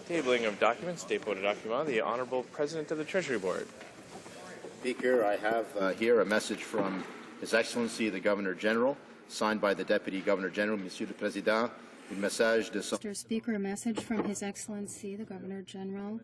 Tabling of documents, dépôt de documents, the Honourable President of the Treasury Board. Speaker, I have here a message from His Excellency the Governor General, signed by the Deputy Governor General, Monsieur le Président. Mr. Speaker, a message from His Excellency the Governor General.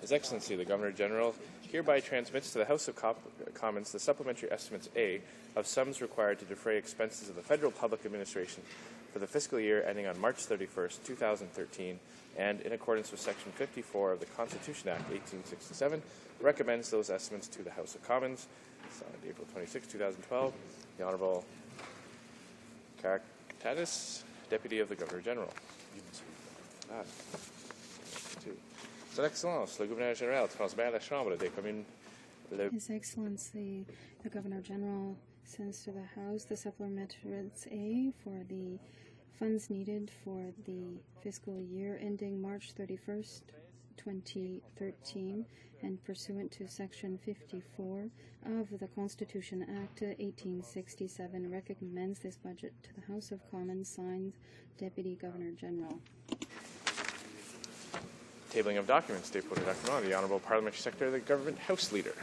His Excellency the Governor General hereby transmits to the House of Commons the Supplementary Estimates A of sums required to defray expenses of the Federal Public Administration for the fiscal year ending on March 31st, 2013, and in accordance with Section 54 of the Constitution Act 1867, recommends those estimates to the House of Commons. Signed April 26, 2012, the Honourable Caractatis, Deputy of the Governor General. Son Excellence, le Gouverneur Général transmet à la Chambre des communes. His Excellency, the Governor General, sends to the House the supplementaries A for the funds needed for the fiscal year ending March 31st, 2013, and pursuant to Section 54 of the Constitution Act 1867, recommends this budget to the House of Commons, signed Deputy Governor General. Tabling of documents, dépôt de documents, the Honourable Parliamentary Secretary, the Government House Leader.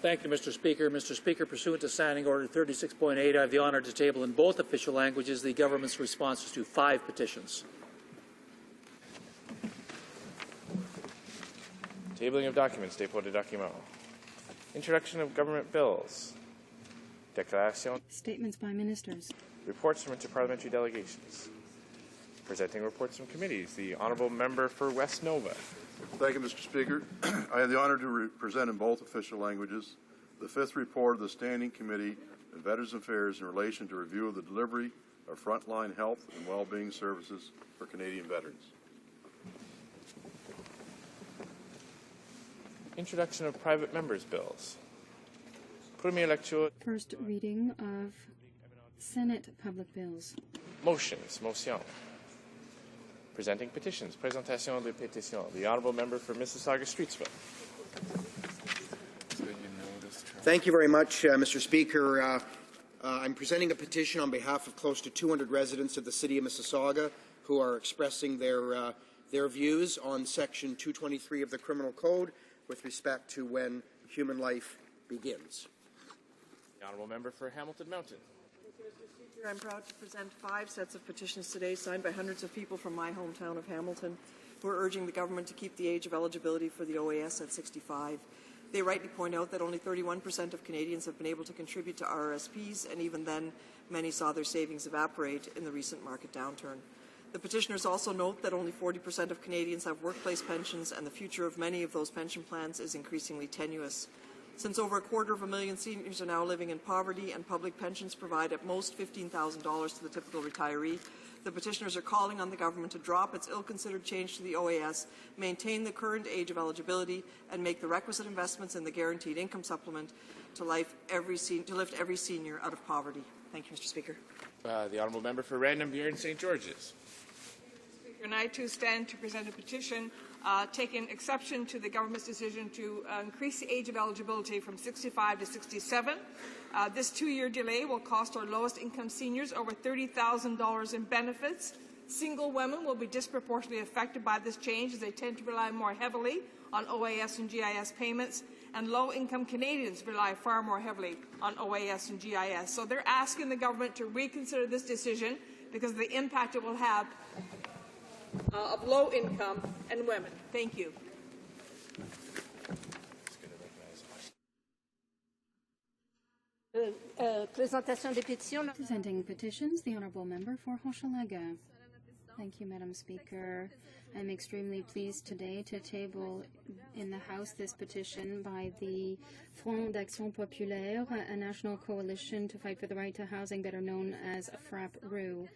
Thank you, Mr. Speaker. Mr. Speaker, pursuant to Standing Order 36.8, I have the honour to table in both official languages the government's responses to 5 petitions. Tabling of documents, dépôt de documents. Introduction of government bills. Déclaration. Statements by ministers. Reports from interparliamentary delegations. Presenting reports from committees, the Honourable Member for West Nova. Thank you, Mr. Speaker. I have the honour to present in both official languages the 5th report of the Standing Committee on Veterans Affairs in relation to review of the delivery of frontline health and well-being services for Canadian veterans. Introduction of private members' bills. Première lecture. First reading of Senate public bills. Motions, motion. Presenting petitions, présentation de pétitions. The Honourable Member for Mississauga-Streetsville. Thank you very much, Mr. Speaker. I'm presenting a petition on behalf of close to 200 residents of the City of Mississauga who are expressing their views on Section 223 of the Criminal Code with respect to when human life begins. The Honourable Member for Hamilton Mountain. I'm proud to present 5 sets of petitions today signed by hundreds of people from my hometown of Hamilton who are urging the government to keep the age of eligibility for the OAS at 65. They rightly point out that only 31% of Canadians have been able to contribute to RRSPs, and even then, many saw their savings evaporate in the recent market downturn. The petitioners also note that only 40% of Canadians have workplace pensions, and the future of many of those pension plans is increasingly tenuous. Since over 250,000 seniors are now living in poverty and public pensions provide at most $15,000 to the typical retiree, the petitioners are calling on the government to drop its ill-considered change to the OAS, maintain the current age of eligibility, and make the requisite investments in the guaranteed income supplement to lift every senior out of poverty. Thank you, Mr. Speaker. The Honourable Member for Random Bjorn St. George's. And I too stand to present a petition taking exception to the government's decision to increase the age of eligibility from 65 to 67. This 2-year delay will cost our lowest income seniors over $30,000 in benefits. Single women will be disproportionately affected by this change as they tend to rely more heavily on OAS and GIS payments, and low-income Canadians rely far more heavily on OAS and GIS. So they're asking the government to reconsider this decision because of the impact it will have of low income and women. Thank you. Presenting petitions, the Honourable Member for Hochelaga. Thank you, Madam Speaker. I'm extremely pleased today to table in the House this petition by the Front d'Action Populaire, a national coalition to fight for the right to housing, better known as FRAP-RU.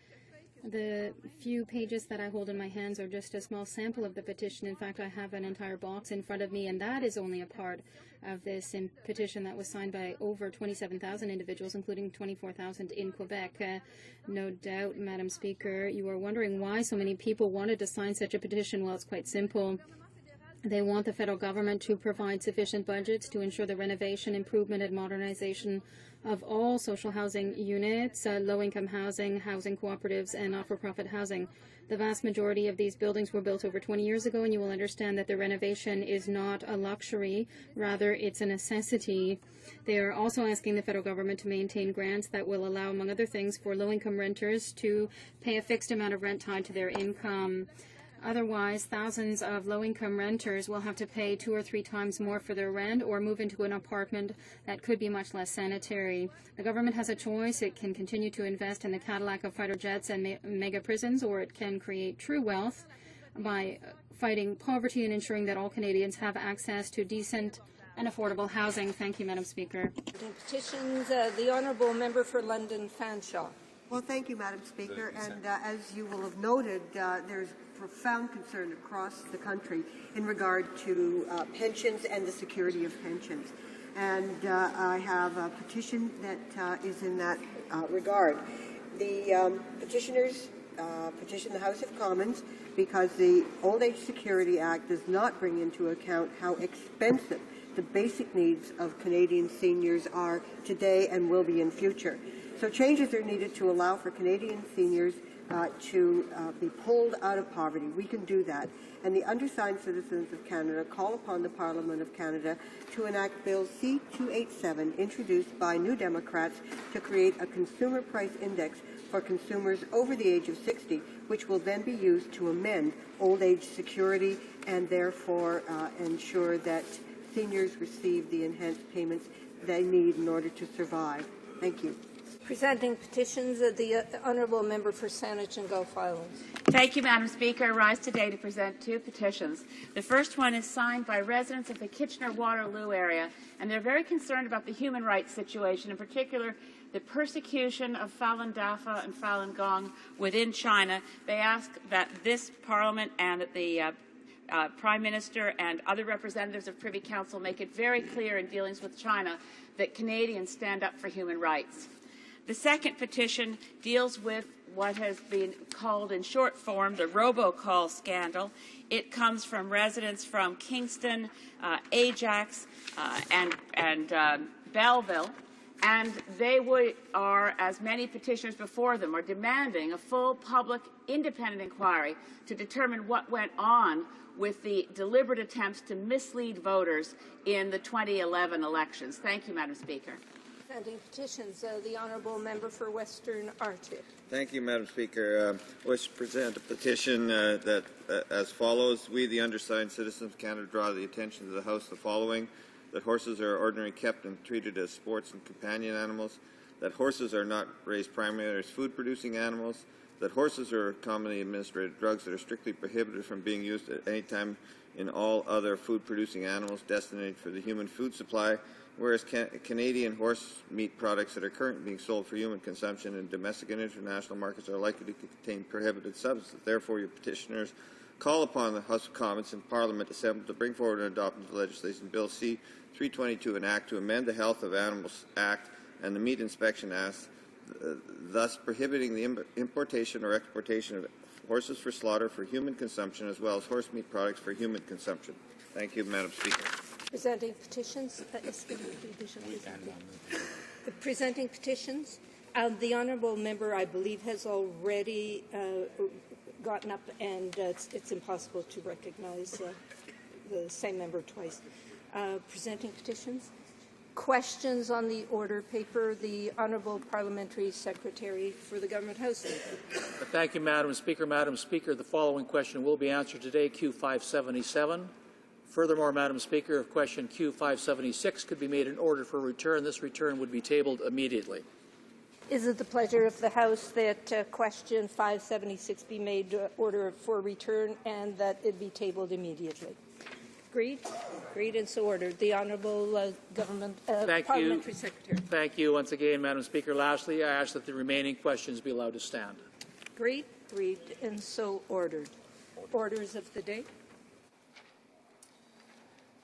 The few pages that I hold in my hands are just a small sample of the petition. In fact, I have an entire box in front of me, and that is only a part of this petition that was signed by over 27,000 individuals, including 24,000 in Quebec. No doubt, Madam Speaker, you are wondering why so many people wanted to sign such a petition. Well, it's quite simple. They want the federal government to provide sufficient budgets to ensure the renovation, improvement, and modernization of all social housing units, low-income housing, housing cooperatives, and not-for-profit housing. The vast majority of these buildings were built over 20 years ago, and you will understand that the renovation is not a luxury. Rather, it's a necessity. They are also asking the federal government to maintain grants that will allow, among other things, for low-income renters to pay a fixed amount of rent tied to their income. Otherwise, thousands of low-income renters will have to pay 2 or 3 times more for their rent or move into an apartment that could be much less sanitary. The government has a choice. It can continue to invest in the Cadillac of fighter jets and mega prisons, or it can create true wealth by fighting poverty and ensuring that all Canadians have access to decent and affordable housing. Thank you, Madam Speaker. Petitions, the Honourable Member for London Fanshawe. Well, thank you, Madam Speaker. And as you will have noted, there's profound concern across the country in regard to pensions and the security of pensions. And I have a petition that is in that regard. The petitioners petition the House of Commons because the Old Age Security Act does not bring into account how expensive the basic needs of Canadian seniors are today and will be in future. So changes are needed to allow for Canadian seniors to be pulled out of poverty. We can do that. And the undersigned citizens of Canada call upon the Parliament of Canada to enact Bill C-287, introduced by New Democrats, to create a consumer price index for consumers over the age of 60, which will then be used to amend old age security and therefore ensure that seniors receive the enhanced payments they need in order to survive. Thank you. Presenting petitions, the Honourable Member for Saanich and Gulf Islands. Thank you, Madam Speaker. I rise today to present 2 petitions. The first one is signed by residents of the Kitchener-Waterloo area, and they're very concerned about the human rights situation, in particular the persecution of Falun Dafa and Falun Gong within China. They ask that this Parliament and that the Prime Minister and other representatives of Privy Council make it very clear in dealings with China that Canadians stand up for human rights. The second petition deals with what has been called in short form the robocall scandal. It comes from residents from Kingston, Ajax, and Belleville, and they are, as many petitioners before them, are demanding a full public independent inquiry to determine what went on with the deliberate attempts to mislead voters in the 2011 elections. Thank you, Madam Speaker. Presenting petitions, the Honourable Member for Western Arctic. Thank you, Madam Speaker. I wish to present a petition that, as follows. We, the undersigned citizens of Canada, draw the attention to the House the following: that horses are ordinarily kept and treated as sports and companion animals, that horses are not raised primarily as food-producing animals, that horses are commonly administered drugs that are strictly prohibited from being used at any time in all other food-producing animals destined for the human food supply, whereas Canadian horse meat products that are currently being sold for human consumption in domestic and international markets are likely to contain prohibited substances. Therefore, your petitioners call upon the House of Commons and Parliament assembled to bring forward and adopt into legislation Bill C-322, an act to amend the Health of Animals Act and the Meat Inspection Act, thus prohibiting the importation or exportation of horses for slaughter for human consumption, as well as horse meat products for human consumption. Thank you, Madam Speaker. Presenting petitions. Presenting petitions. The Honourable Member, I believe, has already gotten up, and it's impossible to recognize the same member twice. Presenting petitions. Questions on the order paper. The Honourable Parliamentary Secretary for the Government House. Thank you, Madam Speaker. Madam Speaker, the following question will be answered today, Q577. Furthermore, Madam Speaker, if question Q576 could be made in order for return, this return would be tabled immediately. Is it the pleasure of the House that question 576 be made order for return and that it be tabled immediately? Agreed? Agreed, and so ordered. The Honourable Parliamentary Secretary. Thank you once again, Madam Speaker. Lastly, I ask that the remaining questions be allowed to stand. Agreed? Agreed and so ordered. Orders of the day.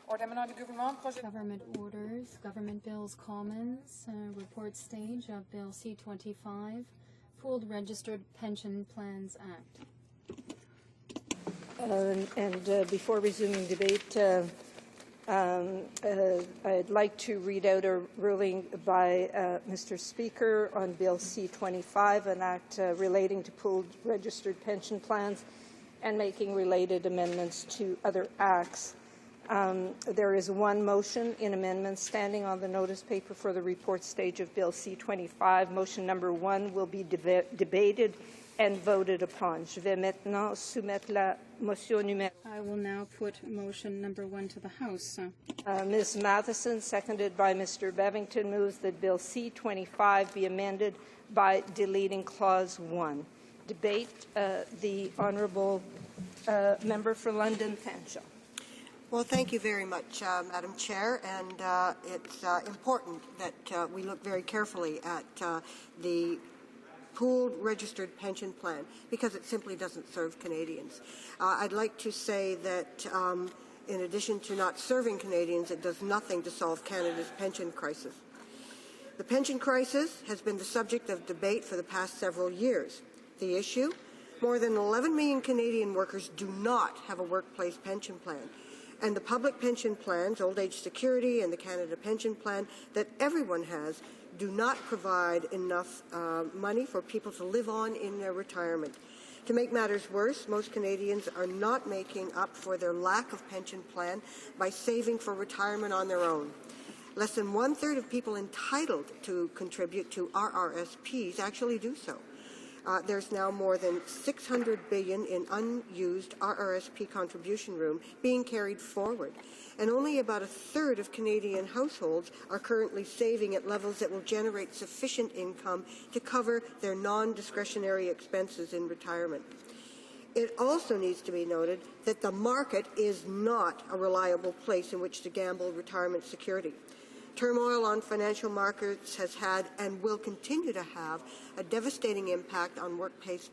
Government orders, government bills, commons, report stage of Bill C-25, Pooled Registered Pension Plans Act. Before resuming debate, I'd like to read out a ruling by Mr. Speaker on Bill C-25, an act relating to pooled registered pension plans and making related amendments to other acts. There is one motion in amendments standing on the notice paper for the report stage of Bill C-25. Motion number 1 will be debated and voted upon. Je vais maintenant soumettre la motion numéro. I will now put motion number 1 to the House. Ms. Matheson, seconded by Mr. Bevington, moves that Bill C-25 be amended by deleting Clause 1. Debate the Honourable Member for London Fanshawe. Well, thank you very much, Madam Chair, and it's important that we look very carefully at the pooled registered pension plan because it simply doesn't serve Canadians. I'd like to say that in addition to not serving Canadians, it does nothing to solve Canada's pension crisis. The pension crisis has been the subject of debate for the past several years. The issue? More than 11 million Canadian workers do not have a workplace pension plan. And the public pension plans, Old Age Security and the Canada Pension Plan, that everyone has, do not provide enough money for people to live on in their retirement. To make matters worse, most Canadians are not making up for their lack of pension plan by saving for retirement on their own. Less than 1/3 of people entitled to contribute to RRSPs actually do so. There's now more than $600 billion in unused RRSP contribution room being carried forward, and only about 1/3 of Canadian households are currently saving at levels that will generate sufficient income to cover their non-discretionary expenses in retirement. It also needs to be noted that the market is not a reliable place in which to gamble retirement security. Turmoil on financial markets has had and will continue to have a devastating impact on workplace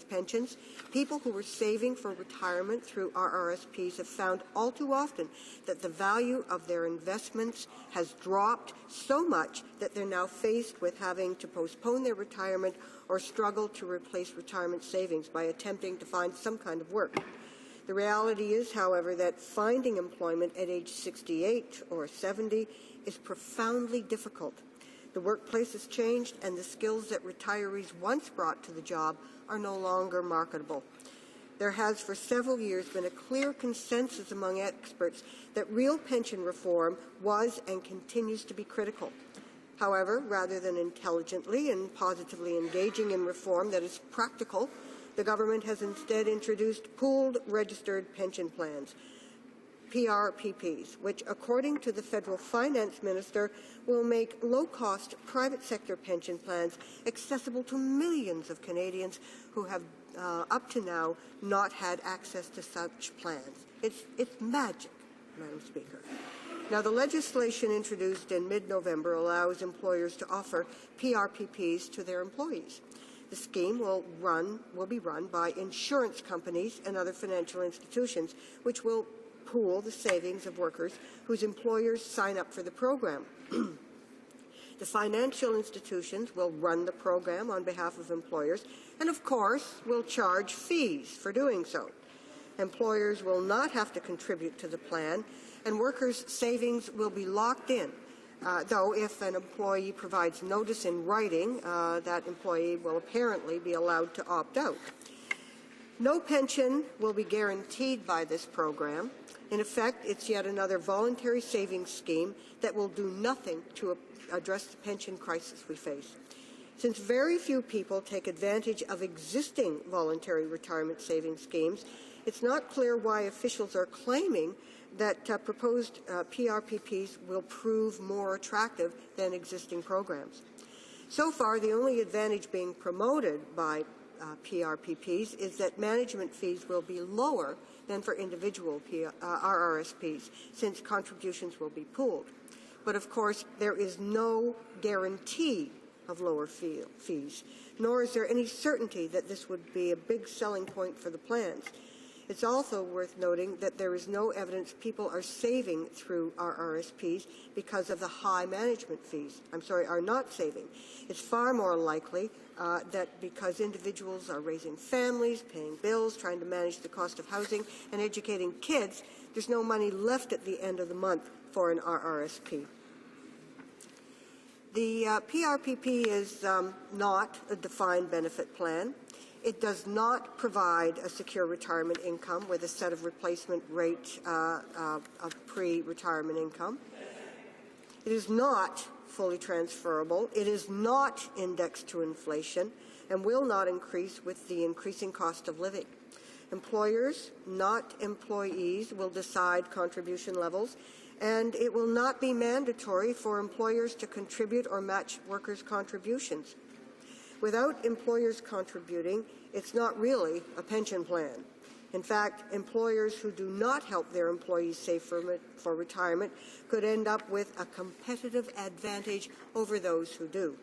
pensions. People who were saving for retirement through RRSPs have found all too often that the value of their investments has dropped so much that they're now faced with having to postpone their retirement or struggle to replace retirement savings by attempting to find some kind of work. The reality is, however, that finding employment at age 68 or 70 is profoundly difficult. The workplace has changed, and the skills that retirees once brought to the job are no longer marketable. There has for several years been a clear consensus among experts that real pension reform was and continues to be critical. However, rather than intelligently and positively engaging in reform that is practical, the government has instead introduced pooled registered pension plans, PRPPs, which, according to the federal finance minister, will make low-cost private sector pension plans accessible to millions of Canadians who have, up to now, not had access to such plans. It's magic, Madam Speaker. Now, the legislation introduced in mid-November allows employers to offer PRPPs to their employees. The scheme will be run by insurance companies and other financial institutions, which will pool the savings of workers whose employers sign up for the program. The financial institutions will run the program on behalf of employers and, of course, will charge fees for doing so. Employers will not have to contribute to the plan, and workers' savings will be locked in. Though if an employee provides notice in writing, that employee will apparently be allowed to opt out. No pension will be guaranteed by this program. In effect, it's yet another voluntary savings scheme that will do nothing to address the pension crisis we face. Since very few people take advantage of existing voluntary retirement savings schemes, it's not clear why officials are claiming that proposed PRPPs will prove more attractive than existing programs. So far, the only advantage being promoted by PRPPs is that management fees will be lower than for individual RRSPs, since contributions will be pooled. But of course, there is no guarantee of lower fees, nor is there any certainty that this would be a big selling point for the plans. It's also worth noting that there is no evidence people are saving through our RSPs because of the high management fees. Are not saving. It's far more likely that because individuals are raising families, paying bills, trying to manage the cost of housing, and educating kids, there's no money left at the end of the month for an RRSP. The PRPP is not a defined benefit plan. It does not provide a secure retirement income with a set of replacement rate of pre-retirement income. It is not fully transferable. It is not indexed to inflation and will not increase with the increasing cost of living. Employers, not employees, will decide contribution levels, and it will not be mandatory for employers to contribute or match workers' contributions. Without employers contributing, it's not really a pension plan. In fact, employers who do not help their employees save for retirement could end up with a competitive advantage over those who do.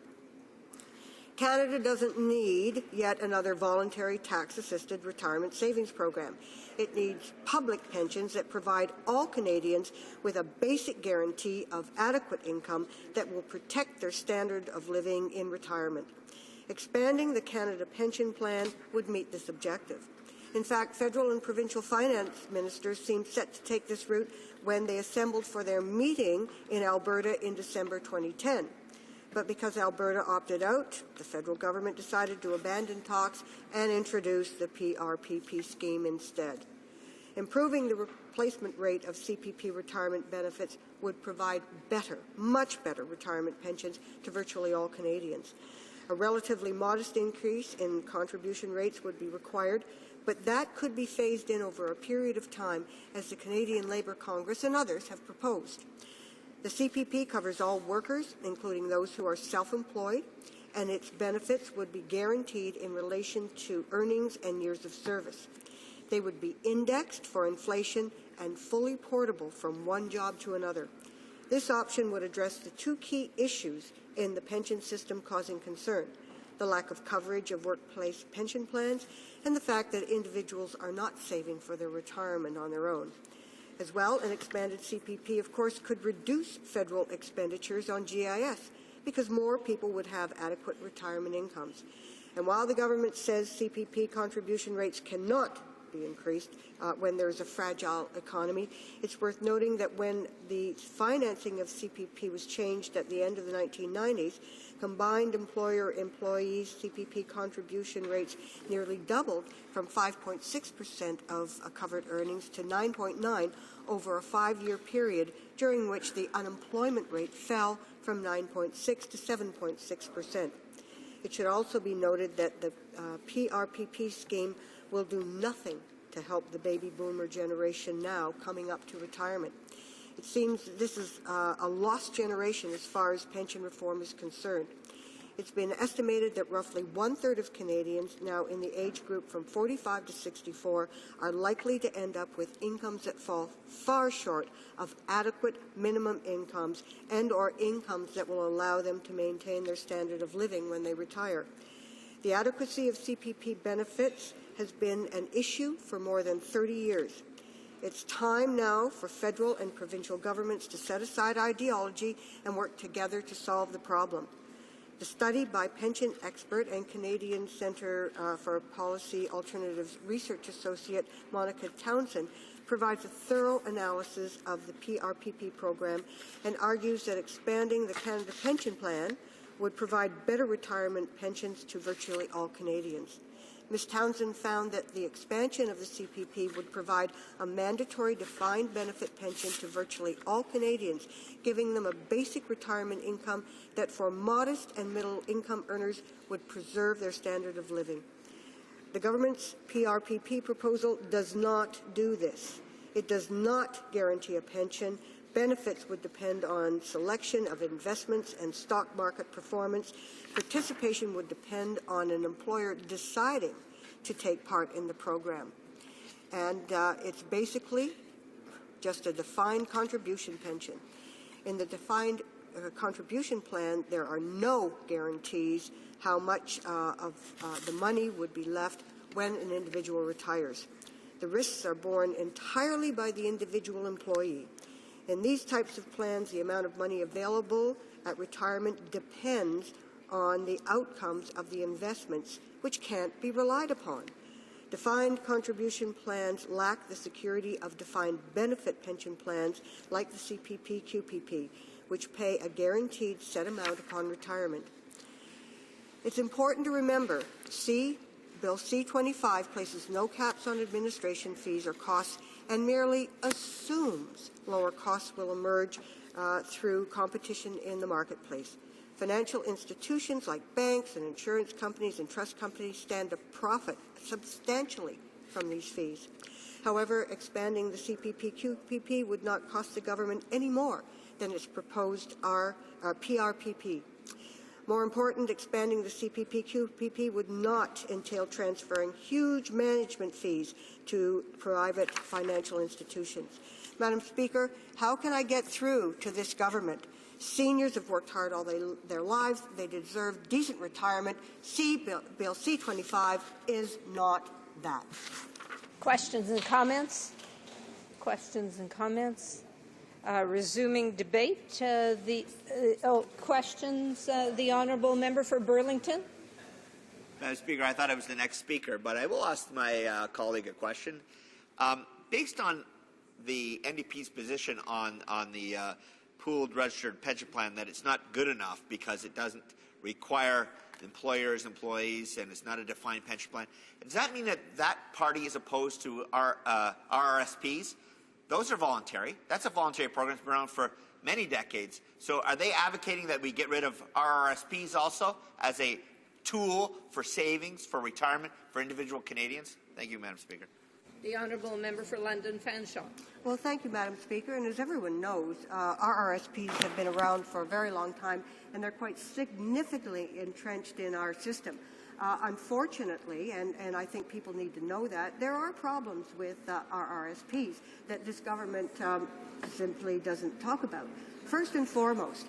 Canada doesn't need yet another voluntary tax-assisted retirement savings program. It needs public pensions that provide all Canadians with a basic guarantee of adequate income that will protect their standard of living in retirement. Expanding the Canada Pension Plan would meet this objective. In fact, federal and provincial finance ministers seemed set to take this route when they assembled for their meeting in Alberta in December 2010. But because Alberta opted out, the federal government decided to abandon talks and introduce the PRPP scheme instead. Improving the replacement rate of CPP retirement benefits would provide better, much better retirement pensions to virtually all Canadians. A relatively modest increase in contribution rates would be required, but that could be phased in over a period of time, as the Canadian Labour Congress and others have proposed. The CPP covers all workers, including those who are self-employed, and its benefits would be guaranteed in relation to earnings and years of service. They would be indexed for inflation and fully portable from one job to another. This option would address the two key issues in the pension system causing concern: the lack of coverage of workplace pension plans and the fact that individuals are not saving for their retirement on their own. As well, an expanded CPP, of course, could reduce federal expenditures on GIS because more people would have adequate retirement incomes. And while the government says CPP contribution rates cannot be increased when there is a fragile economy, it's worth noting that when the financing of CPP was changed at the end of the 1990s, combined employer-employee CPP contribution rates nearly doubled from 5.6% of covered earnings to 9.9% over a 5-year period, during which the unemployment rate fell from 9.6% to 7.6%. It should also be noted that the PRPP scheme will do nothing to help the baby boomer generation now coming up to retirement. It seems this is a lost generation as far as pension reform is concerned. It's been estimated that roughly 1/3 of Canadians now in the age group from 45 to 64 are likely to end up with incomes that fall far short of adequate minimum incomes and or incomes that will allow them to maintain their standard of living when they retire. The adequacy of CPP benefits has been an issue for more than 30 years. It's time now for federal and provincial governments to set aside ideology and work together to solve the problem. The study by pension expert and Canadian Centre for Policy Alternatives research associate Monica Townsend provides a thorough analysis of the PRPP program and argues that expanding the Canada Pension Plan would provide better retirement pensions to virtually all Canadians. Ms. Townsend found that the expansion of the CPP would provide a mandatory defined benefit pension to virtually all Canadians, giving them a basic retirement income that for modest and middle income earners would preserve their standard of living. The government's PRPP proposal does not do this. It does not guarantee a pension. Benefits would depend on selection of investments and stock market performance. Participation would depend on an employer deciding to take part in the program. And it's basically just a defined contribution pension. In the defined contribution plan, there are no guarantees how much of the money would be left when an individual retires. The risks are borne entirely by the individual employee. In these types of plans, the amount of money available at retirement depends on the outcomes of the investments, which can't be relied upon. Defined contribution plans lack the security of defined benefit pension plans like the CPP-QPP, which pay a guaranteed set amount upon retirement. It's important to remember, Bill C-25 places no caps on administration fees or costs and merely assumes lower costs will emerge through competition in the marketplace. Financial institutions like banks and insurance companies and trust companies stand to profit substantially from these fees. However, expanding the CPP-QPP would not cost the government any more than its proposed PRPP. More important, expanding the CPP-QPP would not entail transferring huge management fees to private financial institutions. Madam Speaker, how can I get through to this government? Seniors have worked hard all their lives. They deserve decent retirement. Bill C-25 is not that. Questions and comments? Questions and comments? Resuming debate. Questions. The honourable member for Burlington. Madam Speaker, I thought I was the next speaker, but I will ask my colleague a question. Based on the NDP's position on the pooled registered pension plan, that it's not good enough because it doesn't require employers, employees, and it's not a defined pension plan, does that mean that that party is opposed to our RRSPs? Those are voluntary. That's a voluntary program that's been around for many decades. So are they advocating that we get rid of RRSPs also as a tool for savings, for retirement, for individual Canadians? Thank you, Madam Speaker. The honourable member for London Fanshawe. Well, thank you, Madam Speaker. And as everyone knows, RRSPs have been around for a very long time, and they're quite significantly entrenched in our system. Unfortunately, and I think people need to know that, there are problems with RRSPs that this government simply doesn't talk about. First and foremost,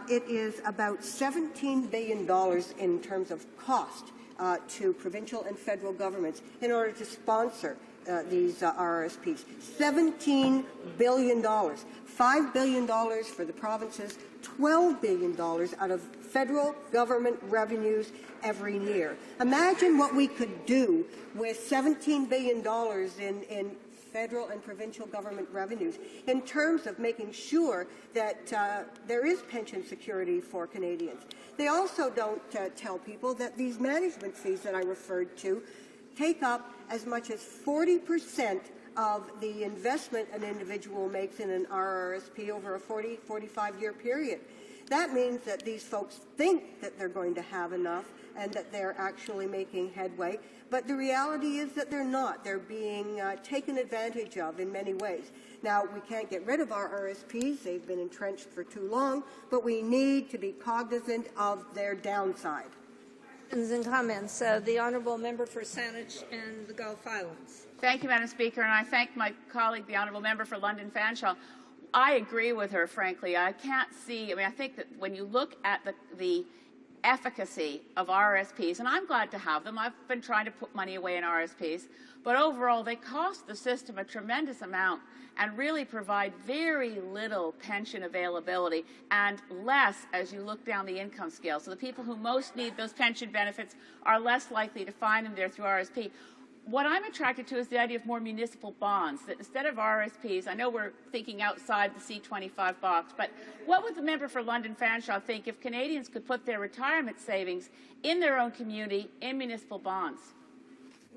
it is about $17 billion in terms of cost to provincial and federal governments in order to sponsor these RRSPs. $17 billion. $5 billion for the provinces, $12 billion out of federal government revenues every year. Imagine what we could do with $17 billion in federal and provincial government revenues in terms of making sure that there is pension security for Canadians. They also don't tell people that these management fees that I referred to take up as much as 40% of the investment an individual makes in an RRSP over a 45-year period. That means that these folks think that they're going to have enough and that they're actually making headway, but the reality is that they're not. They're being taken advantage of in many ways. Now, we can't get rid of our RRSPs. They've been entrenched for too long, but we need to be cognizant of their downside. Questions and comments. The honourable member for Saanich and the Gulf Islands. Thank you, Madam Speaker, and I thank my colleague, the honourable member for London Fanshawe. I agree with her, frankly. I can't see, I think that when you look at the efficacy of RRSPs, and I'm glad to have them. I've been trying to put money away in RRSPs, but overall they cost the system a tremendous amount and really provide very little pension availability and less as you look down the income scale. So the people who most need those pension benefits are less likely to find them there through RRSP. What I'm attracted to is the idea of more municipal bonds, that instead of RRSPs, I know we're thinking outside the C-25 box, but what would the member for London Fanshawe think if Canadians could put their retirement savings in their own community in municipal bonds?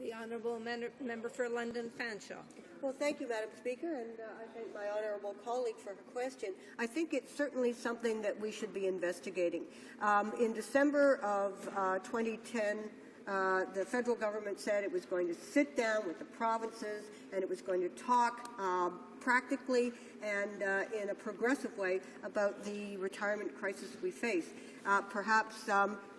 The honourable member for London Fanshawe. Well, thank you, Madam Speaker, and I thank my honourable colleague for her question. I think it's certainly something that we should be investigating. In December of 2010, the federal government said it was going to sit down with the provinces and it was going to talk practically and in a progressive way about the retirement crisis we face. Perhaps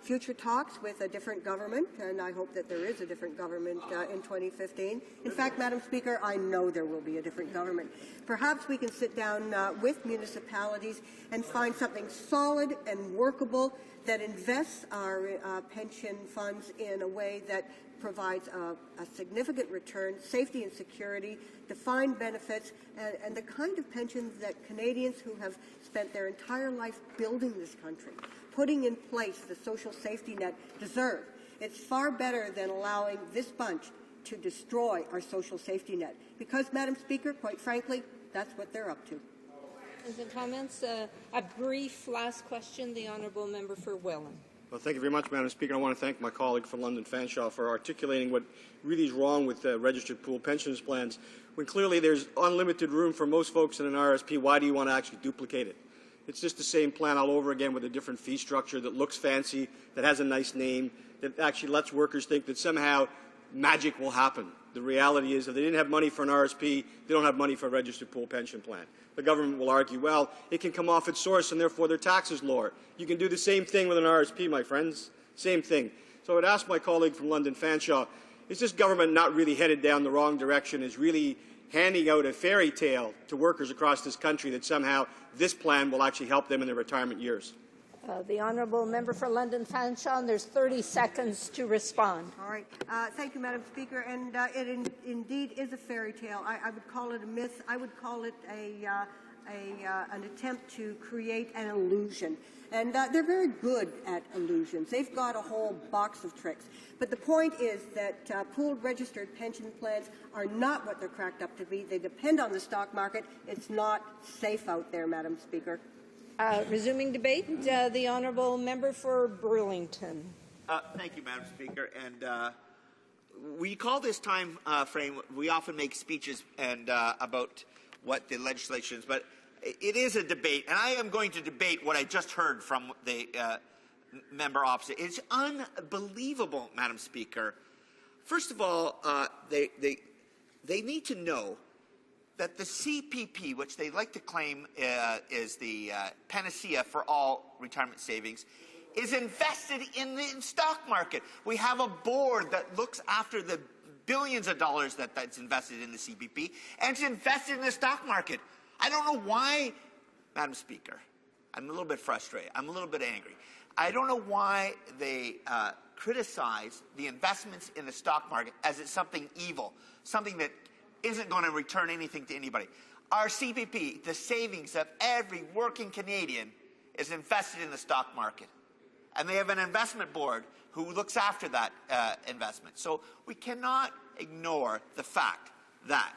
future talks with a different government, and I hope that there is a different government in 2015. In fact, Madam Speaker, I know there will be a different government. Perhaps we can sit down with municipalities and find something solid and workable that invests our pension funds in a way that provides a significant return, safety and security, defined benefits, and the kind of pensions that Canadians who have spent their entire life building this country, putting in place the social safety net, deserve. It's far better than allowing this bunch to destroy our social safety net. Because, Madam Speaker, quite frankly, that's what they're up to. And comments. A brief last question, the honourable member for Welland. Well, thank you very much, Madam Speaker. I want to thank my colleague from London Fanshawe for articulating what really is wrong with registered pool pensions plans. When clearly there's unlimited room for most folks in an RSP, why do you want to actually duplicate it? It's just the same plan all over again with a different fee structure that looks fancy, that has a nice name, that actually lets workers think that somehow magic will happen. The reality is if they didn't have money for an RSP, they don't have money for a registered pool pension plan. The government will argue, well, it can come off its source and therefore their tax is lower. You can do the same thing with an RSP, my friends. Same thing. So I would ask my colleague from London Fanshawe, is this government not really headed down the wrong direction, is really handing out a fairy tale to workers across this country that somehow this plan will actually help them in their retirement years? The honourable member for London Fanshawe, and there's 30 seconds to respond. All right. Thank you, Madam Speaker. And it indeed is a fairy tale. I would call it a myth. I would call it an attempt to create an illusion. And they're very good at illusions. They've got a whole box of tricks. But the point is that pooled registered pension plans are not what they're cracked up to be. They depend on the stock market. It's not safe out there, Madam Speaker. Resuming debate, the honourable member for Burlington. Thank you, Madam Speaker. And we call this time frame, we often make speeches and about what the legislation is, but it is a debate, and I am going to debate what I just heard from the member opposite. It's unbelievable, Madam Speaker. First of all, they need to know that the CPP, which they like to claim is the panacea for all retirement savings, is invested in the stock market. We have a board that looks after the billions of dollars that's invested in the CPP, and it's invested in the stock market. I don't know why, Madam Speaker, I'm a little bit frustrated. I'm a little bit angry. I don't know why they criticize the investments in the stock market as it's something evil, something that isn't going to return anything to anybody. Our CPP, the savings of every working Canadian, is invested in the stock market. And they have an investment board who looks after that investment. So we cannot ignore the fact that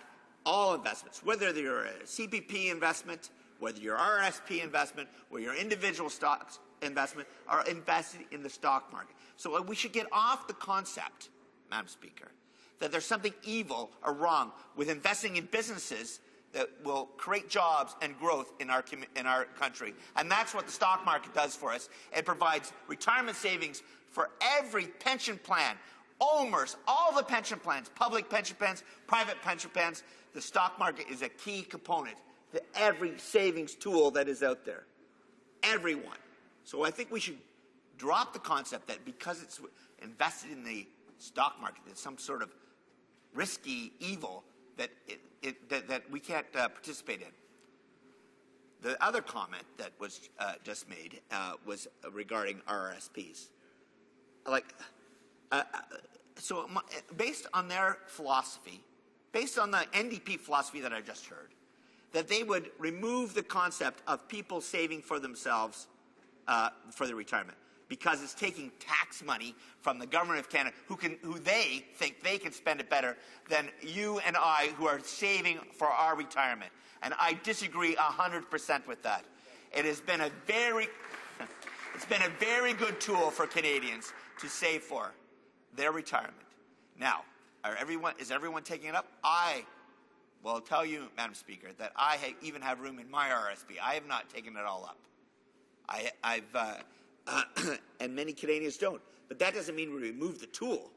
all investments, whether they're a CPP investment, whether you're RSP investment, or your individual stocks investment, are invested in the stock market. So we should get off the concept, Madam Speaker, that there's something evil or wrong with investing in businesses that will create jobs and growth in our country. And that's what the stock market does for us. It provides retirement savings for every pension plan, OMERS, all the pension plans, public pension plans, private pension plans. The stock market is a key component to every savings tool that is out there. Everyone. So I think we should drop the concept that because it's invested in the stock market, it's some sort of risky evil that that we can't participate in. The other comment that was just made was regarding RRSPs. Based on their philosophy, based on the NDP philosophy that I just heard, that they would remove the concept of people saving for themselves for their retirement, because it's taking tax money from the government of Canada, who they think they can spend it better than you and I, who are saving for our retirement. And I disagree 100% with that. It has been a very good tool for Canadians to save for their retirement. Now, is everyone taking it up? I will tell you, Madam Speaker, that I even have room in my RSP. I have not taken it all up. And many Canadians don't. But that doesn't mean we remove the tool.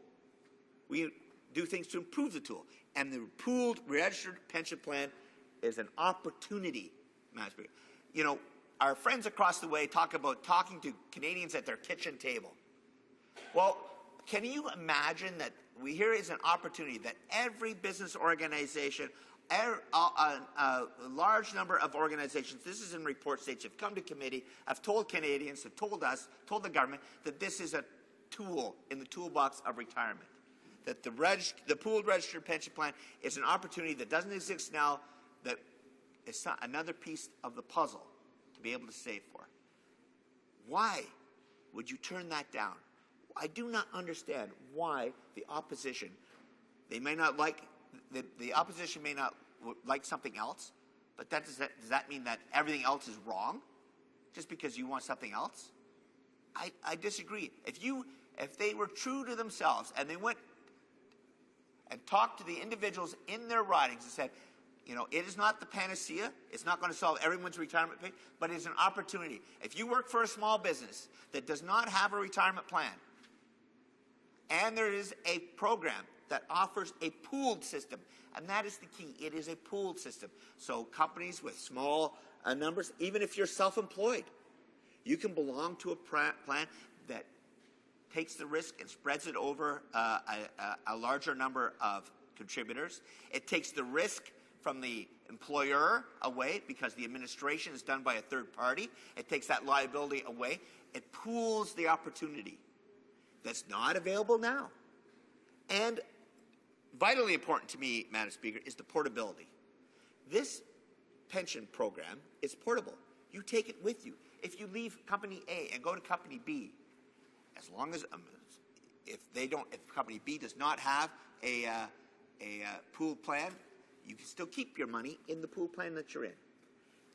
We do things to improve the tool. And the pooled registered pension plan is an opportunity, Madam Speaker. You know, our friends across the way talk about talking to Canadians at their kitchen table. Well, can you imagine that here is an opportunity that every business organization, a large number of organizations, this is in report states, have come to committee, have told Canadians, have told us, told the government that this is a tool in the toolbox of retirement. That the pooled registered pension plan is an opportunity that doesn't exist now, that is another piece of the puzzle to be able to save for. Why would you turn that down? I do not understand why the opposition, they may not like, the opposition may not like something else, but does that mean that everything else is wrong just because you want something else? I disagree. If they were true to themselves and they went and talked to the individuals in their ridings and said, you know, it is not the panacea, it's not going to solve everyone's retirement pay, but it's an opportunity. If you work for a small business that does not have a retirement plan, and there is a program that offers a pooled system, and that is the key. It is a pooled system. So companies with small numbers, even if you're self-employed, you can belong to a plan that takes the risk and spreads it over a larger number of contributors. It takes the risk from the employer away because the administration is done by a third party. It takes that liability away. It pools the opportunity that's not available now. And vitally important to me, Madam Speaker, is the portability. This pension program is portable. You take it with you. If you leave Company A and go to Company B, as long as if Company B does not have a pooled plan, you can still keep your money in the pooled plan that you're in.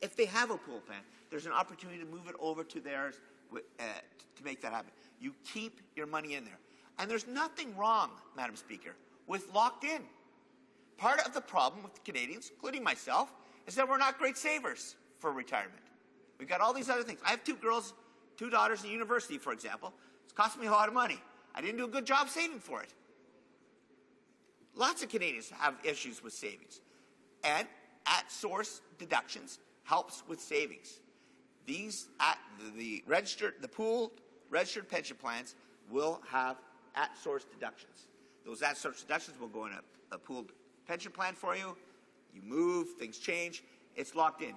If they have a pooled plan, there's an opportunity to move it over to theirs to make that happen. You keep your money in there. And there's nothing wrong, Madam Speaker, with locked in. Part of the problem with the Canadians, including myself, is that we're not great savers for retirement. We've got all these other things. I have two daughters in university, for example. It's costing me a lot of money. I didn't do a good job saving for it. Lots of Canadians have issues with savings. And at-source deductions helps with savings. The pooled registered pension plans will have at-source deductions. Those at-source deductions will go in a pooled pension plan for you. You move, things change, it's locked in.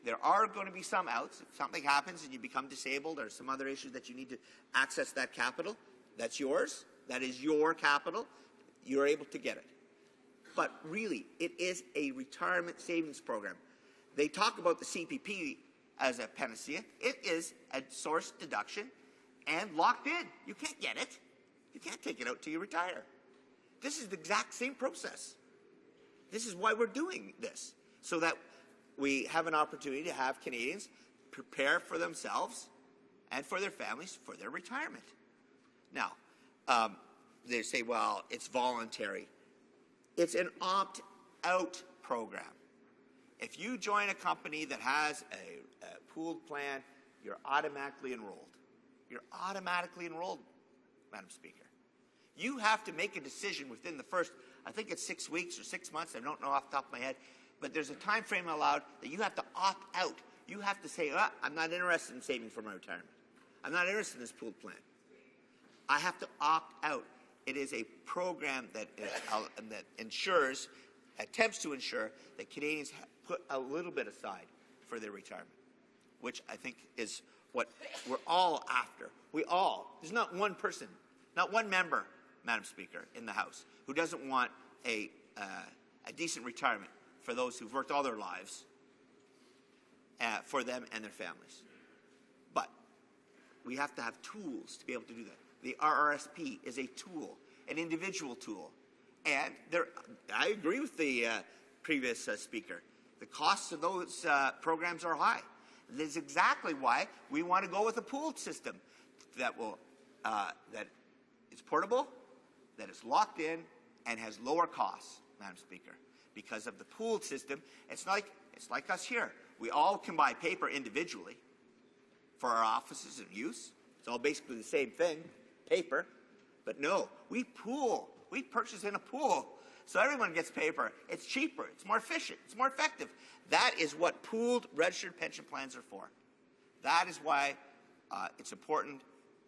There are going to be some outs. If something happens and you become disabled or some other issue that you need to access that capital, that's yours. That is your capital. You're able to get it. But really, it is a retirement savings program. They talk about the CPP as a panacea. It is a source deduction and locked in. You can't get it. You can't take it out till you retire. This is the exact same process. This is why we're doing this, so that we have an opportunity to have Canadians prepare for themselves and for their families for their retirement. Now, they say, well, it's voluntary. It's an opt-out program. If you join a company that has a pooled plan, you're automatically enrolled. You're automatically enrolled, Madam Speaker. You have to make a decision within the first, I think it's 6 weeks or 6 months, I don't know off the top of my head, but there's a time frame allowed that you have to opt out. You have to say, I'm not interested in saving for my retirement. I'm not interested in this pooled plan. I have to opt out. It is a program that attempts to ensure that Canadians put a little bit aside for their retirement, which I think is what we're all after. There's not one person, not one member, Madam Speaker, in the House who doesn't want a decent retirement for those who've worked all their lives for them and their families. But we have to have tools to be able to do that. The RRSP is a tool, an individual tool. And I agree with the previous speaker. The costs of those programs are high. This is exactly why we want to go with a pooled system that is portable, that is locked in, and has lower costs, Madam Speaker. Because of the pooled system, it's like us here. We all can buy paper individually for our offices and use. It's all basically the same thing, paper. But no, we pool. We purchase in a pool so everyone gets paper. It's cheaper. It's more efficient. It's more effective. That is what pooled registered pension plans are for. That is why it's important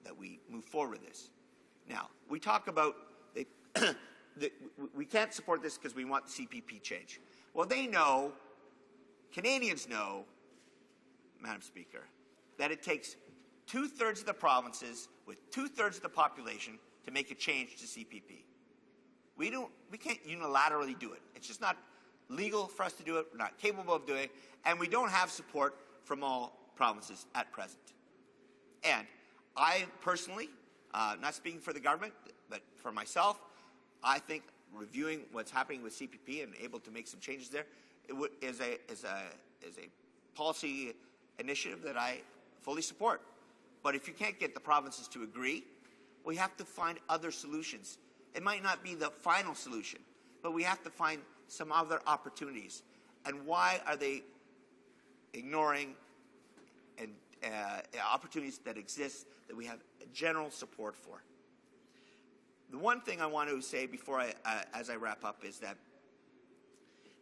that we move forward with this. Now, we talk about we can't support this because we want the CPP change. Well, they know, Canadians know, Madam Speaker, that it takes 2/3 of the provinces with 2/3 of the population to make a change to CPP. We can't unilaterally do it. It's just not legal for us to do it. We're not capable of doing it, and we don't have support from all provinces at present. And I personally, not speaking for the government, but for myself, I think reviewing what's happening with CPP and able to make some changes there is a policy initiative that I fully support. But if you can't get the provinces to agree, we have to find other solutions. It might not be the final solution, but we have to find some other opportunities. And why are they ignoring opportunities that exist that we have general support for? The one thing I want to say before as I wrap up is that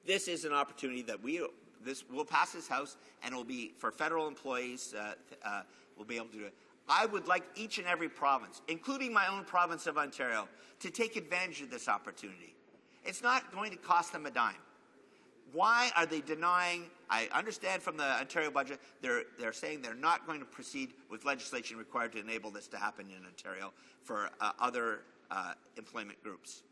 this is an opportunity that we'll pass this House, and it will be for federal employees. We'll be able to do it. I would like each and every province, including my own province of Ontario, to take advantage of this opportunity. It's not going to cost them a dime. Why are they denying? I understand from the Ontario budget, they're saying they're not going to proceed with legislation required to enable this to happen in Ontario for other employment groups.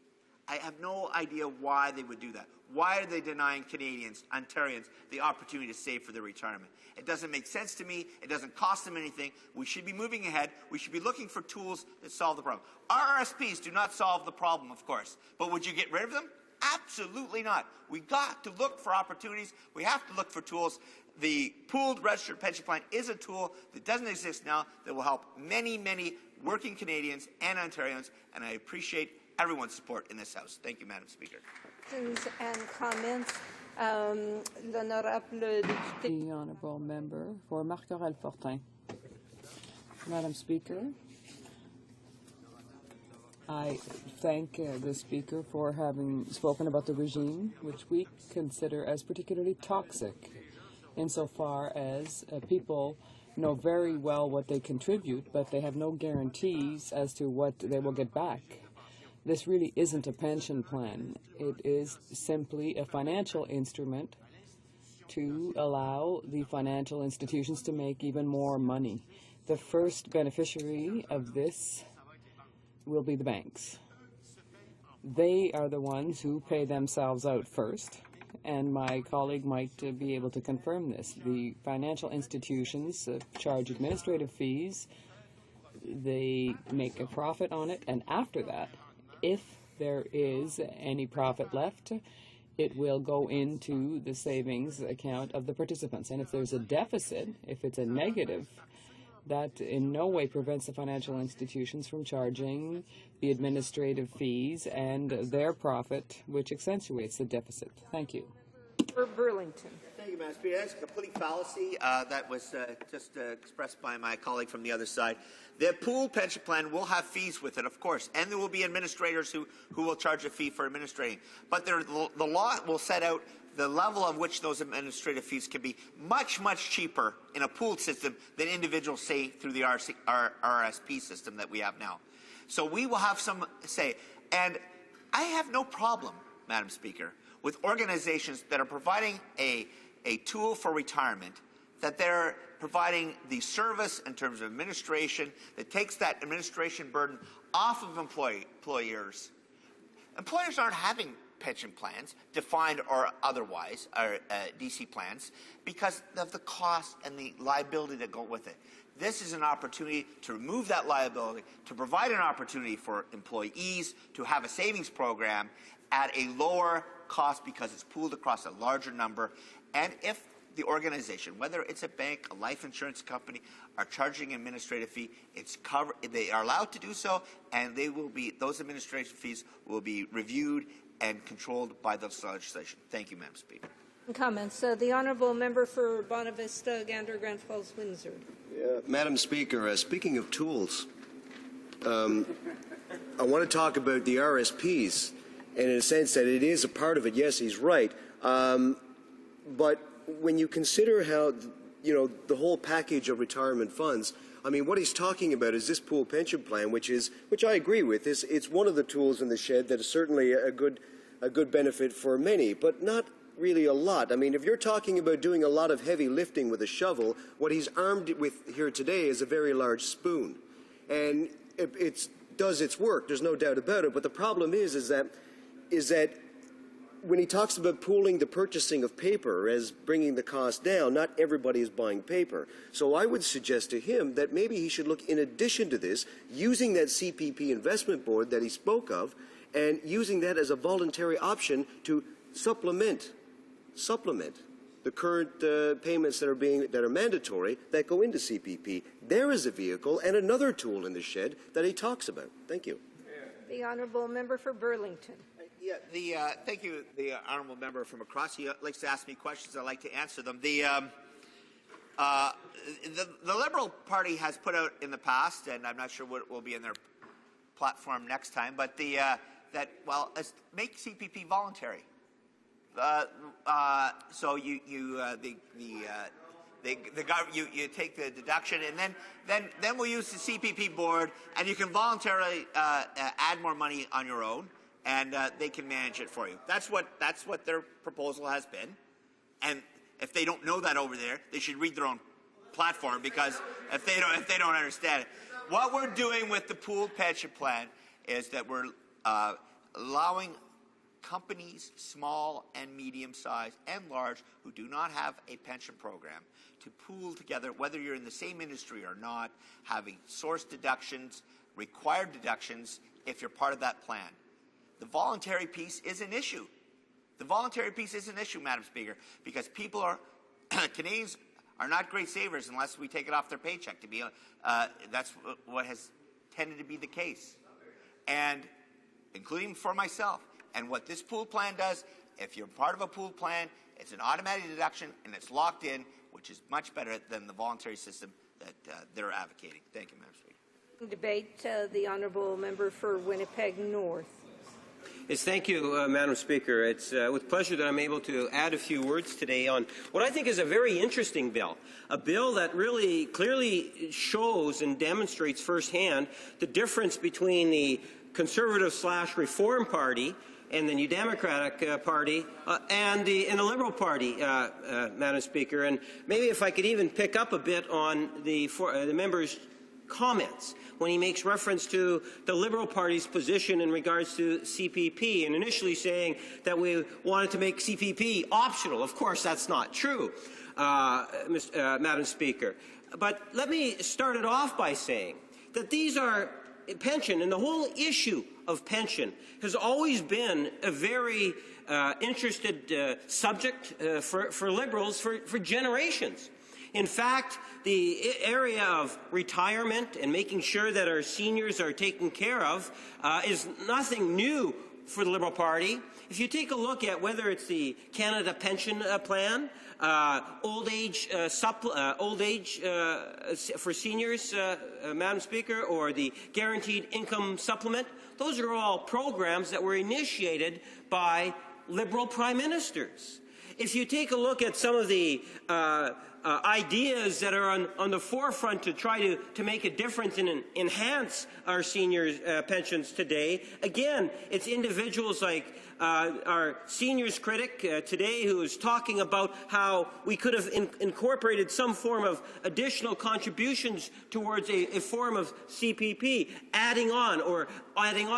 I have no idea why they would do that. Why are they denying Canadians, Ontarians, the opportunity to save for their retirement? It doesn't make sense to me. It doesn't cost them anything. We should be moving ahead. We should be looking for tools that solve the problem. RRSPs do not solve the problem, of course. But would you get rid of them? Absolutely not. We got to look for opportunities. We have to look for tools. The pooled registered pension plan is a tool that doesn't exist now that will help many, many working Canadians and Ontarians, and I appreciate everyone's support in this House. Thank you, Madam Speaker. Questions and comments. The honourable member for Marc-Aurèle-Fortin. Madam Speaker, I thank the Speaker for having spoken about the regime, which we consider as particularly toxic, insofar as people know very well what they contribute, but they have no guarantees as to what they will get back. This really isn't a pension plan. It is simply a financial instrument to allow the financial institutions to make even more money. The first beneficiary of this will be the banks. They are the ones who pay themselves out first, and my colleague might be able to confirm this. The financial institutions charge administrative fees, they make a profit on it, and after that, if there is any profit left, it will go into the savings account of the participants. And if there's a deficit, if it's a negative, that in no way prevents the financial institutions from charging the administrative fees and their profit, which accentuates the deficit. Thank you. Burlington. Thank you, Madam Speaker. That's a complete fallacy that was just expressed by my colleague from the other side. The pooled pension plan will have fees with it, of course, and there will be administrators who will charge a fee for administrating. But the law will set out the level of which those administrative fees can be much, much cheaper in a pooled system than individuals say through the RRSP system that we have now. So we will have some say. And I have no problem, Madam Speaker, with organizations that are providing a tool for retirement, that they're providing the service in terms of administration that takes that administration burden off of employers. Employers aren't having pension plans, defined or otherwise, or DC plans, because of the cost and the liability that go with it. This is an opportunity to remove that liability, to provide an opportunity for employees to have a savings program at a lower cost because it's pooled across a larger number. And if the organization, whether it's a bank, a life insurance company, are charging an administrative fee, it's covered. They are allowed to do so, and those administrative fees will be reviewed and controlled by this legislation. Thank you, Madam Speaker. Comments. The honourable member for Bonavista, Gander, Grand Falls, Windsor. Madam Speaker, speaking of tools, I want to talk about the RSPs. and in a sense that it is a part of it, yes, he's right. But when you consider how, the whole package of retirement funds, I mean, what he's talking about is this pool pension plan, which I agree with. It's one of the tools in the shed that is certainly a good benefit for many, but not really a lot. I mean, if you're talking about doing a lot of heavy lifting with a shovel, what he's armed with here today is a very large spoon, and it does its work. There's no doubt about it. But the problem is that when he talks about pooling the purchasing of paper as bringing the cost down, not everybody is buying paper. So I would suggest to him that maybe he should look, in addition to this, using that CPP investment board that he spoke of, and using that as a voluntary option to supplement the current payments that are mandatory that go into CPP. There is a vehicle and another tool in the shed that he talks about. Thank you. The honourable member for Burlington. Yeah, thank you, the honourable member from across. He likes to ask me questions. I like to answer them. The Liberal Party has put out in the past, and I'm not sure what will be in their platform next time, but make CPP voluntary. So you take the deduction, and then we'll use the CPP board, and you can voluntarily add more money on your own, and they can manage it for you. That's what their proposal has been. And if they don't know that over there, they should read their own platform, because if they don't understand it, what we're doing with the pooled pension plan is that we're allowing companies, small and medium-sized and large, who do not have a pension program, to pool together, whether you're in the same industry or not, having source deductions, required deductions, if you're part of that plan. The voluntary piece is an issue. The voluntary piece is an issue, Madam Speaker, because Canadians are not great savers unless we take it off their paycheck. That's what has tended to be the case, and including for myself. And what this pool plan does, if you're part of a pool plan, it's an automatic deduction and it's locked in, which is much better than the voluntary system that they're advocating. Thank you, Madam Speaker. Debate, the honourable member for Winnipeg North. Yes, thank you, Madam Speaker. It's with pleasure that I'm able to add a few words today on what I think is a very interesting bill, a bill that really clearly shows and demonstrates firsthand the difference between the Conservative/Reform Party and the New Democratic Party and the Liberal Party, Madam Speaker. And maybe if I could even pick up a bit on the member's comments when he makes reference to the Liberal Party's position in regards to CPP, and initially saying that we wanted to make CPP optional. Of course, that's not true, Madam Speaker. But let me start it off by saying that these are pension, and the whole issue of pension has always been a very interested subject for Liberals for generations. In fact, the area of retirement and making sure that our seniors are taken care of is nothing new for the Liberal Party. If you take a look at whether it's the Canada Pension Plan, old age for seniors, Madam Speaker, or the Guaranteed Income Supplement, those are all programs that were initiated by Liberal Prime Ministers. If you take a look at some of the ideas that are on the forefront to try to make a difference and enhance our seniors' pensions today, again, it's individuals like our seniors critic today who is talking about how we could have incorporated some form of additional contributions towards a form of CPP, adding on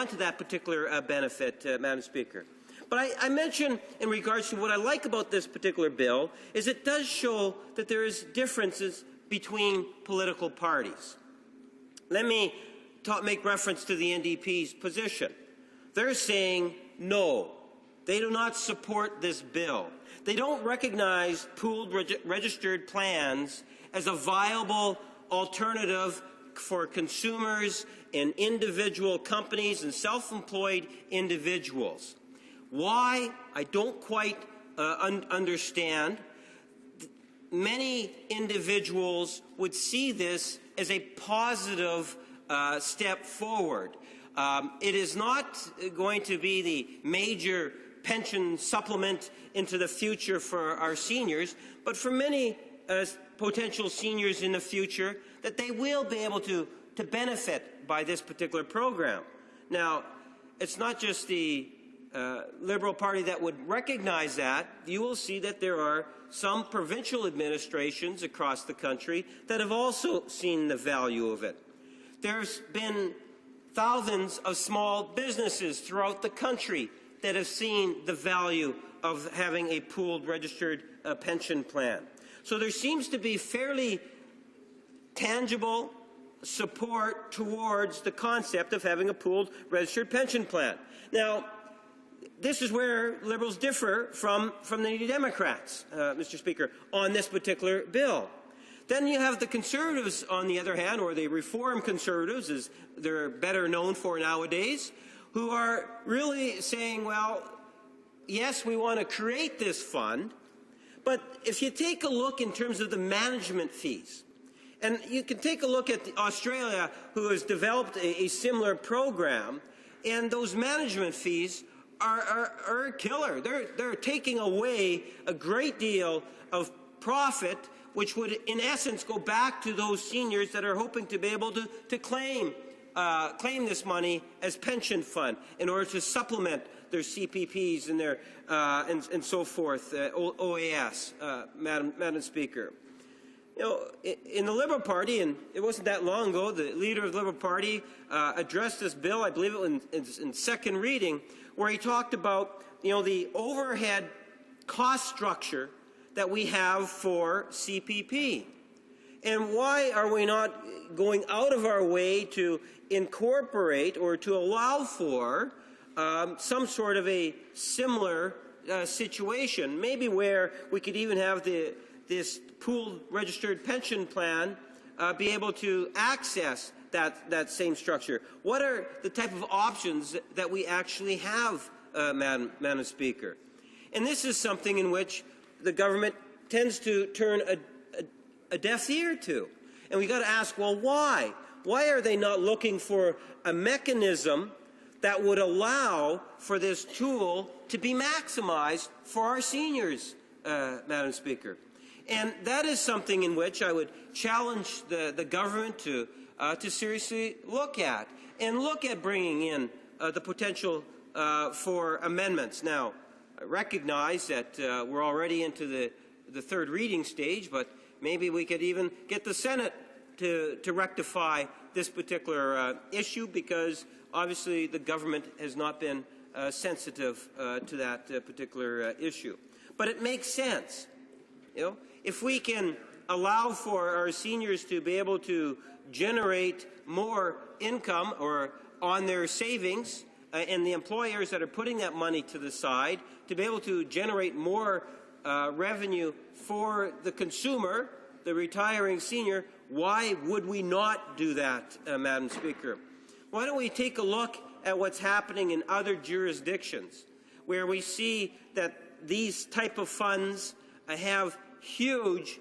to that particular benefit, Madam Speaker. But I mention in regards to what I like about this particular bill is it does show that there is differences between political parties. Let me make reference to the NDP's position. They're saying no. They do not support this bill. They don't recognize pooled registered plans as a viable alternative for consumers and individual companies and self-employed individuals. Why? I don't quite understand. Many individuals would see this as a positive step forward. It is not going to be the major pension supplement into the future for our seniors, but for many potential seniors in the future, that they will be able to benefit by this particular program. Now, it's not just the Liberal Party that would recognize that. You will see that there are some provincial administrations across the country that have also seen the value of it. There's been thousands of small businesses throughout the country that have seen the value of having a pooled registered pension plan. So there seems to be fairly tangible support towards the concept of having a pooled registered pension plan. Now, this is where Liberals differ from the Democrats, Mr. Speaker, on this particular bill. Then you have the Conservatives, on the other hand, or the Reform Conservatives, as they're better known for nowadays, who are really saying, well, yes, we want to create this fund, but if you take a look in terms of the management fees, and you can take a look at Australia, who has developed a similar program, and those management fees are killer. They're taking away a great deal of profit, which would, in essence, go back to those seniors that are hoping to be able to claim this money as pension fund in order to supplement their CPPs and their and so forth, OAS, Madam Speaker. You know, in the Liberal Party, and it wasn't that long ago, the leader of the Liberal Party addressed this bill, I believe it was in second reading, where he talked about, you know, the overhead cost structure that we have for CPP. And why are we not going out of our way to incorporate or to allow for some sort of a similar situation, maybe where we could even have this pooled registered pension plan be able to access that same structure? What are the type of options that we actually have, Madam Speaker? And this is something in which the government tends to turn a deaf ear to. And we've got to ask, well, why? Why are they not looking for a mechanism that would allow for this tool to be maximized for our seniors, Madam Speaker? And that is something in which I would challenge the government to seriously look at, and look at bringing in the potential for amendments. Now, I recognize that we're already into the third reading stage, but maybe we could even get the Senate to rectify this particular issue, because obviously the government has not been sensitive to that particular issue. But it makes sense. You know, if we can allow for our seniors to be able to generate more income or on their savings, and the employers that are putting that money to the side to be able to generate more revenue for the consumer, the retiring senior, why would we not do that, Madam Speaker? Why don't we take a look at what's happening in other jurisdictions where we see that these type of funds have huge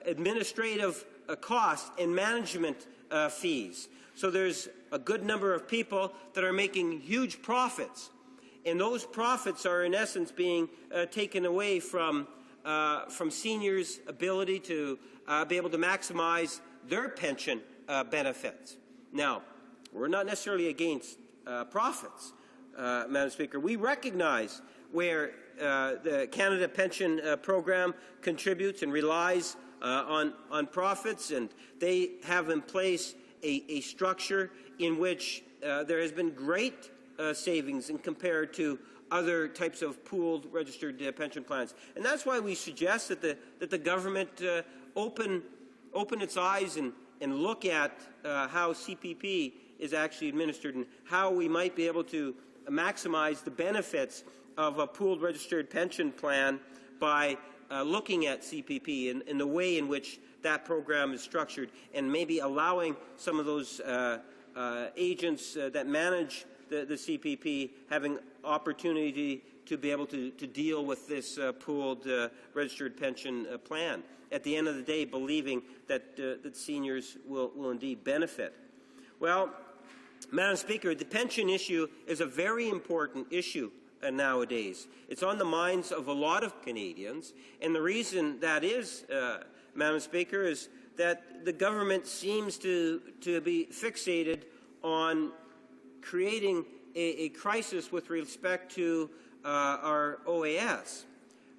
administrative costs and management fees. So there's a good number of people that are making huge profits, and those profits are in essence being taken away from seniors' ability to be able to maximize their pension benefits. Now, we're not necessarily against profits, Madam Speaker. We recognize where the Canada Pension Program contributes and relies on profits, and they have in place a structure in which there has been great savings in compared to other types of pooled registered pension plans. And that's why we suggest that the government open its eyes and look at how CPP is actually administered and how we might be able to maximize the benefits of a pooled registered pension plan by looking at CPP and the way in which that program is structured, and maybe allowing some of those agents that manage the CPP having opportunity to be able to deal with this pooled registered pension plan. At the end of the day, believing that seniors will indeed benefit. Well, Madam Speaker, the pension issue is a very important issue nowadays. It's on the minds of a lot of Canadians, and the reason that is, Madam Speaker, is that the government seems to be fixated on creating a crisis with respect to our OAS.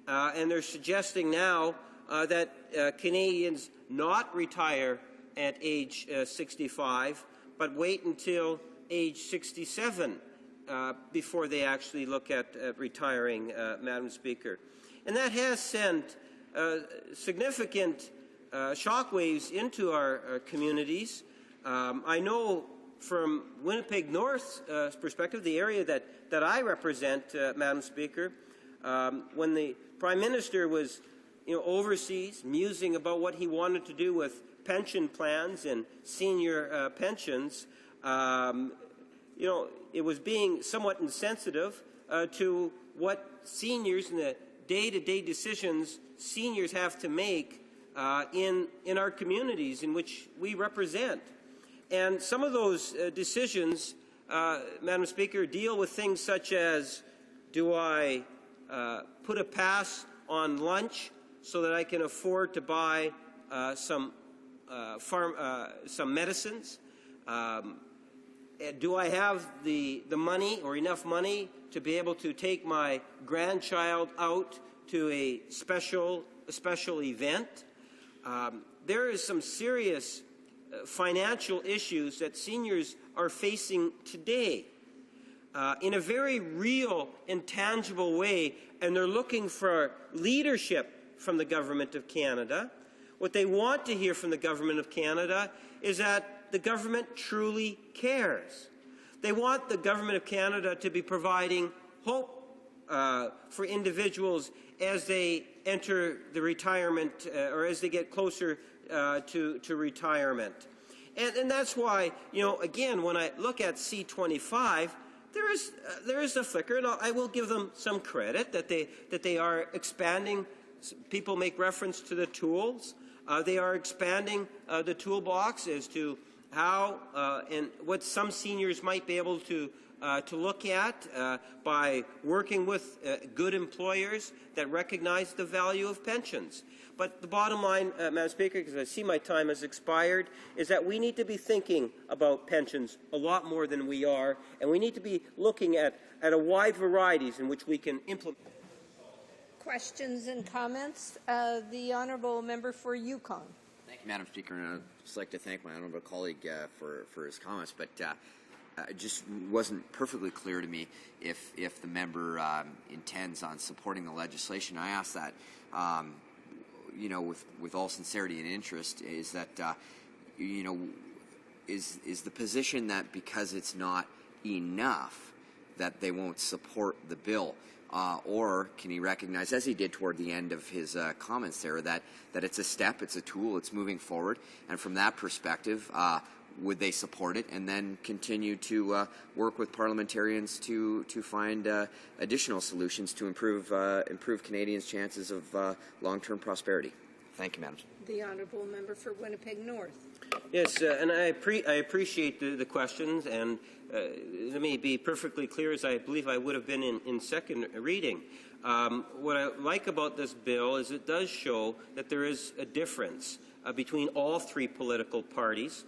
And they're suggesting now that Canadians not retire at age 65, but wait until age 67 before they actually look at retiring, Madam Speaker. And that has sent significant shockwaves into our communities. I know from Winnipeg North's perspective, the area that I represent, Madam Speaker, when the Prime Minister was overseas musing about what he wanted to do with pension plans and senior pensions, it was being somewhat insensitive to what seniors and the day-to-day decisions seniors have to make in our communities in which we represent. And some of those decisions, Madam Speaker, deal with things such as, do I put a pass on lunch so that I can afford to buy some medicines? Do I have the money or enough money to be able to take my grandchild out to a special event? There is some serious financial issues that seniors are facing today in a very real and tangible way, and they're looking for leadership from the Government of Canada. What they want to hear from the Government of Canada is that the government truly cares. They want the Government of Canada to be providing hope for individuals as they enter the retirement or as they get closer to retirement. And that's why, again, when I look at C25, there is a flicker, and I will give them some credit that they are expanding. People make reference to the tools. They are expanding the toolbox as to how and what some seniors might be able to look at by working with good employers that recognize the value of pensions. But the bottom line, Madam Speaker, because I see my time has expired, is that we need to be thinking about pensions a lot more than we are, and we need to be looking at a wide varieties in which we can implement. Questions and comments? The honourable member for Yukon. Thank you, Madam Speaker, and I'd just like to thank my honourable colleague for his comments, but it just wasn't perfectly clear to me if the member intends on supporting the legislation. I ask that, with all sincerity and interest, is that, is the position that because it's not enough that they won't support the bill? Or can he recognize, as he did toward the end of his comments there, that it's a step, it's a tool, it's moving forward, and from that perspective, would they support it and then continue to work with parliamentarians to find additional solutions to improve Canadians' chances of long-term prosperity? Thank you, Madam. The honourable member for Winnipeg North. Yes, and I appreciate the questions, and let me be perfectly clear, as I believe I would have been in second reading. What I like about this bill is it does show that there is a difference between all three political parties.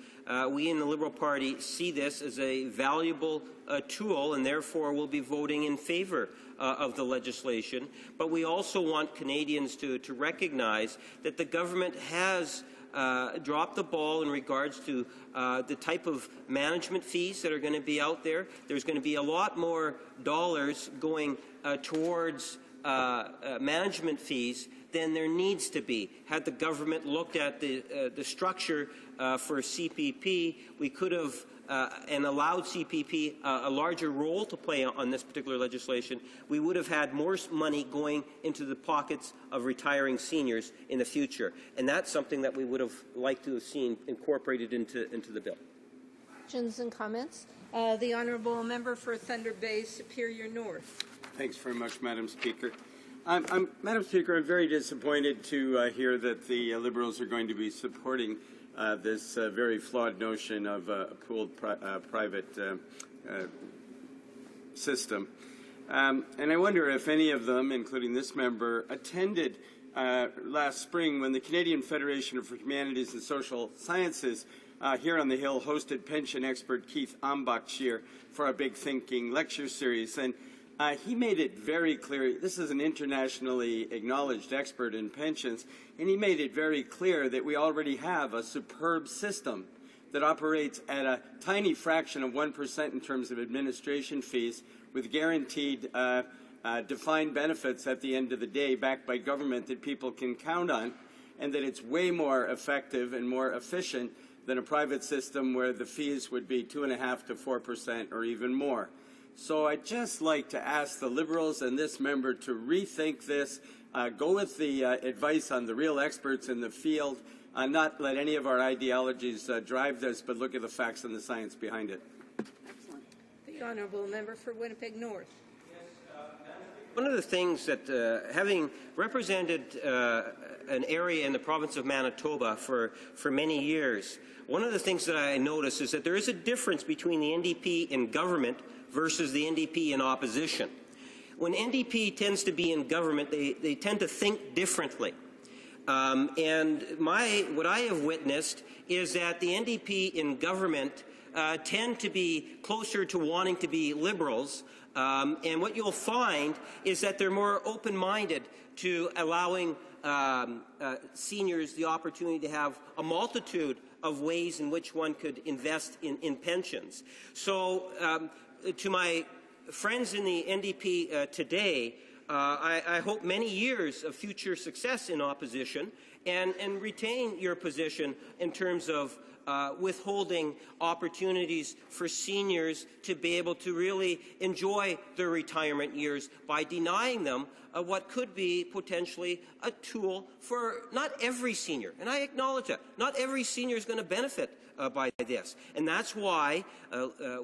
We in the Liberal Party see this as a valuable tool, and therefore will be voting in favour of the legislation. But we also want Canadians to recognize that the government has dropped the ball in regards to the type of management fees that are going to be out there. There's going to be a lot more dollars going towards management fees than there needs to be. Had the government looked at the structure for CPP, we could have and allowed CPP a larger role to play on this particular legislation. We would have had more money going into the pockets of retiring seniors in the future, and that's something that we would have liked to have seen incorporated into the bill. Questions and comments? The honourable member for Thunder Bay Superior North. Thanks very much, Madam Speaker. Madam Speaker, I'm very disappointed to hear that the Liberals are going to be supporting this very flawed notion of a pooled private system. And I wonder if any of them, including this member, attended last spring when the Canadian Federation for Humanities and Social Sciences here on the Hill hosted pension expert Keith Ambachshire for a big thinking lecture series. And he made it very clear, this is an internationally acknowledged expert in pensions, and he made it very clear that we already have a superb system that operates at a tiny fraction of 1% in terms of administration fees, with guaranteed defined benefits at the end of the day backed by government that people can count on, and that it's way more effective and more efficient than a private system where the fees would be 2.5% to 4% or even more. So I'd just like to ask the Liberals and this member to rethink this, go with the advice on the real experts in the field, not let any of our ideologies drive this, but look at the facts and the science behind it. Excellent. The honourable member for Winnipeg North. One of the things that, having represented an area in the province of Manitoba for many years, one of the things that I notice is that there is a difference between the NDP in government versus the NDP in opposition. When NDP tends to be in government, they tend to think differently. And what I have witnessed is that the NDP in government tend to be closer to wanting to be Liberals. And what you'll find is that they're more open-minded to allowing seniors the opportunity to have a multitude of ways in which one could invest in pensions. So to my friends in the NDP today, I hope many years of future success in opposition and retain your position in terms of withholding opportunities for seniors to be able to really enjoy their retirement years by denying them what could be potentially a tool for not every senior. And I acknowledge that. Not every senior is going to benefit by this. And that's why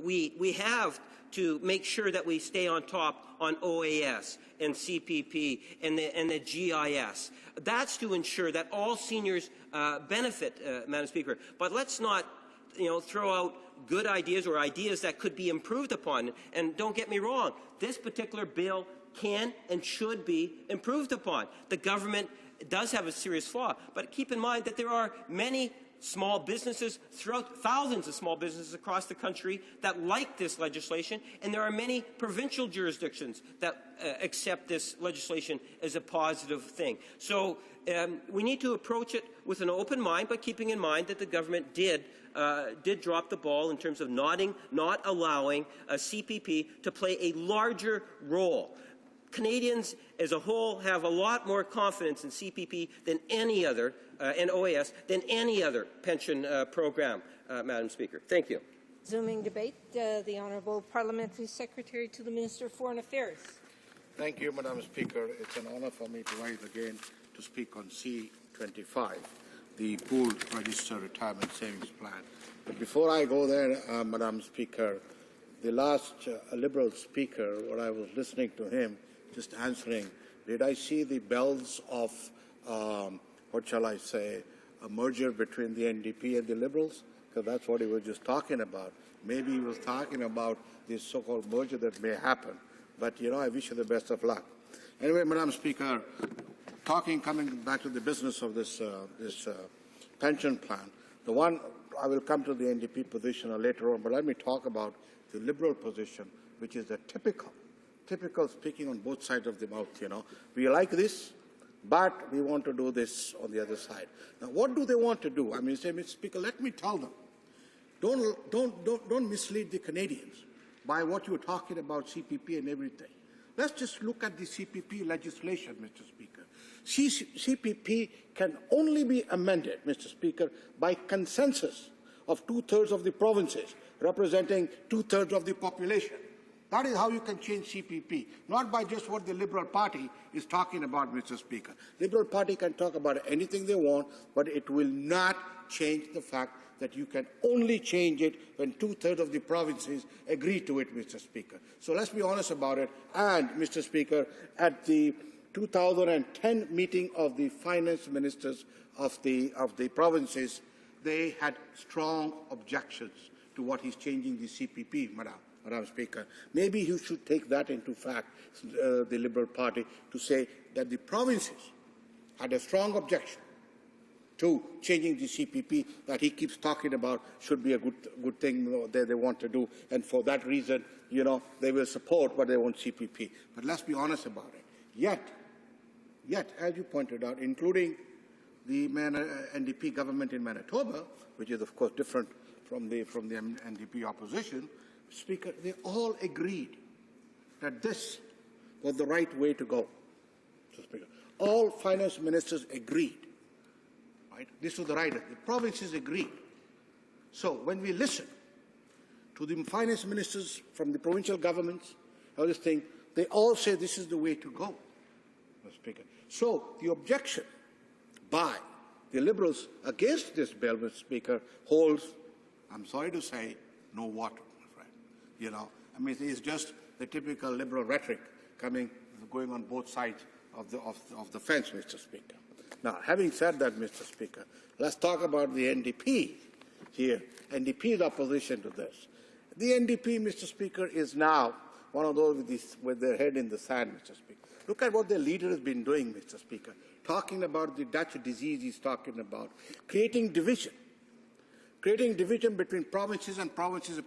we have to make sure that we stay on top on OAS and CPP and the GIS. That's to ensure that all seniors benefit, Madam Speaker. But let's not, throw out good ideas or ideas that could be improved upon. And don't get me wrong, this particular bill can and should be improved upon. The government does have a serious flaw, but keep in mind that there are many small businesses, thousands of small businesses across the country that like this legislation, and there are many provincial jurisdictions that accept this legislation as a positive thing. So we need to approach it with an open mind, but keeping in mind that the government did drop the ball in terms of not allowing CPP to play a larger role. Canadians as a whole have a lot more confidence in CPP than any other, and OAS, than any other pension program, Madam Speaker. Thank you. Resuming debate, the Honourable Parliamentary Secretary to the Minister of Foreign Affairs. Thank you, Madam Speaker. It's an honour for me to rise again to speak on C25, the Pooled Registered Retirement Savings Plan. But before I go there, Madam Speaker, the last Liberal speaker, when I was listening to him, just answering, did I see the bells of, what shall I say, a merger between the NDP and the Liberals? Because that's what he was just talking about. Maybe he was talking about this so-called merger that may happen. But, I wish you the best of luck. Anyway, Madam Speaker, coming back to the business of this pension plan, the one, I will come to the NDP position later on, but let me talk about the Liberal position, which is the typical speaking on both sides of the mouth, We like this, but we want to do this on the other side. Now, what do they want to do? I mean, say, Mr. Speaker, let me tell them. Don't mislead the Canadians by what you're talking about CPP and everything. Let's just look at the CPP legislation, Mr. Speaker. CPP can only be amended, Mr. Speaker, by consensus of 2/3 of the provinces, representing 2/3 of the population. That is how you can change CPP, not by just what the Liberal Party is talking about, Mr. Speaker. Liberal Party can talk about anything they want, but it will not change the fact that you can only change it when 2/3 of the provinces agree to it, Mr. Speaker. So let's be honest about it. And, Mr. Speaker, at the 2010 meeting of the finance ministers of the provinces, they had strong objections to what he's changing the CPP, Madam Speaker. Maybe you should take that into fact, the Liberal Party, to say that the provinces had a strong objection to changing the CPP that he keeps talking about should be a good thing they want to do, and for that reason, they will support, but they won't CPP. But let's be honest about it. Yet, as you pointed out, including the NDP government in Manitoba, which is of course different from the NDP opposition, Speaker, they all agreed that this was the right way to go. Speaker, all finance ministers agreed. Right? This was the right. The provinces agreed. So when we listen to the finance ministers from the provincial governments, all this thing, they all say this is the way to go. Speaker. So the objection by the Liberals against this bill, Mr. Speaker, holds, I'm sorry to say, no water, my friend. It's just the typical Liberal rhetoric going on both sides of the fence, Mr. Speaker. Now, having said that, Mr. Speaker, let's talk about the NDP here. NDP's opposition to this. The NDP, Mr. Speaker, is now one of those with their head in the sand, Mr. Speaker. Look at what their leader has been doing, Mr. Speaker, talking about the Dutch disease he's talking about, creating division between provinces and provinces,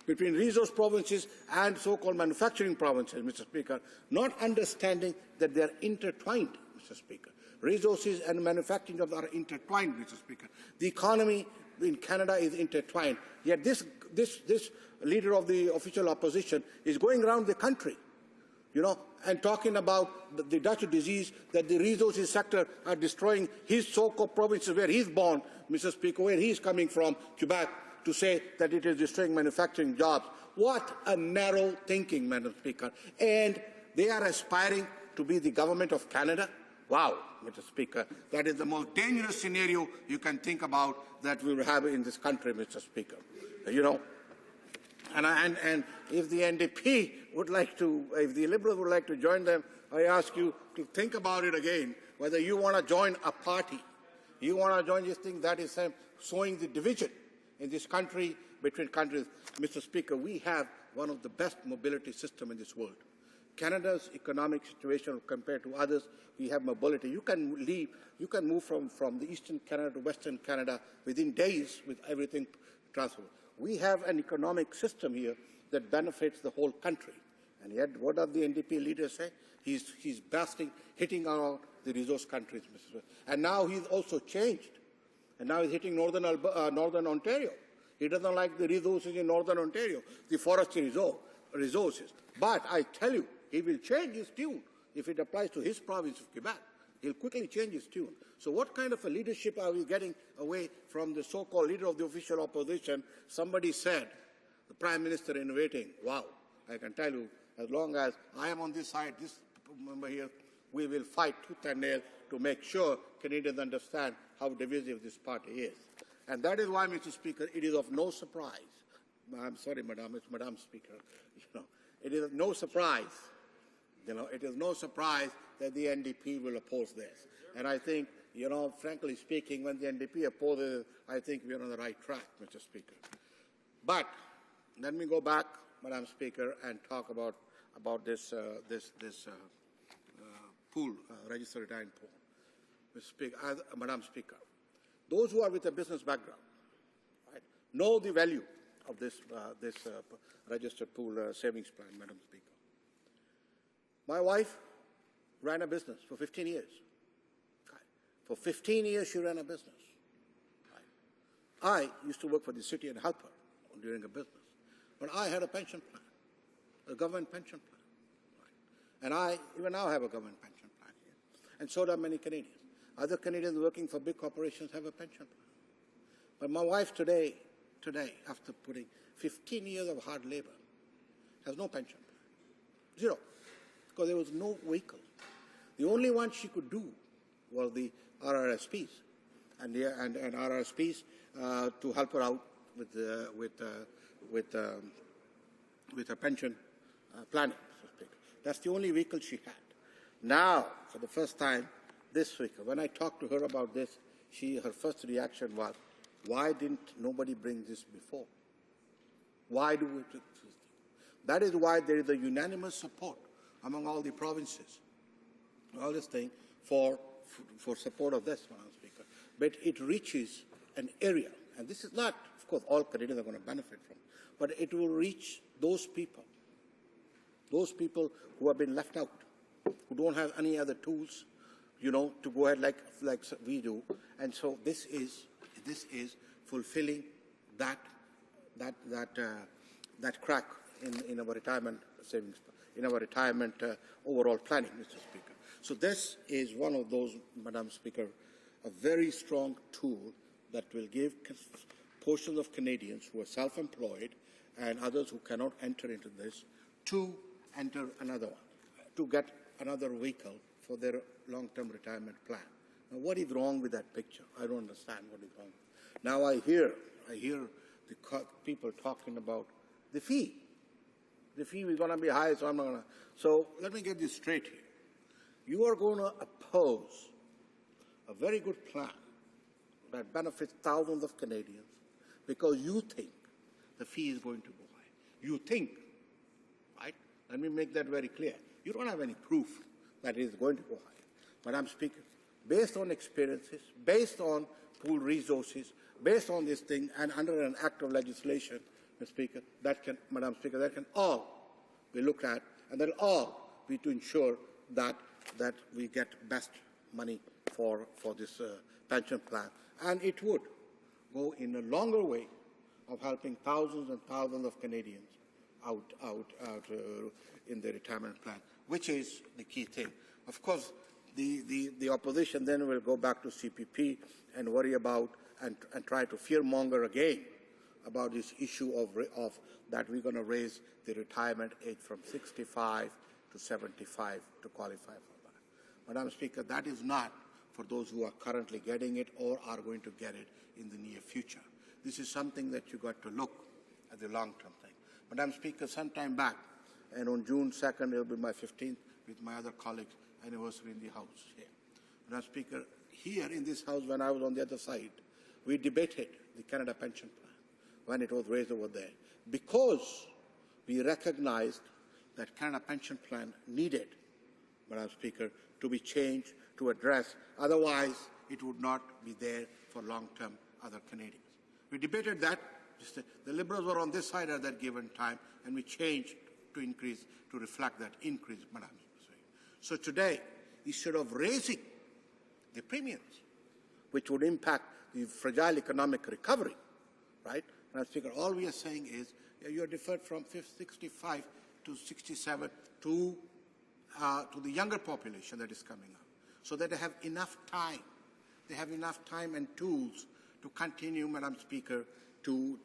between resource provinces and so-called manufacturing provinces, Mr. Speaker, not understanding that they are intertwined, Mr. Speaker. Resources and manufacturing are intertwined, Mr. Speaker. The economy in Canada is intertwined. Yet this leader of the official opposition is going around the country, and talking about the Dutch disease, that the resources sector are destroying his so-called provinces where he's born, Mr. Speaker, where he's coming from, Quebec, to say that it is destroying manufacturing jobs. What a narrow thinking, Madam Speaker. And they are aspiring to be the government of Canada. Wow, Mr. Speaker, that is the most dangerous scenario you can think about that we will have in this country, Mr. Speaker. And if the NDP would like to, if the Liberals would like to join them, I ask you to think about it again, whether you want to join a party, you want to join this thing that is sowing the division in this country between countries. Mr. Speaker, we have one of the best mobility systems in this world. Canada's economic situation compared to others, we have mobility. You can move from the eastern Canada to western Canada within days with everything transferred. We have an economic system here that benefits the whole country. And yet, what does the NDP leader say? He's hitting on the resource countries, Mr. Speaker. And now he's also changed. And now he's hitting northern Ontario. He doesn't like the resources in northern Ontario, the forestry resources. But I tell you, he will change his tune if it applies to his province of Quebec. He'll quickly change his tune. So what kind of a leadership are we getting away from the so-called leader of the official opposition? Somebody said, the Prime Minister in waiting. Wow, I can tell you, as long as I am on this side, this member here, we will fight tooth and nail to make sure Canadians understand how divisive this party is. And that is why, Mr. Speaker, it is of no surprise. I'm sorry, Madam, it's Madam Speaker. It is of no surprise. It is no surprise that the NDP will oppose this. And I think, frankly speaking, when the NDP opposes it, I think we're on the right track, Mr. Speaker. But let me go back, Madam Speaker, and talk about this pool, registered retirement pool. Mr. Speaker, Madam Speaker, those who are with a business background, right, know the value of this registered pool savings plan, Madam Speaker. My wife ran a business for 15 years. For 15 years, she ran a business. I used to work for the city and help her during a business. But I had a pension plan, a government pension plan. And I even now have a government pension plan here. And so do many Canadians. Other Canadians working for big corporations have a pension plan. But my wife today, after putting 15 years of hard labor, has no pension plan. Zero. Because there was no vehicle. The only one she could do was the RRSPs, and RRSPs to help her out with her pension planning. That's the only vehicle she had. Now, for the first time this week, when I talked to her about this, her first reaction was, Why didn't nobody bring this before? Why do we? That is why there is a unanimous support among all the provinces, all this thing for support of this, Madam Speaker. But it reaches an area, and this is not, of course, all Canadians are going to benefit from, but it will reach those people who have been left out, who don't have any other tools, to go ahead like we do. And so this is fulfilling that crack in our retirement savings, in our retirement overall planning, Mr. Speaker. So this is one of those, Madam Speaker, a very strong tool that will give portions of Canadians who are self-employed and others who cannot enter into this to enter another one, to get another vehicle for their long-term retirement plan. Now, what is wrong with that picture? I don't understand what is wrong. Now I hear the people talking about the fee. The fee is going to be high, so I'm not going to. So let me get this straight here. You are going to oppose a very good plan that benefits thousands of Canadians because you think the fee is going to go high. You think, right? Let me make that very clear. You don't have any proof that it is going to go high. Madam Speaker, based on experiences, based on pooled resources, based on this thing, and under an act of legislation, Mr. Speaker, Madam Speaker, that can all be looked at, and that will all be to ensure that we get best money for this pension plan. And it would go in a longer way of helping thousands and thousands of Canadians out in their retirement plan, which is the key thing. Of course, the opposition then will go back to CPP and worry about and try to fearmonger again about this issue of that we're going to raise the retirement age from 65 to 75 to qualify for that. Madam Speaker, that is not for those who are currently getting it or are going to get it in the near future. This is something that you got to look at the long-term thing. Madam Speaker, sometime back, and on June 2nd, it will be my 15th with my other colleagues' anniversary in the House here. Madam Speaker, here in this House, when I was on the other side, we debated the Canada Pension Plan when it was raised over there because we recognized that Canada Pension Plan needed, Madam Speaker, to be changed to address. Otherwise, it would not be there for long-term other Canadians. We debated that. The Liberals were on this side at that given time, and we changed to increase, to reflect that increase, Madam Speaker. So today, instead of raising the premiums, which would impact the fragile economic recovery, right? Madam Speaker, all we are saying is you are deferred from 65 to 67 to the younger population that is coming up, so that they have enough time. They have enough time and tools to continue, Madam Speaker, to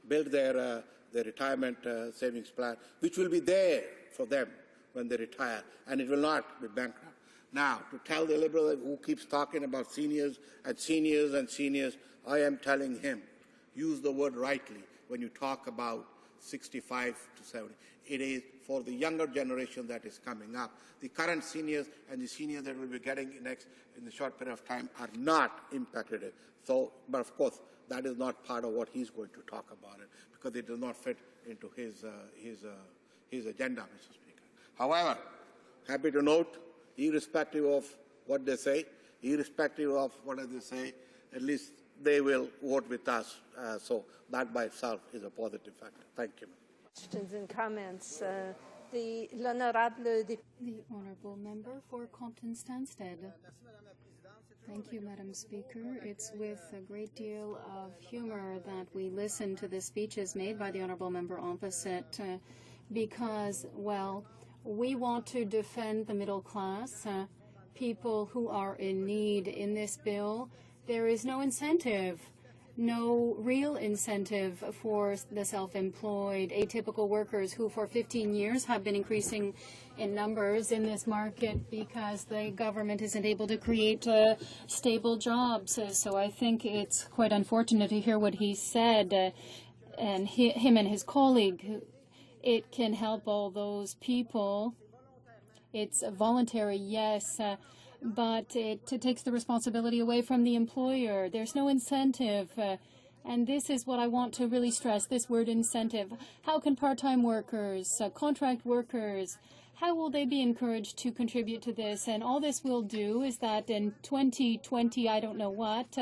build their retirement savings plan, which will be there for them when they retire, and it will not be bankrupt. Now, to tell the Liberal who keeps talking about seniors and seniors and seniors, I am telling him, use the word rightly when you talk about 65 to 70. It is for the younger generation that is coming up. The current seniors and the seniors that will be getting in the short period of time are not impacted. So, but of course, that is not part of what he's going to talk about it because it does not fit into his agenda, Mr. Speaker. However, happy to note, irrespective of what they say, irrespective of what they say, at least they will vote with us. So that by itself is a positive factor. Thank you. Questions and comments. The honourable member for Compton-Stanstead. Thank you, Madam Speaker. It's with a great deal of humor that we listen to the speeches made by the honourable member opposite because, well, we want to defend the middle class, people who are in need. In this bill, there is no incentive, no real incentive for the self-employed, atypical workers who for 15 years have been increasing in numbers in this market because the government isn't able to create stable jobs. So I think it's quite unfortunate to hear what he said, and him and his colleague. It can help all those people. It's voluntary, yes, but it takes the responsibility away from the employer. There's no incentive. And this is what I want to really stress, this word incentive. How can part-time workers, contract workers, how will they be encouraged to contribute to this? And all this will do is that in 2020, I don't know what,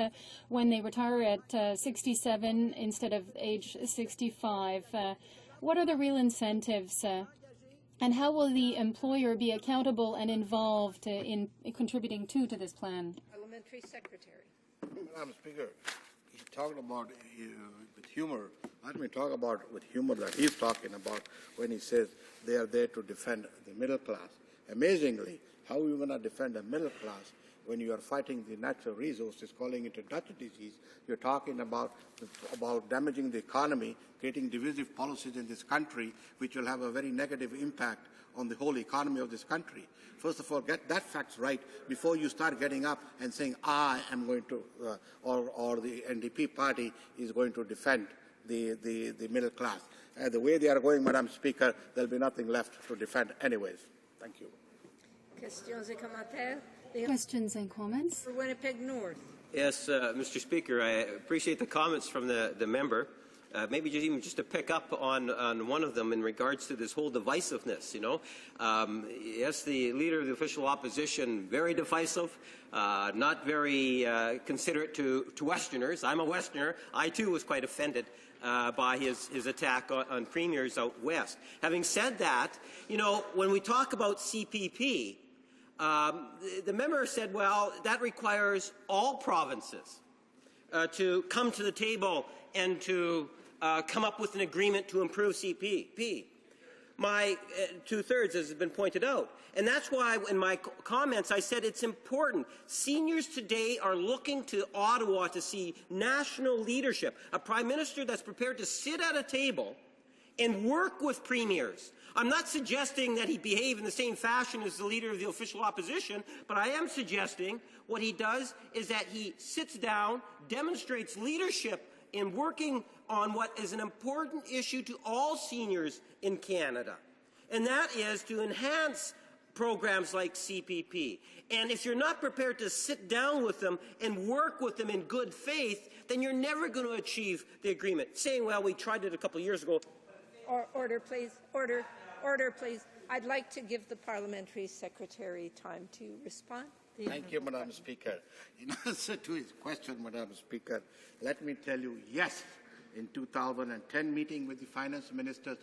when they retire at 67 instead of age 65, what are the real incentives? And how will the employer be accountable and involved in contributing to this plan? Parliamentary Secretary. Madam Speaker, he talked about with humor. Let me talk about with humor that he's talking about when he says they are there to defend the middle class. Amazingly, how are you going to defend the middle class when you are fighting the natural resources, calling it a Dutch disease? You're talking about damaging the economy, creating divisive policies in this country, which will have a very negative impact on the whole economy of this country. First of all, get that facts right before you start getting up and saying, I am going to, or the NDP party is going to defend the middle class. The way they are going, Madam Speaker, there'll be nothing left to defend anyways. Thank you. Questions et commentaires? Questions and comments? For Winnipeg North. Yes, Mr. Speaker, I appreciate the comments from the member. Maybe just to pick up on one of them in regards to this whole divisiveness, you know. Yes, the leader of the official opposition, very divisive, not very considerate to Westerners. I'm a Westerner. I, too, was quite offended by his attack on premiers out west. Having said that, you know, when we talk about CPP, the member said, well, that requires all provinces to come to the table and to come up with an agreement to improve CPP. My two-thirds, as has been pointed out. And that's why in my comments I said it's important. Seniors today are looking to Ottawa to see national leadership, a prime minister that's prepared to sit at a table and work with premiers. I'm not suggesting that he behave in the same fashion as the leader of the official opposition, but I am suggesting what he does is that he sits down, demonstrates leadership in working on what is an important issue to all seniors in Canada, and that is to enhance programs like CPP. And if you're not prepared to sit down with them and work with them in good faith, then you're never going to achieve the agreement. Saying, well, we tried it a couple of years ago. Order, please. Order, please. I'd like to give the Parliamentary Secretary time to respond. Thank you, Madam Speaker. In answer to his question, Madam Speaker, let me tell you, yes, in 2010 meeting with the finance ministers,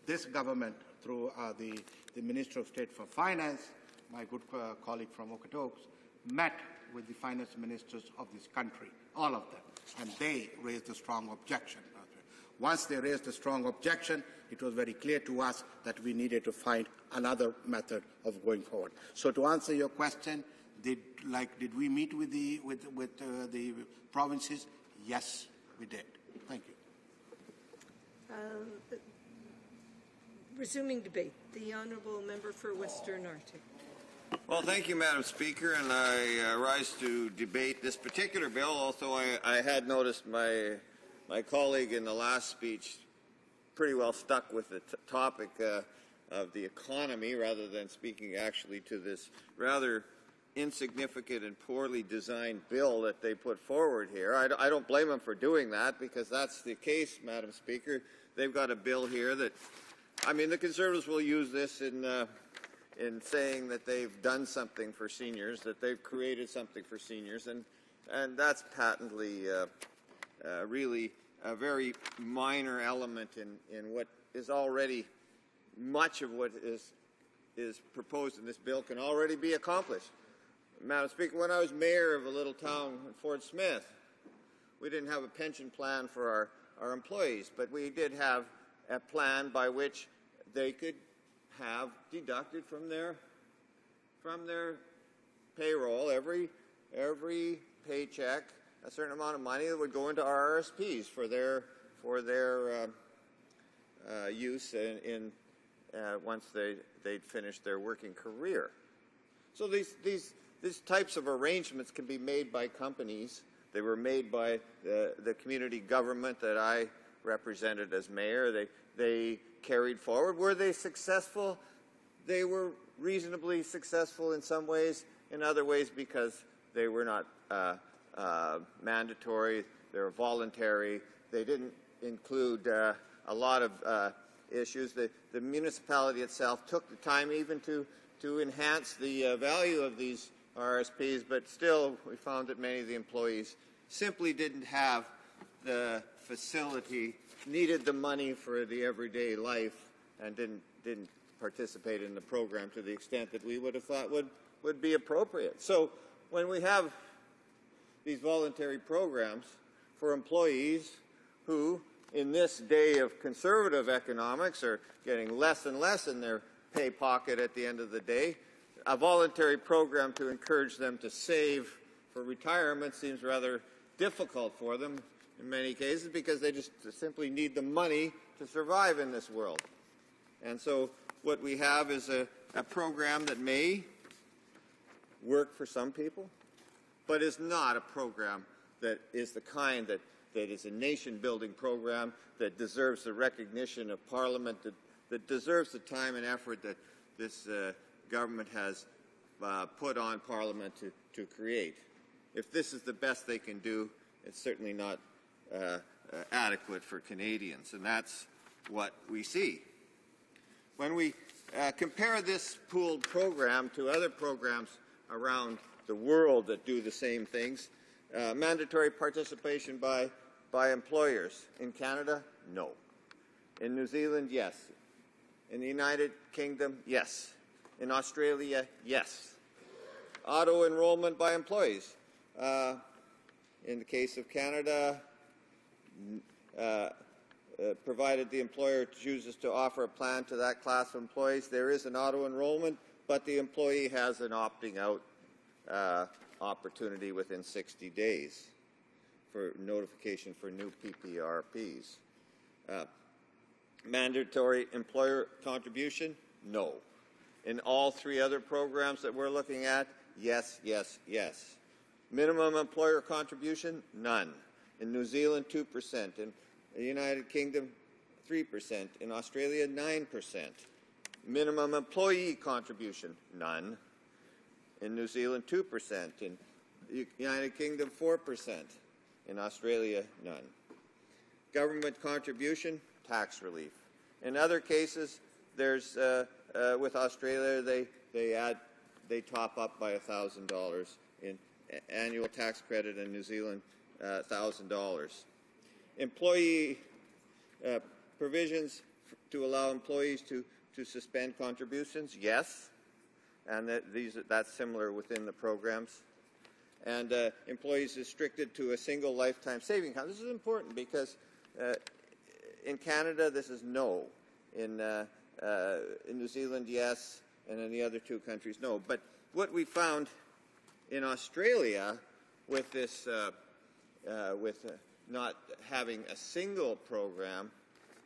this government, through the Minister of State for Finance, my good colleague from Okotoks, met with the finance ministers of this country, all of them, and they raised a strong objection. Once they raised a strong objection, it was very clear to us that we needed to find another method of going forward. So to answer your question, did we meet with the provinces? Yes, we did. Thank you. Resuming debate, the honourable member for Western Arctic. Well, thank you, Madam Speaker, and I rise to debate this particular bill, although I had noticed my colleague in the last speech pretty well stuck with the topic of the economy rather than speaking actually to this rather insignificant and poorly designed bill that they put forward here. I don't blame them for doing that, because that's the case, Madam Speaker. They've got a bill here that, I mean, the Conservatives will use this in saying that they've done something for seniors, that they've created something for seniors, and that's patently really a very minor element in what is already much of what is proposed in this bill can already be accomplished. Madam Speaker, when I was mayor of a little town in Fort Smith, we didn't have a pension plan for our employees, but we did have a plan by which they could have deducted from their payroll every paycheck a certain amount of money that would go into RRSPs for their use in once they'd finished their working career. So these types of arrangements can be made by companies. They were made by the community government that I represented as mayor. They carried forward. Were they successful? They were reasonably successful in some ways. in other ways because they were not mandatory, they were voluntary, they didn't include a lot of issues. The municipality itself took the time even to enhance the value of these RSPs, but still we found that many of the employees simply didn't have the facility, needed the money for the everyday life, and didn't participate in the program to the extent that we would have thought would be appropriate. So when we have these voluntary programs for employees who, in this day of conservative economics, are getting less and less in their pay pocket at the end of the day, a voluntary program to encourage them to save for retirement seems rather difficult for them in many cases because they just simply need the money to survive in this world. And so what we have is a program that may work for some people, but is not a program that is the kind that is a nation-building program that deserves the recognition of Parliament, that deserves the time and effort that this government has put on Parliament to create. If this is the best they can do, it's certainly not adequate for Canadians, and that's what we see. When we compare this pooled program to other programs around the world that do the same things, mandatory participation by employers. In Canada, no. In New Zealand, yes. In the United Kingdom, yes. In Australia, yes. Auto-enrollment by employees. In the case of Canada, provided the employer chooses to offer a plan to that class of employees, there is an auto-enrollment, but the employee has an opting-out opportunity within 60 days for notification for new PPRPs. Mandatory employer contribution? No. In all three other programs that we're looking at, yes, yes, yes. Minimum employer contribution? None. In New Zealand, 2%. In the United Kingdom, 3%. In Australia, 9%. Minimum employee contribution? None. In New Zealand, 2%. In the United Kingdom, 4%. In Australia, none. Government contribution? Tax relief. In other cases, there's with Australia, they top up by $1,000 in annual tax credit. In New Zealand, $1,000. Employee provisions to allow employees to suspend contributions, yes, and that's similar within the programs. And employees restricted to a single lifetime saving account. This is important because in Canada, this is no. In New Zealand, yes, and in the other two countries, no. But what we found in Australia with this, not having a single program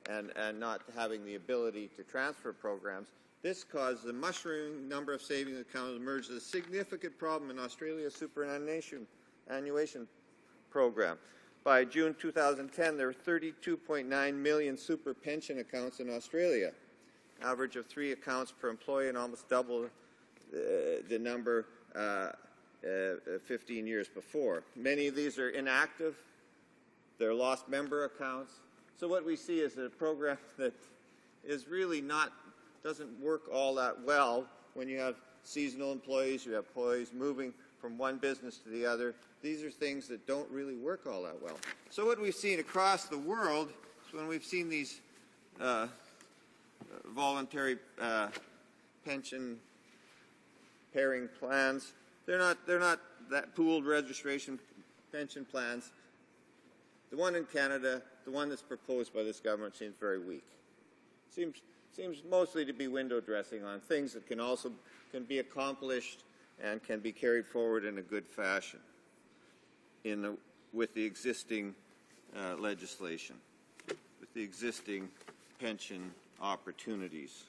and not having the ability to transfer programs, this caused the mushrooming number of savings accounts emerged as a significant problem in Australia's superannuation program. By June 2010, there were 32.9 million super pension accounts in Australia, average of 3 accounts per employee, and almost double the number 15 years before. Many of these are inactive. They're lost member accounts. So what we see is a program that is really doesn't work all that well when you have seasonal employees, you have employees moving from one business to the other. These are things that don't really work all that well. So what we've seen across the world is when we've seen these voluntary pension pairing plans, they're not that pooled registration pension plans. The one in Canada, the one that's proposed by this government, seems very weak. Seems mostly to be window dressing on things that can be accomplished and can be carried forward in a good fashion with the existing legislation, with the existing pension opportunities.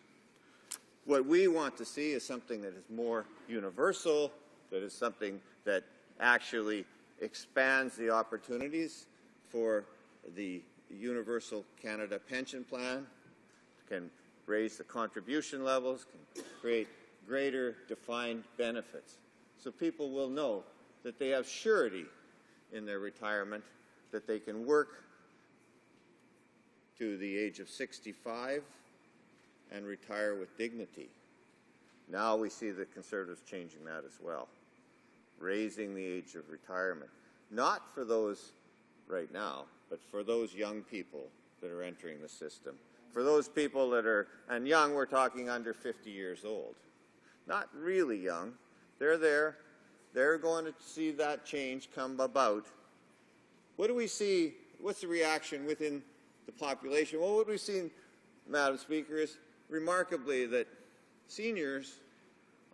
What we want to see is something that is more universal, that is something that actually expands the opportunities for the Universal Canada Pension Plan, can raise the contribution levels, can create greater defined benefits. so people will know that they have surety in their retirement, that they can work to the age of 65 and retire with dignity. Now we see the Conservatives changing that as well, raising the age of retirement, not for those right now, but for those young people that are entering the system. For those people that are, and young, we're talking under 50 years old. Not really young. They're there. They're going to see that change come about. What do we see? What's the reaction within the population? Well, what we've seen, Madam Speaker, is remarkably that seniors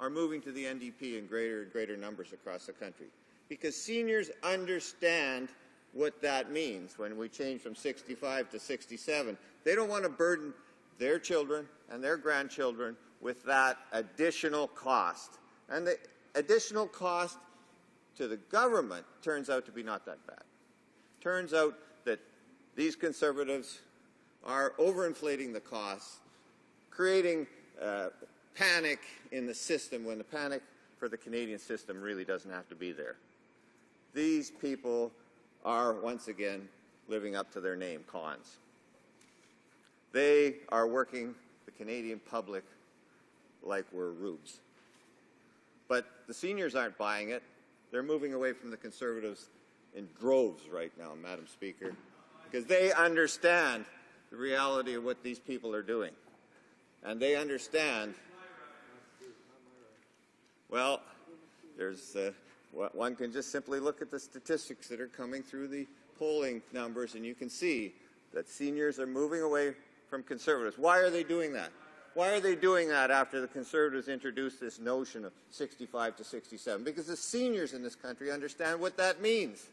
are moving to the NDP in greater and greater numbers across the country, because seniors understand what that means when we change from 65 to 67. They don't want to burden their children and their grandchildren with that additional cost. And the additional cost to the government turns out to be not that bad. Turns out that these Conservatives are overinflating the costs, creating panic in the system when the panic for the Canadian system really doesn't have to be there. These people are, once again, living up to their name, cons. They are working the Canadian public like we're rubes. But the seniors aren't buying it. They're moving away from the Conservatives in droves right now, Madam Speaker, because they understand the reality of what these people are doing. And they understand, well, there's one can just simply look at the statistics that are coming through the polling numbers, and you can see that seniors are moving away from Conservatives. Why are they doing that? Why are they doing that after the Conservatives introduced this notion of 65 to 67? Because the seniors in this country understand what that means.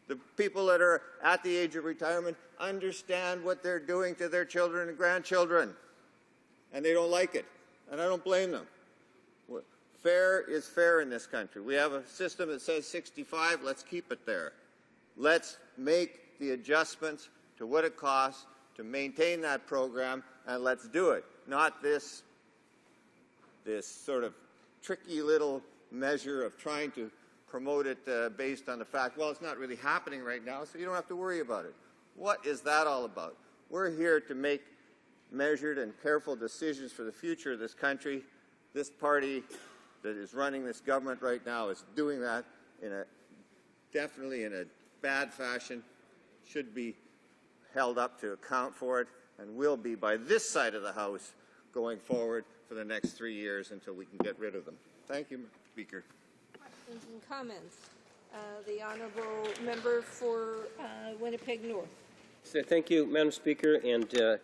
The people that are at the age of retirement understand what they're doing to their children and grandchildren, and they don't like it, and I don't blame them. Fair is fair in this country. We have a system that says 65, let's keep it there. Let's make the adjustments to what it costs to maintain that program, and let's do it. Not this sort of tricky little measure of trying to promote it based on the fact, well, it's not really happening right now, so you don't have to worry about it. What is that all about? We're here to make measured and careful decisions for the future of this country. This party that is running this government right now is doing that definitely in a bad fashion, should be held up to account for it, and will be by this side of the House going forward for the next 3 years until we can get rid of them. Thank you, Speaker. Questions and comments? The Honourable Member for Winnipeg North. So thank you, Madam Speaker. And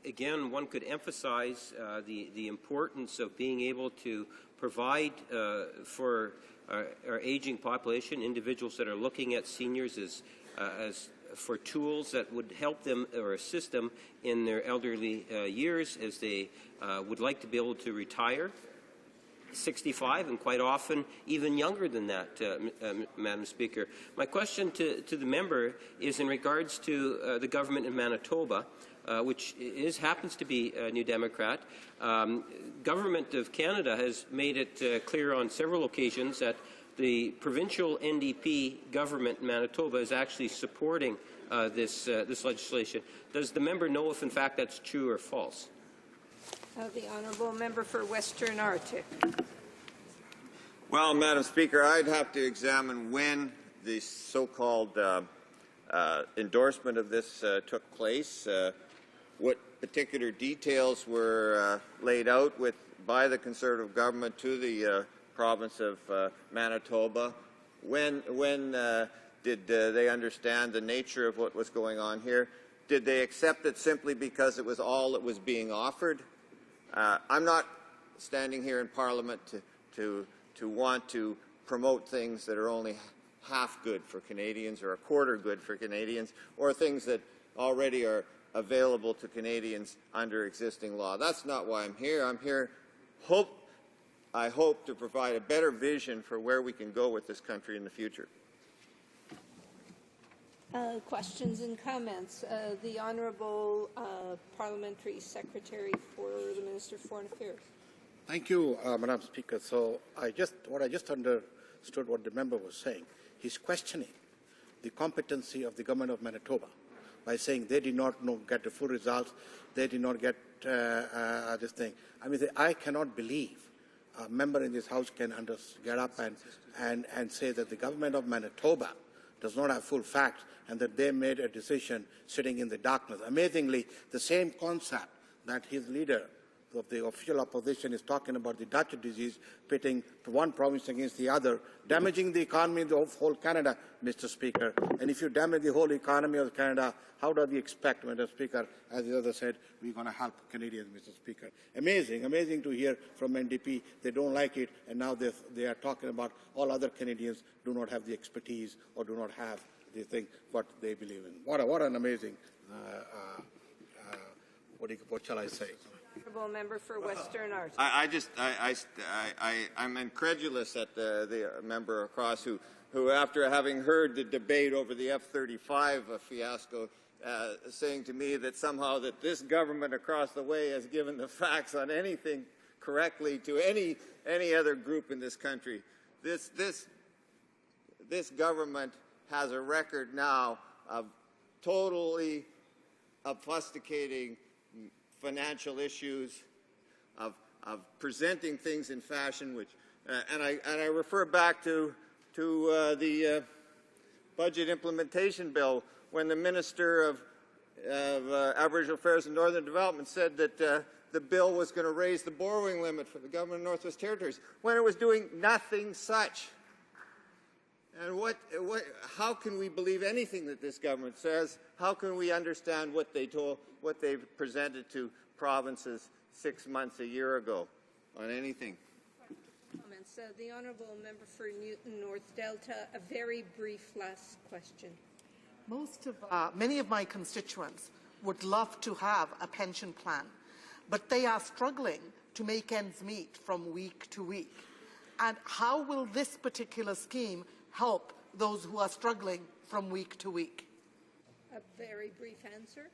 again, one could emphasize the importance of being able to provide for our aging population, individuals that are looking at seniors as for tools that would help them or assist them in their elderly years as they would like to be able to retire 65 and quite often even younger than that, Madam Speaker. My question to the member is in regards to the government in Manitoba, which happens to be a New Democrat. Government of Canada has made it clear on several occasions that the provincial NDP government in Manitoba is actually supporting this legislation. Does the member know if, in fact, that's true or false? The Honourable Member for Western Arctic. Well, Madam Speaker, I'd have to examine when the so-called endorsement of this took place, what particular details were laid out by the Conservative government to the province of Manitoba. When did they understand the nature of what was going on here? Did they accept it simply because it was all that was being offered? I'm not standing here in Parliament to want to promote things that are only half good for Canadians or a quarter good for Canadians, or things that already are available to Canadians under existing law. That's not why I'm here. I'm here, I hope, to provide a better vision for where we can go with this country in the future. Questions and comments. The Honourable Parliamentary Secretary for the Minister of Foreign Affairs. Thank you, Madam Speaker. So what I just understood what the member was saying. He's questioning the competency of the government of Manitoba by saying they did not get the full results, they did not get this thing. I mean, I cannot believe a member in this House can get up and say that the government of Manitoba does not have full facts and that they made a decision sitting in the darkness. Amazingly, the same concept that his leader of the official opposition is talking about the Dutch disease, pitting one province against the other, damaging the economy of the whole Canada, Mr. Speaker. And if you damage the whole economy of Canada, how does he expect, Mr. Speaker, as the other said, we're going to help Canadians, Mr. Speaker? Amazing to hear from NDP. They don't like it, and now they are talking about all other Canadians do not have the expertise or do not have the thing what they believe in. What an amazing, what shall I say? Honourable member for Western Arts. I'm incredulous at the member across who, after having heard the debate over the F-35 fiasco, saying to me that somehow that this government across the way has given the facts on anything correctly to any other group in this country. This government has a record now of totally obfuscating financial issues, of presenting things in fashion, which, and I refer back to the budget implementation bill when the Minister of Aboriginal Affairs and Northern Development said that the bill was going to raise the borrowing limit for the government of Northwest Territories when it was doing nothing such. And how can we believe anything that this government says? How can we understand what they presented to provinces 6 months, a year ago on anything? Comments. The honourable member for Newton North Delta, a very brief last question. Many of my constituents would love to have a pension plan, but they are struggling to make ends meet from week to week. And how will this particular scheme help those who are struggling from week to week? A very brief answer.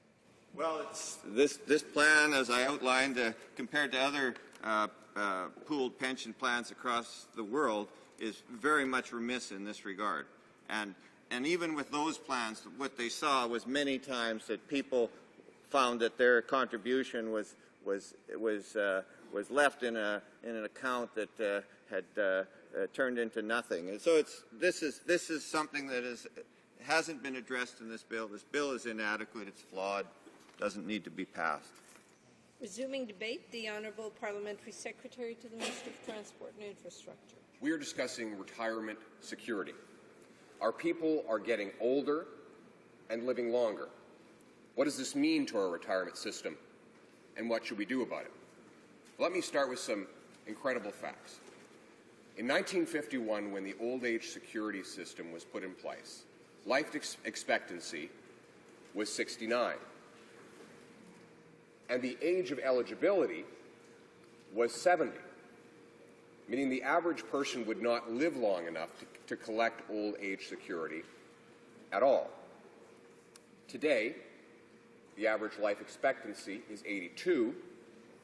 Well, this plan, as I outlined, compared to other pooled pension plans across the world, is very much remiss in this regard. And even with those plans, what they saw was many times that people found that their contribution was left in an account that had turned into nothing. And so this is something that hasn't been addressed in this bill. This bill is inadequate. It's flawed. Doesn't need to be passed. Resuming debate, the Honourable Parliamentary Secretary to the Minister of Transport and Infrastructure. We are discussing retirement security. Our people are getting older and living longer. What does this mean to our retirement system, and what should we do about it? Let me start with some incredible facts. In 1951, when the old age security system was put in place, life expectancy was 69. And the age of eligibility was 70, meaning the average person would not live long enough to collect old age security at all. Today, the average life expectancy is 82,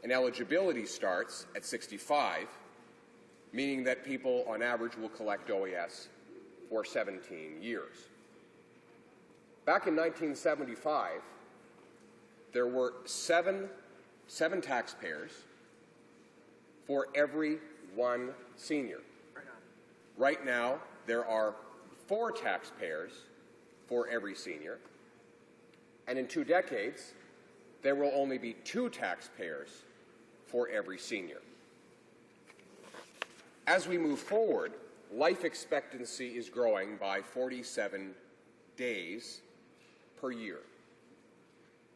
and eligibility starts at 65, meaning that people on average will collect OAS for 17 years. Back in 1975, there were seven taxpayers for every one senior. Right now, there are 4 taxpayers for every senior, and in 2 decades, there will only be 2 taxpayers for every senior. As we move forward, life expectancy is growing by 47 days per year.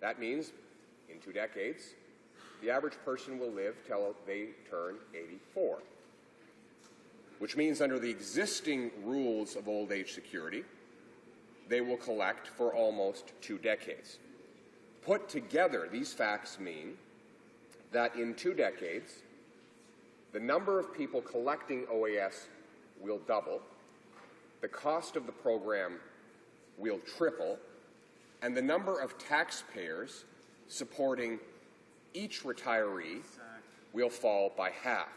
That means, in 2 decades, the average person will live till they turn 84, which means under the existing rules of old age security, they will collect for almost 2 decades. Put together, these facts mean that in 2 decades, the number of people collecting OAS will double, the cost of the program will triple, and the number of taxpayers supporting each retiree will fall by half.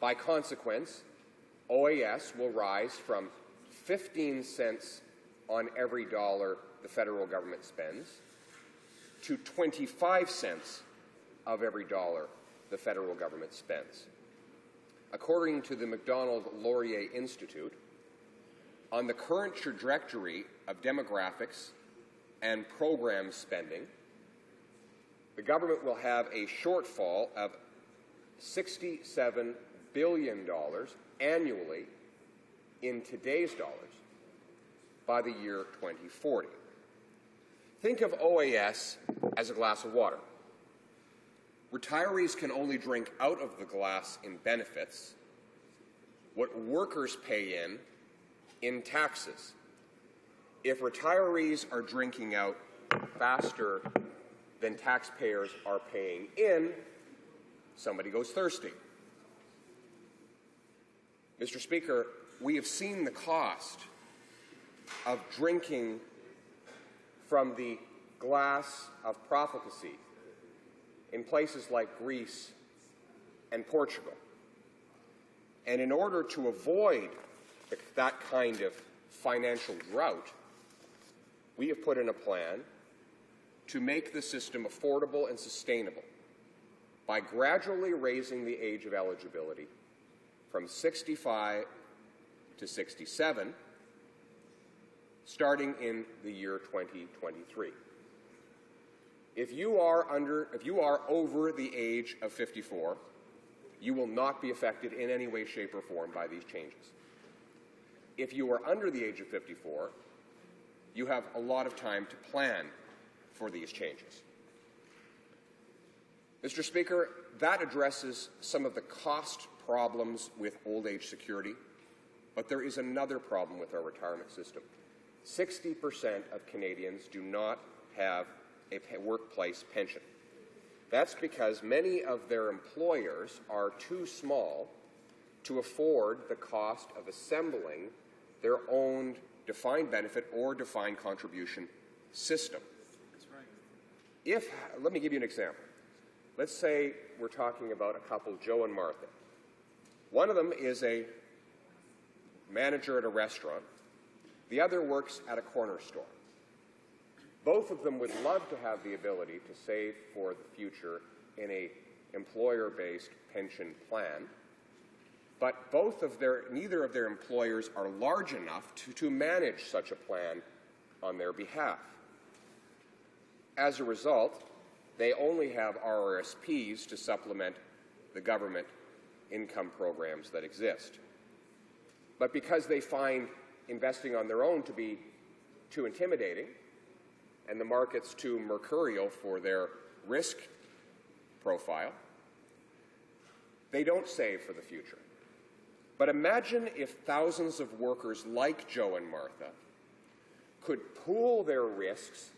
By consequence, OAS will rise from 15 cents on every dollar the federal government spends to 25 cents of every dollar the federal government spends. According to the Macdonald-Laurier Institute, on the current trajectory of demographics and program spending, the government will have a shortfall of $67 billion annually in today's dollars by the year 2040. Think of OAS as a glass of water. Retirees can only drink out of the glass in benefits what workers pay in taxes. If retirees are drinking out faster than taxpayers are paying in, somebody goes thirsty. Mr. Speaker, we have seen the cost of drinking from the glass of profligacy in places like Greece and Portugal. And in order to avoid that kind of financial drought, we have put in a plan to make the system affordable and sustainable by gradually raising the age of eligibility from 65 to 67, starting in the year 2023. If you are over the age of 54, you will not be affected in any way, shape, or form by these changes. If you are under the age of 54, you have a lot of time to plan for these changes. Mr. Speaker, that addresses some of the cost problems with old age security, but there is another problem with our retirement system. 60% of Canadians do not have a workplace pension. That's because many of their employers are too small to afford the cost of assembling their own defined benefit or defined contribution system. That's right. Let me give you an example. Let's say we're talking about a couple, Joe and Martha. One of them is a manager at a restaurant. The other works at a corner store. Both of them would love to have the ability to save for the future in a employer-based pension plan, but neither of their employers are large enough to manage such a plan on their behalf. As a result, they only have RRSPs to supplement the government income programs that exist. But because they find investing on their own to be too intimidating and the markets too mercurial for their risk profile, they don't save for the future. But imagine if thousands of workers like Joe and Martha could pool their risks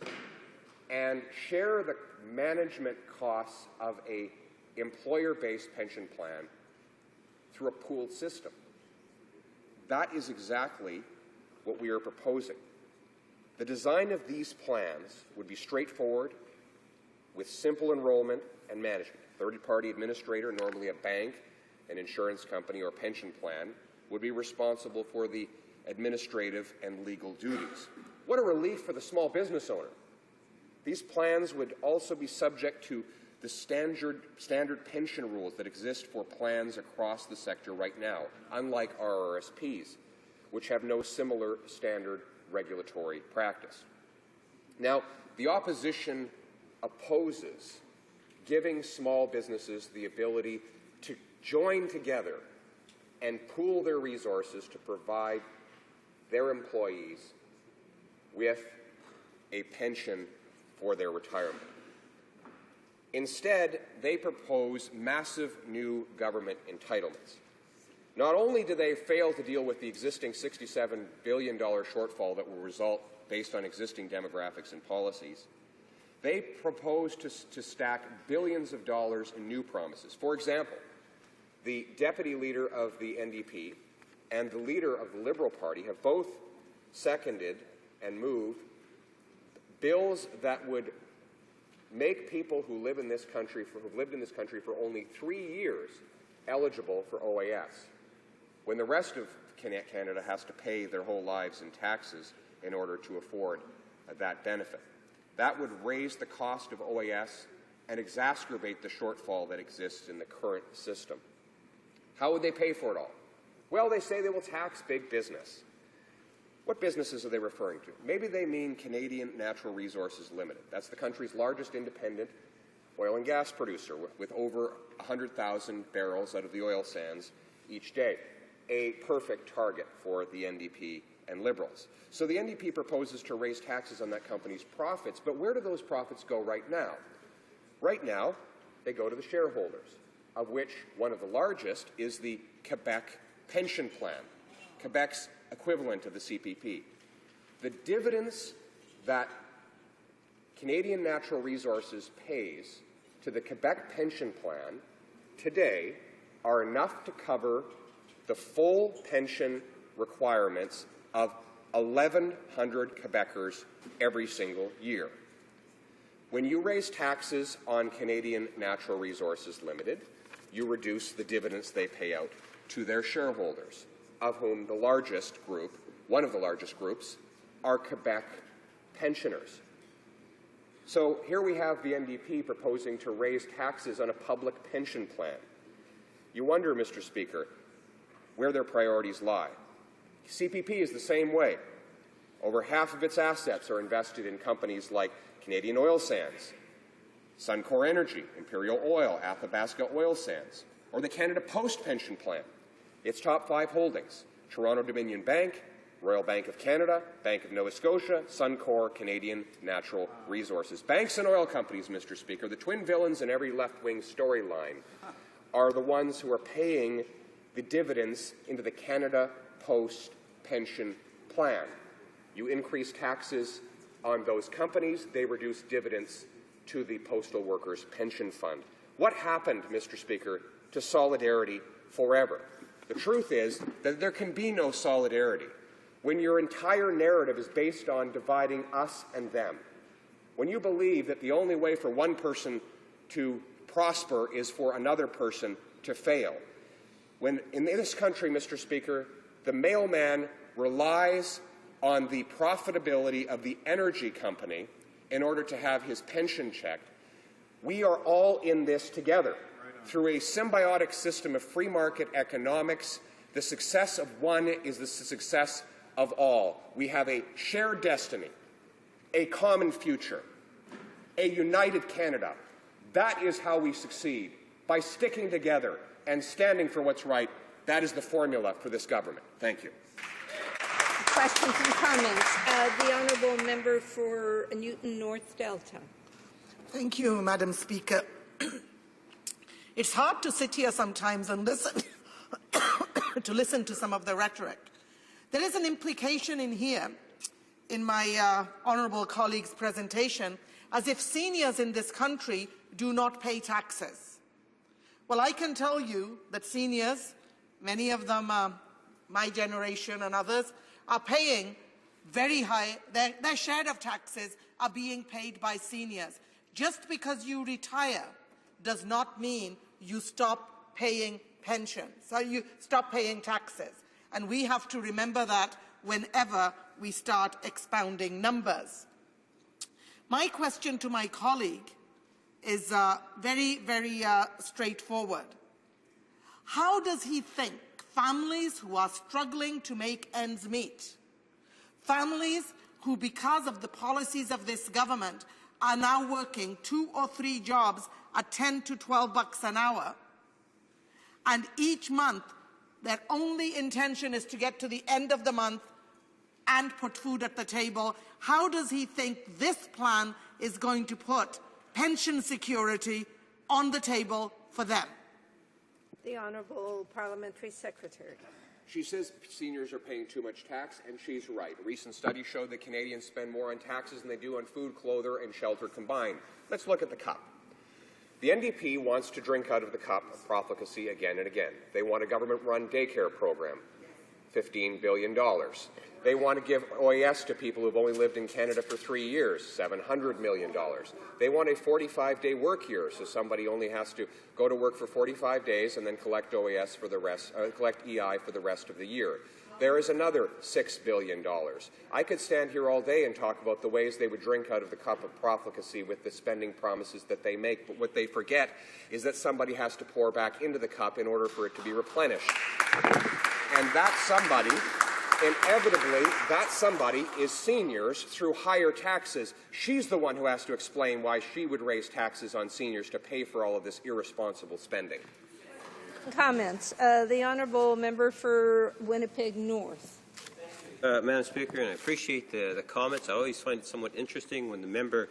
and share the management costs of an employer-based pension plan through a pooled system. That is exactly what we are proposing. The design of these plans would be straightforward, with simple enrollment and management. A third-party administrator, normally a bank, an insurance company, or pension plan, would be responsible for the administrative and legal duties. What a relief for the small business owner. These plans would also be subject to the standard pension rules that exist for plans across the sector right now, unlike RRSPs, which have no similar standard regulatory practice. Now, the opposition opposes giving small businesses the ability to join together and pool their resources to provide their employees with a pension for their retirement. Instead, they propose massive new government entitlements. Not only do they fail to deal with the existing $67 billion shortfall that will result based on existing demographics and policies, they propose to stack billions of dollars in new promises. For example, the deputy leader of the NDP and the leader of the Liberal Party have both seconded and moved bills that would make people who live in this country, who've lived in this country for only 3 years, eligible for OAS, when the rest of Canada has to pay their whole lives in taxes in order to afford that benefit. That would raise the cost of OAS and exacerbate the shortfall that exists in the current system. How would they pay for it all? Well, they say they will tax big business. What businesses are they referring to? Maybe they mean Canadian Natural Resources Limited. That's the country's largest independent oil and gas producer with over 100,000 barrels out of the oil sands each day. A perfect target for the NDP and Liberals. So the NDP proposes to raise taxes on that company's profits, but where do those profits go right now? Right now, they go to the shareholders, of which one of the largest is the Quebec pension plan, Quebec's equivalent of the CPP. The dividends that Canadian Natural Resources pays to the Quebec pension plan today are enough to cover the full pension requirements of 1,100 Quebecers every single year. When you raise taxes on Canadian Natural Resources Limited, you reduce the dividends they pay out to their shareholders, of whom the largest group, one of the largest groups, are Quebec pensioners. So here we have the NDP proposing to raise taxes on a public pension plan. You wonder, Mr. Speaker, where their priorities lie. CPP is the same way. Over half of its assets are invested in companies like Canadian Oil Sands, Suncor Energy, Imperial Oil, Athabasca Oil Sands, or the Canada Post Pension Plan. Its top 5 holdings: Toronto Dominion Bank, Royal Bank of Canada, Bank of Nova Scotia, Suncor, Canadian Natural Resources. Banks and oil companies, Mr. Speaker, the twin villains in every left-wing storyline, are the ones who are paying the dividends into the Canada Post Pension Plan. You increase taxes on those companies, they reduce dividends to the Postal Workers Pension Fund. What happened, Mr. Speaker, to solidarity forever? The truth is that there can be no solidarity when your entire narrative is based on dividing us and them. When you believe that the only way for one person to prosper is for another person to fail. When in this country, Mr. Speaker, the mailman relies on the profitability of the energy company in order to have his pension checked, we are all in this together. Through a symbiotic system of free market economics, the success of one is the success of all. We have a shared destiny, a common future, a united Canada. That is how we succeed, by sticking together and standing for what's right. That is the formula for this government. Thank you. Questions and comments. The honourable member for Newton North Delta. Thank you, Madam Speaker. It's hard to sit here sometimes and listen to some of the rhetoric. There is an implication in here, in my honourable colleague's presentation, as if seniors in this country do not pay taxes. Well, I can tell you that seniors, many of them my generation and others, are paying very high, their share of taxes are being paid by seniors. Just because you retire does not mean you stop paying pensions, so you stop paying taxes. And we have to remember that whenever we start expounding numbers. My question to my colleague is very, very straightforward. How does he think families who are struggling to make ends meet, families who, because of the policies of this government, are now working 2 or 3 jobs at 10 to 12 bucks an hour, and each month their only intention is to get to the end of the month and put food at the table, how does he think this plan is going to put pension security on the table for them? The Honourable Parliamentary Secretary. She says seniors are paying too much tax, and she's right. A recent study showed that Canadians spend more on taxes than they do on food, clothes, and shelter combined. Let's look at the cup. The NDP wants to drink out of the cup of profligacy again and again. They want a government-run daycare program, $15 billion. They want to give OAS to people who've only lived in Canada for 3 years, $700 million. They want a 45-day work year, so somebody only has to go to work for 45 days and then collect OAS for the rest, collect EI for the rest of the year. There is another $6 billion. I could stand here all day and talk about the ways they would drink out of the cup of profligacy with the spending promises that they make, but what they forget is that somebody has to pour back into the cup in order for it to be replenished. And that somebody, inevitably, that somebody is seniors through higher taxes. She's the one who has to explain why she would raise taxes on seniors to pay for all of this irresponsible spending. Comments. The honourable member for Winnipeg North. Madam Speaker, and I appreciate the comments. I always find it somewhat interesting when the member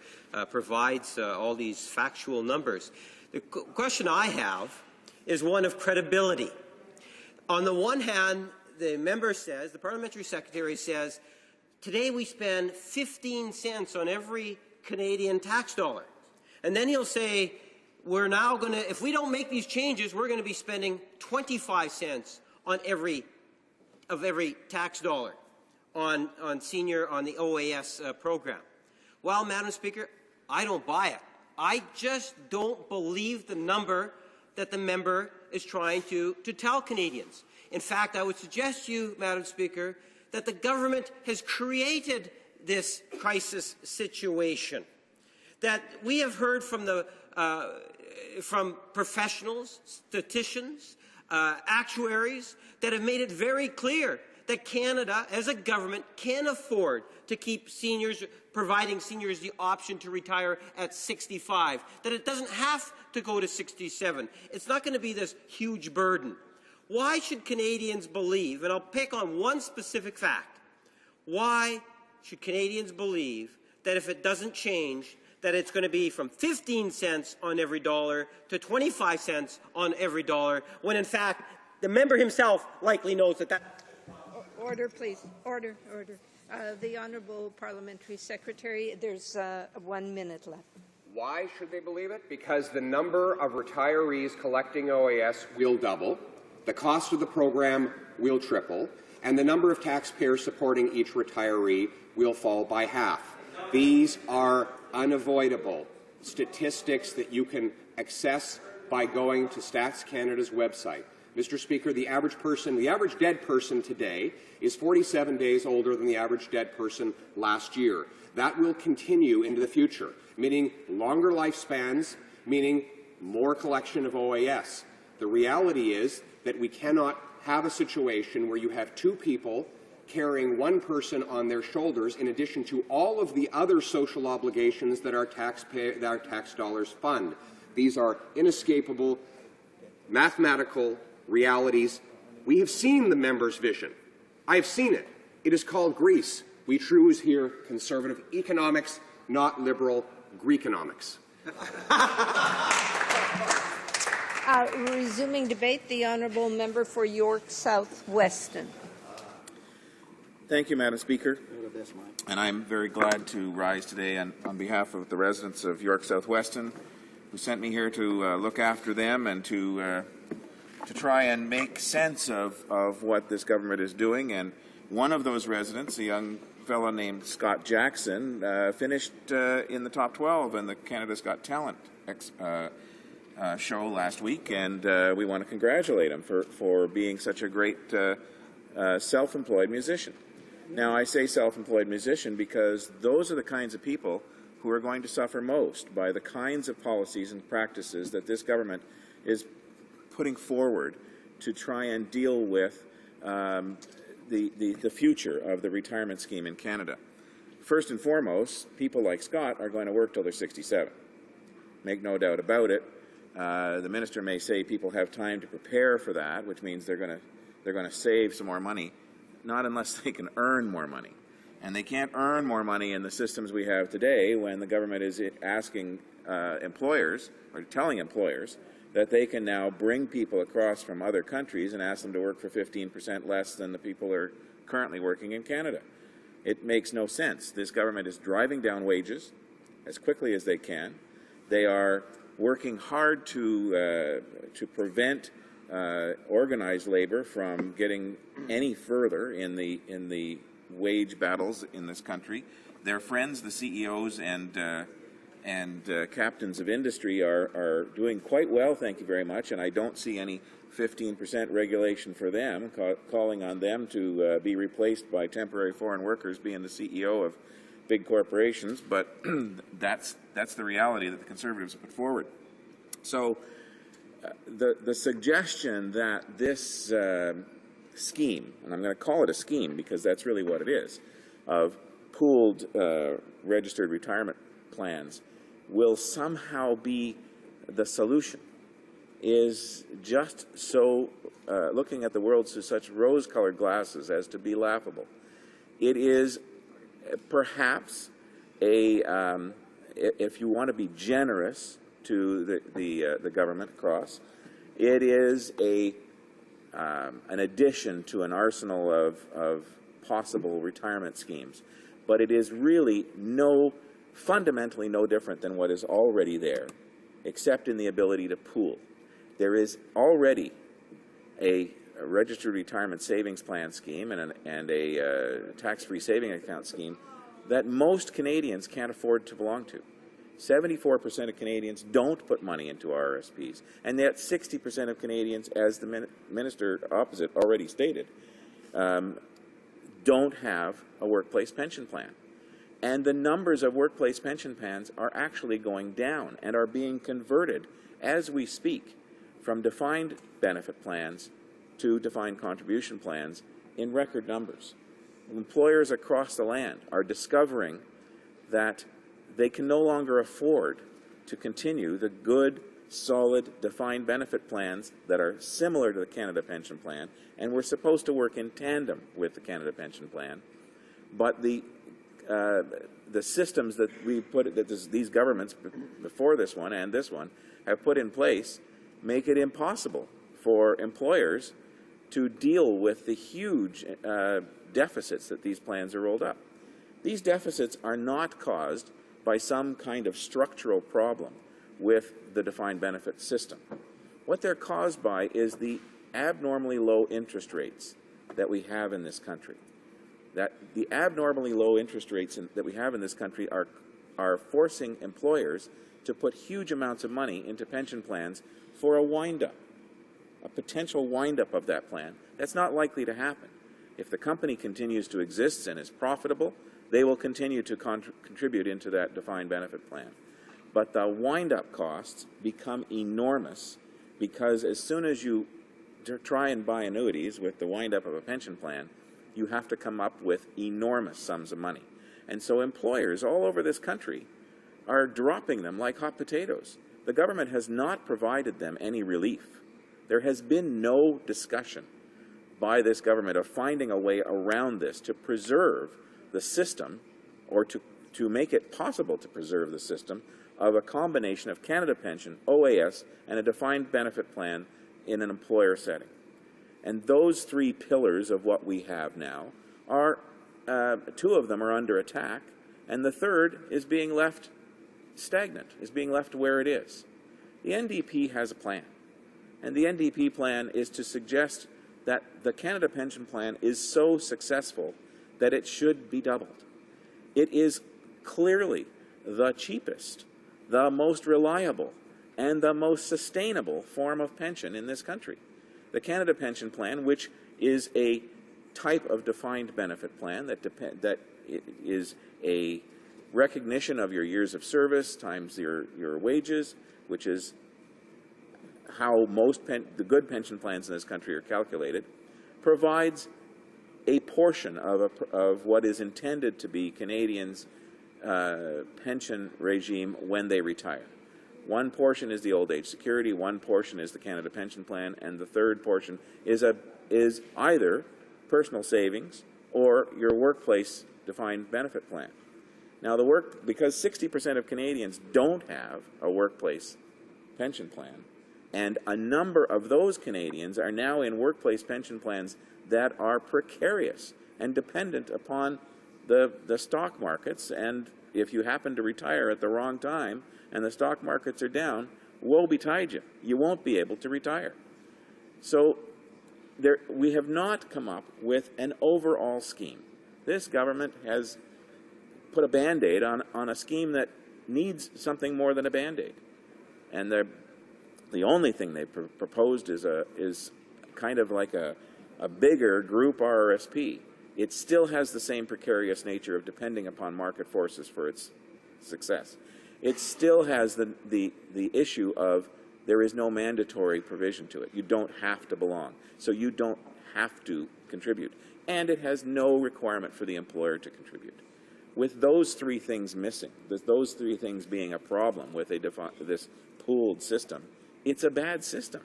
provides all these factual numbers. The question I have is one of credibility. On the one hand, the member says, the parliamentary secretary says, today we spend 15 cents on every Canadian tax dollar. And then he'll say, we're now going to, if we don't make these changes, we're going to be spending 25 cents on every tax dollar on senior, on the OAS program. Well, Madam Speaker, I don't buy it. I just don't believe the number that the member is trying to tell Canadians. In fact, I would suggest to you, Madam Speaker, that the government has created this crisis situation. That we have heard from from professionals, statisticians, actuaries that have made it very clear that Canada, as a government, can afford to keep seniors, providing seniors the option to retire at 65, that it doesn't have to go to 67. It's not going to be this huge burden. Why should Canadians believe, and I'll pick on one specific fact, why should Canadians believe that if it doesn't change, that it's going to be from 15 cents on every dollar to 25 cents on every dollar, when in fact the member himself likely knows that. Order, please. Order. The Honourable Parliamentary Secretary, there's 1 minute left. Why should they believe it? Because the number of retirees collecting OAS will double, the cost of the program will triple, and the number of taxpayers supporting each retiree will fall by half. These are unavoidable statistics that you can access by going to Stats Canada's website. Mr. Speaker, the average dead person today is 47 days older than the average dead person last year. That will continue into the future, meaning longer lifespans, meaning more collection of OAS. The reality is that we cannot have a situation where you have two people carrying one person on their shoulders in addition to all of the other social obligations that our tax dollars fund. These are inescapable mathematical realities. We have seen the member's vision. I have seen it. It is called Greece. We choose here conservative economics, not liberal Greekonomics. Resuming debate, the honourable member for York South Weston. Thank you, Madam Speaker. And I'm very glad to rise today on behalf of the residents of York South Weston, who sent me here to look after them and to try and make sense of what this government is doing. And one of those residents, a young fellow named Scott Jackson, finished in the top 12 in the Canada's Got Talent show last week, and we want to congratulate him for being such a great self-employed musician. Now, I say self-employed musician because those are the kinds of people who are going to suffer most by the kinds of policies and practices that this government is putting forward to try and deal with the future of the retirement scheme in Canada. First and foremost, people like Scott are going to work till they're 67. Make no doubt about it. The minister may say people have time to prepare for that, which means they're going to save some more money. Not unless they can earn more money. And they can't earn more money in the systems we have today when the government is asking employers, or telling employers, that they can now bring people across from other countries and ask them to work for 15% less than the people are currently working in Canada. It makes no sense. This government is driving down wages as quickly as they can. They are working hard to organized labor from getting any further in the wage battles in this country. Their friends, the CEOs and captains of industry, are doing quite well, thank you very much, and I don't see any 15% regulation for them, calling on them to be replaced by temporary foreign workers being the CEO of big corporations, but that's the reality that the Conservatives have put forward. So the suggestion that this scheme, and I'm going to call it a scheme because that's really what it is, of pooled registered retirement plans will somehow be the solution is just so looking at the world through such rose-colored glasses as to be laughable. It is perhaps if you want to be generous to the government across, it is an addition to an arsenal of possible retirement schemes. But it is really fundamentally no different than what is already there, except in the ability to pool. There is already a registered retirement savings plan scheme and a tax-free saving account scheme that most Canadians can't afford to belong to. 74% of Canadians don't put money into RRSPs, and yet 60% of Canadians, as the minister opposite already stated, don't have a workplace pension plan. And the numbers of workplace pension plans are actually going down and are being converted as we speak from defined benefit plans to defined contribution plans in record numbers. Employers across the land are discovering that they can no longer afford to continue the good, solid, defined benefit plans that are similar to the Canada Pension Plan, and we're supposed to work in tandem with the Canada Pension Plan. But the systems that these governments before this one and this one have put in place make it impossible for employers to deal with the huge deficits that these plans are rolled up. These deficits are not caused by some kind of structural problem with the defined benefit system. What they're caused by is the abnormally low interest rates that we have in this country. That the abnormally low interest rates that we have in this country are forcing employers to put huge amounts of money into pension plans for a wind-up, a potential wind-up of that plan. That's not likely to happen. If the company continues to exist and is profitable, they will continue to contribute into that defined benefit plan. But the wind-up costs become enormous because as soon as you try and buy annuities with the wind-up of a pension plan, you have to come up with enormous sums of money. And so employers all over this country are dropping them like hot potatoes. The government has not provided them any relief. There has been no discussion by this government of finding a way around this to preserve the system or to make it possible to preserve the system of a combination of Canada Pension, OAS, and a defined benefit plan in an employer setting. And those three pillars of what we have now are, two of them are under attack, and the third is being left stagnant, is being left where it is. The NDP has a plan, and the NDP plan is to suggest that the Canada Pension Plan is so successful that it should be doubled. It is clearly the cheapest, the most reliable, and the most sustainable form of pension in this country. The Canada Pension Plan, which is a type of defined benefit plan that is a recognition of your years of service times your wages, which is how most the good pension plans in this country are calculated, provides a portion of what is intended to be Canadians' pension regime when they retire. One portion is the old age security, one portion is the Canada Pension Plan, and the third portion is either personal savings or your workplace defined benefit plan. Now, because 60% of Canadians don't have a workplace pension plan, and a number of those Canadians are now in workplace pension plans that are precarious and dependent upon the stock markets, and if you happen to retire at the wrong time and the stock markets are down, woe betide you. You won't be able to retire. So we have not come up with an overall scheme This government has put a Band-Aid on a scheme that needs something more than a Band-Aid. And the only thing they proposed is kind of like a bigger group RRSP. It still has the same precarious nature of depending upon market forces for its success. It still has the issue of there is no mandatory provision to it. You don't have to belong. So you don't have to contribute. And it has no requirement for the employer to contribute. With those three things missing, those three things being a problem with this pooled system, it's a bad system.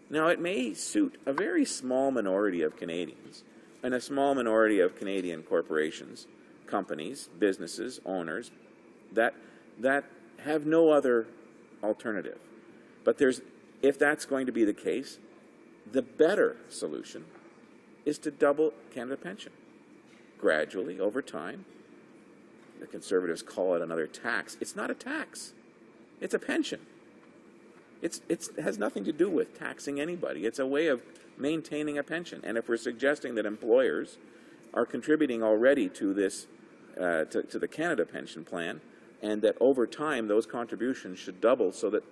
Now, it may suit a very small minority of Canadians and a small minority of Canadian corporations, companies, businesses, owners, that have no other alternative. But if that's going to be the case, the better solution is to double Canada Pension gradually over time. The Conservatives call it another tax. It's not a tax. It's a pension. It has nothing to do with taxing anybody. It's a way of maintaining a pension. And if we're suggesting that employers are contributing already to this, to the Canada Pension Plan, and that over time those contributions should double so that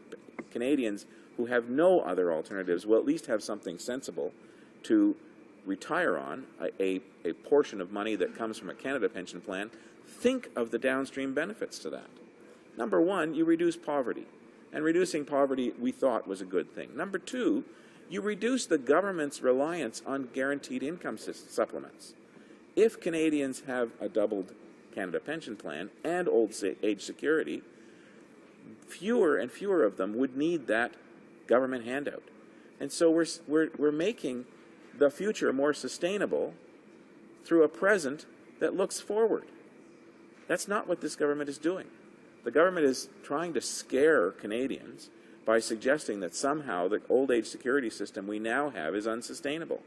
Canadians who have no other alternatives will at least have something sensible to retire on, a portion of money that comes from a Canada Pension Plan, think of the downstream benefits to that. Number one, you reduce poverty. And reducing poverty, we thought, was a good thing. Number two, you reduce the government's reliance on guaranteed income supplements. If Canadians have a doubled Canada Pension Plan and old age security, fewer and fewer of them would need that government handout. And so we're making the future more sustainable through a present that looks forward. That's not what this government is doing. The government is trying to scare Canadians by suggesting that somehow the old age security system we now have is unsustainable,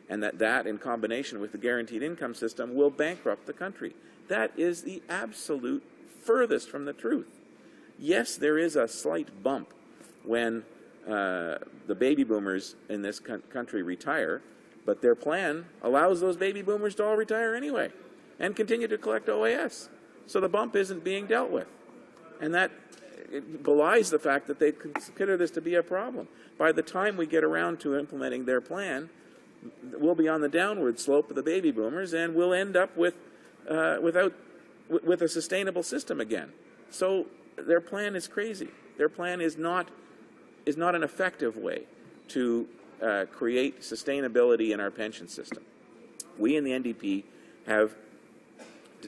and that in combination with the guaranteed income system will bankrupt the country. That is the absolute furthest from the truth. Yes, there is a slight bump when the baby boomers in this country retire, but their plan allows those baby boomers to all retire anyway and continue to collect OAS. So the bump isn't being dealt with. And that belies the fact that they consider this to be a problem. By the time we get around to implementing their plan, we'll be on the downward slope of the baby boomers, and we'll end up with a sustainable system again. So their plan is crazy. Their plan is not an effective way to create sustainability in our pension system. We in the NDP have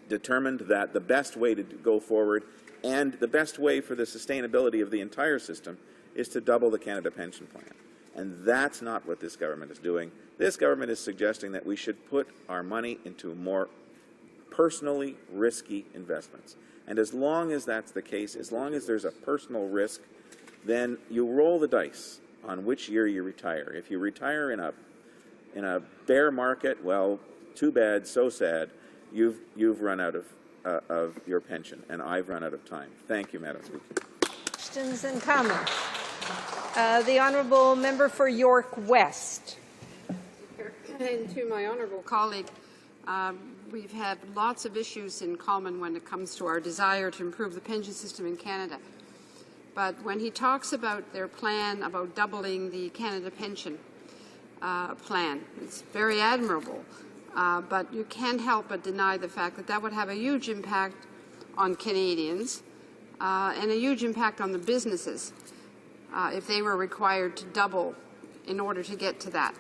determined that the best way to go forward and the best way for the sustainability of the entire system is to double the Canada Pension Plan. And that's not what this government is doing. This government is suggesting that we should put our money into more personally risky investments. And as long as that's the case, as long as there's a personal risk, then you roll the dice on which year you retire. If you retire in a bear market, well, too bad, so sad. You've run out of your pension, and I've run out of time. Thank you, Madam Speaker. Questions and comments. The honourable member for York West. And to my honourable colleague, we've had lots of issues in common when it comes to our desire to improve the pension system in Canada. But when he talks about their plan about doubling the Canada Pension Plan, it's very admirable. But you can't help but deny the fact that that would have a huge impact on Canadians and a huge impact on the businesses if they were required to double in order to get to that.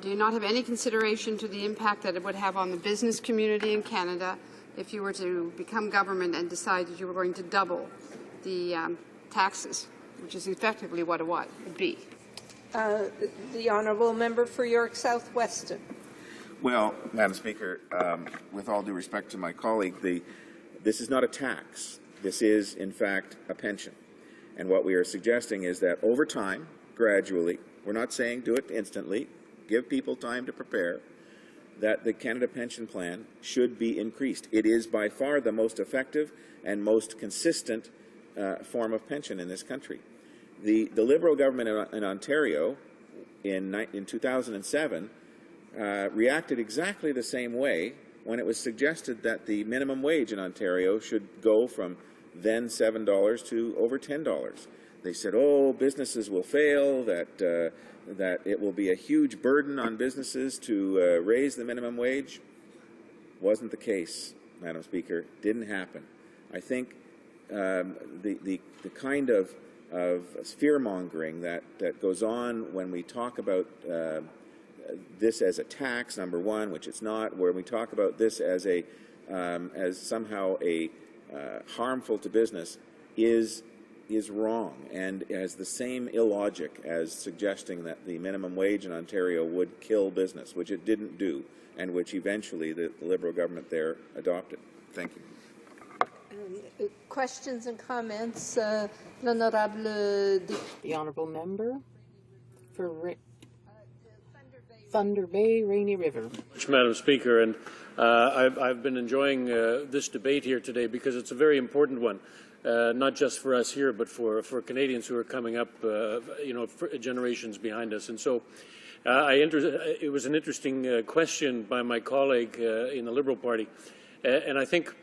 Do you not have any consideration to the impact that it would have on the business community in Canada if you were to become government and decide that you were going to double the taxes, which is effectively what it would be? The honourable member for York South-Weston. Well, Madam Speaker, with all due respect to my colleague, this is not a tax. This is, in fact, a pension. And what we are suggesting is that over time, gradually, we're not saying do it instantly, give people time to prepare, that the Canada Pension Plan should be increased. It is by far the most effective and most consistent form of pension in this country. The Liberal government in Ontario in 2007 reacted exactly the same way when it was suggested that the minimum wage in Ontario should go from then $7 to over $10. They said, oh, businesses will fail, that it will be a huge burden on businesses to raise the minimum wage. Wasn't the case, Madam Speaker. Didn't happen. I think the kind of fear-mongering that goes on when we talk about this as a tax, number one, which it's not, where we talk about this as somehow a harmful to business, is wrong and has the same illogic as suggesting that the minimum wage in Ontario would kill business, which it didn't do, and which eventually the Liberal government there adopted. Thank you. Questions and comments? The honourable member for Thunder Bay, Rainy River. Madam Speaker, and I've been enjoying this debate here today because it's a very important one, not just for us here, but for Canadians who are coming up, for generations behind us. And so it was an interesting question by my colleague in the Liberal Party, and I think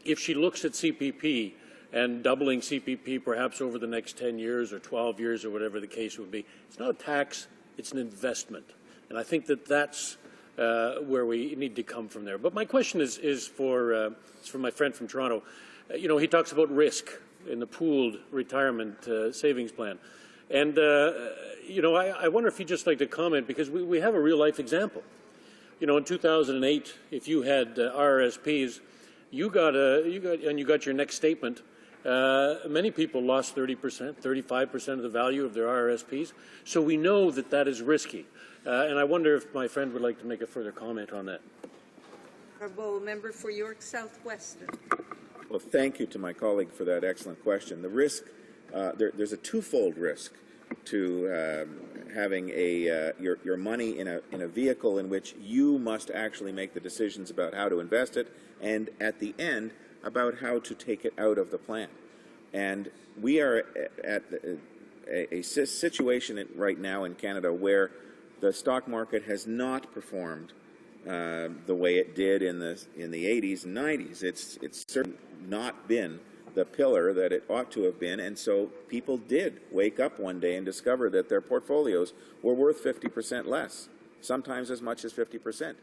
if she looks at CPP and doubling CPP perhaps over the next 10 years or 12 years or whatever the case would be, it's not a tax, it's an investment. And I think that's where we need to come from there. But my question is for my friend from Toronto. He talks about risk in the pooled retirement savings plan. And, I wonder if you'd just like to comment, because we have a real-life example. In 2008, if you had RRSPs, you got your next statement. Many people lost 30%, 35% of the value of their RRSPs. So we know that is risky. And I wonder if my friend would like to make a further comment on that. Honourable member for York South-Weston. Well, thank you to my colleague for that excellent question. The risk, there's a twofold risk to having your money in a vehicle in which you must actually make the decisions about how to invest it, and at the end about how to take it out of the plan. And we are at a situation right now in Canada where the stock market has not performed the way it did in the 80s and 90s. It's certainly not been the pillar that it ought to have been, and so people did wake up one day and discover that their portfolios were worth 50% less, sometimes as much as 50%.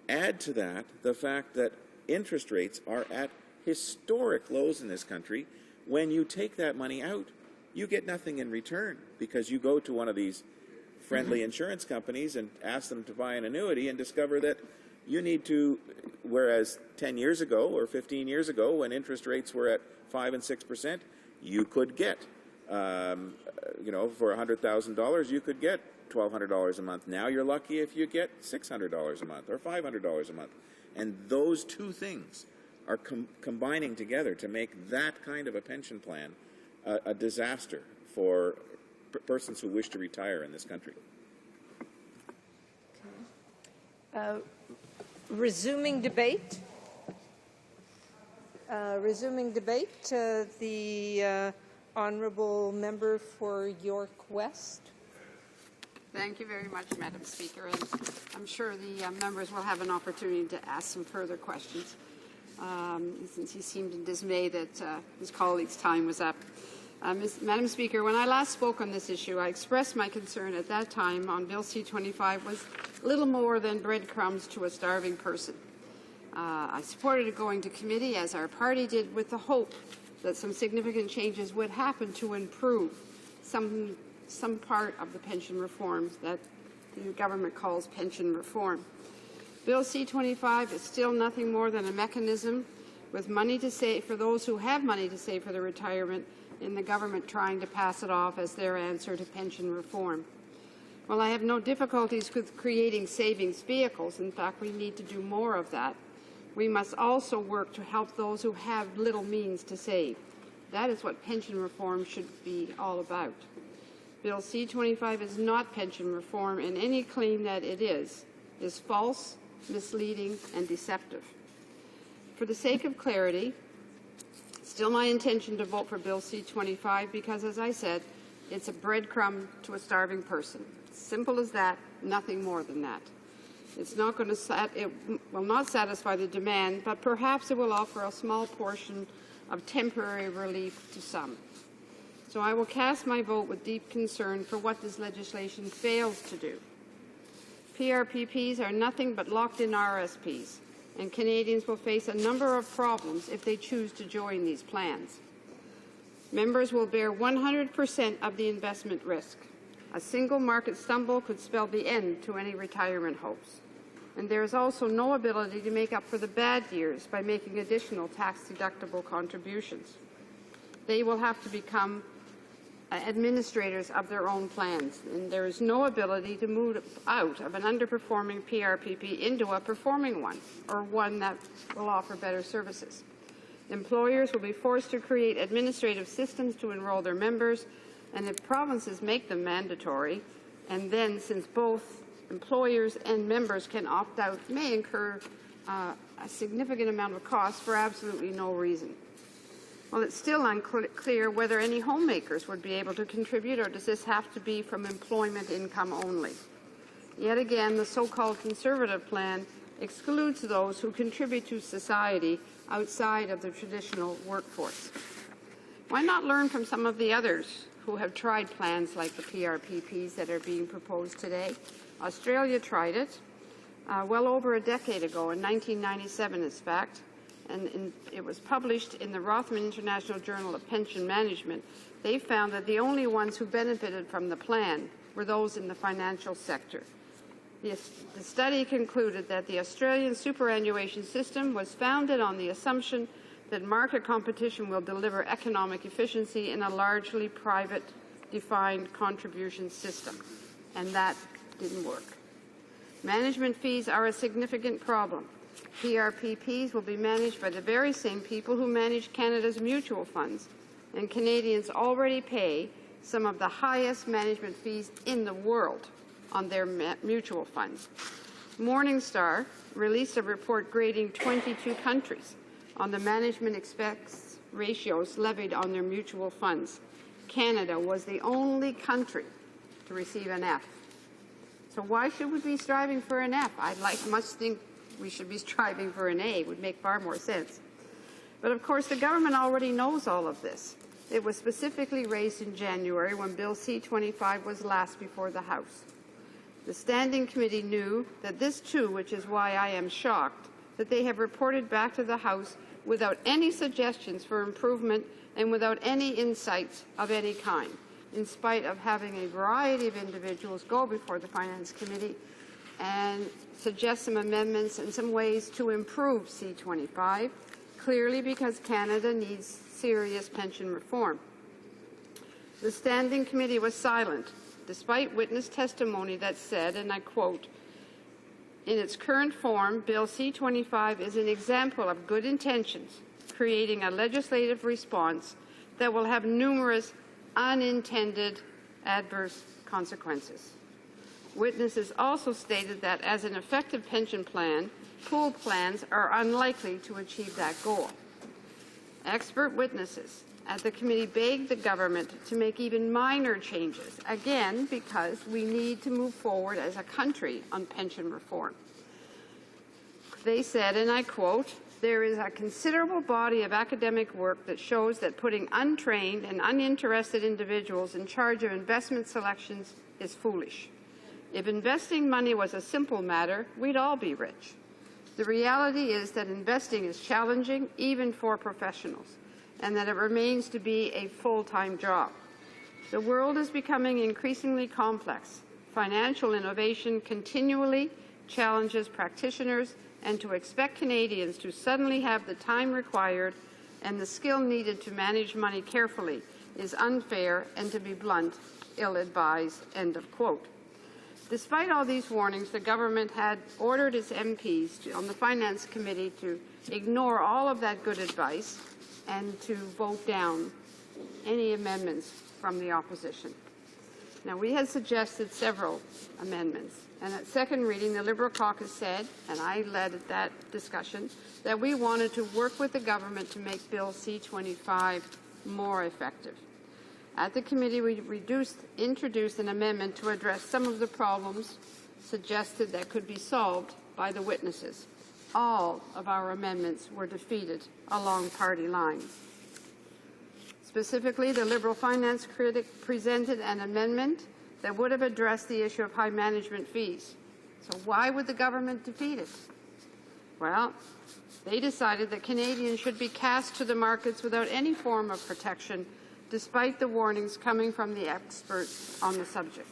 Add to that the fact that interest rates are at historic lows in this country. When you take that money out, you get nothing in return, because you go to one of these friendly insurance companies and ask them to buy an annuity and discover that you need to, whereas 10 years ago or 15 years ago when interest rates were at 5 and 6%, you could get, for $100,000, you could get $1,200 a month. Now you're lucky if you get $600 a month or $500 a month. And those two things are combining together to make that kind of a pension plan a disaster for persons who wish to retire in this country. Resuming debate. The honourable member for York West. Thank you very much, Madam Speaker. And I'm sure the members will have an opportunity to ask some further questions, since he seemed dismayed that his colleague's time was up. Madam Speaker, when I last spoke on this issue, I expressed my concern at that time on Bill C-25 was little more than breadcrumbs to a starving person. I supported it going to committee, as our party did, with the hope that some significant changes would happen to improve some part of the pension reform that the government calls pension reform. Bill C-25 is still nothing more than a mechanism with money to save for those who have money to save for their retirement, in the government trying to pass it off as their answer to pension reform. Well, I have no difficulties with creating savings vehicles. In fact, we need to do more of that. We must also work to help those who have little means to save. That is what pension reform should be all about. Bill C-25 is not pension reform, and any claim that it is false, misleading, and deceptive. For the sake of clarity, still my intention to vote for Bill C-25 because, as I said, it's a breadcrumb to a starving person. Simple as that, nothing more than that. It's not going to it will not satisfy the demand, but perhaps it will offer a small portion of temporary relief to some. So I will cast my vote with deep concern for what this legislation fails to do. PRPPs are nothing but locked-in RSPs, and Canadians will face a number of problems if they choose to join these plans. Members will bear 100% of the investment risk. A single market stumble could spell the end to any retirement hopes. And there is also no ability to make up for the bad years by making additional tax-deductible contributions. They will have to become administrators of their own plans, and there is no ability to move out of an underperforming PRPP into a performing one, or one that will offer better services. Employers will be forced to create administrative systems to enroll their members, and if provinces make them mandatory, and then since both employers and members can opt out, may incur a significant amount of cost for absolutely no reason. Well, it's still unclear whether any homemakers would be able to contribute, or does this have to be from employment income only? Yet again, the so-called conservative plan excludes those who contribute to society outside of the traditional workforce. Why not learn from some of the others who have tried plans like the PRPPs that are being proposed today? Australia tried it well over a decade ago, in 1997 in fact, and it was published in the Rothman International Journal of Pension Management. They found that the only ones who benefited from the plan were those in the financial sector. The study concluded that the Australian superannuation system was founded on the assumption that market competition will deliver economic efficiency in a largely private defined contribution system, and that didn't work. Management fees are a significant problem. PRPPs will be managed by the very same people who manage Canada's mutual funds, and Canadians already pay some of the highest management fees in the world on their mutual funds. Morningstar released a report grading 22 countries on the management expense ratios levied on their mutual funds. Canada was the only country to receive an F. So why should we be striving for an F? I'd much think we should be striving for an A. It would make far more sense. But of course, the government already knows all of this. It was specifically raised in January when Bill C-25 was last before the House. The Standing Committee knew that this too, which is why I am shocked that they have reported back to the House without any suggestions for improvement and without any insights of any kind, in spite of having a variety of individuals go before the Finance Committee and suggest some amendments and some ways to improve C-25, clearly because Canada needs serious pension reform. The Standing Committee was silent, despite witness testimony that said, and I quote, "In its current form, Bill C-25 is an example of good intentions, creating a legislative response that will have numerous unintended adverse consequences." Witnesses also stated that as an effective pension plan, pooled plans are unlikely to achieve that goal. Expert witnesses at the committee begged the government to make even minor changes, again because we need to move forward as a country on pension reform. They said, and I quote, "There is a considerable body of academic work that shows that putting untrained and uninterested individuals in charge of investment selections is foolish. If investing money was a simple matter, we'd all be rich. The reality is that investing is challenging, even for professionals, and that it remains to be a full-time job. The world is becoming increasingly complex. Financial innovation continually challenges practitioners, and to expect Canadians to suddenly have the time required and the skill needed to manage money carefully is unfair and, to be blunt, ill-advised." End of quote. Despite all these warnings, the government had ordered its MPs on the Finance Committee to ignore all of that good advice and to vote down any amendments from the opposition. Now, we had suggested several amendments, and at second reading, the Liberal caucus said, and I led that discussion, that we wanted to work with the government to make Bill C-25 more effective. At the committee, we introduced an amendment to address some of the problems suggested that could be solved by the witnesses. All of our amendments were defeated along party lines. Specifically, the Liberal finance critic presented an amendment that would have addressed the issue of high management fees. So why would the government defeat it? Well, they decided that Canadians should be cast to the markets without any form of protection, despite the warnings coming from the experts on the subject.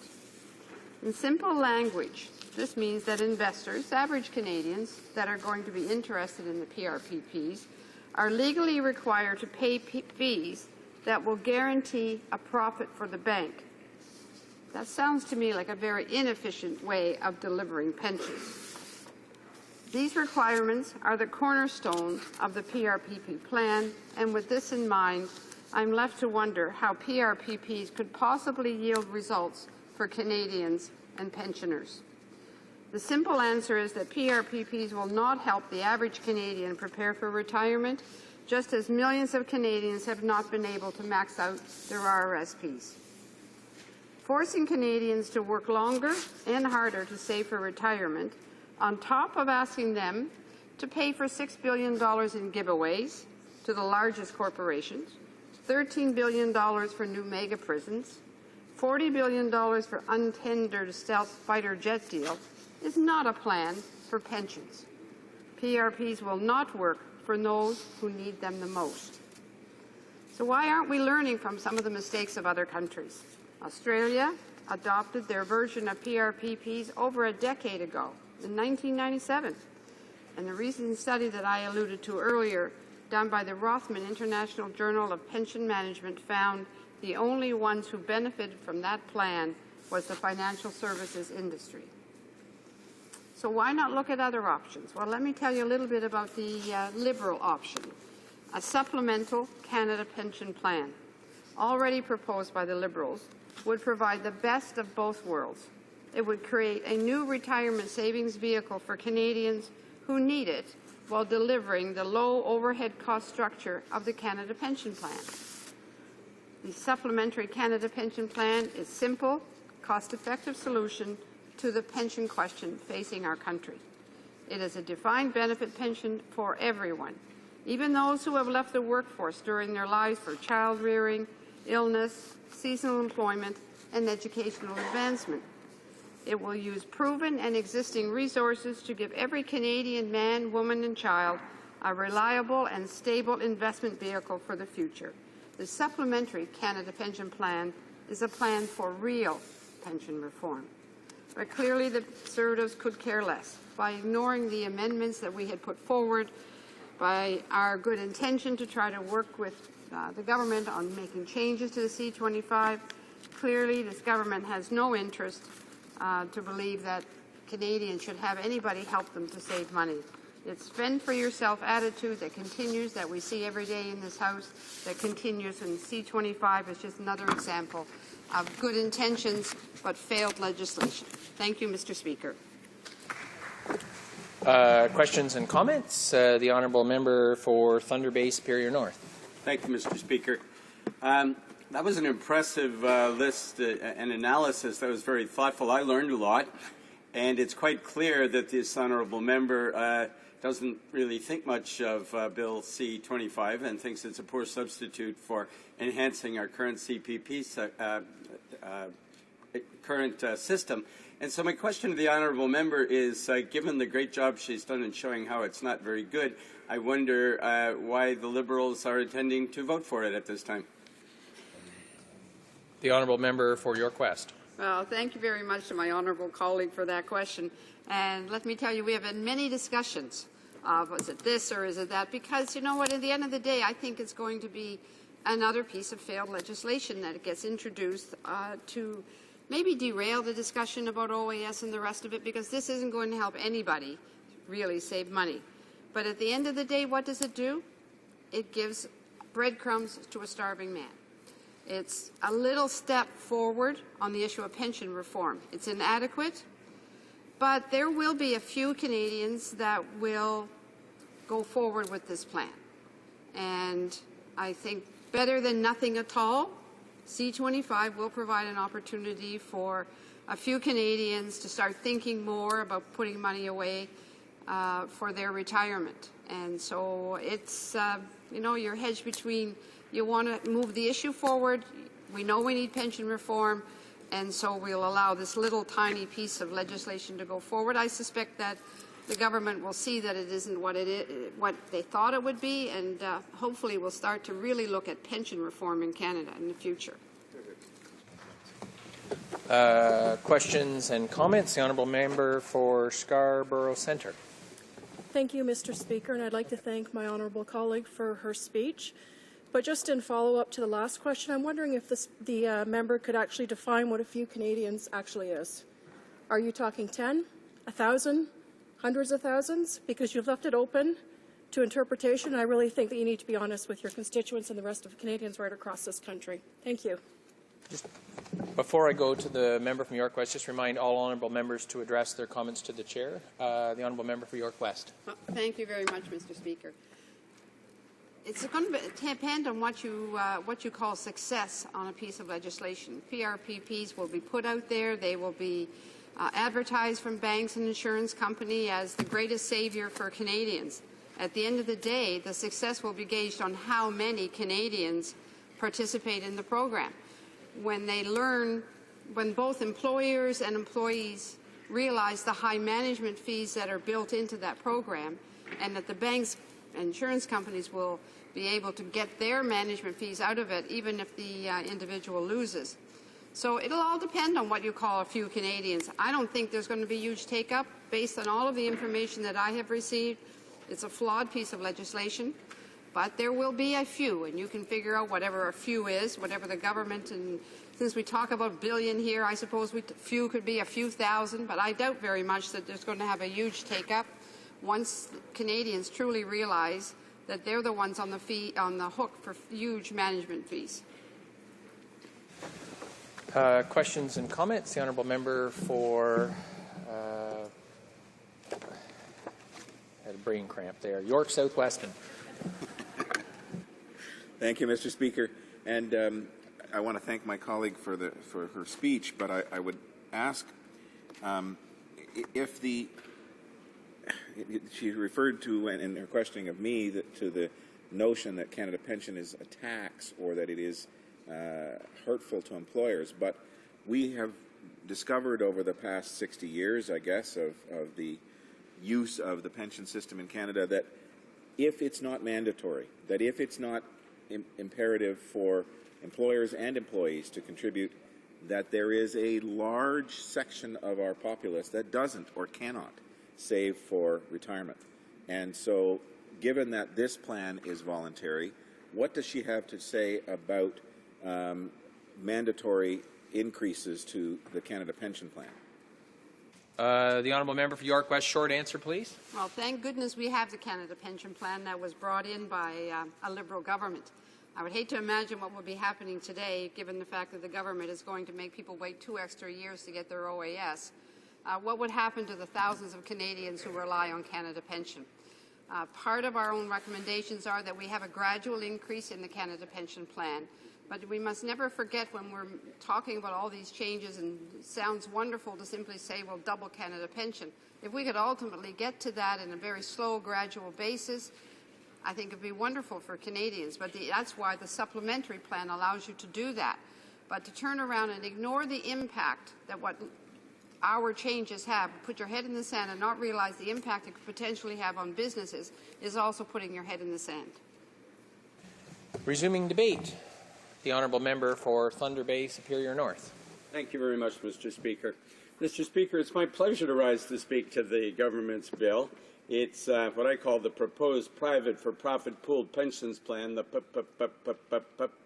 In simple language, this means that investors, average Canadians, that are going to be interested in the PRPPs, are legally required to pay fees that will guarantee a profit for the bank. That sounds to me like a very inefficient way of delivering pensions. These requirements are the cornerstone of the PRPP plan, and with this in mind, I'm left to wonder how PRPPs could possibly yield results for Canadians and pensioners. The simple answer is that PRPPs will not help the average Canadian prepare for retirement, just as millions of Canadians have not been able to max out their RRSPs. Forcing Canadians to work longer and harder to save for retirement, on top of asking them to pay for $6 billion in giveaways to the largest corporations, $13 billion for new mega prisons, $40 billion for untendered stealth fighter jet deal, is not a plan for pensions. PRPs will not work for those who need them the most. So why aren't we learning from some of the mistakes of other countries? Australia adopted their version of PRPPs over a decade ago, in 1997. And the recent study that I alluded to earlier, done by the Rothman International Journal of Pension Management, found the only ones who benefited from that plan was the financial services industry. So why not look at other options? Well, let me tell you a little bit about the Liberal option, a supplemental Canada pension plan, already proposed by the Liberals, would provide the best of both worlds. It would create a new retirement savings vehicle for Canadians who need it while delivering the low overhead cost structure of the Canada Pension Plan. The Supplementary Canada Pension Plan is a simple, cost-effective solution to the pension question facing our country. It is a defined benefit pension for everyone, even those who have left the workforce during their lives for child rearing, illness, seasonal employment, and educational advancement. It will use proven and existing resources to give every Canadian man, woman, and child a reliable and stable investment vehicle for the future. The Supplementary Canada Pension Plan is a plan for real pension reform. But clearly the Conservatives could care less. By ignoring the amendments that we had put forward, by our good intention to try to work with the government on making changes to the C-25, clearly this government has no interest to believe that Canadians should have anybody help them to save money. It's fend-for-yourself attitude that continues, that we see every day in this House, that continues, and C-25 is just another example of good intentions but failed legislation. Thank you, Mr. Speaker. Questions and comments? The Honourable Member for Thunder Bay, Superior North. Thank you, Mr. Speaker. That was an impressive list and analysis. That was very thoughtful. I learned a lot, and it's quite clear that this honourable member doesn't really think much of Bill C-25 and thinks it's a poor substitute for enhancing our current CPP system. And so my question to the honourable member is, given the great job she's done in showing how it's not very good, I wonder why the Liberals are intending to vote for it at this time. The Honourable Member for York West. Well, thank you very much to my honourable colleague for that question. And let me tell you, we have had many discussions of, was it this or is it that? Because, you know what, at the end of the day, I think it's going to be another piece of failed legislation that gets introduced to maybe derail the discussion about OAS and the rest of it, because this isn't going to help anybody really save money. But at the end of the day, what does it do? It gives breadcrumbs to a starving man. It's a little step forward on the issue of pension reform. It's inadequate, but there will be a few Canadians that will go forward with this plan. And I think better than nothing at all, C-25 will provide an opportunity for a few Canadians to start thinking more about putting money away for their retirement. And so it's, you're hedged between you want to move the issue forward, we know we need pension reform, and so we'll allow this little tiny piece of legislation to go forward. I suspect that the government will see that it isn't what they thought it would be, and hopefully we'll start to really look at pension reform in Canada in the future. Questions and comments? The honourable member for Scarborough Centre. Thank you, Mr. Speaker, and I'd like to thank my honourable colleague for her speech. But just in follow-up to the last question, I'm wondering if the member could actually define what a few Canadians actually is. Are you talking 10, 1,000, hundreds of thousands? Because you've left it open to interpretation. I really think that you need to be honest with your constituents and the rest of Canadians right across this country. Thank you. Just before I go to the member from York West, just remind all honourable members to address their comments to the chair. The honourable member for York West. Thank you very much, Mr. Speaker. It's going to depend on what you call success on a piece of legislation. PRPPs will be put out there. They will be advertised from banks and insurance company as the greatest savior for Canadians. At the end of the day, the success will be gauged on how many Canadians participate in the program. When they learn, when both employers and employees realize the high management fees that are built into that program, and that the banks and insurance companies will be able to get their management fees out of it, even if the individual loses. So it'll all depend on what you call a few Canadians. I don't think there's going to be huge take-up based on all of the information that I have received. It's a flawed piece of legislation, but there will be a few, and you can figure out whatever a few is, whatever the government, and since we talk about billion here, I suppose few could be a few thousand, but I doubt very much that there's going to have a huge take-up once Canadians truly realize that they're the ones on the hook for huge management fees. Questions and comments? The honourable member for had a brain cramp there. York South Weston. Thank you, Mr. Speaker. And I want to thank my colleague for her speech, but I would ask if she referred to, in her questioning of me, to the notion that Canada Pension is a tax or that it is hurtful to employers. But we have discovered over the past 60 years, I guess, of the use of the pension system in Canada, that if it's not mandatory, that if it's not imperative for employers and employees to contribute, that there is a large section of our populace that doesn't or cannot save for retirement. And so, given that this plan is voluntary, what does she have to say about mandatory increases to the Canada Pension Plan? The honourable member for York West, short answer, please. Well, thank goodness we have the Canada Pension Plan that was brought in by a Liberal government. I would hate to imagine what will be happening today, given the fact that the government is going to make people wait 2 extra years to get their OAS. What would happen to the thousands of Canadians who rely on Canada Pension? Part of our own recommendations are that we have a gradual increase in the Canada Pension Plan, but we must never forget when we're talking about all these changes, and it sounds wonderful to simply say we'll double Canada Pension. If we could ultimately get to that in a very slow, gradual basis, I think it would be wonderful for Canadians, but that's why the supplementary plan allows you to do that. But to turn around and ignore the impact that what our changes have, put your head in the sand and not realize the impact it could potentially have on businesses, is also putting your head in the sand. Resuming debate. The honourable member for Thunder Bay, Superior North. Thank you very much, Mr. Speaker. Mr. Speaker, it's my pleasure to rise to speak to the government's bill. It's what I call the proposed private for-profit pooled pensions plan. The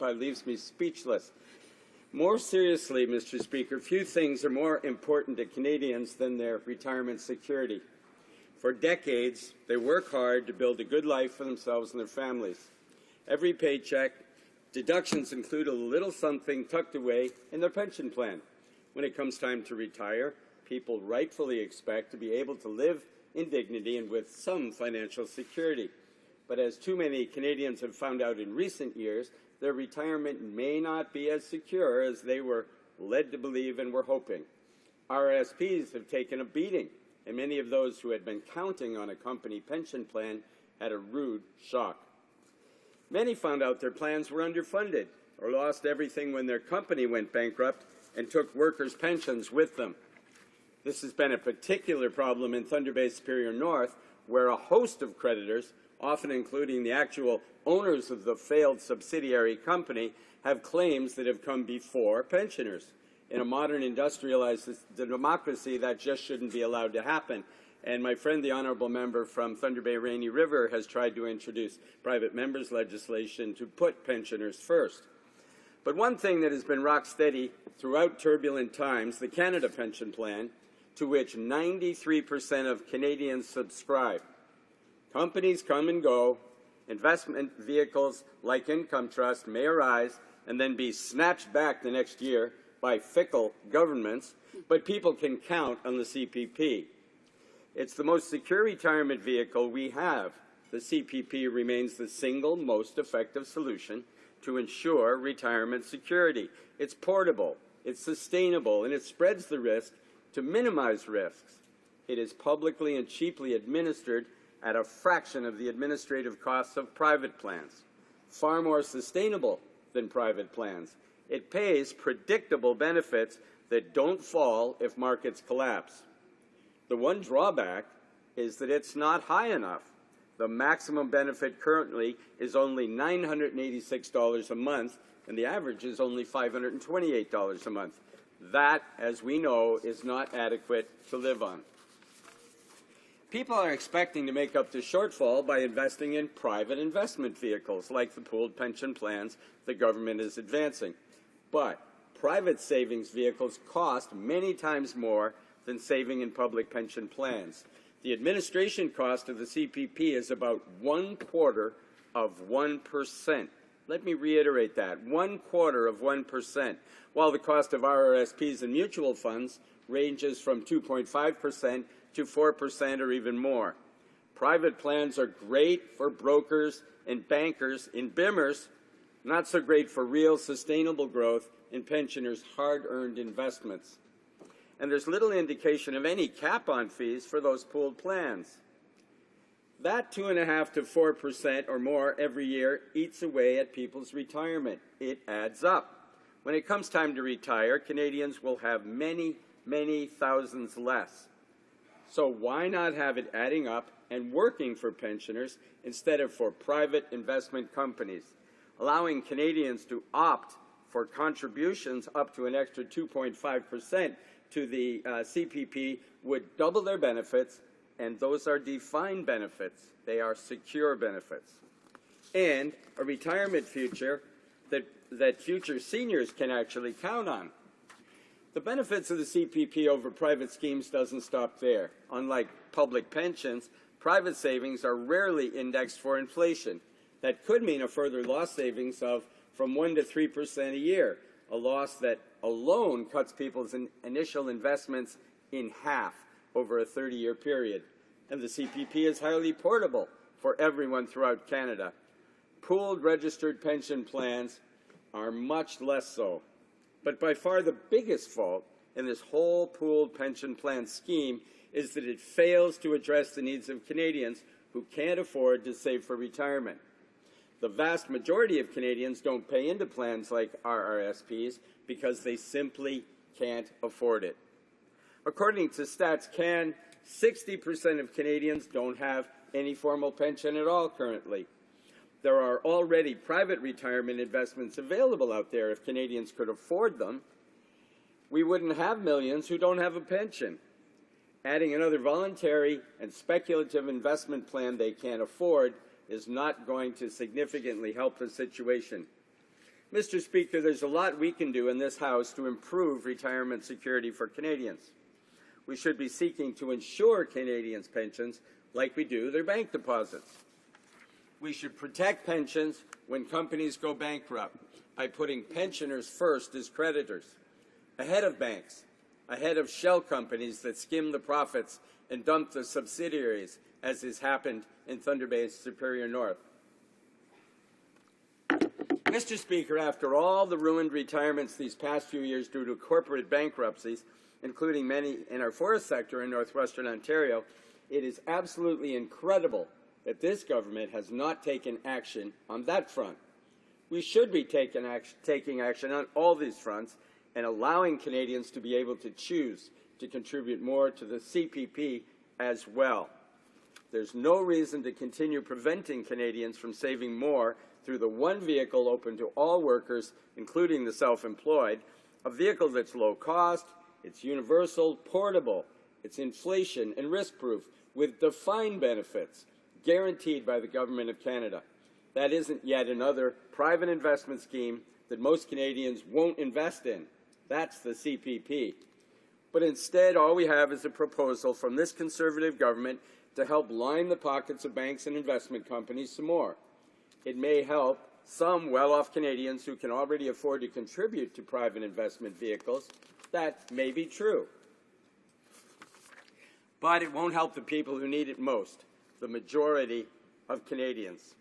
leaves me speechless. More seriously, Mr. Speaker, few things are more important to Canadians than their retirement security. For decades, they work hard to build a good life for themselves and their families. Every paycheck, deductions include a little something tucked away in their pension plan. When it comes time to retire, people rightfully expect to be able to live in dignity and with some financial security. But as too many Canadians have found out in recent years, their retirement may not be as secure as they were led to believe and were hoping. RRSPs have taken a beating, and many of those who had been counting on a company pension plan had a rude shock. Many found out their plans were underfunded or lost everything when their company went bankrupt and took workers' pensions with them. This has been a particular problem in Thunder Bay Superior North, where a host of creditors, often including the actual owners of the failed subsidiary company, have claims that have come before pensioners. In a modern industrialized democracy, that just shouldn't be allowed to happen. And my friend, the honourable member from Thunder Bay Rainy River, has tried to introduce private members legislation to put pensioners first. But one thing that has been rock steady throughout turbulent times, the Canada Pension Plan, to which 93% of Canadians subscribe. Companies come and go, investment vehicles like income trust may arise and then be snatched back the next year by fickle governments, but people can count on the CPP. It's the most secure retirement vehicle we have. The CPP remains the single most effective solution to ensure retirement security. It's portable, it's sustainable, and it spreads the risk to minimize risks. It is publicly and cheaply administered at a fraction of the administrative costs of private plans, far more sustainable than private plans. It pays predictable benefits that don't fall if markets collapse. The one drawback is that it's not high enough. The maximum benefit currently is only $986 a month, and the average is only $528 a month. That, as we know, is not adequate to live on. People are expecting to make up the shortfall by investing in private investment vehicles like the pooled pension plans the government is advancing. But private savings vehicles cost many times more than saving in public pension plans. The administration cost of the CPP is about 1/4 of 1%. Let me reiterate that, 1/4 of 1%, while the cost of RRSPs and mutual funds ranges from 2.5% to 4% or even more. Private plans are great for brokers and bankers in BIMers, not so great for real sustainable growth in pensioners' hard-earned investments. And there's little indication of any cap on fees for those pooled plans. That 2.5% to 4% or more every year eats away at people's retirement. It adds up. When it comes time to retire, Canadians will have many, many thousands less. So why not have it adding up and working for pensioners instead of for private investment companies? Allowing Canadians to opt for contributions up to an extra 2.5% to the CPP would double their benefits, and those are defined benefits. They are secure benefits. And a retirement future that future seniors can actually count on. The benefits of the CPP over private schemes doesn't stop there. Unlike public pensions, private savings are rarely indexed for inflation. That could mean a further lost savings of from 1% to 3% a year, a loss that alone cuts people's initial investments in half over a 30-year period. And the CPP is highly portable for everyone throughout Canada. Pooled registered pension plans are much less so. But by far the biggest fault in this whole pooled pension plan scheme is that it fails to address the needs of Canadians who can't afford to save for retirement. The vast majority of Canadians don't pay into plans like RRSPs because they simply can't afford it. According to Stats Can, 60% of Canadians don't have any formal pension at all currently. There are already private retirement investments available out there if Canadians could afford them. We wouldn't have millions who don't have a pension. Adding another voluntary and speculative investment plan they can't afford is not going to significantly help the situation. Mr. Speaker, there's a lot we can do in this House to improve retirement security for Canadians. We should be seeking to ensure Canadians' pensions like we do their bank deposits. We should protect pensions when companies go bankrupt by putting pensioners first as creditors, ahead of banks, ahead of shell companies that skim the profits and dump the subsidiaries, as has happened in Thunder Bay Superior North. Mr. Speaker, after all the ruined retirements these past few years due to corporate bankruptcies, including many in our forest sector in northwestern Ontario, it is absolutely incredible that this government has not taken action on that front. We should be taking action on all these fronts and allowing Canadians to be able to choose to contribute more to the CPP as well. There's no reason to continue preventing Canadians from saving more through the one vehicle open to all workers, including the self-employed, a vehicle that's low cost, it's universal, portable, it's inflation and risk-proof, with defined benefits guaranteed by the Government of Canada. That isn't yet another private investment scheme that most Canadians won't invest in. That's the CPP. But instead, all we have is a proposal from this Conservative government to help line the pockets of banks and investment companies some more. It may help some well-off Canadians who can already afford to contribute to private investment vehicles. That may be true. But it won't help the people who need it most, the majority of Canadians.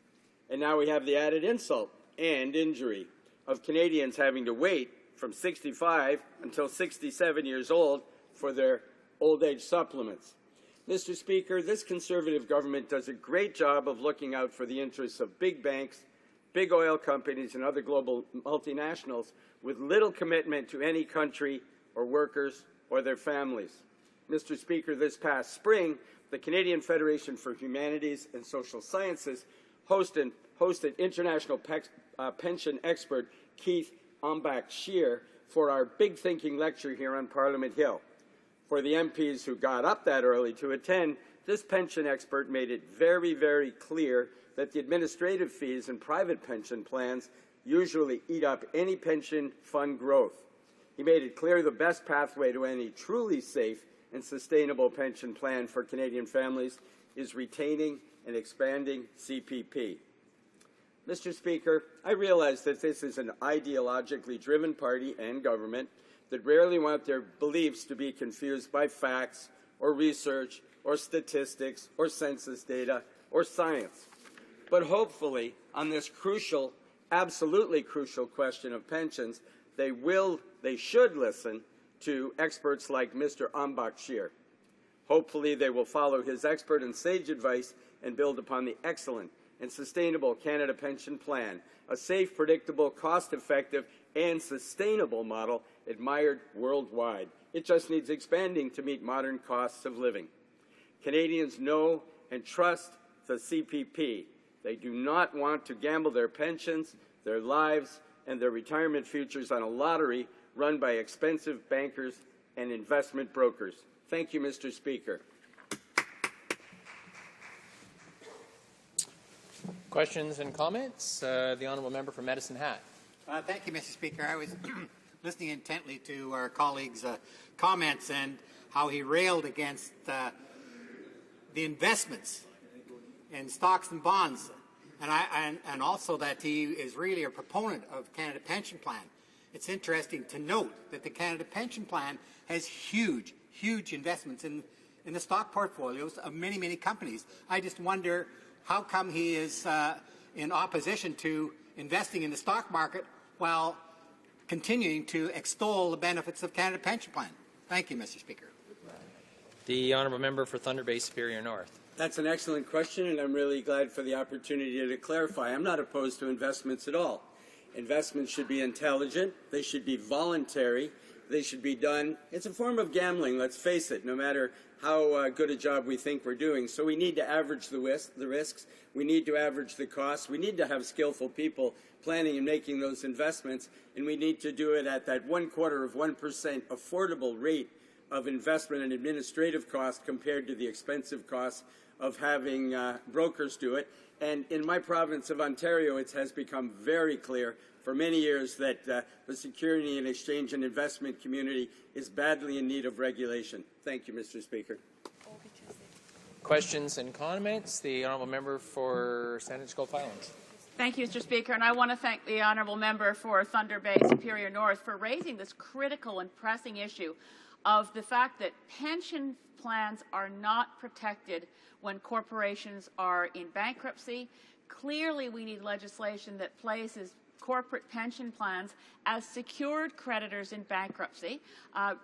And now we have the added insult and injury of Canadians having to wait from 65 until 67 years old for their old age supplements. Mr. Speaker, this Conservative government does a great job of looking out for the interests of big banks, big oil companies, and other global multinationals with little commitment to any country or workers or their families. Mr. Speaker, this past spring, the Canadian Federation for Humanities and Social Sciences hosted international pension expert Keith Umbach-Scheer for our Big Thinking lecture here on Parliament Hill. For the MPs who got up that early to attend, this pension expert made it very, very clear that the administrative fees in private pension plans usually eat up any pension fund growth. He made it clear the best pathway to any truly safe and sustainable pension plan for Canadian families is retaining and expanding CPP. Mr. Speaker, I realize that this is an ideologically driven party and government that rarely want their beliefs to be confused by facts or research or statistics or census data or science. But hopefully, on this crucial, absolutely crucial question of pensions, they should listen to experts like Mr. Umbach-Scheer. Hopefully, they will follow his expert and sage advice and build upon the excellent and sustainable Canada Pension Plan, a safe, predictable, cost-effective, and sustainable model admired worldwide. It just needs expanding to meet modern costs of living. Canadians know and trust the CPP. They do not want to gamble their pensions, their lives, and their retirement futures on a lottery run by expensive bankers and investment brokers. Thank you, Mr. Speaker. Questions and comments? The Honourable Member for Medicine Hat. Thank you, Mr. Speaker. I was listening intently to our colleague's comments and how he railed against the investments in stocks and bonds, and also that he is really a proponent of Canada Pension Plan. It's interesting to note that the Canada Pension Plan has huge investments in the stock portfolios of many, many companies. I just wonder how come he is in opposition to investing in the stock market while continuing to extol the benefits of Canada Pension Plan. Thank you, Mr. Speaker. The Honourable Member for Thunder Bay Superior North. That's an excellent question, and I'm really glad for the opportunity to clarify. I'm not opposed to investments at all. Investments should be intelligent. They should be voluntary. They should be done. It's a form of gambling, let's face it, no matter how good a job we think we're doing. So we need to average the risks. We need to average the costs. We need to have skillful people planning and making those investments, and we need to do it at that 0.25% affordable rate of investment and administrative costs compared to the expensive costs of having brokers do it. And in my province of Ontario, it has become very clear for many years that the security and exchange and investment community is badly in need of regulation. Thank you, Mr. Speaker. Questions and comments? The Honourable Member for Sandwich Gulf Islands. Thank you, Mr. Speaker, and I want to thank the Honourable Member for Thunder Bay Superior North for raising this critical and pressing issue of the fact that pension plans are not protected when corporations are in bankruptcy. Clearly, we need legislation that places corporate pension plans as secured creditors in bankruptcy.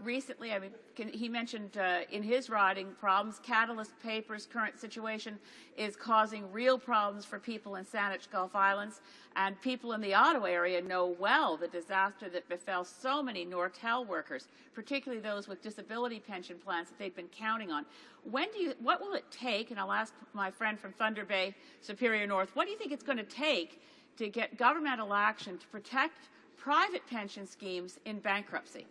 Recently, he mentioned in his writing problems. Catalyst Paper's current situation is causing real problems for people in Saanich Gulf Islands, and people in the Ottawa area know well the disaster that befell so many Nortel workers, particularly those with disability pension plans that they've been counting on. What will it take, and I'll ask my friend from Thunder Bay, Superior North, what do you think it's going to take to get governmental action to protect private pension schemes in bankruptcy?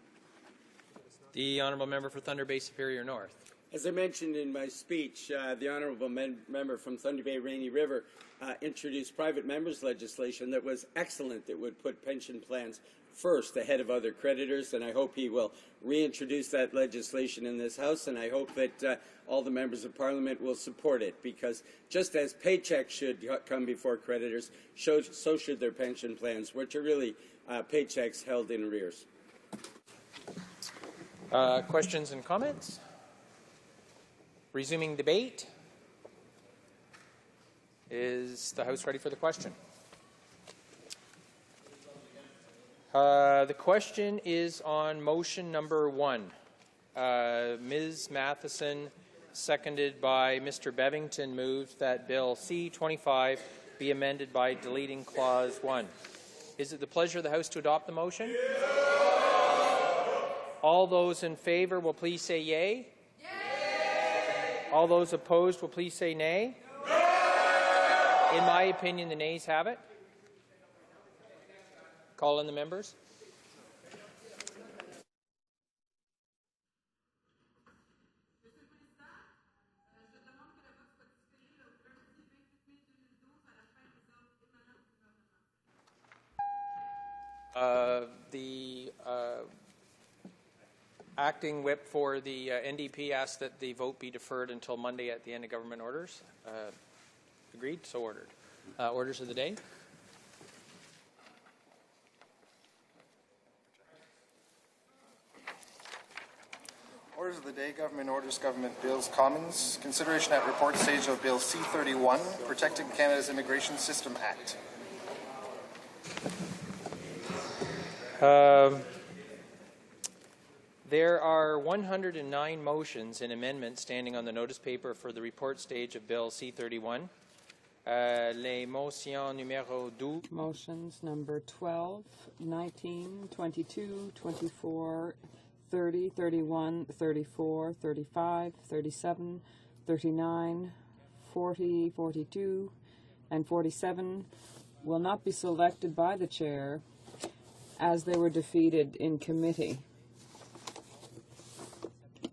The honourable member for Thunder Bay Superior North. As I mentioned in my speech, the honourable member from Thunder Bay Rainy River introduced private members legislation that was excellent, that would put pension plans first ahead of other creditors, and I hope he will reintroduce that legislation in this House, and I hope that all the members of Parliament will support it, because just as paychecks should come before creditors, so should their pension plans, which are really paychecks held in arrears. Questions and comments? Resuming debate. Is the House ready for the question? The question is on motion number 1. Ms. Matheson, seconded by Mr. Bevington, moved that Bill C-25 be amended by deleting Clause 1. Is it the pleasure of the House to adopt the motion? All those in favour will please say yea. Yay. All those opposed will please say nay. No. In my opinion, the nays have it. Call in the members. The acting whip for the NDP asked that the vote be deferred until Monday at the end of government orders. Agreed? So ordered. Orders of the day. Orders of the day, Government Orders, Government Bills, Commons. Consideration at report stage of Bill C-31, Protecting Canada's Immigration System Act. There are 109 motions and amendments standing on the notice paper for the report stage of Bill C-31. Les motions numéro 12. Motions number 12, 19, 22, 24, 30, 31, 34, 35, 37, 39, 40, 42, and 47 will not be selected by the Chair as they were defeated in committee.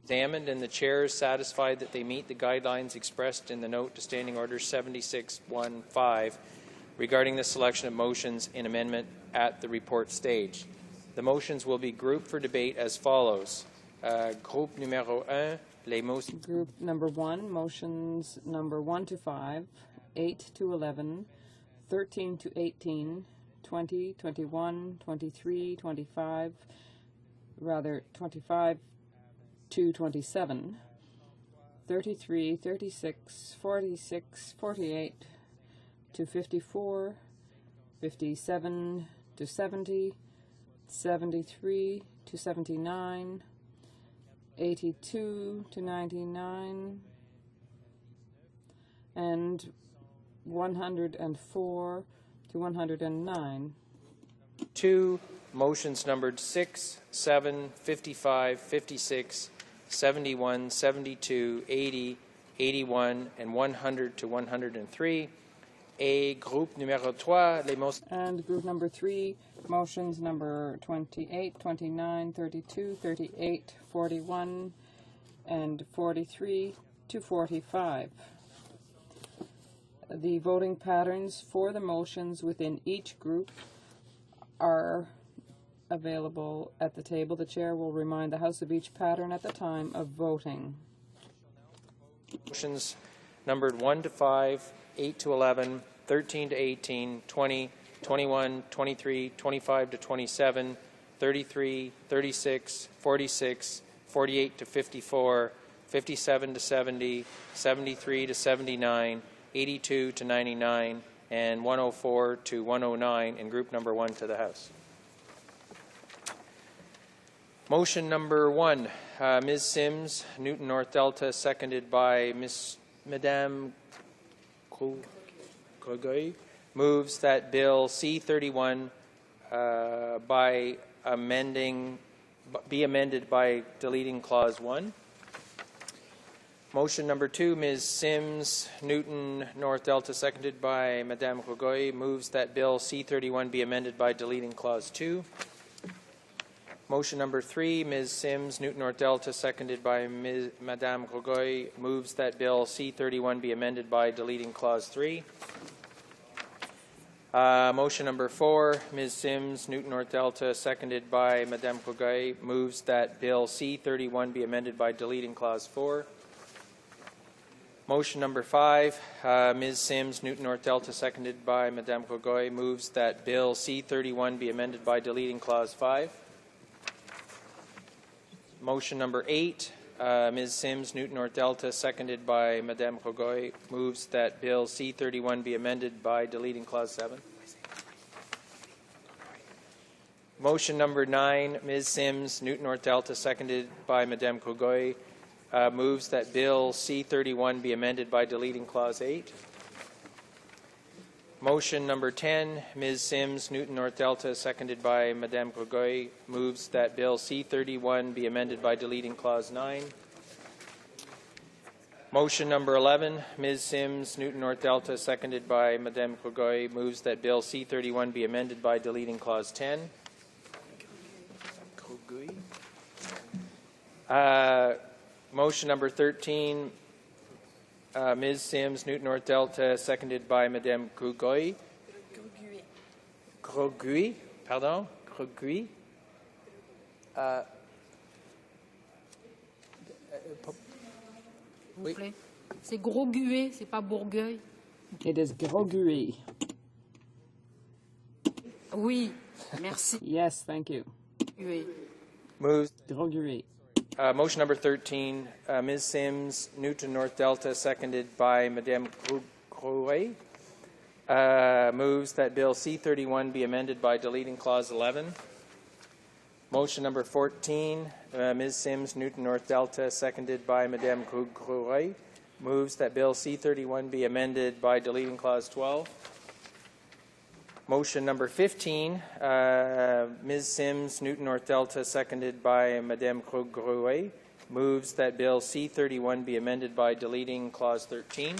Examined, and the Chair is satisfied that they meet the guidelines expressed in the note to Standing Order 7615 regarding the selection of motions in amendment at the report stage. The motions will be grouped for debate as follows. Groupe numéro 1, les motions. Group number 1, motions number 1 to 5, 8 to 11, 13 to 18, 20, 21, 23, 25, 25 to 27, 33, 36, 46, 48 to 54, 57 to 70, 73 to 79, 82 to 99, and 104 to 109. 2 motions numbered 6, 7, 55, 56, 71, 72, 80, 81, and 100 to 103. Et groupe numéro 3, les motions. And group number 3, motions number 28, 29, 32, 38, 41, and 43 to 45. The voting patterns for the motions within each group are available at the table. The Chair will remind the House of each pattern at the time of voting. Motions numbered 1 to 5, 8 to 11, 13 to 18, 20, 21, 23, 25 to 27, 33, 36, 46, 48 to 54, 57 to 70, 73 to 79, 82 to 99, and 104 to 109 in group number 1 to the House. Motion number 1, Ms. Sims, Newton North Delta, seconded by Madame Cogoy, moves that Bill C-31 be amended by deleting Clause 1. Motion number 2, Ms. Sims, Newton North Delta, seconded by Madame Cogoy, moves that Bill C-31 be amended by deleting Clause 2. Motion number 3, Ms. Sims, Newton North Delta, seconded by Madame Cogoy, moves that Bill C-31 be amended by deleting Clause 3. Motion number 4, Ms. Sims, Newton North Delta, seconded by Madame Cogoy, moves that Bill C-31 be amended by deleting Clause 4. Motion number 5, Ms. Sims, Newton North Delta, seconded by Madame Cogoy, moves that Bill C-31 be amended by deleting Clause 5. Motion number 8, Ms. Sims, Newton North Delta, seconded by Madame Cogoy, moves that Bill C-31 be amended by deleting Clause 7. Motion number 9, Ms. Sims, Newton North Delta, seconded by Madame Cogoy, moves that Bill C-31 be amended by deleting Clause 8. Motion number 10, Ms. Sims, Newton North Delta, seconded by Madame Cogoy, moves that Bill C-31 be amended by deleting Clause 9. Motion number 11, Ms. Sims, Newton North Delta, seconded by Madame Cogoy, moves that Bill C-31 be amended by deleting Clause 10. Motion number 13, Ms. Sims, Newton North Delta, seconded by Madame Cogoy. Grosguy, pardon, Grosguy. Oui. C'est Grosguet, c'est pas Bourgueil. It is Grosguy. Oui, merci. Yes, thank you. Oui. Moves. Grosguy. Motion number 13, Ms. Sims, Newton North Delta, seconded by Madame Cogoy, moves that Bill C-31 be amended by deleting Clause 11. Motion number 14, Ms. Sims, Newton North Delta, seconded by Madame Cogoy, moves that Bill C-31 be amended by deleting Clause 12. Motion number 15, Ms. Sims, Newton North Delta, seconded by Madame Cogoy, moves that Bill C-31 be amended by deleting Clause 13.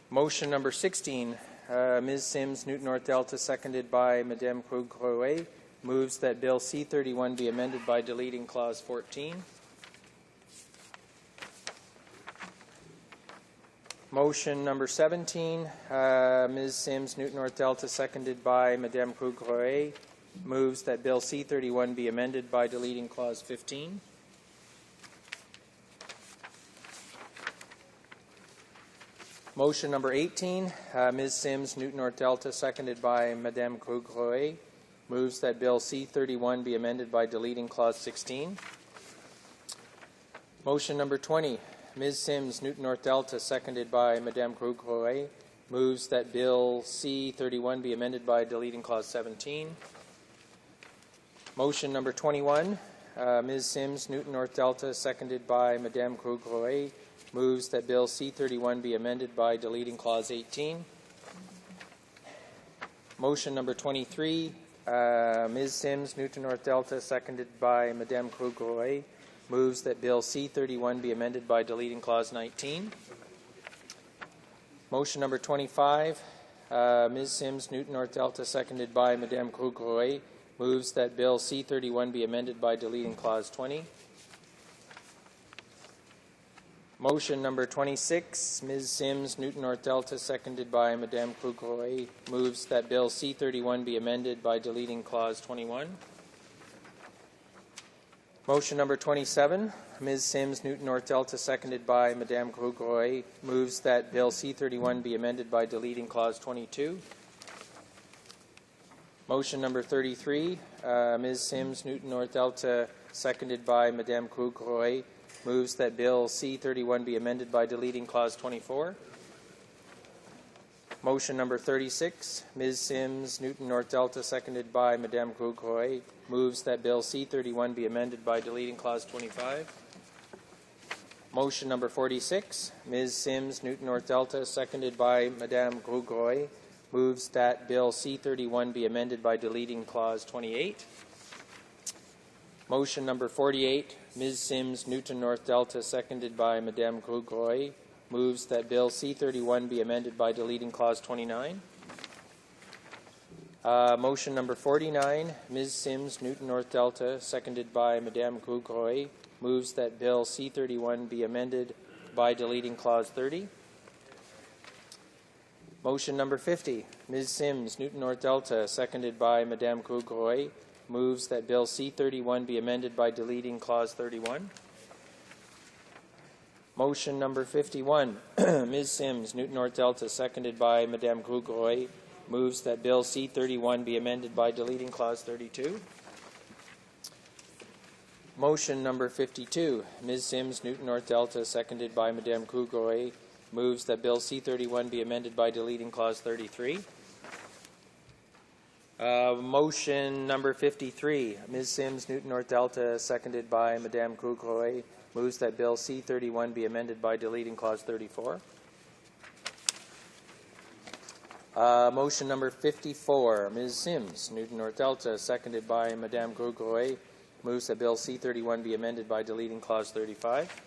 Motion number 16, Ms. Sims, Newton North Delta, seconded by Madame Cogoy, moves that Bill C-31 be amended by deleting Clause 14. Motion number 17, Ms. Sims, Newton North Delta, seconded by Madame Cogoy, moves that Bill C-31 be amended by deleting Clause 15. Motion number 18, Ms. Sims, Newton North Delta, seconded by Madame Cogoy, moves that Bill C-31 be amended by deleting Clause 16. Motion number 20, Ms. Sims, Newton North Delta, seconded by Madame Cogoy, moves that Bill C-31 be amended by deleting Clause 17. Motion number 21, Ms. Sims, Newton North Delta, seconded by Madame Cogoy, moves that Bill C-31 be amended by deleting Clause 18. Motion number 23, Ms. Sims, Newton North Delta, seconded by Madame Cogoy, moves that Bill C-31 be amended by deleting Clause 19. Motion number 25, Ms. Sims, Newton North Delta, seconded by Madame Cogoy, moves that Bill C-31 be amended by deleting Clause 20. Motion number 26, Ms. Sims, Newton North Delta, seconded by Madame Cogoy, moves that Bill C-31 be amended by deleting Clause 21. Motion number 27, Ms. Sims, Newton North Delta, seconded by Madame Cogoy, moves that Bill C-31 be amended by deleting Clause 22. Motion number 33, Ms. Sims, Newton North Delta, seconded by Madame Cogoy, moves that Bill C-31 be amended by deleting Clause 24. Motion number 36, Ms. Sims, Newton North Delta, seconded by Madame Grosgrouet, moves that Bill C-31 be amended by deleting Clause 25. Motion number 46, Ms. Sims, Newton North Delta, seconded by Madame Grosgrouet, moves that Bill C-31 be amended by deleting Clause 28. Motion number 48, Ms. Sims, Newton North Delta, seconded by Madame Grosgrouet, moves that Bill C-31 be amended by deleting Clause 29. Motion number 49, Ms. Sims, Newton North Delta, seconded by Madame Grosgrouet, moves that Bill C-31 be amended by deleting Clause 30. Motion number 50, Ms. Sims, Newton North Delta, seconded by Madame Grosgrouet, moves that Bill C-31 be amended by deleting Clause 31. Motion number 51, Ms. Sims, Newton North Delta, seconded by Madame Grosgrouet, moves that Bill C-31 be amended by deleting Clause 32. Motion number 52, Ms. Sims, Newton North Delta, seconded by Madame Grosgrouet, moves that Bill C-31 be amended by deleting Clause 33. Motion number 53, Ms. Sims, Newton North Delta, seconded by Madame Grosgrouet, moves that Bill C-31 be amended by deleting Clause 34. Motion number 54, Ms. Sims, Newton North Delta, seconded by Madame Grosgrouet, moves that Bill C-31 be amended by deleting Clause 35.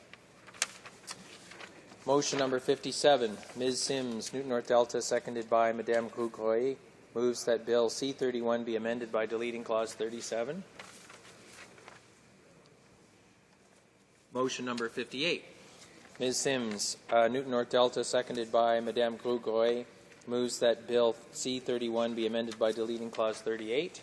Motion number 57, Ms. Sims, Newton North Delta, seconded by Madame Grosgrouet, moves that Bill C-31 be amended by deleting Clause 37. Motion number 58, Ms. Sims, Newton North Delta, seconded by Madame Grosgrouet, moves that Bill C-31 be amended by deleting Clause 38.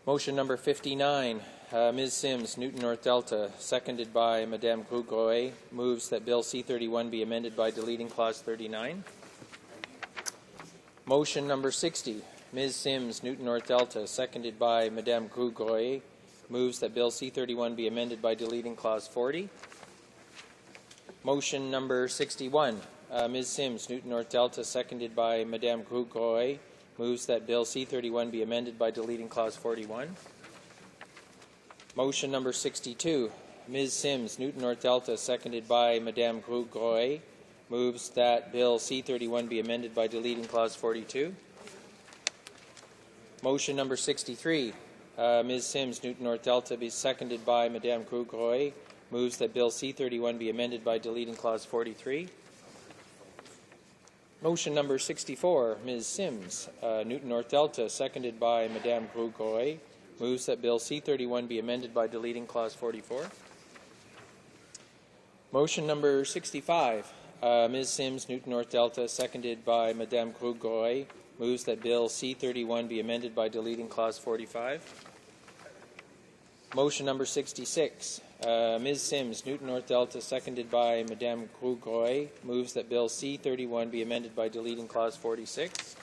Motion number 59, Ms. Sims, Newton North Delta, seconded by Madame Grosgrouet, moves that Bill C-31 be amended by deleting Clause 39. Motion number 60, Ms. Sims, Newton North Delta, seconded by Madame Grosgrouet, moves that Bill C-31 be amended by deleting Clause 40. Motion number 61, Ms. Sims, Newton North Delta, seconded by Madame Grosgrouet, moves that Bill C-31 be amended by deleting Clause 41. Motion number 62, Ms. Sims, Newton North Delta, seconded by Madame Grosgrouet, moves that Bill C-31 be amended by deleting Clause 42. Motion number 63, Ms. Sims, Newton North Delta, be seconded by Madame Grosgrouet, moves that Bill C-31 be amended by deleting Clause 43. Motion number 64, Ms. Sims, Newton North Delta, seconded by Madame Grosgrouet, moves that Bill C-31 be amended by deleting Clause 44. Motion number 65, Ms. Sims, Newton North Delta, seconded by Madame Grosgrouet, moves that Bill C-31 be amended by deleting Clause 45. Motion number 66, Ms. Sims, Newton North Delta, seconded by Madame Grosgrouet, moves that Bill C-31 be amended by deleting Clause 46.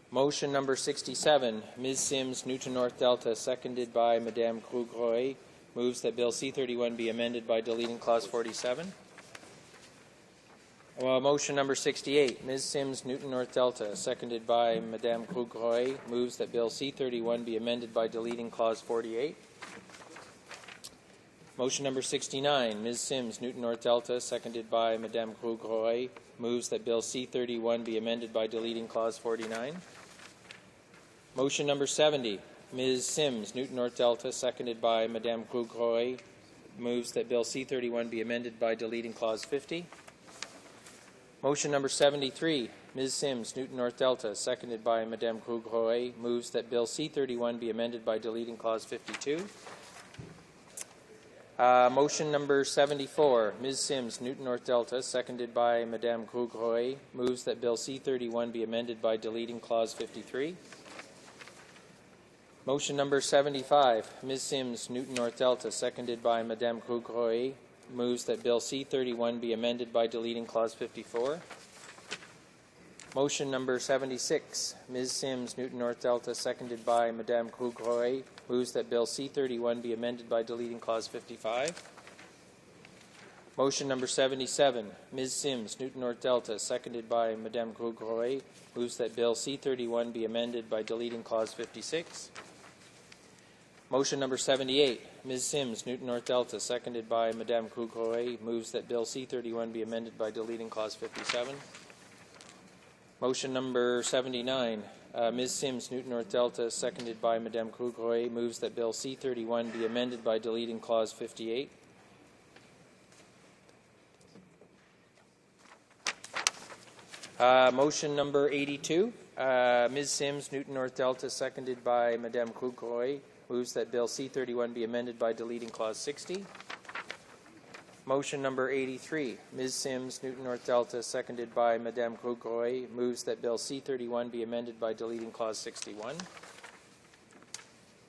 Motion number 67, Ms. Sims, Newton North Delta, seconded by Madame Grosgrouet, moves that Bill C-31 be amended by deleting Clause 47. Motion number 68, Ms. Sims, Newton North Delta, seconded by Madame Grosgrouet, moves that Bill C-31 be amended by deleting Clause 48. Motion number 69, Ms. Sims, Newton North Delta, seconded by Madame Grosgrouet, moves that Bill C-31 be amended by deleting Clause 49. Motion number 70, Ms. Sims, Newton North Delta, seconded by Madame Grosgrouet, moves that Bill C-31 be amended by deleting Clause 50. Motion number 73, Ms. Sims, Newton North Delta, seconded by Madame Grosgrouet, moves that Bill C-31 be amended by deleting Clause 52. Motion number 74, Ms. Sims, Newton North Delta, seconded by Madame Grosgrouet, moves that Bill C-31 be amended by deleting Clause 53. Motion number 75, Ms. Sims, Newton North Delta, seconded by Madame Grosgrouet, moves that Bill C-31 be amended by deleting Clause 54. Motion number 76, Ms. Sims, Newton North Delta, seconded by Madame Grosgrouet, moves that Bill C-31 be amended by deleting Clause 55. Motion number 77, Ms. Sims, Newton North Delta, seconded by Madame Grosgroy, moves that Bill C-31 be amended by deleting Clause 56. Motion number 78, Ms. Sims, Newton North Delta, seconded by Madame Grosgroy, moves that Bill C-31 be amended by deleting Clause 57. Motion number 79, Ms. Sims, Newton North Delta, seconded by Madame Grosgroy, moves that Bill C-31 be amended by deleting Clause 58. Motion number 82, Ms. Sims, Newton North Delta, seconded by Madame Grosgroy, moves that Bill C-31 be amended by deleting Clause 60. Motion number 83, Ms. Sims, Newton North Delta, seconded by Madame Grosgroy, moves that Bill C-31 be amended by deleting Clause 61.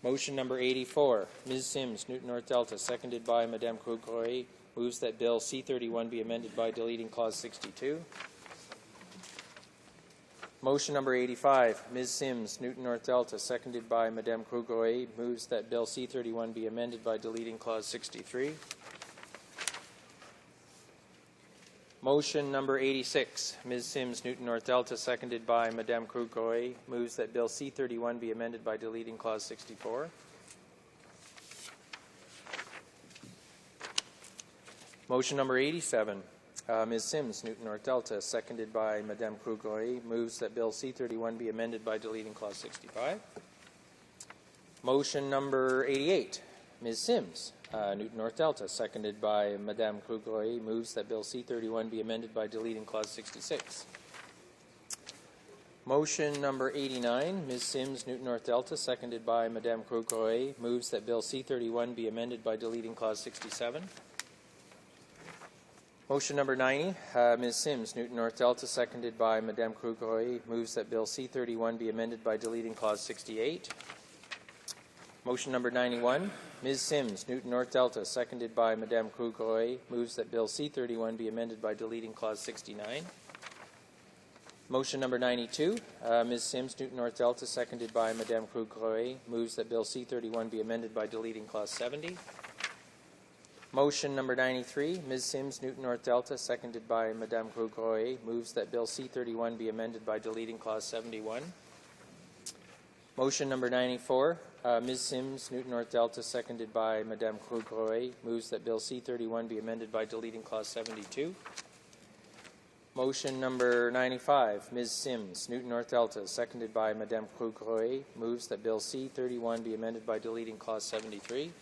Motion number 84, Ms. Sims, Newton North Delta, seconded by Madame Grosgroy, moves that Bill C-31 be amended by deleting Clause 62. Motion number 85, Ms. Sims, Newton North Delta, seconded by Madame Grosgroy, moves that Bill C-31 be amended by deleting Clause 63. Motion number 86, Ms. Sims, Newton North Delta, seconded by Madame Grosgroy, moves that Bill C-31 be amended by deleting Clause 64. Motion number 87, Ms. Sims, Newton North Delta, seconded by Madame Grosgroy, moves that Bill C-31 be amended by deleting Clause 65. Motion number 88, Ms. Sims, Newton North Delta, seconded by Madame Grosgroy, moves that Bill C-31 be amended by deleting Clause 66. Motion number 89, Ms. Sims, Newton North Delta, seconded by Madame Grosgroy, moves that Bill C-31 be amended by deleting Clause 67. Motion number 90, Ms. Sims, Newton North Delta, seconded by Madame Grosgroy, moves that Bill C-31 be amended by deleting Clause 68. Motion number 91, Ms. Sims, Newton North Delta, seconded by Madame Grosgroy, moves that Bill C-31 be amended by deleting Clause 69. Motion number 92, Ms. Sims, Newton North Delta, seconded by Madame Grosgroy, moves that Bill C-31 be amended by deleting Clause 70. Motion number 93, Ms. Sims, Newton North Delta, seconded by Madame Grosgroy, moves that Bill C-31 be amended by deleting Clause 71. Motion number 94, Ms. Sims, Newton North Delta, seconded by Madame Grosgroy, moves that Bill C-31 be amended by deleting Clause 72. Motion number 95, Ms. Sims, Newton North Delta, seconded by Madame Grosgroy, moves that Bill C-31 be amended by deleting Clause 73.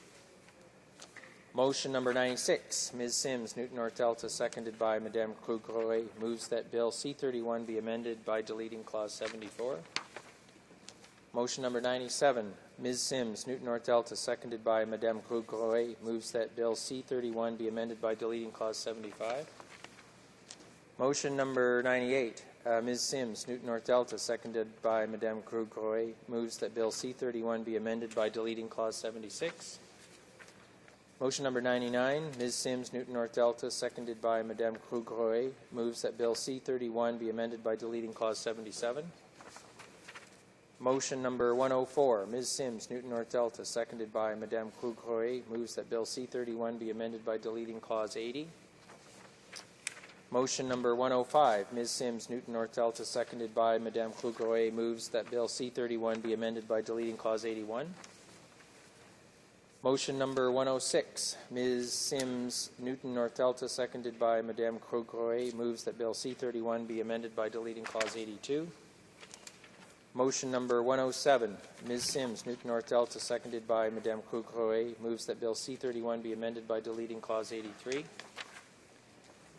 Motion number 96, Ms. Sims, Newton North Delta, seconded by Madame Grosgroy, moves that Bill C-31 be amended by deleting Clause 74. Motion number 97, Ms. Sims, Newton North Delta, seconded by Madame Grosgroy, moves that Bill C-31 be amended by deleting Clause 75. Motion number 98, Ms. Sims, Newton North Delta, seconded by Madame Grosgroy, moves that Bill C-31 be amended by deleting Clause 76. Motion number 99, Ms. Sims, Newton North Delta, seconded by Madame Grosgroy, moves that Bill C-31 be amended by deleting Clause 77. Motion number 104, Ms. Sims, Newton North Delta, seconded by Madame Grosgroy, moves that Bill C-31 be amended by deleting Clause 80. Motion number 105, Ms. Sims, Newton North Delta, seconded by Madame Grosgroy, moves that Bill C-31 be amended by deleting Clause 81. Motion number 106, Ms. Sims, Newton North Delta, seconded by Madame Grosgroy, moves that Bill C-31 be amended by deleting Clause 82. Motion number 107, Ms. Sims, Newton North Delta, seconded by Madame Grosgroy, moves that Bill C-31 be amended by deleting Clause 83.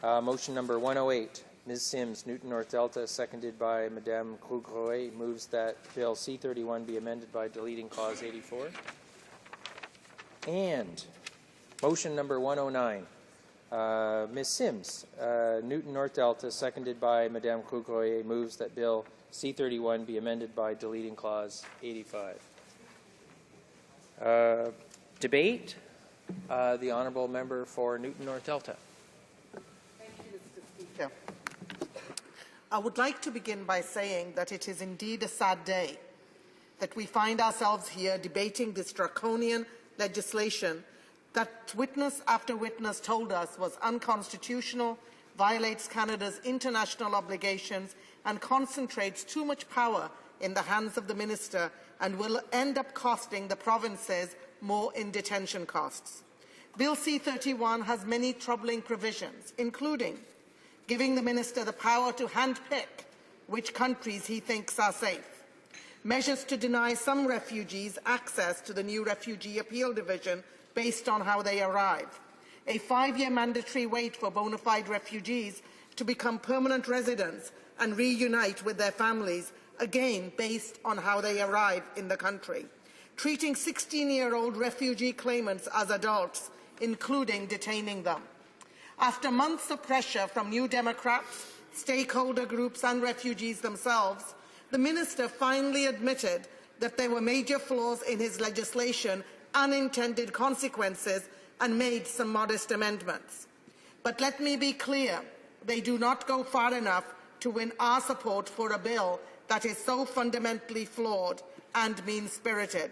Motion number 108, Ms. Sims, Newton North Delta, seconded by Madame Grosgroy, moves that Bill C-31 be amended by deleting Clause 84. And motion number 109, Ms. Sims, Newton North Delta, seconded by Madame Grosgroy, moves that Bill C-31 be amended by deleting Clause 85. Debate. The Honourable Member for Newton North Delta. Thank you, Mr. Speaker. I would like to begin by saying that it is indeed a sad day that we find ourselves here debating this draconian legislation that witness after witness told us was unconstitutional, violates Canada's international obligations, and concentrates too much power in the hands of the minister and will end up costing the provinces more in detention costs. Bill C-31 has many troubling provisions, including giving the minister the power to handpick which countries he thinks are safe, measures to deny some refugees access to the new Refugee Appeal Division based on how they arrive, a 5-year mandatory wait for bona fide refugees to become permanent residents and reunite with their families, again based on how they arrive in the country, treating 16-year-old refugee claimants as adults, including detaining them. After months of pressure from New Democrats, stakeholder groups and refugees themselves, the minister finally admitted that there were major flaws in his legislation, unintended consequences, and made some modest amendments. But let me be clear, they do not go far enough to win our support for a bill that is so fundamentally flawed and mean-spirited.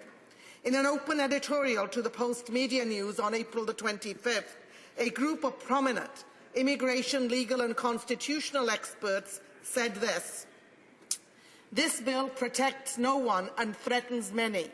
In an open editorial to the Post Media News on April the 25th, a group of prominent immigration, legal and constitutional experts said this: "This bill protects no one and threatens many.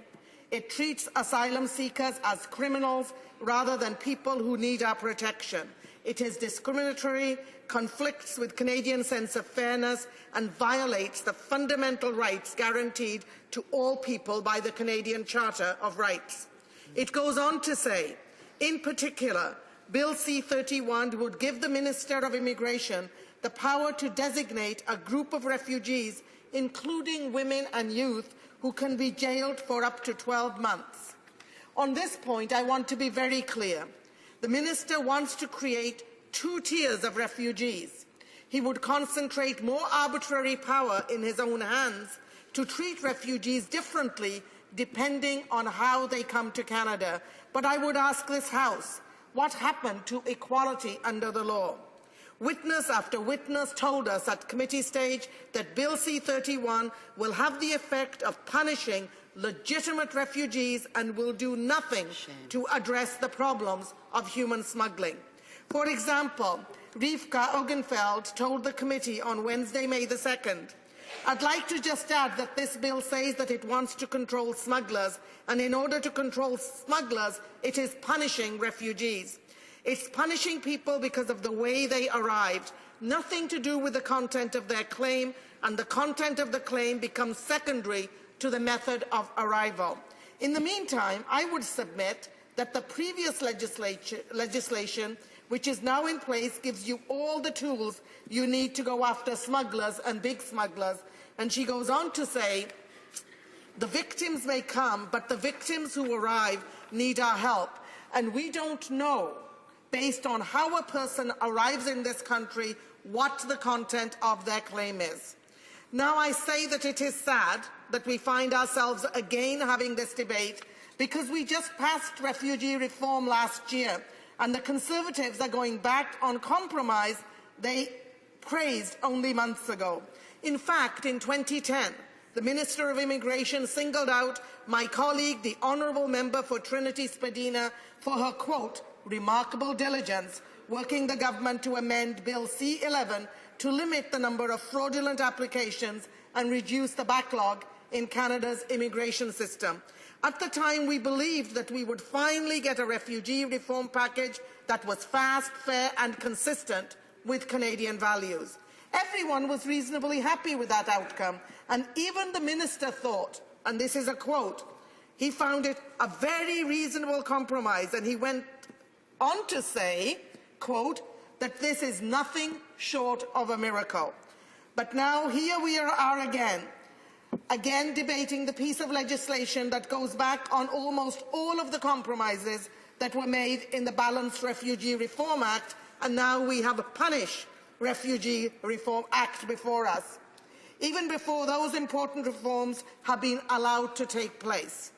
It treats asylum seekers as criminals rather than people who need our protection. It is discriminatory, conflicts with Canadian sense of fairness, and violates the fundamental rights guaranteed to all people by the Canadian Charter of Rights." It goes on to say, in particular, Bill C-31 would give the Minister of Immigration the power to designate a group of refugees, including women and youth, who can be jailed for up to 12 months. On this point, I want to be very clear. The minister wants to create 2 tiers of refugees. He would concentrate more arbitrary power in his own hands to treat refugees differently depending on how they come to Canada. But I would ask this House, what happened to equality under the law? Witness after witness told us at committee stage that Bill C-31 will have the effect of punishing legitimate refugees and will do nothing to address the problems of human smuggling. For example, Rivka Ogenfeld told the committee on Wednesday, May the 2nd, "I'd like to just add that this bill says that it wants to control smugglers, and in order to control smugglers, it is punishing refugees. It's punishing people because of the way they arrived, nothing to do with the content of their claim, and the content of the claim becomes secondary to the method of arrival." In the meantime, I would submit that the previous legislation, which is now in place, gives you all the tools you need to go after smugglers and big smugglers. And she goes on to say, "The victims may come, but the victims who arrive need our help. And we don't know, based on how a person arrives in this country, what the content of their claim is." Now, I say that it is sad that we find ourselves again having this debate because we just passed refugee reform last year, and the Conservatives are going back on compromise they praised only months ago. In fact, in 2010, the Minister of Immigration singled out my colleague, the Honourable Member for Trinity Spadina, for her, quote, "remarkable diligence, working the government to amend Bill C-11 to limit the number of fraudulent applications and reduce the backlog in Canada's immigration system." At the time, we believed that we would finally get a refugee reform package that was fast, fair and consistent with Canadian values. Everyone was reasonably happy with that outcome, and even the minister thought, and this is a quote, he found it a very reasonable compromise, and he went on to say, quote, that this is nothing short of a miracle. But now here we are again debating the piece of legislation that goes back on almost all of the compromises that were made in the Balanced Refugee Reform Act, and now we have a Punish Refugee Reform Act before us, even before those important reforms have been allowed to take place.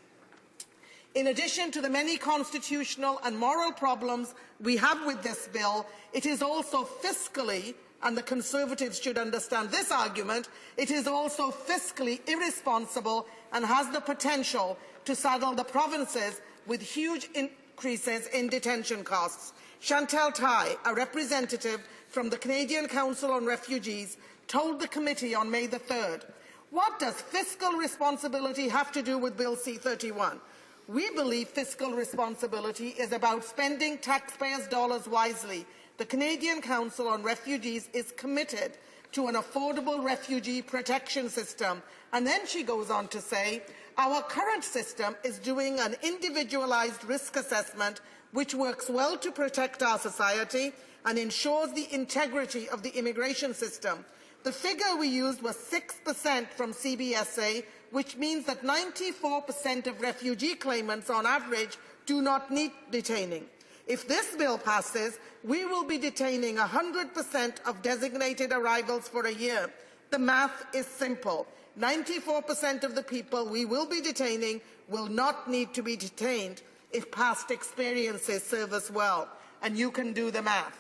In addition to the many constitutional and moral problems we have with this bill, it is also fiscally, and the Conservatives should understand this argument, it is also fiscally irresponsible and has the potential to saddle the provinces with huge increases in detention costs. Chantal Tai, a representative from the Canadian Council on Refugees, told the committee on May the 3rd, "What does fiscal responsibility have to do with Bill C-31? We believe fiscal responsibility is about spending taxpayers' dollars wisely. The Canadian Council on Refugees is committed to an affordable refugee protection system." And then she goes on to say, "Our current system is doing an individualized risk assessment which works well to protect our society and ensures the integrity of the immigration system. The figure we used was 6% from CBSA, which means that 94% of refugee claimants on average do not need detaining. If this bill passes, we will be detaining 100% of designated arrivals for a year. The math is simple. 94% of the people we will be detaining will not need to be detained if past experiences serve us well. And you can do the math.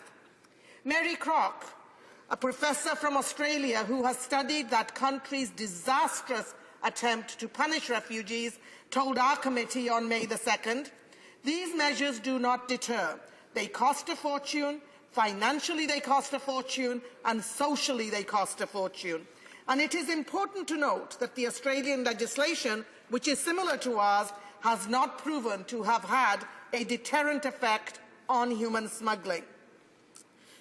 Mary Crock, a professor from Australia who has studied that country's disastrous attempt to punish refugees, told our committee on May the 2nd, "These measures do not deter. They cost a fortune, financially they cost a fortune, and socially they cost a fortune." And it is important to note that the Australian legislation, which is similar to ours, has not proven to have had a deterrent effect on human smuggling.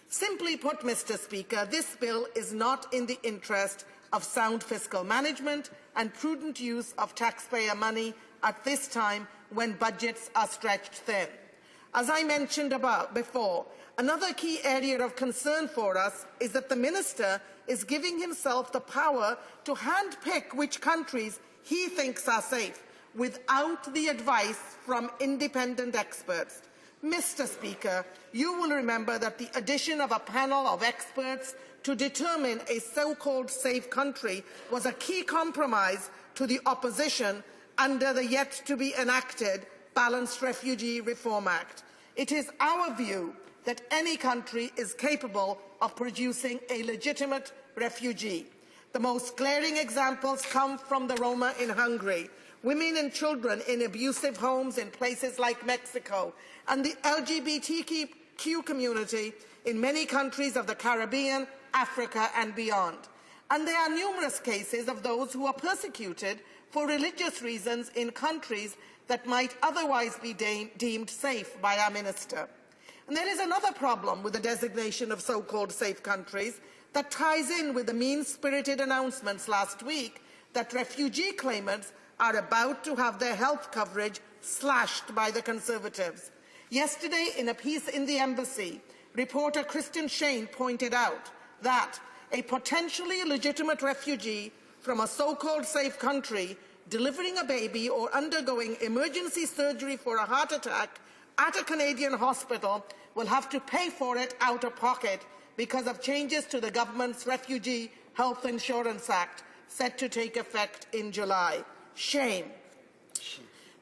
Simply put, Mr. Speaker, this bill is not in the interest of sound fiscal management and prudent use of taxpayer money at this time when budgets are stretched thin. As I mentioned before, another key area of concern for us is that the Minister is giving himself the power to handpick which countries he thinks are safe without the advice from independent experts. Mr. Speaker, you will remember that the addition of a panel of experts to determine a so-called safe country was a key compromise to the opposition under the yet-to-be-enacted Balanced Refugee Reform Act. It is our view that any country is capable of producing a legitimate refugee. The most glaring examples come from the Roma in Hungary, women and children in abusive homes in places like Mexico, and the LGBTQ community in many countries of the Caribbean, Africa and beyond. And there are numerous cases of those who are persecuted for religious reasons in countries that might otherwise be deemed safe by our minister. And there is another problem with the designation of so-called safe countries that ties in with the mean-spirited announcements last week that refugee claimants are about to have their health coverage slashed by the Conservatives. Yesterday, in a piece in the Embassy, reporter Kristen Shane pointed out that a potentially legitimate refugee from a so-called safe country delivering a baby or undergoing emergency surgery for a heart attack at a Canadian hospital will have to pay for it out of pocket because of changes to the government's Refugee Health Insurance Act set to take effect in July. Shame.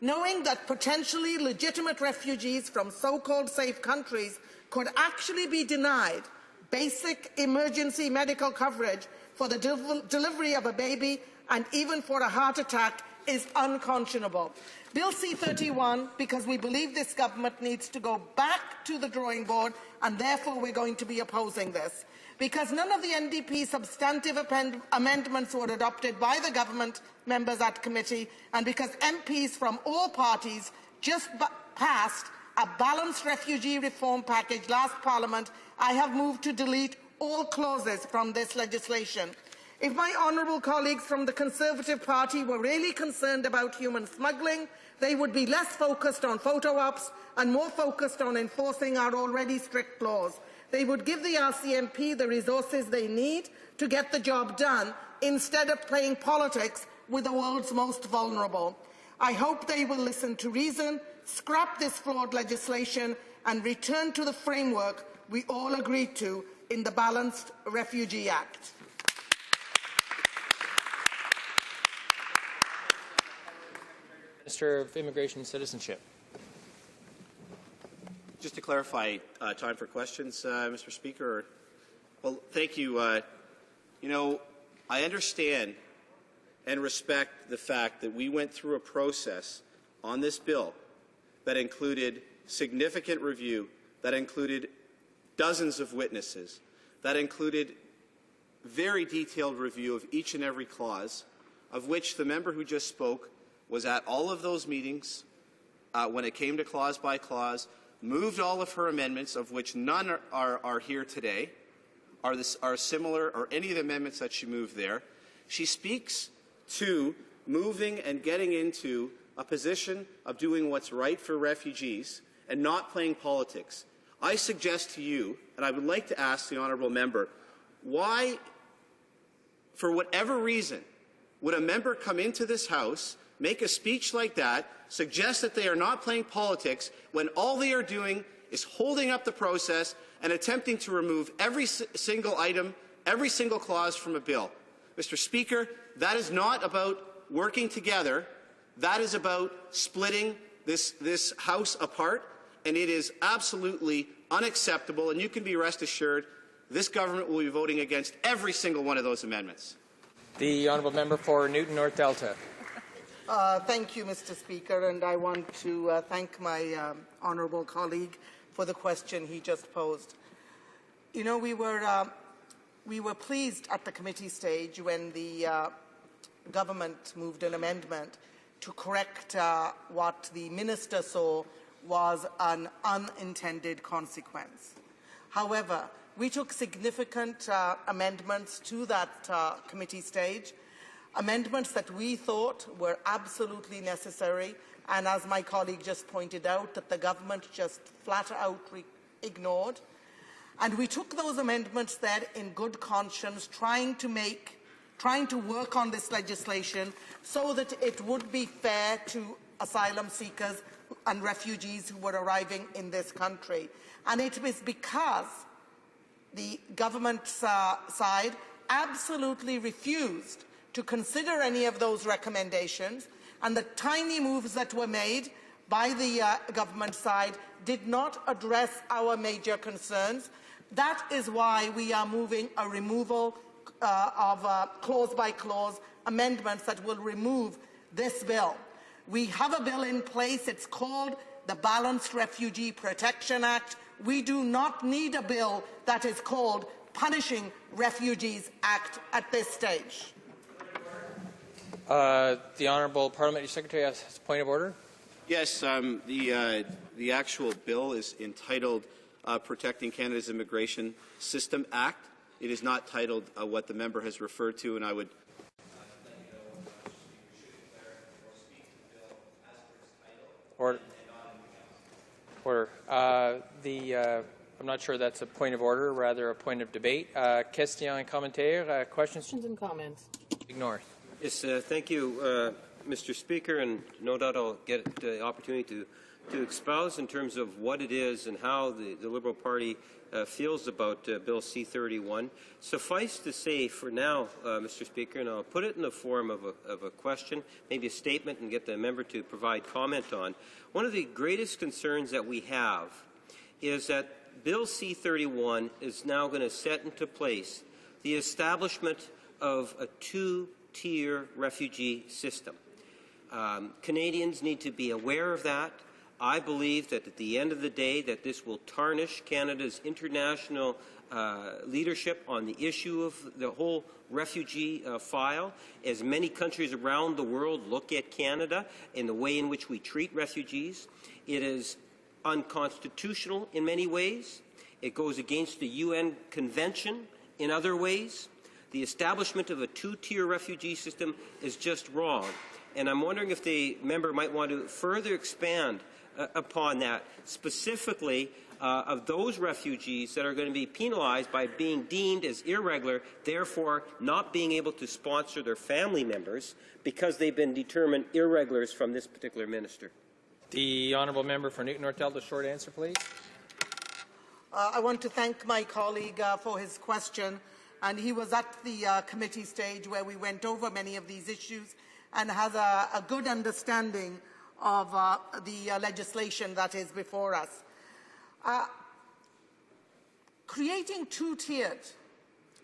Knowing that potentially legitimate refugees from so-called safe countries could actually be denied basic emergency medical coverage for the delivery of a baby and even for a heart attack is unconscionable. Bill C-31, because we believe this government needs to go back to the drawing board, and therefore we're going to be opposing this. Because none of the NDP substantive amendments were adopted by the government members at committee, and because MPs from all parties just passed a balanced refugee reform package last Parliament, I have moved to delete all clauses from this legislation. If my honourable colleagues from the Conservative Party were really concerned about human smuggling, they would be less focused on photo ops and more focused on enforcing our already strict laws. They would give the RCMP the resources they need to get the job done instead of playing politics with the world's most vulnerable. I hope they will listen to reason, scrap this flawed legislation and return to the framework we all agreed to in the Balanced Refugee Act. Minister of Immigration and Citizenship. Just to clarify, time for questions, Mr. Speaker. Well, thank you. You know, I understand and respect the fact that we went through a process on this bill that included significant review that included dozens of witnesses, that included very detailed review of each and every clause, of which the member who just spoke was at all of those meetings when it came to clause by clause, moved all of her amendments, of which none are here today, are similar, or any of the amendments that she moved there. She speaks to moving and getting into a position of doing what's right for refugees and not playing politics. I suggest to you, and I would like to ask the honourable member, why, for whatever reason, would a member come into this House, make a speech like that, suggest that they are not playing politics, when all they are doing is holding up the process and attempting to remove every single item, every single clause from a bill? Mr. Speaker, that is not about working together. That is about splitting this House apart, and it is absolutely unacceptable, and you can be rest assured this government will be voting against every single one of those amendments. The honourable member for Newton North Delta. Thank you, Mr. Speaker, and I want to thank my honourable colleague for the question he just posed. You know, we were pleased at the committee stage when the government moved an amendment to correct what the minister saw was an unintended consequence. However, we took significant amendments to that committee stage, amendments that we thought were absolutely necessary, and as my colleague just pointed out, that the government just flat out ignored. And we took those amendments there in good conscience, trying to work on this legislation so that it would be fair to asylum seekers and refugees who were arriving in this country. And it was because the government side absolutely refused to consider any of those recommendations, and the tiny moves that were made by the government side did not address our major concerns. That is why we are moving a removal of clause-by-clause amendments that will remove this bill. We have a bill in place. It's called the Balanced Refugee Protection Act. We do not need a bill that is called Punishing Refugees Act at this stage. The Honourable Parliamentary Secretary has a point of order. Yes, the actual bill is entitled Protecting Canada's Immigration System Act. It is not titled what the member has referred to, and I would Order. I'm not sure that's a point of order, rather a point of debate. Question and commentaire. Questions and comments. Ignore. Yes, thank you, Mr. Speaker, and no doubt I'll get the opportunity to espouse in terms of what it is and how the Liberal Party feels about Bill C-31. Suffice to say for now, Mr. Speaker, and I'll put it in the form of a question, maybe a statement, and get the member to provide comment on. One of the greatest concerns that we have is that Bill C-31 is now going to set into place the establishment of a two-tier refugee system. Canadians need to be aware of that. I believe that at the end of the day that this will tarnish Canada's international leadership on the issue of the whole refugee file, as many countries around the world look at Canada and the way in which we treat refugees. It is unconstitutional in many ways. It goes against the UN Convention in other ways. The establishment of a two-tier refugee system is just wrong. And I'm wondering if the member might want to further expand upon that, specifically of those refugees that are going to be penalized by being deemed as irregular, therefore not being able to sponsor their family members because they've been determined irregulars from this particular minister. The honourable member for Newton North Delta, short answer, please. I want to thank my colleague for his question, and he was at the committee stage where we went over many of these issues and has a good understanding of the legislation that is before us. Creating two-tiered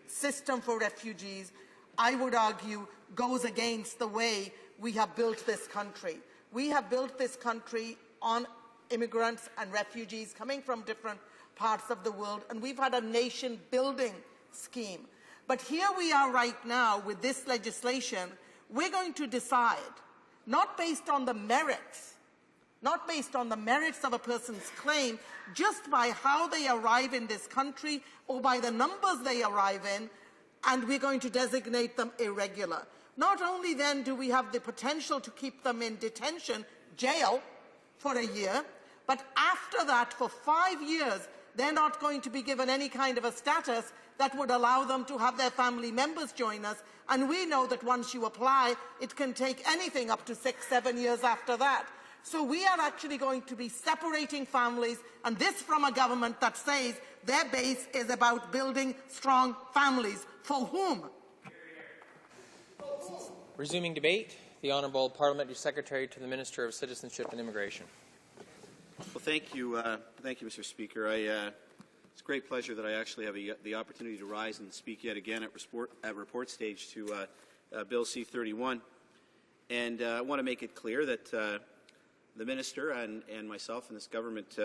system for refugees, I would argue, goes against the way we have built this country. We have built this country on immigrants and refugees coming from different parts of the world, and we've had a nation-building scheme. But here we are right now with this legislation. We're going to decide, not based on the merits, not based on the merits of a person's claim, just by how they arrive in this country or by the numbers they arrive in, and we're going to designate them irregular. Not only then do we have the potential to keep them in detention, jail, for a year, but after that, for 5 years, they're not going to be given any kind of a status that would allow them to have their family members join us. And we know that once you apply, it can take anything up to 6, 7 years after that. So we are actually going to be separating families, and this from a government that says their base is about building strong families. For whom? Resuming debate, the Honourable Parliamentary Secretary to the Minister of Citizenship and Immigration. Well, thank you, Mr. Speaker. It's a great pleasure that I actually have the opportunity to rise and speak yet again at report stage to Bill C-31. And I want to make it clear that the Minister and myself and this government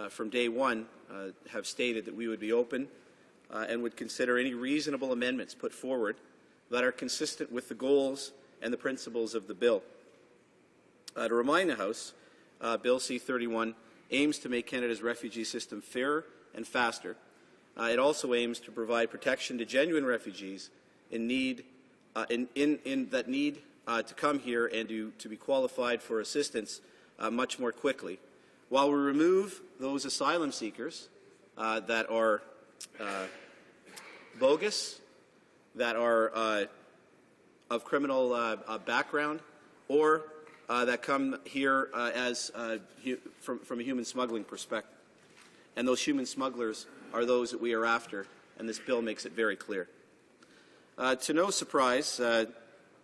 from day one have stated that we would be open and would consider any reasonable amendments put forward that are consistent with the goals and the principles of the bill. To remind the House, Bill C-31 aims to make Canada's refugee system fairer and faster. It also aims to provide protection to genuine refugees in need that need to come here and to be qualified for assistance much more quickly, while we remove those asylum seekers that are bogus, that are of criminal background, or that come here from a human smuggling perspective. And those human smugglers are those that we are after, and this bill makes it very clear. To no surprise, the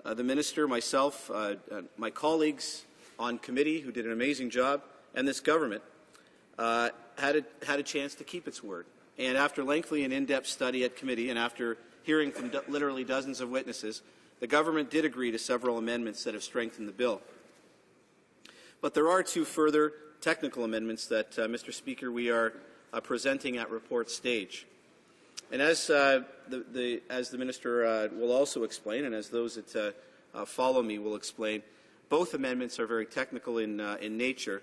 Minister, myself, my colleagues on committee who did an amazing job, and this government had a chance to keep its word. And after lengthy and in-depth study at committee and after hearing from literally dozens of witnesses, the government did agree to several amendments that have strengthened the bill. But there are 2 further technical amendments that, Mr. Speaker, we are presenting at report stage. And as the Minister will also explain, and as those that follow me will explain, both amendments are very technical in nature.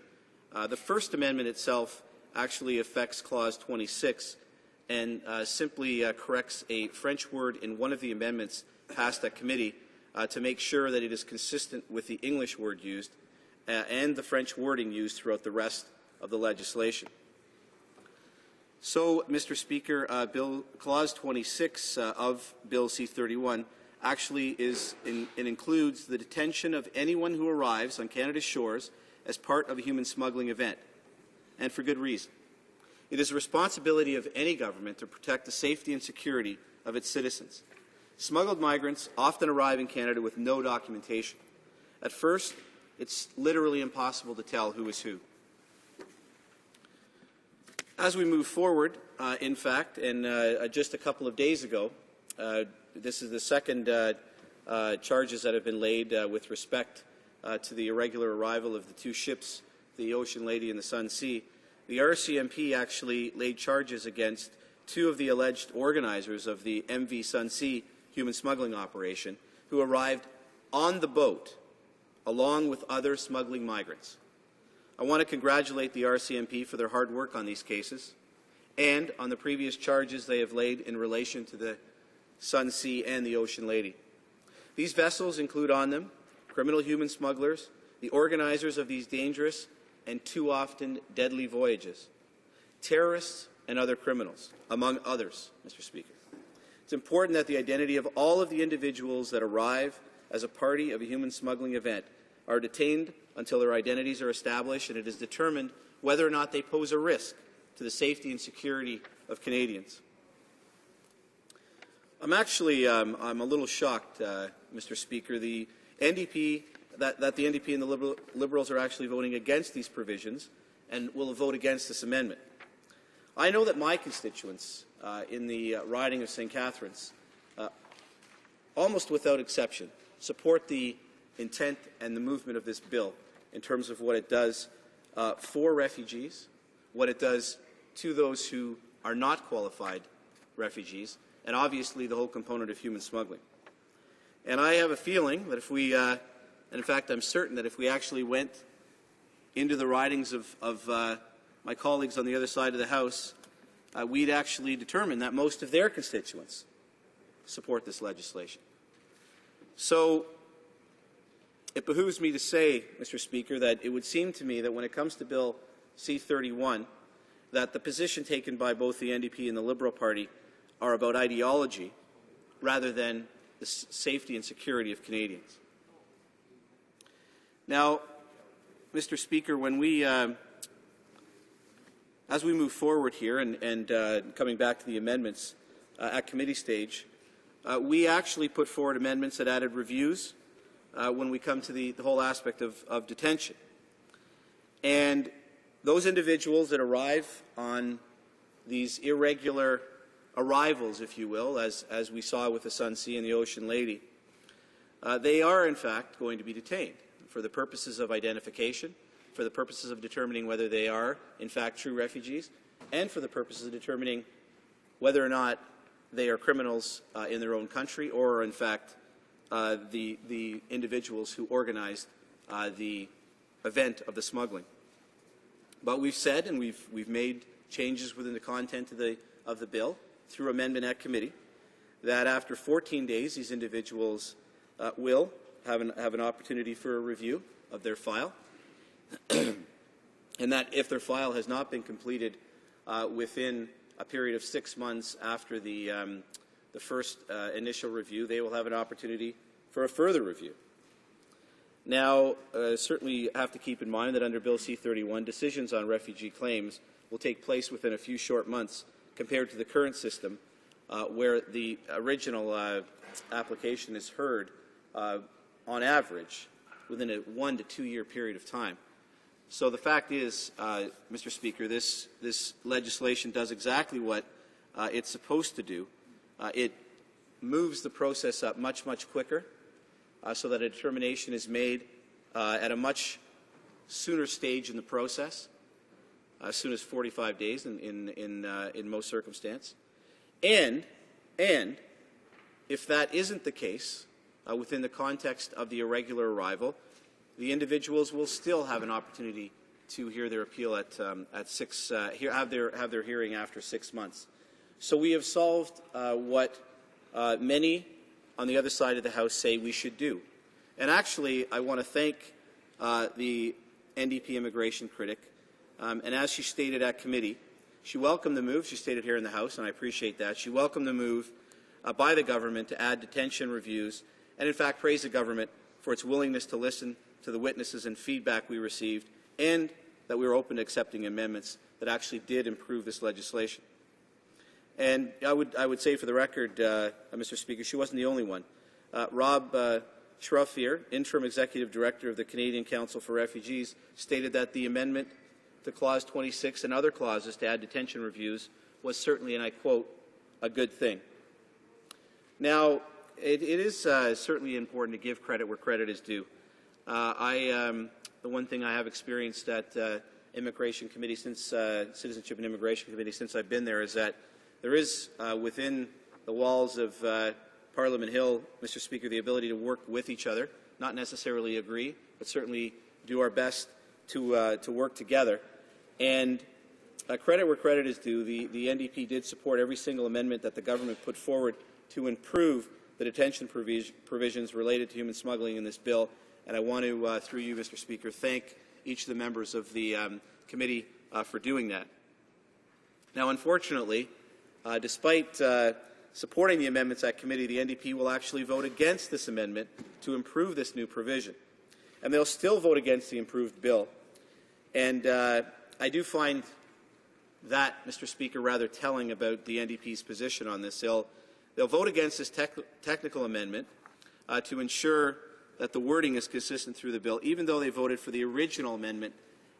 The first amendment itself actually affects Clause 26 and simply corrects a French word in one of the amendments passed at committee to make sure that it is consistent with the English word used and the French wording used throughout the rest of the legislation. So, Mr. Speaker, Clause 26 of Bill C-31 actually includes the detention of anyone who arrives on Canada's shores as part of a human smuggling event, and for good reason. It is the responsibility of any government to protect the safety and security of its citizens. Smuggled migrants often arrive in Canada with no documentation. At first, it's literally impossible to tell who is who. As we move forward, in fact, and just a couple of days ago, this is the second charges that have been laid with respect to the irregular arrival of the 2 ships, the Ocean Lady and the Sun Sea. The RCMP actually laid charges against 2 of the alleged organizers of the MV Sun Sea human smuggling operation, who arrived on the boat along with other smuggling migrants. I want to congratulate the RCMP for their hard work on these cases and on the previous charges they have laid in relation to the Sun Sea and the Ocean Lady. These vessels include on them criminal human smugglers, the organizers of these dangerous and too often deadly voyages, terrorists and other criminals, among others, Mr. Speaker. It's important that the identity of all of the individuals that arrive as a party of a human smuggling event are detained until their identities are established and it is determined whether or not they pose a risk to the safety and security of Canadians. I'm a little shocked, Mr. Speaker, the NDP that the NDP and the Liberals are actually voting against these provisions and will vote against this amendment. I know that my constituents in the riding of St. Catharines, almost without exception, support the intent and the movement of this bill in terms of what it does for refugees, what it does to those who are not qualified refugees, and obviously the whole component of human smuggling. And I have a feeling that if we, and in fact I'm certain that if we actually went into the ridings of my colleagues on the other side of the House, we'd actually determine that most of their constituents support this legislation. So it behooves me to say, Mr. Speaker, that it would seem to me that when it comes to Bill C-31, that the position taken by both the NDP and the Liberal Party are about ideology rather than the safety and security of Canadians. Now, Mr. Speaker, when we, as we move forward here and coming back to the amendments at committee stage, we actually put forward amendments that added reviews when we come to the whole aspect of detention. And those individuals that arrive on these irregular arrivals, if you will, as we saw with the Sun Sea and the Ocean Lady, they are in fact going to be detained for the purposes of identification, for the purposes of determining whether they are in fact true refugees, and for the purposes of determining whether or not they are criminals in their own country or are in fact the individuals who organized the event of the smuggling. But we've said, and we've made changes within the content of the bill through amendment at committee, that after 14 days these individuals will have an opportunity for a review of their file, and that if their file has not been completed within a period of 6 months after the first initial review, they will have an opportunity for a further review. Now, certainly you have to keep in mind that under Bill C-31, decisions on refugee claims will take place within a few short months compared to the current system, where the original application is heard on average within a 1 to 2 year period of time. So the fact is, Mr. Speaker, this legislation does exactly what it's supposed to do. It moves the process up much, much quicker, so that a determination is made at a much sooner stage in the process, as soon as 45 days in most circumstances. And if that isn't the case, within the context of the irregular arrival, the individuals will still have an opportunity to hear their appeal have their hearing after 6 months. So we have solved what many on the other side of the House say we should do. And actually, I want to thank the NDP immigration critic. And as she stated at committee, she welcomed the move. She stated here in the House, and I appreciate that. She welcomed the move by the government to add detention reviews, and in fact praised the government for its willingness to listen to the witnesses and feedback we received, and that we were open to accepting amendments that actually did improve this legislation. And I would say for the record, Mr. Speaker, she wasn't the only one. Rob Schroeffier, Interim Executive Director of the Canadian Council for Refugees, stated that the amendment to Clause 26 and other clauses to add detention reviews was certainly, and I quote, a good thing. Now, it is certainly important to give credit where credit is due. The one thing I have experienced at Immigration Committee since Citizenship and Immigration Committee since I've been there is that there is within the walls of Parliament Hill, Mr. Speaker, the ability to work with each other, not necessarily agree, but certainly do our best to work together. And credit where credit is due, the NDP did support every single amendment that the government put forward to improve the detention provisions related to human smuggling in this bill. And I want to, through you, Mr. Speaker, thank each of the members of the committee for doing that. Now, unfortunately, despite supporting the amendments at committee, the NDP will actually vote against this amendment to improve this new provision. And they'll still vote against the improved bill. And I do find that, Mr. Speaker, rather telling about the NDP's position on this. They'll vote against this technical amendment to ensure that the wording is consistent through the bill, even though they voted for the original amendment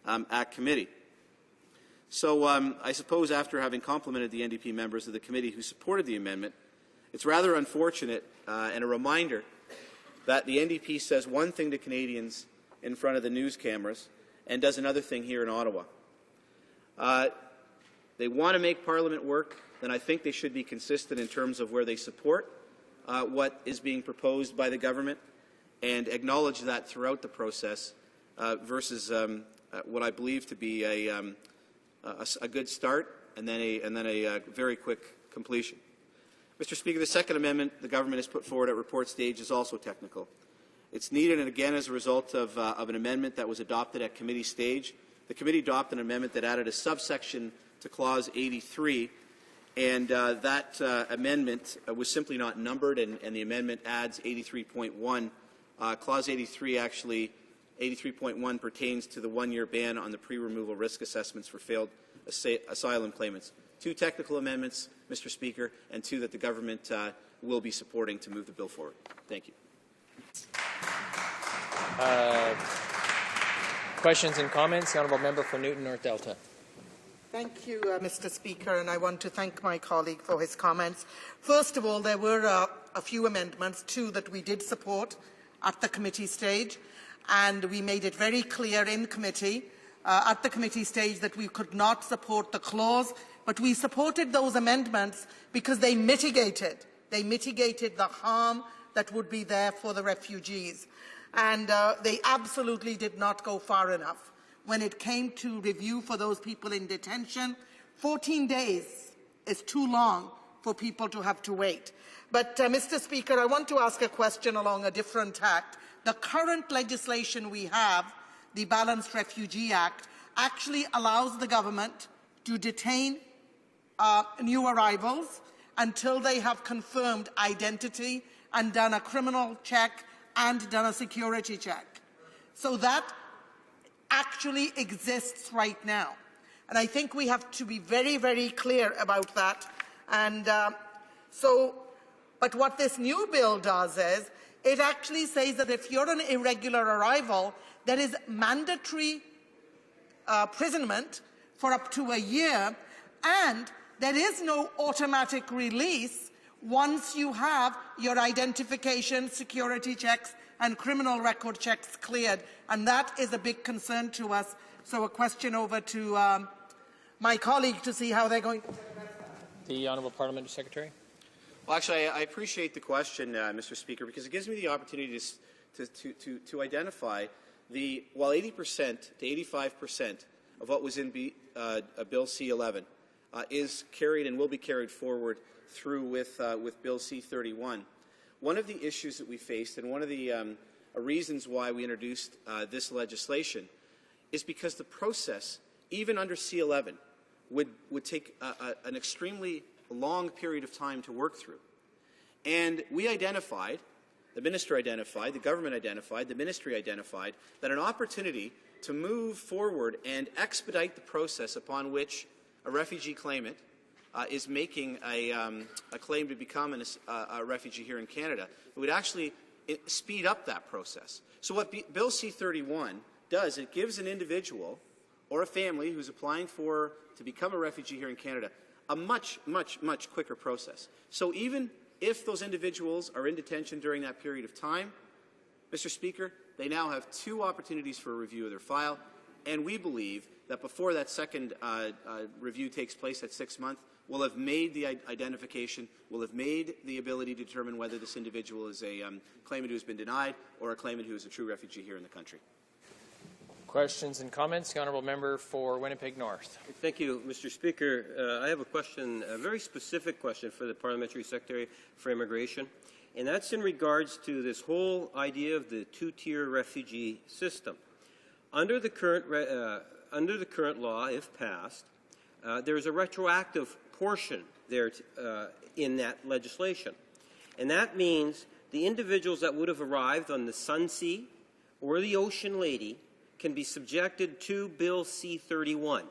at committee. So I suppose after having complimented the NDP members of the committee who supported the amendment, it's rather unfortunate and a reminder that the NDP says one thing to Canadians in front of the news cameras and does another thing here in Ottawa. They want to make Parliament work, then I think they should be consistent in terms of where they support what is being proposed by the government and acknowledge that throughout the process versus what I believe to be a good start and then a very quick completion. Mr. Speaker, the Second Amendment the government has put forward at report stage is also technical. It's needed, and again, as a result of an amendment that was adopted at committee stage. The committee adopted an amendment that added a subsection to Clause 83, and that amendment was simply not numbered, and the amendment adds 83.1. Clause 83 actually, 83.1 pertains to the one-year ban on the pre-removal risk assessments for failed asylum claimants. Two technical amendments, Mr. Speaker, and two that the government will be supporting to move the bill forward. Thank you. Questions and comments? The Honourable Member for Newton North Delta. Thank you, Mr. Speaker, and I want to thank my colleague for his comments. First of all, there were a few amendments, two that we did support at the committee stage, and we made it very clear in committee, at the committee stage, that we could not support the clause, but we supported those amendments because they mitigated the harm that would be there for the refugees. And they absolutely did not go far enough. When it came to review for those people in detention, 14 days is too long for people to have to wait. But, Mr. Speaker, I want to ask a question along a different tack. The current legislation we have, the Balanced Refugee Act, actually allows the government to detain new arrivals until they have confirmed identity and done a criminal check and done a security check. So that actually exists right now. And I think we have to be very, very clear about that. And but what this new bill does is, it actually says that if you're an irregular arrival, there is mandatory imprisonment for up to a year, and there is no automatic release once you have your identification, security checks, and criminal record checks cleared. And that is a big concern to us. So a question over to my colleague to see how they're going to address that. The Honourable Parliamentary Secretary. Well, actually, I appreciate the question, Mr. Speaker, because it gives me the opportunity to identify while 80% to 85% of what was in Bill C-11 is carried and will be carried forward through with Bill C-31. One of the issues that we faced, and one of the reasons why we introduced this legislation, is because the process, even under C-11, would take an extremely long period of time to work through. And we identified, the minister identified, the government identified, the ministry identified, that an opportunity to move forward and expedite the process upon which a refugee claimant is making a claim to become a refugee here in Canada, it would actually speed up that process. So what Bill C-31 does, it gives an individual or a family who's applying to become a refugee here in Canada a much, much, much quicker process. So even if those individuals are in detention during that period of time, Mr. Speaker, they now have two opportunities for a review of their file, and we believe that before that second review takes place at 6 months, we'll have made the identification, we'll have made the ability to determine whether this individual is a claimant who has been denied or a claimant who is a true refugee here in the country. Questions and comments? The Honourable Member for Winnipeg North. Thank you, Mr. Speaker. I have a question, a very specific question for the Parliamentary Secretary for Immigration, and that's in regards to this whole idea of the two-tier refugee system. Under the current law, if passed, there is a retroactive portion there in that legislation, and that means the individuals that would have arrived on the Sunsea or the Ocean Lady can be subjected to Bill C-31,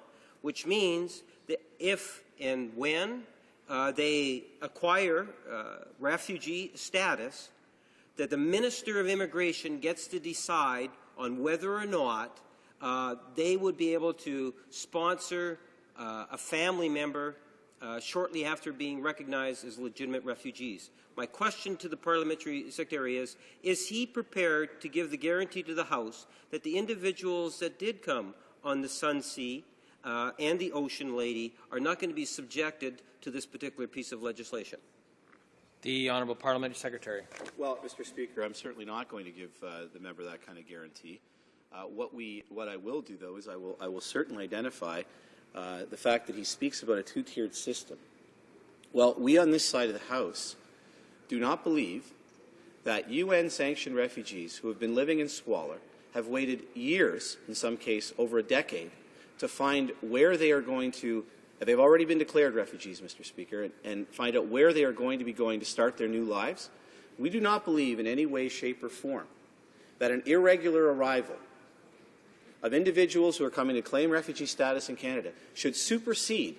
which means that if and when they acquire refugee status, that the Minister of Immigration gets to decide on whether or not they would be able to sponsor a family member shortly after being recognized as legitimate refugees. My question to the Parliamentary Secretary is he prepared to give the guarantee to the House that the individuals that did come on the Sun Sea and the Ocean Lady are not going to be subjected to this particular piece of legislation? The Honourable Parliamentary Secretary. Well, Mr. Speaker, I'm certainly not going to give the member that kind of guarantee. What I will do, though, is I will certainly identify the fact that he speaks about a two-tiered system. Well, we on this side of the House do not believe that UN-sanctioned refugees who have been living in squalor have waited years, in some case over a decade, to find where they are going to. They've already been declared refugees, Mr. Speaker, and find out where they are going to be going to start their new lives. We do not believe in any way, shape, or form that an irregular arrival of individuals who are coming to claim refugee status in Canada should supersede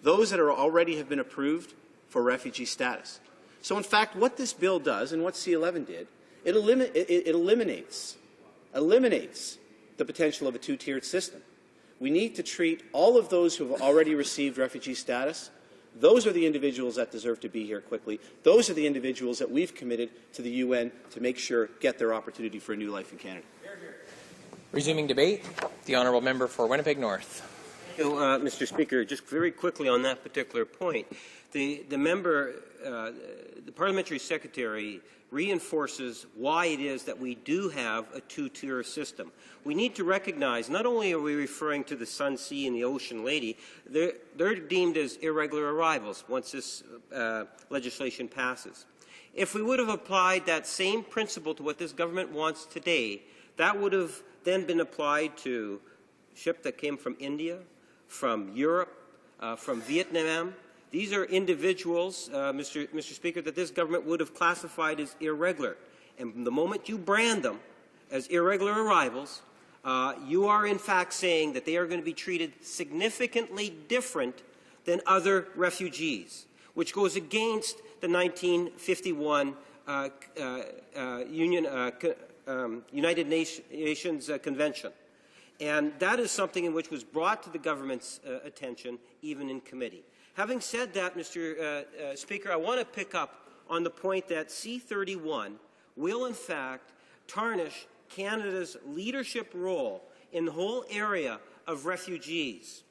those that are already have been approved for refugee status. So, in fact, what this bill does, and what C-11 did, it eliminates the potential of a two-tiered system. We need to treat all of those who have already received refugee status. Those are the individuals that deserve to be here quickly. Those are the individuals that we've committed to the UN to make sure get their opportunity for a new life in Canada. Resuming debate, the Honourable Member for Winnipeg North. Mr. Speaker, just very quickly on that particular point, the Parliamentary Secretary reinforces why it is that we do have a two-tier system. We need to recognize not only are we referring to the Sun Sea and the Ocean Lady, they're deemed as irregular arrivals once this legislation passes. If we would have applied that same principle to what this government wants today, that would have then been applied to ship that came from India, from Europe, from Vietnam. These are individuals, Mr. Speaker, that this government would have classified as irregular. And the moment you brand them as irregular arrivals, you are in fact saying that they are going to be treated significantly different than other refugees, which goes against the 1951 United Nations Convention. And that is something in which was brought to the government's attention, even in committee. Having said that, Mr. Speaker, I want to pick up on the point that C-31 will, in fact, tarnish Canada's leadership role in the whole area of refugees.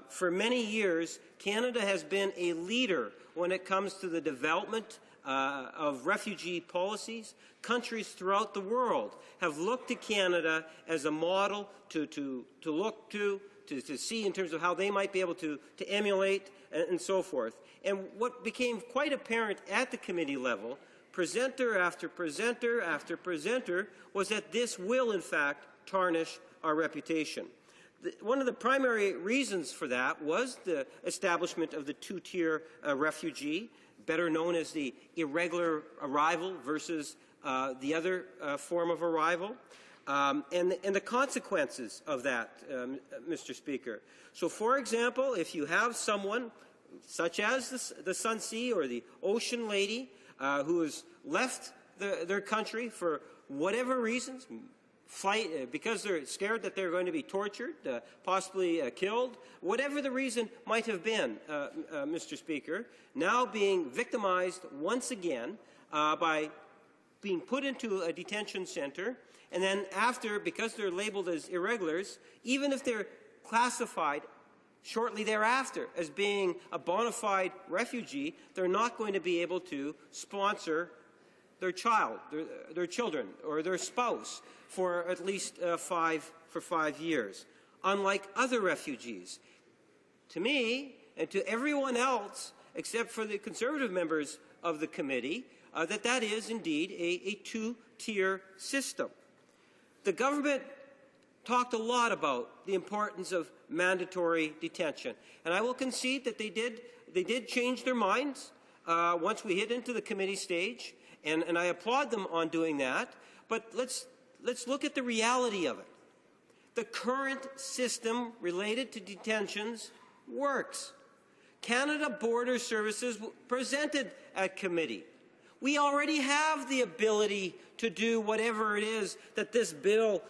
For many years, Canada has been a leader when it comes to the development of refugee policies. Countries throughout the world have looked to Canada as a model to look to see in terms of how they might be able to emulate and so forth. And what became quite apparent at the committee level, presenter after presenter after presenter, was that this will, in fact, tarnish our reputation. One of the primary reasons for that was the establishment of the two-tier refugee, better known as the irregular arrival versus the other form of arrival. And the consequences of that, Mr. Speaker. So, for example, if you have someone such as the Sun Sea or the Ocean Lady who has left their country for whatever reasons, because they're scared that they're going to be tortured, possibly killed, whatever the reason might have been, Mr. Speaker, now being victimized once again by being put into a detention center, and then after, because they're labeled as irregulars, even if they're classified shortly thereafter as being a bona fide refugee, they're not going to be able to sponsor their child, their children, or their spouse for at least 5 years, unlike other refugees. To me, and to everyone else, except for the Conservative members of the committee, that is indeed a two-tier system. The government talked a lot about the importance of mandatory detention, and I will concede that they did change their minds once we hit into the committee stage, and I applaud them on doing that. But let's look at the reality of it. The current system related to detentions works. Canada Border Services presented at committee. We already have the ability to do whatever it is that this bill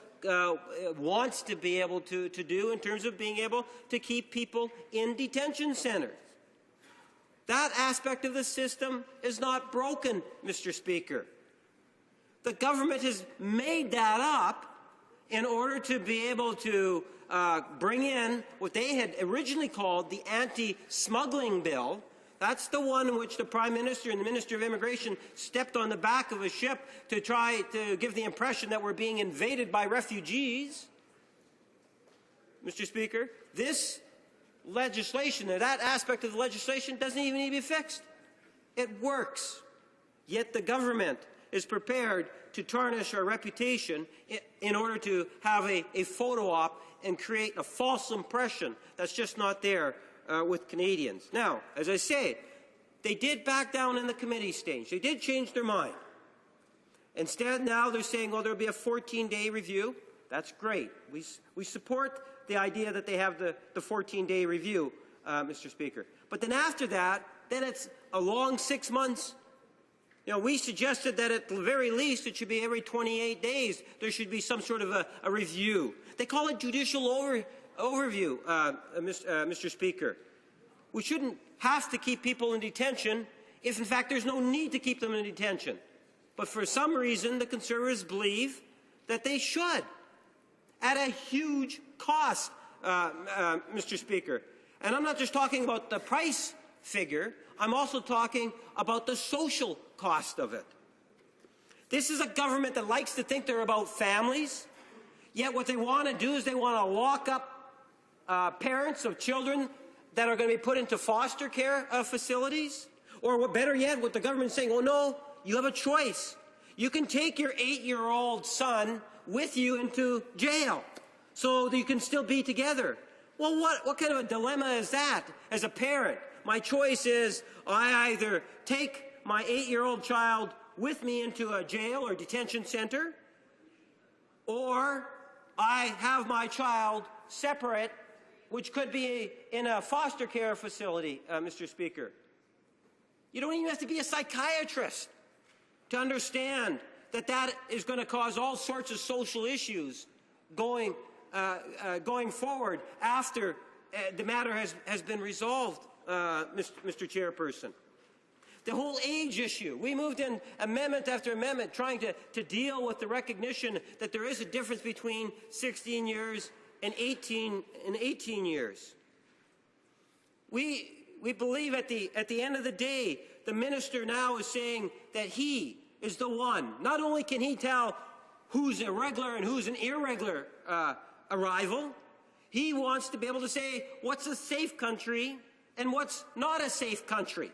wants to be able to do in terms of being able to keep people in detention centers. That aspect of the system is not broken, Mr. Speaker. The government has made that up in order to be able to bring in what they had originally called the anti-smuggling bill. That's the one in which the Prime Minister and the Minister of Immigration stepped on the back of a ship to try to give the impression that we're being invaded by refugees. Mr. Speaker, this legislation, or that aspect of the legislation, doesn't even need to be fixed. It works. Yet the government is prepared to tarnish our reputation in order to have a photo op and create a false impression that's just not there with Canadians. Now, as I say, they did back down in the committee stage. They did change their mind. Instead, now they're saying, well, there'll be a 14-day review. That's great. We support the idea that they have the 14-day review, Mr. Speaker. But then after that, then it's a long 6 months. You know, we suggested that at the very least it should be every 28 days there should be some sort of a review. They call it judicial overview, Mr. Speaker. We shouldn't have to keep people in detention if, in fact, there's no need to keep them in detention. But for some reason, the Conservatives believe that they should, at a huge cost, Mr. Speaker. And I'm not just talking about the price figure. I'm also talking about the social cost of it. This is a government that likes to think they're about families, yet what they want to do is they want to lock up parents of children that are going to be put into foster care facilities. Or what, better yet, what the government's saying, oh no, you have a choice. You can take your 8-year-old son with you into jail so that you can still be together. Well, what kind of a dilemma is that as a parent? My choice is I either take my 8-year-old child with me into a jail or detention center, or I have my child separate, which could be in a foster care facility, Mr. Speaker. You don't even have to be a psychiatrist to understand that that is going to cause all sorts of social issues going forward after the matter has been resolved, Mr. Chairperson. The whole age issue. We moved in amendment after amendment trying to deal with the recognition that there is a difference between 16 years and 18 years. We believe at the end of the day, the minister now is saying that he is the one. Not only can he tell who's a regular and who's an irregular arrival, he wants to be able to say what's a safe country and what's not a safe country.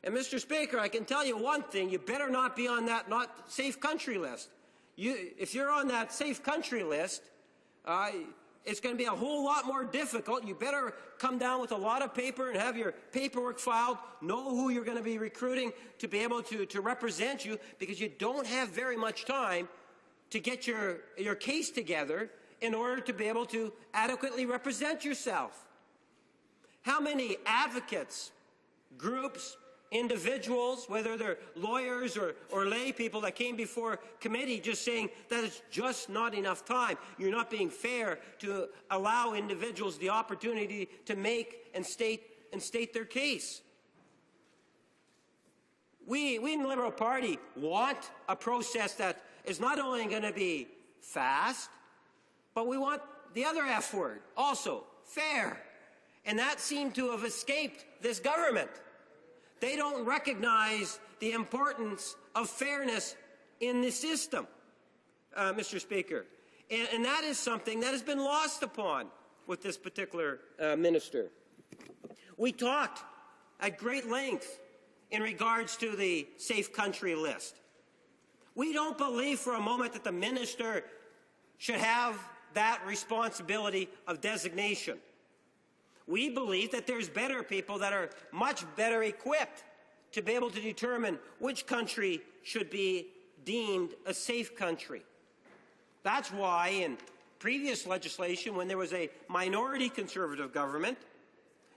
And Mr. Speaker, I can tell you one thing, you better not be on that not safe country list. If you're on that safe country list, it's going to be a whole lot more difficult. You better come down with a lot of paper and have your paperwork filed, know who you're going to be recruiting to be able to represent you, because you don't have very much time to get your case together in order to be able to adequately represent yourself. How many advocates, groups, individuals, whether they're lawyers or lay people that came before committee just saying that it's just not enough time. You're not being fair to allow individuals the opportunity to make and state their case. We in the Liberal Party want a process that is not only going to be fast, but we want the other F word also, fair. And that seemed to have escaped this government. They don't recognize the importance of fairness in the system, Mr. Speaker. And that is something that has been lost upon with this particular minister. We talked at great length in regards to the safe country list. We don't believe for a moment that the minister should have that responsibility of designation. We believe that there's better people that are much better equipped to be able to determine which country should be deemed a safe country. That's why in previous legislation, when there was a minority Conservative government,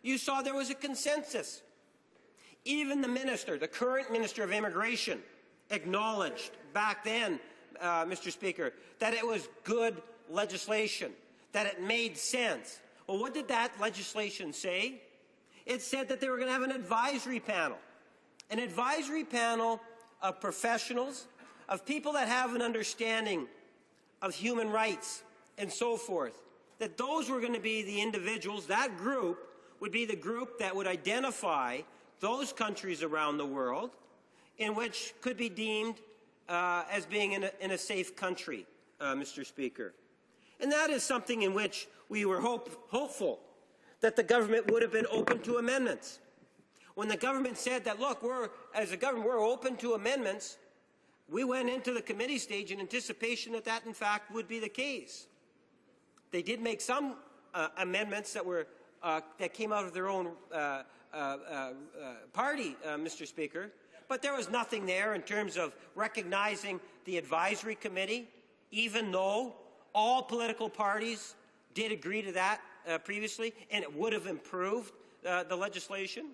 you saw there was a consensus. Even the minister, the current Minister of Immigration, acknowledged back then, Mr. Speaker, that it was good legislation, that it made sense. Well, what did that legislation say? It said that they were going to have an advisory panel of professionals, of people that have an understanding of human rights and so forth, that those were going to be the individuals, that group would be the group that would identify those countries around the world in which could be deemed as being in a safe country, Mr. Speaker. And that is something in which we were hopeful that the government would have been open to amendments. When the government said that, look, as a government, we're open to amendments, we went into the committee stage in anticipation that that, in fact, would be the case. They did make some amendments that came out of their own party, Mr. Speaker, but there was nothing there in terms of recognizing the advisory committee, even though all political parties did agree to that previously, and it would have improved the legislation.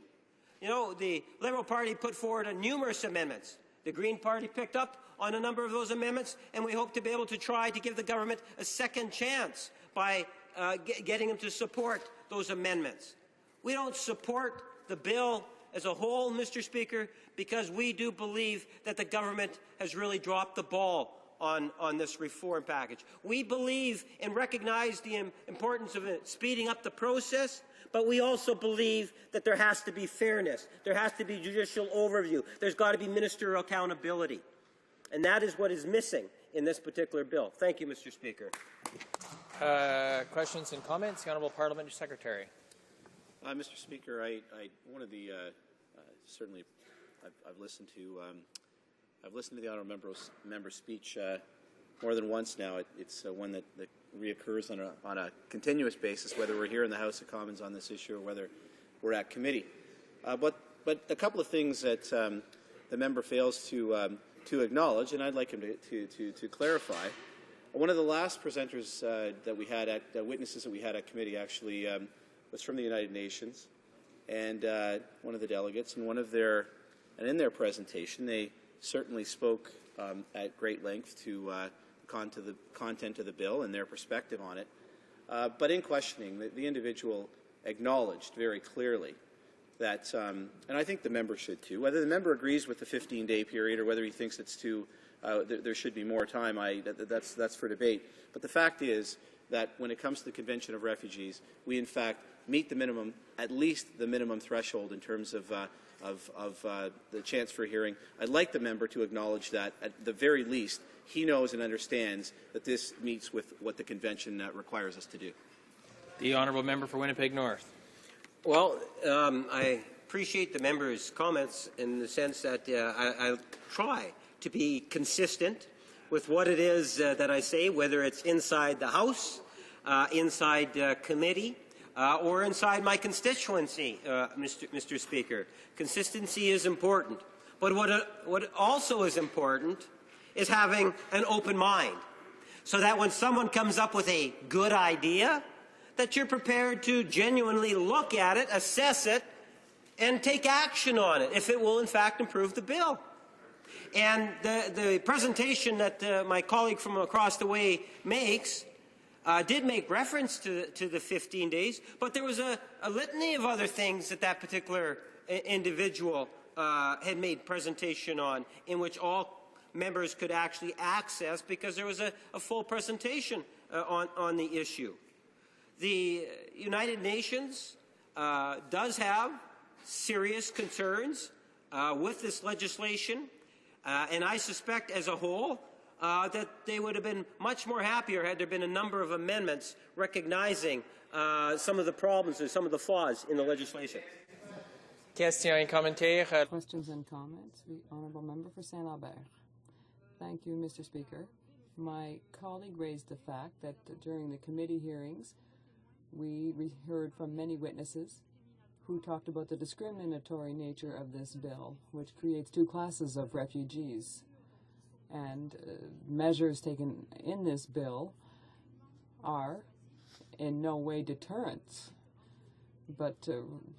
You know, the Liberal Party put forward numerous amendments. The Green Party picked up on a number of those amendments, and we hope to be able to try to give the government a second chance by getting them to support those amendments. We don't support the bill as a whole, Mr. Speaker, because we do believe that the government has really dropped the ball on this reform package. We believe and recognize the importance of speeding up the process, but we also believe that there has to be fairness. There has to be judicial overview. There's got to be ministerial accountability. And that is what is missing in this particular bill. Thank you, Mr. Speaker. Questions and comments? The Honourable Parliamentary Secretary. Mr. Speaker, one of the certainly I've listened to the honourable member's speech more than once now. It's one that reoccurs on a continuous basis, whether we're here in the House of Commons on this issue or whether we're at committee. But a couple of things that the member fails to acknowledge, and I'd like him to clarify. One of the last presenters that we had witnesses that we had at committee actually was from the United Nations, and one of the delegates, and in their presentation they certainly spoke at great length to the content of the bill and their perspective on it. But in questioning, the individual acknowledged very clearly that, and I think the member should too, whether the member agrees with the 15-day period or whether he thinks it's too, there should be more time, that's for debate. But the fact is that when it comes to the Convention of Refugees, we in fact meet the minimum, at least the minimum threshold in terms of the chance for hearing. I'd like the member to acknowledge that, at the very least, he knows and understands that this meets with what the Convention requires us to do. The Honourable Member for Winnipeg North. Well, I appreciate the member's comments in the sense that I try to be consistent with what it is that I say, whether it's inside the House, inside committee, or inside my constituency, Mr. Speaker. Consistency is important. But what also is important is having an open mind, so that when someone comes up with a good idea, that you're prepared to genuinely look at it, assess it, and take action on it if it will in fact improve the bill. And the presentation that my colleague from across the way makes did make reference to the 15 days, but there was a litany of other things that particular individual had made presentation on, in which all members could actually access, because there was a full presentation on the issue. The United Nations does have serious concerns with this legislation, and I suspect as a whole that they would have been much more happier had there been a number of amendments recognizing some of the problems and some of the flaws in the legislation. Questions and commentaires. Questions and comments. The Honourable Member for Saint Albert. Thank you, Mr. Speaker. My colleague raised the fact that during the committee hearings, we heard from many witnesses who talked about the discriminatory nature of this bill, which creates two classes of refugees. And measures taken in this bill are in no way deterrents, but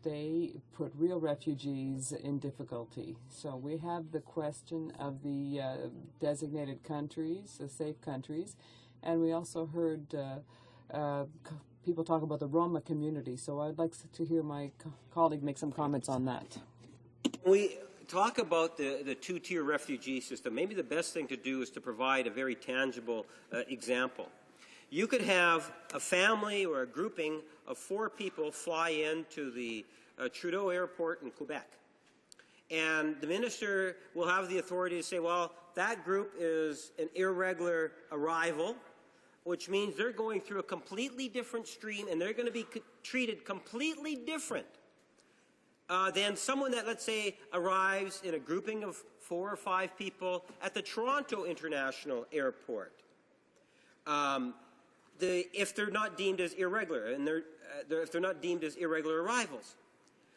they put real refugees in difficulty. So we have the question of the designated countries, the safe countries, and we also heard people talk about the Roma community. So I'd like to hear my colleague make some comments on that. We talk about the two-tier refugee system. Maybe the best thing to do is to provide a very tangible example. You could have a family or a grouping of 4 people fly into the Trudeau Airport in Quebec. And the minister will have the authority to say, well, that group is an irregular arrival, which means they're going through a completely different stream and they're going to be treated completely different than someone that, let's say, arrives in a grouping of 4 or 5 people at the Toronto International Airport. If they're not deemed as irregular, and if they're not deemed as irregular arrivals.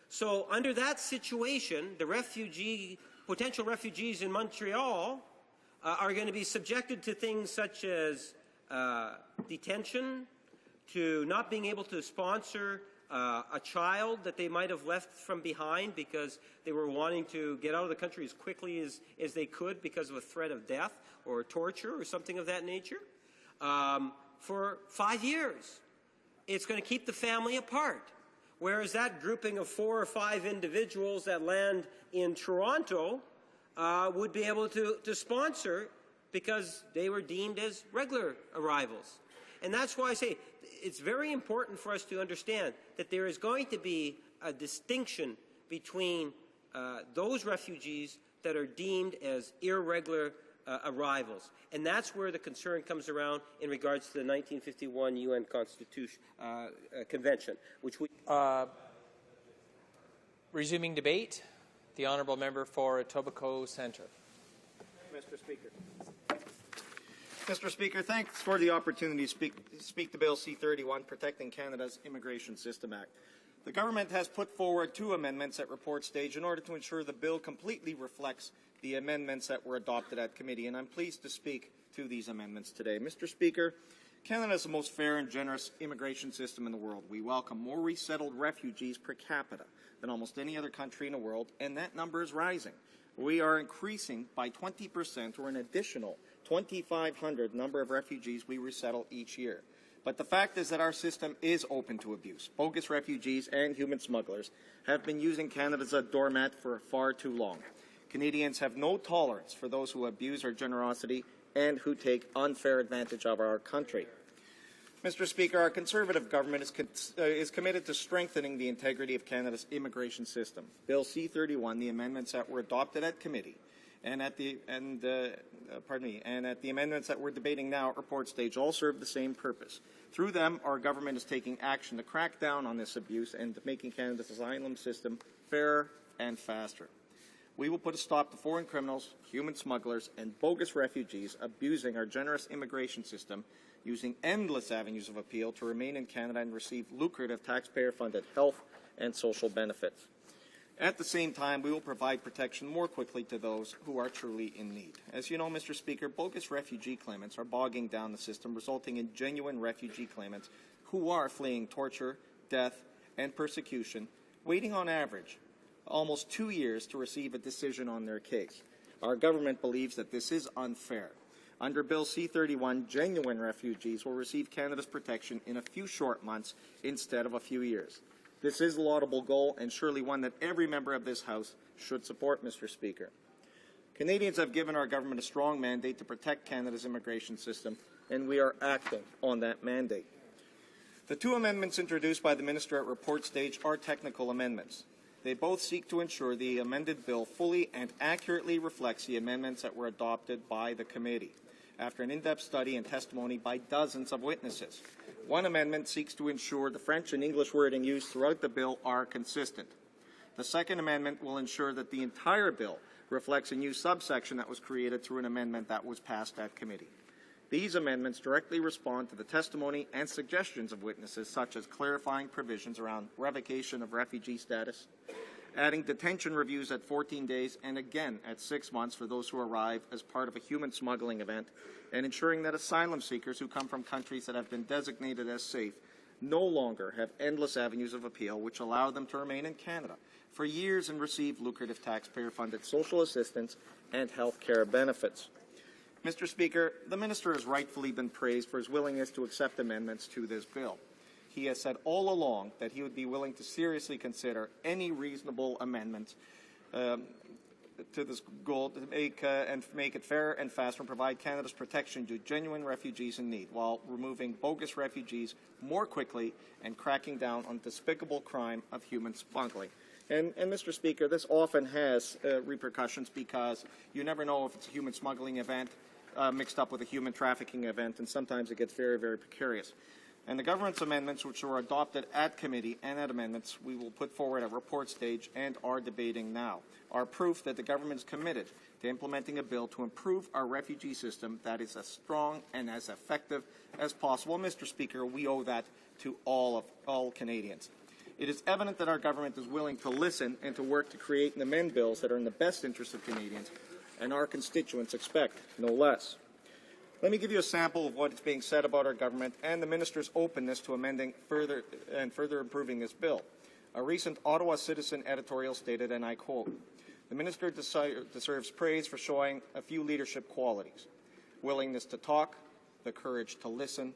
So under that situation, the potential refugees in Montreal are going to be subjected to things such as detention, to not being able to sponsor a child that they might have left from behind because they were wanting to get out of the country as quickly as they could because of a threat of death or torture or something of that nature, for 5 years. It's going to keep the family apart. Whereas that grouping of 4 or 5 individuals that land in Toronto would be able to sponsor because they were deemed as regular arrivals. And that's why I say it's very important for us to understand that there is going to be a distinction between those refugees that are deemed as irregular arrivals. And that's where the concern comes around in regards to the 1951 UN Constitution Convention, which we... Resuming debate, the honourable member for Etobicoke Centre. Mr. Speaker. Mr. Speaker, thanks for the opportunity to speak to Bill C-31, Protecting Canada's Immigration System Act. The government has put forward 2 amendments at report stage in order to ensure the bill completely reflects the amendments that were adopted at committee, and I'm pleased to speak to these amendments today. Mr. Speaker, Canada is the most fair and generous immigration system in the world. We welcome more resettled refugees per capita than almost any other country in the world, and that number is rising. We are increasing by 20%, or an additional 2,500 number of refugees we resettle each year. But the fact is that our system is open to abuse. Bogus refugees and human smugglers have been using Canada as a doormat for far too long. Canadians have no tolerance for those who abuse our generosity and who take unfair advantage of our country. Mr. Speaker, our Conservative government is committed to strengthening the integrity of Canada's immigration system. Bill C-31, the amendments that were adopted at committee, and at the amendments that we're debating now at report stage all serve the same purpose. Through them, our government is taking action to crack down on this abuse and making Canada's asylum system fairer and faster. We will put a stop to foreign criminals, human smugglers, and bogus refugees abusing our generous immigration system, using endless avenues of appeal to remain in Canada and receive lucrative taxpayer-funded health and social benefits. At the same time, we will provide protection more quickly to those who are truly in need. As you know, Mr. Speaker, bogus refugee claimants are bogging down the system, resulting in genuine refugee claimants who are fleeing torture, death, and persecution, waiting on average almost 2 years to receive a decision on their case. Our government believes that this is unfair. Under Bill C-31, genuine refugees will receive Canada's protection in a few short months instead of a few years. This is a laudable goal and surely one that every member of this House should support, Mr. Speaker. Canadians have given our government a strong mandate to protect Canada's immigration system, and we are acting on that mandate. The 2 amendments introduced by the Minister at report stage are technical amendments. They both seek to ensure the amended bill fully and accurately reflects the amendments that were adopted by the committee, after an in-depth study and testimony by dozens of witnesses. One amendment seeks to ensure the French and English wording used throughout the bill are consistent. The second amendment will ensure that the entire bill reflects a new subsection that was created through an amendment that was passed at committee. These amendments directly respond to the testimony and suggestions of witnesses, such as clarifying provisions around revocation of refugee status, adding detention reviews at 14 days and again at 6 months for those who arrive as part of a human smuggling event, and ensuring that asylum seekers who come from countries that have been designated as safe no longer have endless avenues of appeal which allow them to remain in Canada for years and receive lucrative taxpayer-funded social assistance and health care benefits. Mr. Speaker, the Minister has rightfully been praised for his willingness to accept amendments to this bill. he has said all along that he would be willing to seriously consider any reasonable amendments to this goal to make it fair and faster and provide Canada's protection to genuine refugees in need while removing bogus refugees more quickly and cracking down on despicable crime of human smuggling. And Mr. Speaker, this often has repercussions because you never know if it's a human smuggling event mixed up with a human trafficking event, and sometimes it gets very, very precarious. And the government's amendments, which were adopted at committee and at amendments we will put forward at report stage and are debating now, are proof that the government is committed to implementing a bill to improve our refugee system that is as strong and as effective as possible. Mr. Speaker, we owe that to all Canadians. It is evident that our government is willing to listen and to work to create and amend bills that are in the best interest of Canadians and our constituents expect no less. Let me give you a sample of what is being said about our government and the minister's openness to amending further improving this bill. A recent Ottawa Citizen editorial stated, and I quote, "The minister deserves praise for showing a few leadership qualities: willingness to talk, the courage to listen,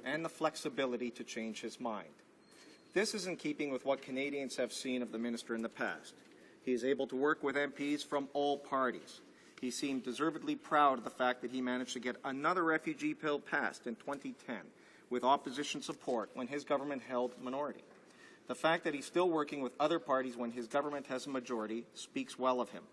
and the flexibility to change his mind. This is in keeping with what Canadians have seen of the minister in the past. He is able to work with MPs from all parties. He seemed deservedly proud of the fact that he managed to get another refugee bill passed in 2010 with opposition support when his government held minority. The fact that he's still working with other parties when his government has a majority speaks well of him.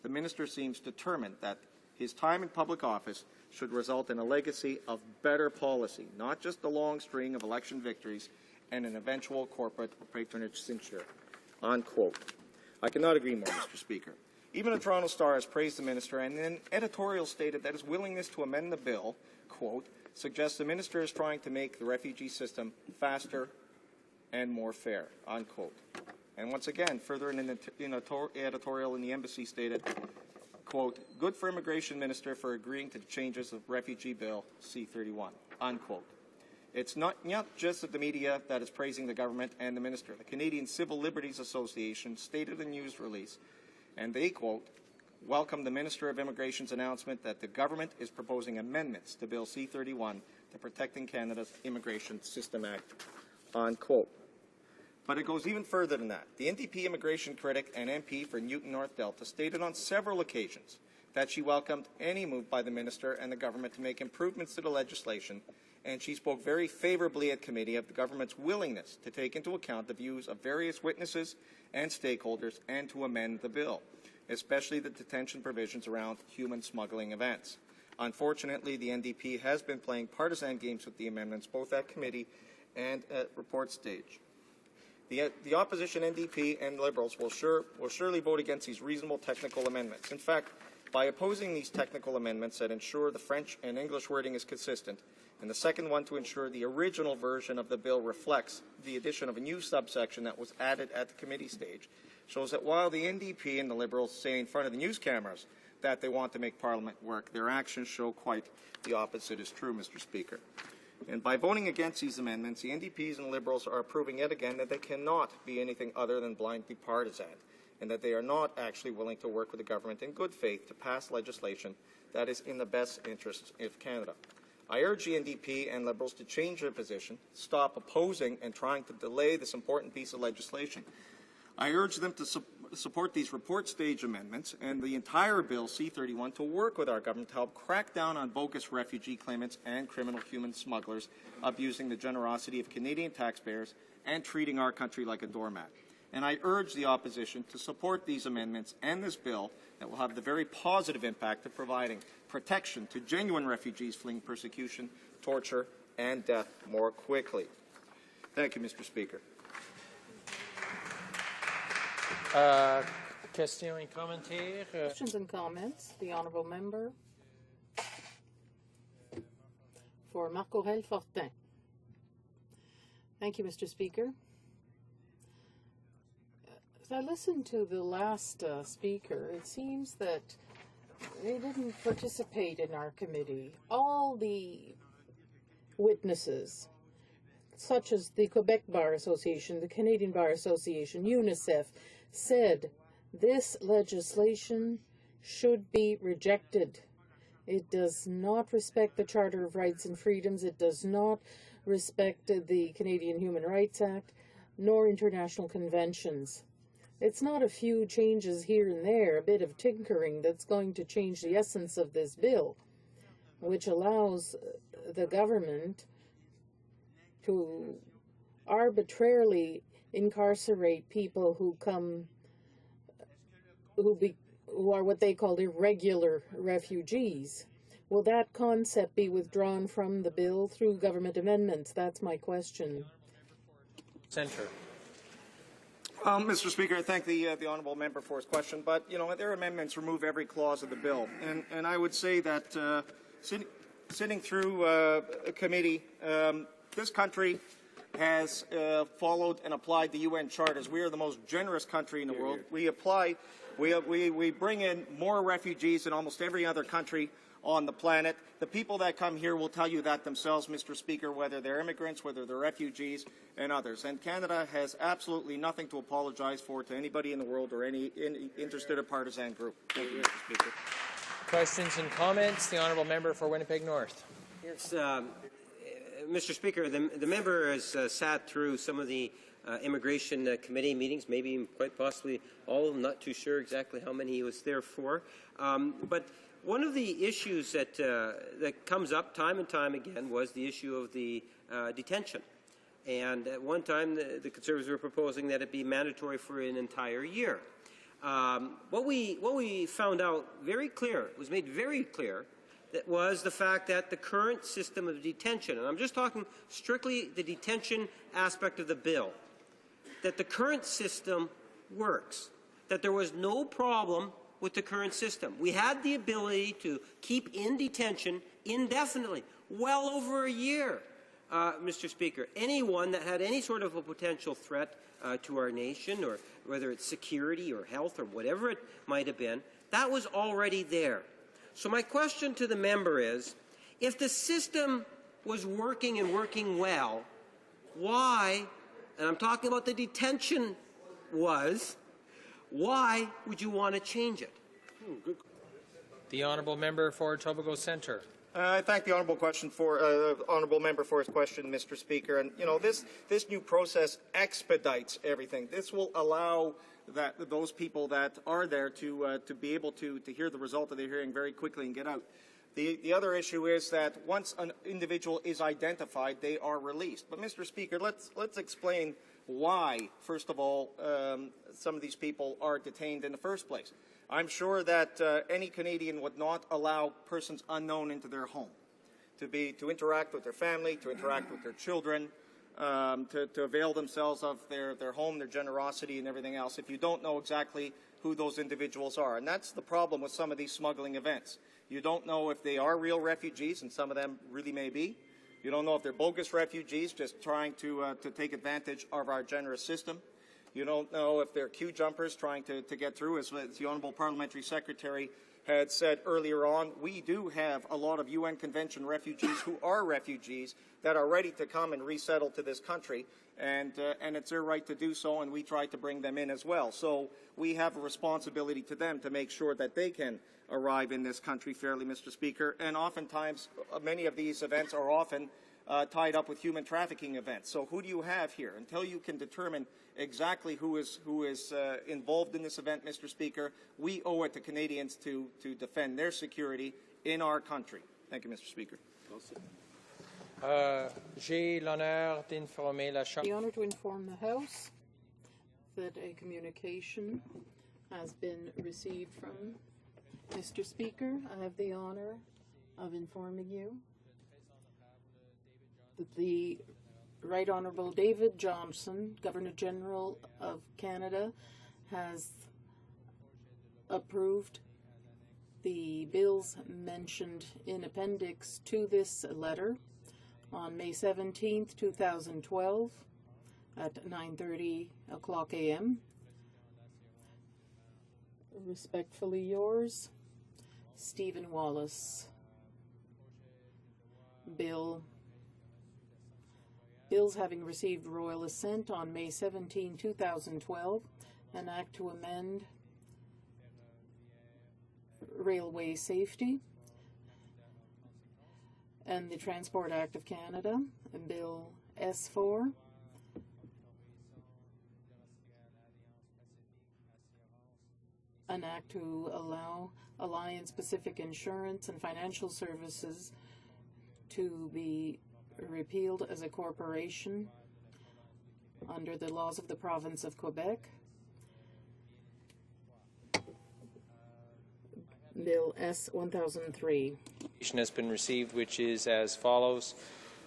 The minister seems determined that his time in public office should result in a legacy of better policy, not just a long string of election victories and an eventual corporate patronage censure." Unquote. I cannot agree more, Mr. Speaker. Even the Toronto Star has praised the minister, and then editorial stated that his willingness to amend the bill, quote, suggests the minister is trying to make the refugee system faster and more fair, unquote. And once again, further in an editorial in the Embassy stated, quote, "Good for Immigration Minister for agreeing to the changes of Refugee Bill C-31, unquote. It's not just the media that is praising the government and the minister. The Canadian Civil Liberties Association stated in a news release, and they, quote, "welcome the Minister of Immigration's announcement that the government is proposing amendments to Bill C-31, the Protecting Canada's Immigration System Act," unquote. But it goes even further than that. The NDP immigration critic and MP for Newton North Delta stated on several occasions that she welcomed any move by the minister and the government to make improvements to the legislation, and she spoke very favorably at committee of the government's willingness to take into account the views of various witnesses and stakeholders and to amend the bill, especially the detention provisions around human smuggling events. Unfortunately, the NDP has been playing partisan games with the amendments both at committee and at report stage. The opposition NDP and Liberals will surely vote against these reasonable technical amendments. In fact, by opposing these technical amendments that ensure the French and English wording is consistent, and the second one to ensure the original version of the bill reflects the addition of a new subsection that was added at the committee stage, shows that while the NDP and the Liberals say in front of the news cameras that they want to make Parliament work, their actions show quite the opposite is true, Mr. Speaker. And by voting against these amendments, the NDPs and Liberals are proving yet again that they cannot be anything other than blindly partisan, and that they are not actually willing to work with the government in good faith to pass legislation that is in the best interests of Canada. I urge the NDP and Liberals to change their position, stop opposing and trying to delay this important piece of legislation. I urge them to support these report stage amendments and the entire Bill C-31 to work with our government to help crack down on bogus refugee claimants and criminal human smugglers abusing the generosity of Canadian taxpayers and treating our country like a doormat. And I urge the opposition to support these amendments and this bill that will have the very positive impact of providing protection to genuine refugees fleeing persecution, torture, and death more quickly. Thank you, Mr. Speaker. Questions and commentaires? Questions and comments. The honourable member for Marc-Aurèle-Fortin. Thank you, Mr. Speaker. As I listened to the last speaker, it seems that they didn't participate in our committee. All the witnesses, such as the Quebec Bar Association, the Canadian Bar Association, UNICEF, said this legislation should be rejected. It does not respect the Charter of Rights and Freedoms. It does not respect the Canadian Human Rights Act, nor international conventions. It's not a few changes here and there, a bit of tinkering that's going to change the essence of this bill, which allows the government to arbitrarily incarcerate people who are what they call irregular refugees. Will that concept be withdrawn from the bill through government amendments? That's my question. Centre. Mr. Speaker, I thank the honourable member for his question, but their amendments remove every clause of the bill, and I would say that sitting through a committee, this country has followed and applied the UN charters. We are the most generous country in the world. We bring in more refugees than almost every other country on the planet. The people that come here will tell you that themselves, Mr. Speaker, whether they're immigrants, whether they're refugees, and others. And Canada has absolutely nothing to apologize for to anybody in the world or any interested or partisan group. Thank you, Mr. Speaker. Questions and comments? The honourable member for Winnipeg North. Yes, Mr. Speaker, the member has sat through some of the immigration committee meetings, maybe quite possibly all. I'm not too sure exactly how many he was there for. But one of the issues that comes up time and time again was the issue of the detention. And at one time, the Conservatives were proposing that it be mandatory for an entire year. What we found out very clear, was made very clear, that was the fact that the current system of detention, and I'm just talking strictly the detention aspect of the bill, that the current system works, that there was no problem with the current system. We had the ability to keep in detention indefinitely, well over a year, Mr. Speaker. Anyone that had any sort of a potential threat to our nation, or whether it's security or health or whatever it might have been, that was already there. So my question to the member is, if the system was working and working well, why, and I'm talking about the detention why would you want to change it? The honourable member for Etobicoke Centre. I thank the honourable member for his question, Mr. Speaker. And this new process expedites everything. This will allow those people that are there to be able to hear the result of their hearing very quickly and get out. The other issue is that once an individual is identified, they are released. But, Mr. Speaker, let's explain why, first of all, some of these people are detained in the first place. I'm sure that any Canadian would not allow persons unknown into their home, to interact with their family, to interact with their children, to avail themselves of their home, their generosity, and everything else, if you don't know exactly who those individuals are. And that's the problem with some of these smuggling events. You don't know if they are real refugees, and some of them really may be. You don't know if they're bogus refugees just trying to take advantage of our generous system. You don't know if they're queue jumpers trying to get through. As the Honourable Parliamentary Secretary had said earlier on, we do have a lot of UN Convention refugees who are refugees that are ready to come and resettle to this country, and it's their right to do so, and we try to bring them in as well. So we have a responsibility to them to make sure that they can arrive in this country fairly, Mr. Speaker, and oftentimes many of these events are often tied up with human trafficking events. So who do you have here? Until you can determine exactly who is involved in this event, Mr. Speaker, we owe it to Canadians to defend their security in our country. Thank you, Mr. Speaker. J'ai l'honneur d'informer la Chambre. The honour to inform the House that a communication has been received from Mr. Speaker. I have the honour of informing you that the Right Honourable David Johnston, Governor-General of Canada, has approved the bills mentioned in Appendix to this letter on May 17th, 2012 at 9:30 a.m. Respectfully yours, Stephen Wallace. Bills having received royal assent on May 17, 2012, an act to amend railway safety, and the Transport Act of Canada, and Bill S4. An act to allow Alliance-Pacific Insurance and Financial Services to be repealed as a corporation under the laws of the province of Quebec. Bill S-1003. Has been received, which is as follows.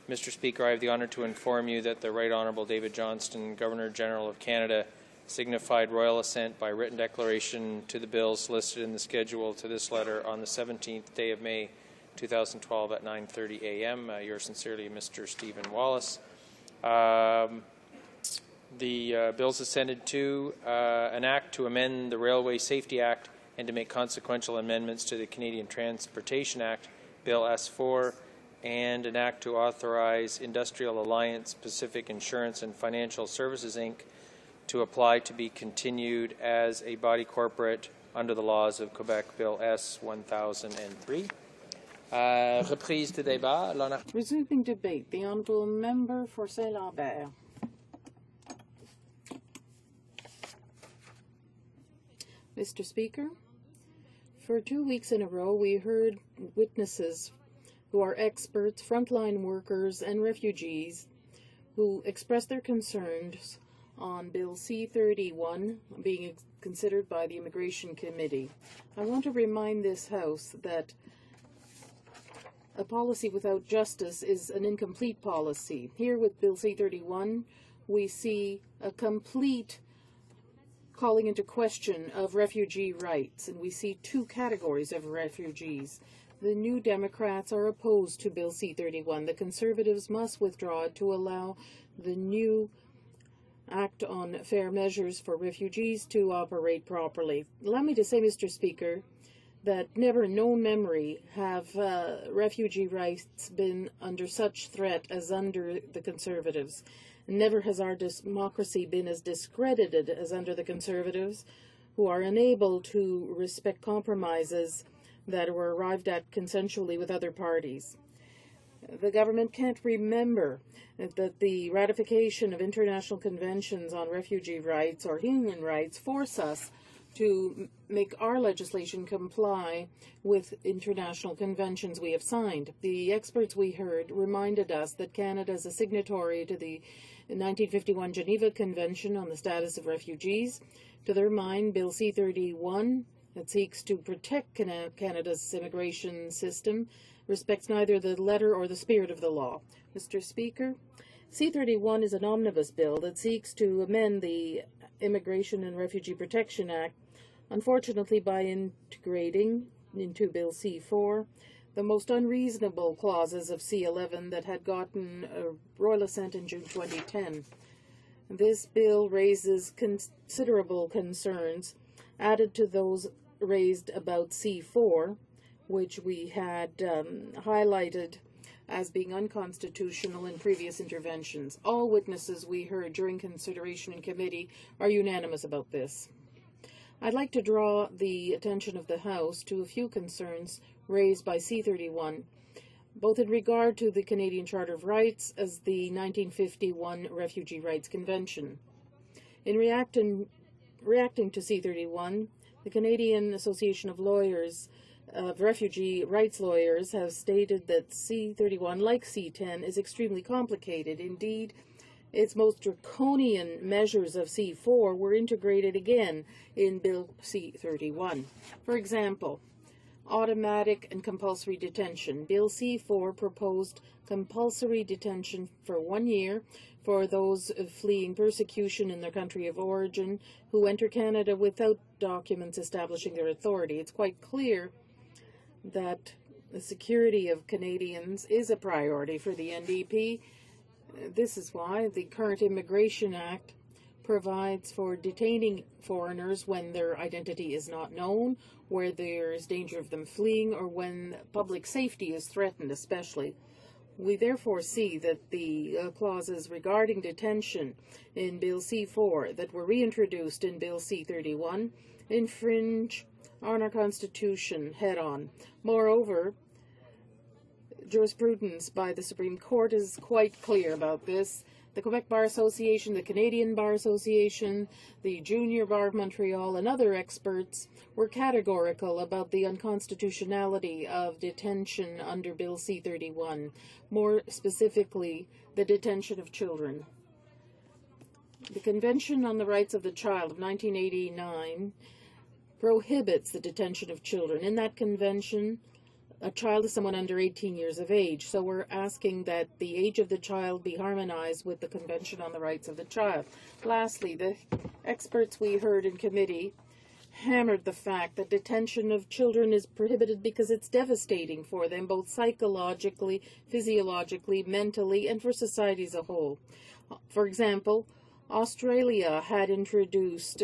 Mr. Speaker, I have the honour to inform you that the Right Honourable David Johnston, Governor-General of Canada, signified royal assent by written declaration to the bills listed in the schedule to this letter on the 17th day of May 2012 at 9:30 a.m. Yours sincerely, Mr. Stephen Wallace. The bills assented to an act to amend the Railway Safety Act and to make consequential amendments to the Canadian Transportation Act, Bill S4, and an act to authorize Industrial Alliance Pacific Insurance and Financial Services, Inc., to apply to be continued as a body corporate under the laws of Quebec, Bill S-1003. Reprise de débat. Resuming debate, the Honourable Member for Saint-Lambert. Mr. Speaker, for 2 weeks in a row we heard witnesses who are experts, frontline workers and refugees who expressed their concerns on Bill C-31 being considered by the Immigration Committee. I want to remind this House that a policy without justice is an incomplete policy. Here with Bill C-31, we see a complete calling into question of refugee rights, and we see two categories of refugees. The New Democrats are opposed to Bill C-31. The Conservatives must withdraw it to allow the new Act on Fair Measures for Refugees to operate properly. Allow me to say, Mr. Speaker, that never in known memory have refugee rights been under such threat as under the Conservatives. Never has our democracy been as discredited as under the Conservatives, who are unable to respect compromises that were arrived at consensually with other parties. The government can't remember that the ratification of international conventions on refugee rights or human rights force us to make our legislation comply with international conventions we have signed. The experts we heard reminded us that Canada is a signatory to the 1951 Geneva Convention on the Status of Refugees. To their mind, Bill C-31, that seeks to protect Canada's immigration system, respects neither the letter or the spirit of the law. Mr. Speaker, C-31 is an omnibus bill that seeks to amend the Immigration and Refugee Protection Act, unfortunately by integrating into Bill C-4 the most unreasonable clauses of C-11 that had gotten a royal assent in June 2010. This bill raises considerable concerns added to those raised about C-4, which we had highlighted as being unconstitutional in previous interventions. All witnesses we heard during consideration in committee are unanimous about this. I'd like to draw the attention of the House to a few concerns raised by C-31, both in regard to the Canadian Charter of Rights as the 1951 Refugee Rights Convention. In reacting to C-31, the Canadian Association of Lawyers of Refugee Rights Lawyers have stated that C-31, like C-10, is extremely complicated. Indeed, its most draconian measures of C-4 were integrated again in Bill C-31. For example, automatic and compulsory detention. Bill C-4 proposed compulsory detention for 1 year for those fleeing persecution in their country of origin who enter Canada without documents establishing their authority. It's quite clear that the security of Canadians is a priority for the NDP. This is why the current Immigration Act provides for detaining foreigners when their identity is not known, where there is danger of them fleeing, or when public safety is threatened especially. We therefore see that the clauses regarding detention in Bill C-4 that were reintroduced in Bill C-31 infringe on our Constitution head-on. Moreover, jurisprudence by the Supreme Court is quite clear about this. The Quebec Bar Association, the Canadian Bar Association, the Junior Bar of Montreal, and other experts were categorical about the unconstitutionality of detention under Bill C-31, more specifically, the detention of children. The Convention on the Rights of the Child of 1989 prohibits the detention of children. In that convention, a child is someone under 18 years of age, so we're asking that the age of the child be harmonized with the Convention on the Rights of the Child. Lastly, the experts we heard in committee hammered the fact that detention of children is prohibited because it's devastating for them, both psychologically, physiologically, mentally, and for society as a whole. For example, Australia had introduced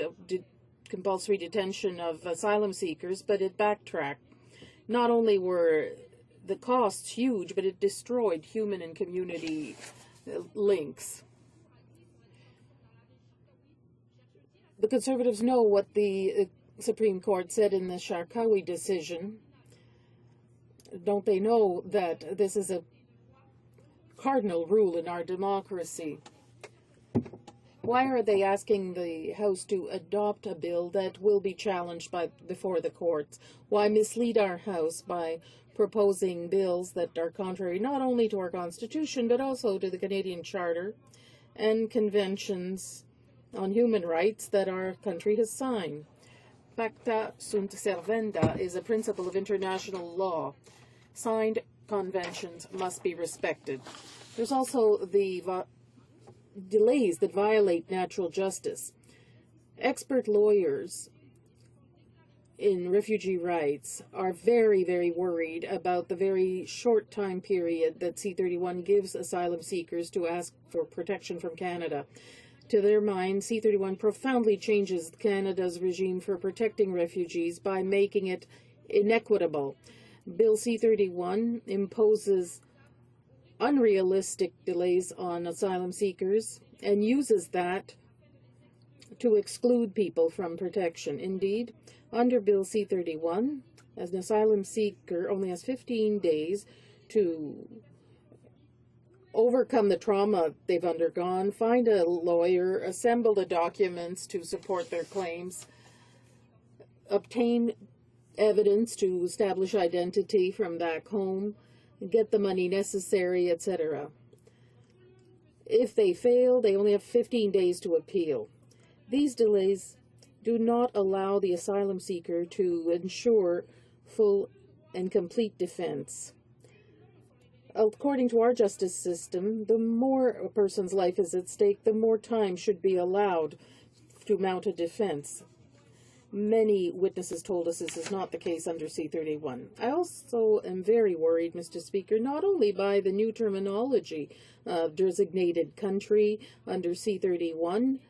compulsory detention of asylum seekers, but it backtracked. Not only were the costs huge, but it destroyed human and community links. The Conservatives know what the Supreme Court said in the Sharkawi decision. Don't they know that this is a cardinal rule in our democracy? Why are they asking the House to adopt a bill that will be challenged before the courts? Why mislead our House by proposing bills that are contrary not only to our Constitution, but also to the Canadian Charter and conventions on human rights that our country has signed? Pacta sunt servanda is a principle of international law. Signed conventions must be respected. There's also the delays that violate natural justice. Expert lawyers in refugee rights are very, very worried about the very short time period that C-31 gives asylum seekers to ask for protection from Canada. To their mind, C-31 profoundly changes Canada's regime for protecting refugees by making it inequitable. Bill C-31 imposes unrealistic delays on asylum seekers and uses that to exclude people from protection. Indeed, under Bill C-31, as an asylum seeker only has 15 days to overcome the trauma they've undergone, find a lawyer, assemble the documents to support their claims, obtain evidence to establish identity from back home, get the money necessary, etc. If they fail, they only have 15 days to appeal. These delays do not allow the asylum seeker to ensure full and complete defense. According to our justice system, the more a person's life is at stake, the more time should be allowed to mount a defense. Many witnesses told us this is not the case under C-31. I also am very worried, Mr. Speaker, not only by the new terminology of designated country under C-31,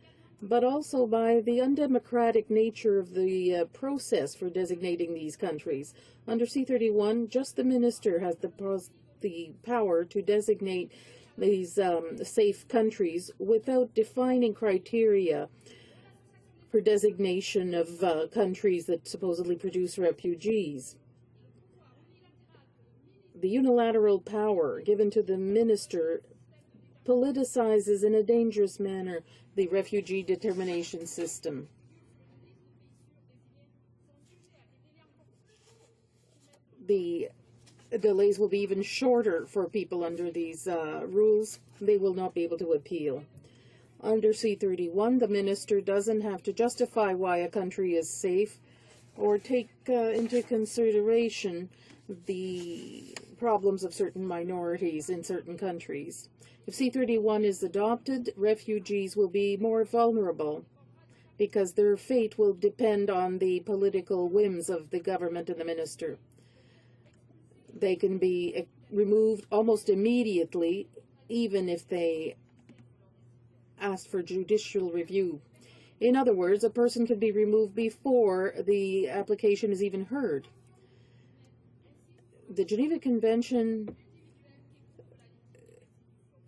but also by the undemocratic nature of the process for designating these countries. Under C-31, just the minister has the power to designate these safe countries without defining criteria for designation of countries that supposedly produce refugees. The unilateral power given to the minister politicizes in a dangerous manner the refugee determination system. The delays will be even shorter for people under these rules. They will not be able to appeal. Under C-31, the minister doesn't have to justify why a country is safe or take into consideration the problems of certain minorities in certain countries. If C-31 is adopted, refugees will be more vulnerable because their fate will depend on the political whims of the government and the minister. They can be removed almost immediately, even if they ask for judicial review. In other words, a person could be removed before the application is even heard. The Geneva Convention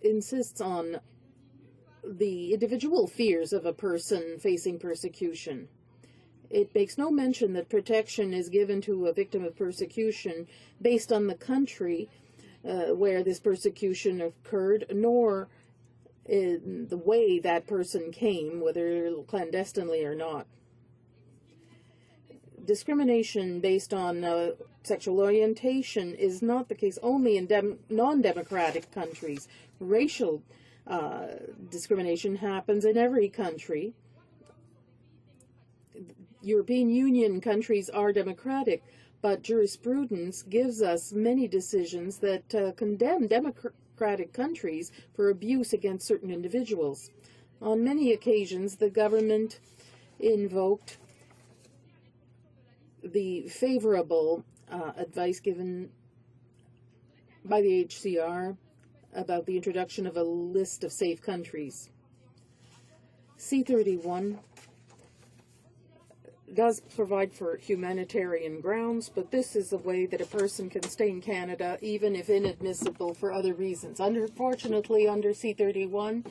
insists on the individual fears of a person facing persecution. It makes no mention that protection is given to a victim of persecution based on the country where this persecution occurred, nor in the way that person came, whether clandestinely or not. Discrimination based on sexual orientation is not the case only in non-democratic countries. Racial discrimination happens in every country. European Union countries are democratic, but jurisprudence gives us many decisions that condemn democratic countries for abuse against certain individuals. On many occasions, the government invoked the favorable advice given by the HCR about the introduction of a list of safe countries. C-31 does provide for humanitarian grounds, but this is a way that a person can stay in Canada even if inadmissible for other reasons. Unfortunately, under C-31,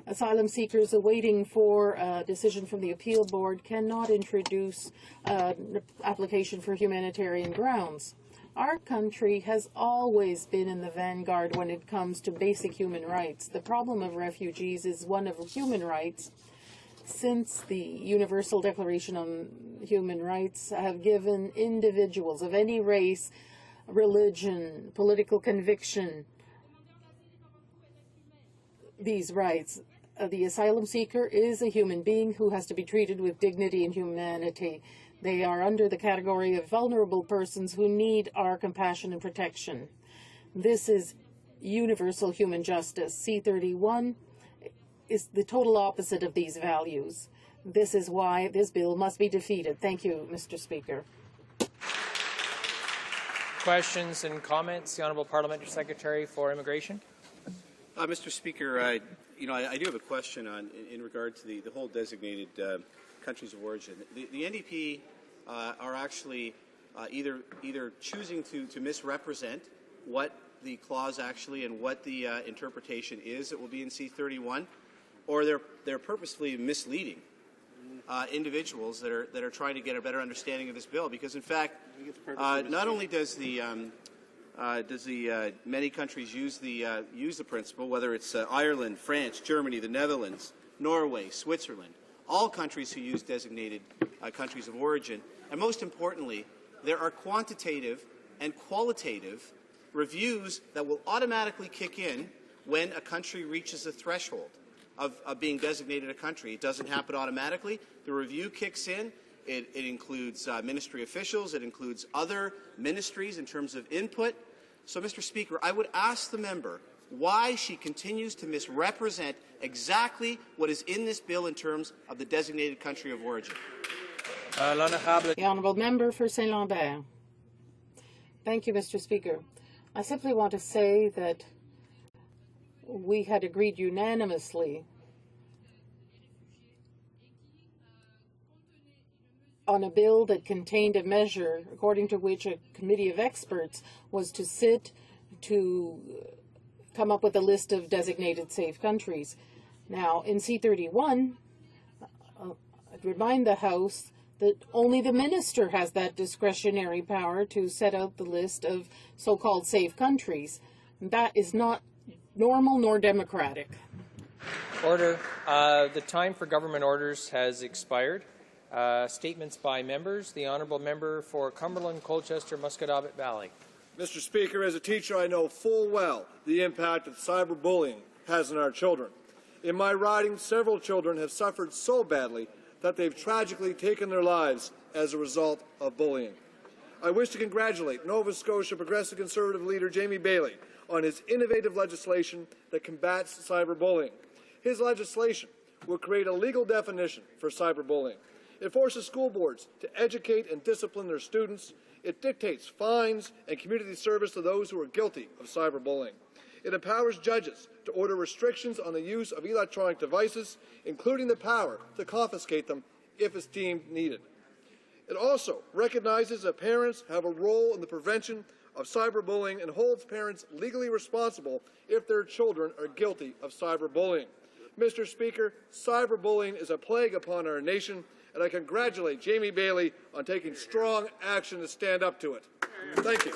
asylum seekers awaiting for a decision from the appeal board cannot introduce an application for humanitarian grounds. Our country has always been in the vanguard when it comes to basic human rights. The problem of refugees is one of human rights, since the Universal Declaration on Human Rights have given individuals of any race, religion, political conviction these rights. The asylum seeker is a human being who has to be treated with dignity and humanity. They are under the category of vulnerable persons who need our compassion and protection. This is universal human justice. C-31 is the total opposite of these values. This is why this bill must be defeated. Thank you, Mr. Speaker. Questions and comments? The Honourable Parliamentary Secretary for Immigration. Mr. Speaker, I do have a question in regard to the whole designated countries of origin. The NDP are actually either choosing to misrepresent what the clause actually and what the interpretation is that will be in C-31, or they're purposefully misleading individuals that are trying to get a better understanding of this bill. Because in fact, not only does the many countries use the principle, whether it's Ireland, France, Germany, the Netherlands, Norway, Switzerland, all countries who use designated countries of origin, and most importantly, there are quantitative and qualitative reviews that will automatically kick in when a country reaches a threshold of being designated a country. It doesn't happen automatically. The review kicks in. It includes ministry officials. It includes other ministries in terms of input. So, Mr. Speaker, I would ask the member why she continues to misrepresent exactly what is in this bill in terms of the designated country of origin. The Honourable Member for St. Lambert. Thank you, Mr. Speaker. I simply want to say that we had agreed unanimously on a bill that contained a measure according to which a committee of experts was to sit to come up with a list of designated safe countries. Now, in C-31, I'd remind the House that only the minister has that discretionary power to set out the list of so-called safe countries. That is not normal nor democratic. Order. The time for government orders has expired. Statements by members. The Honourable Member for Cumberland, Colchester, Musquodoboit Valley. Mr. Speaker, as a teacher, I know full well the impact that cyberbullying has on our children. In my riding, several children have suffered so badly that they've tragically taken their lives as a result of bullying. I wish to congratulate Nova Scotia Progressive Conservative leader Jamie Bailey on his innovative legislation that combats cyberbullying. His legislation will create a legal definition for cyberbullying. It forces school boards to educate and discipline their students. It dictates fines and community service to those who are guilty of cyberbullying. It empowers judges to order restrictions on the use of electronic devices, including the power to confiscate them if it's deemed needed. It also recognizes that parents have a role in the prevention of cyberbullying and holds parents legally responsible if their children are guilty of cyberbullying. Mr. Speaker, cyberbullying is a plague upon our nation, and I congratulate Jamie Bailey on taking strong action to stand up to it. Thank you.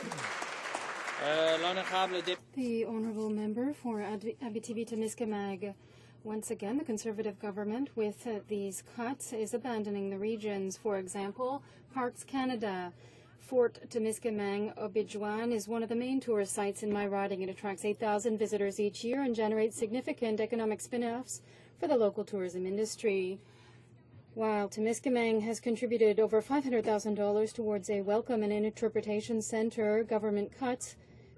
The honourable member for Abitibi-Témiscamingue. Once again, the Conservative government, with these cuts, is abandoning the regions. For example, Parks Canada. Fort Témiscamingue Obidjouan is one of the main tourist sites in my riding. It attracts 8,000 visitors each year and generates significant economic spin-offs for the local tourism industry. While Témiscamingue has contributed over $500,000 towards a welcome and interpretation center, government cuts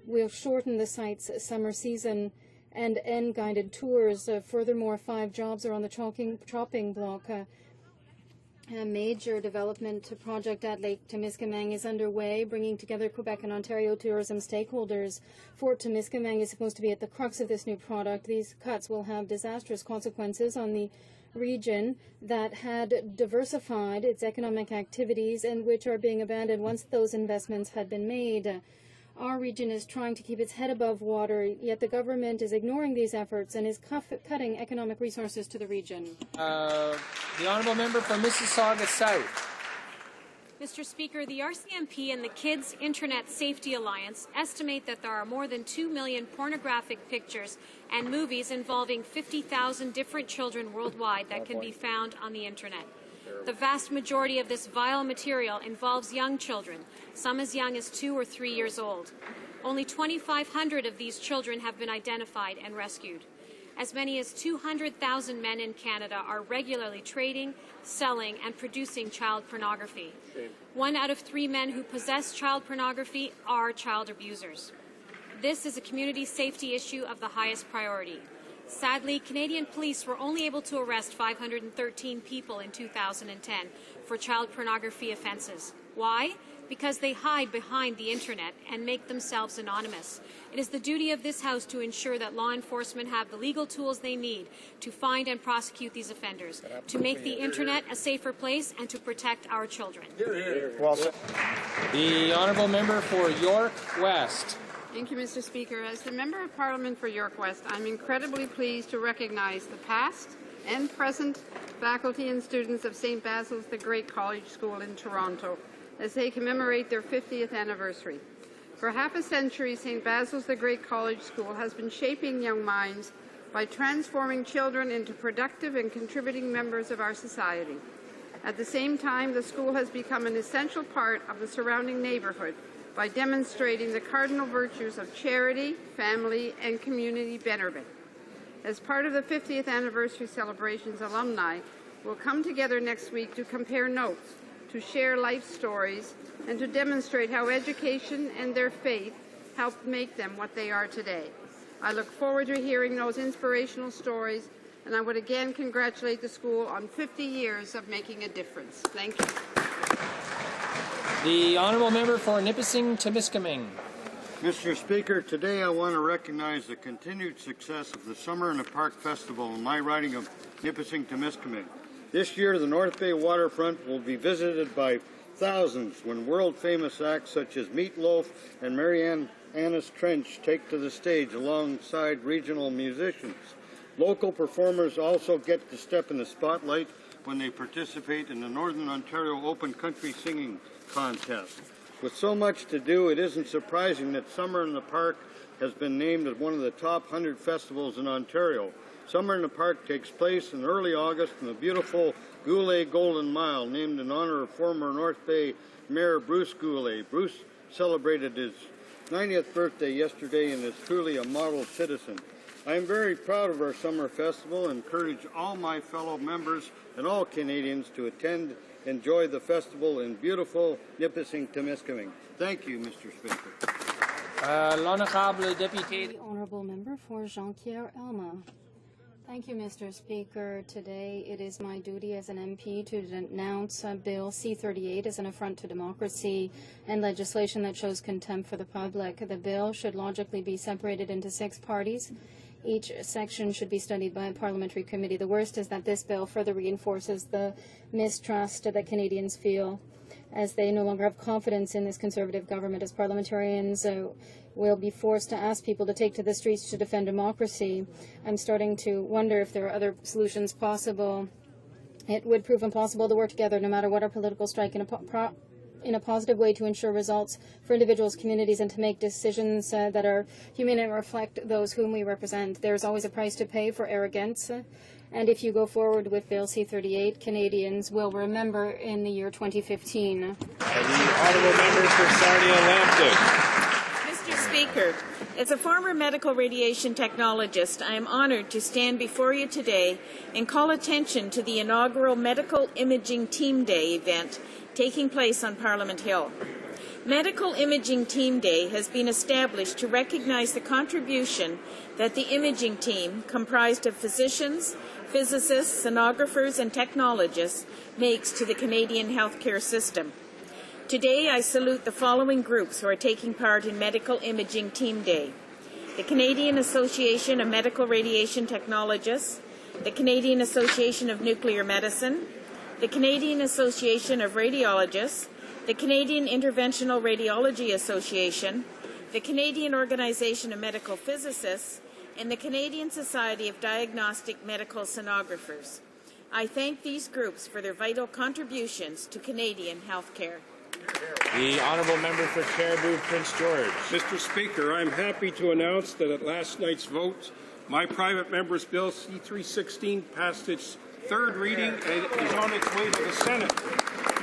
will shorten the site's summer season and end guided tours. Furthermore, 5 jobs are on the chopping block. A major development project at Lake Témiscamingue is underway, bringing together Quebec and Ontario tourism stakeholders. Fort Témiscamingue is supposed to be at the crux of this new product. These cuts will have disastrous consequences on the region that had diversified its economic activities and which are being abandoned once those investments had been made. Our region is trying to keep its head above water, yet the government is ignoring these efforts and is cutting economic resources to the region. The honourable member for Mississauga South. Mr. Speaker, the RCMP and the Kids Internet Safety Alliance estimate that there are more than 2 million pornographic pictures and movies involving 50,000 different children worldwide that can be found on the Internet. The vast majority of this vile material involves young children, some as young as 2 or 3 years old. Only 2,500 of these children have been identified and rescued. As many as 200,000 men in Canada are regularly trading, selling, and producing child pornography. 1 out of 3 men who possess child pornography are child abusers. This is a community safety issue of the highest priority. Sadly, Canadian police were only able to arrest 513 people in 2010 for child pornography offences. Why? Because they hide behind the Internet and make themselves anonymous. It is the duty of this House to ensure that law enforcement have the legal tools they need to find and prosecute these offenders, to make the Internet a safer place, and to protect our children. The honourable member for York West. Thank you, Mr. Speaker. As the Member of Parliament for York West, I'm incredibly pleased to recognize the past and present faculty and students of St. Basil's the Great College School in Toronto as they commemorate their 50th anniversary. For half a century, St. Basil's the Great College School has been shaping young minds by transforming children into productive and contributing members of our society. At the same time, the school has become an essential part of the surrounding neighbourhood by demonstrating the cardinal virtues of charity, family, and community betterment. As part of the 50th anniversary celebrations, alumni will come together next week to compare notes, to share life stories, and to demonstrate how education and their faith helped make them what they are today. I look forward to hearing those inspirational stories, and I would again congratulate the school on 50 years of making a difference. Thank you. The honourable member for Nipissing-Témiscamingue. Mr. Speaker, today I want to recognize the continued success of the Summer in the Park Festival in my riding of Nipissing-Témiscamingue. This year, the North Bay waterfront will be visited by thousands when world-famous acts such as Meatloaf and Marianne Annis Trench take to the stage alongside regional musicians. Local performers also get to step in the spotlight when they participate in the Northern Ontario Open Country Singing Contest. With so much to do, it isn't surprising that Summer in the Park has been named as one of the top 100 festivals in Ontario. Summer in the Park takes place in early August in the beautiful Goulet Golden Mile, named in honor of former North Bay Mayor Bruce Goulet. Bruce celebrated his 90th birthday yesterday and is truly a model citizen. I am very proud of our summer festival and encourage all my fellow members and all Canadians to attend and enjoy the festival in beautiful Nipissing-Témiscamingue. Thank you, Mr. Speaker. L'honorable député. The honourable member for Jean-Pierre Elma. Thank you, Mr. Speaker. Today it is my duty as an MP to denounce Bill C-38 as an affront to democracy and legislation that shows contempt for the public. The bill should logically be separated into 6 parties. Each section should be studied by a parliamentary committee. The worst is that this bill further reinforces the mistrust that Canadians feel as they no longer have confidence in this Conservative government, as parliamentarians will be forced to ask people to take to the streets to defend democracy. I'm starting to wonder if there are other solutions possible. It would prove impossible to work together no matter what our political strike and in a positive way to ensure results for individuals, communities, and to make decisions that are humane and reflect those whom we represent. There's always a price to pay for arrogance. And if you go forward with Bill C-38, Canadians will remember in the year 2015. The honourable member for Sarnia-Lambton. Mr. Speaker, as a former medical radiation technologist, I am honoured to stand before you today and call attention to the inaugural Medical Imaging Team Day event taking place on Parliament Hill. Medical Imaging Team Day has been established to recognize the contribution that the imaging team, comprised of physicians, physicists, sonographers, and technologists, makes to the Canadian healthcare system. Today, I salute the following groups who are taking part in Medical Imaging Team Day: the Canadian Association of Medical Radiation Technologists, the Canadian Association of Nuclear Medicine, the Canadian Association of Radiologists, the Canadian Interventional Radiology Association, the Canadian Organization of Medical Physicists, and the Canadian Society of Diagnostic Medical Sonographers. I thank these groups for their vital contributions to Canadian healthcare. The honourable member for Cariboo, Prince George. Mr. Speaker, I'm happy to announce that at last night's vote, my private member's Bill C-316 passed its third reading and is on its way to the Senate.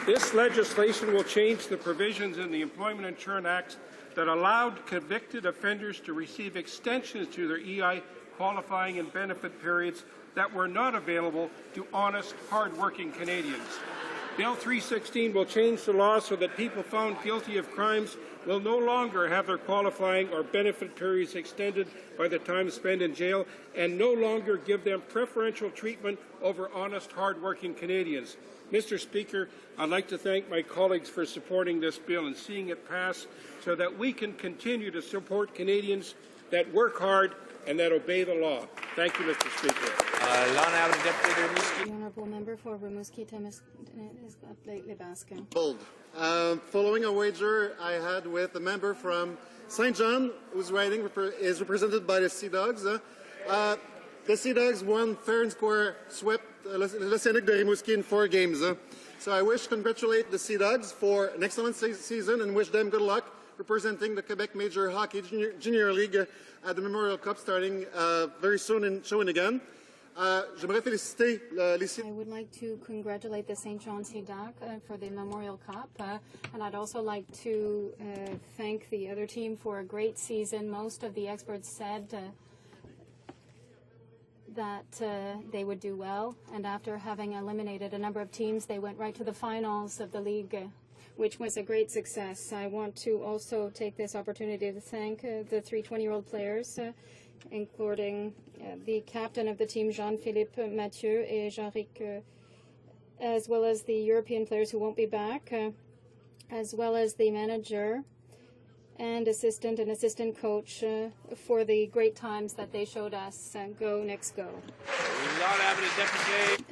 This legislation will change the provisions in the Employment Insurance Act that allowed convicted offenders to receive extensions to their EI qualifying and benefit periods that were not available to honest, hard-working Canadians. Bill 316 will change the law so that people found guilty of crimes will no longer have their qualifying or benefit periods extended by the time spent in jail and no longer give them preferential treatment over honest, hard-working Canadians. Mr. Speaker, I'd like to thank my colleagues for supporting this bill and seeing it pass so that we can continue to support Canadians that work hard and that obey the law. Thank you, Mr. Speaker. The honourable member for Rimouski Lebasque. Following a wager I had with a member from St. John, whose riding is represented by the Sea Dogs. The Sea Dogs won fair and square, swept Le Scénic de Rimouski in 4 games. So I wish to congratulate the Sea Dogs for an excellent season and wish them good luck representing the Quebec Major Hockey Junior League at the Memorial Cup starting very soon in Shawinigan. I would like to congratulate the St. John Sea Dogs for the Memorial Cup, and I'd also like to thank the other team for a great season. Most of the experts said that they would do well, and after having eliminated a number of teams, they went right to the finals of the league, which was a great success. I want to also take this opportunity to thank the 3 20-year-old players, including the captain of the team, Jean-Philippe Mathieu, and Jean-Ric, as well as the European players who won't be back, as well as the manager and assistant coach for the great times that they showed us. Go, next go.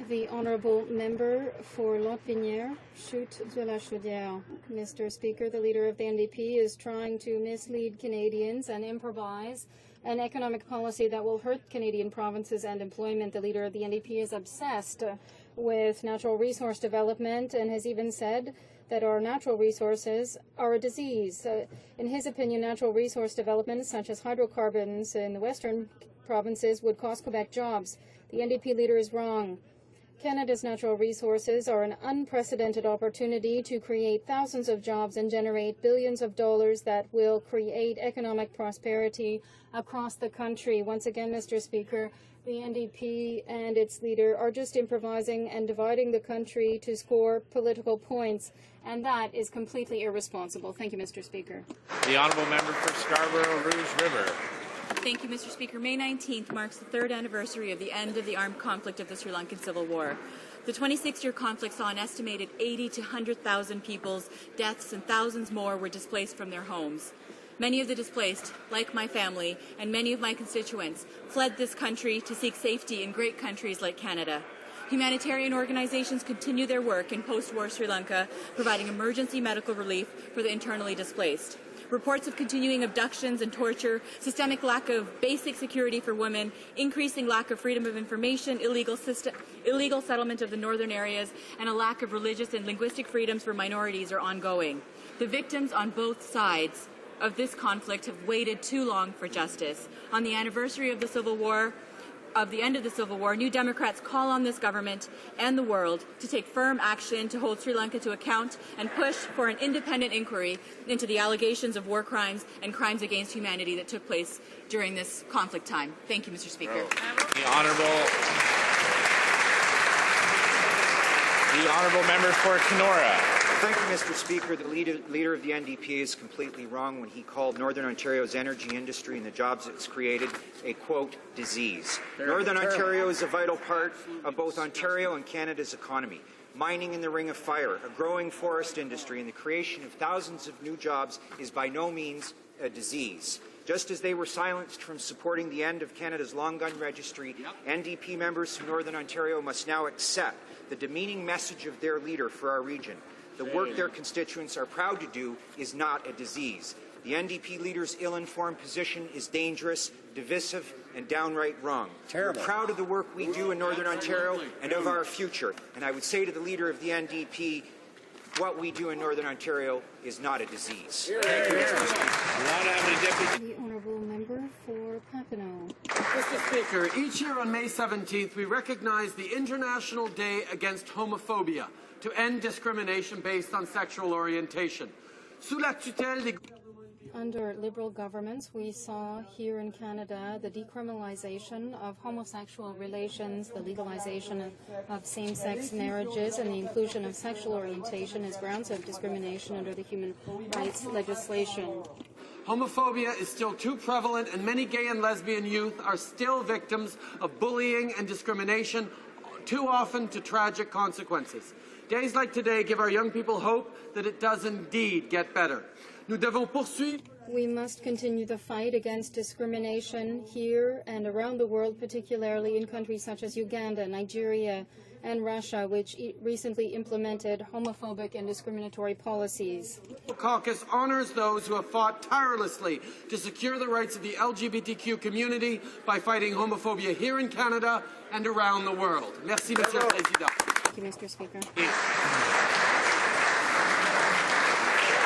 The honourable member for Lotbinière, Chute de la Chaudière. Mr. Speaker, the leader of the NDP is trying to mislead Canadians and improvise an economic policy that will hurt Canadian provinces and employment. The leader of the NDP is obsessed with natural resource development and has even said that our natural resources are a disease. In his opinion, natural resource development, such as hydrocarbons in the western provinces, would cost Quebec jobs. The NDP leader is wrong. Canada's natural resources are an unprecedented opportunity to create thousands of jobs and generate billions of dollars that will create economic prosperity across the country. Once again, Mr. Speaker, the NDP and its leader are just improvising and dividing the country to score political points, and that is completely irresponsible. Thank you, Mr. Speaker. The honourable member for Scarborough Rouge River. Thank you, Mr. Speaker. May 19th marks the 3rd anniversary of the end of the armed conflict of the Sri Lankan Civil War. The 26-year conflict saw an estimated 80 to 100,000 people's deaths, and thousands more were displaced from their homes. Many of the displaced, like my family and many of my constituents, fled this country to seek safety in great countries like Canada. Humanitarian organizations continue their work in post-war Sri Lanka, providing emergency medical relief for the internally displaced. reports of continuing abductions and torture, systemic lack of basic security for women, increasing lack of freedom of information, illegal settlement of the northern areas, and a lack of religious and linguistic freedoms for minorities are ongoing. The victims on both sides of this conflict have waited too long for justice. On the anniversary of the Civil War, of the end of the Civil War, New Democrats call on this government and the world to take firm action to hold Sri Lanka to account and push for an independent inquiry into the allegations of war crimes and crimes against humanity that took place during this conflict time. Thank you, Mr. Speaker. The honourable member for Kenora. Thank you, Mr. Speaker. The leader of the NDP is completely wrong when he called Northern Ontario's energy industry and the jobs it's created a, quote, disease. Northern Ontario is a vital part of both Ontario and Canada's economy. Mining in the Ring of Fire, a growing forest industry, and the creation of thousands of new jobs is by no means a disease. Just as they were silenced from supporting the end of Canada's long gun registry, NDP members from Northern Ontario must now accept the demeaning message of their leader for our region. The work their constituents are proud to do is not a disease. The NDP leader's ill-informed position is dangerous, divisive, and downright wrong. Terrible. We're proud of the work we do in Northern Ontario and of our future. And I would say to the leader of the NDP, what we do in Northern Ontario is not a disease. The honourable member for Papineau. Mr. Speaker, each year on May 17th, we recognize the International Day Against Homophobia to end discrimination based on sexual orientation. Sous la tutelle des Under Liberal governments, we saw here in Canada the decriminalization of homosexual relations, the legalization of same-sex marriages, and the inclusion of sexual orientation as grounds of discrimination under the human rights legislation. Homophobia is still too prevalent, and many gay and lesbian youth are still victims of bullying and discrimination, too often to tragic consequences. Days like today give our young people hope that it does indeed get better. Nous devons poursuivre. We must continue the fight against discrimination here and around the world, particularly in countries such as Uganda, Nigeria, and Russia, which recently implemented homophobic and discriminatory policies. The caucus honors those who have fought tirelessly to secure the rights of the LGBTQ community by fighting homophobia here in Canada and around the world. Merci, Monsieur le Président. Thank you, Mr. Speaker.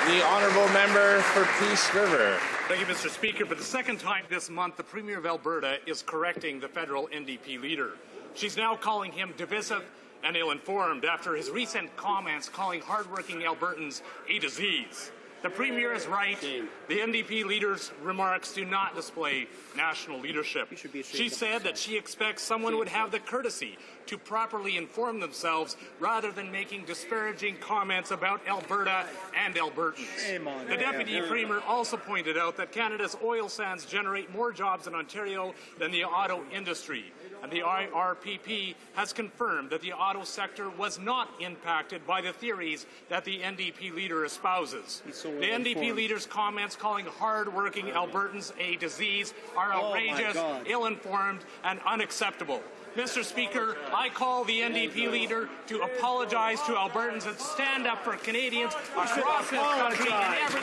The honourable member for Peace River. Thank you, Mr. Speaker. For the second time this month, the Premier of Alberta is correcting the federal NDP leader. She's now calling him divisive and ill-informed after his recent comments calling hardworking Albertans a disease. The Premier is right. The NDP leader's remarks do not display national leadership. She said that she expects someone would have the courtesy to properly inform themselves rather than making disparaging comments about Alberta and Albertans. The Deputy Premier also pointed out that Canada's oil sands generate more jobs in Ontario than the auto industry. And the IRPP has confirmed that the auto sector was not impacted by the theories that the NDP leader espouses. The NDP leader's comments calling hard-working Albertans a disease are outrageous, ill-informed, and unacceptable. Mr. Speaker, I call the NDP leader to apologize to Albertans and stand up for Canadians across this country in every...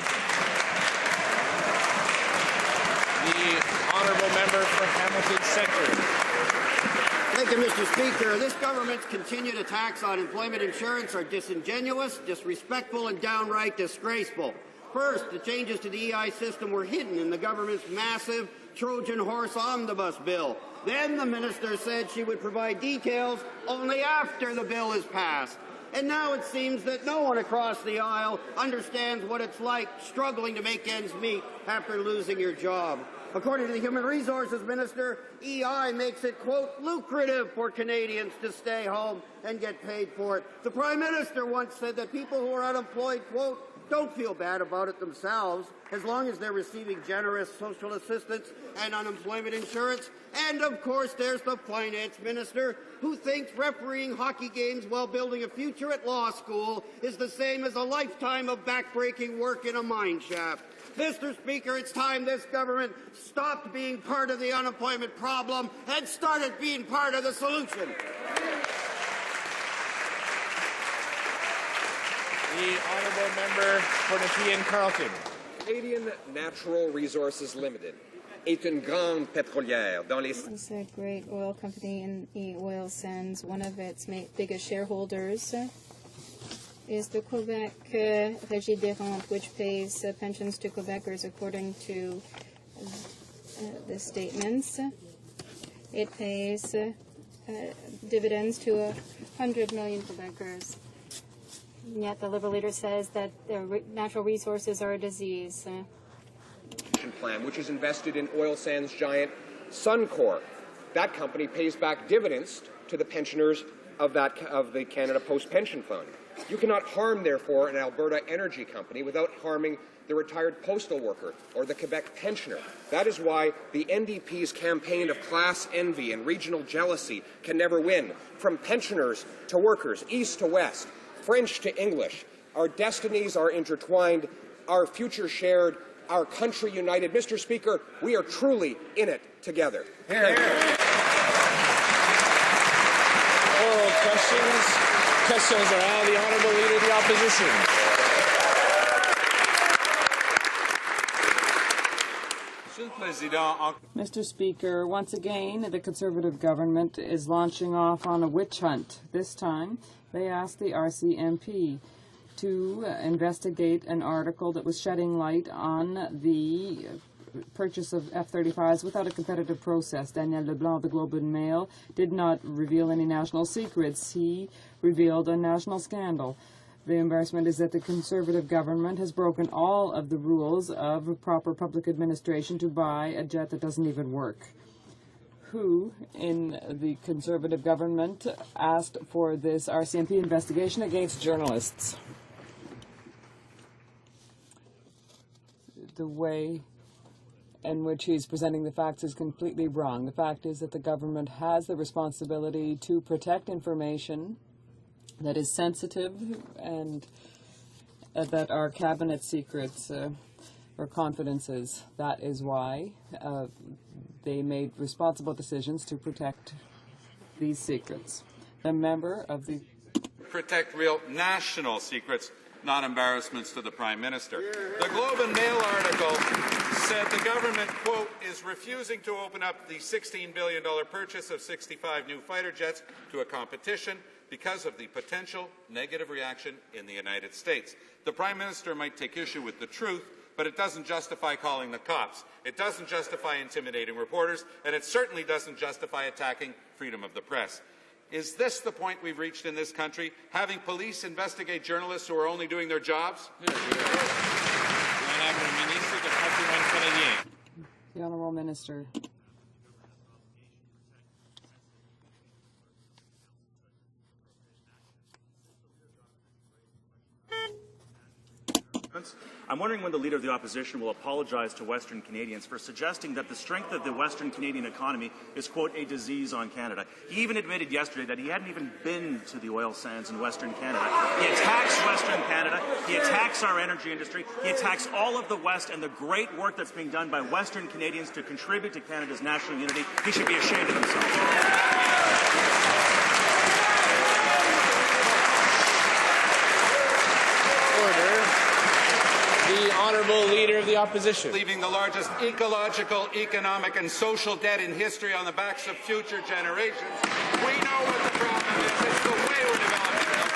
The honourable member for Hamilton Centre. Thank you, Mr. Speaker. This government's continued attacks on employment insurance are disingenuous, disrespectful, and downright disgraceful. First, the changes to the EI system were hidden in the government's massive Trojan horse omnibus bill. Then the minister said she would provide details only after the bill is passed. And now it seems that no one across the aisle understands what it's like struggling to make ends meet after losing your job. According to the Human Resources Minister, EI makes it, quote, lucrative for Canadians to stay home and get paid for it. The Prime Minister once said that people who are unemployed, quote, don't feel bad about it themselves as long as they're receiving generous social assistance and unemployment insurance. And, of course, there's the Finance Minister who thinks refereeing hockey games while building a future at law school is the same as a lifetime of backbreaking work in a mine shaft. Mr. Speaker, it's time this government stopped being part of the unemployment problem and started being part of the solution. The honourable member for Nepean Carleton. Canadian Natural Resources Limited est une grande pétrolière dans les... It's a great oil company in the oil sands. One of its biggest shareholders is the Quebec Régie des Rentes, which pays pensions to Quebecers according to the statements. It pays dividends to 100 million Quebecers. And yet the Liberal leader says that natural resources are a disease. Plan, which is invested in oil sands giant Suncor. That company pays back dividends to the pensioners of the Canada Post Pension Fund. You cannot harm, therefore, an Alberta energy company without harming the retired postal worker or the Quebec pensioner. That is why the NDP's campaign of class envy and regional jealousy can never win. From pensioners to workers, east to west, French to English, our destinies are intertwined, our future shared, our country united. Mr. Speaker, we are truly in it together. Here. Oral questions. Questions orales. The Honourable Leader of the Opposition. Mr. Speaker, once again, the Conservative government is launching off on a witch hunt. This time, they asked the RCMP to investigate an article that was shedding light on the purchase of F-35s without a competitive process. Daniel Leblanc of the Globe and Mail did not reveal any national secrets. He revealed a national scandal. The embarrassment is that the Conservative government has broken all of the rules of proper public administration to buy a jet that doesn't even work. Who in the Conservative government asked for this RCMP investigation against journalists? The way in which he's presenting the facts is completely wrong. The fact is that the government has the responsibility to protect information that is sensitive and that are cabinet secrets or confidences. That is why they made responsible decisions to protect these secrets. The member of the... Protect real national secrets, not embarrassments to the Prime Minister. The Globe and Mail article said the government, quote, is refusing to open up the $16 billion purchase of 65 new fighter jets to a competition because of the potential negative reaction in the United States. The Prime Minister might take issue with the truth, but it doesn't justify calling the cops. It doesn't justify intimidating reporters, and it certainly doesn't justify attacking freedom of the press. Is this the point we've reached in this country? Having police investigate journalists who are only doing their jobs? The Honourable Minister. I'm wondering when the Leader of the Opposition will apologize to Western Canadians for suggesting that the strength of the Western Canadian economy is, quote, a disease on Canada. He even admitted yesterday that he hadn't even been to the oil sands in Western Canada. He attacks Western Canada. He attacks our energy industry. He attacks all of the West and the great work that's being done by Western Canadians to contribute to Canada's national unity. He should be ashamed of himself. The Honourable Leader of the Opposition. Leaving the largest ecological, economic and social debt in history on the backs of future generations. We know what the problem is. It's the way we're developing health.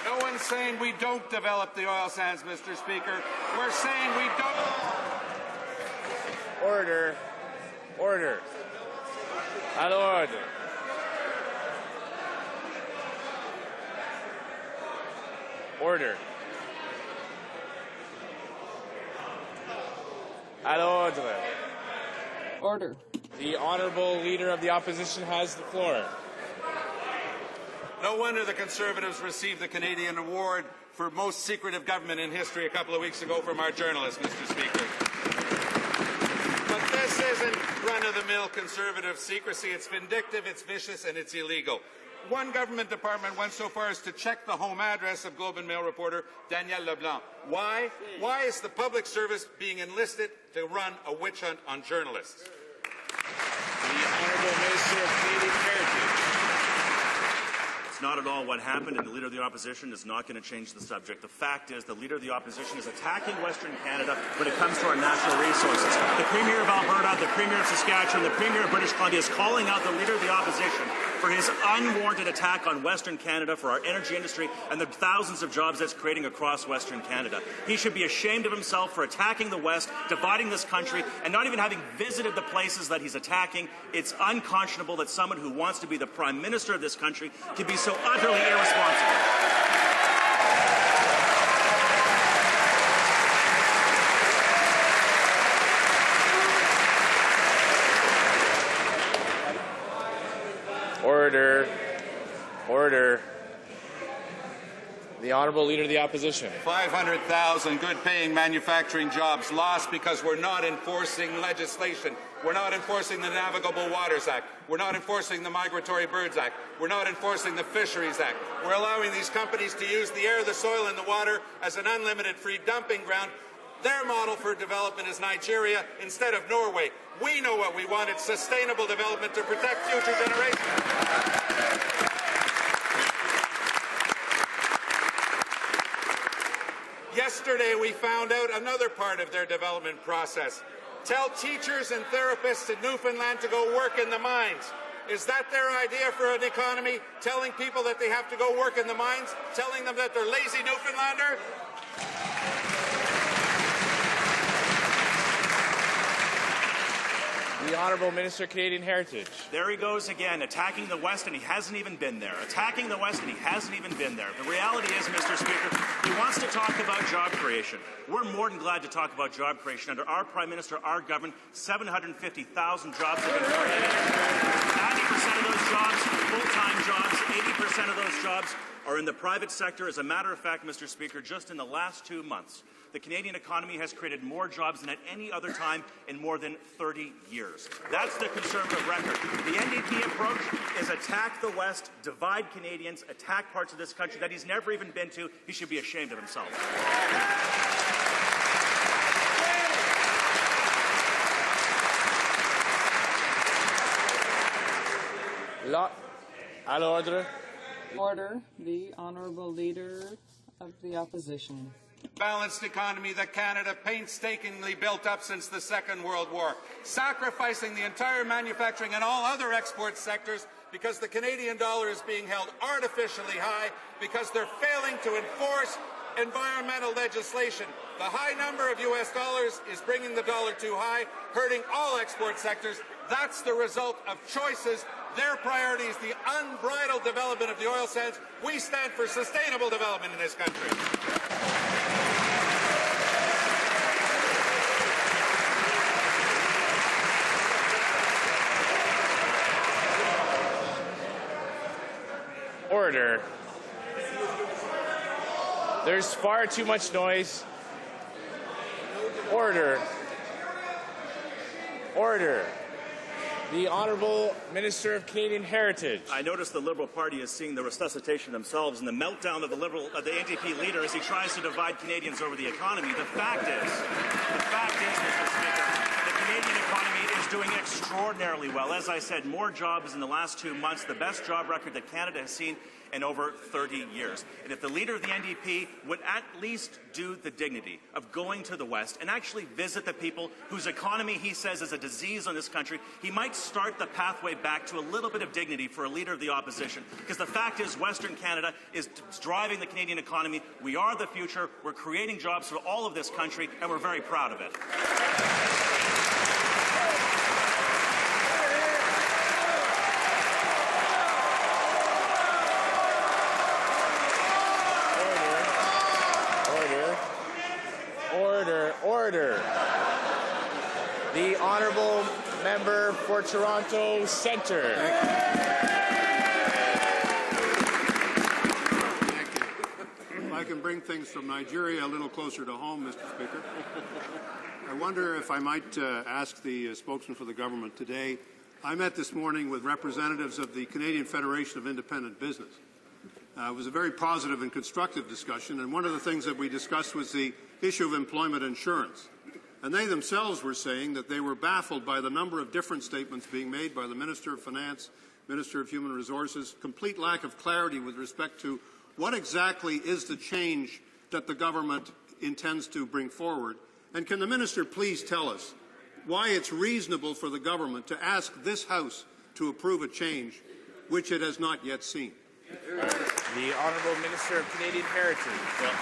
No one's saying we don't develop the oil sands, Mr. Speaker. We're saying we don't. Order. Order. À l'ordre. Order. À l'ordre. Order. The Honourable Leader of the Opposition has the floor. No wonder the Conservatives received the Canadian Award for most secretive government in history a couple of weeks ago from our journalists, Mr. Speaker. But this isn't run-of-the-mill Conservative secrecy. It's vindictive, it's vicious, and it's illegal. One government department went so far as to check the home address of Globe and Mail reporter Daniel Leblanc. Why? Why is the public service being enlisted to run a witch hunt on journalists? The Honourable Minister of Canadian Heritage. It's not at all what happened, and the Leader of the Opposition is not going to change the subject. The fact is the Leader of the Opposition is attacking Western Canada when it comes to our natural resources. The Premier of Alberta, the Premier of Saskatchewan, the Premier of British Columbia is calling out the Leader of the Opposition for his unwarranted attack on Western Canada, for our energy industry, and the thousands of jobs that's creating across Western Canada. He should be ashamed of himself for attacking the West, dividing this country, and not even having visited the places that he's attacking. It's unconscionable that someone who wants to be the Prime Minister of this country can be so utterly irresponsible. Order. Order. The Honourable Leader of the Opposition. 500,000 good-paying manufacturing jobs lost because we're not enforcing legislation. We're not enforcing the Navigable Waters Act. We're not enforcing the Migratory Birds Act. We're not enforcing the Fisheries Act. We're allowing these companies to use the air, the soil, and the water as an unlimited free dumping ground. Their model for development is Nigeria instead of Norway. We know what we want. It's sustainable development to protect future generations. Yesterday, we found out another part of their development process. Tell teachers and therapists in Newfoundland to go work in the mines. Is that their idea for an economy? Telling people that they have to go work in the mines? Telling them that they're lazy Newfoundlander? The Honourable Minister of Canadian Heritage. There he goes again, attacking the West, and he hasn't even been there. Attacking the West, and he hasn't even been there. The reality is, Mr. Speaker, he wants to talk about job creation. We're more than glad to talk about job creation. Under our Prime Minister, our government, 750,000 jobs have been created. 90% of those jobs, full-time jobs, 80% of those jobs are in the private sector. As a matter of fact, Mr. Speaker, just in the last 2 months, the Canadian economy has created more jobs than at any other time in more than 30 years. That's the Conservative record. The NDP approach is attack the West, divide Canadians, attack parts of this country that he's never even been to. He should be ashamed of himself. À l'ordre. Order. The Honourable Leader of the Opposition. Balanced economy that Canada painstakingly built up since the Second World War, sacrificing the entire manufacturing and all other export sectors because the Canadian dollar is being held artificially high, because they're failing to enforce environmental legislation. The high number of U.S. dollars is bringing the dollar too high, hurting all export sectors. That's the result of choices. Their priority is the unbridled development of the oil sands. We stand for sustainable development in this country. Order. There's far too much noise. Order. Order. The Honourable Minister of Canadian Heritage. I notice the Liberal Party is seeing the resuscitation themselves and the meltdown of the NDP leader as he tries to divide Canadians over the economy. The fact is, Mr. Speaker, the Canadian economy is doing extraordinarily well. As I said, more jobs in the last 2 months, the best job record that Canada has seen in over 30 years. And if the leader of the NDP would at least do the dignity of going to the West and actually visit the people whose economy he says is a disease on this country, he might start the pathway back to a little bit of dignity for a leader of the opposition. Because the fact is, Western Canada is driving the Canadian economy. We are the future. We're creating jobs for all of this country, and we're very proud of it. Order. The Honourable Member for Toronto Centre. Thank you. I can bring things from Nigeria a little closer to home, Mr. Speaker. I wonder if I might ask the spokesman for the government today. I met this morning with representatives of the Canadian Federation of Independent Business. It was a very positive and constructive discussion, and one of the things that we discussed was the issue of employment insurance. And they themselves were saying that they were baffled by the number of different statements being made by the Minister of Finance, Minister of Human Resources, complete lack of clarity with respect to what exactly is the change that the government intends to bring forward. And can the Minister please tell us why it's reasonable for the government to ask this House to approve a change which it has not yet seen? The Honourable Minister of Canadian Heritage. Well,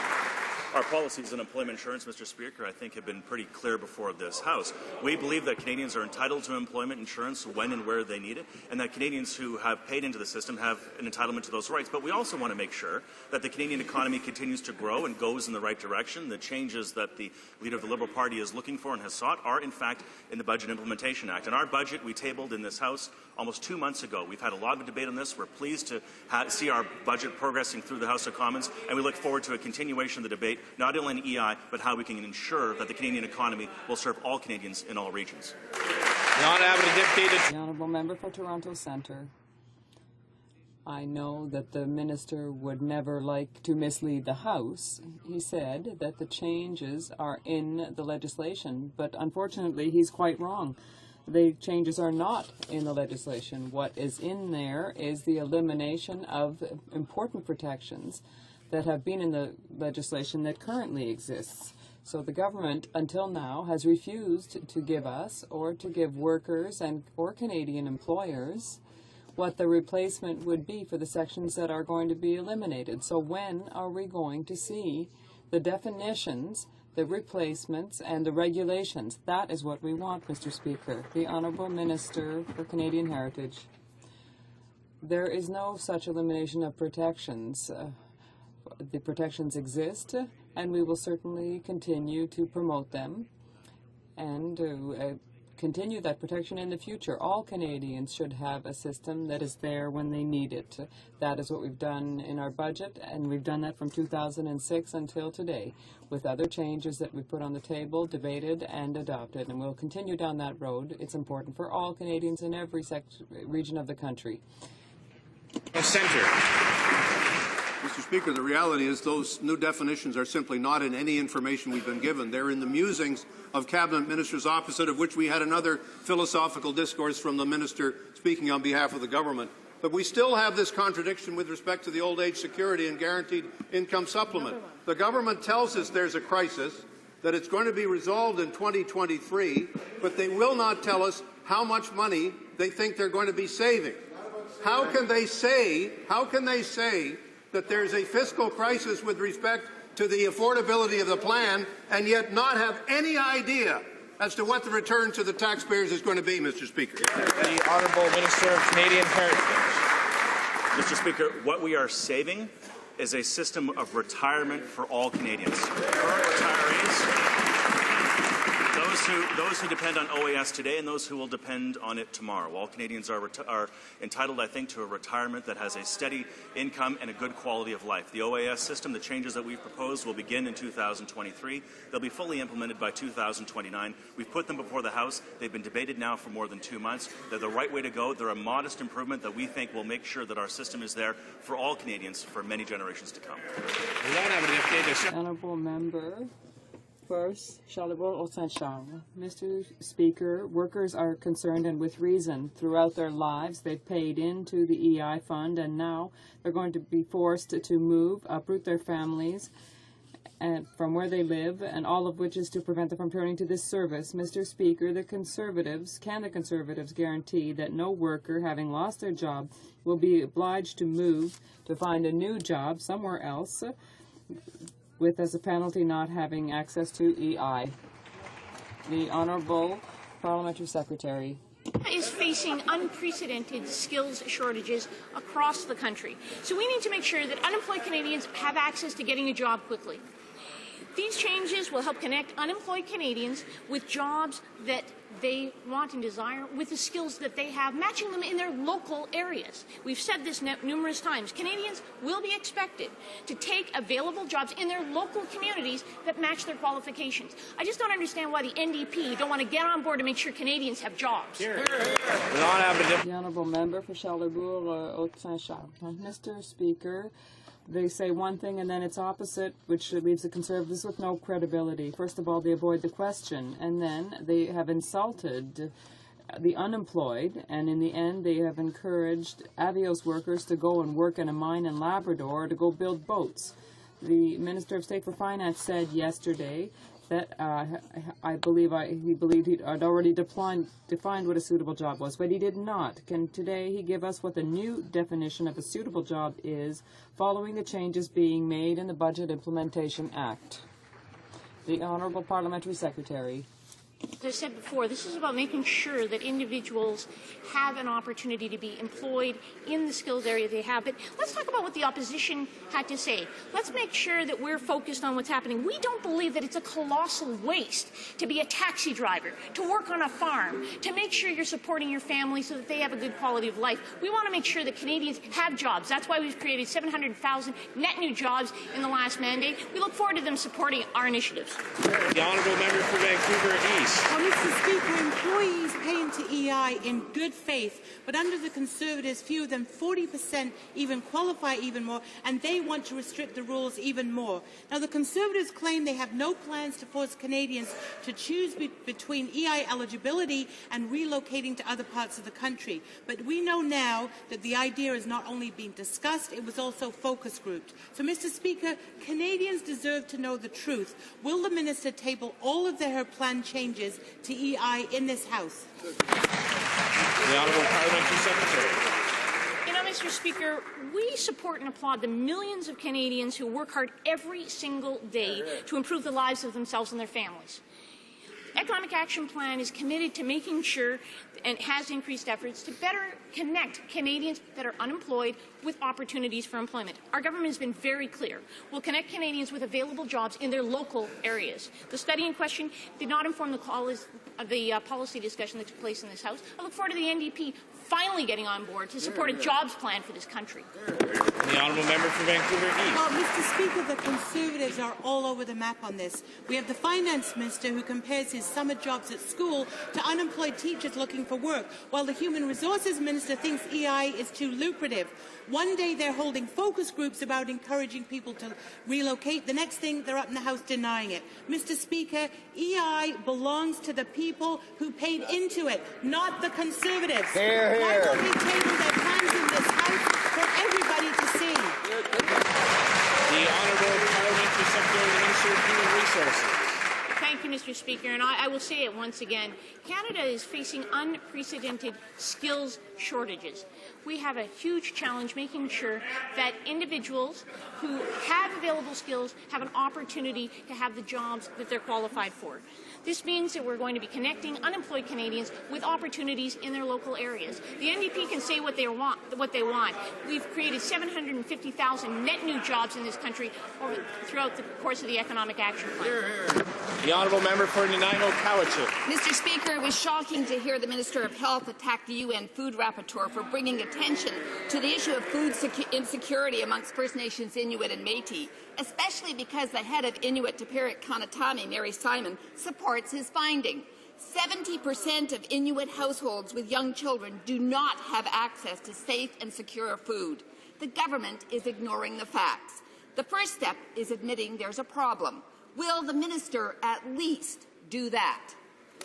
our policies on employment insurance, Mr. Speaker, I think have been pretty clear before this House. We believe that Canadians are entitled to employment insurance when and where they need it, and that Canadians who have paid into the system have an entitlement to those rights. But we also want to make sure that the Canadian economy continues to grow and goes in the right direction. The changes that the Leader of the Liberal Party is looking for and has sought are, in fact, in the Budget Implementation Act. And our budget we tabled in this House almost 2 months ago. We've had a lot of debate on this. We're pleased to see our budget progressing through the House of Commons, and we look forward to a continuation of the debate, not only in EI, but how we can ensure that the Canadian economy will serve all Canadians in all regions. The Honourable Member for Toronto Centre. I know that the Minister would never like to mislead the House. He said that the changes are in the legislation, but unfortunately he's quite wrong. The changes are not in the legislation. What is in there is the elimination of important protections that have been in the legislation that currently exists. So the government, until now, has refused to give us or to give workers or Canadian employers what the replacement would be for the sections that are going to be eliminated. So when are we going to see the definitions, the replacements, and the regulations? That is what we want, Mr. Speaker. The Honourable Minister for Canadian Heritage. There is no such elimination of protections. The protections exist, and we will certainly continue to promote them and continue that protection in the future. All Canadians should have a system that is there when they need it. That is what we've done in our budget, and we've done that from 2006 until today, with other changes that we put on the table, debated, and adopted. And we'll continue down that road. It's important for all Canadians in every region of the country. Centre. Mr. Speaker, the reality is those new definitions are simply not in any information we've been given. They're in the musings of cabinet ministers opposite, of which we had another philosophical discourse from the minister speaking on behalf of the government. But we still have this contradiction with respect to the old age security and guaranteed income supplement. The government tells us there's a crisis, that it's going to be resolved in 2023, but they will not tell us how much money they think they're going to be saving. How can they say that there's a fiscal crisis with respect to the affordability of the plan and yet not have any idea as to what the return to the taxpayers is going to be, Mr. Speaker? The Honourable Minister of Canadian Heritage. Mr. Speaker, what we are saving is a system of retirement for all Canadians. Current retirees, those who depend on OAS today and those who will depend on it tomorrow. All Canadians are entitled, I think, to a retirement that has a steady income and a good quality of life. The OAS system, the changes that we've proposed, will begin in 2023. They'll be fully implemented by 2029. We've put them before the House. They've been debated now for more than 2 months. They're the right way to go. They're a modest improvement that we think will make sure that our system is there for all Canadians for many generations to come. Honourable Member. First, Charlebourg-Haute-Saint-Charles. Mr. Speaker, workers are concerned, and with reason. Throughout their lives, they've paid into the EI fund, and now they're going to be forced to move, uproot their families from where they live, and all of which is to prevent them from turning to this service. Mr. Speaker, the Conservatives guarantee that no worker, having lost their job, will be obliged to move to find a new job somewhere else, with as a penalty not having access to EI. The Honourable Parliamentary Secretary. Is facing unprecedented skills shortages across the country. So we need to make sure that unemployed Canadians have access to getting a job quickly. These changes will help connect unemployed Canadians with jobs that they want and desire, with the skills that they have, matching them in their local areas. We've said this numerous times. Canadians will be expected to take available jobs in their local communities that match their qualifications. I just don't understand why the NDP don't want to get on board to make sure Canadians have jobs. The Honourable Member for Charlebourg-Haute-Saint-Charles. Mr. Speaker, they say one thing and then it's opposite, which leaves the Conservatives with no credibility. First of all, they avoid the question, and then they have insulted the unemployed, and in the end they have encouraged Avios workers to go and work in a mine in Labrador, to go build boats. The Minister of State for Finance said yesterday that he believed he'd already defined what a suitable job was, but he did not. Can today he give us what the new definition of a suitable job is following the changes being made in the Budget Implementation Act? The Honourable Parliamentary Secretary. As I said before, this is about making sure that individuals have an opportunity to be employed in the skills area they have. But let's talk about what the opposition had to say. Let's make sure that we're focused on what's happening. We don't believe that it's a colossal waste to be a taxi driver, to work on a farm, to make sure you're supporting your family so that they have a good quality of life. We want to make sure that Canadians have jobs. That's why we've created 700,000 net new jobs in the last mandate. We look forward to them supporting our initiatives. The Honourable Member for Vancouver East. Well, Mr. Speaker, employees pay into EI in good faith, but under the Conservatives, few of them, 40%, even qualify even more, and they want to restrict the rules even more. Now, the Conservatives claim they have no plans to force Canadians to choose between EI eligibility and relocating to other parts of the country. But we know now that the idea has not only been discussed, it was also focus grouped. So, Mr. Speaker, Canadians deserve to know the truth. Will the Minister table all of her planned changes to EI in this House? The Honourable Parliamentary Secretary. You know, Mr. Speaker, we support and applaud the millions of Canadians who work hard every single day to improve the lives of themselves and their families. Economic Action Plan is committed to making sure and has increased efforts to better connect Canadians that are unemployed with opportunities for employment. Our government has been very clear. We'll connect Canadians with available jobs in their local areas. The study in question did not inform the policy discussion that took place in this House. I look forward to the NDP finally getting on board to support a jobs plan for this country. The Honourable Member for Vancouver East. Well, Mr. Speaker, the Conservatives are all over the map on this. We have the Finance Minister who compares his summer jobs at school to unemployed teachers looking for work, while the Human Resources Minister thinks EI is too lucrative. One day they're holding focus groups about encouraging people to relocate. The next thing, they're up in the House denying it. Mr. Speaker, EI belongs to the people who paid into it, not the Conservatives. Hear, hear. Why don't we table their plans in this House for everybody to see? The Honourable Parliamentary Secretary of the Minister of Human Resources. Thank you, Mr. Speaker, and I will say it once again. Canada is facing unprecedented skills shortages. We have a huge challenge making sure that individuals who have available skills have an opportunity to have the jobs that they're qualified for. This means that we're going to be connecting unemployed Canadians with opportunities in their local areas. The NDP can say what they want. We've created 750,000 net new jobs in this country throughout the course of the Economic Action Plan. The Honourable Member for Nanaimo Cowichan. Mr. Speaker, it was shocking to hear the Minister of Health attack the UN Food Rapporteur for bringing attention to the issue of food insecurity amongst First Nations Inuit and Métis, especially because the head of Inuit Tapiriq Kanatami, Mary Simon, supports his finding. 70% of Inuit households with young children do not have access to safe and secure food. The government is ignoring the facts. The first step is admitting there's a problem. Will the minister at least do that?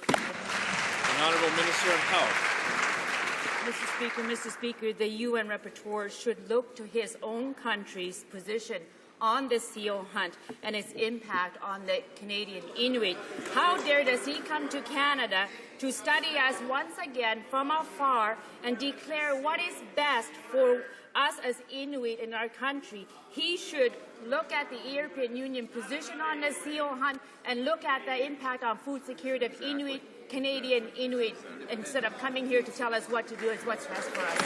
The Honourable Minister of Health. Mr. Speaker, the UN rapporteur should look to his own country's position on the seal hunt and its impact on the Canadian Inuit. How dare does he come to Canada to study us once again from afar and declare what is best for us as Inuit in our country? He should look at the European Union position on the seal hunt and look at the impact on food security of Canadian Inuit, instead of coming here to tell us what to do is what's best for us.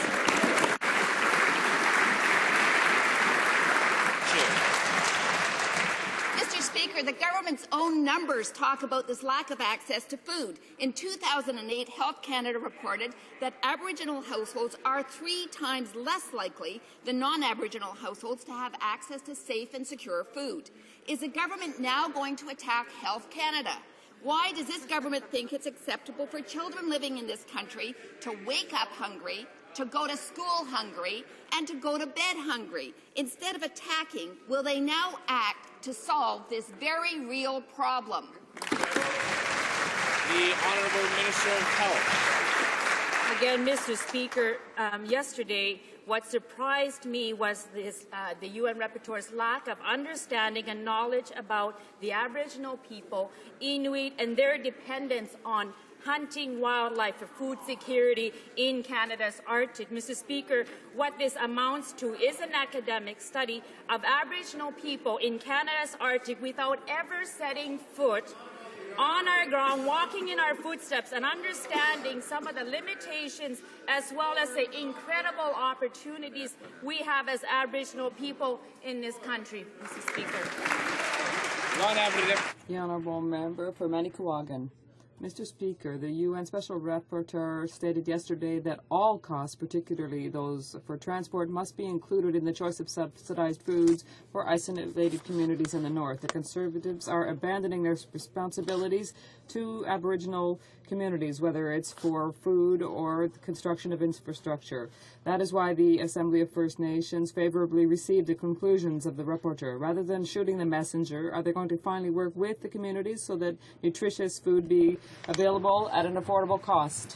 Mr. Speaker, the government's own numbers talk about this lack of access to food. In 2008, Health Canada reported that Aboriginal households are 3 times less likely than non-Aboriginal households to have access to safe and secure food. Is the government now going to attack Health Canada? Why does this government think it's acceptable for children living in this country to wake up hungry, to go to school hungry, and to go to bed hungry? Instead of attacking, will they now act to solve this very real problem? The Honourable Minister of Health. Again, Mr. Speaker, yesterday, what surprised me was the UN Rapporteur's lack of understanding and knowledge about the Aboriginal people, Inuit, and their dependence on hunting wildlife for food security in Canada's Arctic. Mr. Speaker, what this amounts to is an academic study of Aboriginal people in Canada's Arctic without ever setting foot on our ground, walking in our footsteps and understanding some of the limitations as well as the incredible opportunities we have as Aboriginal people in this country, Mr. Speaker. The Honourable Member for Manicouagan. Mr. Speaker, the UN Special Rapporteur stated yesterday that all costs, particularly those for transport, must be included in the choice of subsidized foods for isolated communities in the North. The Conservatives are abandoning their responsibilities to Aboriginal communities, whether it's for food or the construction of infrastructure. That is why the Assembly of First Nations favorably received the conclusions of the rapporteur. Rather than shooting the messenger, are they going to finally work with the communities so that nutritious food be available at an affordable cost?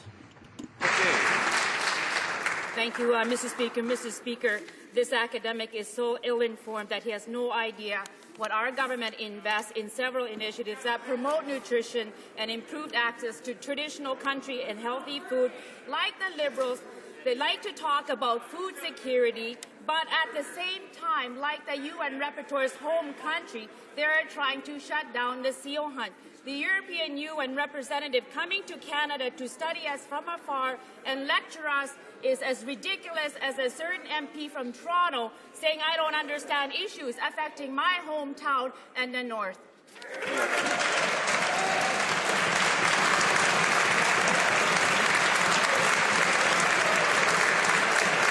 Thank you, Mr. Speaker. Mr. Speaker, this academic is so ill-informed that he has no idea what our government invests in several initiatives that promote nutrition and improved access to traditional country and healthy food. Like the Liberals, they like to talk about food security, but at the same time, like the UN Rapporteur's home country, they're trying to shut down the seal hunt. The European UN representative coming to Canada to study us from afar and lecture us is as ridiculous as a certain MP from Toronto saying I don't understand issues affecting my hometown and the North.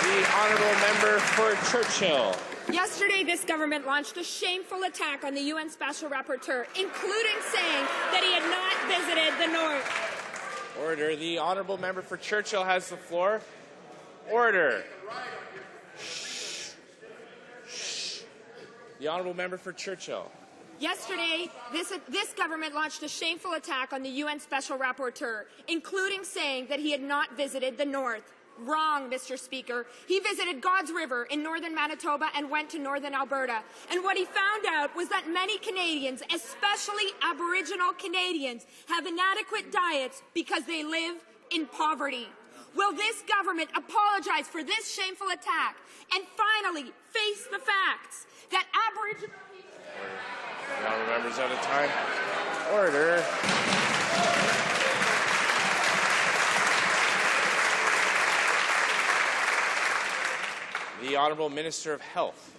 The honourable member for Churchill. Yesterday, this government launched a shameful attack on the UN Special Rapporteur, including saying that he had not visited the North. Order. The honourable member for Churchill has the floor. Order. Shh. Shh. The honourable member for Churchill. Yesterday, this government launched a shameful attack on the UN Special Rapporteur, including saying that he had not visited the North. Wrong, Mr. Speaker. He visited God's River in northern Manitoba and went to northern Alberta. And what he found out was that many Canadians, especially Aboriginal Canadians, have inadequate diets because they live in poverty. Will this government apologize for this shameful attack and finally face the facts that Aboriginal people... The honourable member's out of time. Order. The Honourable Minister of Health.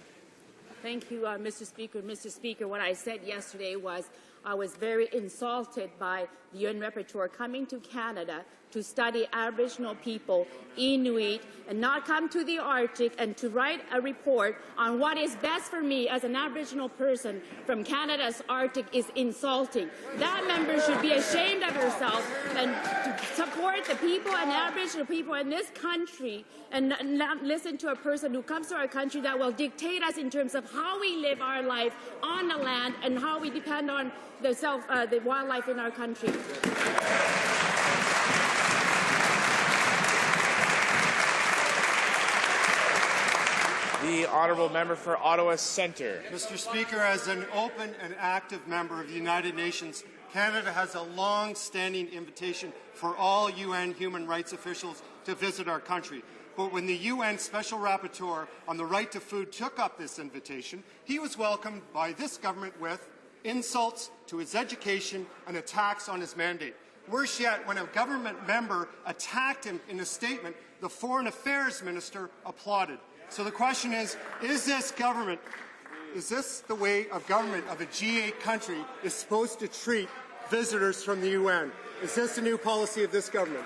Thank you, Mr. Speaker. Mr. Speaker, what I said yesterday was I was very insulted by the UN Rapporteur coming to Canada to study Aboriginal people, Inuit, and not come to the Arctic and to write a report on what is best for me as an Aboriginal person from Canada's Arctic is insulting. That member should be ashamed of herself and to support the people and Aboriginal people in this country and not listen to a person who comes to our country that will dictate us in terms of how we live our life on the land and how we depend on the wildlife in our country. The honourable member for Ottawa Centre. Mr. Speaker, as an open and active member of the United Nations, Canada has a long-standing invitation for all UN human rights officials to visit our country. But when the UN Special Rapporteur on the right to food took up this invitation, he was welcomed by this government with insults to his education and attacks on his mandate. Worse yet, when a government member attacked him in a statement, the Foreign Affairs Minister applauded. So the question is this government, is this the way of government of a G8 country is supposed to treat visitors from the UN? Is this the new policy of this government?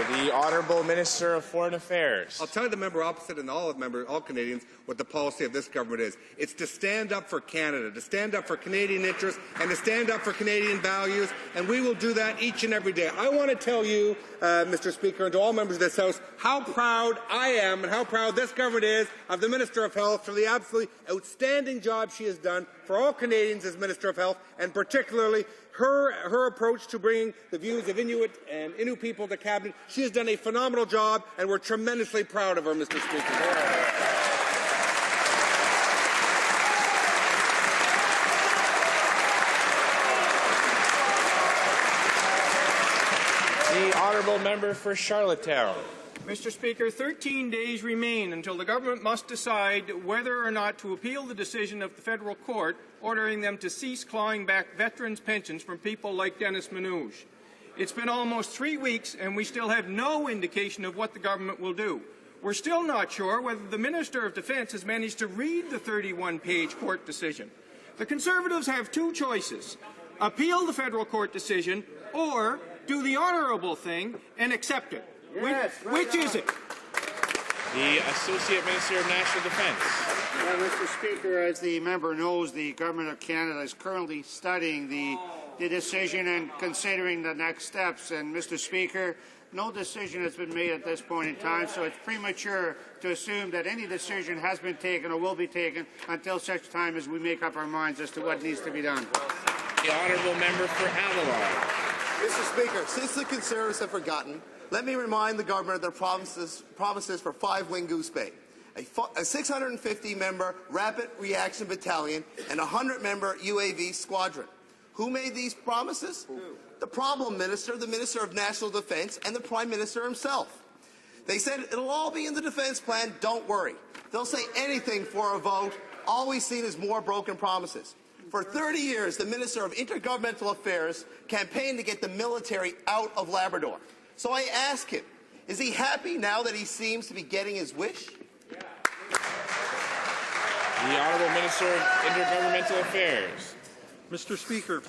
The Honourable Minister of Foreign Affairs. I'll tell the member opposite and all Canadians what the policy of this government is. It's to stand up for Canada, to stand up for Canadian interests, and to stand up for Canadian values, and we will do that each and every day. I want to tell you, Mr. Speaker, and to all members of this House, how proud I am and how proud this government is of the Minister of Health for the absolutely outstanding job she has done for all Canadians as Minister of Health, and particularly her approach to bringing the views of Inuit and Innu people to Cabinet. She has done a phenomenal job, and we're tremendously proud of her, Mr. Speaker. The honourable member for Charlottetown. Mr. Speaker, 13 days remain until the government must decide whether or not to appeal the decision of the federal court ordering them to cease clawing back veterans' pensions from people like Dennis Manouche. It's been almost 3 weeks and we still have no indication of what the government will do. We're still not sure whether the Minister of Defence has managed to read the 31-page court decision. The Conservatives have two choices: appeal the federal court decision or do the honourable thing and accept it. Yes, which is it? The Associate Minister of National Defence. Well, Mr. Speaker, as the member knows, the Government of Canada is currently studying the decision and considering the next steps. And, Mr. Speaker, no decision has been made at this point in time, so it's premature to assume that any decision has been taken or will be taken until such time as we make up our minds as to what needs to be done. The honourable member for Avalon. Mr. Speaker, since the Conservatives have forgotten, let me remind the government of their promises for 5 Wing Goose Bay, a 650-member Rapid Reaction Battalion, and a 100-member UAV squadron. Who made these promises? The problem minister, the Minister of National Defence, and the Prime Minister himself. They said it'll all be in the defence plan, don't worry. They'll say anything for a vote. All we've seen is more broken promises. For 30 years, the Minister of Intergovernmental Affairs campaigned to get the military out of Labrador. So I ask him, is he happy now that he seems to be getting his wish? The Honourable Minister of Intergovernmental Affairs. Mr. Speaker,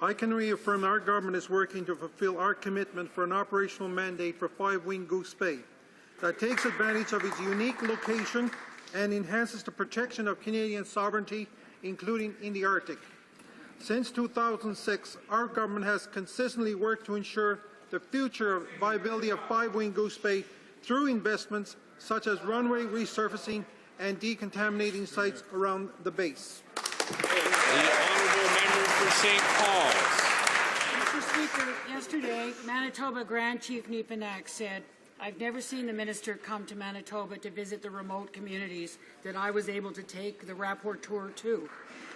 I can reaffirm our government is working to fulfil our commitment for an operational mandate for 5 Wing Goose Bay that takes advantage of its unique location and enhances the protection of Canadian sovereignty, including in the Arctic. Since 2006, our government has consistently worked to ensure the future viability of 5 Wing Goose Bay through investments such as runway resurfacing and decontaminating sites around the base. The honourable member for St. Paul's. Mr. Speaker, yesterday, Manitoba Grand Chief Nepanak said, "I've never seen the minister come to Manitoba to visit the remote communities that I was able to take the rapporteur to.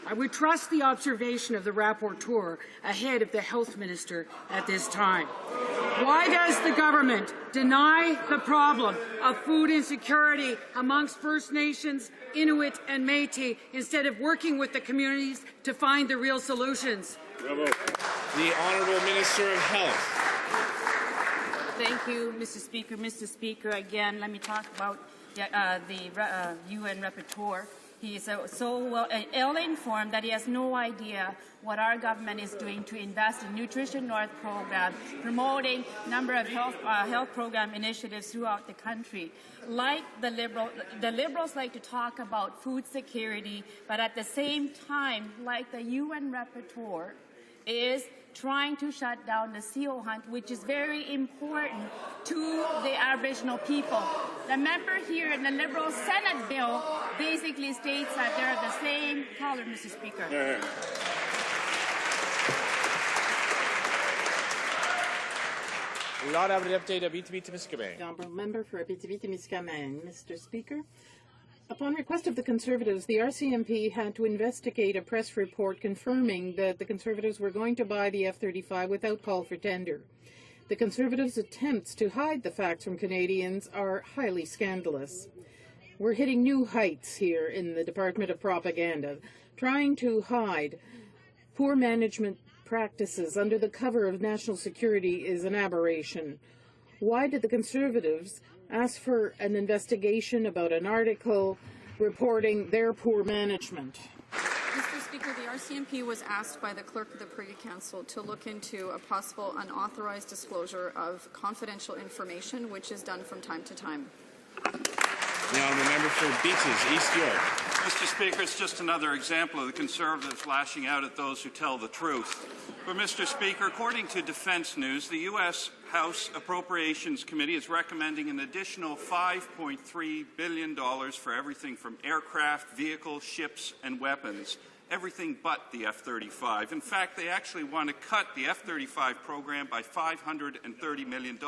I would trust the observation of the rapporteur ahead of the health minister at this time. Why does the government deny the problem of food insecurity amongst First Nations, Inuit and Métis instead of working with the communities to find the real solutions?" Bravo. The Honourable Minister of Health. Thank you, Mr. Speaker. Mr. Speaker, again, let me talk about the UN rapporteur. He is so ill-informed that he has no idea what our government is doing to invest in Nutrition North program, promoting a number of health program initiatives throughout the country. Like the Liberals like to talk about food security, but at the same time, like the UN rapporteur, is trying to shut down the seal hunt, which is very important to the Aboriginal people. The member here in the Liberal Senate bill basically states that they're the same color, Mr. Speaker. The honourable member for Abitibi-Témiscamingue. Mr. Speaker, upon request of the Conservatives, the RCMP had to investigate a press report confirming that the Conservatives were going to buy the F-35 without call for tender. The Conservatives' attempts to hide the facts from Canadians are highly scandalous. We're hitting new heights here in the Department of Propaganda. Trying to hide poor management practices under the cover of national security is an aberration. Why did the Conservatives ask for an investigation about an article reporting their poor management? Mr. Speaker, the RCMP was asked by the Clerk of the Privy Council to look into a possible unauthorized disclosure of confidential information, which is done from time to time. The honourable member for Beaches, East York. Mr. Speaker, it's just another example of the Conservatives lashing out at those who tell the truth. But, Mr. Speaker, according to Defense News, the U.S. House Appropriations Committee is recommending an additional $5.3 billion for everything from aircraft, vehicles, ships, and weapons. everything but the F-35. In fact, they actually want to cut the F-35 program by $530 million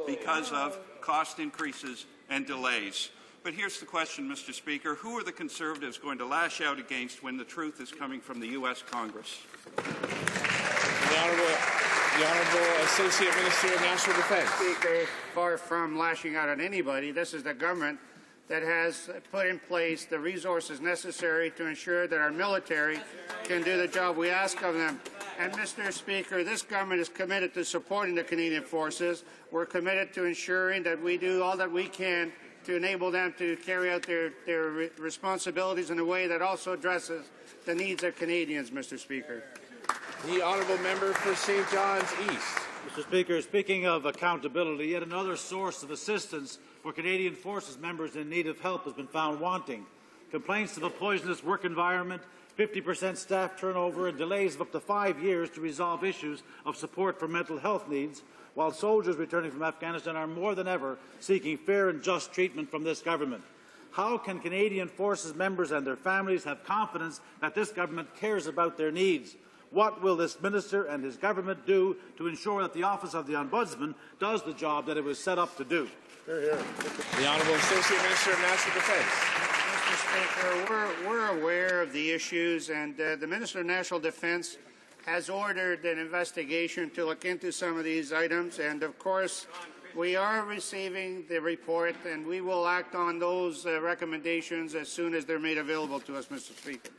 because of cost increases and delays. But here's the question, Mr. Speaker. Who are the Conservatives going to lash out against when the truth is coming from the U.S. Congress? The Honourable Associate Minister of National Defence. Speaker, far from lashing out at anybody, this is the government that has put in place the resources necessary to ensure that our military can do the job we ask of them. And, Mr. Speaker, this government is committed to supporting the Canadian Forces. We're committed to ensuring that we do all that we can to enable them to carry out their responsibilities in a way that also addresses the needs of Canadians, Mr. Speaker. The Honourable Member for St. John's East. Mr. Speaker, speaking of accountability, yet another source of assistance for Canadian Forces members in need of help has been found wanting. Complaints of a poisonous work environment, 50% staff turnover, and delays of up to 5 years to resolve issues of support for mental health needs, while soldiers returning from Afghanistan are more than ever seeking fair and just treatment from this government. How can Canadian Forces members and their families have confidence that this government cares about their needs? What will this minister and his government do to ensure that the Office of the Ombudsman does the job that it was set up to do? The Honourable Associate Minister of National Defence. Mr. Speaker, we're aware of the issues, and the Minister of National Defence has ordered an investigation to look into some of these items, and of course we are receiving the report, and we will act on those recommendations as soon as they're made available to us, Mr. Speaker.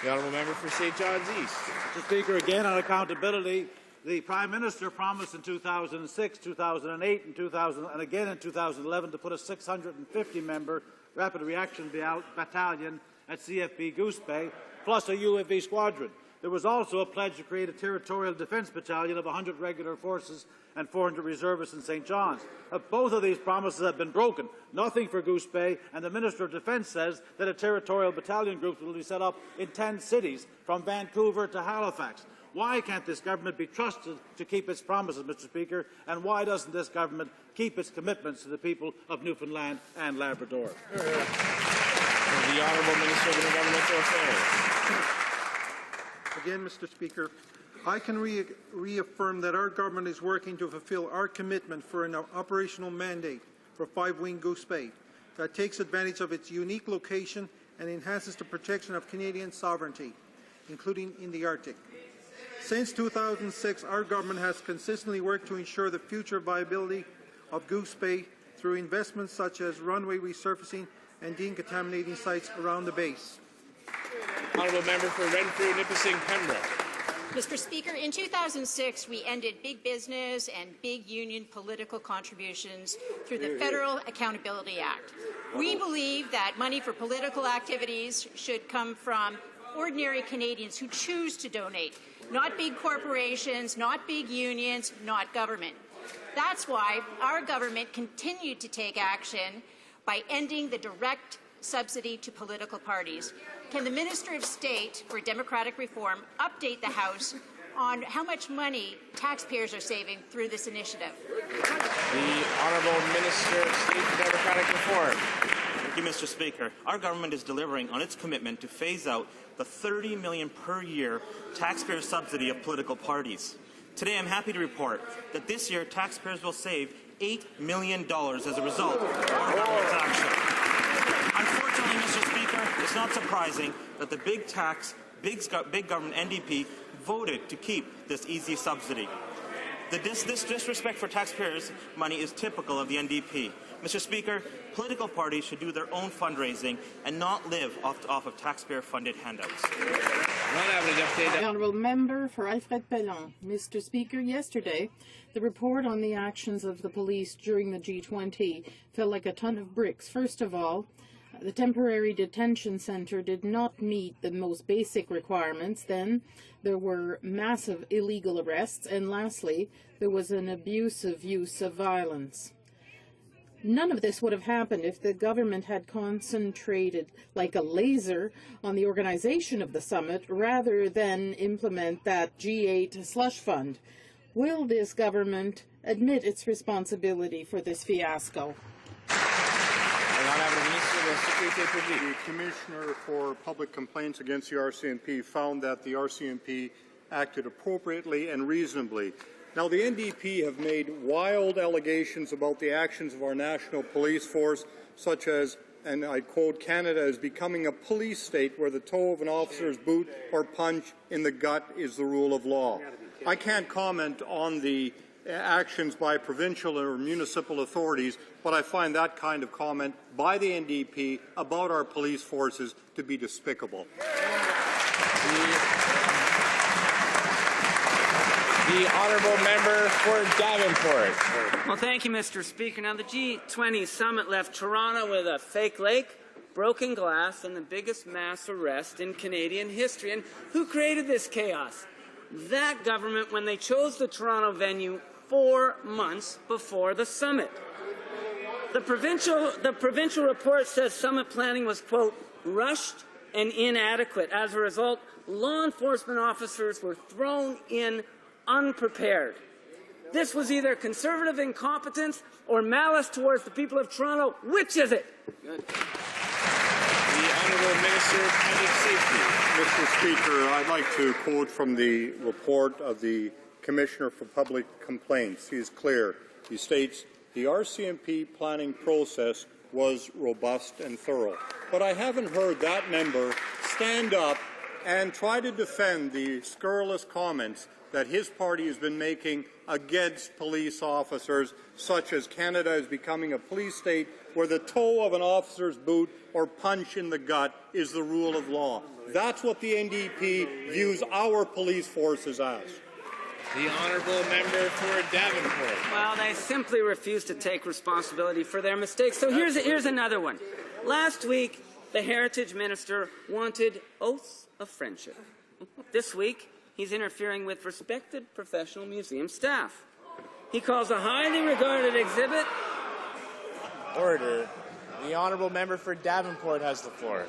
The Honourable Member for St. John's East. Mr. Speaker, again on accountability, the Prime Minister promised in 2006, 2008, and again in 2011 to put a 650-member rapid reaction battalion at CFB Goose Bay, plus a UAV squadron. There was also a pledge to create a territorial defence battalion of 100 regular forces and 400 reservists in St. John's. Both of these promises have been broken. Nothing for Goose Bay, and the Minister of Defence says that a territorial battalion group will be set up in 10 cities, from Vancouver to Halifax. Why can't this government be trusted to keep its promises, Mr. Speaker, and why doesn't this government keep its commitments to the people of Newfoundland and Labrador? The Honourable Minister of Intergovernmental Affairs. Again, Mr. Speaker, I can reaffirm that our government is working to fulfil our commitment for an operational mandate for 5 Wing Goose Bay that takes advantage of its unique location and enhances the protection of Canadian sovereignty, including in the Arctic. Since 2006, our government has consistently worked to ensure the future viability of Goose Bay through investments such as runway resurfacing and decontaminating sites around the base. Honourable Member for Renfrew, Nipissing, Pembroke. Mr. Speaker, in 2006, we ended big business and big union political contributions through the Federal Accountability Act. We believe that money for political activities should come from ordinary Canadians who choose to donate, not big corporations, not big unions, not government. That's why our government continued to take action by ending the direct subsidy to political parties. Can the Minister of State for Democratic Reform update the House on how much money taxpayers are saving through this initiative? The Honourable Minister of State for Democratic Reform. Thank you, Mr. Speaker. Our government is delivering on its commitment to phase out the $30 million per year taxpayer subsidy of political parties. Today, I'm happy to report that this year taxpayers will save $8 million as a result of our government's action. Unfortunately, Mr. Speaker, it's not surprising that the big government NDP voted to keep this easy subsidy. This disrespect for taxpayers' money is typical of the NDP. Mr. Speaker, political parties should do their own fundraising and not live off of taxpayer-funded handouts. The Honourable Member for Alfred Pellon. Mr. Speaker, yesterday, the report on the actions of the police during the G20 fell like a ton of bricks. First of all, the temporary detention centre did not meet the most basic requirements. Then there were massive illegal arrests. And lastly, there was an abusive use of violence. None of this would have happened if the government had concentrated like a laser on the organization of the summit rather than implement that G8 slush fund. Will this government admit its responsibility for this fiasco? The The Commissioner for Public Complaints against the RCMP found that the RCMP acted appropriately and reasonably. Now, the NDP have made wild allegations about the actions of our national police force, such as, and I quote, Canada is becoming a police state where the toe of an officer's boot or punch in the gut is the rule of law. I can't comment on the actions by provincial or municipal authorities, but I find that kind of comment by the NDP about our police forces to be despicable. The honourable member for Davenport. Well, thank you, Mr. Speaker. Now, the G20 summit left Toronto with a fake lake, broken glass, and the biggest mass arrest in Canadian history. And who created this chaos? That government, when they chose the Toronto venue 4 months before the summit. The provincial report says summit planning was, quote, rushed and inadequate. As a result, law enforcement officers were thrown in unprepared. This was either conservative incompetence or malice towards the people of Toronto. Which is it? Good. The Honourable Minister of Public Safety. Mr. Speaker, I'd like to quote from the report of the Commissioner for Public Complaints. He is clear. He states, the RCMP planning process was robust and thorough. But I haven't heard that member stand up and try to defend the scurrilous comments that his party has been making against police officers, such as Canada is becoming a police state where the toe of an officer's boot or punch in the gut is the rule of law. That's what the NDP views our police forces as. The honourable member for Davenport. Well, they simply refuse to take responsibility for their mistakes. So here's another one. Last week, the Heritage Minister wanted oaths of friendship. This week, he's interfering with respected professional museum staff. He calls a highly regarded exhibit... Order. The honourable member for Davenport has the floor.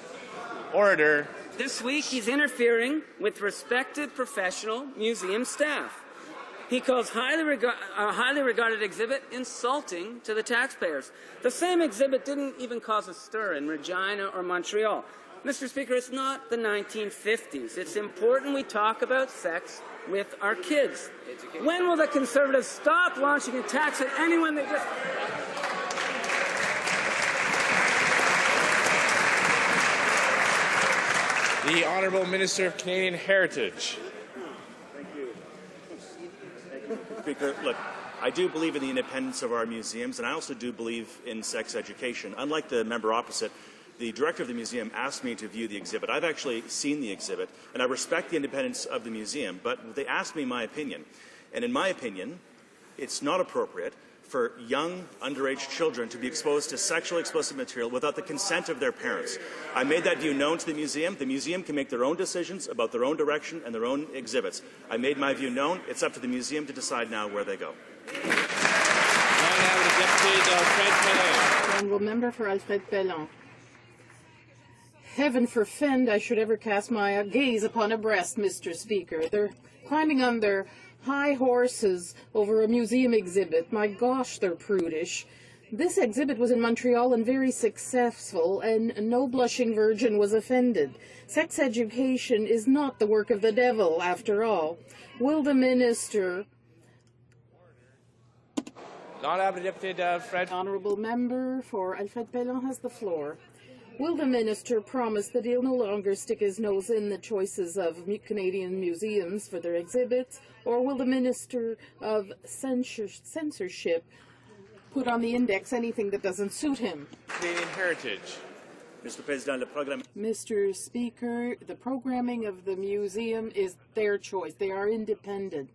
Order. This week, he's interfering with respected professional museum staff. He calls a highly regarded exhibit insulting to the taxpayers. The same exhibit didn't even cause a stir in Regina or Montreal. Mr. Speaker, it's not the 1950s. It's important we talk about sex with our kids. When will the Conservatives stop launching attacks at anyone they just... The Honourable Minister of Canadian Heritage. Thank you. Speaker, look, I do believe in the independence of our museums, and I also do believe in sex education. Unlike the member opposite, the director of the museum asked me to view the exhibit. I've actually seen the exhibit, and I respect the independence of the museum, but they asked me my opinion. And in my opinion, it's not appropriate for young, underage children to be exposed to sexually explicit material without the consent of their parents. I made that view known to the museum. The museum can make their own decisions about their own direction and their own exhibits. I made my view known. It's up to the museum to decide now where they go. Honourable member for Alfred Bellon. Heaven forfend I should ever cast my gaze upon a breast, Mr. Speaker. They're climbing on their high horses over a museum exhibit. My gosh, they're prudish. This exhibit was in Montreal and very successful, and no blushing virgin was offended. Sex education is not the work of the devil, after all. Will the minister... Honourable member for Alfred Bellon has the floor. Will the minister promise that he'll no longer stick his nose in the choices of Canadian museums for their exhibits, or will the minister of censorship put on the index anything that doesn't suit him? Canadian Heritage. Mr. Speaker, the programming of the museum is their choice. They are independent,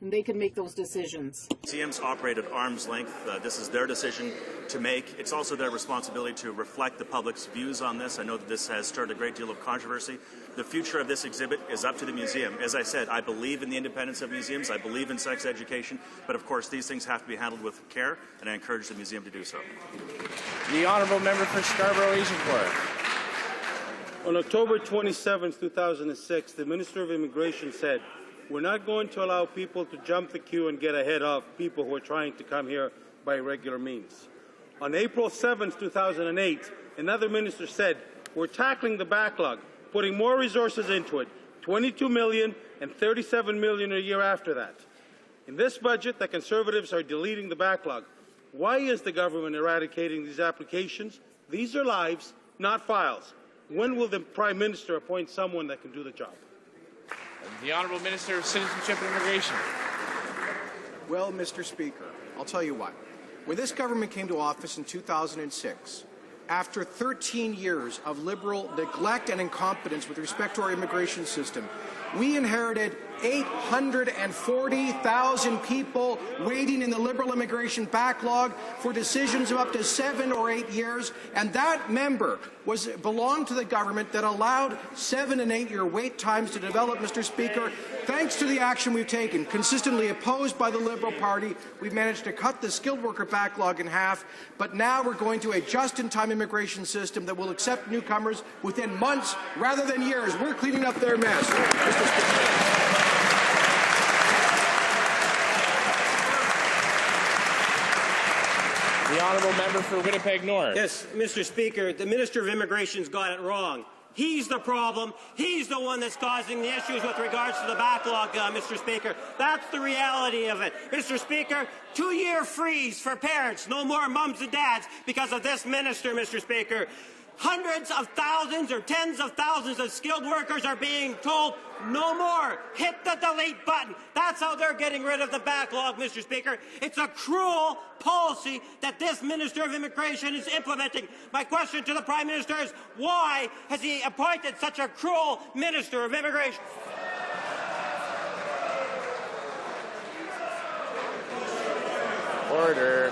and they can make those decisions. Museums operate at arm's length. This is their decision to make. It's also their responsibility to reflect the public's views on this. I know that this has stirred a great deal of controversy. The future of this exhibit is up to the museum. As I said, I believe in the independence of museums. I believe in sex education. But of course, these things have to be handled with care, and I encourage the museum to do so. The honourable member for Scarborough Agincourt. On October 27, 2006, the Minister of Immigration said, "We're not going to allow people to jump the queue and get ahead of people who are trying to come here by regular means." On April 7, 2008, another minister said, "We're tackling the backlog, putting more resources into it, 22 million and 37 million a year after that." In this budget, the Conservatives are deleting the backlog. Why is the government eradicating these applications? These are lives, not files. When will the Prime Minister appoint someone that can do the job? The Honourable Minister of Citizenship and Immigration. Well, Mr. Speaker, I'll tell you what. When this government came to office in 2006, after 13 years of Liberal neglect and incompetence with respect to our immigration system, we inherited 840,000 people waiting in the Liberal immigration backlog for decisions of up to 7 or 8 years, and that member belonged to the government that allowed 7- and 8-year wait times to develop, Mr. Speaker. Thanks to the action we've taken, consistently opposed by the Liberal Party, we've managed to cut the skilled worker backlog in half, but now we're going to a just-in-time immigration system that will accept newcomers within months rather than years. We're cleaning up their mess, Mr. Speaker. The Honourable Member for Winnipeg North. Yes, Mr. Speaker, the Minister of Immigration's got it wrong. He's the problem. He's the one that's causing the issues with regards to the backlog, Mr. Speaker. That's the reality of it. Mr. Speaker, 2-year freeze for parents. No more mums and dads because of this minister, Mr. Speaker. Hundreds of thousands or tens of thousands of skilled workers are being told no more. Hit the delete button. That's how they're getting rid of the backlog, Mr. Speaker. It's a cruel policy that this Minister of Immigration is implementing. My question to the Prime Minister is, why has he appointed such a cruel Minister of Immigration? Order.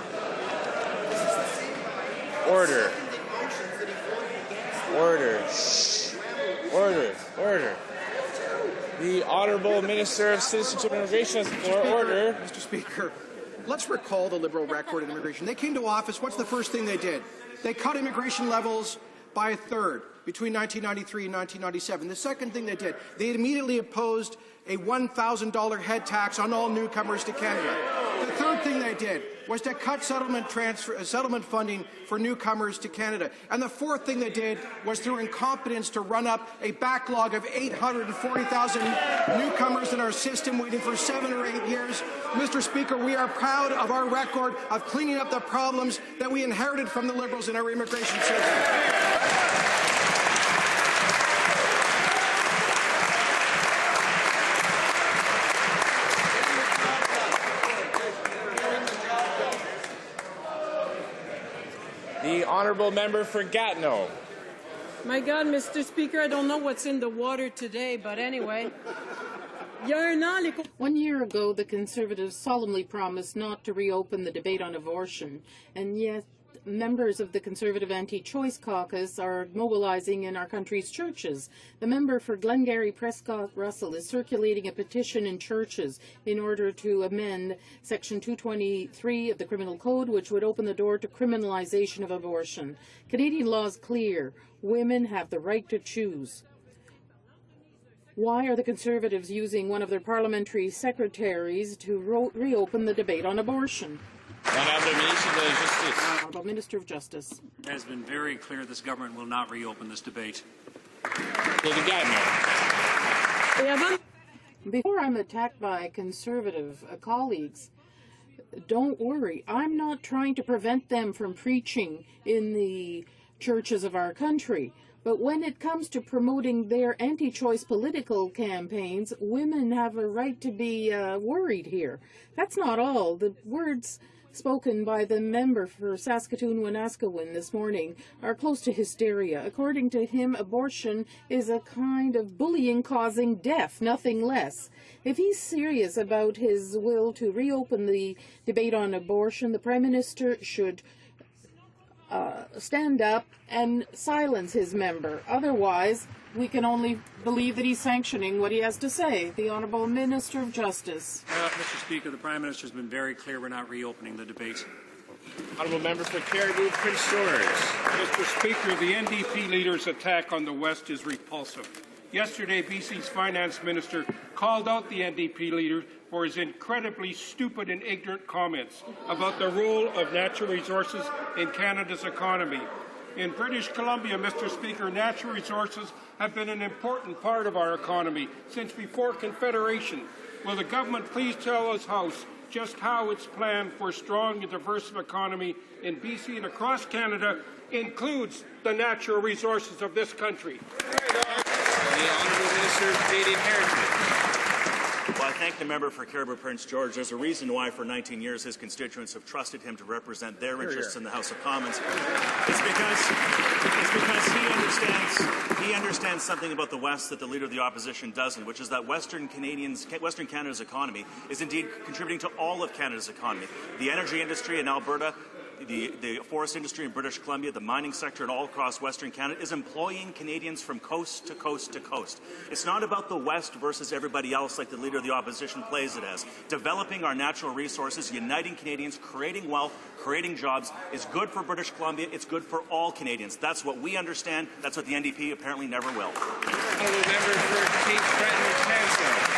Order. Order. Order. Order. The Honourable Minister of Citizenship and Immigration has the floor. Order. Mr. Speaker, let's recall the Liberal record in immigration. They came to office. What's the first thing they did? They cut immigration levels by 1/3 between 1993 and 1997. The second thing they did, they immediately opposed a $1,000 head tax on all newcomers to Canada. The third thing they did was to cut settlement funding for newcomers to Canada. And the fourth thing they did was, through incompetence, to run up a backlog of 840,000 newcomers in our system waiting for 7 or 8 years. Mr. Speaker, we are proud of our record of cleaning up the problems that we inherited from the Liberals in our immigration system. The Honourable Member for Gatineau. My God, Mr. Speaker, I don't know what's in the water today, but anyway. 1 year ago, the Conservatives solemnly promised not to reopen the debate on abortion, and yet members of the Conservative Anti-Choice Caucus are mobilizing in our country's churches. The member for Glengarry Prescott Russell is circulating a petition in churches in order to amend Section 223 of the Criminal Code, which would open the door to criminalization of abortion. Canadian law is clear. Women have the right to choose. Why are the Conservatives using one of their parliamentary secretaries to reopen the debate on abortion? Honourable Minister of Justice. It has been very clear this government will not reopen this debate. Before I'm attacked by Conservative colleagues, don't worry. I'm not trying to prevent them from preaching in the churches of our country. But when it comes to promoting their anti-choice political campaigns, women have a right to be worried here. That's not all. The words spoken by the member for Saskatoon-Wanaskawin this morning are close to hysteria. According to him, abortion is a kind of bullying causing death, nothing less. If he's serious about his will to reopen the debate on abortion, the Prime Minister should stand up and silence his member. Otherwise, we can only believe that he's sanctioning what he has to say. The Honourable Minister of Justice. Mr. Speaker, the Prime Minister has been very clear we're not reopening the debate. Honourable Member for Caribou, Prince George. Mr. Speaker, the NDP leader's attack on the West is repulsive. Yesterday, BC's Finance Minister called out the NDP leader for his incredibly stupid and ignorant comments about the role of natural resources in Canada's economy. In British Columbia, Mr. Speaker, natural resources have been an important part of our economy since before Confederation. Will the government please tell us, House, just how its plan for a strong and diverse economy in BC and across Canada includes the natural resources of this country? The Honourable Minister of Canadian Heritage. Well, I thank the member for Caribou Prince George. There's a reason why for 19 years his constituents have trusted him to represent their interests in the House of Commons. It's because he understands something about the West that the Leader of the Opposition doesn't, which is that Western Canada's economy is indeed contributing to all of Canada's economy. The energy industry in Alberta, the forest industry in British Columbia, the mining sector and all across Western Canada is employing Canadians from coast to coast to coast. It's not about the West versus everybody else like the Leader of the Opposition plays it as. Developing our natural resources, uniting Canadians, creating wealth, creating jobs is good for British Columbia. It's good for all Canadians. That's what we understand. That's what the NDP apparently never will. Honourable member for Cape Breton-Canso.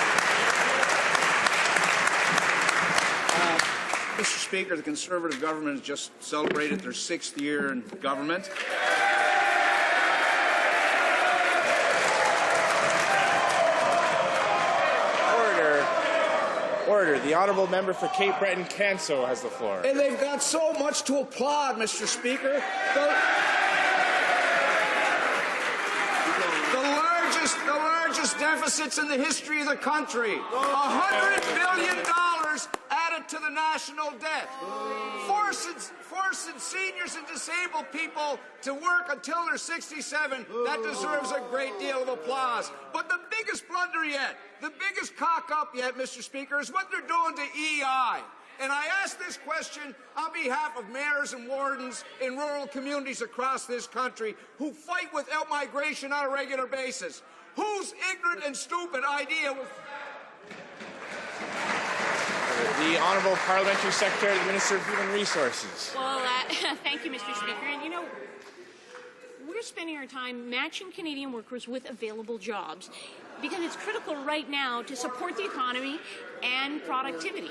Mr. Speaker, the Conservative government has just celebrated their 6th year in government. Order. The Honourable Member for Cape Breton-Canso has the floor. And they've got so much to applaud, Mr. Speaker. The largest deficits in the history of the country. $100 billion added to the national debt. Forcing seniors and disabled people to work until they're 67. That deserves a great deal of applause. But the biggest blunder yet, the biggest cock-up yet, Mr. Speaker, is what they're doing to EI. And I ask this question on behalf of mayors and wardens in rural communities across this country who fight with out-migration on a regular basis. Whose ignorant and stupid idea was... The Honourable Parliamentary Secretary, the Minister of Human Resources. Well, thank you, Mr. Speaker. And, you know, we're spending our time matching Canadian workers with available jobs because it's critical right now to support the economy and productivity.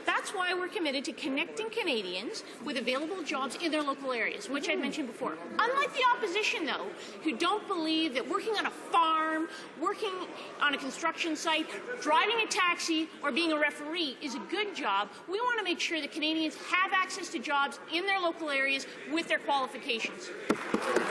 That's why we're committed to connecting Canadians with available jobs in their local areas, which I've mentioned before. Unlike the opposition, though, who don't believe that working on a farm, working on a construction site, driving a taxi, or being a referee is a good job, we want to make sure that Canadians have access to jobs in their local areas with their qualifications.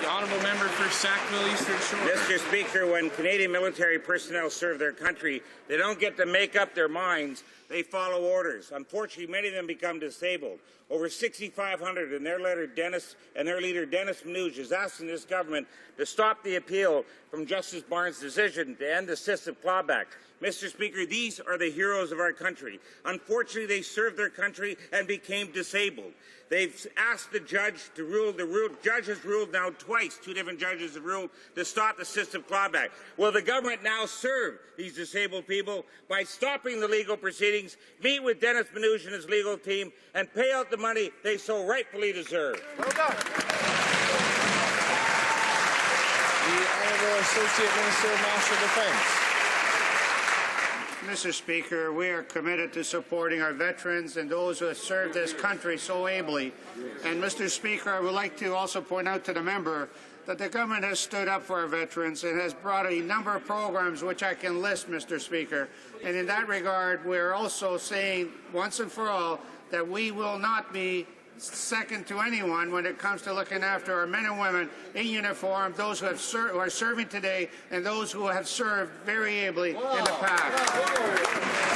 The Honourable Member for Sackville Eastern Shore. Mr. Speaker, when Canadian military personnel serve their country, they don't get to make up their minds. They follow orders. Unfortunately, many of them become disabled. Over 6,500, and their leader Dennis Mnuchin is asking this government to stop the appeal from Justice Barnes' decision to end the assisted clawback. Mr. Speaker, these are the heroes of our country. Unfortunately, they served their country and became disabled. They've asked the judge to rule. The judge has ruled now twice. 2 different judges have ruled to stop the assisted clawback. Will the government now serve these disabled people by stopping the legal proceedings, meet with Dennis Mnuchin and his legal team, and pay out the money they so rightfully deserve? Well done. The Honourable Associate Minister of National Defence. Mr. Speaker, we are committed to supporting our veterans and those who have served this country so ably. And, Mr. Speaker, I would like to also point out to the member that the government has stood up for our veterans and has brought a number of programs which I can list, Mr. Speaker. And in that regard, we are also saying once and for all that we will not be second to anyone when it comes to looking after our men and women in uniform, those who are serving today, and those who have served very ably in the past.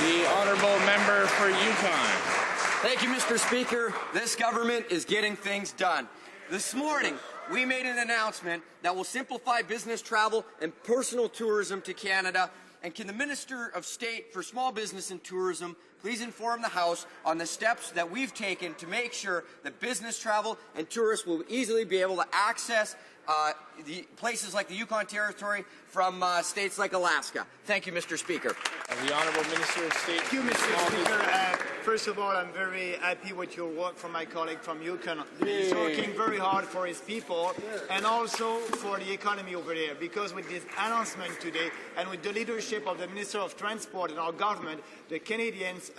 The Honourable Member for Yukon. Thank you, Mr. Speaker. This government is getting things done. This morning, we made an announcement that will simplify business travel and personal tourism to Canada. And can the Minister of State for Small Business and Tourism please inform the House on the steps that we've taken to make sure that business travel and tourists will easily be able to access the places like the Yukon Territory from states like Alaska. Thank you, Mr. Speaker. And the Honourable Minister of State. Thank you, Mr. Speaker. First of all, I'm very happy with your work from my colleague from Yukon. He's working very hard for his people and also for the economy over there, because with this announcement today and with the leadership of the Minister of Transport and our government, the Canadians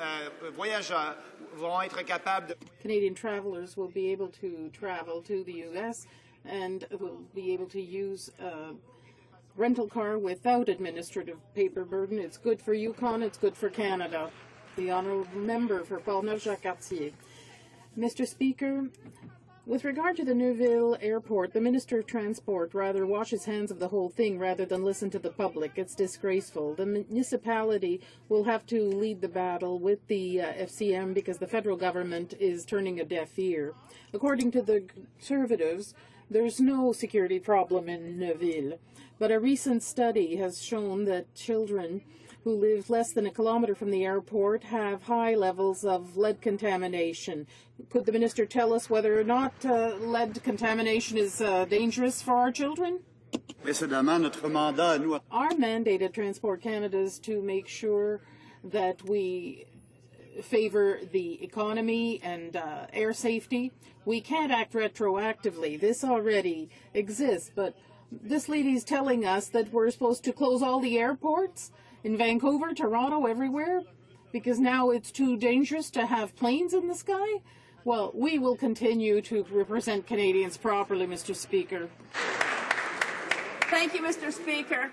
voyageurs vont être capables de... Canadian travelers will be able to travel to the U.S. and will be able to use a rental car without administrative paper burden. It's good for Yukon, it's good for Canada. The Honourable Member for Portneuf-Jacques-Cartier. Mr. Speaker, with regard to the Neuville Airport, the Minister of Transport rather washes hands of the whole thing rather than listen to the public. It's disgraceful. The municipality will have to lead the battle with the FCM because the federal government is turning a deaf ear. According to the Conservatives, there's no security problem in Neuville, but a recent study has shown that children who live less than a kilometre from the airport have high levels of lead contamination. Could the Minister tell us whether or not lead contamination is dangerous for our children? Our mandate at Transport Canada is to make sure that we favor the economy and air safety. We can't act retroactively. This already exists, but this lady's telling us that we're supposed to close all the airports in Vancouver, Toronto, everywhere, because now it's too dangerous to have planes in the sky? Well, we will continue to represent Canadians properly, Mr. Speaker. Thank you, Mr. Speaker.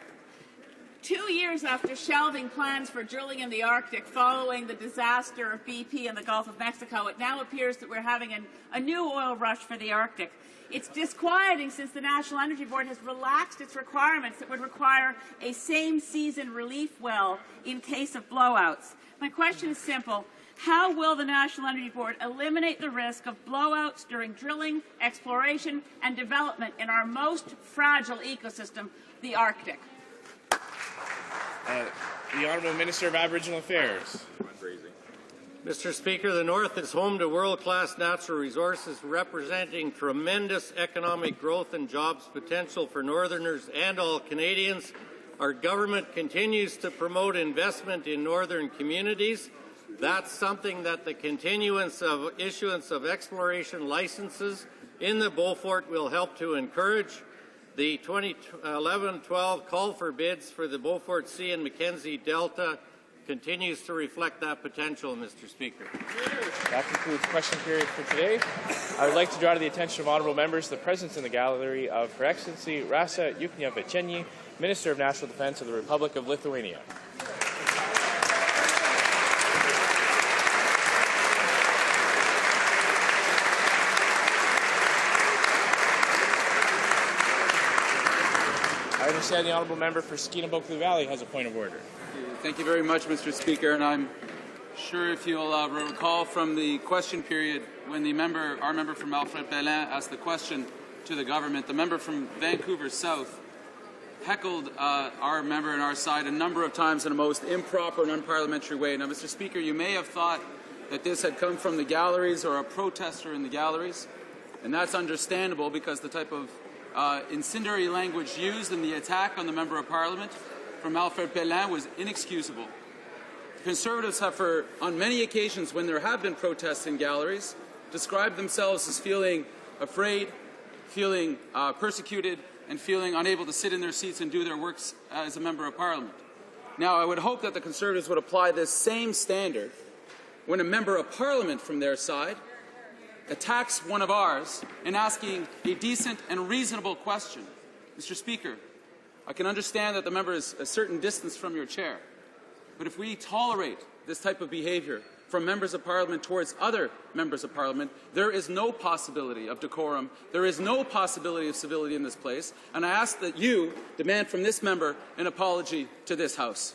2 years after shelving plans for drilling in the Arctic following the disaster of BP in the Gulf of Mexico, it now appears that we're having a new oil rush for the Arctic. It's disquieting since the National Energy Board has relaxed its requirements that would require a same-season relief well in case of blowouts. My question is simple. How will the National Energy Board eliminate the risk of blowouts during drilling, exploration, and development in our most fragile ecosystem, the Arctic? The Honourable Minister of Aboriginal Affairs. Mr. Speaker, the North is home to world-class natural resources representing tremendous economic growth and jobs potential for Northerners and all Canadians. Our government continues to promote investment in northern communities. That's something that the continuance of issuance of exploration licenses in the Beaufort will help to encourage. The 2011-12 call for bids for the Beaufort Sea and Mackenzie Delta continues to reflect that potential, Mr. Speaker. That concludes question period for today. I would like to draw to the attention of honourable members the presence in the gallery of Her Excellency Rasa Juknevičienė, Minister of National Defence of the Republic of Lithuania. I understand the honourable member for Skeena-Bulkley Valley has a point of order. Thank you very much, Mr. Speaker, and I'm sure if you'll recall from the question period when our member from Alfred Bellin asked the question to the government, the member from Vancouver South heckled our member on our side a number of times in a most improper and unparliamentary way. Now, Mr. Speaker, you may have thought that this had come from the galleries or a protester in the galleries, and that's understandable because the type of incendiary language used in the attack on the Member of Parliament from Alfred Bellin was inexcusable. The Conservatives have, on many occasions when there have been protests in galleries, described themselves as feeling afraid, feeling persecuted, and feeling unable to sit in their seats and do their works as a Member of Parliament. Now, I would hope that the Conservatives would apply this same standard when a Member of Parliament from their side attacks one of ours in asking a decent and reasonable question. Mr. Speaker, I can understand that the member is a certain distance from your chair, but if we tolerate this type of behaviour from members of parliament towards other members of parliament, there is no possibility of decorum, there is no possibility of civility in this place, and I ask that you demand from this member an apology to this House.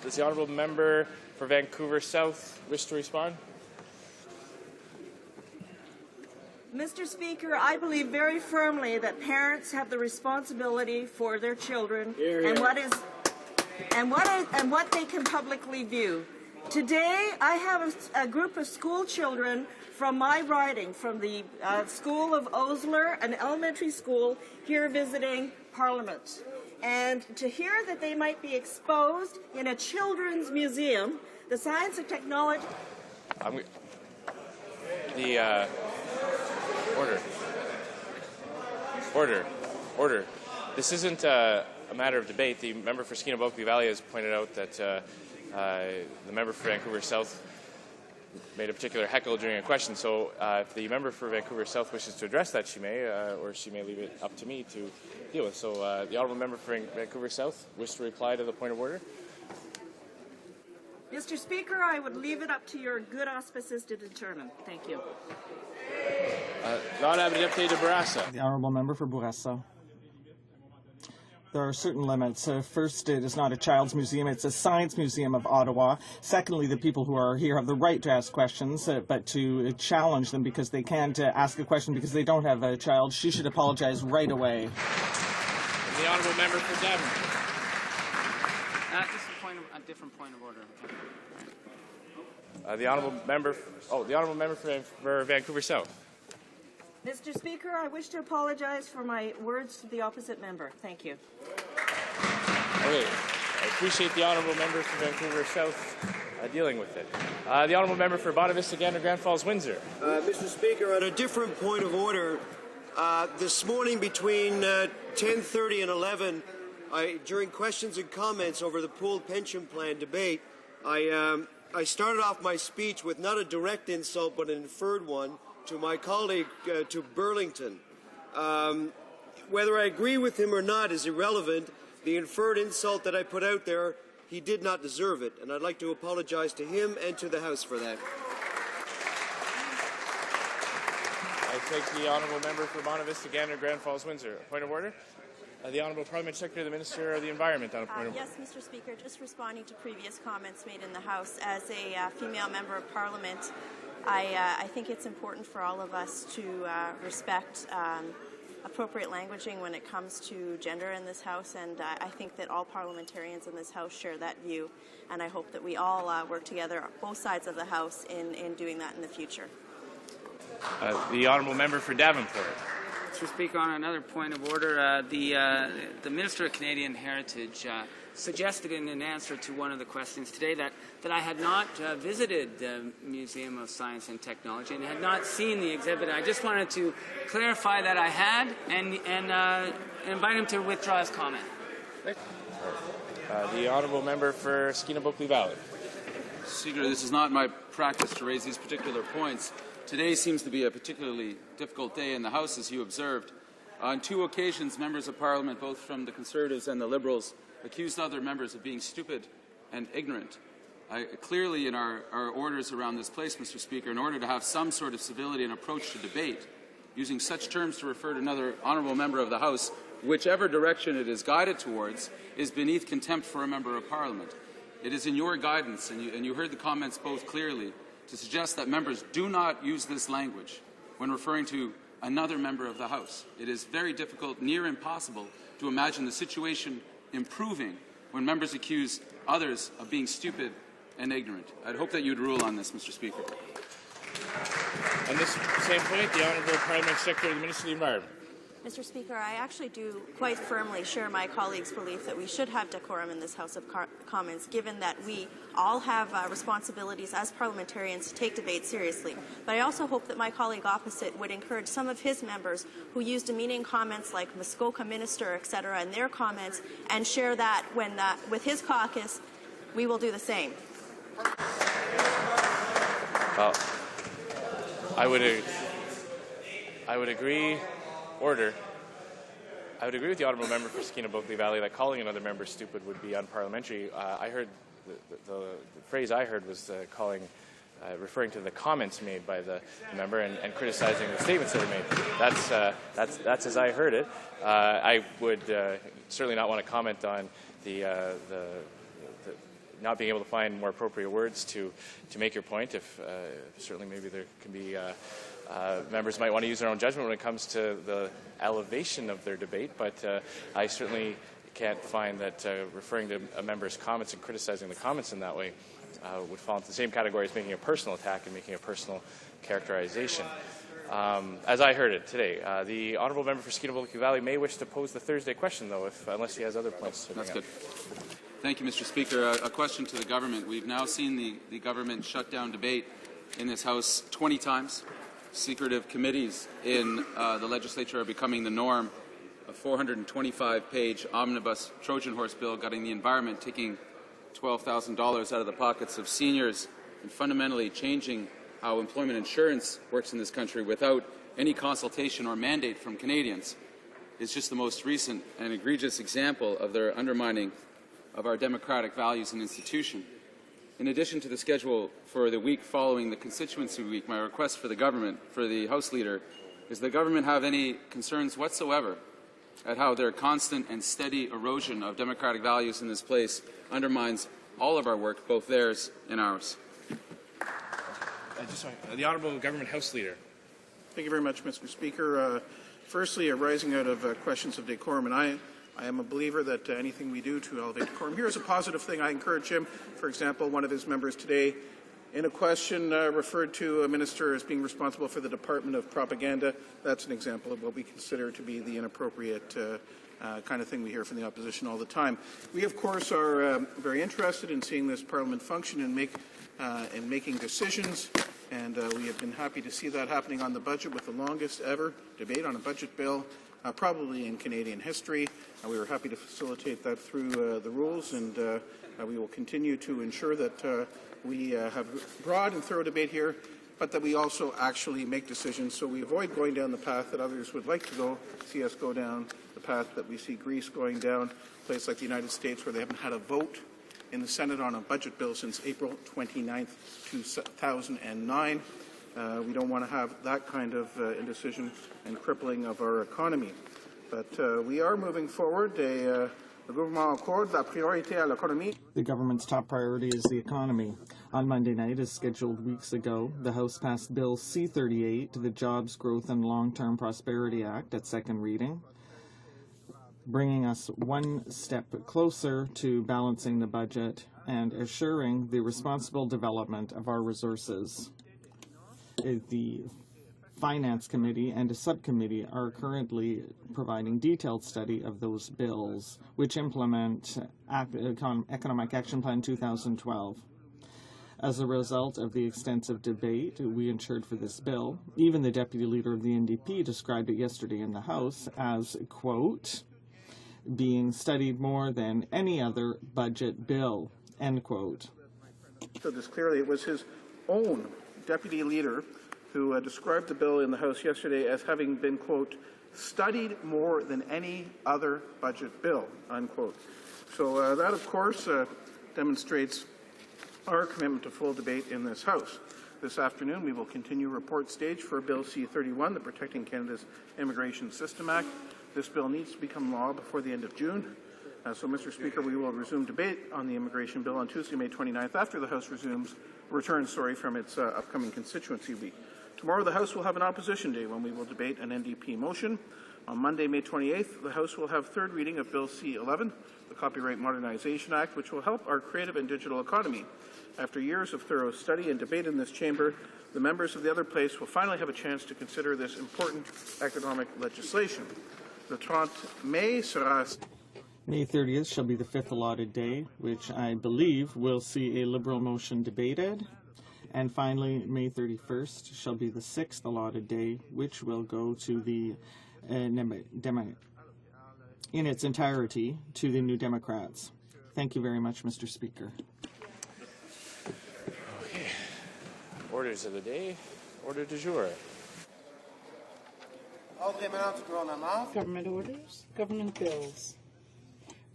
Does the honourable member for Vancouver South wish to respond? Mr. Speaker, I believe very firmly that parents have the responsibility for their children, and what is and what they can publicly view. Today, I have a group of school children from my riding, from the school of Osler, an elementary school, here visiting Parliament. And to hear that they might be exposed in a children's museum, the science and technology... Order. This isn't a matter of debate. The member for Skeena-Bulkley Valley has pointed out that the member for Vancouver South made a particular heckle during a question. So if the member for Vancouver South wishes to address that, she may, or she may leave it up to me to deal with. So the honourable member for Vancouver South wishes to reply to the point of order. Mr. Speaker, I would leave it up to your good auspices to determine. Thank you. The honourable member for Bourassa. There are certain limits. First, it is not a child's museum, it's a science museum of Ottawa. Secondly, the people who are here have the right to ask questions, but to challenge them because they can't ask a question because they don't have a child, she should apologize right away. The honourable member for Devon. Just a different point of order. The honourable member for Vancouver South. Mr. Speaker, I wish to apologize for my words to the opposite member. Thank you. Okay, I appreciate the honourable member for Vancouver South dealing with it. The honourable member for Bonavista Vista, Gander, Grand Falls, Windsor. Mr. Speaker, on a different point of order, this morning between 10:30 and 11, during questions and comments over the pooled pension plan debate, I started off my speech with not a direct insult but an inferred one to my colleague, to Burlington. Whether I agree with him or not is irrelevant. The inferred insult that I put out there, he did not deserve it, and I'd like to apologize to him and to the House for that. I thank the honourable member for Bonavista Vista, Gander, Grand Falls, Windsor. Point of order. The Honourable Parliament Secretary, the Minister of the Environment, on a point of order. Yes, Mr. Speaker, just responding to previous comments made in the House. As a female member of Parliament, I think it's important for all of us to respect appropriate languaging when it comes to gender in this House, and I think that all parliamentarians in this House share that view, and I hope that we all work together, both sides of the House, in doing that in the future. The Honourable Member for Davenport. Mr. Speaker, on another point of order, the Minister of Canadian Heritage suggested in an answer to one of the questions today that I had not visited the Museum of Science and Technology and had not seen the exhibit. I just wanted to clarify that I had and invite him to withdraw his comment. The Honourable Member for Skeena-Bulkley Valley. Speaker, this is not my practice to raise these particular points. Today seems to be a particularly difficult day in the House, as you observed. On two occasions, members of Parliament, both from the Conservatives and the Liberals, accused other members of being stupid and ignorant. Clearly, in our orders around this place, Mr. Speaker, in order to have some sort of civility and approach to debate, using such terms to refer to another honourable member of the House, whichever direction it is guided towards, is beneath contempt for a member of Parliament. It is in your guidance, and you heard the comments both clearly, to suggest that members do not use this language when referring to another member of the House. It is very difficult, near impossible, to imagine the situation improving when members accuse others of being stupid and ignorant. I'd hope that you'd rule on this, Mr. Speaker. On this same point, the Honourable Parliament Secretary of the Ministry of the Environment. Mr. Speaker, I actually do quite firmly share my colleague's belief that we should have decorum in this House of Commons, given that we all have responsibilities as parliamentarians to take debate seriously. But I also hope that my colleague opposite would encourage some of his members who use demeaning comments like Muskoka Minister, etc., in their comments, and share that when, with his caucus, we will do the same. Well, I would agree. Order. I would agree with the honourable member for Skeena-Bulkley Valley that calling another member stupid would be unparliamentary. I heard the phrase I heard was referring to the comments made by the member and criticizing the statements that were made. That's as I heard it. I would certainly not want to comment on the not being able to find more appropriate words to make your point. If certainly maybe there can be. Members might want to use their own judgment when it comes to the elevation of their debate, but I certainly can't find that referring to a member's comments and criticizing the comments in that way would fall into the same category as making a personal attack and making a personal characterization. As I heard it today, the honourable member for Skeena-Bulkley Valley may wish to pose the Thursday question, though, unless he has other points to bring up. That's good. Thank you, Mr. Speaker. A question to the government. We've now seen the government shut down debate in this House 20 times. Secretive committees in the legislature are becoming the norm. A 425-page omnibus Trojan horse bill gutting the environment, taking $12,000 out of the pockets of seniors and fundamentally changing how employment insurance works in this country without any consultation or mandate from Canadians is just the most recent and egregious example of their undermining of our democratic values and institution. In addition to the schedule for the week following the constituency week, my request for the government, for the House Leader, is the government have any concerns whatsoever at how their constant and steady erosion of democratic values in this place undermines all of our work, both theirs and ours. The Honourable Government House Leader. Thank you very much, Mr. Speaker. Firstly, arising out of questions of decorum, and I am a believer that anything we do to elevate decorum here is a positive thing. I encourage him. For example, one of his members today, in a question, referred to a minister as being responsible for the Department of Propaganda. That's an example of what we consider to be the inappropriate kind of thing we hear from the opposition all the time. We, of course, are very interested in seeing this Parliament function and making decisions. And we have been happy to see that happening on the budget with the longest ever debate on a budget bill, probably in Canadian history. We were happy to facilitate that through the rules, and we will continue to ensure that we have broad and thorough debate here, but that we also actually make decisions so we avoid going down the path that others would like to see us go down, the path that we see Greece going down, a place like the United States where they haven't had a vote in the Senate on a budget bill since April 29th, 2009. We don't want to have that kind of indecision and crippling of our economy. But we are moving forward. The government's top priority is the economy. On Monday night, as scheduled weeks ago, the House passed Bill C-38, the Jobs, Growth and Long-Term Prosperity Act, at second reading, bringing us one step closer to balancing the budget and assuring the responsible development of our resources. The Finance Committee and a subcommittee are currently providing detailed study of those bills, which implement Economic Action Plan 2012. As a result of the extensive debate we ensured for this bill, even the Deputy Leader of the NDP described it yesterday in the House as, quote, being studied more than any other budget bill, end quote. So this clearly, it was his own Deputy Leader who described the bill in the House yesterday as having been, quote, studied more than any other budget bill, unquote. So that, of course, demonstrates our commitment to full debate in this House. This afternoon, we will continue report stage for Bill C-31, the Protecting Canada's Immigration System Act. This bill needs to become law before the end of June. So, Mr. Speaker, we will resume debate on the immigration bill on Tuesday, May 29th, after the House returns from its upcoming constituency week. Tomorrow, the House will have an opposition day when we will debate an NDP motion. On Monday, May 28th, the House will have third reading of Bill C-11, the Copyright Modernization Act, which will help our creative and digital economy. After years of thorough study and debate in this chamber, the members of the other place will finally have a chance to consider this important economic legislation. The 30 May sera... May 30th shall be the fifth allotted day, which I believe will see a Liberal motion debated. And finally, May 31st shall be the sixth allotted day, which will go to the, in its entirety, to the New Democrats. Thank you very much, Mr. Speaker. Okay. Orders of the day. Order du jour. Government orders, government bills.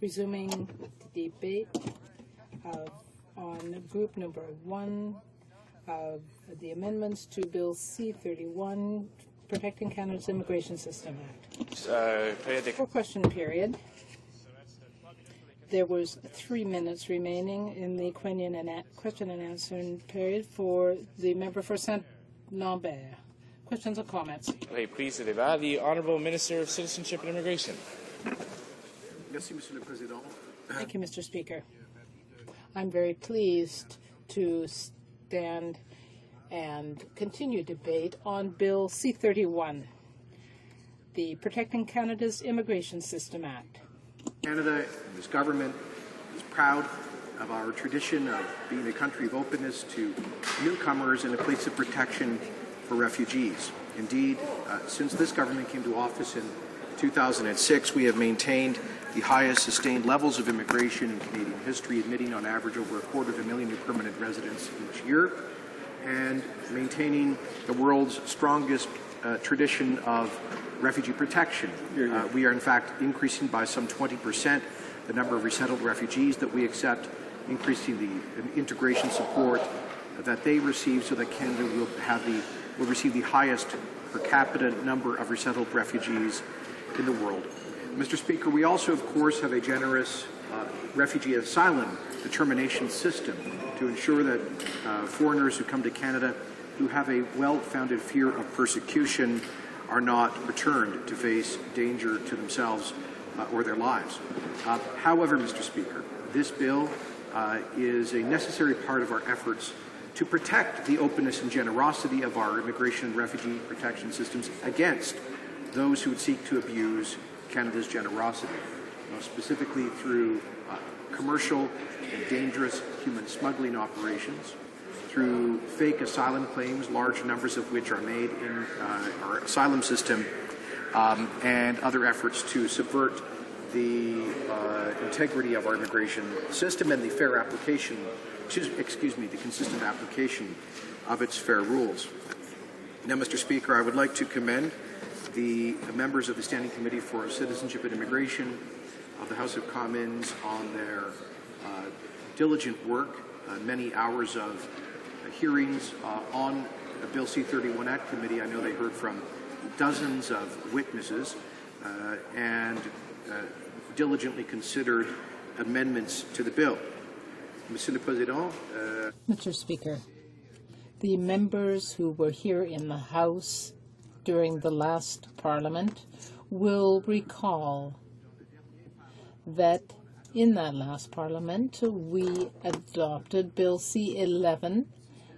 Resuming the debate on group number 1 of the amendments to Bill C-31, Protecting Canada's Immigration System Act. For question period. There was 3 minutes remaining in the question and answer period for the member for Saint-Lambert. Questions or comments? Okay, please, the Honourable Minister of Citizenship and Immigration. Thank you, Mr. Speaker. I'm very pleased to stand and continue debate on Bill C-31, the Protecting Canada's Immigration System Act. Canada and this government is proud of our tradition of being a country of openness to newcomers and a place of protection for refugees. Indeed, since this government came to office in 2006, we have maintained the highest sustained levels of immigration in Canadian history, admitting on average over 250,000 new permanent residents each year, and maintaining the world's strongest tradition of refugee protection. We are in fact increasing by some 20% the number of resettled refugees that we accept, increasing the integration support that they receive so that Canada will receive the highest per capita number of resettled refugees in the world. Mr. Speaker, we also, of course, have a generous refugee asylum determination system to ensure that foreigners who come to Canada who have a well-founded fear of persecution are not returned to face danger to themselves or their lives. However, Mr. Speaker, this bill is a necessary part of our efforts to protect the openness and generosity of our immigration and refugee protection systems against those who would seek to abuse Canada's generosity, specifically through commercial and dangerous human smuggling operations, through fake asylum claims, large numbers of which are made in our asylum system, and other efforts to subvert the integrity of our immigration system and the fair application, the consistent application of its fair rules. Now, Mr. Speaker, I would like to commend the members of the Standing Committee for Citizenship and Immigration of the House of Commons on their diligent work, many hours of hearings on Bill C-31 at committee. I know they heard from dozens of witnesses and diligently considered amendments to the bill. Monsieur le Président. Mr. Speaker, the members who were here in the House during the last Parliament will recall that in that last Parliament we adopted Bill C-11,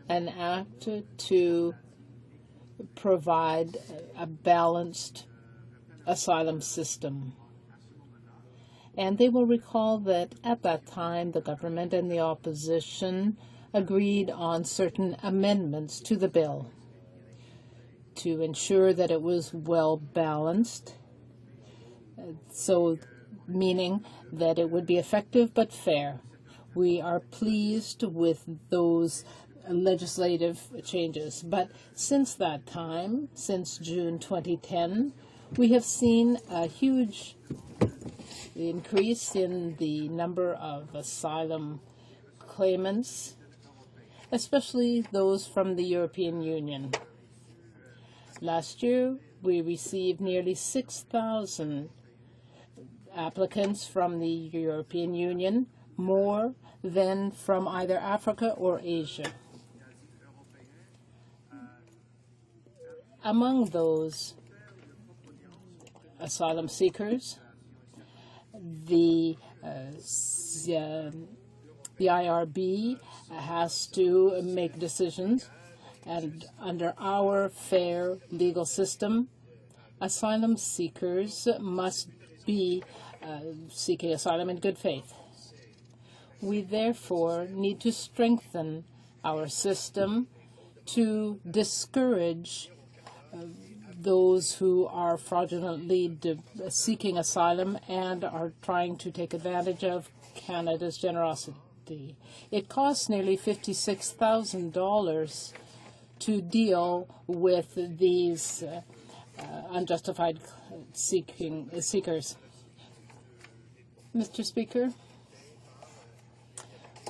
an act to provide a balanced asylum system. And they will recall that at that time the government and the opposition agreed on certain amendments to the bill to ensure that it was well balanced, so meaning that it would be effective but fair. We are pleased with those legislative changes. But since that time, since June 2010, we have seen a huge increase in the number of asylum claimants, especially those from the European Union. Last year, we received nearly 6,000 applicants from the European Union, more than from either Africa or Asia. Among those asylum seekers, the IRB has to make decisions, and under our fair legal system, asylum seekers must be seeking asylum in good faith. We therefore need to strengthen our system to discourage those who are fraudulently seeking asylum and are trying to take advantage of Canada's generosity. It costs nearly $56,000 to deal with these unjustified seekers. Mr. Speaker,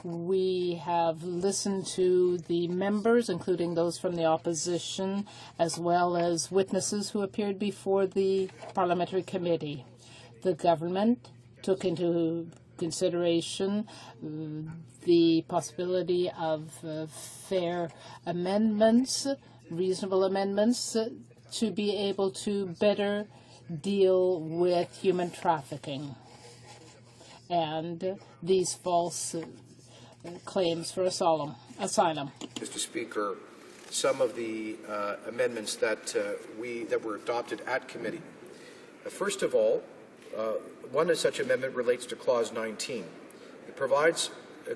we have listened to the members, including those from the opposition, as well as witnesses who appeared before the parliamentary committee. The government took into consideration the possibility of fair amendments, reasonable amendments, to be able to better deal with human trafficking. and these false claims for asylum. Mr. Speaker, some of the amendments that were adopted at committee. First of all, one such amendment relates to Clause 19.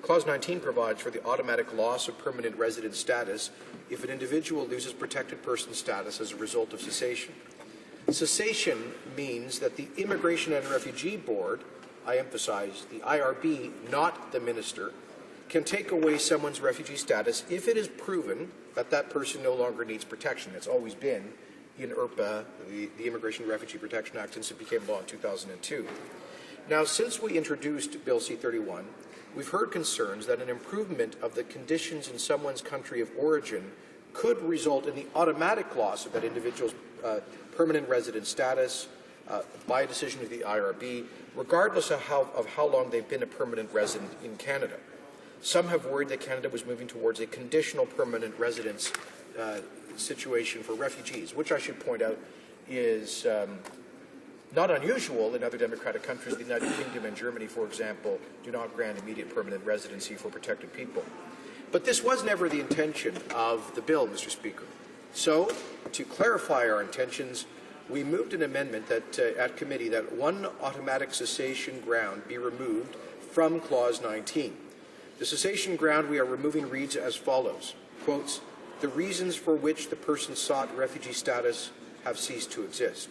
Clause 19 provides for the automatic loss of permanent resident status if an individual loses protected person status as a result of cessation. Cessation means that the Immigration and Refugee Board, I emphasize, the IRB, not the minister, can take away someone's refugee status if it is proven that that person no longer needs protection. It's always been in IRPA, the Immigration and Refugee Protection Act, since it became law in 2002. Now, since we introduced Bill C-31, we've heard concerns that an improvement of the conditions in someone's country of origin could result in the automatic loss of that individual's permanent resident status by a decision of the IRB, regardless of how long they've been a permanent resident in Canada. Some have worried that Canada was moving towards a conditional permanent residence situation for refugees, which I should point out is not unusual in other democratic countries. The United Kingdom and Germany, for example, do not grant immediate permanent residency for protected people. But this was never the intention of the bill, Mr. Speaker. So, to clarify our intentions, we moved an amendment that, at committee that one automatic cessation ground be removed from Clause 19. The cessation ground we are removing reads as follows, quotes, the reasons for which the person sought refugee status have ceased to exist.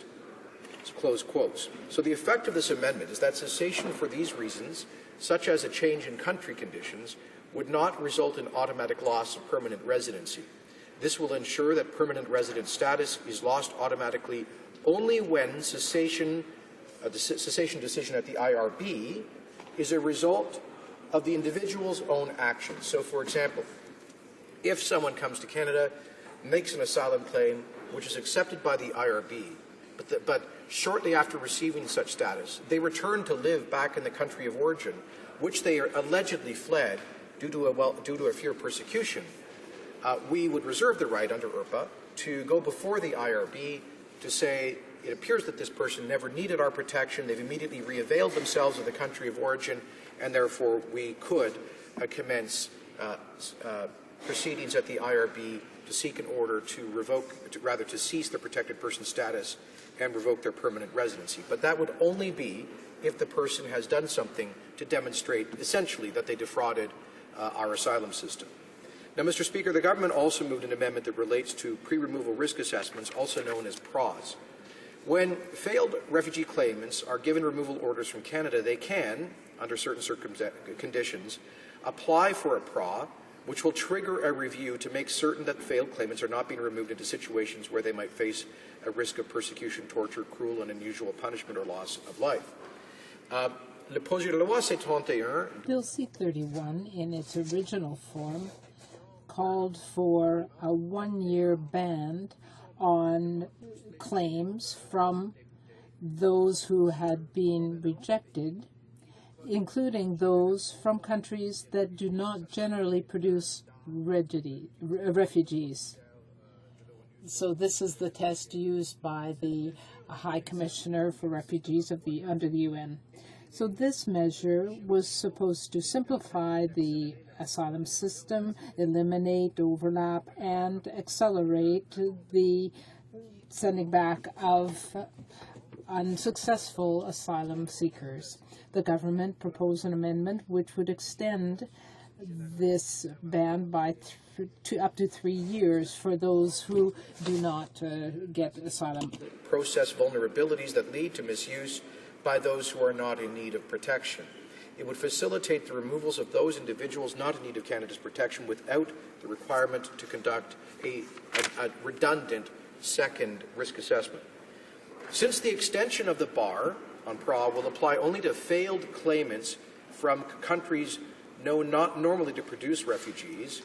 Close quotes. So the effect of this amendment is that cessation for these reasons, such as a change in country conditions, would not result in automatic loss of permanent residency. This will ensure that permanent resident status is lost automatically only when the cessation decision at the IRB is a result of the individual's own actions. So, for example, if someone comes to Canada, makes an asylum claim, which is accepted by the IRB, but shortly after receiving such status, they return to live back in the country of origin, which they are allegedly fled due to a fear of persecution, we would reserve the right under IRPA to go before the IRB to say, it appears that this person never needed our protection, they've immediately re-availed themselves of the country of origin, and therefore we could commence proceedings at the IRB to seek an order to cease their protected person status and revoke their permanent residency. But that would only be if the person has done something to demonstrate, essentially, that they defrauded our asylum system. Now, Mr. Speaker, the government also moved an amendment that relates to pre-removal risk assessments, also known as PRAs. When failed refugee claimants are given removal orders from Canada, they can, under certain conditions, apply for a PRA, which will trigger a review to make certain that failed claimants are not being removed into situations where they might face a risk of persecution, torture, cruel and unusual punishment or loss of life. Le projet de loi C-31. Bill C-31, in its original form, called for a one-year ban on claims from those who had been rejected, including those from countries that do not generally produce refugees. So this is the test used by the High Commissioner for Refugees under the UN. So this measure was supposed to simplify the asylum system, eliminate overlap, and accelerate the sending back of unsuccessful asylum seekers. The government proposed an amendment which would extend this ban by up to 3 years for those who do not get asylum. Process vulnerabilities that lead to misuse by those who are not in need of protection. It would facilitate the removals of those individuals not in need of Canada's protection without the requirement to conduct a redundant second risk assessment. Since the extension of the bar on PRA will apply only to failed claimants from countries known not normally to produce refugees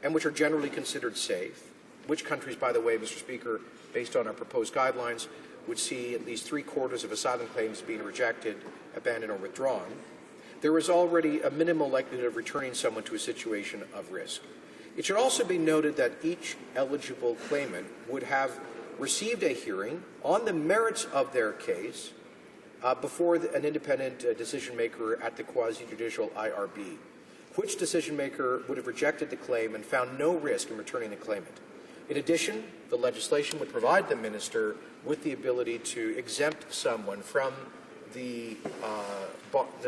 and which are generally considered safe, which countries, by the way, Mr. Speaker, based on our proposed guidelines, would see at least 3/4 of asylum claims being rejected, abandoned, or withdrawn, there is already a minimal likelihood of returning someone to a situation of risk. It should also be noted that each eligible claimant would have received a hearing on the merits of their case before an independent decision maker at the quasi-judicial IRB. Which decision maker would have rejected the claim and found no risk in returning the claimant? In addition, the legislation would provide the minister with the ability to exempt someone from the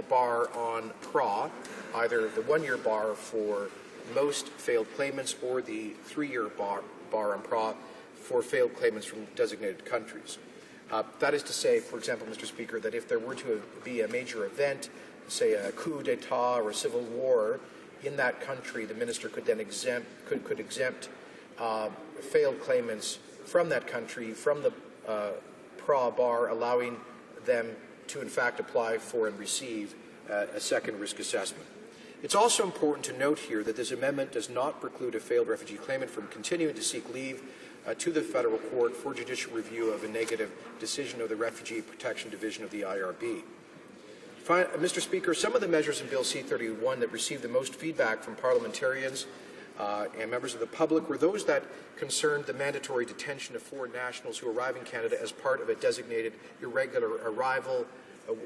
bar on PRA, either the 1-year bar for most failed claimants or the 3-year bar on PRA for failed claimants from designated countries. That is to say, for example, Mr. Speaker, that if there were to be a major event, say a coup d'etat or a civil war in that country, the minister could then exempt failed claimants from that country, from the PRA bar, allowing them to in fact apply for and receive a second risk assessment. It's also important to note here that this amendment does not preclude a failed refugee claimant from continuing to seek leave to the federal court for judicial review of a negative decision of the Refugee Protection Division of the IRB. Mr. Speaker, some of the measures in Bill C-31 that received the most feedback from parliamentarians and members of the public were those that concerned the mandatory detention of foreign nationals who arrive in Canada as part of a designated irregular arrival,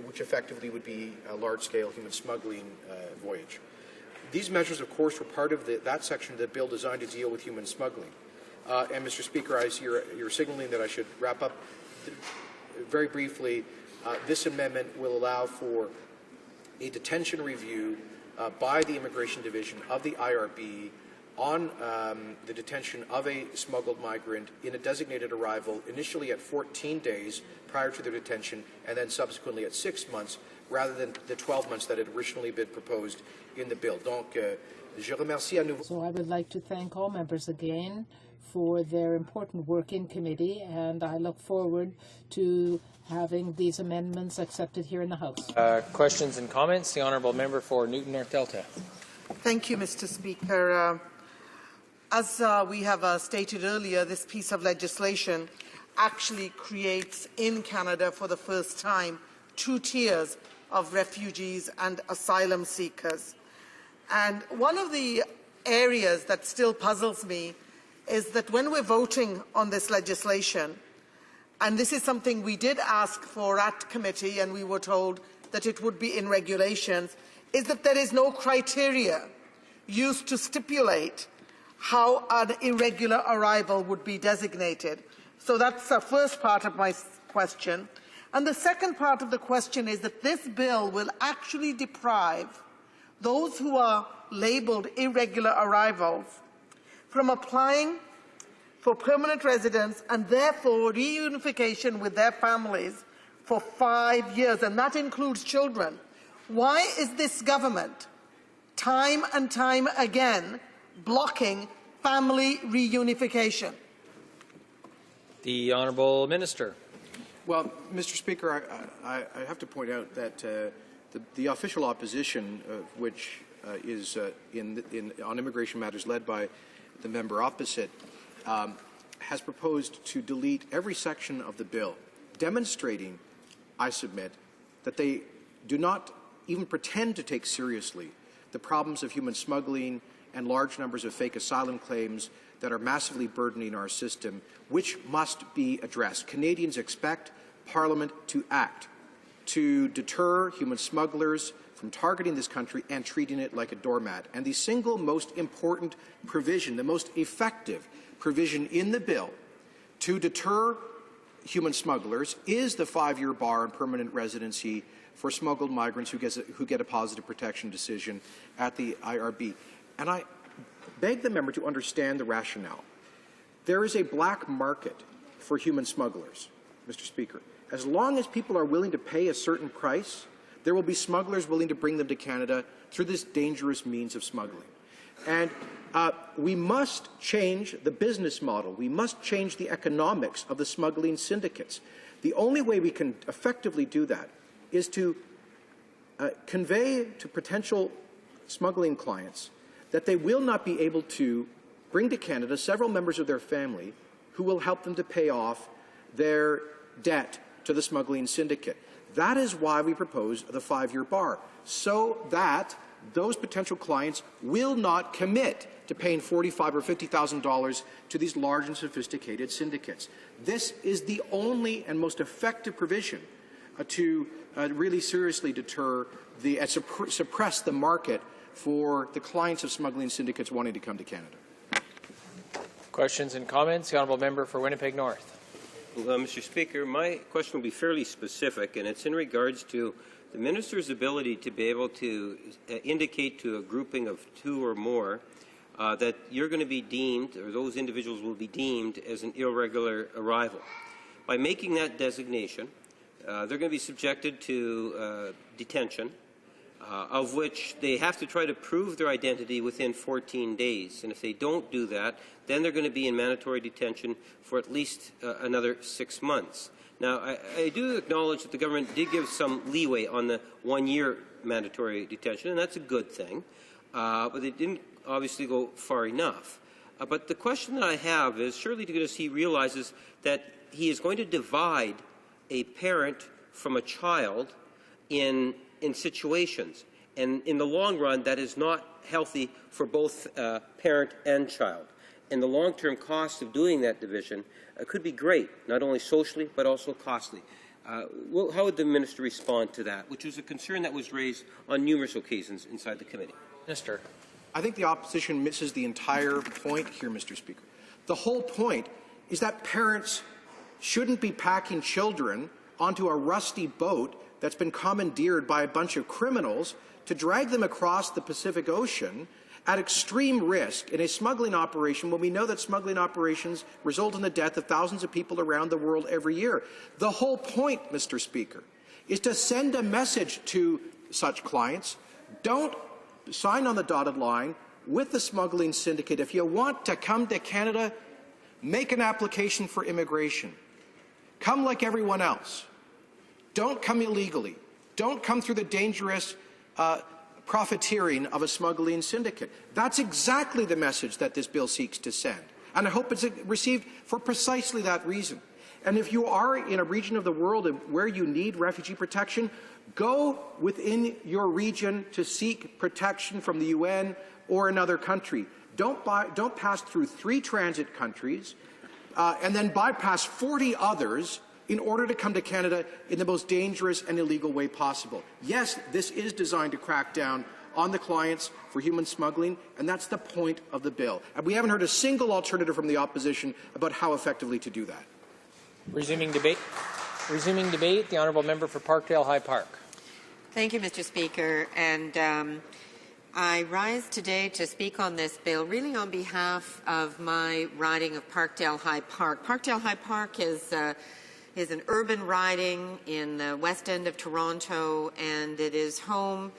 which effectively would be a large-scale human smuggling voyage. These measures, of course, were part of that section of the bill designed to deal with human smuggling. And, Mr. Speaker, I see you're signaling that I should wrap up very briefly. This amendment will allow for a detention review by the Immigration Division of the IRB on the detention of a smuggled migrant in a designated arrival, initially at 14 days prior to their detention, and then subsequently at 6 months, rather than the 12 months that had originally been proposed in the bill. Donc, je remercie à nouveau. So I would like to thank all members again for their important work in committee, and I look forward to having these amendments accepted here in the House. Questions and comments? The Honourable Member for Newton North Delta. Thank you, Mr. Speaker. As we have stated earlier, this piece of legislation actually creates in Canada for the first time 2 tiers of refugees and asylum seekers. And one of the areas that still puzzles me is that when we're voting on this legislation, and this is something we did ask for at committee and we were told that it would be in regulations, is that there is no criteria used to stipulate how an irregular arrival would be designated. So that's the first part of my question. And the second part of the question is that this bill will actually deprive those who are labelled irregular arrivals from applying for permanent residence and therefore reunification with their families for 5 years, and that includes children. Why is this government, time and time again, blocking family reunification? The Honourable Minister. Well, Mr. Speaker, I have to point out that the official opposition, which is on immigration matters led by the member opposite, has proposed to delete every section of the bill, demonstrating, I submit, that they do not even pretend to take seriously the problems of human smuggling and large numbers of fake asylum claims that are massively burdening our system, which must be addressed. Canadians expect Parliament to act to deter human smugglers from targeting this country and treating it like a doormat. And the single most important provision, the most effective provision in the bill to deter human smugglers is the 5-year bar on permanent residency for smuggled migrants who get a positive protection decision at the IRB. And I beg the member to understand the rationale. There is a black market for human smugglers, Mr. Speaker. As long as people are willing to pay a certain price, there will be smugglers willing to bring them to Canada through this dangerous means of smuggling. And we must change the business model. We must change the economics of the smuggling syndicates. The only way we can effectively do that is to convey to potential smuggling clients that they will not be able to bring to Canada several members of their family who will help them to pay off their debt to the smuggling syndicate. That is why we propose the 5-year bar, so that those potential clients will not commit to paying $45,000 or $50,000 to these large and sophisticated syndicates. This is the only and most effective provision to really seriously deter and suppress the market for the clients of smuggling syndicates wanting to come to Canada. Questions and comments? The Honourable Member for Winnipeg North. Well, Mr. Speaker, my question will be fairly specific, and it's in regards to the Minister's ability to be able to indicate to a grouping of 2 or more that you're going to be deemed, or those individuals will be deemed, as an irregular arrival. By making that designation, they're going to be subjected to detention, of which they have to try to prove their identity within 14 days. And if they don't do that, then they're going to be in mandatory detention for at least another 6 months. Now, I do acknowledge that the government did give some leeway on the 1-year mandatory detention, and that's a good thing, but they didn't obviously go far enough. But the question that I have is, surely because he realizes that he is going to divide a parent from a child in situations. And in the long run, that is not healthy for both parent and child. And the long-term cost of doing that division could be great, not only socially, but also costly. How would the Minister respond to that, which was a concern that was raised on numerous occasions inside the committee? Minister. I think the opposition misses the entire point here, Mr. Speaker. The whole point is that parents shouldn't be packing children onto a rusty boat that's been commandeered by a bunch of criminals to drag them across the Pacific Ocean at extreme risk in a smuggling operation when we know that smuggling operations result in the death of thousands of people around the world every year. The whole point, Mr. Speaker, is to send a message to such clients. Don't sign on the dotted line with the smuggling syndicate. If you want to come to Canada, make an application for immigration. Come like everyone else. Don't come illegally. Don't come through the dangerous profiteering of a smuggling syndicate. That's exactly the message that this bill seeks to send. And I hope it's received for precisely that reason. And if you are in a region of the world where you need refugee protection, go within your region to seek protection from the UN or another country. Don't pass through 3 transit countries and then bypass 40 others in order to come to Canada in the most dangerous and illegal way possible. Yes, this is designed to crack down on the clients for human smuggling, and that's the point of the bill. And we haven't heard a single alternative from the opposition about how effectively to do that. Resuming debate, the Honourable Member for Parkdale High Park. Thank you, Mr. Speaker. And I rise today to speak on this bill really on behalf of my riding of Parkdale High Park. Parkdale High Park is an urban riding in the west end of Toronto, and it is home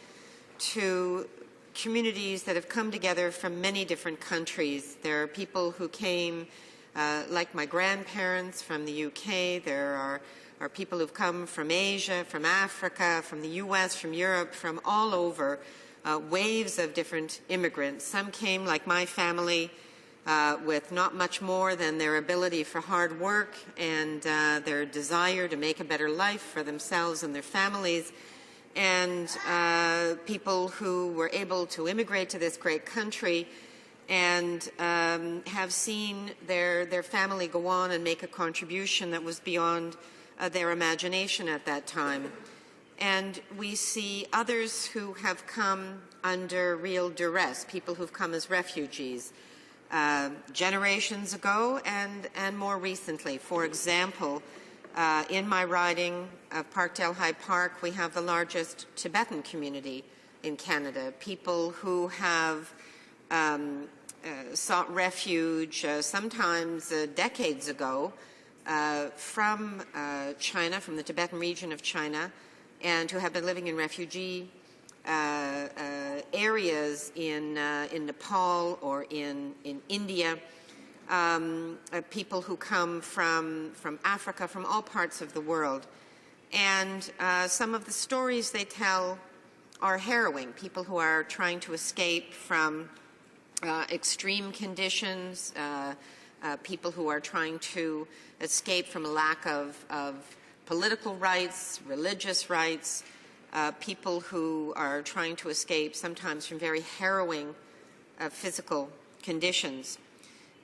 to communities that have come together from many different countries. There are people who came, like my grandparents, from the UK. There are people who've come from Asia, from Africa, from the US, from Europe, from all over, waves of different immigrants. Some came, like my family, with not much more than their ability for hard work and their desire to make a better life for themselves and their families, and people who were able to immigrate to this great country and have seen their family go on and make a contribution that was beyond their imagination at that time. And we see others who have come under real duress, people who've come as refugees. Generations ago and more recently. For example, in my riding of Parkdale High Park, we have the largest Tibetan community in Canada, people who have sought refuge sometimes decades ago from China, from the Tibetan region of China, and who have been living in refugee areas in Nepal or in India, people who come from Africa, from all parts of the world. And some of the stories they tell are harrowing. People who are trying to escape from extreme conditions, people who are trying to escape from a lack of political rights, religious rights, people who are trying to escape sometimes from very harrowing physical conditions.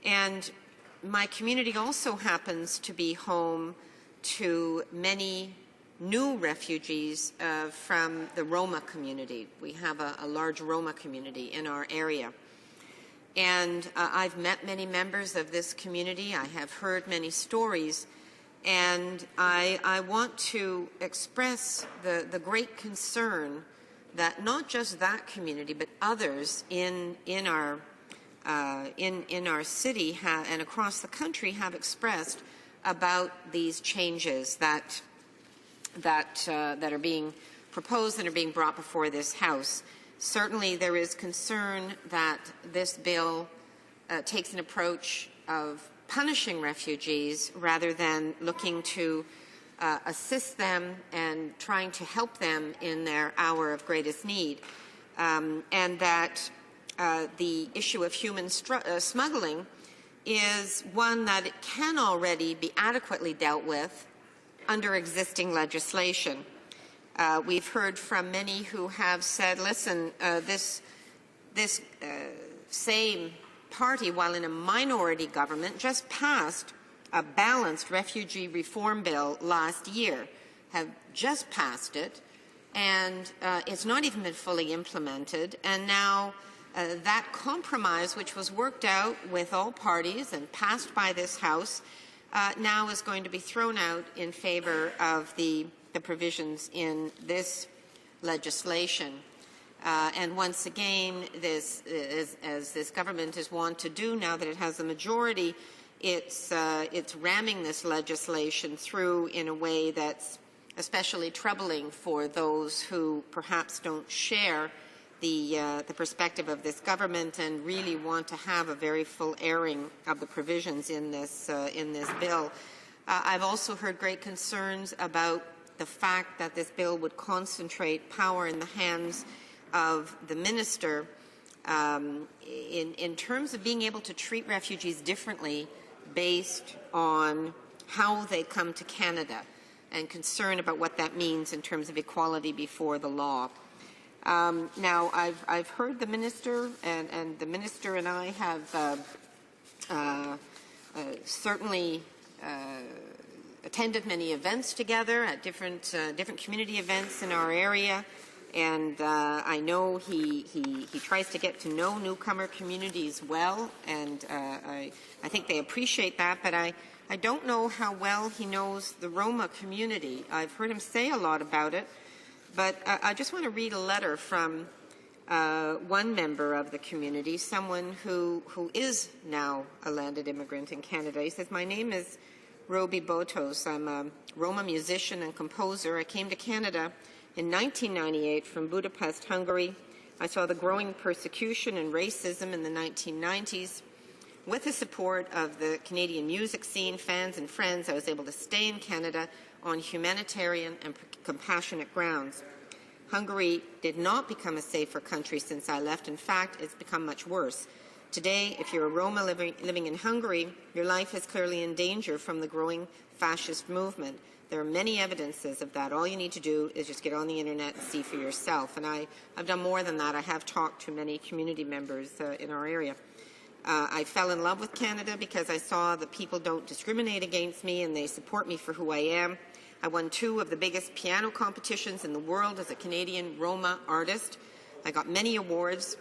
And my community also happens to be home to many new refugees from the Roma community. We have a large Roma community in our area. And I've met many members of this community. I have heard many stories. And I want to express the great concern that not just that community, but others in our city and across the country have expressed about these changes that are being proposed and are being brought before this House. Certainly, there is concern that this bill takes an approach of punishing refugees rather than looking to assist them and trying to help them in their hour of greatest need, and that the issue of human smuggling is one that it can already be adequately dealt with under existing legislation. We've heard from many who have said, listen, this same party, while in a minority government, just passed a balanced refugee reform bill last year, have just passed it, and it's not even been fully implemented. And now that compromise, which was worked out with all parties and passed by this House, now is going to be thrown out in favor of the provisions in this legislation. And once again, as this government is wont to do now that it has a majority, it's ramming this legislation through in a way that's especially troubling for those who perhaps don't share the perspective of this government and really want to have a very full airing of the provisions in this bill. I've also heard great concerns about the fact that this bill would concentrate power in the hands of the minister in terms of being able to treat refugees differently based on how they come to Canada, and concern about what that means in terms of equality before the law. Now, I've heard the minister, and the minister and I have certainly attended many events together at different community events in our area, and I know he tries to get to know newcomer communities well, and I think they appreciate that, but I don't know how well he knows the Roma community. I've heard him say a lot about it, but I just want to read a letter from one member of the community, someone who is now a landed immigrant in Canada. He says, "My name is Robi Botos. I'm a Roma musician and composer. I came to Canada in 1998 from Budapest, Hungary. I saw the growing persecution and racism in the 1990s. With the support of the Canadian music scene, fans and friends, I was able to stay in Canada on humanitarian and compassionate grounds. Hungary did not become a safer country since I left. In fact, it's become much worse. Today, if you're a Roma living in Hungary, your life is clearly in danger from the growing fascist movement. There are many evidences of that. All you need to do is just get on the internet and see for yourself." And I've done more than that. I have talked to many community members in our area. I fell in love with Canada because I saw that people don't discriminate against me and they support me for who I am. I won 2 of the biggest piano competitions in the world as a Canadian Roma artist. I got many awards,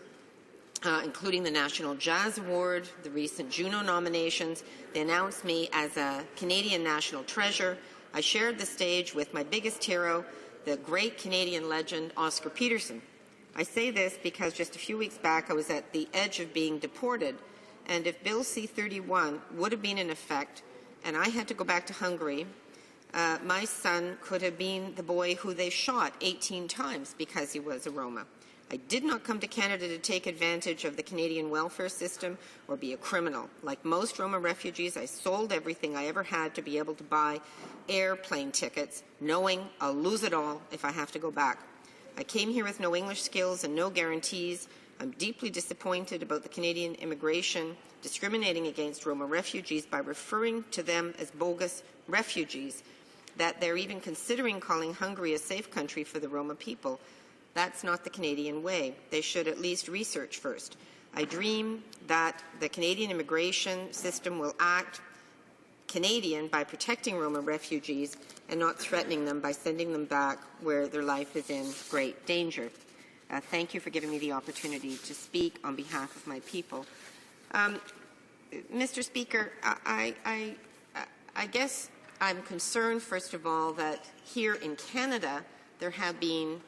including the National Jazz Award, the recent Juno nominations. They announced me as a Canadian national treasure. I shared the stage with my biggest hero, the great Canadian legend, Oscar Peterson. I say this because just a few weeks back I was at the edge of being deported, and if Bill C-31 would have been in effect and I had to go back to Hungary, my son could have been the boy who they shot 18 times because he was a Roma. I did not come to Canada to take advantage of the Canadian welfare system or be a criminal. Like most Roma refugees, I sold everything I ever had to be able to buy airplane tickets, knowing I'll lose it all if I have to go back. I came here with no English skills and no guarantees. I'm deeply disappointed about the Canadian immigration discriminating against Roma refugees by referring to them as bogus refugees, that they're even considering calling Hungary a safe country for the Roma people. That's not the Canadian way. They should at least research first. I dream that the Canadian immigration system will act Canadian by protecting Roma refugees and not threatening them by sending them back where their life is in great danger. Thank you for giving me the opportunity to speak on behalf of my people. Mr. Speaker, I guess I'm concerned, first of all, that here in Canada there have been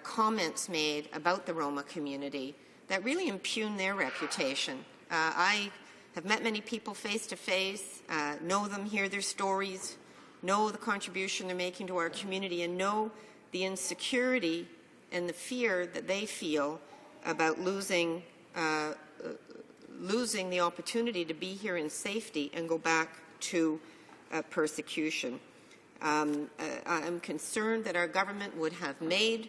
comments made about the Roma community that really impugn their reputation. I have met many people face to face, know them, hear their stories, know the contribution they're making to our community, and know the insecurity and the fear that they feel about losing the opportunity to be here in safety and go back to persecution. I'm concerned that our government would have made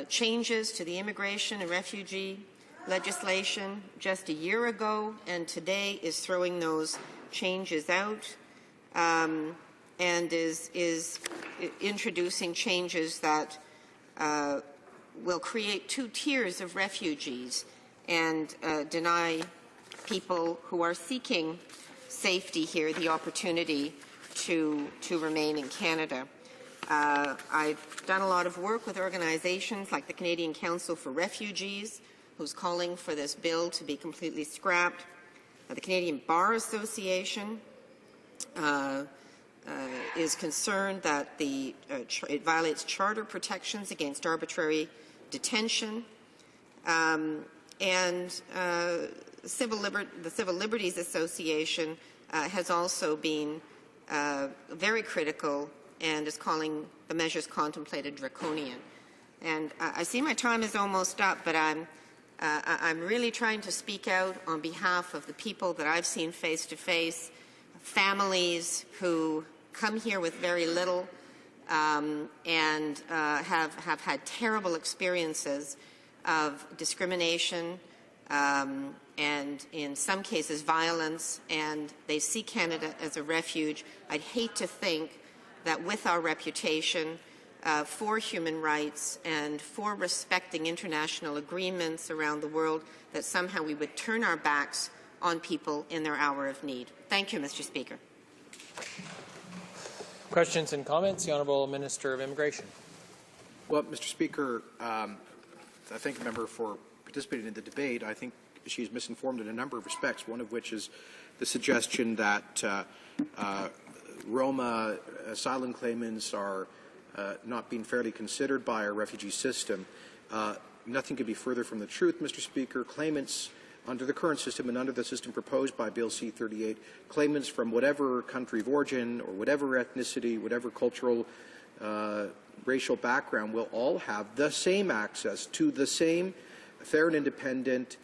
changes to the immigration and refugee legislation just a year ago, and today is throwing those changes out and is introducing changes that will create two tiers of refugees and deny people who are seeking safety here the opportunity to remain in Canada. I've done a lot of work with organizations like the Canadian Council for Refugees, who's calling for this bill to be completely scrapped. The Canadian Bar Association is concerned that it violates charter protections against arbitrary detention, and the Civil Liberties Association has also been very critical and is calling the measures contemplated draconian. And I see my time is almost up, but I'm really trying to speak out on behalf of the people that I've seen face to face, families who come here with very little and have had terrible experiences of discrimination and in some cases violence, and they see Canada as a refuge. I'd hate to think that with our reputation for human rights and for respecting international agreements around the world, that somehow we would turn our backs on people in their hour of need. Thank you, Mr. Speaker. Questions and comments? The Honourable Minister of Immigration. Well, Mr. Speaker, I thank the member for participating in the debate. I think she's misinformed in a number of respects, one of which is the suggestion that Roma asylum claimants are not being fairly considered by our refugee system. Nothing could be further from the truth, Mr. Speaker. Claimants under the current system and under the system proposed by Bill C-38, claimants from whatever country of origin or whatever ethnicity, whatever cultural, racial background will all have the same access to the same fair and independent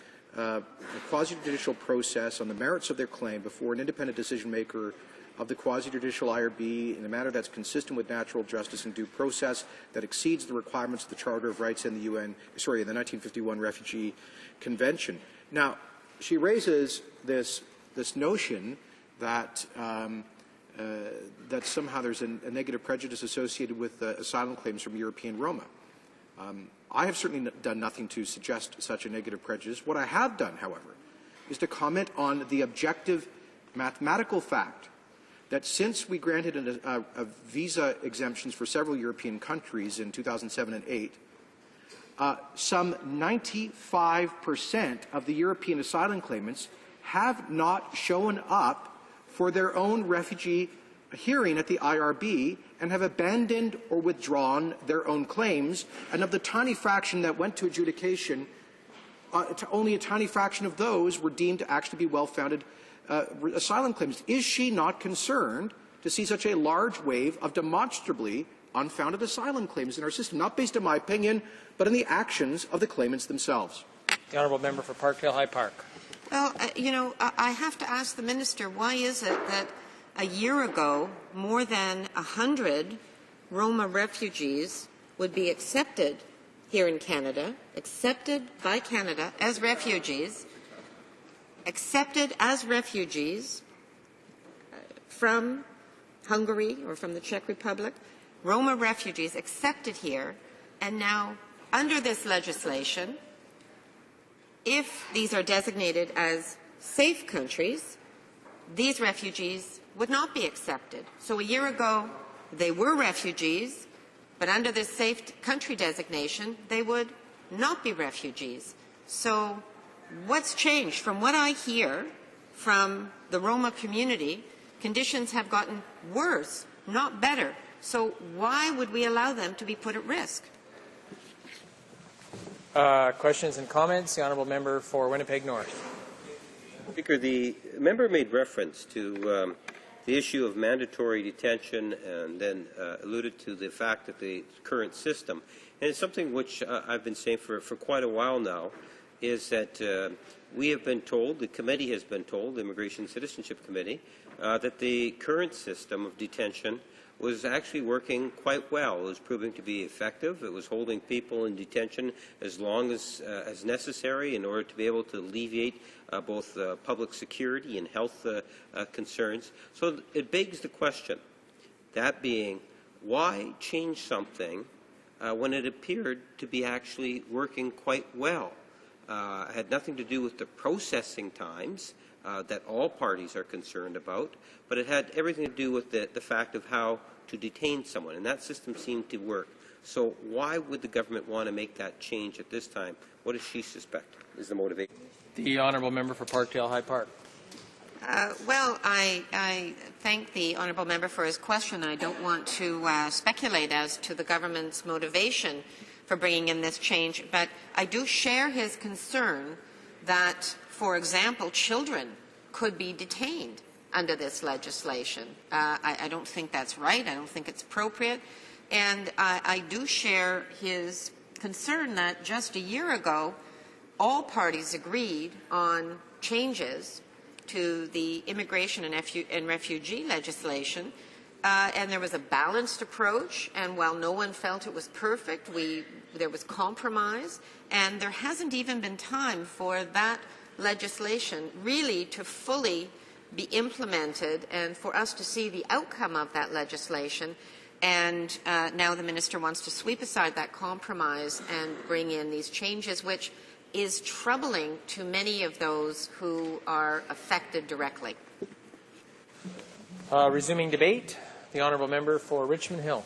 quasi-judicial process on the merits of their claim before an independent decision-maker of the quasi-judicial IRB in a manner that's consistent with natural justice and due process, that exceeds the requirements of the Charter of Rights and the the 1951 Refugee Convention. Now, she raises this notion that that somehow there's a negative prejudice associated with asylum claims from European Roma. I have certainly done nothing to suggest such a negative prejudice. What I have done, however, is to comment on the objective mathematical fact that since we granted a visa exemptions for several European countries in 2007 and 2008, some 95% of the European asylum claimants have not shown up for their own refugee hearing at the IRB and have abandoned or withdrawn their own claims. And of the tiny fraction that went to adjudication, only a tiny fraction of those were deemed to actually be well-founded asylum claims. Is she not concerned to see such a large wave of demonstrably unfounded asylum claims in our system, not based on my opinion, but on the actions of the claimants themselves? The Honourable Member for Parkdale High Park. Well, I have to ask the Minister, why is it that a year ago more than 100 Roma refugees would be accepted here in Canada, accepted by Canada as refugees, from Hungary or from the Czech Republic, Roma refugees accepted here, and now under this legislation, if these are designated as safe countries, these refugees would not be accepted. So a year ago, they were refugees, but under this safe country designation, they would not be refugees. So what's changed? From what I hear from the Roma community, conditions have gotten worse, not better. So why would we allow them to be put at risk? Questions and comments? The Honourable Member for Winnipeg North. Speaker, the member made reference to the issue of mandatory detention and then alluded to the fact that the current system, and it's something which I've been saying for quite a while now, is that we have been told, the committee has been told, the Immigration and Citizenship Committee, that the current system of detention was actually working quite well. It was proving to be effective. It was holding people in detention as long as necessary in order to be able to alleviate both public security and health concerns. So it begs the question, that being, why change something when it appeared to be actually working quite well? It had nothing to do with the processing times that all parties are concerned about, but it had everything to do with the fact of how to detain someone, and that system seemed to work. So why would the government want to make that change at this time? What does she suspect is the motivation? The Honourable Member for Parkdale High Park. Well, I thank the Honourable Member for his question. I don't want to speculate as to the government's motivation for bringing in this change, but I do share his concern that, for example, children could be detained under this legislation. I don't think that's right. I don't think it's appropriate. And I do share his concern that just a year ago, all parties agreed on changes to the immigration and refugee legislation, and there was a balanced approach, and while no one felt it was perfect, there was compromise, and there hasn't even been time for that legislation really to fully be implemented and for us to see the outcome of that legislation. And now the minister wants to sweep aside that compromise and bring in these changes, which is troubling to many of those who are affected directly. Resuming debate, the Honourable Member for Richmond Hill.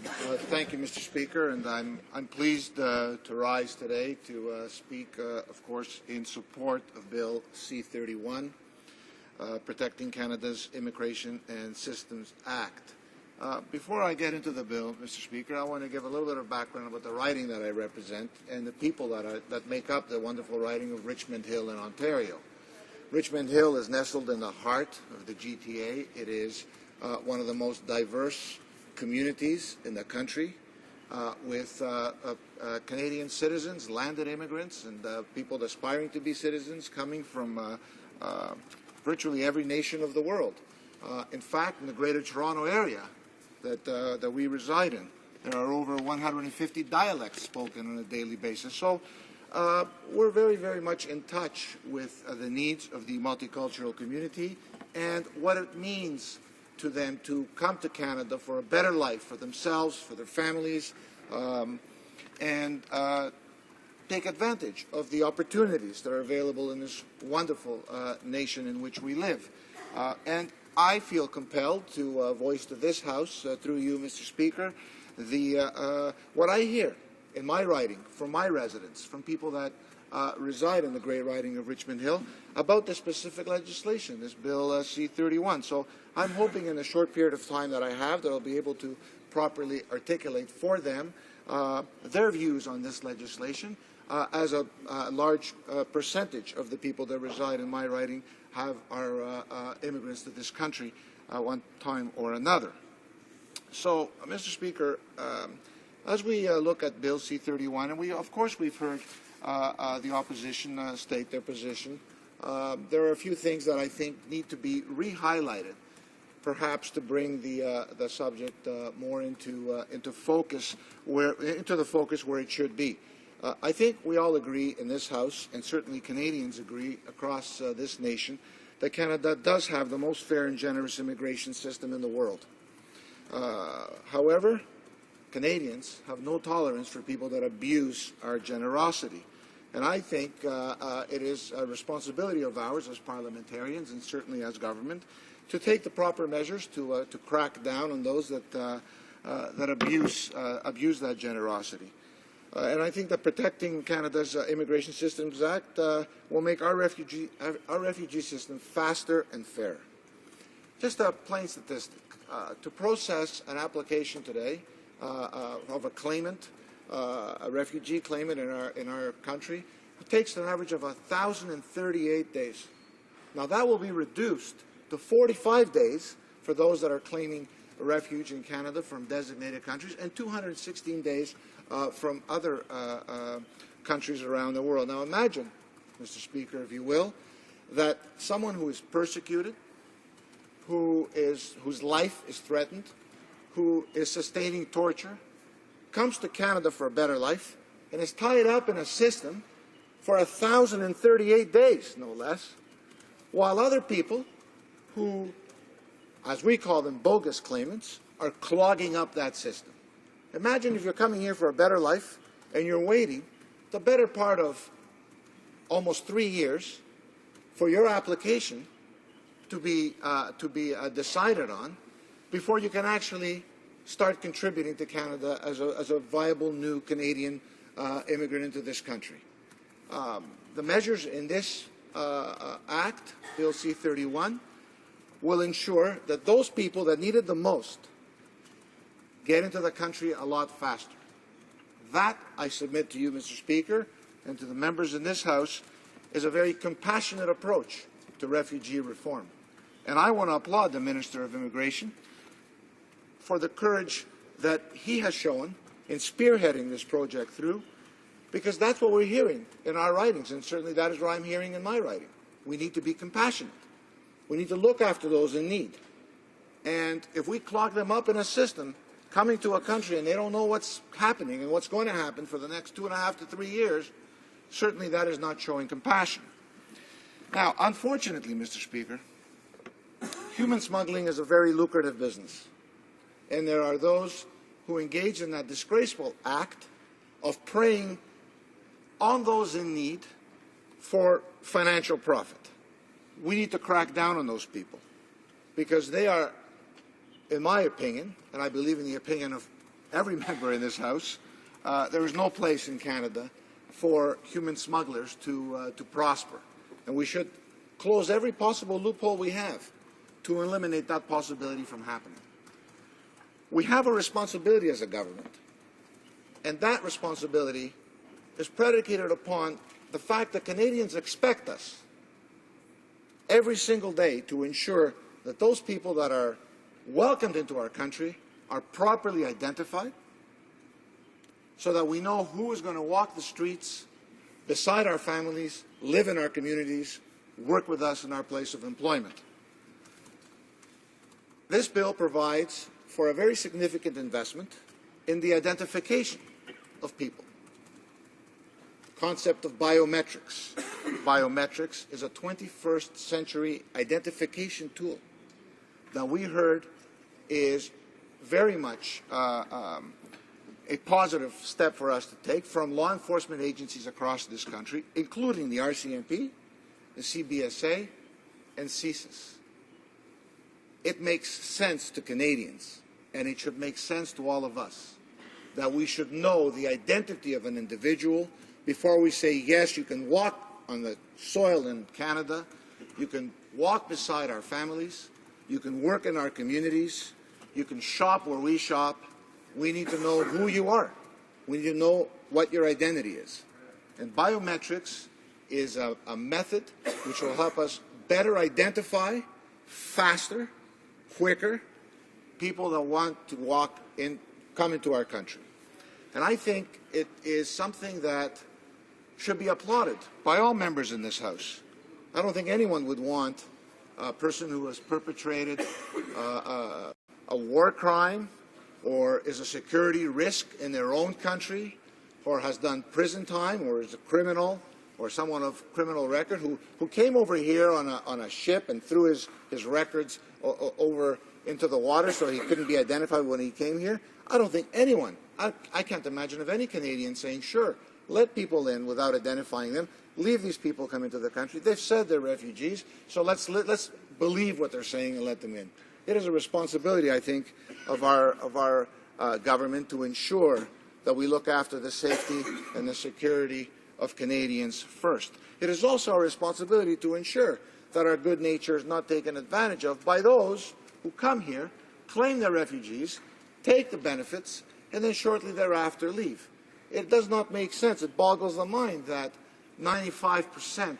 Thank you, Mr. Speaker, and I'm pleased to rise today to speak, of course, in support of Bill C-31, Protecting Canada's Immigration and Systems Act. Before I get into the bill, Mr. Speaker, I want to give a little bit of background about the riding that I represent and the people that make up the wonderful riding of Richmond Hill in Ontario. Richmond Hill is nestled in the heart of the GTA. It is one of the most diverse communities in the country, with Canadian citizens, landed immigrants, and people aspiring to be citizens coming from virtually every nation of the world. In fact, in the Greater Toronto area that we reside in, there are over 150 dialects spoken on a daily basis. So we're very, very much in touch with the needs of the multicultural community and what it means to them to come to Canada for a better life for themselves, for their families, and take advantage of the opportunities that are available in this wonderful nation in which we live. And I feel compelled to voice to this House, through you, Mr. Speaker, what I hear in my riding from my residents, from people that reside in the great riding of Richmond Hill, about this specific legislation, this Bill C-31. So I'm hoping in the short period of time that I have that I'll be able to properly articulate for them their views on this legislation, as a large percentage of the people that reside in my riding are immigrants to this country one time or another. So, Mr. Speaker, as we look at Bill C-31, and of course we've heard the opposition state their position, there are a few things that I think need to be re-highlighted, perhaps to bring the subject more into focus, into the focus where it should be. I think we all agree in this House, and certainly Canadians agree across this nation, that Canada does have the most fair and generous immigration system in the world. However, Canadians have no tolerance for people that abuse our generosity. And I think it is a responsibility of ours as parliamentarians and certainly as government to take the proper measures to crack down on those that abuse that generosity. And I think that protecting Canada's Immigration Systems Act will make our refugee system faster and fairer. Just a plain statistic. To process an application today of a claimant, a refugee claimant in our country, it takes an average of 1,038 days. Now that will be reduced to 45 days for those that are claiming refuge in Canada from designated countries, and 216 days from other countries around the world. Now imagine, Mr. Speaker, if you will, that someone who is persecuted, whose life is threatened, who is sustaining torture, comes to Canada for a better life, and is tied up in a system for 1,038 days, no less, while other people who, as we call them, bogus claimants, are clogging up that system. Imagine if you're coming here for a better life and you're waiting the better part of almost 3 years for your application to be decided on before you can actually start contributing to Canada as a viable new Canadian immigrant into this country. The measures in this Act, Bill C-31, will ensure that those people that need it the most get into the country a lot faster. That, I submit to you, Mr. Speaker, and to the members in this House, is a very compassionate approach to refugee reform. And I want to applaud the Minister of Immigration for the courage that he has shown in spearheading this project through, because that's what we're hearing in our writings, and certainly that is what I'm hearing in my writing. We need to be compassionate. We need to look after those in need. And if we clog them up in a system, coming to a country and they don't know what's happening and what's going to happen for the next 2.5 to 3 years, certainly that is not showing compassion. Now, unfortunately, Mr. Speaker, human smuggling is a very lucrative business. And there are those who engage in that disgraceful act of preying on those in need for financial profit. We need to crack down on those people because they are, in my opinion, and I believe in the opinion of every member in this House, there is no place in Canada for human smugglers to prosper. And we should close every possible loophole we have to eliminate that possibility from happening. We have a responsibility as a government, and that responsibility is predicated upon the fact that Canadians expect us every single day to ensure that those people that are welcomed into our country are properly identified so that we know who is going to walk the streets beside our families, live in our communities, work with us in our place of employment. This bill provides for a very significant investment in the identification of people. The concept of biometrics. Biometrics is a 21st century identification tool that we heard is very much a positive step for us to take from law enforcement agencies across this country, including the RCMP, the CBSA, and CSIS. It makes sense to Canadians, and it should make sense to all of us, that we should know the identity of an individual before we say, yes, you can walk on the soil in Canada, you can walk beside our families, you can work in our communities, you can shop where we shop. We need to know who you are. We need to know what your identity is. And biometrics is a method which will help us better identify, faster, quicker, people that want to come into our country. And I think it is something that should be applauded by all members in this House. I don't think anyone would want a person who has perpetrated a war crime or is a security risk in their own country or has done prison time or is a criminal or someone of criminal record who came over here on a ship and threw his records over into the water so he couldn't be identified when he came here. I don't think anyone, I can't imagine of any Canadian saying, sure, let people in without identifying them, leave these people come into the country. They've said they're refugees, so let's believe what they're saying and let them in. It is a responsibility, I think, of our government to ensure that we look after the safety and the security of Canadians first. It is also our responsibility to ensure that our good nature is not taken advantage of by those who come here, claim they're refugees, take the benefits, and then shortly thereafter leave. It does not make sense. It boggles the mind that 95%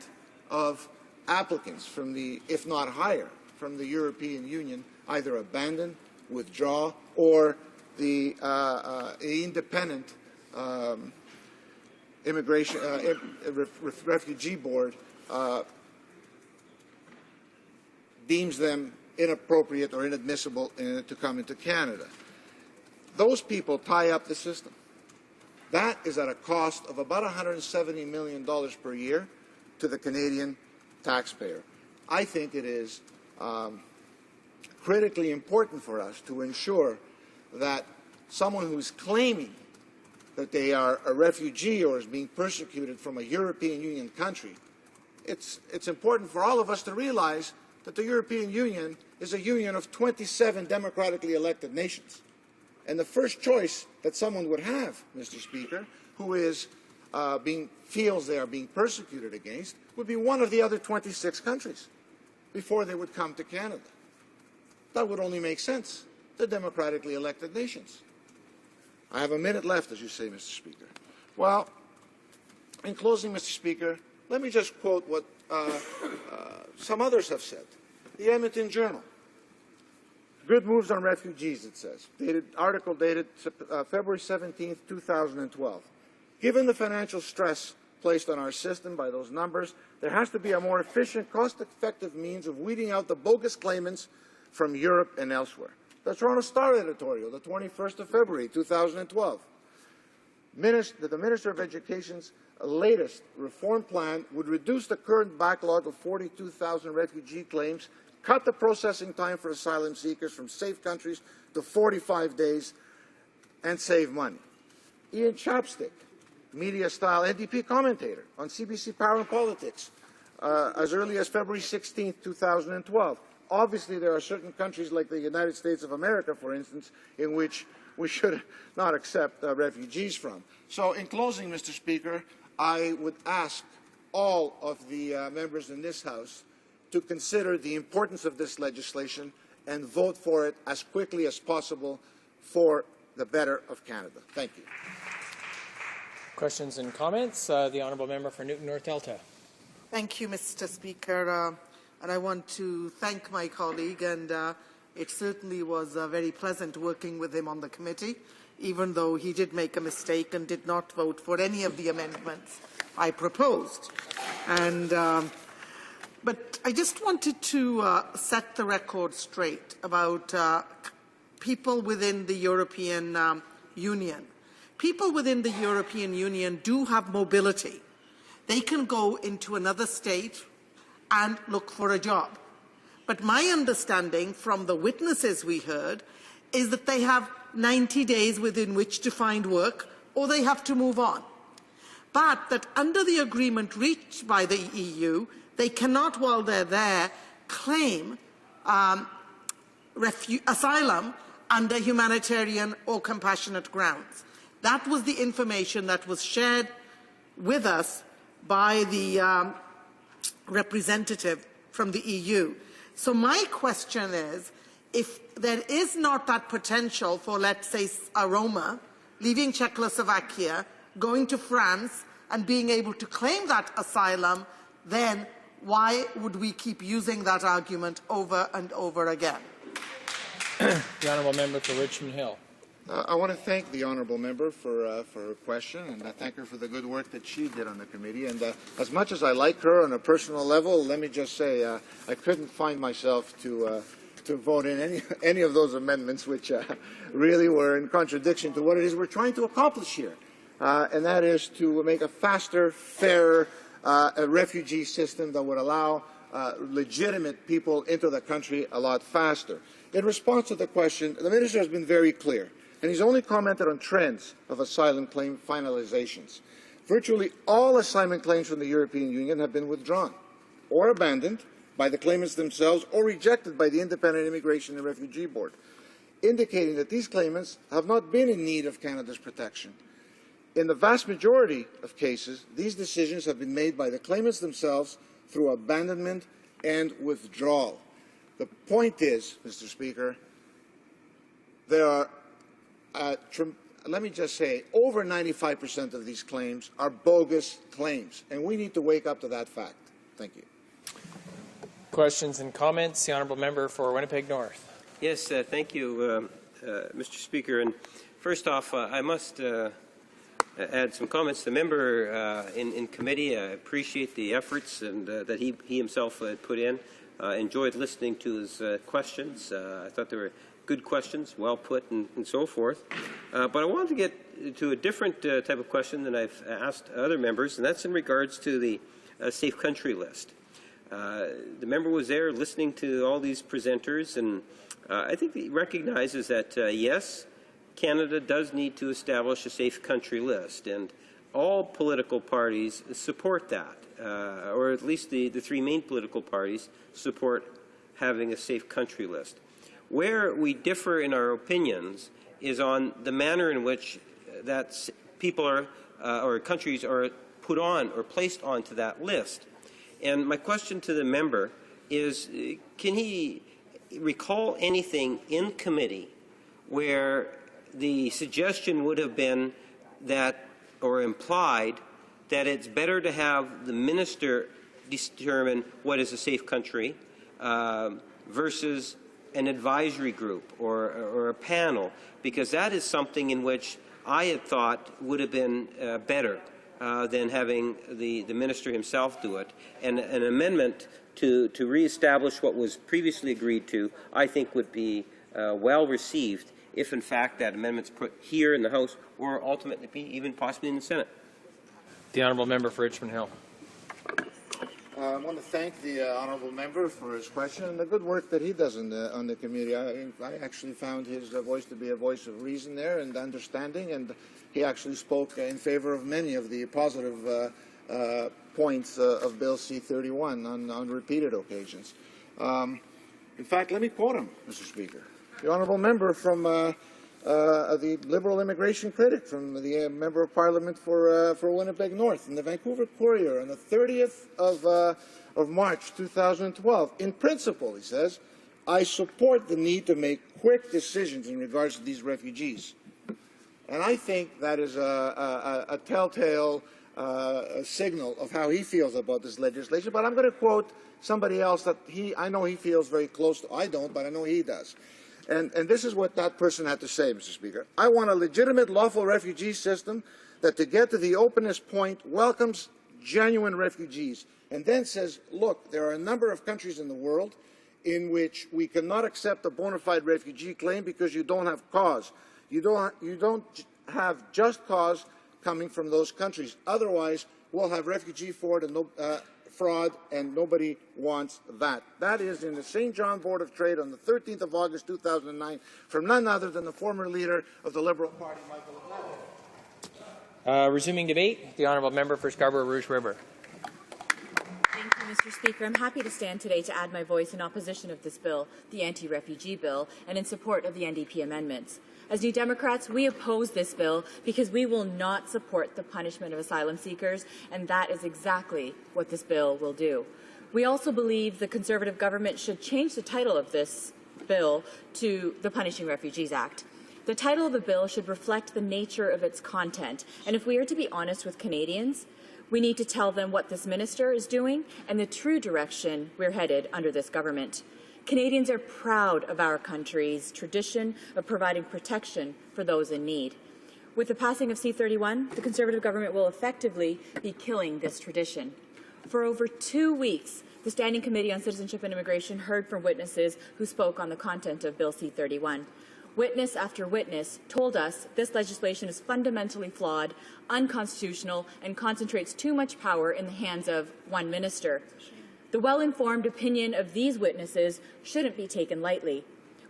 of applicants from the, if not higher, from the European Union either abandon, withdraw, or the independent immigration refugee board deems them inappropriate or inadmissible to come into Canada. Those people tie up the system. That is at a cost of about $170 million per year to the Canadian taxpayer. I think it is critically important for us to ensure that someone who is claiming that they are a refugee or is being persecuted from a European Union country, it's important for all of us to realize that the European Union is a union of 27 democratically elected nations. And the first choice that someone would have, Mr. Speaker, who is feels they are being persecuted against, would be one of the other 26 countries before they would come to Canada. That would only make sense. They're democratically elected nations. I have a minute left, as you say, Mr. Speaker. Well, in closing, Mr. Speaker, let me just quote what some others have said. The Edmonton Journal. Good moves on refugees, it says. Article dated February 17, 2012. Given the financial stress placed on our system by those numbers, there has to be a more efficient, cost-effective means of weeding out the bogus claimants from Europe and elsewhere. The Toronto Star editorial, the 21st of February, 2012. The Minister of Education's latest reform plan would reduce the current backlog of 42,000 refugee claims, cut the processing time for asylum seekers from safe countries to 45 days, and save money. Ian Chapstick, media-style NDP commentator on CBC Power and Politics, as early as February 16, 2012. Obviously, there are certain countries like the United States of America, for instance, in which we should not accept refugees from. So in closing, Mr. Speaker, I would ask all of the members in this House to consider the importance of this legislation and vote for it as quickly as possible for the better of Canada. Thank you. Questions and comments? The Honourable Member for Newton North Delta. Thank you, Mr. Speaker. And I want to thank my colleague, and it certainly was very pleasant working with him on the committee, even though he did make a mistake and did not vote for any of the amendments I proposed. And, but I just wanted to set the record straight about people within the European Union. People within the European Union do have mobility. They can go into another state and look for a job. But my understanding from the witnesses we heard is that they have 90 days within which to find work, or they have to move on. But that under the agreement reached by the EU, they cannot, while they're there, claim asylum under humanitarian or compassionate grounds. That was the information that was shared with us by the representative from the EU. So my question is, if there is not that potential for, let's say, a Roma leaving Czechoslovakia, going to France and being able to claim that asylum, then why would we keep using that argument over and over again? The Honourable Member for Richmond Hill. I want to thank the honourable member for her question, and I thank her for the good work that she did on the committee. And as much as I like her on a personal level, let me just say I couldn't find myself to vote in any of those amendments, which really were in contradiction to what it is we're trying to accomplish here, and that is to make a faster, fairer refugee system that would allow legitimate people into the country a lot faster. In response to the question, the Minister has been very clear. And he's only commented on trends of asylum claim finalizations. Virtually all asylum claims from the European Union have been withdrawn or abandoned by the claimants themselves or rejected by the Independent Immigration and Refugee Board, indicating that these claimants have not been in need of Canada's protection. In the vast majority of cases, these decisions have been made by the claimants themselves through abandonment and withdrawal. The point is, Mr. Speaker, there are, let me just say, over 95% of these claims are bogus claims, and we need to wake up to that fact. Thank you. Questions and comments? The Honourable Member for Winnipeg North. Yes, thank you, Mr. Speaker. And first off, I must add some comments. The member in committee, I appreciate the efforts and that he himself put in. Enjoyed listening to his questions. I thought they were good questions, well put, and so forth. But I wanted to get to a different type of question than I've asked other members, and that's in regards to the safe country list. The member was there listening to all these presenters, and I think he recognizes that, yes, Canada does need to establish a safe country list, and all political parties support that, or at least the three main political parties support having a safe country list. Where we differ in our opinions is on the manner in which that people are, or countries are put on or placed onto that list. And my question to the member is, can he recall anything in committee where the suggestion would have been that, or implied, that it's better to have the minister determine what is a safe country versus an advisory group or a panel, because that is something in which I had thought would have been better than having the minister himself do it. And an amendment to reestablish what was previously agreed to, I think, would be well received if, in fact, that amendment's put here in the House or ultimately even possibly in the Senate. The Honourable Member for Richmond Hill. I want to thank the honourable member for his question and the good work that he does on the committee. I actually found his voice to be a voice of reason there and understanding, and he actually spoke in favor of many of the positive points of Bill C-31 on repeated occasions. In fact, let me quote him, Mr. Speaker. The honourable member from the Liberal immigration critic, from the Member of Parliament for Winnipeg North, in the Vancouver Courier on the 30th of March 2012. In principle, he says, I support the need to make quick decisions in regards to these refugees. And I think that is a telltale signal of how he feels about this legislation. But I'm going to quote somebody else that I know he feels very close to. I don't, but I know he does. And this is what that person had to say, Mr. Speaker. I want a legitimate, lawful refugee system that, to get to the openest point, welcomes genuine refugees, and then says, look, there are a number of countries in the world in which we cannot accept a bona fide refugee claim because you don't have cause. You don't have just cause coming from those countries. Otherwise, we'll have refugee fraud, and nobody wants that. That is in the St. John Board of Trade on the 13th of August 2009 from none other than the former leader of the Liberal Party, Michael O'Connor. Resuming debate, the Honourable Member for Scarborough-Rouge River. Thank you, Mr. Speaker. I'm happy to stand today to add my voice in opposition of this bill, the anti-refugee bill, and in support of the NDP amendments. As New Democrats, we oppose this bill because we will not support the punishment of asylum seekers, and that is exactly what this bill will do. We also believe the Conservative government should change the title of this bill to the Punishing Refugees Act. The title of the bill should reflect the nature of its content, and if we are to be honest with Canadians, we need to tell them what this minister is doing and the true direction we're headed under this government. Canadians are proud of our country's tradition of providing protection for those in need. With the passing of C-31, the Conservative government will effectively be killing this tradition. For over 2 weeks, the Standing Committee on Citizenship and Immigration heard from witnesses who spoke on the content of Bill C-31. Witness after witness told us this legislation is fundamentally flawed, unconstitutional, and concentrates too much power in the hands of one minister. The well-informed opinion of these witnesses shouldn't be taken lightly.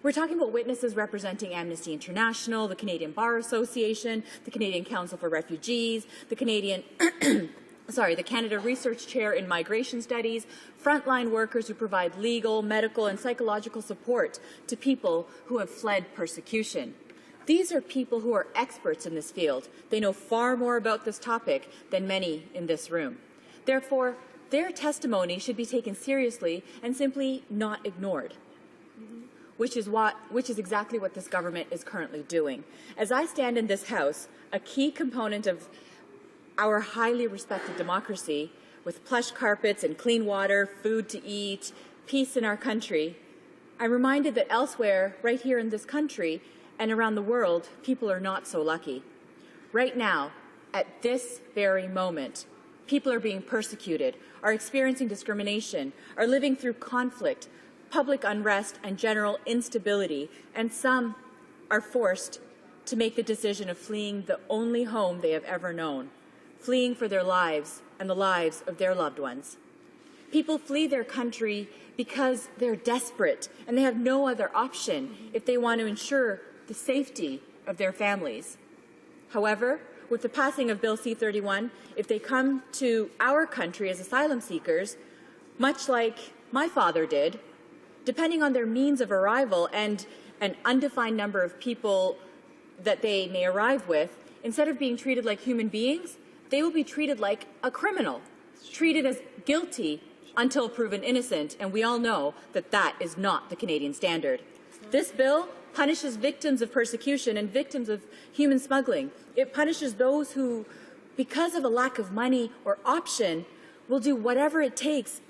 We're talking about witnesses representing Amnesty International, the Canadian Bar Association, the Canadian Council for Refugees, the the Canada Research Chair in Migration Studies, frontline workers who provide legal, medical, and psychological support to people who have fled persecution. These are people who are experts in this field. They know far more about this topic than many in this room. Therefore, their testimony should be taken seriously and simply not ignored, which is exactly what this government is currently doing. As I stand in this House, a key component of our highly respected democracy, with plush carpets and clean water, food to eat, peace in our country, I'm reminded that elsewhere, right here in this country and around the world, people are not so lucky. Right now, at this very moment, people are being persecuted, are experiencing discrimination, are living through conflict, public unrest, and general instability, and some are forced to make the decision of fleeing the only home they have ever known, fleeing for their lives and the lives of their loved ones. People flee their country because they're desperate and they have no other option if they want to ensure the safety of their families. However, with the passing of Bill C-31, if they come to our country as asylum seekers, much like my father did, depending on their means of arrival and an undefined number of people that they may arrive with, instead of being treated like human beings, they will be treated like a criminal, treated as guilty until proven innocent, and we all know that that is not the Canadian standard. This bill punishes victims of persecution and victims of human smuggling. It punishes those who, because of a lack of money or option, will do whatever it takes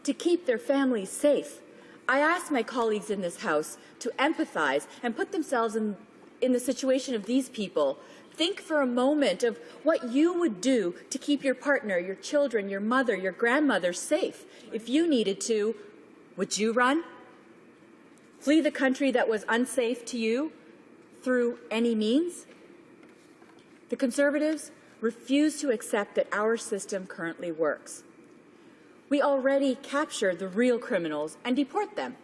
to keep their families safe. I ask my colleagues in this House to empathize and put themselves in the situation of these people. Think for a moment of what you would do to keep your partner, your children, your mother, your grandmother safe. If you needed to, would you run? Flee the country that was unsafe to you through any means? The Conservatives refuse to accept that our system currently works. We already capture the real criminals and deport them.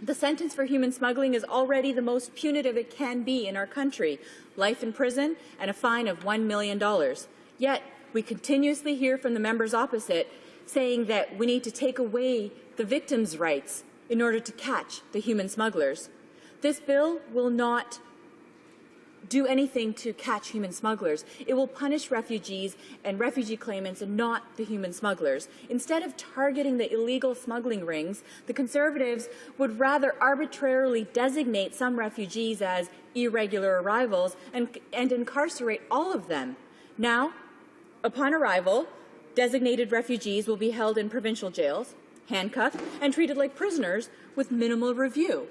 The sentence for human smuggling is already the most punitive it can be in our country, life in prison and a fine of $1 million. Yet, we continuously hear from the members opposite saying that we need to take away the victims' rights in order to catch the human smugglers. This bill will not do anything to catch human smugglers. It will punish refugees and refugee claimants and not the human smugglers. Instead of targeting the illegal smuggling rings, the Conservatives would rather arbitrarily designate some refugees as irregular arrivals and incarcerate all of them. Now, upon arrival, designated refugees will be held in provincial jails, handcuffed, and treated like prisoners with minimal review.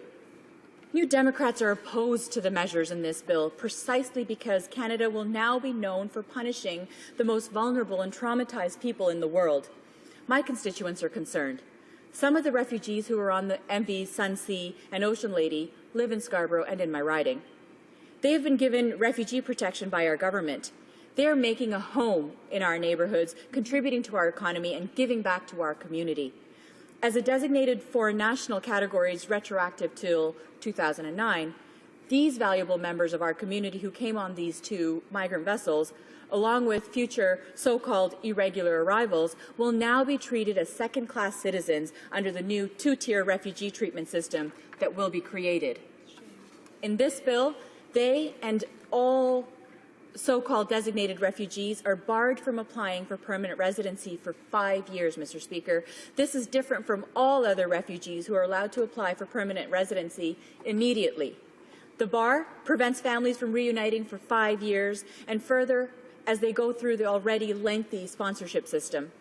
New Democrats are opposed to the measures in this bill precisely because Canada will now be known for punishing the most vulnerable and traumatized people in the world. My constituents are concerned. Some of the refugees who are on the MV Sunsea and Ocean Lady live in Scarborough and in my riding. They have been given refugee protection by our government. They are making a home in our neighbourhoods, contributing to our economy and giving back to our community. As a designated for national categories retroactive till 2009, these valuable members of our community who came on these two migrant vessels, along with future so-called irregular arrivals, will now be treated as second-class citizens under the new two-tier refugee treatment system that will be created. In this bill, they and all so-called designated refugees are barred from applying for permanent residency for 5 years, Mr. Speaker. This is different from all other refugees who are allowed to apply for permanent residency immediately. The bar prevents families from reuniting for 5 years and further as they go through the already lengthy sponsorship system.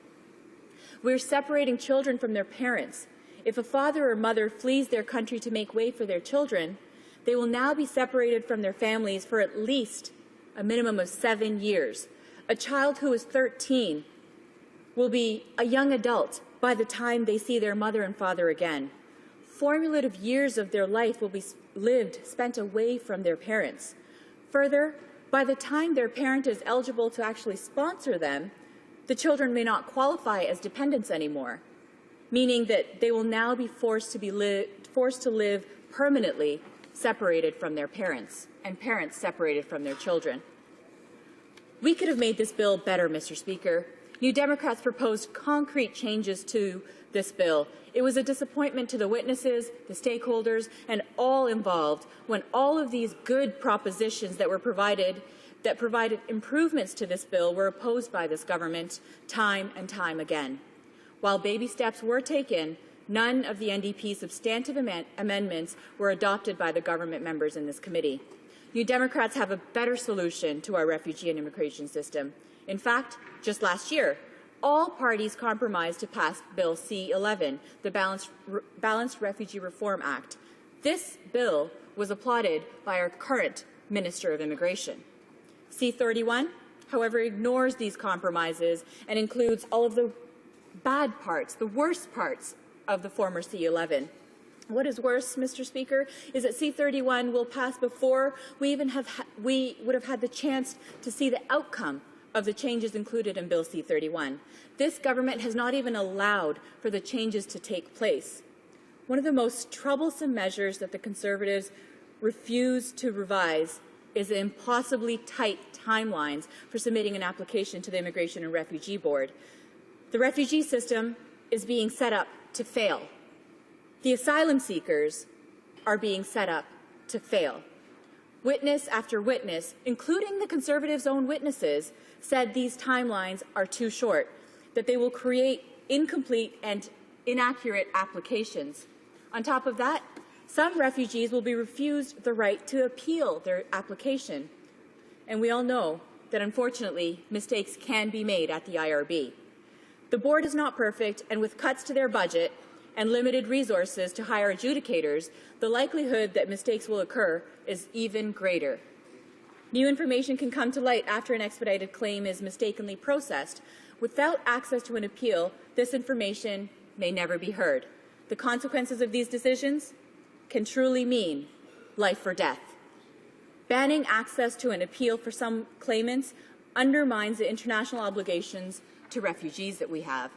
We're separating children from their parents. If a father or mother flees their country to make way for their children, they will now be separated from their families for at least a minimum of 7 years. A child who is 13 will be a young adult by the time they see their mother and father again. Formative years of their life will be spent away from their parents. Further, by the time their parent is eligible to actually sponsor them, the children may not qualify as dependents anymore, meaning that they will now be forced to live permanently separated from their parents and parents separated from their children. We could have made this bill better, Mr. Speaker. New Democrats proposed concrete changes to this bill. It was a disappointment to the witnesses, the stakeholders, and all involved when all of these good propositions that provided improvements to this bill were opposed by this government time and time again. While baby steps were taken, none of the NDP's substantive amendments were adopted by the government members in this committee. New Democrats have a better solution to our refugee and immigration system. In fact, just last year, all parties compromised to pass Bill C-11, the Balanced Refugee Reform Act. This bill was applauded by our current Minister of Immigration. C-31, however, ignores these compromises and includes all of the bad parts, the worst parts of the former C-11. What is worse, Mr. Speaker, is that C-31 will pass before we would have had the chance to see the outcome of the changes included in Bill C-31. This government has not even allowed for the changes to take place. One of the most troublesome measures that the Conservatives refuse to revise is the impossibly tight timelines for submitting an application to the Immigration and Refugee Board. The refugee system is being set up to fail. The asylum seekers are being set up to fail. Witness after witness, including the Conservatives' own witnesses, said these timelines are too short, that they will create incomplete and inaccurate applications. On top of that, some refugees will be refused the right to appeal their application. And we all know that, unfortunately, mistakes can be made at the IRB. The board is not perfect, and with cuts to their budget and limited resources to hire adjudicators, the likelihood that mistakes will occur is even greater. New information can come to light after an expedited claim is mistakenly processed. Without access to an appeal, this information may never be heard. The consequences of these decisions can truly mean life or death. Banning access to an appeal for some claimants undermines the international obligations to refugees that we have.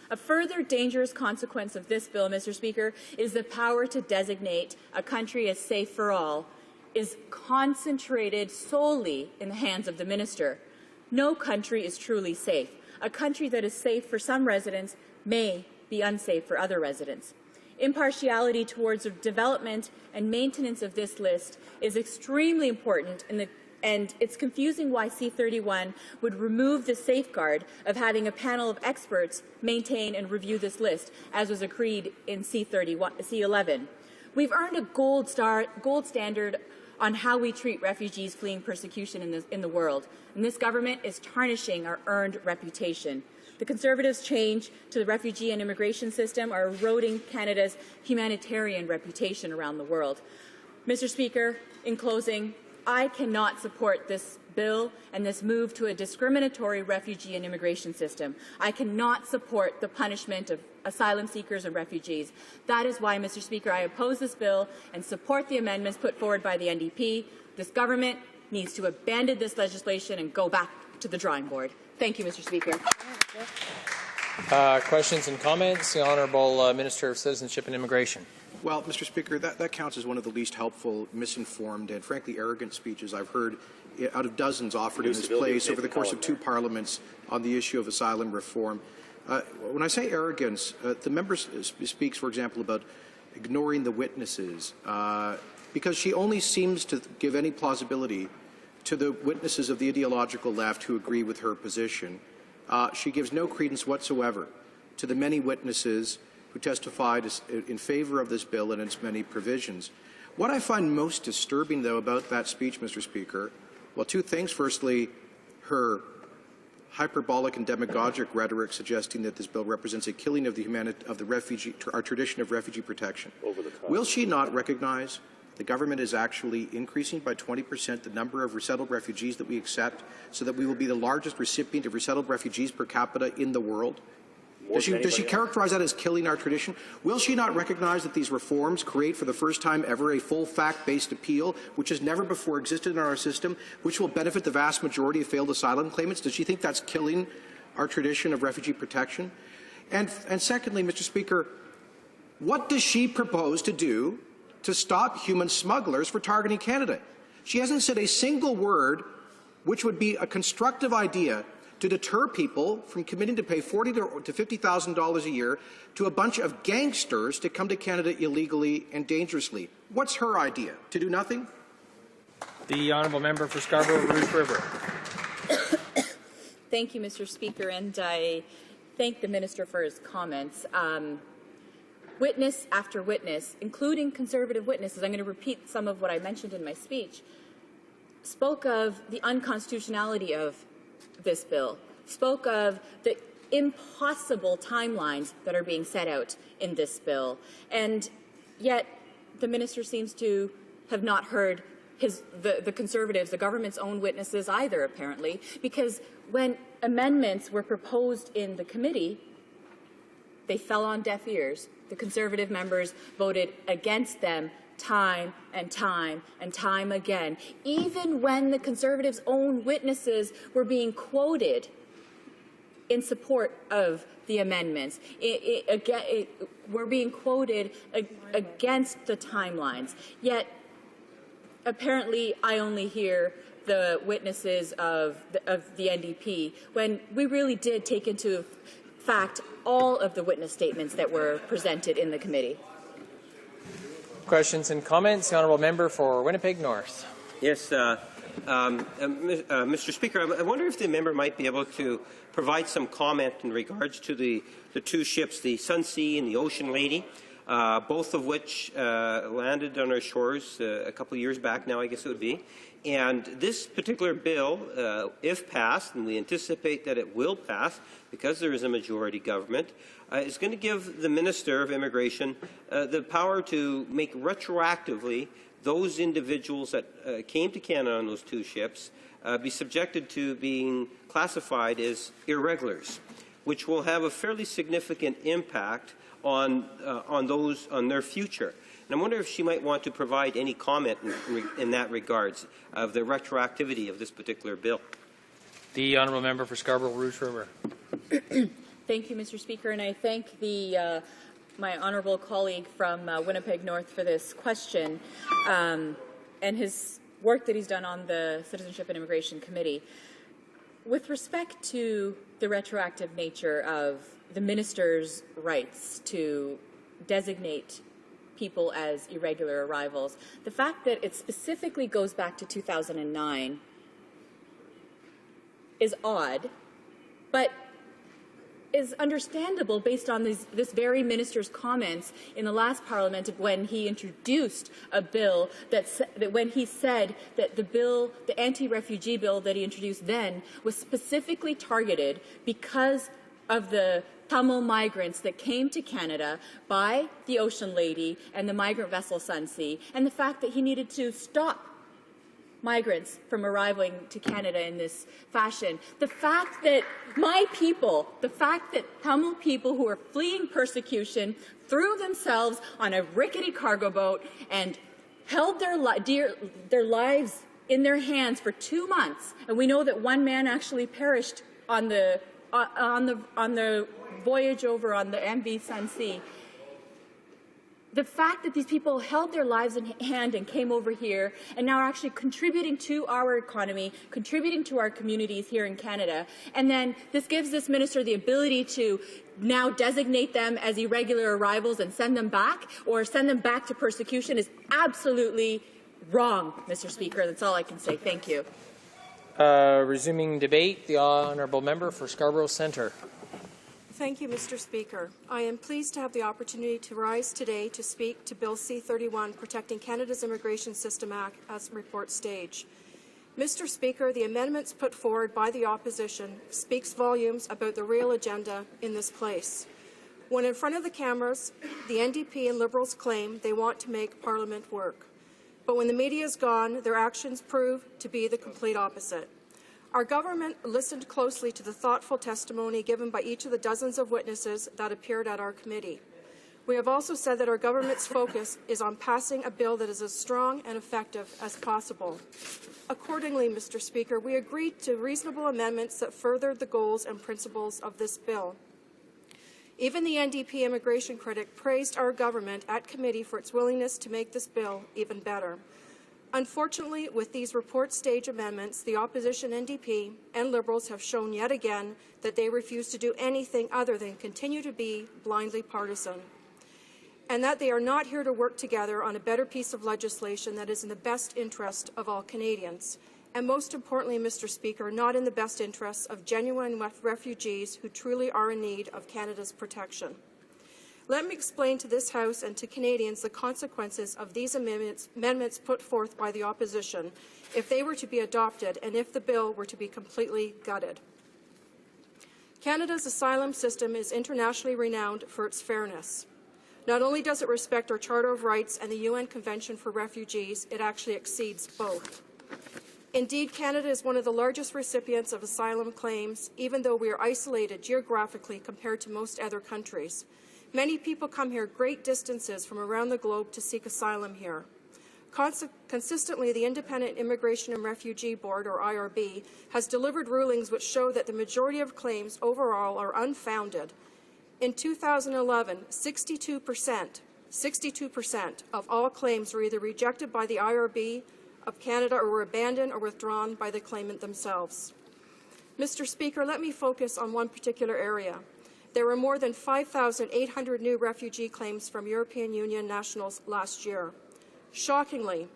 A further dangerous consequence of this bill, Mr. Speaker, is the power to designate a country as safe for all is concentrated solely in the hands of the minister. No country is truly safe. A country that is safe for some residents may be unsafe for other residents. Impartiality towards the development and maintenance of this list is extremely important, and it's confusing why C-31 would remove the safeguard of having a panel of experts maintain and review this list, as was agreed in C-11. We've earned a gold standard on how we treat refugees fleeing persecution in the world, and this government is tarnishing our earned reputation. The Conservatives' change to the refugee and immigration system are eroding Canada's humanitarian reputation around the world. Mr. Speaker, in closing, I cannot support this bill and this move to a discriminatory refugee and immigration system. I cannot support the punishment of asylum seekers and refugees. That is why, Mr. Speaker, I oppose this bill and support the amendments put forward by the NDP. This government needs to abandon this legislation and go back to the drawing board. Thank you, Mr. Speaker. Questions and comments? The Honourable Minister of Citizenship and Immigration. Well, Mr. Speaker, that counts as one of the least helpful, misinformed, and frankly arrogant speeches I've heard out of dozens offered in this place over the course of 2 parliaments on the issue of asylum reform. When I say arrogance, the member speaks, for example, about ignoring the witnesses, because she only seems to give any plausibility to the witnesses of the ideological left who agree with her position. She gives no credence whatsoever to the many witnesses who testified in favor of this bill and its many provisions. What I find most disturbing, though, about that speech, Mr. Speaker, well, 2 things. Firstly, her hyperbolic and demagogic rhetoric suggesting that this bill represents a killing of our tradition of refugee protection. Will she not recognize the government is actually increasing by 20% the number of resettled refugees that we accept, so that we will be the largest recipient of resettled refugees per capita in the world? Does she characterize that as killing our tradition? Will she not recognize that these reforms create for the first time ever a full fact-based appeal, which has never before existed in our system, which will benefit the vast majority of failed asylum claimants? Does she think that's killing our tradition of refugee protection? And secondly, Mr. Speaker, what does she propose to do to stop human smugglers for targeting Canada. She hasn't said a single word which would be a constructive idea to deter people from committing to pay $40,000 to $50,000 a year to a bunch of gangsters to come to Canada illegally and dangerously. What's her idea? To do nothing? The honourable member for Scarborough-Rouge River. Thank you, Mr. Speaker, and I thank the minister for his comments. Witness after witness, including Conservative witnesses, I'm going to repeat some of what I mentioned in my speech, spoke of the unconstitutionality of this bill, spoke of the impossible timelines that are being set out in this bill, and yet the minister seems to have not heard the Conservatives, the government's own witnesses either, apparently, because when amendments were proposed in the committee, they fell on deaf ears. The Conservative members voted against them time and time and time again, even when the Conservatives' own witnesses were being quoted in support of the amendments. We're being quoted against the timelines. Yet, apparently, I only hear the witnesses of the NDP when we really did take into fact all of the witness statements that were presented in the committee. Questions and comments. The honourable member for Winnipeg North. Yes, Mr. Speaker, I wonder if the member might be able to provide some comment in regards to the two ships, the Sunsea and the Ocean Lady, both of which landed on our shores a couple of years back now, I guess it would be. And this particular bill, if passed, and we anticipate that it will pass because there is a majority government, is going to give the Minister of Immigration the power to make retroactively those individuals that came to Canada on those two ships be subjected to being classified as irregulars, which will have a fairly significant impact on their future. And I wonder if she might want to provide any comment in that regards of the retroactivity of this particular bill. The honourable member for Scarborough-Rouge River. Thank you, Mr. Speaker, and I thank my honourable colleague from Winnipeg North for this question and his work that he's done on the Citizenship and Immigration Committee. With respect to the retroactive nature of the minister's rights to designate people as irregular arrivals, the fact that it specifically goes back to 2009 is odd, but is understandable based on this very minister's comments in the last Parliament when he introduced a bill that when he said that the anti-refugee bill that he introduced then was specifically targeted because of the Tamil migrants that came to Canada by the Ocean Lady and the migrant vessel Sunsea, and the fact that he needed to stop migrants from arriving to Canada in this fashion. The fact that Tamil people who are fleeing persecution threw themselves on a rickety cargo boat and held their lives in their hands for 2 months, and we know that one man actually perished on the voyage over on the MV Sunsea. The fact that these people held their lives in hand and came over here and now are actually contributing to our economy, contributing to our communities here in Canada, and then this gives this minister the ability to now designate them as irregular arrivals and send them back or send them back to persecution is absolutely wrong, Mr. Speaker. That's all I can say. Thank you. Resuming debate, the honourable member for Scarborough Centre. Thank you, Mr. Speaker. I am pleased to have the opportunity to rise today to speak to Bill C-31, Protecting Canada's Immigration System Act, as report stage. Mr. Speaker, the amendments put forward by the opposition speaks volumes about the real agenda in this place. When in front of the cameras, the NDP and Liberals claim they want to make Parliament work. But when the media is gone, their actions prove to be the complete opposite. Our government listened closely to the thoughtful testimony given by each of the dozens of witnesses that appeared at our committee. We have also said that our government's focus is on passing a bill that is as strong and effective as possible. Accordingly, Mr. Speaker, we agreed to reasonable amendments that furthered the goals and principles of this bill. Even the NDP immigration critic praised our government at committee for its willingness to make this bill even better. Unfortunately, with these report stage amendments, the opposition NDP and Liberals have shown yet again that they refuse to do anything other than continue to be blindly partisan, and that they are not here to work together on a better piece of legislation that is in the best interest of all Canadians, and most importantly, Mr. Speaker, not in the best interests of genuine refugees who truly are in need of Canada's protection. Let me explain to this House and to Canadians the consequences of these amendments put forth by the opposition if they were to be adopted and if the bill were to be completely gutted. Canada's asylum system is internationally renowned for its fairness. Not only does it respect our Charter of Rights and the UN Convention for Refugees, it actually exceeds both. Indeed, Canada is one of the largest recipients of asylum claims, even though we are isolated geographically compared to most other countries. Many people come here great distances from around the globe to seek asylum here. Consistently, the Independent Immigration and Refugee Board, or IRB, has delivered rulings which show that the majority of claims overall are unfounded. In 2011, 62% of all claims were either rejected by the IRB of Canada or were abandoned or withdrawn by the claimant themselves. Mr. Speaker, let me focus on one particular area. There were more than 5,800 new refugee claims from European Union nationals last year. Shockingly,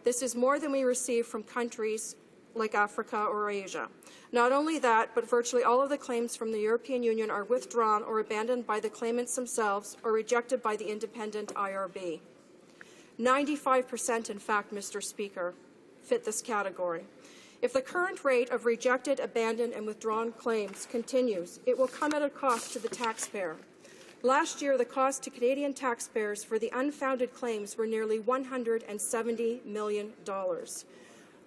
this is more than we receive from countries like Africa or Asia. Not only that, but virtually all of the claims from the European Union are withdrawn or abandoned by the claimants themselves or rejected by the independent IRB. 95%, in fact, Mr. Speaker, fit this category. If the current rate of rejected, abandoned, and withdrawn claims continues, it will come at a cost to the taxpayer. Last year, the cost to Canadian taxpayers for the unfounded claims were nearly $170 million.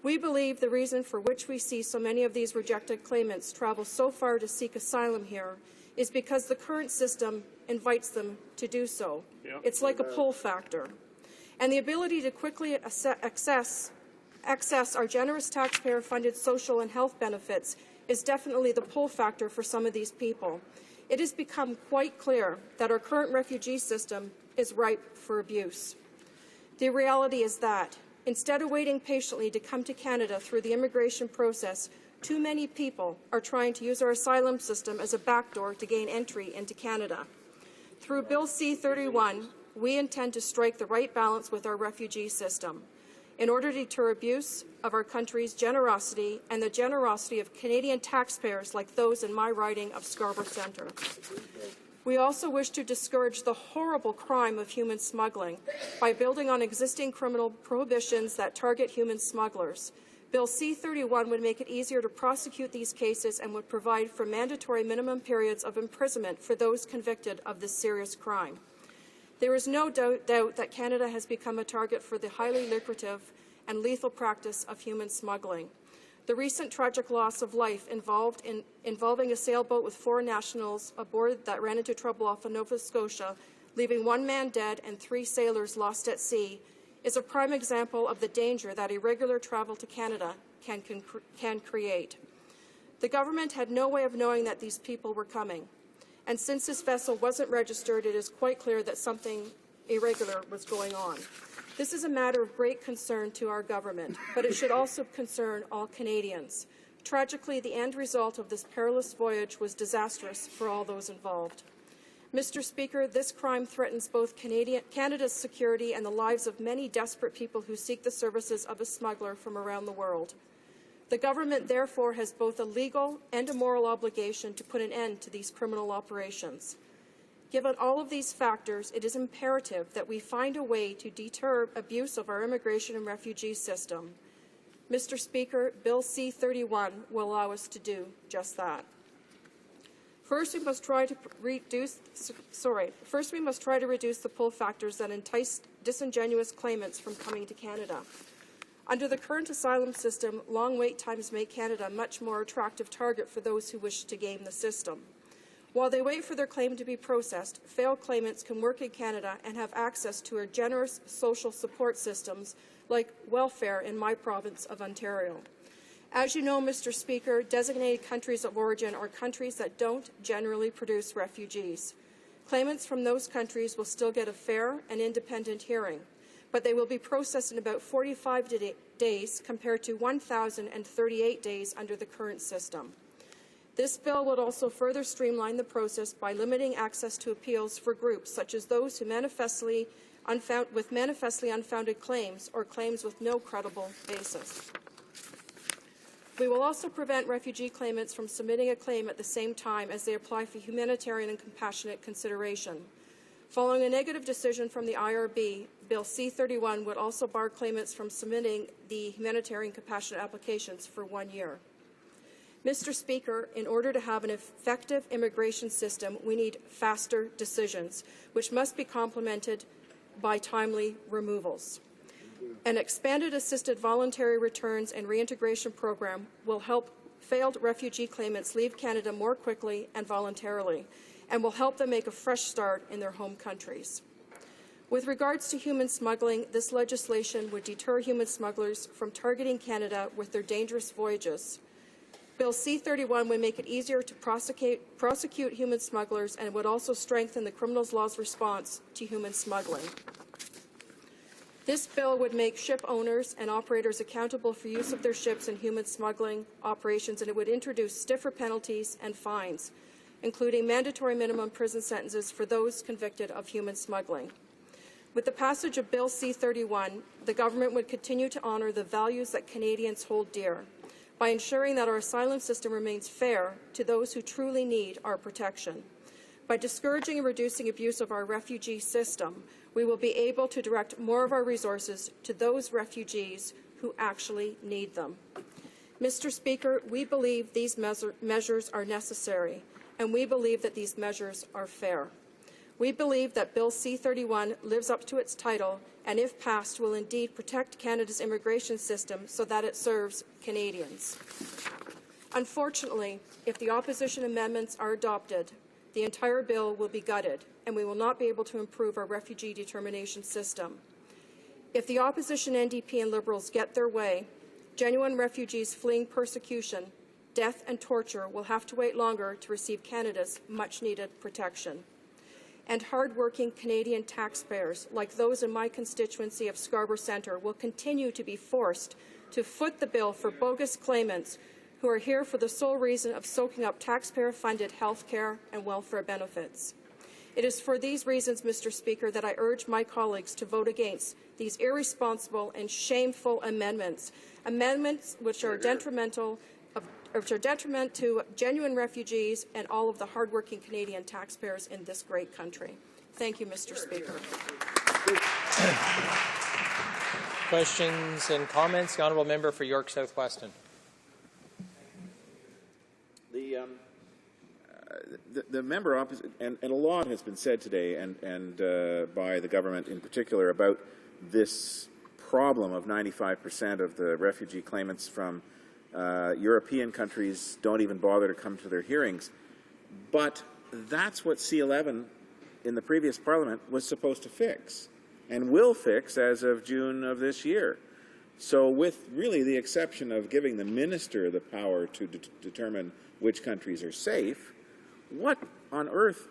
We believe the reason for which we see so many of these rejected claimants travel so far to seek asylum here is because the current system invites them to do so. It's like a pull factor. And the ability to quickly access our generous taxpayer-funded social and health benefits is definitely the pull factor for some of these people. It has become quite clear that our current refugee system is ripe for abuse. The reality is that, instead of waiting patiently to come to Canada through the immigration process, too many people are trying to use our asylum system as a backdoor to gain entry into Canada. Through Bill C-31, we intend to strike the right balance with our refugee system in order to deter abuse of our country's generosity and the generosity of Canadian taxpayers like those in my riding of Scarborough Centre. We also wish to discourage the horrible crime of human smuggling by building on existing criminal prohibitions that target human smugglers. Bill C-31 would make it easier to prosecute these cases and would provide for mandatory minimum periods of imprisonment for those convicted of this serious crime. There is no doubt that Canada has become a target for the highly lucrative and lethal practice of human smuggling. The recent tragic loss of life involving a sailboat with 4 nationals aboard that ran into trouble off of Nova Scotia, leaving 1 man dead and 3 sailors lost at sea, is a prime example of the danger that irregular travel to Canada can create. The government had no way of knowing that these people were coming. And since this vessel wasn't registered, it is quite clear that something irregular was going on. This is a matter of great concern to our government, but it should also concern all Canadians. Tragically, the end result of this perilous voyage was disastrous for all those involved. Mr. Speaker, this crime threatens both Canada's security and the lives of many desperate people who seek the services of a smuggler from around the world. The government, therefore, has both a legal and a moral obligation to put an end to these criminal operations. Given all of these factors, it is imperative that we find a way to deter abuse of our immigration and refugee system. Mr. Speaker, Bill C-31 will allow us to do just that. First, we must try to reduce the pull factors that entice disingenuous claimants from coming to Canada. Under the current asylum system, long wait times make Canada a much more attractive target for those who wish to game the system. While they wait for their claim to be processed, failed claimants can work in Canada and have access to our generous social support systems like welfare in my province of Ontario. As you know, Mr. Speaker, designated countries of origin are countries that don't generally produce refugees. Claimants from those countries will still get a fair and independent hearing, but they will be processed in about 45 days compared to 1,038 days under the current system. This bill would also further streamline the process by limiting access to appeals for groups such as those who manifestly unfounded claims or claims with no credible basis. We will also prevent refugee claimants from submitting a claim at the same time as they apply for humanitarian and compassionate consideration. Following a negative decision from the IRB, Bill C-31 would also bar claimants from submitting the humanitarian compassionate applications for 1 year. Mr. Speaker, in order to have an effective immigration system, we need faster decisions, which must be complemented by timely removals. An expanded assisted voluntary returns and reintegration program will help failed refugee claimants leave Canada more quickly and voluntarily, and will help them make a fresh start in their home countries. With regards to human smuggling, this legislation would deter human smugglers from targeting Canada with their dangerous voyages. Bill C-31 would make it easier to prosecute human smugglers, and would also strengthen the criminal law's response to human smuggling. This bill would make ship owners and operators accountable for use of their ships in human smuggling operations, and it would introduce stiffer penalties and fines, including mandatory minimum prison sentences for those convicted of human smuggling. With the passage of Bill C-31, the government would continue to honour the values that Canadians hold dear, by ensuring that our asylum system remains fair to those who truly need our protection. By discouraging and reducing abuse of our refugee system, we will be able to direct more of our resources to those refugees who actually need them. Mr. Speaker, we believe these measures are necessary, and we believe that these measures are fair. We believe that Bill C-31 lives up to its title, and if passed, will indeed protect Canada's immigration system so that it serves Canadians. Unfortunately, if the opposition amendments are adopted, the entire bill will be gutted, and we will not be able to improve our refugee determination system. If the opposition NDP and Liberals get their way, genuine refugees fleeing persecution, death and torture will have to wait longer to receive Canada's much-needed protection. And hard-working Canadian taxpayers, like those in my constituency of Scarborough Centre, will continue to be forced to foot the bill for bogus claimants who are here for the sole reason of soaking up taxpayer-funded health care and welfare benefits. It is for these reasons, Mr. Speaker, that I urge my colleagues to vote against these irresponsible and shameful amendments, which are detrimental to genuine refugees and all of the hardworking Canadian taxpayers in this great country. Thank you, Mr. Speaker. Questions and comments? The honourable member for York South Weston. The member opposite, and a lot has been said today, and by the government in particular, about this problem of 95% of the refugee claimants from European countries don't even bother to come to their hearings. But that's what C-11 in the previous Parliament was supposed to fix, and will fix as of June of this year. So with really the exception of giving the minister the power to determine which countries are safe, what on earth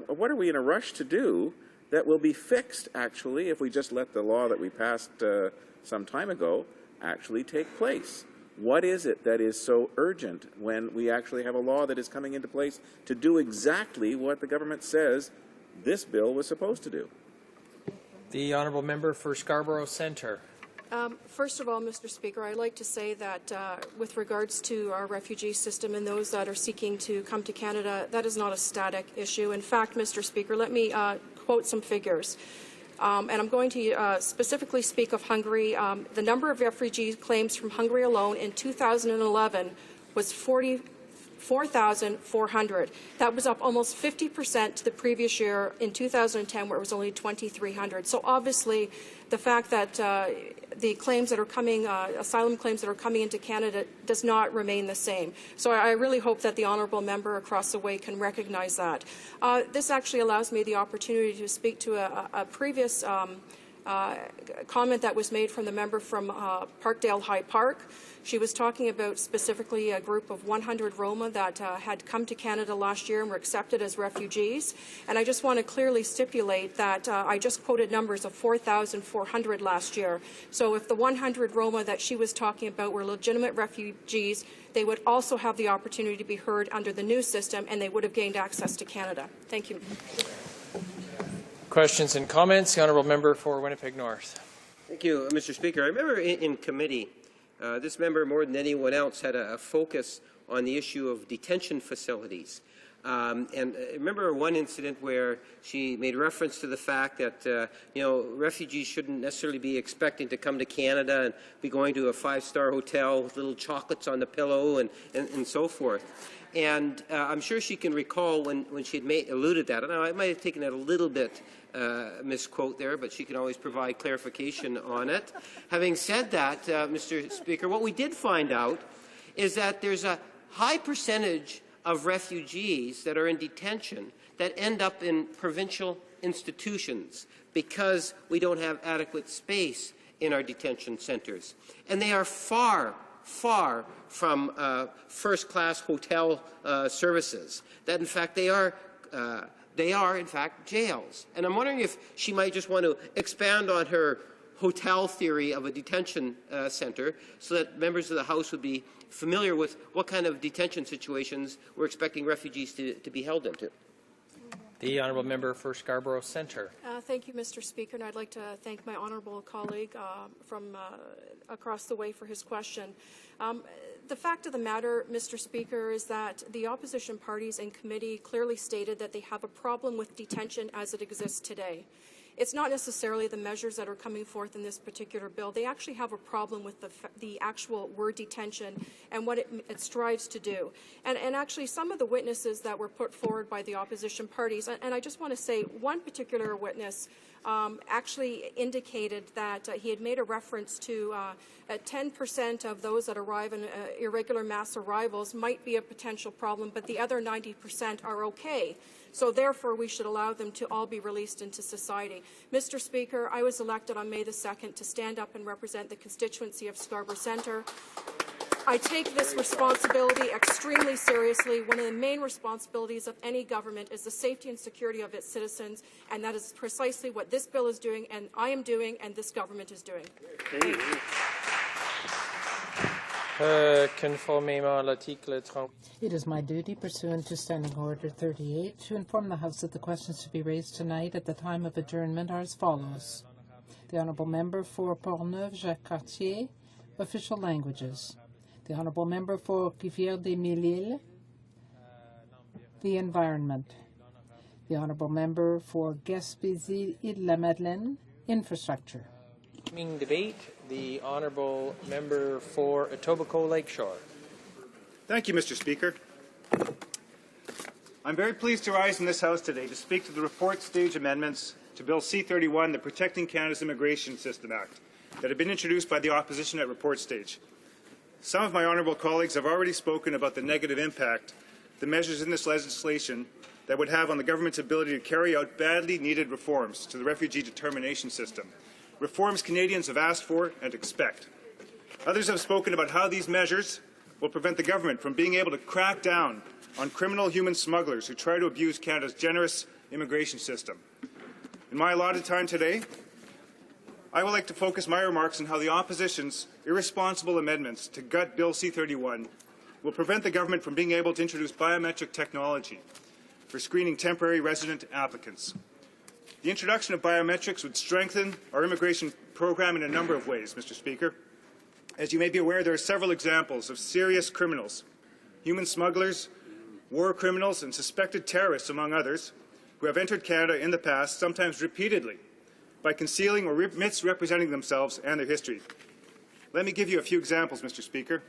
what are we in a rush to do that will be fixed, actually, if we just let the law that we passed some time ago actually take place? What is it that is so urgent when we actually have a law that is coming into place to do exactly what the government says this bill was supposed to do? The honourable member for Scarborough Centre. First of all, Mr. Speaker, I'd like to say that with regards to our refugee system and those that are seeking to come to Canada, that is not a static issue. In fact, Mr. Speaker, let me quote some figures. And I'm going to specifically speak of Hungary. The number of refugee claims from Hungary alone in 2011 was 44,400. That was up almost 50% to the previous year in 2010, where it was only 2,300. So obviously, the fact that the claims that are coming, asylum claims that are coming into Canada, does not remain the same. So I really hope that the honourable member across the way can recognize that. This actually allows me the opportunity to speak to a previous comment that was made from the member from Parkdale High Park. She was talking about specifically a group of 100 Roma that had come to Canada last year and were accepted as refugees. And I just want to clearly stipulate that I just quoted numbers of 4,400 last year. So if the 100 Roma that she was talking about were legitimate refugees, they would also have the opportunity to be heard under the new system, and they would have gained access to Canada. Thank you. Questions and comments? The honourable member for Winnipeg North. Thank you, Mr. Speaker. I remember in committee, this member more than anyone else had a focus on the issue of detention facilities. And I remember one incident where she made reference to the fact that, refugees shouldn't necessarily be expecting to come to Canada and be going to a five-star hotel with little chocolates on the pillow and so forth. And I'm sure she can recall when she had alluded that. Now, I might have taken it a little bit misquote there, but she can always provide clarification on it. Having said that, Mr. Speaker, what we did find out is that there's a high percentage of refugees that are in detention that end up in provincial institutions because we don't have adequate space in our detention centres. And they are far from first-class hotel services. That, in fact, they are, in fact, jails. And I'm wondering if she might just want to expand on her hotel theory of a detention centre so that members of the House would be familiar with what kind of detention situations we're expecting refugees to be held into. The honourable member for Scarborough Centre. Thank you, Mr. Speaker, and I'd like to thank my honourable colleague from across the way for his question. The fact of the matter, Mr. Speaker, is that the opposition parties in committee clearly stated that they have a problem with detention as it exists today. It's not necessarily the measures that are coming forth in this particular bill. They actually have a problem with the actual word detention and what it strives to do. And actually, some of the witnesses that were put forward by the opposition parties, and I just want to say one particular witness actually indicated that he had made a reference to 10% of those that arrive in irregular mass arrivals might be a potential problem, but the other 90% are okay. So therefore, we should allow them to all be released into society. Mr. Speaker, I was elected on May the 2nd to stand up and represent the constituency of Scarborough Centre. I take this responsibility extremely seriously. One of the main responsibilities of any government is the safety and security of its citizens, and that is precisely what this bill is doing, and I am doing, and this government is doing. It is my duty, pursuant to Standing Order 38, to inform the House that the questions to be raised tonight at the time of adjournment are as follows. The Honourable Member for Portneuf-Jacques-Cartier, Official Languages. The Honourable Member for Rivière-des-Mille-Îles, the Environment. The Honourable Member for Gaspésie-Île-la-Madeleine, Infrastructure. Debate, the honourable member for Etobicoke Lakeshore. Thank you, Mr. Speaker. I'm very pleased to rise in this House today to speak to the report stage amendments to Bill C-31, the Protecting Canada's Immigration System Act, that have been introduced by the opposition at report stage. Some of my honourable colleagues have already spoken about the negative impact the measures in this legislation that would have on the government's ability to carry out badly needed reforms to the refugee determination system. Reforms Canadians have asked for and expect. Others have spoken about how these measures will prevent the government from being able to crack down on criminal human smugglers who try to abuse Canada's generous immigration system. In my allotted time today, I would like to focus my remarks on how the opposition's irresponsible amendments to gut Bill C-31 will prevent the government from being able to introduce biometric technology for screening temporary resident applicants. The introduction of biometrics would strengthen our immigration program in a number of ways, Mr. Speaker. As you may be aware, there are several examples of serious criminals, human smugglers, war criminals, and suspected terrorists, among others, who have entered Canada in the past, sometimes repeatedly, by concealing or misrepresenting themselves and their history. Let me give you a few examples, Mr. Speaker.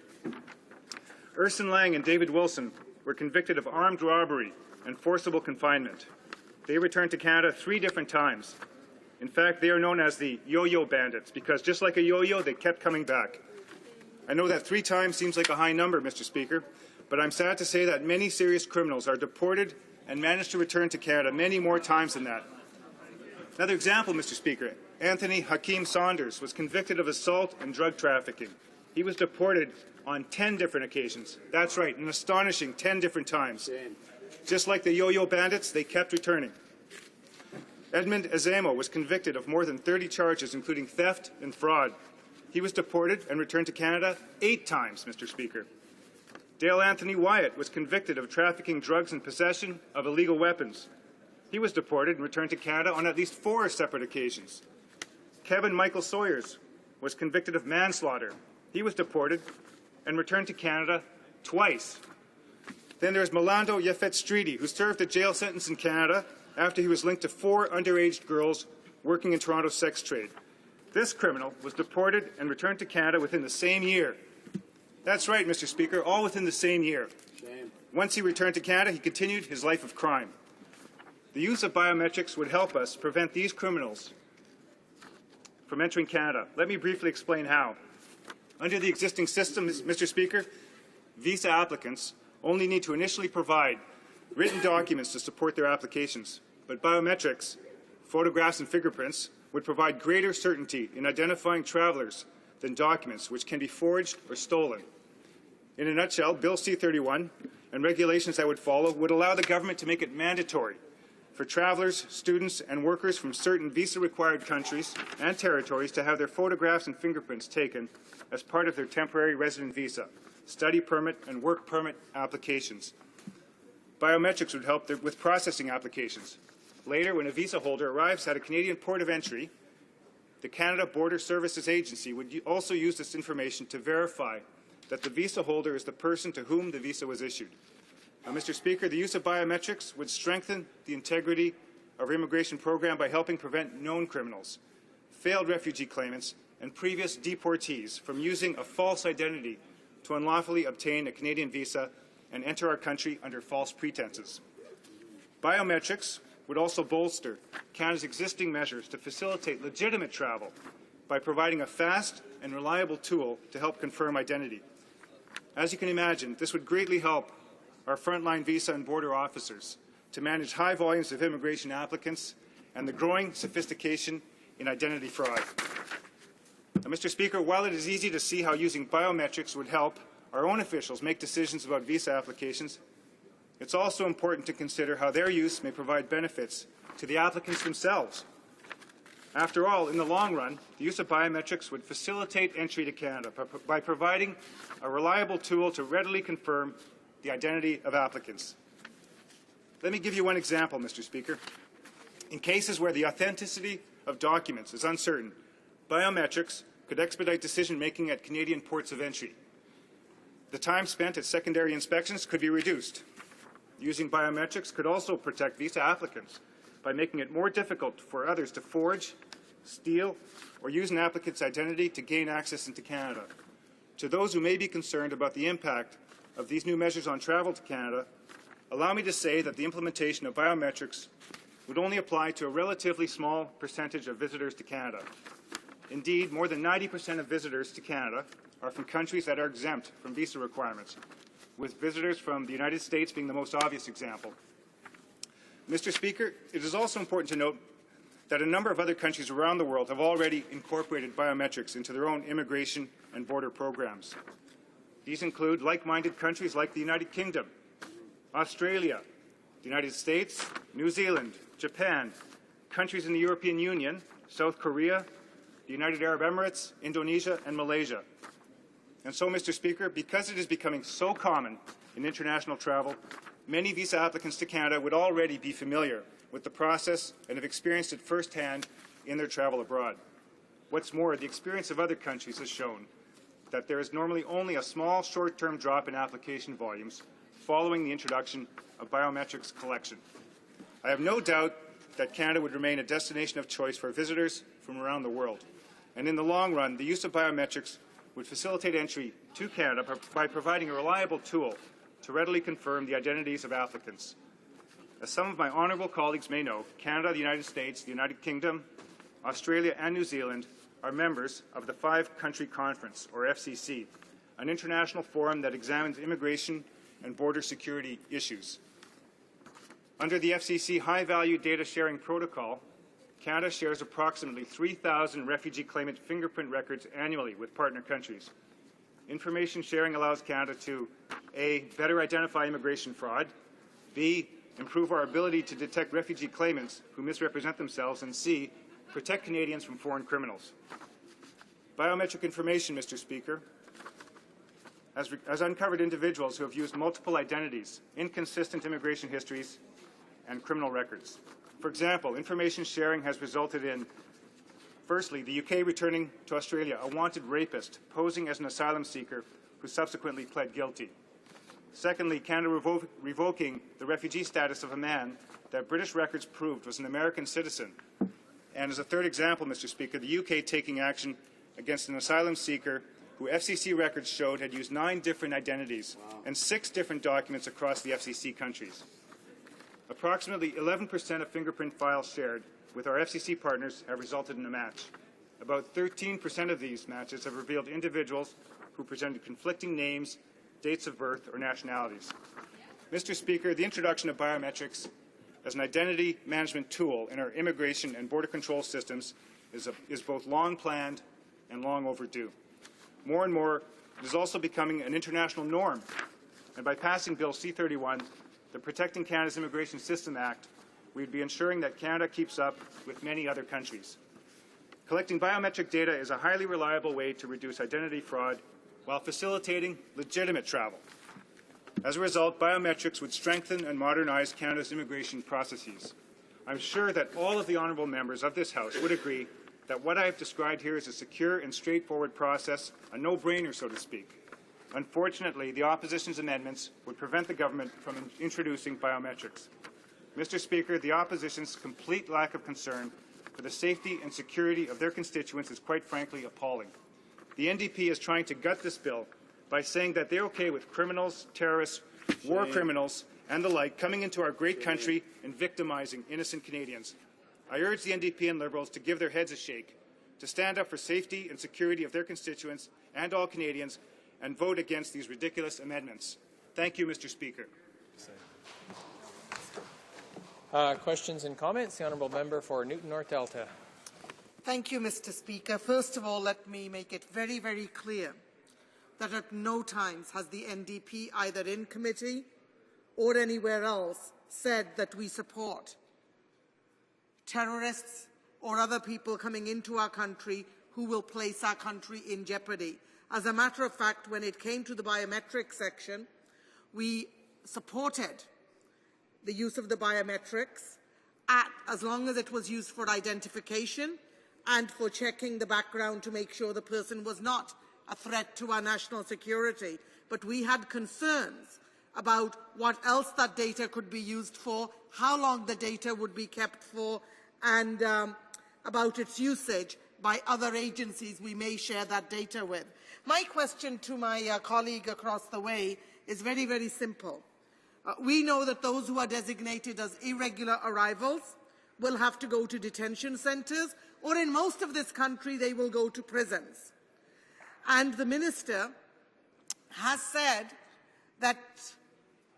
Urson Lang and David Wilson were convicted of armed robbery and forcible confinement. They returned to Canada 3 different times. In fact, they are known as the yo-yo bandits because just like a yo-yo, they kept coming back. I know that 3 times seems like a high number, Mr. Speaker, but I'm sad to say that many serious criminals are deported and manage to return to Canada many more times than that. Another example, Mr. Speaker, Anthony Hakeem Saunders was convicted of assault and drug trafficking. He was deported on 10 different occasions. That's right, an astonishing 10 different times. Just like the yo-yo bandits, they kept returning. Edmund Azamo was convicted of more than 30 charges, including theft and fraud. He was deported and returned to Canada 8 times, Mr. Speaker. Dale Anthony Wyatt was convicted of trafficking drugs and possession of illegal weapons. He was deported and returned to Canada on at least 4 separate occasions. Kevin Michael Sawyers was convicted of manslaughter. He was deported and returned to Canada twice. Then there's Milando Yefet-Streety, who served a jail sentence in Canada after he was linked to 4 underage girls working in Toronto's sex trade. This criminal was deported and returned to Canada within the same year. That's right, Mr. Speaker, all within the same year. Once he returned to Canada, he continued his life of crime. The use of biometrics would help us prevent these criminals from entering Canada. Let me briefly explain how. Under the existing system, Mr. Speaker, visa applicants only need to initially provide written documents to support their applications, but biometrics, photographs and fingerprints, would provide greater certainty in identifying travelers than documents which can be forged or stolen. In a nutshell, Bill C-31 and regulations that would follow would allow the government to make it mandatory for travelers, students, and workers from certain visa-required countries and territories to have their photographs and fingerprints taken as part of their temporary resident visa, study permit, and work permit applications. Biometrics would help with processing applications. Later, when a visa holder arrives at a Canadian port of entry, the Canada Border Services Agency would also use this information to verify that the visa holder is the person to whom the visa was issued. Now, Mr. Speaker, the use of biometrics would strengthen the integrity of our immigration program by helping prevent known criminals, failed refugee claimants, and previous deportees from using a false identity to unlawfully obtain a Canadian visa and enter our country under false pretenses. Biometrics would also bolster Canada's existing measures to facilitate legitimate travel by providing a fast and reliable tool to help confirm identity. As you can imagine, this would greatly help our frontline visa and border officers to manage high volumes of immigration applicants and the growing sophistication in identity fraud. Now, Mr. Speaker, while it is easy to see how using biometrics would help our own officials make decisions about visa applications, it's also important to consider how their use may provide benefits to the applicants themselves. After all, in the long run, the use of biometrics would facilitate entry to Canada by providing a reliable tool to readily confirm the identity of applicants. Let me give you one example, Mr. Speaker. In cases where the authenticity of documents is uncertain, biometrics could expedite decision-making at Canadian ports of entry. The time spent at secondary inspections could be reduced. Using biometrics could also protect visa applicants by making it more difficult for others to forge, steal, or use an applicant's identity to gain access into Canada. To those who may be concerned about the impact of these new measures on travel to Canada, allow me to say that the implementation of biometrics would only apply to a relatively small percentage of visitors to Canada. Indeed, more than 90% of visitors to Canada are from countries that are exempt from visa requirements, with visitors from the United States being the most obvious example. Mr. Speaker, it is also important to note that a number of other countries around the world have already incorporated biometrics into their own immigration and border programs. These include like-minded countries like the United Kingdom, Australia, the United States, New Zealand, Japan, countries in the European Union, South Korea, the United Arab Emirates, Indonesia, and Malaysia. And so, Mr. Speaker, because it is becoming so common in international travel, many visa applicants to Canada would already be familiar with the process and have experienced it firsthand in their travel abroad. What's more, the experience of other countries has shown that there is normally only a small short-term drop in application volumes following the introduction of biometrics collection. I have no doubt that Canada would remain a destination of choice for visitors from around the world. And in the long run, the use of biometrics would facilitate entry to Canada by providing a reliable tool to readily confirm the identities of applicants. As some of my honourable colleagues may know, Canada, the United States, the United Kingdom, Australia and New Zealand are members of the Five-Country Conference, or FCC, an international forum that examines immigration and border security issues. Under the FCC High-Value Data Sharing Protocol, Canada shares approximately 3,000 refugee claimant fingerprint records annually with partner countries. Information sharing allows Canada to A. better identify immigration fraud, B. improve our ability to detect refugee claimants who misrepresent themselves, and C. protect Canadians from foreign criminals. Biometric information, Mr. Speaker, has uncovered individuals who have used multiple identities, inconsistent immigration histories, and criminal records. For example, information sharing has resulted in, firstly, the UK returning to Australia a wanted rapist posing as an asylum seeker who subsequently pled guilty. Secondly, Canada revoking the refugee status of a man that British records proved was an American citizen. And as a third example, Mr. Speaker, the UK taking action against an asylum seeker who FCC records showed had used 9 different identities and 6 different documents across the FCC countries. Approximately 11% of fingerprint files shared with our FCC partners have resulted in a match. About 13% of these matches have revealed individuals who presented conflicting names, dates of birth, or nationalities. Mr. Speaker, the introduction of biometrics as an identity management tool in our immigration and border control systems is both long planned and long overdue. More and more, it is also becoming an international norm, and by passing Bill C-31, the Protecting Canada's Immigration System Act, we would be ensuring that Canada keeps up with many other countries. Collecting biometric data is a highly reliable way to reduce identity fraud while facilitating legitimate travel. As a result, biometrics would strengthen and modernize Canada's immigration processes. I'm sure that all of the honourable members of this House would agree that what I have described here is a secure and straightforward process, a no-brainer, so to speak. Unfortunately, the opposition's amendments would prevent the government from introducing biometrics. Mr. Speaker, the opposition's complete lack of concern for the safety and security of their constituents is quite frankly appalling. The NDP is trying to gut this bill by saying that they're okay with criminals, terrorists, war criminals, and the like coming into our great country and victimizing innocent Canadians. I urge the NDP and Liberals to give their heads a shake, to stand up for safety and security of their constituents and all Canadians, and vote against these ridiculous amendments. Thank you, Mr. Speaker. Questions and comments? The Honourable Member for Newton North Delta. Thank you, Mr. Speaker. First of all, let me make it very, very clear that at no time has the NDP, either in committee or anywhere else, said that we support terrorists or other people coming into our country who will place our country in jeopardy. As a matter of fact, when it came to the biometric section, we supported the use of the biometrics as long as it was used for identification and for checking the background to make sure the person was not a threat to our national security. But we had concerns about what else that data could be used for, how long the data would be kept for, and about its usage by other agencies we may share that data with. My question to my colleague across the way is very, very simple. We know that those who are designated as irregular arrivals will have to go to detention centres, or in most of this country they will go to prisons. And the Minister has said that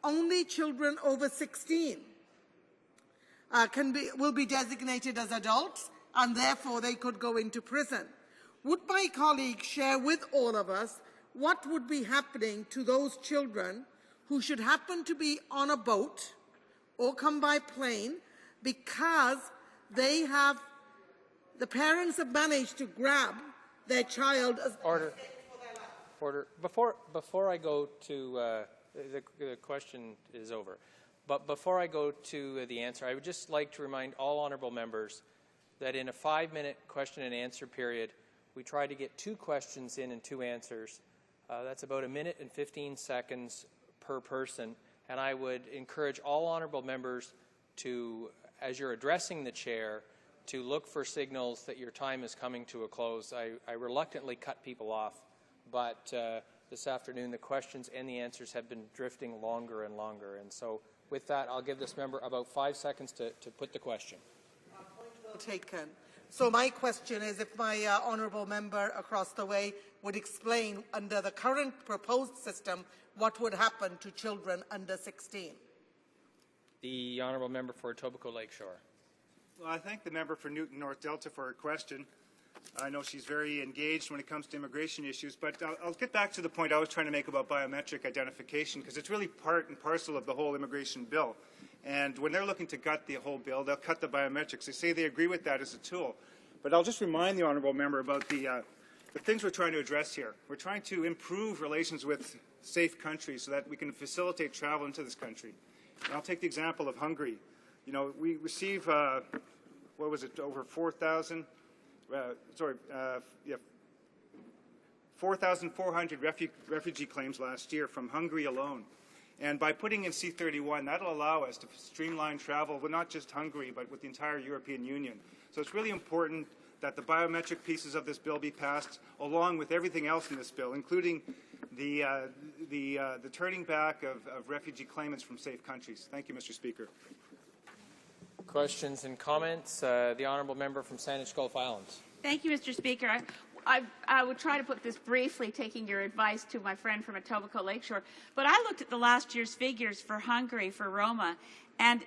only children over 16 will be designated as adults, and therefore they could go into prison. Would my colleague share with all of us what would be happening to those children who should happen to be on a boat or come by plane because the parents have managed to grab their child as Order. Before I go to the question is over, but before I go to the answer, I would just like to remind all honourable members that in a 5-minute question and answer period, we try to get 2 questions in and 2 answers. That's about 1 minute and 15 seconds per person. And I would encourage all honourable members to, as you're addressing the chair, to look for signals that your time is coming to a close. I reluctantly cut people off, but this afternoon the questions and the answers have been drifting longer and longer. And so with that, I'll give this member about 5 seconds to put the question. Point well taken. So my question is if my honourable member across the way would explain, under the current proposed system, what would happen to children under 16. The honourable member for Etobicoke Lakeshore. Well, I thank the member for Newton North Delta for her question. I know she's very engaged when it comes to immigration issues, but I'll get back to the point I was trying to make about biometric identification, because it's really part and parcel of the whole immigration bill. And when they're looking to gut the whole bill, they'll cut the biometrics. They say they agree with that as a tool. But I'll just remind the honourable member about the things we're trying to address here. We're trying to improve relations with safe countries so that we can facilitate travel into this country. And I'll take the example of Hungary. You know, we receive, what was it, over 4,000? 4,400 refugee claims last year from Hungary alone. And by putting in C31, that'll allow us to streamline travel with not just Hungary, but with the entire European Union. So it's really important that the biometric pieces of this bill be passed, along with everything else in this bill, including the turning back of refugee claimants from safe countries. Thank you, Mr. Speaker. Questions and comments? The honourable member from Saanich Gulf Islands. Thank you, Mr. Speaker. I would try to put this briefly, taking your advice to my friend from Etobicoke Lakeshore. But I looked at the last year's figures for Hungary, for Roma, and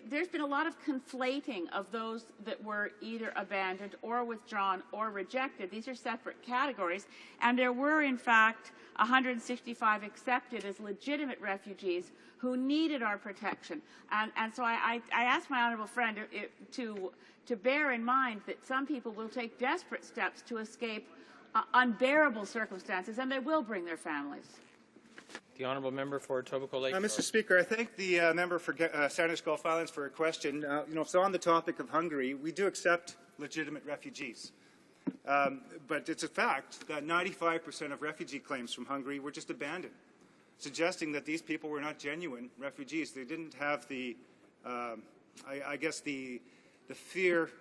there's been a lot of conflating of those that were either abandoned or withdrawn or rejected. These are separate categories. And there were, in fact, 165 accepted as legitimate refugees who needed our protection. And so I asked my honourable friend to bear in mind that some people will take desperate steps to escape unbearable circumstances, and they will bring their families. The honourable member for Etobicoke Lakeshore. Mr. Speaker, I thank the member for Saanich Gulf Islands for a question. So on the topic of Hungary, we do accept legitimate refugees. But it's a fact that 95% of refugee claims from Hungary were just abandoned, suggesting that these people were not genuine refugees. They didn't have the, I guess, the fear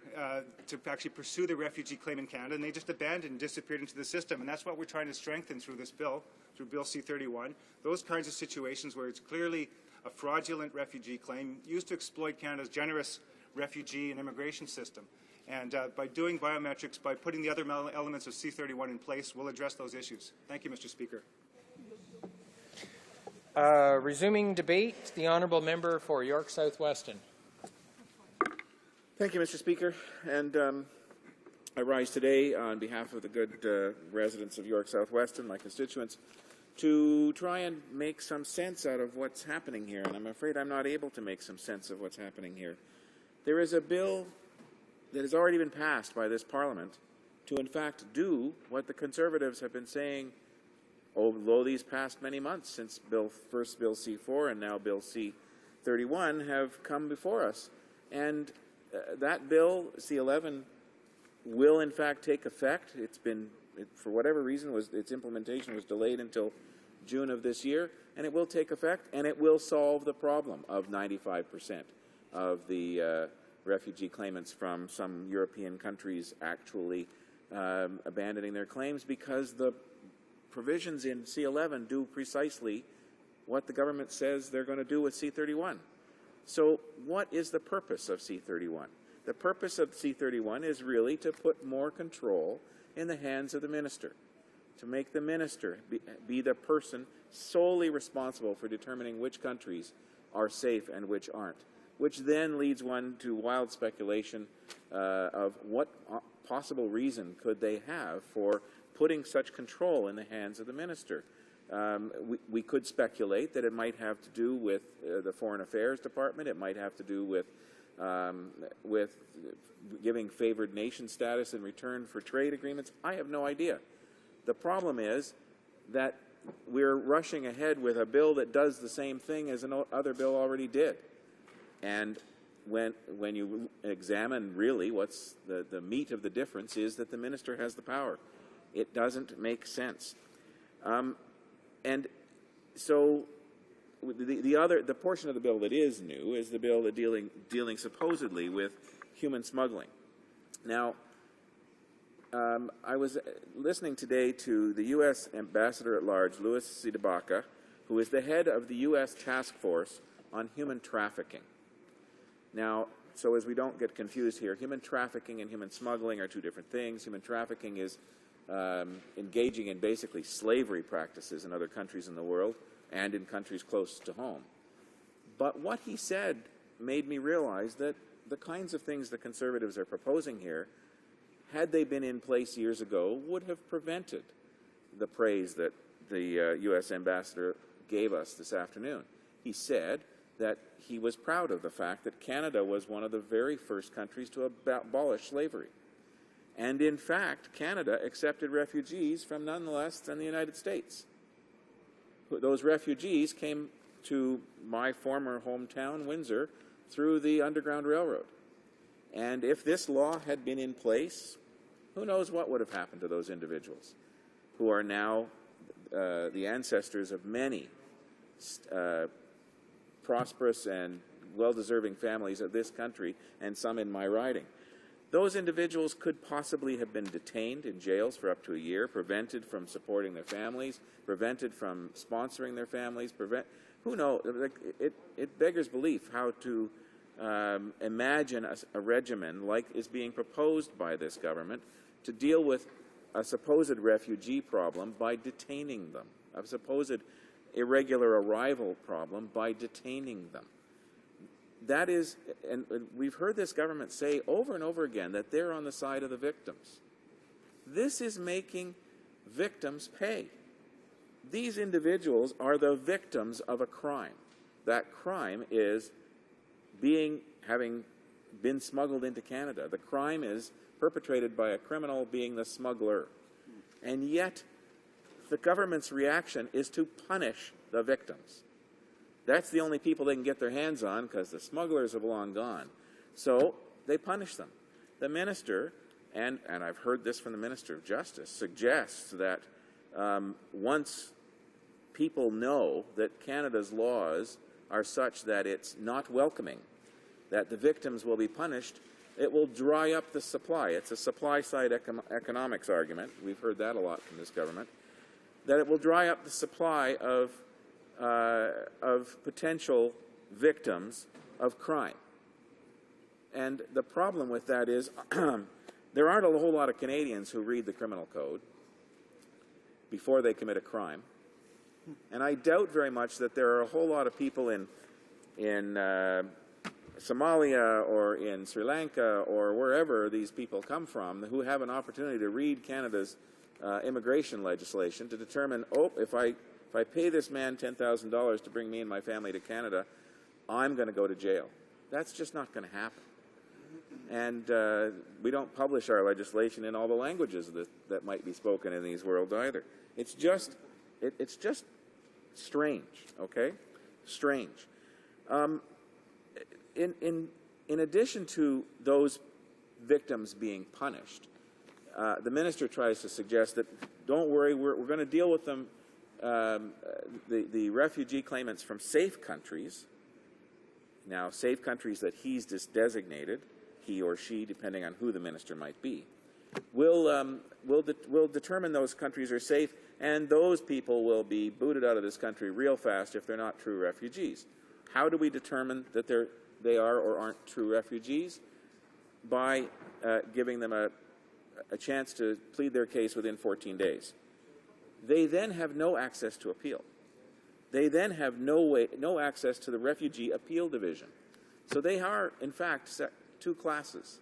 to actually pursue the refugee claim in Canada, and they just abandoned and disappeared into the system. And that's what we're trying to strengthen through this bill, through Bill C-31, those kinds of situations where it's clearly a fraudulent refugee claim used to exploit Canada's generous refugee and immigration system. And by doing biometrics, by putting the other elements of C-31 in place, we'll address those issues. Thank you, Mr. Speaker. Resuming debate, the honourable member for York South Weston. Thank you, Mr. Speaker. And I rise today on behalf of the good residents of York South Weston, my constituents, to try and make some sense out of what's happening here. And I'm afraid I'm not able to make some sense of what's happening here. There is a bill that has already been passed by this Parliament to, in fact, do what the Conservatives have been saying over these past many months, since first Bill C-4 and now Bill C-31 have come before us. And that bill, C-11, will in fact take effect. For whatever reason, its implementation was delayed until June of this year, and it will take effect, and it will solve the problem of 95% of the refugee claimants from some European countries actually abandoning their claims, because the provisions in C-11 do precisely what the government says they're going to do with C-31. So what is the purpose of C-31? The purpose of C-31 is really to put more control in the hands of the minister, to make the minister be the person solely responsible for determining which countries are safe and which aren't, which then leads one to wild speculation of what possible reason could they have for putting such control in the hands of the minister. We could speculate that it might have to do with the Foreign Affairs Department. It might have to do with giving favored nation status in return for trade agreements. I have no idea. The problem is that we're rushing ahead with a bill that does the same thing as another bill already did. And when you examine really what's the meat of the difference is that the minister has the power. It doesn't make sense. And so the portion of the bill that is new is the bill that dealing supposedly with human smuggling. Now, I was listening today to the U.S. Ambassador at Large, Louis Sidibaka, who is the head of the U.S. Task Force on Human Trafficking. Now, so as we don't get confused here, human trafficking and human smuggling are two different things. Human trafficking is engaging in basically slavery practices in other countries in the world and in countries close to home. But what he said made me realize that the kinds of things the Conservatives are proposing here, had they been in place years ago, would have prevented the praise that the U.S. ambassador gave us this afternoon. He said that he was proud of the fact that Canada was one of the very first countries to abolish slavery. And in fact, Canada accepted refugees from none less than the United States. Those refugees came to my former hometown, Windsor, through the Underground Railroad. And if this law had been in place, who knows what would have happened to those individuals who are now the ancestors of many prosperous and well-deserving families of this country, and some in my riding. Those individuals could possibly have been detained in jails for up to a year, prevented from supporting their families, prevented from sponsoring their families, who knows? It beggars belief how to imagine a regimen like is being proposed by this government to deal with a supposed refugee problem by detaining them, a supposed irregular arrival problem by detaining them. That is, and we've heard this government say over and over again that they're on the side of the victims. This is making victims pay. These individuals are the victims of a crime. That crime is having been smuggled into Canada. The crime is perpetrated by a criminal being the smuggler. And yet, the government's reaction is to punish the victims. That's the only people they can get their hands on because the smugglers have long gone. So they punish them. The minister, and I've heard this from the Minister of Justice, suggests that once people know that Canada's laws are such that it's not welcoming, that the victims will be punished, it will dry up the supply. It's a supply-side economics argument. We've heard that a lot from this government. That it will dry up the supply of potential victims of crime. And the problem with that is there aren't a whole lot of Canadians who read the criminal code before they commit a crime. And I doubt very much that there are a whole lot of people in Somalia or in Sri Lanka or wherever these people come from who have an opportunity to read Canada's immigration legislation to determine, if I pay this man $10,000 to bring me and my family to Canada, I'm going to go to jail. That's just not going to happen. And we don't publish our legislation in all the languages that might be spoken in these worlds either. It's just strange, okay? Strange. In addition to those victims being punished, the minister tries to suggest that, don't worry, we're going to deal with them, the refugee claimants from safe countries. Now, safe countries that he's just designated, he or she, depending on who the minister might be, will determine those countries are safe, and those people will be booted out of this country real fast if they're not true refugees. How do we determine that they are or aren't true refugees? By giving them a chance to plead their case within 14 days. They then have no access to appeal. They then have no access to the Refugee Appeal Division. So they are, in fact, two classes.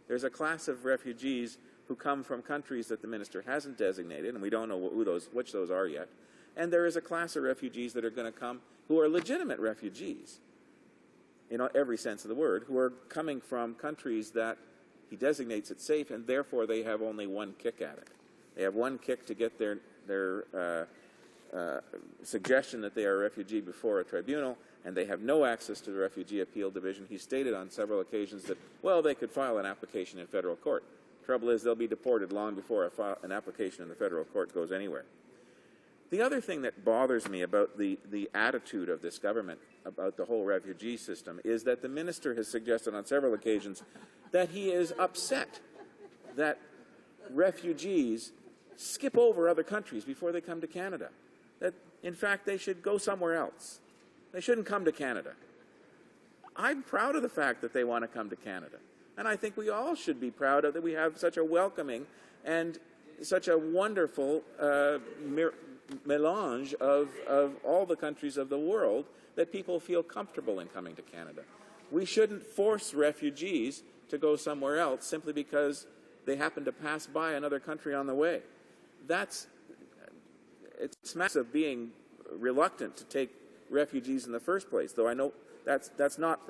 There's a class of refugees who come from countries that the minister hasn't designated, and we don't know which those are yet. And there is a class of refugees that are going to come who are legitimate refugees, in every sense of the word, who are coming from countries that he designates it safe, and therefore they have only one kick at it. They have one kick to get their suggestion that they are a refugee before a tribunal, and they have no access to the Refugee Appeal Division. He stated on several occasions that, well, they could file an application in federal court. Trouble is, they'll be deported long before an application in the federal court goes anywhere. The other thing that bothers me about the attitude of this government about the whole refugee system is that the minister has suggested on several occasions that he is upset that refugees skip over other countries before they come to Canada. That, in fact, they should go somewhere else. They shouldn't come to Canada. I'm proud of the fact that they want to come to Canada. And I think we all should be proud of that we have such a welcoming and such a wonderful melange of all the countries of the world that people feel comfortable in coming to Canada. we shouldn't force refugees to go somewhere else simply because they happen to pass by another country on the way. It's massive being reluctant to take refugees in the first place, though I know that's not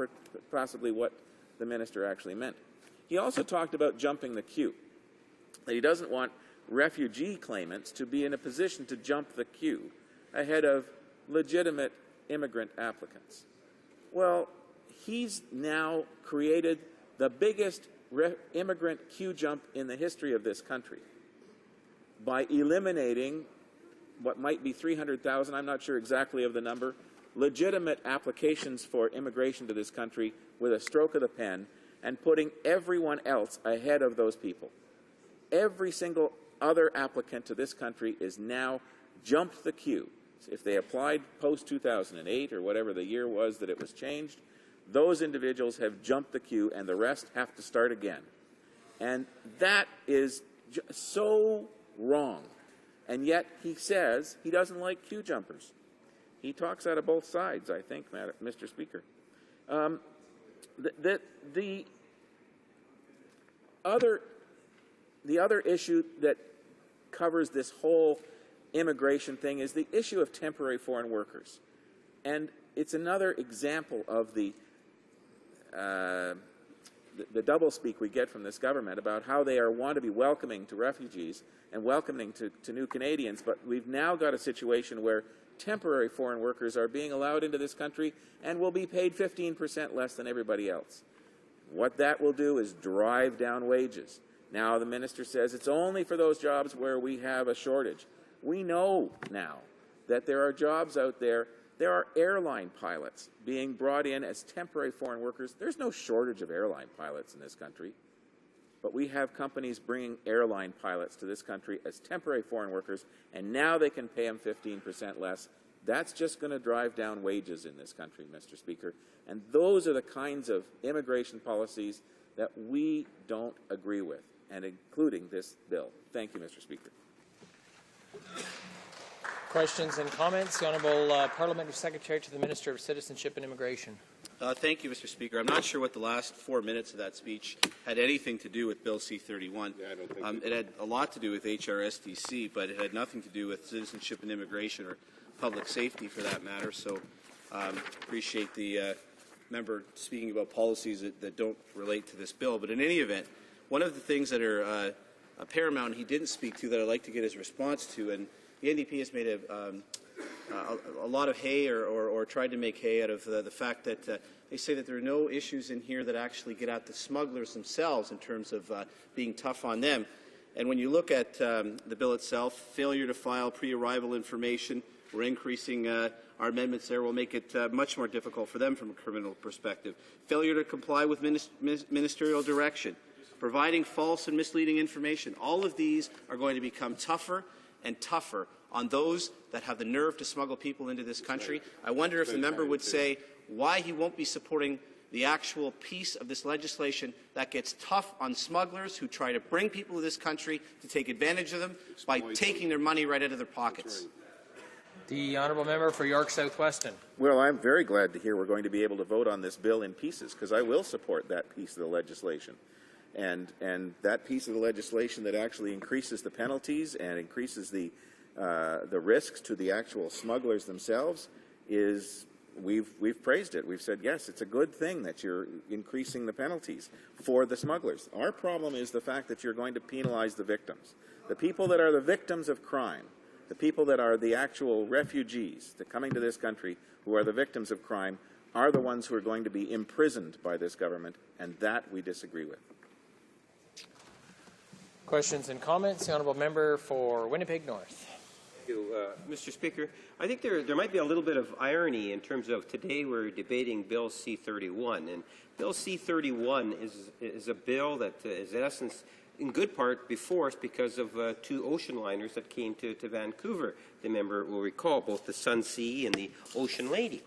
possibly what the minister actually meant. He also talked about jumping the queue, that he doesn't want refugee claimants to be in a position to jump the queue ahead of legitimate immigrant applicants. Well, he's now created the biggest immigrant queue jump in the history of this country by eliminating what might be 300,000, I'm not sure exactly of the number, legitimate applications for immigration to this country with a stroke of the pen, and putting everyone else ahead of those people. Every single other applicant to this country is now jumped the queue. If they applied post-2008 or whatever the year was that it was changed, those individuals have jumped the queue and the rest have to start again. And that is so wrong. And yet he says he doesn't like queue jumpers. He talks out of both sides, I think, Mr. Speaker. The other issue that covers this whole immigration thing is the issue of temporary foreign workers. And it's another example of the doublespeak we get from this government about how they want to be welcoming to refugees and welcoming to new Canadians, but we've now got a situation where temporary foreign workers are being allowed into this country and will be paid 15% less than everybody else. What that will do is drive down wages. Now the minister says it's only for those jobs where we have a shortage. We know now that there are jobs out there. There are airline pilots being brought in as temporary foreign workers. There's no shortage of airline pilots in this country. But we have companies bringing airline pilots to this country as temporary foreign workers, and now they can pay them 15% less. That's just going to drive down wages in this country, Mr. Speaker. And those are the kinds of immigration policies that we don't agree with, and including this bill. Thank you, Mr. Speaker. Questions and comments? The Honourable Parliamentary Secretary to the Minister of Citizenship and Immigration. Thank you, Mr. Speaker. I'm not sure what the last 4 minutes of that speech had anything to do with Bill C-31. Yeah, I don't think it had a lot to do with HRSDC, but it had nothing to do with citizenship and immigration or public safety for that matter. So appreciate the member speaking about policies that don't relate to this bill. But in any event, one of the things that are paramount he didn't speak to that I'd like to get his response to, and the NDP has made a lot of hay or tried to make hay out of the fact that they say that there are no issues in here that actually get at the smugglers themselves in terms of being tough on them. And when you look at the bill itself, failure to file pre-arrival information, we're increasing our amendments there will make it much more difficult for them from a criminal perspective. Failure to comply with ministerial direction, providing false and misleading information. All of these are going to become tougher and tougher on those that have the nerve to smuggle people into this country. I wonder if the member would say why he won't be supporting the actual piece of this legislation that gets tough on smugglers who try to bring people to this country to take advantage of them by taking their money right out of their pockets. The Honourable Member for York South Weston. Well, I'm very glad to hear we're going to be able to vote on this bill in pieces, because I will support that piece of the legislation. And that piece of the legislation that actually increases the penalties and increases the risks to the actual smugglers themselves is, we've praised it. We've said, yes, it's a good thing that you're increasing the penalties for the smugglers. Our problem is the fact that you're going to penalize the victims. The people that are the victims of crime, the people that are the actual refugees that coming to this country who are the victims of crime are the ones who are going to be imprisoned by this government, and that we disagree with. Questions and comments? The Honourable Member for Winnipeg North. Thank you, Mr. Speaker. I think there might be a little bit of irony in terms of today we're debating Bill C-31, and Bill C-31 is a bill that is in essence in good part before us because of two ocean liners that came to Vancouver. The member will recall both the Sun Sea and the Ocean Lady.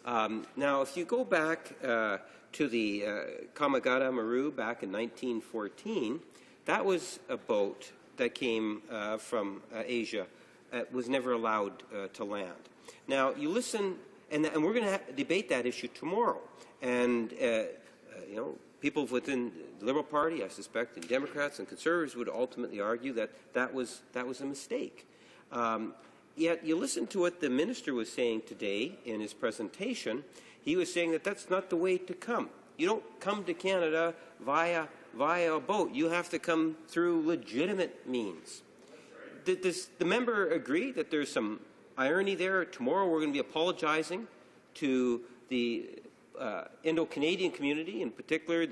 Now, if you go back to the Kamagata Maru back in 1914, that was a boat that came from Asia. Was never allowed to land. Now, you listen And we're going to debate that issue tomorrow. And, you know, people within the Liberal Party, I suspect, and Democrats and Conservatives would ultimately argue that that was a mistake. Yet you listen to what the minister was saying today in his presentation. He was saying that that's not the way to come. You don't come to Canada via a boat. You have to come through legitimate means. Does the member agree that there's some irony there? Tomorrow we're going to be apologizing to the Indo-Canadian community, in particular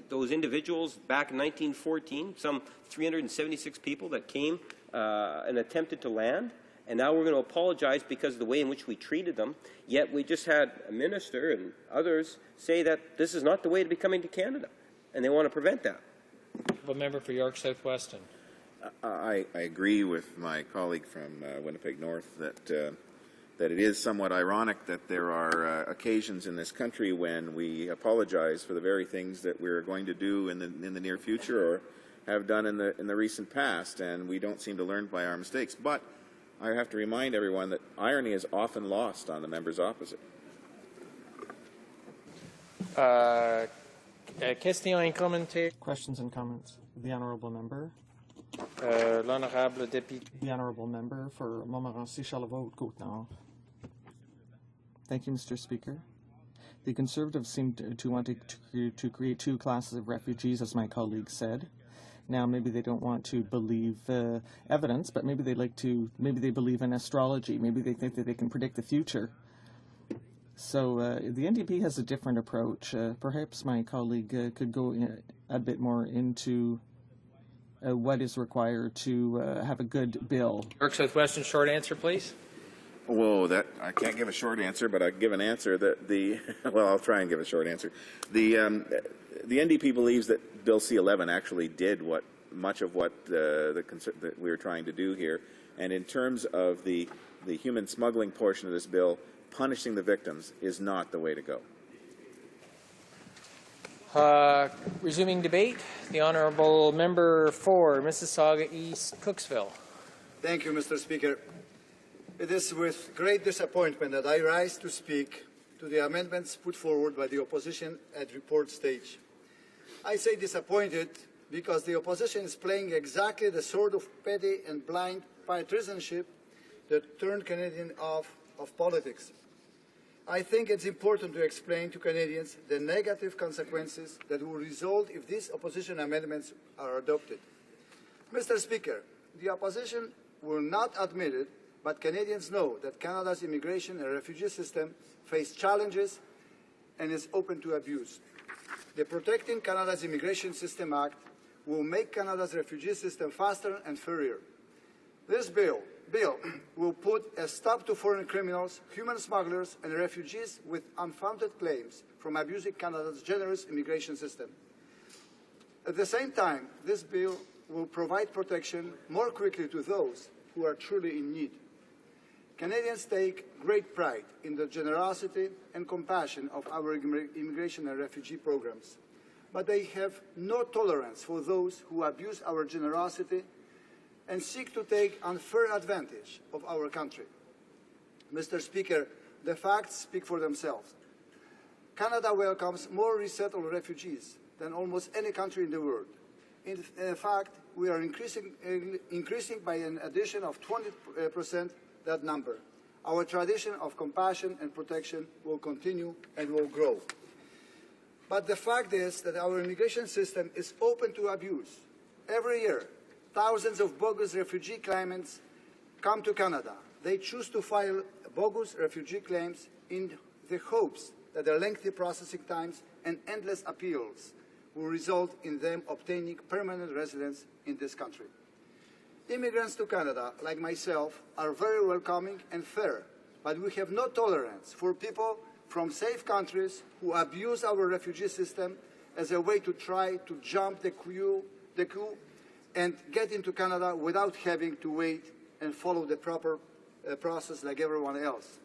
those individuals back in 1914, some 376 people that came and attempted to land. And now we're going to apologize because of the way in which we treated them. Yet we just had a minister and others say that this is not the way to be coming to Canada, and they want to prevent that. A member for York South-Weston. I agree with my colleague from Winnipeg North that it is somewhat ironic that there are occasions in this country when we apologize for the very things that we're going to do in the near future or have done in the recent past, and we don't seem to learn by our mistakes. But I have to remind everyone that irony is often lost on the members opposite. Questions and comments. The honourable member. L'honorable député. The honourable member for Montmorency, Charlevoix, Côte-Nord. Thank you, Mr. Speaker. The Conservatives seem to want to create two classes of refugees, as my colleague said. Now, maybe they don't want to believe evidence, but maybe they believe in astrology. Maybe they think that they can predict the future. So the NDP has a different approach. Perhaps my colleague could go a bit more into what is required to have a good bill. York South-Weston, short answer, please. Whoa, I can't give a short answer, but I can give an answer well, I'll try and give a short answer. The NDP believes that Bill C-11 actually did much of what that we were trying to do here. And in terms of the human smuggling portion of this bill, punishing the victims is not the way to go. Resuming debate, the honourable member for Mississauga East, Cooksville. Thank you, Mr. Speaker. It is with great disappointment that I rise to speak to the amendments put forward by the opposition at report stage. I say disappointed because the opposition is playing exactly the sort of petty and blind partisanship that turned Canadians off of politics. I think it's important to explain to Canadians the negative consequences that will result if these opposition amendments are adopted. Mr. Speaker, the opposition will not admit it, but Canadians know that Canada's immigration and refugee system face challenges and is open to abuse. The Protecting Canada's Immigration System Act will make Canada's refugee system faster and fairer. This bill will put a stop to foreign criminals, human smugglers, and refugees with unfounded claims from abusing Canada's generous immigration system. At the same time, this bill will provide protection more quickly to those who are truly in need. Canadians take great pride in the generosity and compassion of our immigration and refugee programs, but they have no tolerance for those who abuse our generosity and seek to take unfair advantage of our country. Mr. Speaker, the facts speak for themselves. Canada welcomes more resettled refugees than almost any country in the world. In fact, we are increasing by an addition of 20% that number. Our tradition of compassion and protection will continue and will grow. But the fact is that our immigration system is open to abuse. Every year, thousands of bogus refugee claimants come to Canada. They choose to file bogus refugee claims in the hopes that their lengthy processing times and endless appeals will result in them obtaining permanent residence in this country. Immigrants to Canada, like myself, are very welcoming and fair, but we have no tolerance for people from safe countries who abuse our refugee system as a way to try to jump the queue and get into Canada without having to wait and follow the proper process like everyone else.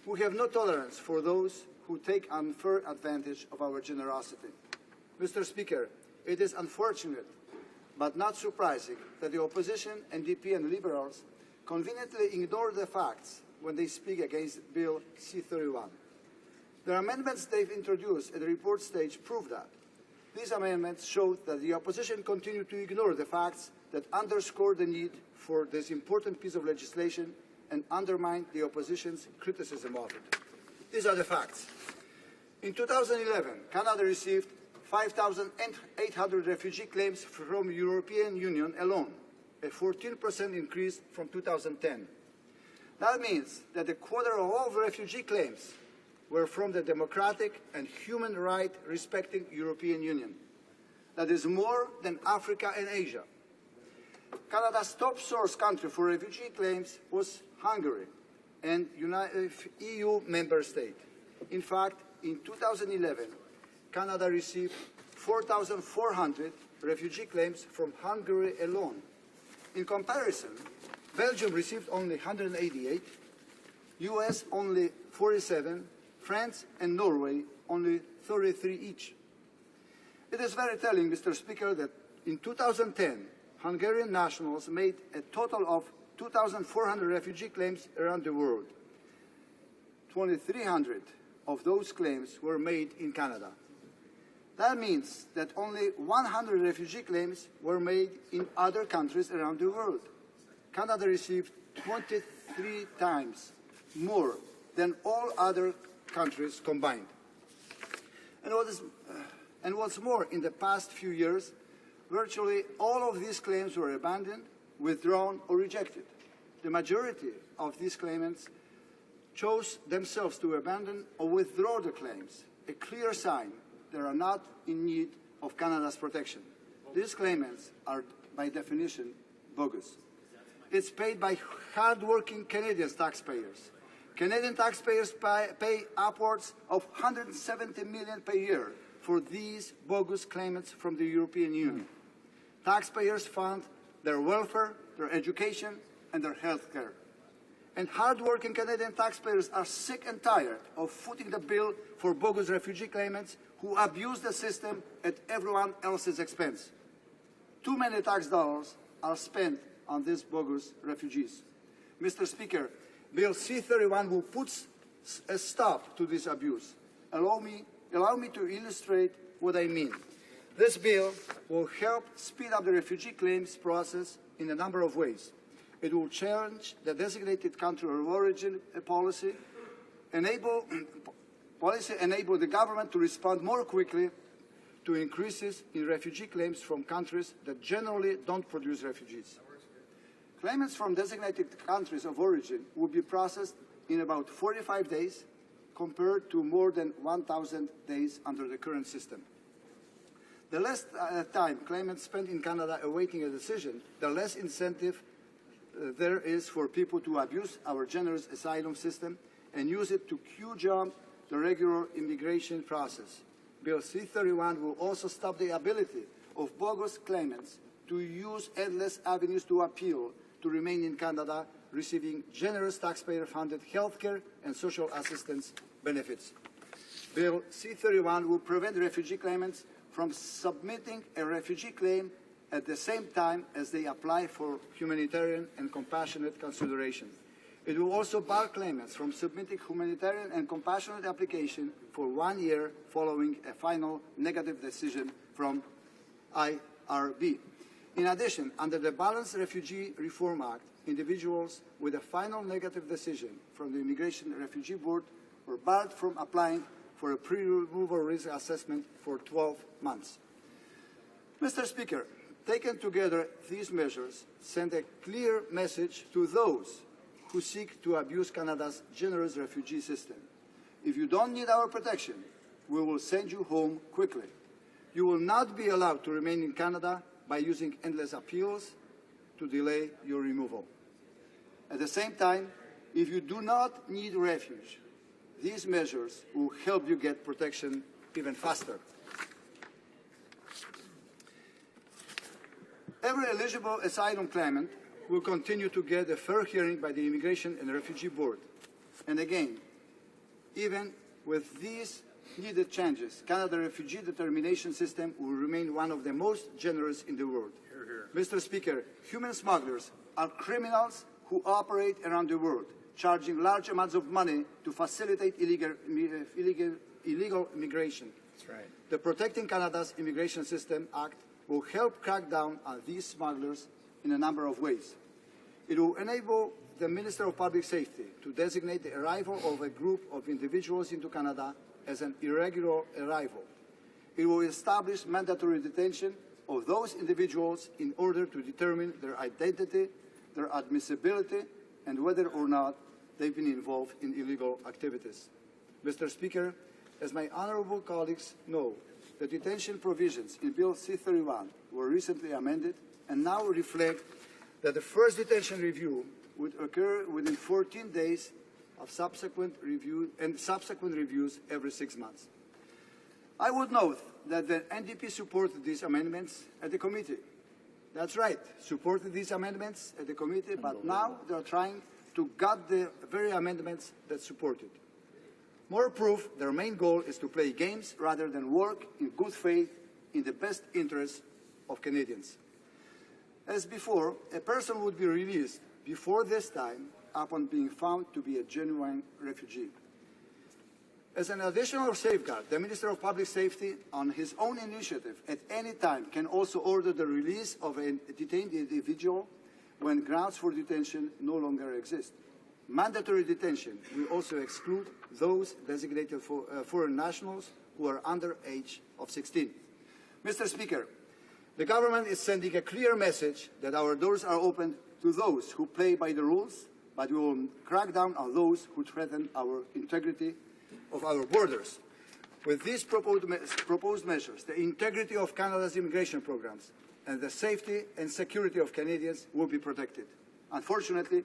We have no tolerance for those who take unfair advantage of our generosity. Mr. Speaker, it is unfortunate but not surprising that the opposition, NDP and Liberals, conveniently ignore the facts when they speak against Bill C-31. The amendments they've introduced at the report stage prove that. These amendments show that the opposition continued to ignore the facts that underscore the need for this important piece of legislation and undermine the opposition's criticism of it. These are the facts. In 2011, Canada received 5,800 refugee claims from the European Union alone, a 14% increase from 2010. That means that a quarter of all refugee claims were from the democratic and human rights respecting European Union. That is more than Africa and Asia. Canada's top source country for refugee claims was Hungary and EU member state. In fact, in 2011, Canada received 4,400 refugee claims from Hungary alone. In comparison, Belgium received only 188, US only 47, France and Norway only 33 each. It is very telling, Mr. Speaker, that in 2010, Hungarian nationals made a total of 2,400 refugee claims around the world. 2,300 of those claims were made in Canada. That means that only 100 refugee claims were made in other countries around the world. Canada received 23 times more than all other countries combined. And what's more, in the past few years, virtually all of these claims were abandoned, withdrawn, or rejected. The majority of these claimants chose themselves to abandon or withdraw the claims, a clear sign they are not in need of Canada's protection. These claimants are, by definition, bogus. It's paid by hard-working Canadian taxpayers. Canadian taxpayers pay upwards of $170 million per year for these bogus claimants from the European Union. Taxpayers fund their welfare, their education, and their health care. And hard-working Canadian taxpayers are sick and tired of footing the bill for bogus refugee claimants who abuse the system at everyone else's expense. Too many tax dollars are spent on these bogus refugees. Mr. Speaker, Bill C-31 will put a stop to this abuse. Allow me to illustrate what I mean. This bill will help speed up the refugee claims process in a number of ways. It will change the designated country of origin policy, enable the government to respond more quickly to increases in refugee claims from countries that generally don't produce refugees. Claimants from designated countries of origin will be processed in about 45 days compared to more than 1,000 days under the current system. The less time claimants spend in Canada awaiting a decision, the less incentive there is for people to abuse our generous asylum system and use it to queue jump the regular immigration process. Bill C-31 will also stop the ability of bogus claimants to use endless avenues to appeal to remain in Canada, receiving generous taxpayer-funded health care and social assistance benefits. Bill C-31 will prevent refugee claimants from submitting a refugee claim at the same time as they apply for humanitarian and compassionate consideration. It will also bar claimants from submitting humanitarian and compassionate application for 1 year following a final negative decision from IRB. In addition, under the Balanced Refugee Reform Act, individuals with a final negative decision from the Immigration and Refugee Board were barred from applying for a pre-removal risk assessment for 12 months. Mr. Speaker, taken together, these measures send a clear message to those who seek to abuse Canada's generous refugee system. If you don't need our protection, we will send you home quickly. You will not be allowed to remain in Canada by using endless appeals to delay your removal. At the same time, if you do not need refuge, these measures will help you get protection even faster. Every eligible asylum claimant will continue to get a fair hearing by the Immigration and Refugee Board. And again, even with these needed changes, Canada's refugee determination system will remain one of the most generous in the world. Hear, hear. Mr. Speaker, human smugglers are criminals who operate around the world. charging large amounts of money to facilitate illegal immigration. That's right. The Protecting Canada's Immigration System Act will help crack down on these smugglers in a number of ways. It will enable the Minister of Public Safety to designate the arrival of a group of individuals into Canada as an irregular arrival. It will establish mandatory detention of those individuals in order to determine their identity, their admissibility, and whether or not they've been involved in illegal activities. Mr. Speaker, as my honourable colleagues know, the detention provisions in Bill C-31 were recently amended and now reflect that the first detention review would occur within 14 days of subsequent review and subsequent reviews every 6 months. I would note that the NDP supported these amendments at the committee. That's right, supported these amendments at the committee, but now they are trying to gut the very amendments that supported. More proof their main goal is to play games rather than work in good faith in the best interest of Canadians. As before, a person would be released before this time upon being found to be a genuine refugee. As an additional safeguard, the Minister of Public Safety, on his own initiative, at any time can also order the release of a detained individual when grounds for detention no longer exist. Mandatory detention will also exclude those designated for foreign nationals who are under age of 16. Mr. Speaker, the government is sending a clear message that our doors are open to those who play by the rules, but we will crack down on those who threaten our integrity of our borders. With these proposed measures, the integrity of Canada's immigration programs and the safety and security of Canadians will be protected. Unfortunately,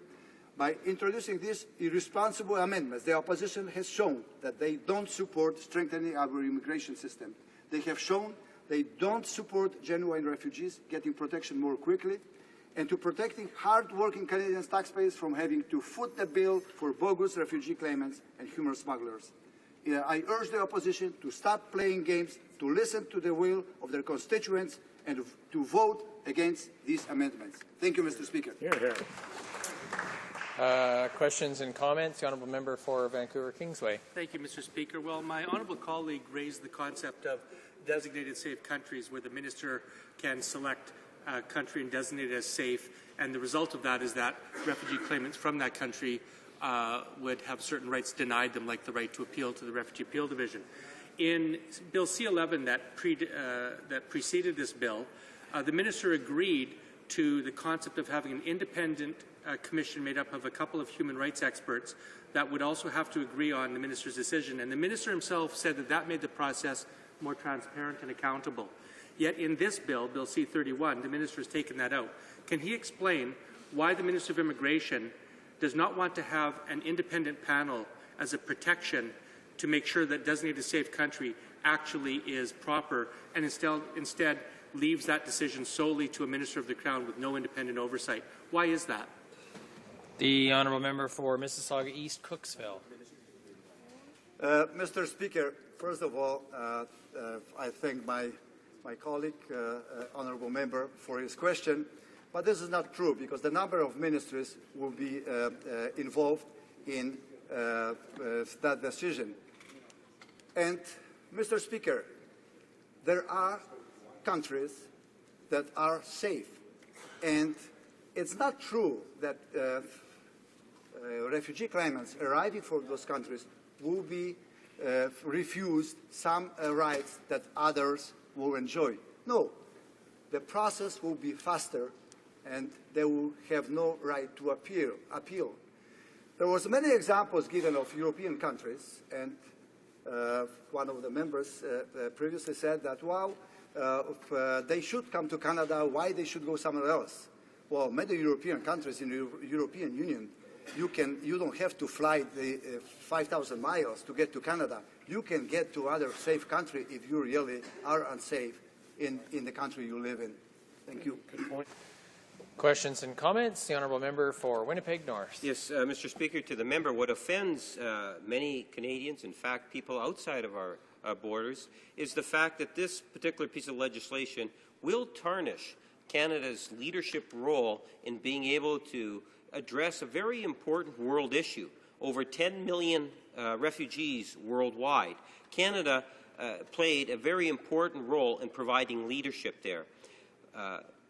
by introducing these irresponsible amendments, the opposition has shown that they don't support strengthening our immigration system. They have shown they don't support genuine refugees getting protection more quickly, and to protecting hard-working Canadian taxpayers from having to foot the bill for bogus refugee claimants and human smugglers. I urge the opposition to stop playing games, to listen to the will of their constituents, and to vote against these amendments. Thank you, Mr. Speaker. Questions and comments? The Honourable Member for Vancouver Kingsway. Thank you, Mr. Speaker. Well, my honourable colleague raised the concept of designated safe countries where the minister can select a country and designate it as safe, and the result of that is that refugee claimants from that country would have certain rights denied them, like the right to appeal to the Refugee Appeal Division. In Bill C-11 that preceded this bill, the minister agreed to the concept of having an independent commission made up of a couple of human rights experts that would also have to agree on the minister's decision. And the minister himself said that that made the process more transparent and accountable. Yet in this bill, Bill C-31, the minister has taken that out. Can he explain why the Minister of Immigration does not want to have an independent panel as a protection to make sure that designated safe country actually is proper, and instead leaves that decision solely to a Minister of the Crown with no independent oversight? Why is that? The Honourable Member for Mississauga East Cooksville. Mr. Speaker, first of all, I thank my colleague, Honourable Member, for his question. But this is not true, because the number of ministries will be involved in that decision. And, Mr. Speaker, there are countries that are safe. And it's not true that refugee claimants arriving from those countries will be refused some rights that others will enjoy. No, the process will be faster, and they will have no right to appeal. There was many examples given of European countries, and one of the members previously said that, well, if they should come to Canada, why they should go somewhere else? Well, many European countries in the European Union, you don't have to fly the 5,000 miles to get to Canada. You can get to other safe country if you really are unsafe in the country you live in. Thank you. Good point. Questions and comments? The Honourable Member for Winnipeg North. Yes, Mr. Speaker, to the member, what offends many Canadians, in fact people outside of our borders, is the fact that this particular piece of legislation will tarnish Canada's leadership role in being able to address a very important world issue. Over 10 million refugees worldwide. Canada played a very important role in providing leadership there.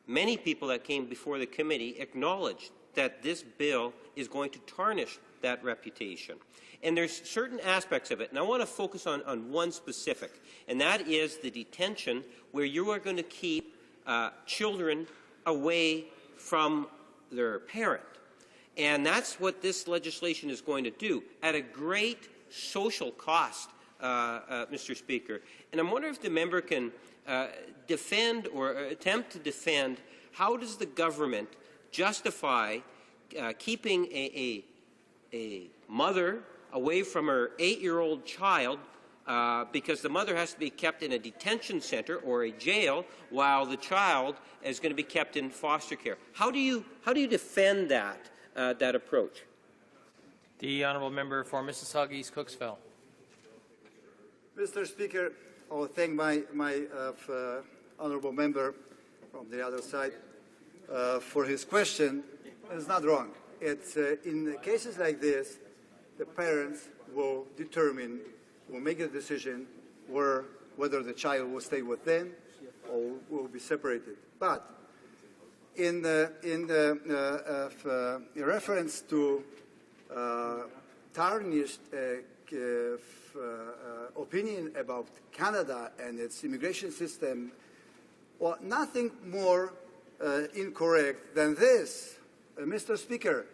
Many people that came before the committee acknowledged that this bill is going to tarnish that reputation. And there's certain aspects of it, and I want to focus on one specific, and that is the detention where you are going to keep children away from their parent. And that's what this legislation is going to do at a great social cost, Mr. Speaker. And I'm wondering if the member can defend or attempt to defend how does the government justify keeping a mother away from her 8-year-old child because the mother has to be kept in a detention center or a jail while the child is going to be kept in foster care. How do you defend that approach? The honourable member for Mississauga East Cooksville. Mr. Speaker, I will thank my honourable member from the other side for his question. It's not wrong. It's in cases like this, the parents will make a decision whether the child will stay with them or will be separated. But in reference to tarnished opinion about Canada and its immigration system, well, nothing more incorrect than this. Mr. Speaker,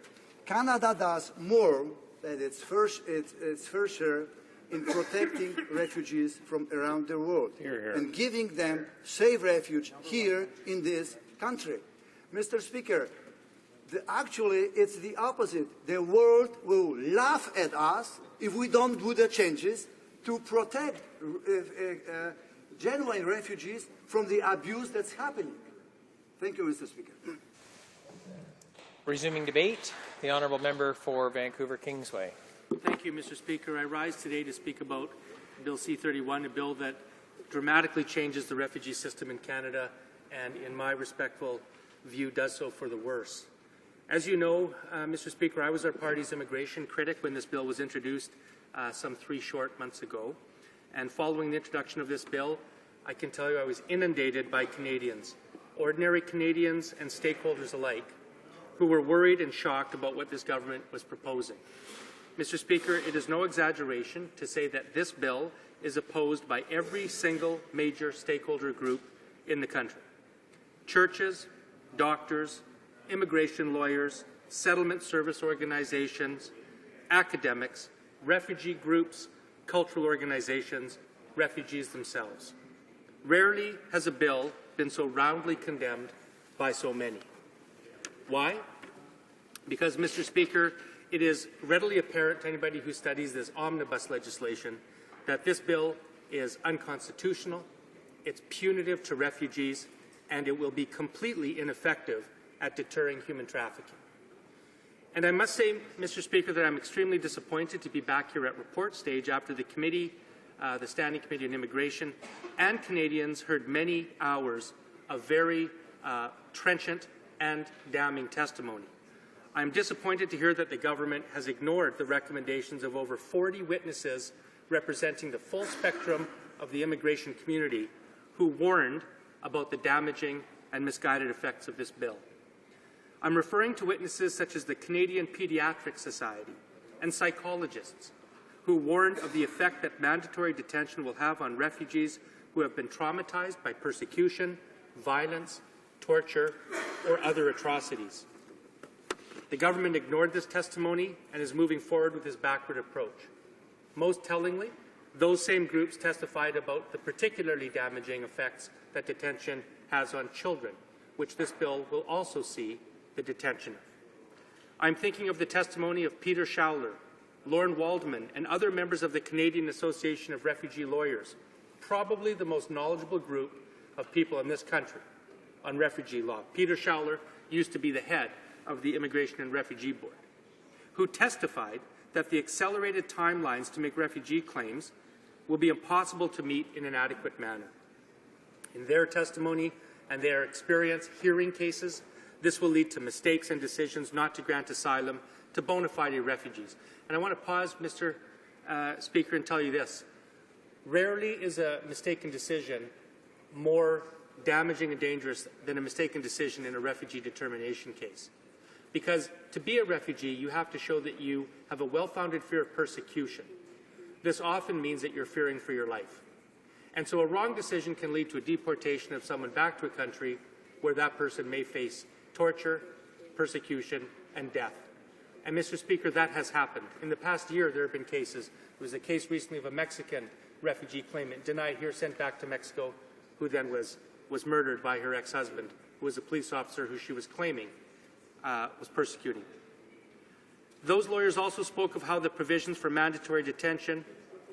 Canada does more than its fair share in protecting refugees from around the world and giving them safe refuge here in this country. Mr. Speaker, actually it's the opposite. The world will laugh at us if we don't do the changes to protect genuine refugees from the abuse that's happening. Thank you, Mr. Speaker. Resuming debate, the honourable member for Vancouver Kingsway. Thank you, Mr. Speaker. I rise today to speak about Bill C-31, a bill that dramatically changes the refugee system in Canada and, in my respectful view, does so for the worse. As you know, Mr. Speaker, I was our party's immigration critic when this bill was introduced some 3 short months ago. And following the introduction of this bill, I can tell you I was inundated by Canadians, ordinary Canadians and stakeholders alike, who were worried and shocked about what this government was proposing. Mr. Speaker, it is no exaggeration to say that this bill is opposed by every single major stakeholder group in the country. Churches, doctors, immigration lawyers, settlement service organizations, academics, refugee groups, cultural organizations, refugees themselves. Rarely has a bill been so roundly condemned by so many. Why? Because, Mr. Speaker, it is readily apparent to anybody who studies this omnibus legislation that this bill is unconstitutional, it's punitive to refugees, and it will be completely ineffective at deterring human trafficking. And I must say, Mr. Speaker, that I'm extremely disappointed to be back here at report stage after the committee, the Standing Committee on Immigration, and Canadians heard many hours of very trenchant and damning testimony. I'm disappointed to hear that the government has ignored the recommendations of over 40 witnesses representing the full spectrum of the immigration community who warned about the damaging and misguided effects of this bill. I'm referring to witnesses such as the Canadian Pediatric Society and psychologists who warned of the effect that mandatory detention will have on refugees who have been traumatized by persecution, violence, torture, or other atrocities. The government ignored this testimony and is moving forward with this backward approach. Most tellingly, those same groups testified about the particularly damaging effects that detention has on children, which this bill will also see the detention of. I'm thinking of the testimony of Peter Schauler, Lorne Waldman, and other members of the Canadian Association of Refugee Lawyers, probably the most knowledgeable group of people in this country on refugee law. Peter Schauler used to be the head of the Immigration and Refugee Board, who testified that the accelerated timelines to make refugee claims will be impossible to meet in an adequate manner. In their testimony and their experience hearing cases, This will lead to mistakes and decisions not to grant asylum to bona fide refugees. And I want to pause, Mr. Speaker, and tell you this. Rarely is a mistaken decision more damaging and dangerous than a mistaken decision in a refugee determination case. Because to be a refugee, you have to show that you have a well-founded fear of persecution. This often means that you're fearing for your life. And so a wrong decision can lead to a deportation of someone back to a country where that person may face torture, persecution, and death. And, Mr. Speaker, that has happened. In the past year, there have been cases. There was a case recently of a Mexican refugee claimant denied here, sent back to Mexico, who then was murdered by her ex-husband, who was a police officer who she was claiming was persecuting. Those lawyers also spoke of how the provisions for mandatory detention,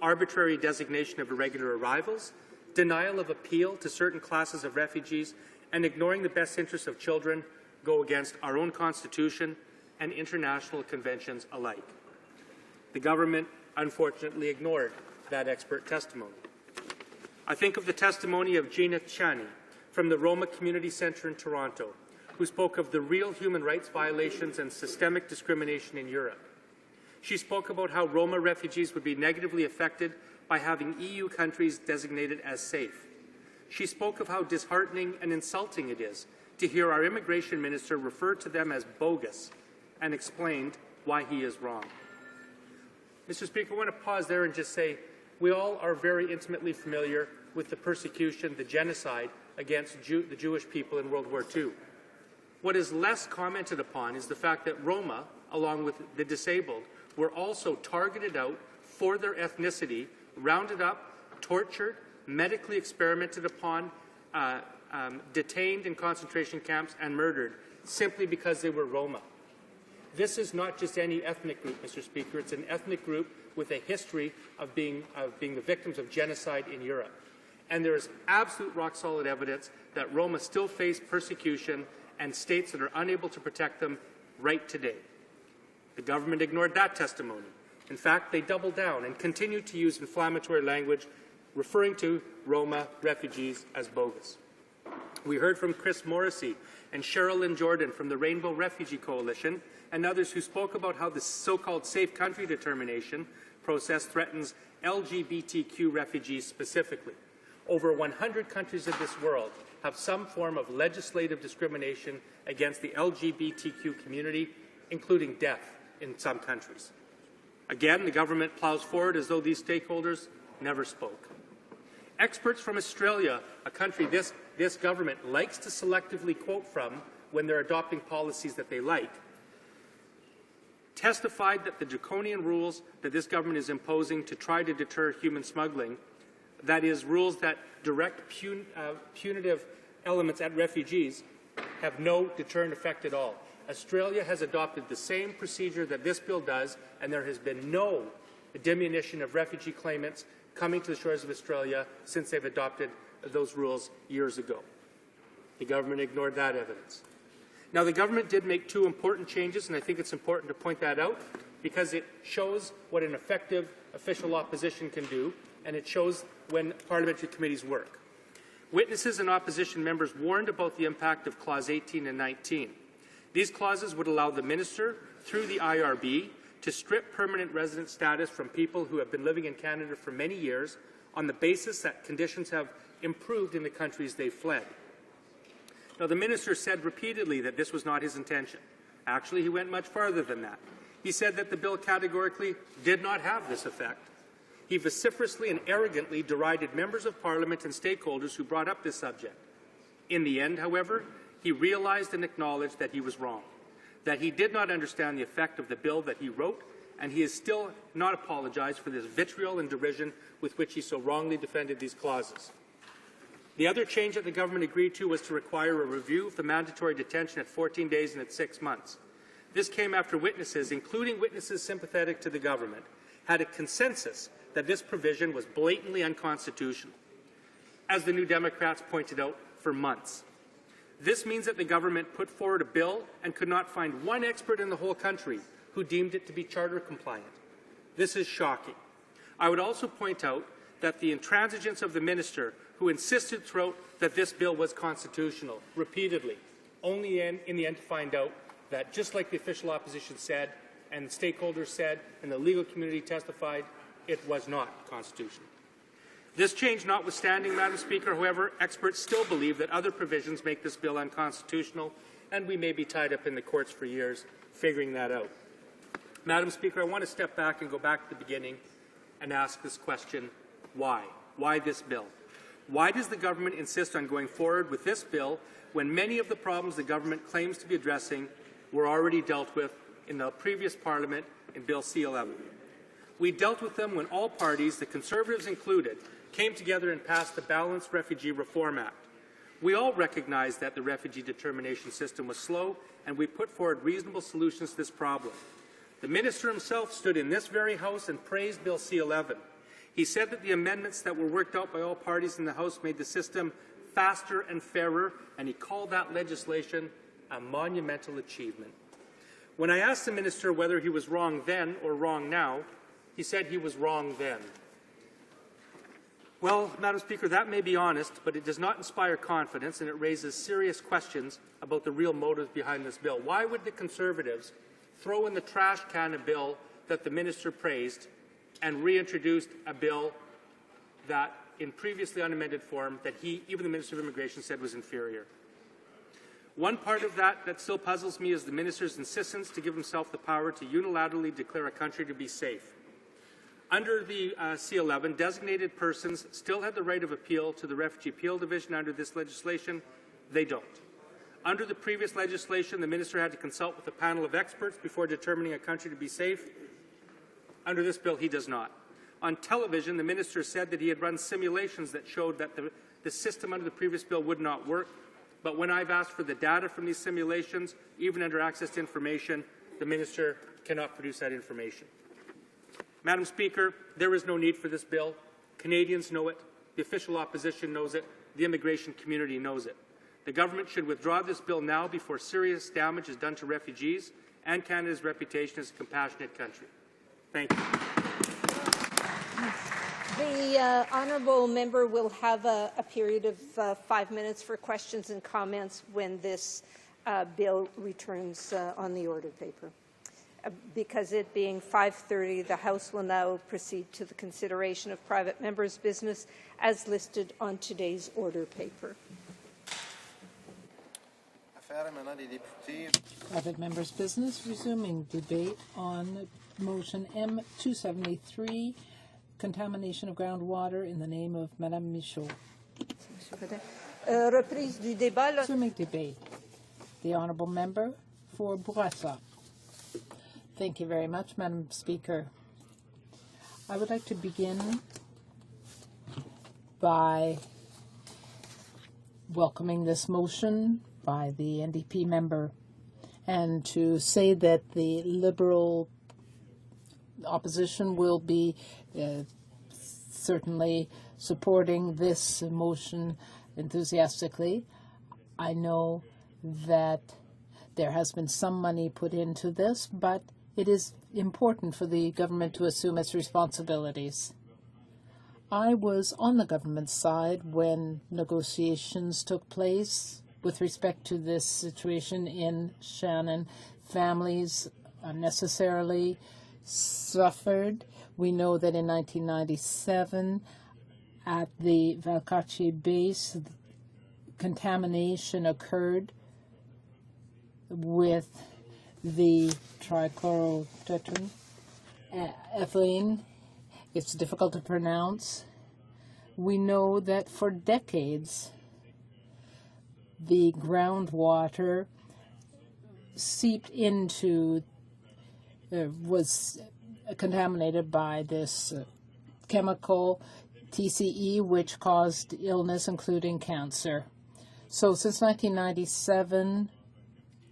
arbitrary designation of irregular arrivals, denial of appeal to certain classes of refugees, and ignoring the best interests of children go against our own Constitution and international conventions alike. The government, unfortunately, ignored that expert testimony. I think of the testimony of Gina Chani from the Roma Community Centre in Toronto, who spoke of the real human rights violations and systemic discrimination in Europe. She spoke about how Roma refugees would be negatively affected by having EU countries designated as safe. She spoke of how disheartening and insulting it is to hear our immigration minister refer to them as bogus, and explained why he is wrong. Mr. Speaker, I want to pause there and just say we all are very intimately familiar with the persecution, the genocide against the Jewish people in World War II. What is less commented upon is the fact that Roma, along with the disabled, were also targeted out for their ethnicity, rounded up, tortured, medically experimented upon, detained in concentration camps, and murdered simply because they were Roma. This is not just any ethnic group, Mr. Speaker. It's an ethnic group with a history of being the victims of genocide in Europe. And there is absolute rock-solid evidence that Roma still face persecution and states that are unable to protect them right today. The government ignored that testimony. In fact, they doubled down and continued to use inflammatory language referring to Roma refugees as bogus. We heard from Chris Morrissey and Cheryl Lynn Jordan from the Rainbow Refugee Coalition and others who spoke about how the so-called safe country determination process threatens LGBTQ refugees specifically. Over 100 countries of this world have some form of legislative discrimination against the LGBTQ community, including death in some countries. Again, the government plows forward as though these stakeholders never spoke. Experts from Australia, a country this government likes to selectively quote from when they're adopting policies that they like, testified that the draconian rules that this government is imposing to try to deter human smuggling, that is, rules that direct punitive elements at refugees, have no deterrent effect at all. Australia has adopted the same procedure that this bill does, and there has been no diminution of refugee claimants coming to the shores of Australia since they've adopted those rules years ago. The government ignored that evidence. Now, the government did make two important changes, and I think it's important to point that out because it shows what an effective official opposition can do, and it shows when parliamentary committees work. Witnesses and opposition members warned about the impact of Clause 18 and 19. These clauses would allow the minister, through the IRB, to strip permanent resident status from people who have been living in Canada for many years on the basis that conditions have improved in the countries they fled. Now, the minister said repeatedly that this was not his intention. Actually, he went much farther than that. He said that the bill categorically did not have this effect. He vociferously and arrogantly derided members of Parliament and stakeholders who brought up this subject. In the end, however, he realized and acknowledged that he was wrong, that he did not understand the effect of the bill that he wrote, and he has still not apologized for this vitriol and derision with which he so wrongly defended these clauses. The other change that the government agreed to was to require a review of the mandatory detention at 14 days and at 6 months. This came after witnesses, including witnesses sympathetic to the government, had a consensus that this provision was blatantly unconstitutional, as the New Democrats pointed out for months. This means that the government put forward a bill and could not find one expert in the whole country who deemed it to be charter compliant. This is shocking. I would also point out that the intransigence of the minister, who insisted throughout that this bill was constitutional, repeatedly, only in the end to find out that just like the official opposition said and the stakeholders said and the legal community testified, it was not constitutional. This change notwithstanding, Madam Speaker, however, experts still believe that other provisions make this bill unconstitutional, and we may be tied up in the courts for years figuring that out. Madam Speaker, I want to step back and go back to the beginning and ask this question, why? Why this bill? Why does the government insist on going forward with this bill when many of the problems the government claims to be addressing were already dealt with in the previous Parliament in Bill C-11? We dealt with them when all parties, the Conservatives included, came together and passed the Balanced Refugee Reform Act. We all recognized that the refugee determination system was slow, and we put forward reasonable solutions to this problem. The minister himself stood in this very House and praised Bill C-11. He said that the amendments that were worked out by all parties in the House made the system faster and fairer, and he called that legislation a monumental achievement. When I asked the minister whether he was wrong then or wrong now, he said he was wrong then. Well, Madam Speaker, that may be honest, but it does not inspire confidence, and it raises serious questions about the real motives behind this bill. Why would the Conservatives throw in the trash can a bill that the minister praised and reintroduced a bill that, in previously unamended form, that even the Minister of Immigration said was inferior? One part of that still puzzles me is the minister's insistence to give himself the power to unilaterally declare a country to be safe. Under the C-11, designated persons still had the right of appeal to the Refugee Appeal Division. Under this legislation, they don't. Under the previous legislation, the minister had to consult with a panel of experts before determining a country to be safe. Under this bill, he does not. On television, the minister said that he had run simulations that showed that the system under the previous bill would not work. But when I've asked for the data from these simulations, even under access to information, the minister cannot produce that information. Madam Speaker, there is no need for this bill. Canadians know it. The official opposition knows it. The immigration community knows it. The government should withdraw this bill now before serious damage is done to refugees and Canada's reputation as a compassionate country. Thank you. The honourable member will have a period of 5 minutes for questions and comments when this bill returns on the order paper. Because it being 5:30, the House will now proceed to the consideration of private members' business as listed on today's order paper. Private members' business, resuming debate on motion M273, contamination of groundwater, in the name of Madame Michaud. Reprise du débat. Resuming debate. The honourable member for Bourassa. Thank you very much, Madam Speaker. I would like to begin by welcoming this motion by the NDP member and to say that the Liberal opposition will be certainly supporting this motion enthusiastically. I know that there has been some money put into this, but it is important for the government to assume its responsibilities. I was on the government side when negotiations took place with respect to this situation in Shannon. Families unnecessarily suffered. We know that in 1997, at the Valcartier base, contamination occurred with the trichloroethylene. Ethylene. It's difficult to pronounce. We know that for decades, the groundwater seeped into, was contaminated by this chemical TCE, which caused illness, including cancer. So since 1997,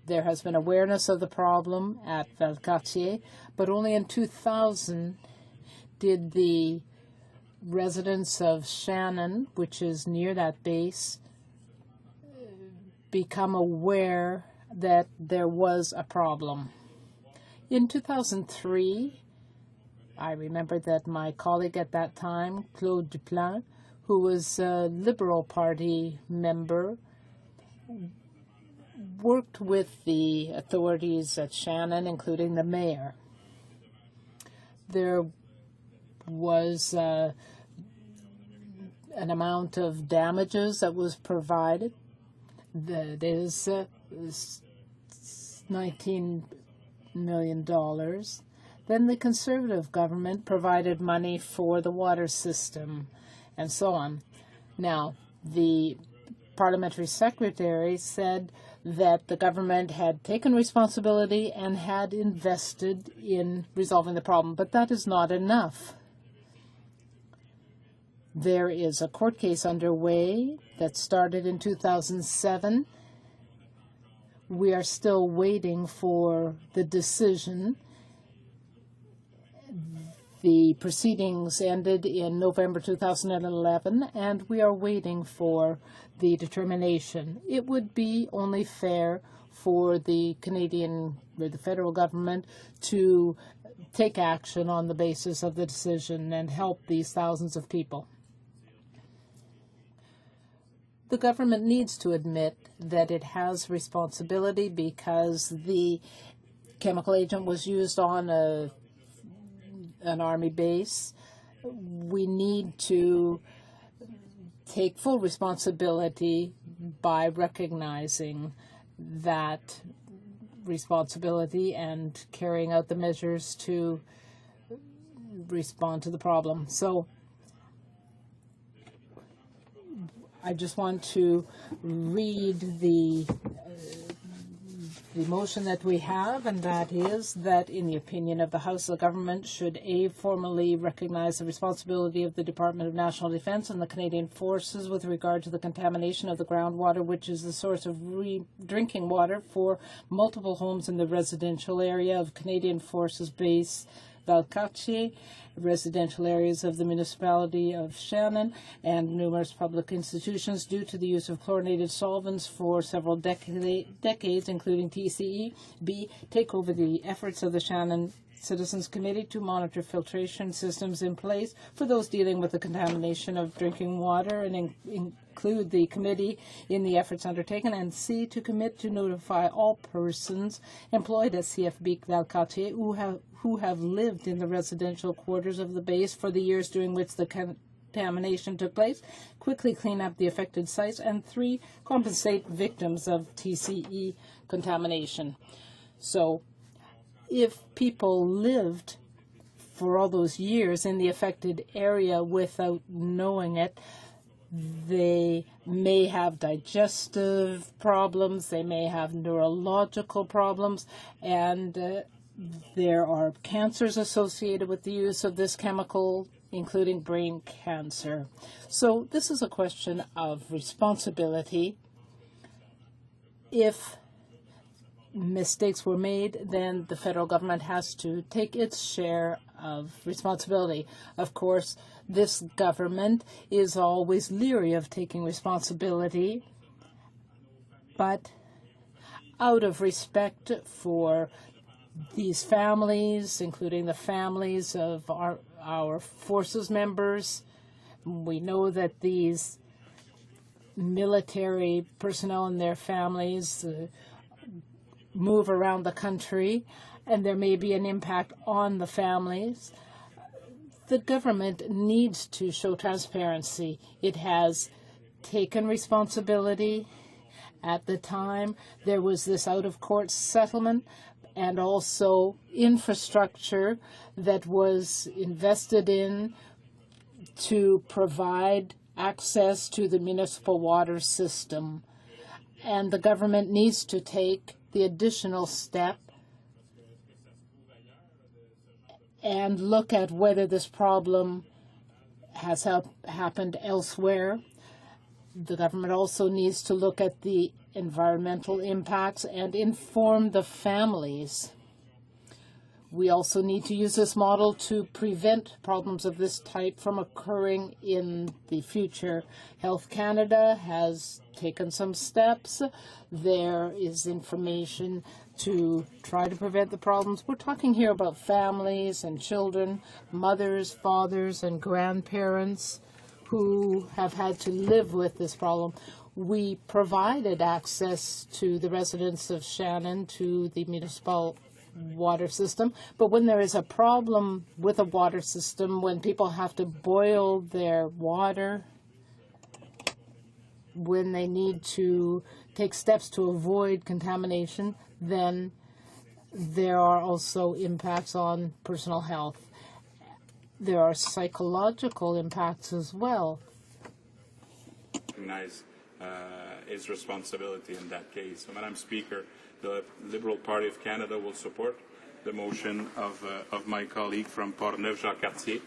there has been awareness of the problem at Valcartier, but only in 2000 did the residents of Shannon, which is near that base, become aware that there was a problem. In 2003, I remember that my colleague at that time, Claude Duplan, who was a Liberal Party member, worked with the authorities at Shannon, including the mayor. There was an amount of damages that was provided. That is $19 million. Then the Conservative government provided money for the water system and so on. Now, the parliamentary secretary said that the government had taken responsibility and had invested in resolving the problem, but that is not enough. There is a court case underway that started in 2007. We are still waiting for the decision. The proceedings ended in November 2011, and we are waiting for the determination. It would be only fair for the Canadian or the federal government to take action on the basis of the decision and help these thousands of people. The government needs to admit that it has responsibility because the chemical agent was used on an army base. We need to take full responsibility by recognizing that responsibility and carrying out the measures to respond to the problem. So I just want to read the motion that we have, and that is that in the opinion of the House, the government should formally recognize the responsibility of the Department of National Defence and the Canadian Forces with regard to the contamination of the groundwater, which is the source of drinking water for multiple homes in the residential area of Canadian Forces Base Valcartier, residential areas of the municipality of Shannon, and numerous public institutions due to the use of chlorinated solvents for several decades, including TCE. B, take over the efforts of the Shannon Citizens Committee to monitor filtration systems in place for those dealing with the contamination of drinking water and include the committee in the efforts undertaken, and C, to commit to notify all persons employed at CFB Valcartier who have lived in the residential quarters of the base for the years during which the contamination took place, quickly clean up the affected sites, and 3, compensate victims of TCE contamination. So if people lived for all those years in the affected area without knowing it, they may have digestive problems, they may have neurological problems, and there are cancers associated with the use of this chemical, including brain cancer. So this is a question of responsibility. If mistakes were made, then the federal government has to take its share of responsibility. Of course, this government is always leery of taking responsibility, but out of respect for these families, including the families of our forces members, we know that these military personnel and their families move around the country, and there may be an impact on the families. The government needs to show transparency. It has taken responsibility. At the time, there was this out-of-court settlement and also infrastructure that was invested in to provide access to the municipal water system. And the government needs to take the additional step and look at whether this problem has happened elsewhere. The government also needs to look at the environmental impacts and inform the families. We also need to use this model to prevent problems of this type from occurring in the future. Health Canada has taken some steps. There is information to try to prevent the problems. We're talking here about families and children, mothers, fathers, and grandparents who have had to live with this problem. We provided access to the residents of Shannon to the municipal water system, but when there is a problem with a water system, when people have to boil their water, when they need to take steps to avoid contamination, then there are also impacts on personal health. There are psychological impacts as well. Recognize his responsibility in that case. So, Madam Speaker, the Liberal Party of Canada will support the motion of my colleague from Portneuf-Jacques-Cartier.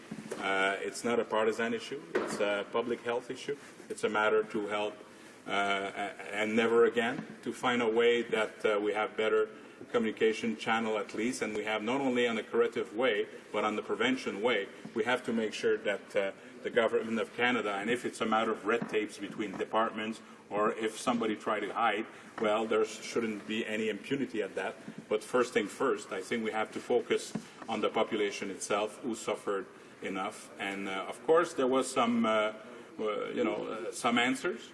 It's not a partisan issue. It's a public health issue. It's a matter to help and never again, to find a way that we have better communication channel at least, and we have not only on a corrective way, but on the prevention way. We have to make sure that the Government of Canada, and if it's a matter of red tapes between departments, or if somebody try to hide, well, there shouldn't be any impunity at that. But first thing first, I think we have to focus on the population itself who suffered enough. And of course, there was some, some answers.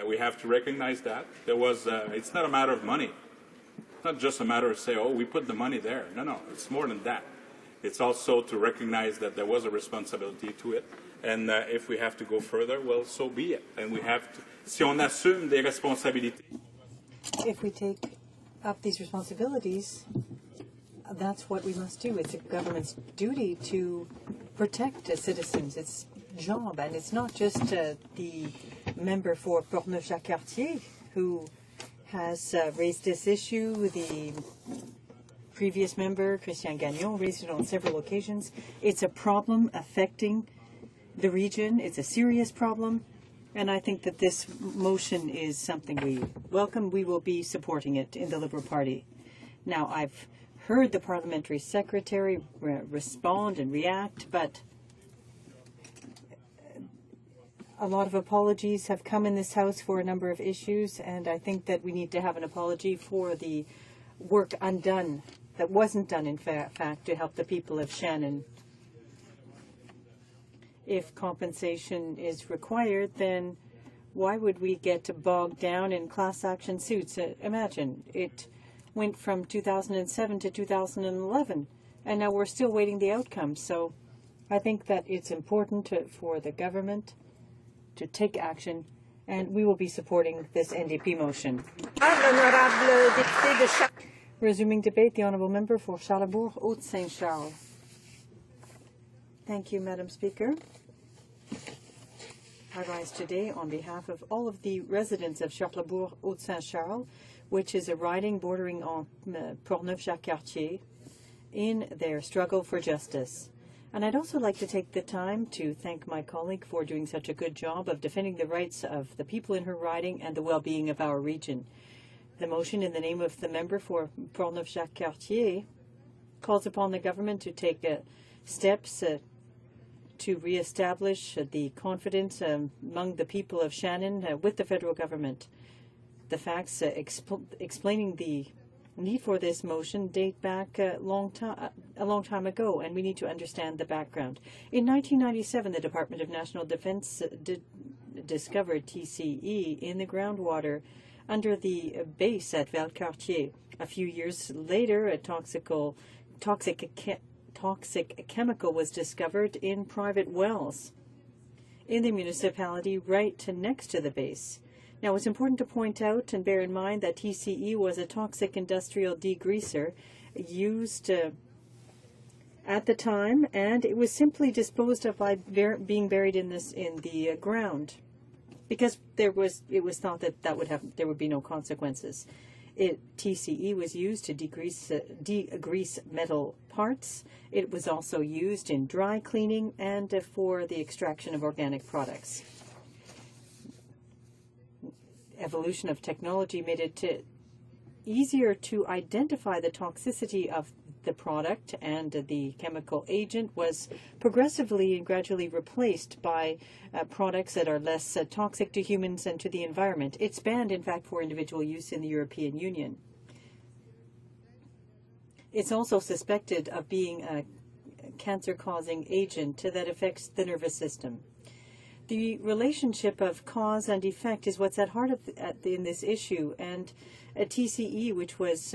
We have to recognize that. There was, it's not a matter of money. It's not just a matter of say, oh, we put the money there. No, it's more than that. It's also to recognize that there was a responsibility to it. And if we have to go further, well, so be it. And we have to, si on assume des responsabilités. If we take up these responsibilities, that's what we must do. It's a government's duty to protect the citizens. It's job, and it's not just the member for Portneuf-Jacques-Cartier who has raised this issue. The previous member, Christian Gagnon, raised it on several occasions. It's a problem affecting the region. It's a serious problem, and I think that this motion is something we welcome. We will be supporting it in the Liberal Party. Now, I've heard the parliamentary secretary respond and react, but a lot of apologies have come in this House for a number of issues, and I think that we need to have an apology for the work undone that wasn't done, in fact, to help the people of Shannon. If compensation is required, then why would we get bogged down in class action suits? Imagine, it went from 2007 to 2011, and now we're still waiting the outcome. So I think that it's important for the government to take action, and we will be supporting this NDP motion. Resuming debate, the Honourable Member for Charlebourg, Haute-Saint-Charles. Thank you, Madam Speaker. I rise today on behalf of all of the residents of Charlebourg, Haute-Saint-Charles, which is a riding bordering on Portneuf-Jacques-Cartier, in their struggle for justice. And I'd also like to take the time to thank my colleague for doing such a good job of defending the rights of the people in her riding and the well-being of our region. The motion in the name of the member for Portneuf-Jacques-Cartier calls upon the government to take steps to reestablish the confidence among the people of Shannon with the federal government. The facts explaining the need for this motion date back a long time ago, and we need to understand the background. In 1997, the Department of National Defense discovered TCE in the groundwater under the base at Valcartier. A few years later, a toxic chemical was discovered in private wells in the municipality right next to the base. Now, it's important to point out and bear in mind that TCE was a toxic industrial degreaser used at the time, and it was simply disposed of by being buried in the ground, because it was thought that there would be no consequences. TCE was used to degrease metal parts. It was also used in dry cleaning and for the extraction of organic products. Evolution of technology made it easier to identify the toxicity of the product, and the chemical agent was progressively and gradually replaced by products that are less toxic to humans and to the environment. It's banned, in fact, for individual use in the European Union. It's also suspected of being a cancer-causing agent that affects the nervous system. The relationship of cause and effect is what's at heart of in this issue, and a TCE, which was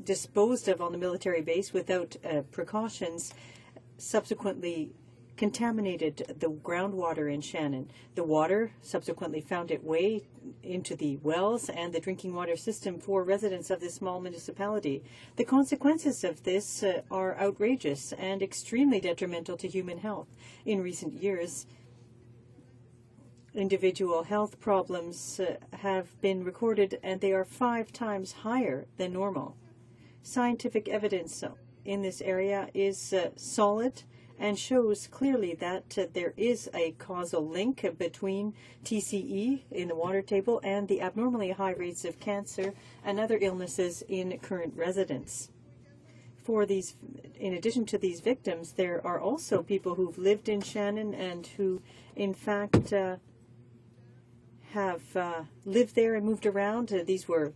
disposed of on the military base without precautions, subsequently contaminated the groundwater in Shannon. The water subsequently found its way into the wells and the drinking water system for residents of this small municipality. The consequences of this are outrageous and extremely detrimental to human health. In recent years, individual health problems have been recorded, and they are 5 times higher than normal. Scientific evidence in this area is solid and shows clearly that there is a causal link between TCE in the water table and the abnormally high rates of cancer and other illnesses in current residents. For these, in addition to these victims, there are also people who've lived in Shannon and who, in fact, have lived there and moved around. These were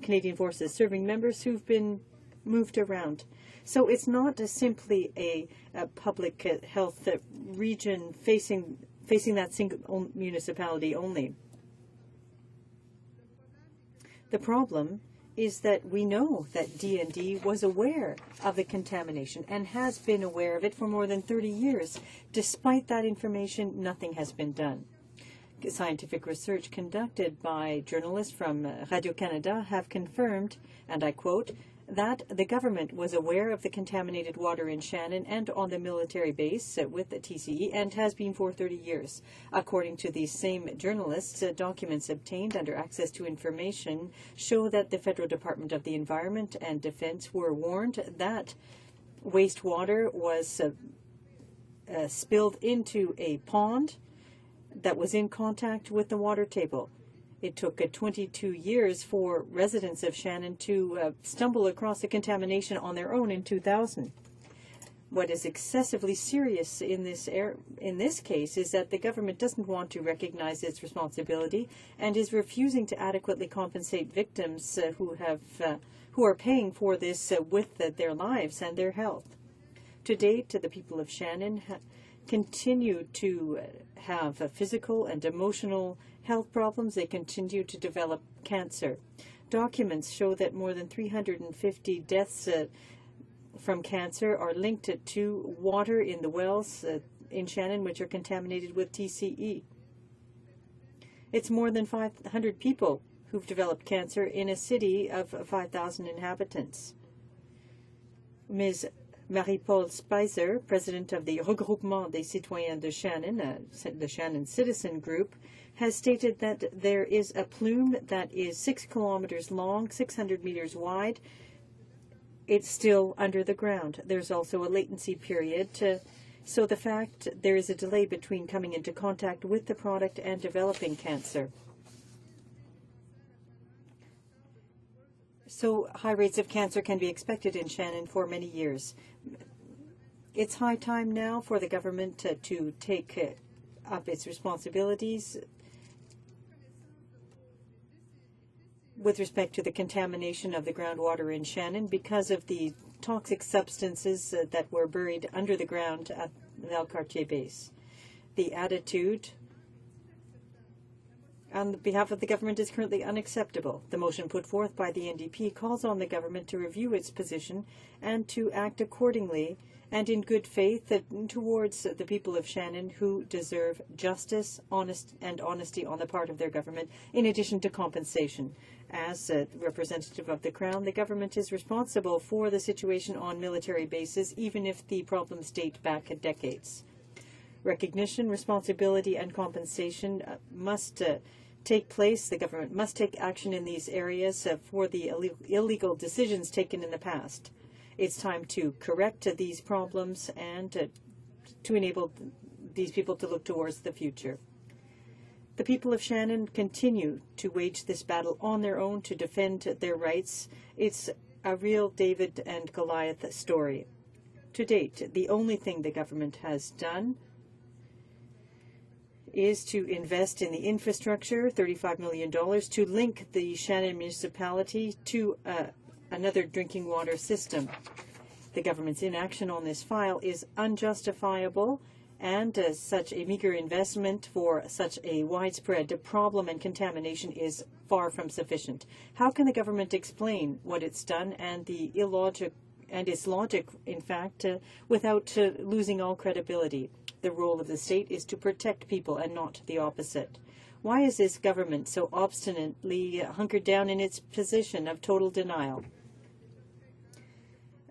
Canadian Forces serving members who've been moved around. So it's not simply a public health region facing that single municipality only. The problem is that we know that D&D was aware of the contamination and has been aware of it for more than 30 years. Despite that information, nothing has been done. Scientific research conducted by journalists from Radio-Canada have confirmed, and I quote, that the government was aware of the contaminated water in Shannon and on the military base with the TCE and has been for 30 years. According to these same journalists, documents obtained under access to information show that the Federal Department of the Environment and Defense were warned that wastewater was spilled into a pond that was in contact with the water table. It took 22 years for residents of Shannon to stumble across the contamination on their own in 2000. What is excessively serious in this case is that the government doesn't want to recognize its responsibility and is refusing to adequately compensate victims who are paying for this with their lives and their health. To date, the people of Shannon continue to have physical and emotional health problems. They continue to develop cancer. Documents show that more than 350 deaths from cancer are linked to water in the wells in Shannon, which are contaminated with TCE. It's more than 500 people who've developed cancer in a city of 5,000 inhabitants. Ms. Marie-Paul Spicer, president of the Regroupement des Citoyens de Shannon, the Shannon Citizen Group, has stated that there is a plume that is 6 kilometers long, 600 meters wide. It's still under the ground. There's also a latency period. So the fact there is a delay between coming into contact with the product and developing cancer. So high rates of cancer can be expected in Shannon for many years. It's high time now for the government to take up its responsibilities with respect to the contamination of the groundwater in Shannon because of the toxic substances that were buried under the ground at the Valcartier base. The attitude on behalf of the government is currently unacceptable. The motion put forth by the NDP calls on the government to review its position and to act accordingly and in good faith towards the people of Shannon who deserve justice, honesty on the part of their government, in addition to compensation. As a representative of the Crown, the government is responsible for the situation on military bases, even if the problems date back decades. Recognition, responsibility, and compensation must take place. The government must take action in these areas for the illegal decisions taken in the past. It's time to correct these problems and to enable these people to look towards the future. The people of Shannon continue to wage this battle on their own to defend their rights. It's a real David and Goliath story. To date, the only thing the government has done is to invest in the infrastructure, $35 million, to link the Shannon municipality to another drinking water system. The government's inaction on this file is unjustifiable And such a meager investment for such a widespread problem and contamination is far from sufficient. How can the government explain what it's done and the its logic, in fact, without losing all credibility? The role of the state is to protect people and not the opposite. Why is this government so obstinately hunkered down in its position of total denial?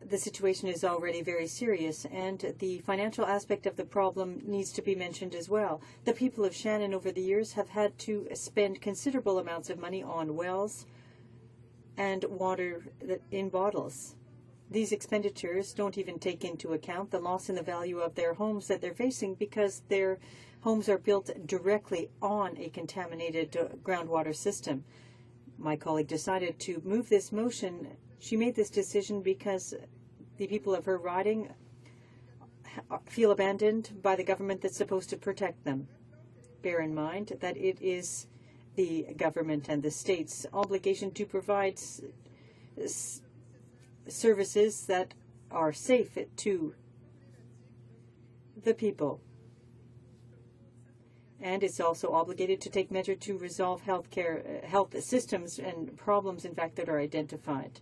The situation is already very serious, and the financial aspect of the problem needs to be mentioned as well. The people of Shannon over the years have had to spend considerable amounts of money on wells and water in bottles. These expenditures don't even take into account the loss in the value of their homes that they're facing because their homes are built directly on a contaminated groundwater system. My colleague decided to move this motion. She made this decision because the people of her riding feel abandoned by the government that's supposed to protect them. Bear in mind that it is the government and the state's obligation to provide services that are safe to the people. And it's also obligated to take measure to resolve health systems and problems, in fact, that are identified.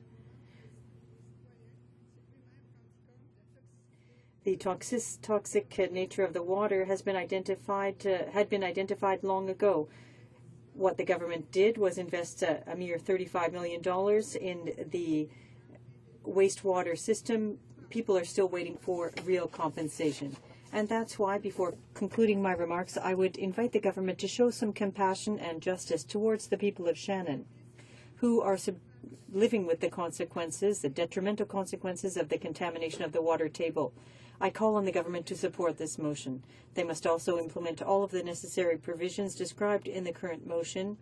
The toxic nature of the water has been identified, had been identified long ago. What the government did was invest a mere $35 million in the wastewater system. People are still waiting for real compensation. And that's why, before concluding my remarks, I would invite the government to show some compassion and justice towards the people of Shannon, who are living with the consequences, the detrimental consequences of the contamination of the water table. I call on the government to support this motion. They must also implement all of the necessary provisions described in the current motion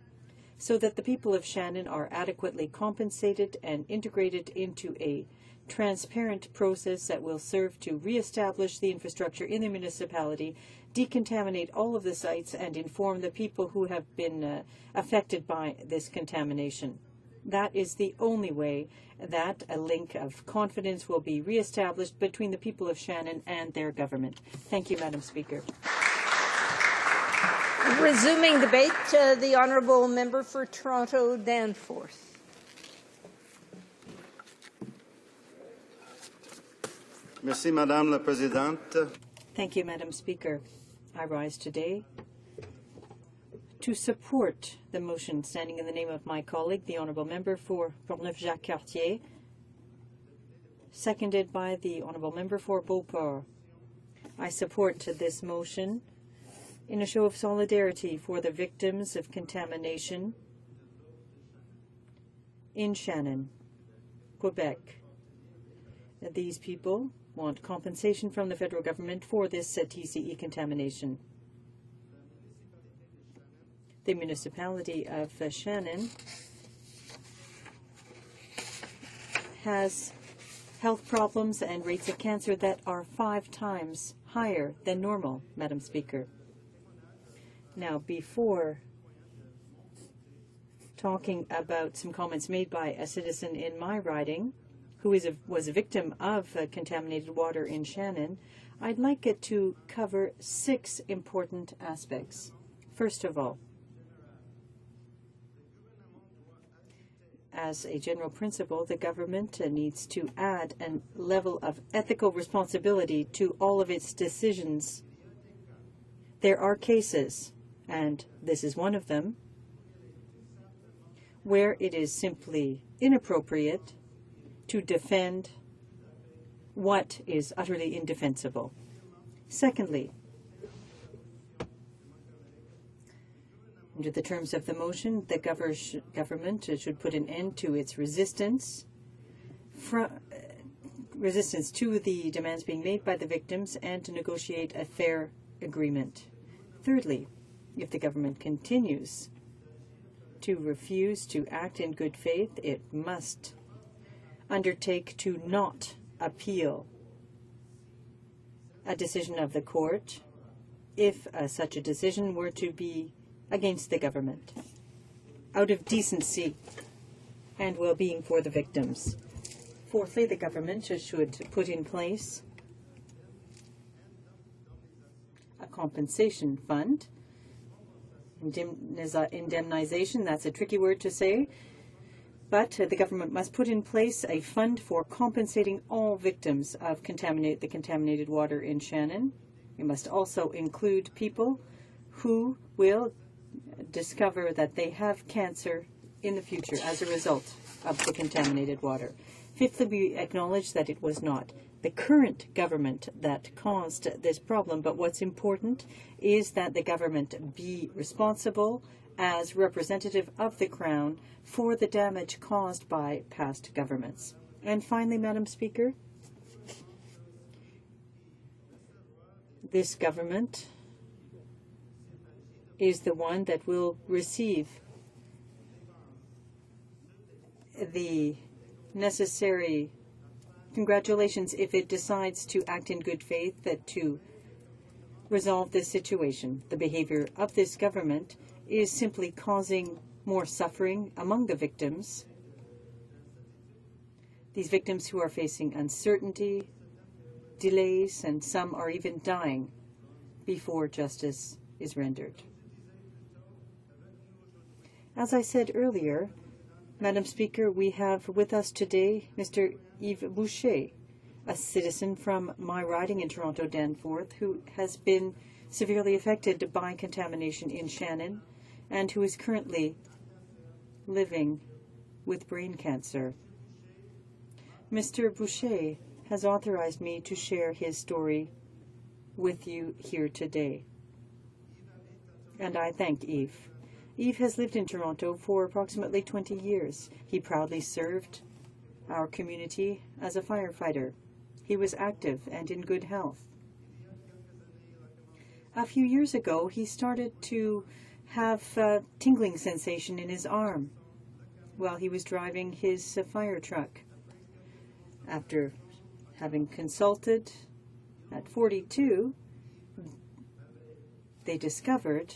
so that the people of Shannon are adequately compensated and integrated into a transparent process that will serve to reestablish the infrastructure in the municipality, decontaminate all of the sites, and inform the people who have been affected by this contamination. That is the only way that a link of confidence will be reestablished between the people of Shannon and their government. Thank you, Madam Speaker. Resuming debate, the honourable member for Toronto Danforth. Merci, Madame la Présidente. Thank you, Madam Speaker. I rise today to support the motion standing in the name of my colleague, the Honourable Member for Portneuf-Jacques-Cartier, seconded by the Honourable Member for Beauport. I support this motion in a show of solidarity for the victims of contamination in Shannon, Quebec. These people want compensation from the federal government for this TCE contamination. The municipality of Shannon has health problems and rates of cancer that are 5 times higher than normal, Madam Speaker. Now, before talking about some comments made by a citizen in my riding who was a victim of contaminated water in Shannon, I'd like it to cover 6 important aspects. First of all, as a general principle, the government needs to add a level of ethical responsibility to all of its decisions. There are cases, and this is one of them, where it is simply inappropriate to defend what is utterly indefensible. Secondly, under the terms of the motion, the government should put an end to its resistance to the demands being made by the victims and to negotiate a fair agreement. Thirdly, if the government continues to refuse to act in good faith, it must undertake to not appeal a decision of the court if such a decision were to be against the government, out of decency and well-being for the victims. Fourthly, the government should put in place a compensation fund. Indemnization, that's a tricky word to say. But the government must put in place a fund for compensating all victims of the contaminated water in Shannon. It must also include people who will discover that they have cancer in the future as a result of the contaminated water. Fifthly, we acknowledge that it was not the current government that caused this problem, but what's important is that the government be responsible as representative of the Crown for the damage caused by past governments. And finally, Madam Speaker, this government is the one that will receive the necessary congratulations if it decides to act in good faith to resolve this situation. The behavior of this government is simply causing more suffering among the victims. These victims who are facing uncertainty, delays, and some are even dying before justice is rendered. As I said earlier, Madam Speaker, we have with us today Mr. Yves Boucher, a citizen from my riding in Toronto Danforth, who has been severely affected by contamination in Shannon and who is currently living with brain cancer. Mr. Boucher has authorized me to share his story with you here today, and I thank Yves. Yves has lived in Toronto for approximately 20 years. He proudly served our community as a firefighter. He was active and in good health. A few years ago, he started to have a tingling sensation in his arm while he was driving his fire truck. After having consulted at 42, they discovered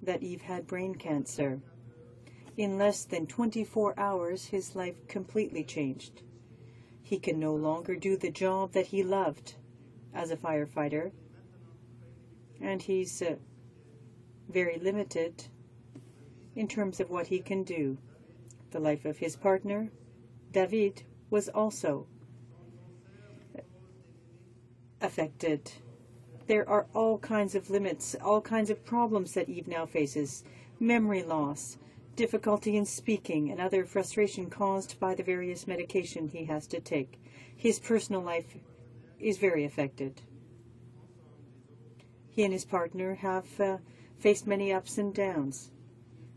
that Yves had brain cancer. In less than 24 hours, his life completely changed. He can no longer do the job that he loved as a firefighter, and he's very limited in terms of what he can do. The life of his partner, David, was also affected. There are all kinds of limits, all kinds of problems that Yves now faces. Memory loss, difficulty in speaking, and other frustration caused by the various medication he has to take. His personal life is very affected. He and his partner have faced many ups and downs.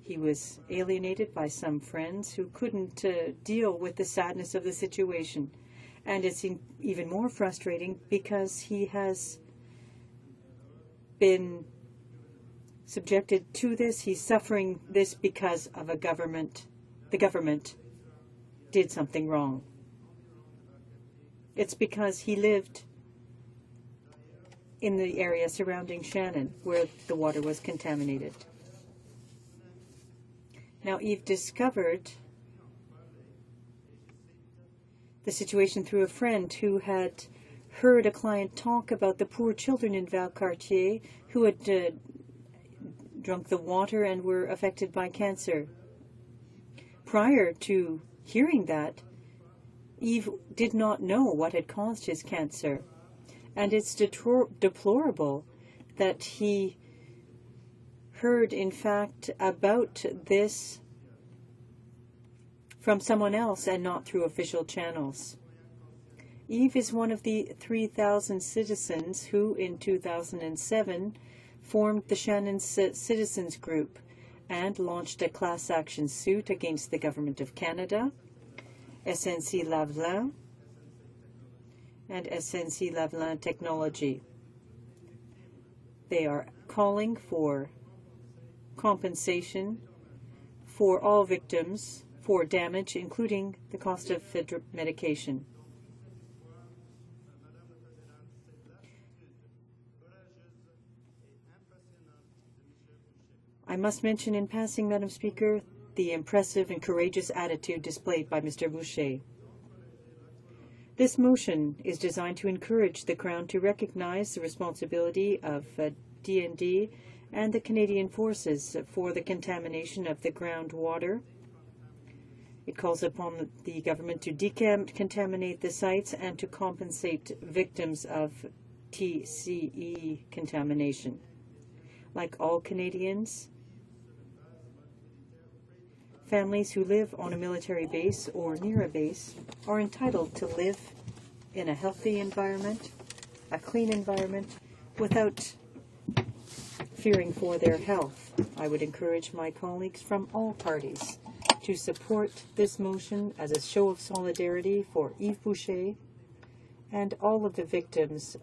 He was alienated by some friends who couldn't deal with the sadness of the situation. And it's even more frustrating because he has been subjected to this. He's suffering this because of a government. The government did something wrong. It's because he lived in the area surrounding Shannon where the water was contaminated. Now, Yves discovered the situation through a friend who had heard a client talk about the poor children in Valcartier who had drunk the water and were affected by cancer. Prior to hearing that, Yves did not know what had caused his cancer. And it's deplorable that he heard, in fact, about this from someone else and not through official channels. Yves is one of the 3,000 citizens who, in 2007, formed the Shannon Citizens Group and launched a class action suit against the Government of Canada, SNC Lavalin, and SNC Lavalin Technology. They are calling for compensation for all victims for damage, including the cost of medication. I must mention in passing, Madam Speaker, the impressive and courageous attitude displayed by Mr. Boucher. This motion is designed to encourage the Crown to recognize the responsibility of DND and the Canadian Forces for the contamination of the groundwater. It calls upon the government to decontaminate the sites and to compensate victims of TCE contamination. Like all Canadians, families who live on a military base or near a base are entitled to live in a healthy environment, a clean environment, without fearing for their health. I would encourage my colleagues from all parties to support this motion as a show of solidarity for Yves Boucher and all of the victims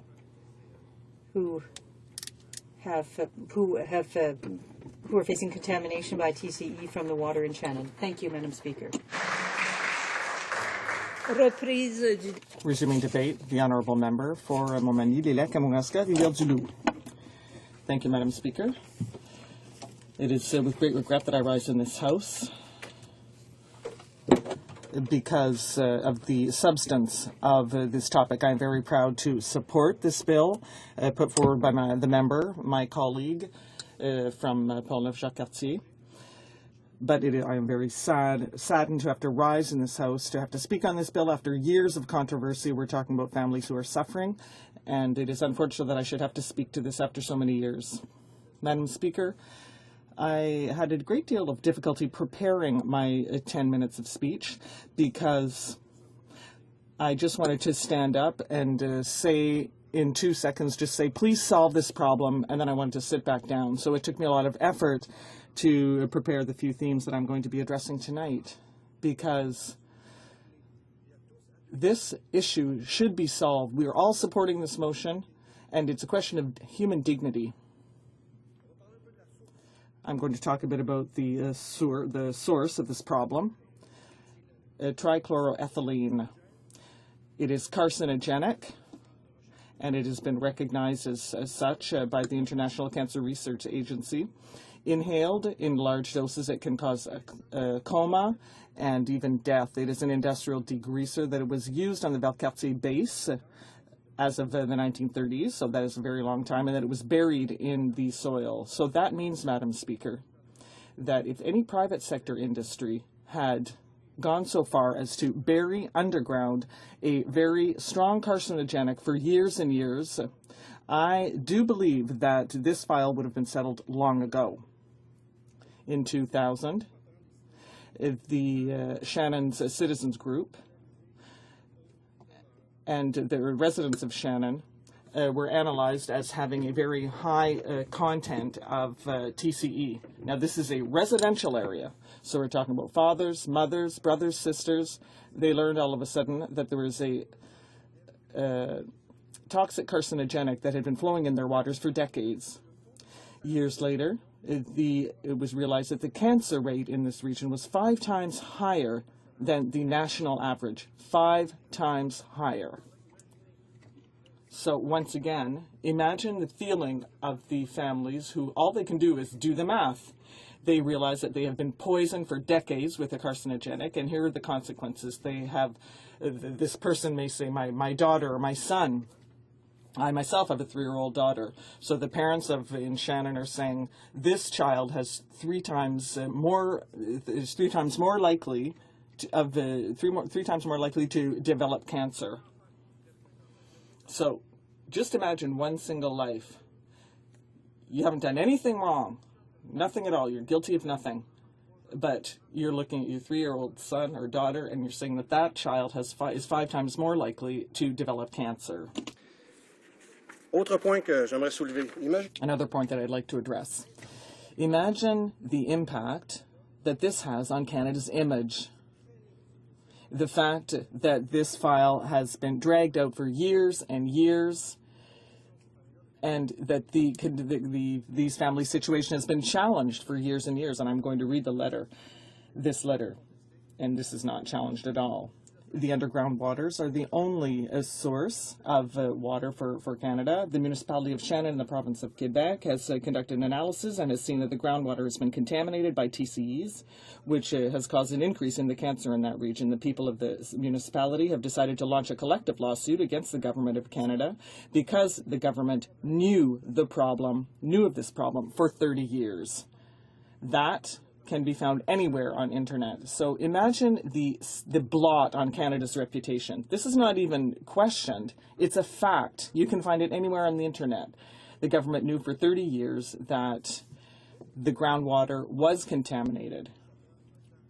who are facing contamination by TCE from the water in Shannon. Thank you, Madam Speaker. Resuming debate, the Honourable Member for Montmagny-Lélec-Kamouraska-Rivière-du-Loup. Thank you, Madam Speaker. It is with great regret that I rise in this House because of the substance of this topic. I am very proud to support this bill put forward by my colleague from Portneuf-Jacques-Cartier. But I am very saddened to have to rise in this House, to have to speak on this bill after years of controversy. We're talking about families who are suffering, and it is unfortunate that I should have to speak to this after so many years. Madam Speaker, I had a great deal of difficulty preparing my 10 minutes of speech because I just wanted to stand up and say in 2 seconds, just say, please solve this problem, and then I wanted to sit back down. So it took me a lot of effort to prepare the few themes that I'm going to be addressing tonight, because this issue should be solved. We are all supporting this motion, and it's a question of human dignity. I'm going to talk a bit about the source of this problem. Trichloroethylene. It is carcinogenic, and it has been recognized as such by the International Cancer Research Agency. Inhaled in large doses, it can cause a coma and even death. It is an industrial degreaser that it was used on the Valcartier base as of the 1930s, so that is a very long time, and that it was buried in the soil. So that means, Madam Speaker, that if any private sector industry had gone so far as to bury underground a very strong carcinogenic for years and years, I do believe that this file would have been settled long ago. In 2000, the Shannon's Citizens Group and the residents of Shannon were analyzed as having a very high content of TCE. Now, this is a residential area, so we're talking about fathers, mothers, brothers, sisters. They learned all of a sudden that there was a toxic carcinogenic that had been flowing in their waters for decades. Years later, it was realized that the cancer rate in this region was 5 times higher than the national average. 5 times higher. So once again, imagine the feeling of the families who all they can do is do the math. They realize that they have been poisoned for decades with a carcinogenic, and here are the consequences. They have, this person may say, my daughter or my son. I myself have a 3-year-old daughter. So the parents in Shannon are saying this child has 3 times more likely to develop cancer. So just imagine one single life. You haven't done anything wrong, nothing at all. You're guilty of nothing. But you're looking at your 3-year-old son or daughter, and you're saying that child is 5 times more likely to develop cancer. Another point that I'd like to address. Imagine the impact that this has on Canada's image. The fact that this file has been dragged out for years and years, and that these families' situation has been challenged for years and years. And I'm going to read this letter, and this is not challenged at all. the underground waters are the only source of water for Canada. The municipality of Shannon in the province of Quebec has conducted an analysis and has seen that the groundwater has been contaminated by TCEs, which has caused an increase in the cancer in that region. The people of the municipality have decided to launch a collective lawsuit against the government of Canada because the government knew of this problem for 30 years. That can be found anywhere on internet. So imagine the blot on Canada's reputation. This is not even questioned. It's a fact. You can find it anywhere on the internet. The government knew for 30 years that the groundwater was contaminated.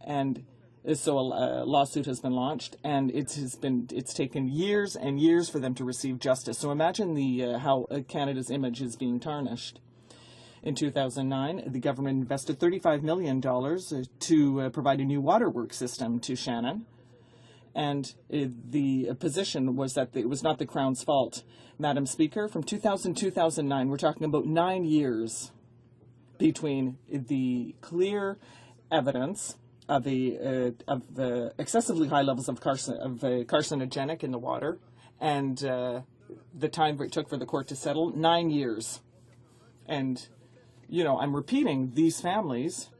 And so a lawsuit has been launched, and it's taken years and years for them to receive justice. So imagine how Canada's image is being tarnished. In 2009, the government invested $35 million to provide a new waterworks system to Shannon. And the position was that it was not the Crown's fault. Madam Speaker, from 2000 to 2009, we're talking about 9 years between the clear evidence of excessively high levels of carcinogenic in the water and the time it took for the court to settle, 9 years. And I'm repeating, these families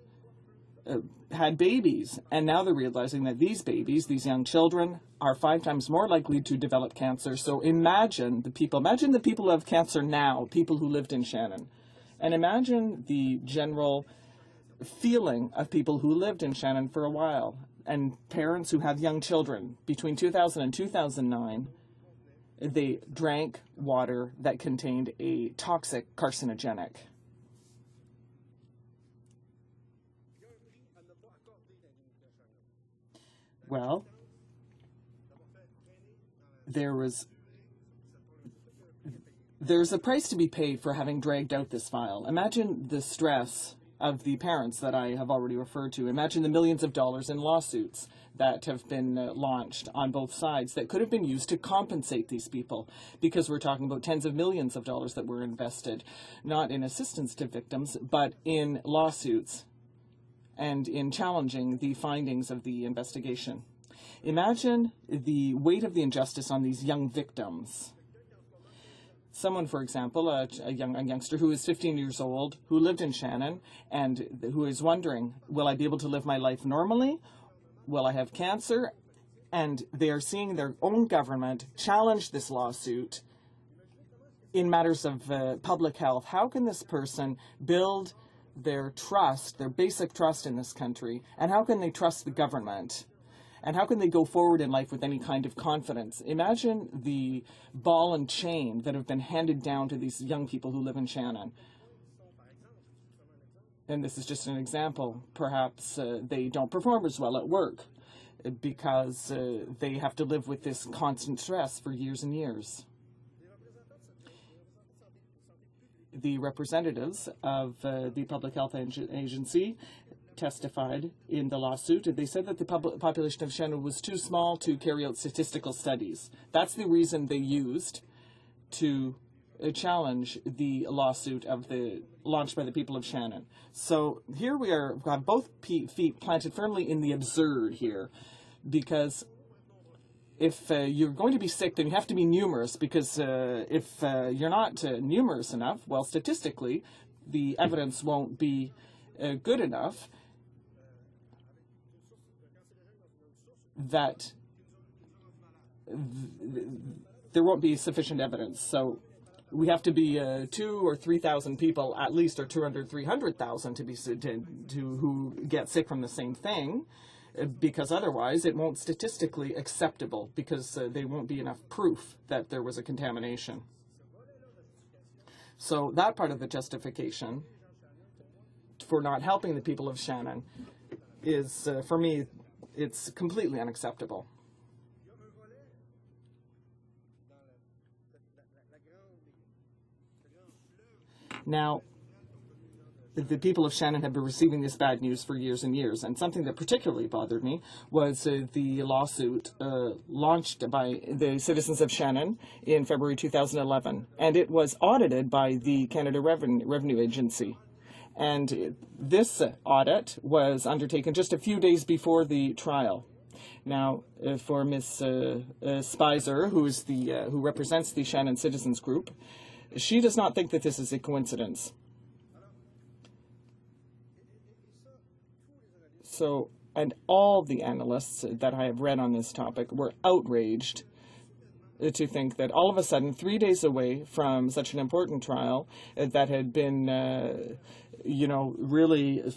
had babies, and now they're realizing that these babies, these young children, are 5 times more likely to develop cancer. So imagine the people who have cancer now, people who lived in Shannon, and imagine the general feeling of people who lived in Shannon for a while, and parents who had young children. Between 2000 and 2009, they drank water that contained a toxic carcinogenic. Well, there's a price to be paid for having dragged out this file. Imagine the stress of the parents that I have already referred to. Imagine the millions of dollars in lawsuits that have been launched on both sides that could have been used to compensate these people, because we're talking about tens of millions of dollars that were invested, not in assistance to victims, but in lawsuits and in challenging the findings of the investigation. Imagine the weight of the injustice on these young victims. Someone, for example, a youngster who is 15 years old, who lived in Shannon, and who is wondering, will I be able to live my life normally? Will I have cancer? And they are seeing their own government challenge this lawsuit in matters of public health. How can this person build their trust, their basic trust in this country, and how can they trust the government? And how can they go forward in life with any kind of confidence? Imagine the ball and chain that have been handed down to these young people who live in Shannon. And this is just an example. Perhaps they don't perform as well at work because they have to live with this constant stress for years and years. The representatives of the Public Health Agency testified in the lawsuit. They said that the population of Shannon was too small to carry out statistical studies. That's the reason they used to challenge the lawsuit launched by the people of Shannon. So here we are, we've got both feet planted firmly in the absurd here, because if you're going to be sick, then you have to be numerous, because if you're not numerous enough, well, statistically, the evidence won't be good enough that there won't be sufficient evidence. So we have to be 2,000 or 3,000 people at least, or 200, 300,000 who get sick from the same thing, because otherwise it won't statistically acceptable, because there won't be enough proof that there was a contamination. So that part of the justification for not helping the people of Shannon is, for me, it's completely unacceptable. Now, the people of Shannon have been receiving this bad news for years and years, and something that particularly bothered me was the lawsuit launched by the citizens of Shannon in February 2011, and it was audited by the Canada Revenue Agency. And this audit was undertaken just a few days before the trial. Now, for Ms. Spicer, who represents the Shannon Citizens Group, she does not think that this is a coincidence. So, and all the analysts that I have read on this topic were outraged to think that all of a sudden, 3 days away from such an important trial that had been, really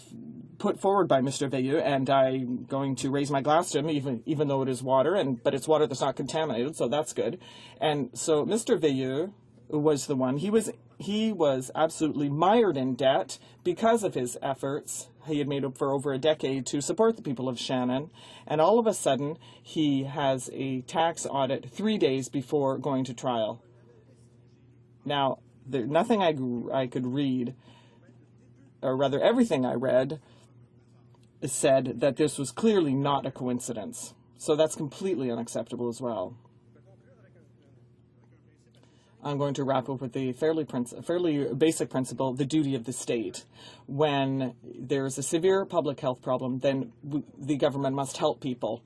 put forward by Mr. Veilleux, and I'm going to raise my glass to him, even though it is water, but it's water that's not contaminated, so that's good. And so Mr. Veilleux was the one. He was absolutely mired in debt because of his efforts he had made for over a decade to support the people of Shannon, and all of a sudden he has a tax audit 3 days before going to trial. Now, nothing I could read, or rather everything I read, said that this was clearly not a coincidence. So that's completely unacceptable as well. I'm going to wrap up with a fairly basic principle, the duty of the state. When there's a severe public health problem, then the government must help people.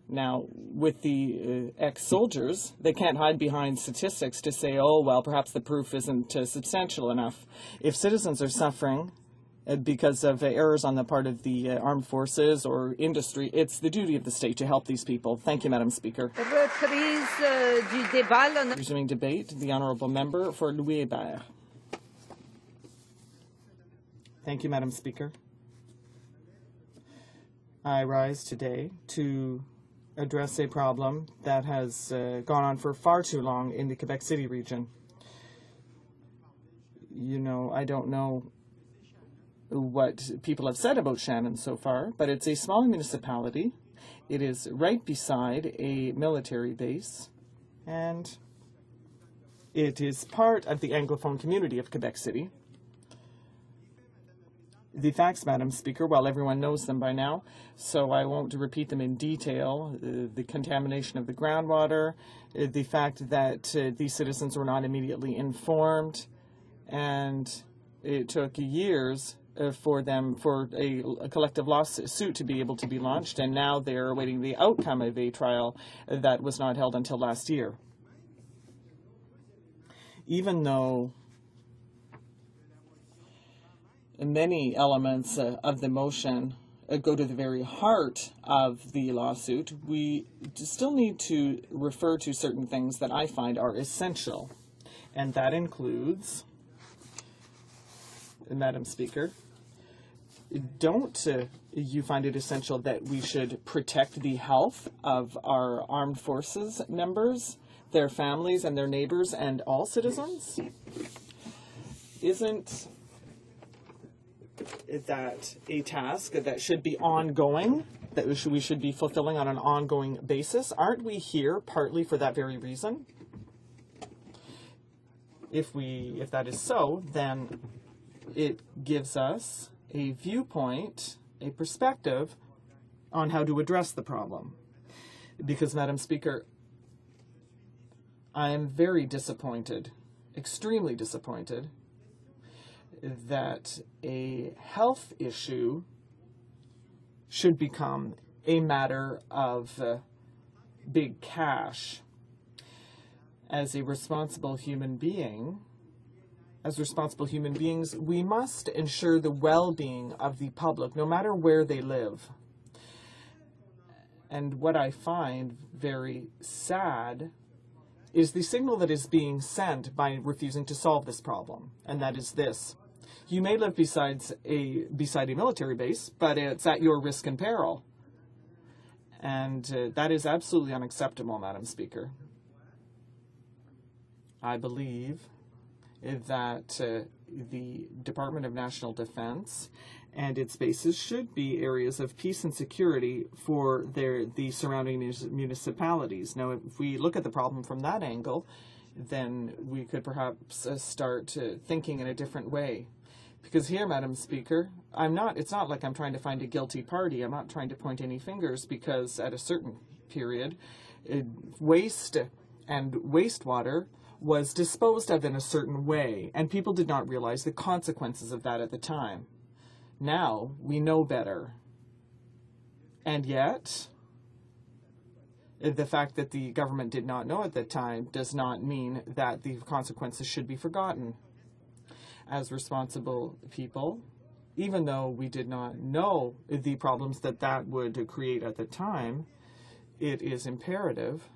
Now, with the ex-soldiers, they can't hide behind statistics to say, oh, well, perhaps the proof isn't substantial enough. If citizens are suffering because of errors on the part of the armed forces or industry, it's the duty of the state to help these people. Thank you, Madam Speaker. Resuming debate, the Honourable Member for Louis-Hébert. Thank you, Madam Speaker. I rise today to address a problem that has gone on for far too long in the Quebec City region. I don't know what people have said about Shannon so far, but it's a small municipality. It is right beside a military base, and it is part of the Anglophone community of Quebec City. The facts, Madam Speaker, well, everyone knows them by now, so I won't repeat them in detail. The contamination of the groundwater, the fact that these citizens were not immediately informed, and it took years for a collective lawsuit to be able to be launched, and now they're awaiting the outcome of a trial that was not held until last year. Even though many elements of the motion go to the very heart of the lawsuit, we still need to refer to certain things that I find are essential, and that includes, Madam Speaker, don't you find it essential that we should protect the health of our armed forces members, their families and their neighbors, and all citizens? Isn't that a task that should be ongoing, that we should be fulfilling on an ongoing basis? Aren't we here partly for that very reason? If that is so, then it gives us a viewpoint, a perspective on how to address the problem. Because, Madam Speaker, I am very disappointed, extremely disappointed, that a health issue should become a matter of big cash. As a responsible human being, as responsible human beings, we must ensure the well-being of the public, no matter where they live. And what I find very sad is the signal that is being sent by refusing to solve this problem, and that is this. You may live beside a military base, but it's at your risk and peril. And that is absolutely unacceptable, Madam Speaker. I believe that the Department of National Defense and its bases should be areas of peace and security for the surrounding municipalities. Now, if we look at the problem from that angle, then we could perhaps start thinking in a different way. Because here, Madam Speaker, it's not like I'm trying to find a guilty party. I'm not trying to point any fingers, because at a certain period, waste and wastewater was disposed of in a certain way, and people did not realize the consequences of that at the time. Now we know better. And yet, The fact that the government did not know at the time does not mean that the consequences should be forgotten. As responsible people, even though we did not know the problems that would create at the time, it is imperative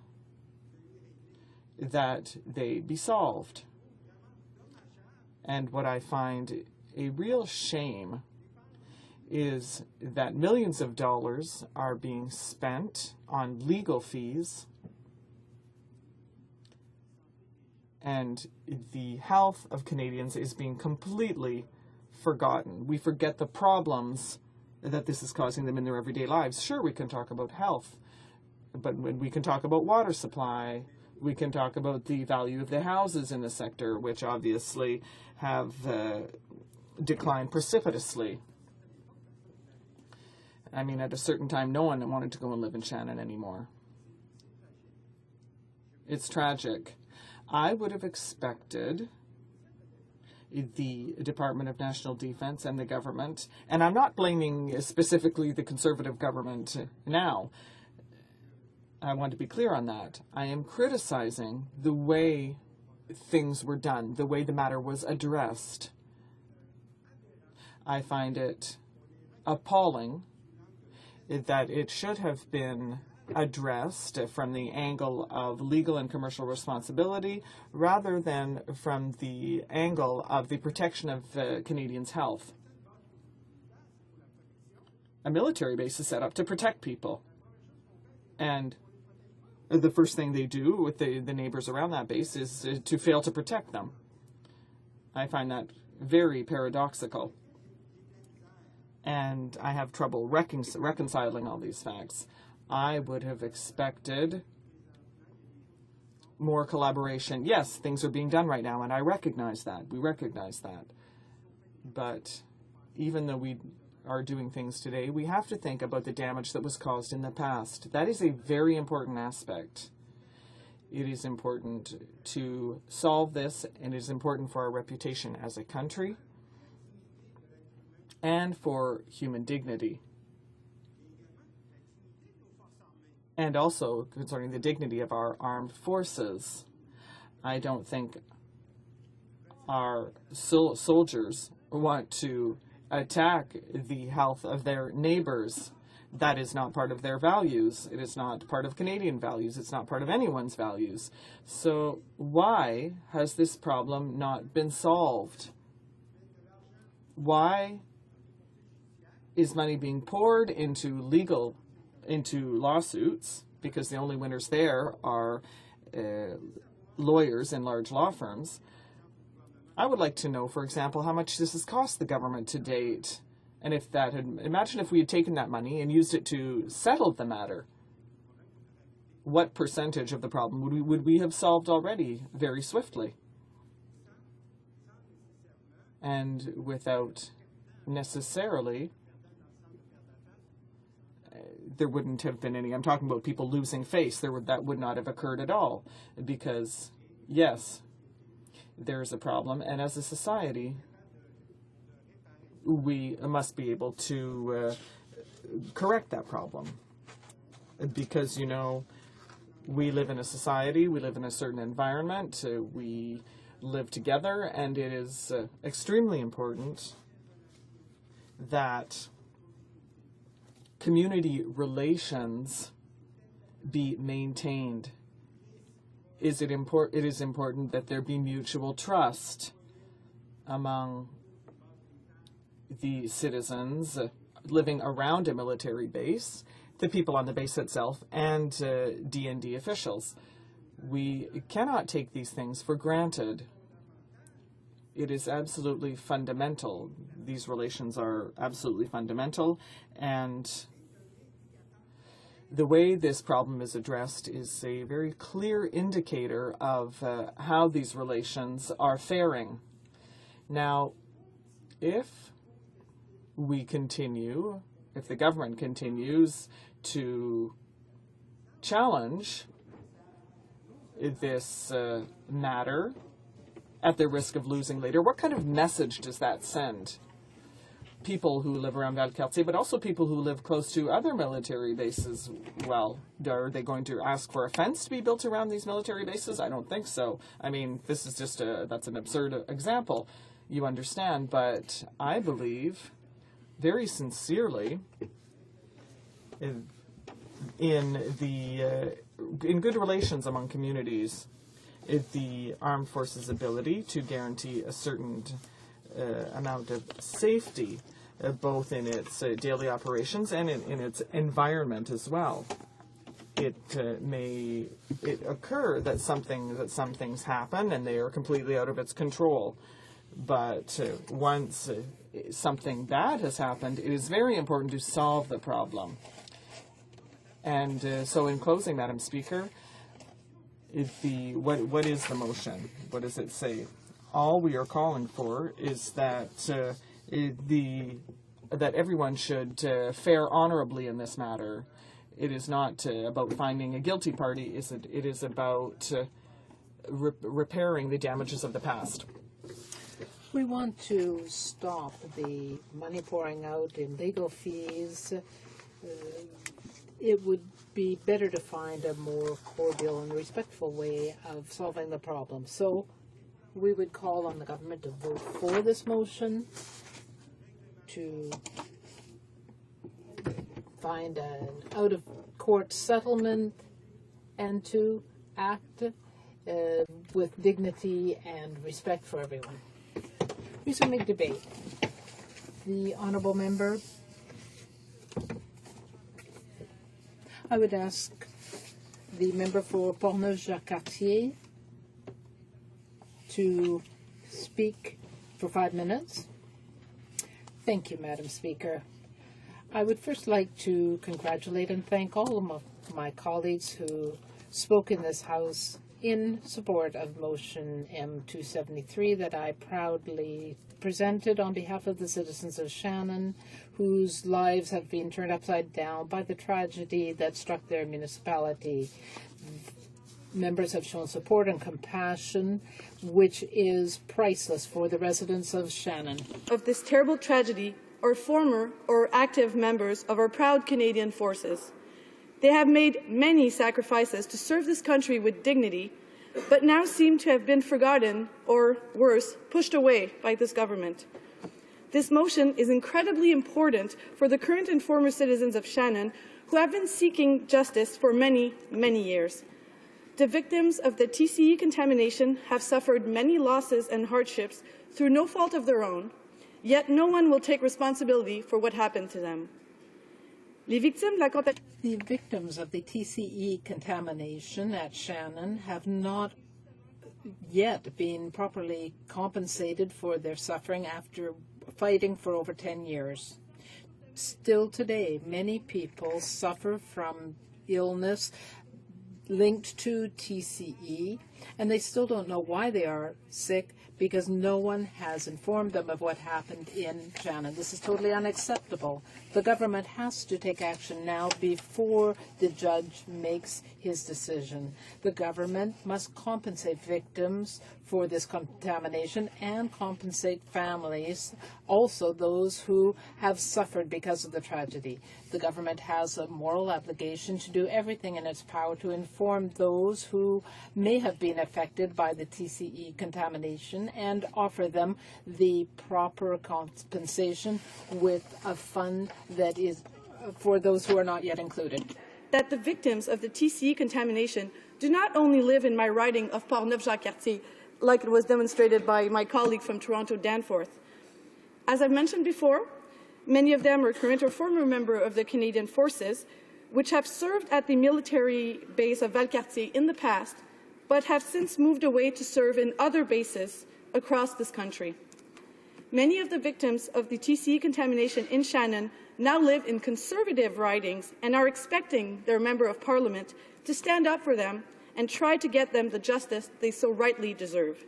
that they be solved. And what I find a real shame is that millions of dollars are being spent on legal fees, and the health of Canadians is being completely forgotten. We forget the problems that this is causing them in their everyday lives. Sure, we can talk about health, but when we can talk about water supply, we can talk about the value of the houses in the sector, which obviously have declined precipitously. I mean, at a certain time, no one wanted to go and live in Shannon anymore. It's tragic. I would have expected the Department of National Defense and the government, and I'm not blaming specifically the Conservative government now. I want to be clear on that. I am criticizing the way things were done, the way the matter was addressed. I find it appalling that it should have been addressed from the angle of legal and commercial responsibility rather than from the angle of the protection of Canadians' health. A military base is set up to protect people. And the first thing they do with the neighbors around that base is to fail to protect them. I find that very paradoxical. And I have trouble reconciling all these facts. I would have expected more collaboration. Yes, things are being done right now, and I recognize that. We recognize that. But even though we are doing things today, we have to think about the damage that was caused in the past. That is a very important aspect. It is important to solve this, and it is important for our reputation as a country and for human dignity. And also concerning the dignity of our armed forces. I don't think our soldiers want to attack the health of their neighbors. That is not part of their values. It is not part of Canadian values. It's not part of anyone's values. So why has this problem not been solved? Why is money being poured into lawsuits, because the only winners there are lawyers in large law firms? I would like to know, for example, how much this has cost the government to date. And if that had, imagine if we had taken that money and used it to settle the matter. What percentage of the problem would we have solved already very swiftly? And without necessarily, there wouldn't have been any, I'm talking about people losing face, that would not have occurred at all. Because, yes, there's a problem, and as a society, we must be able to correct that problem. Because, you know, we live in a society, we live in a certain environment, we live together, and it is extremely important that community relations be maintained. It is important that there be mutual trust among the citizens living around a military base, the people on the base itself, and DND officials. We cannot take these things for granted. It is absolutely fundamental. These relations are absolutely fundamental, and the way this problem is addressed is a very clear indicator of how these relations are faring. Now, if we continue, if the government continues to challenge this matter at the risk of losing later, what kind of message does that send? people who live around Valcartier, but also people who live close to other military bases. Well, are they going to ask for a fence to be built around these military bases? I don't think so. I mean, this is just that's an absurd example, you understand, but I believe very sincerely in good relations among communities, the armed forces' ability to guarantee a certain amount of safety, both in its daily operations and in its environment as well. It may occur that some things happen and they are completely out of its control. But once something bad has happened, it is very important to solve the problem. And so in closing, Madam Speaker, what is the motion? What does it say? All we are calling for is that that everyone should fare honorably in this matter. It is not about finding a guilty party. It is about repairing the damages of the past. We want to stop the money pouring out in legal fees. It would be better to find a more cordial and respectful way of solving the problem. So we would call on the government to vote for this motion, to find an out-of-court settlement, and to act with dignity and respect for everyone. Resuming debate. The honourable member. I would ask the member for Portneuf-Jacques-Cartier to speak for 5 minutes. Thank you, Madam Speaker. I would first like to congratulate and thank all of my colleagues who spoke in this House in support of motion M273 that I proudly presented on behalf of the citizens of Shannon, whose lives have been turned upside down by the tragedy that struck their municipality. Members have shown support and compassion, which is priceless for the residents of Shannon. Of this terrible tragedy are former or active members of our proud Canadian forces. They have made many sacrifices to serve this country with dignity, but now seem to have been forgotten or, worse, pushed away by this government. This motion is incredibly important for the current and former citizens of Shannon who have been seeking justice for many, many years. The victims of the TCE contamination have suffered many losses and hardships through no fault of their own, yet no one will take responsibility for what happened to them. The victims of the TCE contamination at Shannon have not yet been properly compensated for their suffering after fighting for over 10 years. Still today, many people suffer from illness linked to TCE, and they still don't know why they are sick because no one has informed them of what happened in Shannon. This is totally unacceptable. The government has to take action now before the judge makes his decision. The government must compensate victims for this contamination and compensate families, also those who have suffered because of the tragedy. The government has a moral obligation to do everything in its power to inform those who may have been affected by the TCE contamination and offer them the proper compensation with a fund that is for those who are not yet included. That the victims of the TCE contamination do not only live in my riding of Portneuf-Jacques-Cartier, like it was demonstrated by my colleague from Toronto, Danforth. As I've mentioned before, many of them are current or former members of the Canadian Forces, which have served at the military base of Valcartier in the past, but have since moved away to serve in other bases across this country. Many of the victims of the TCE contamination in Shannon now live in conservative ridings and are expecting their Member of Parliament to stand up for them and try to get them the justice they so rightly deserve.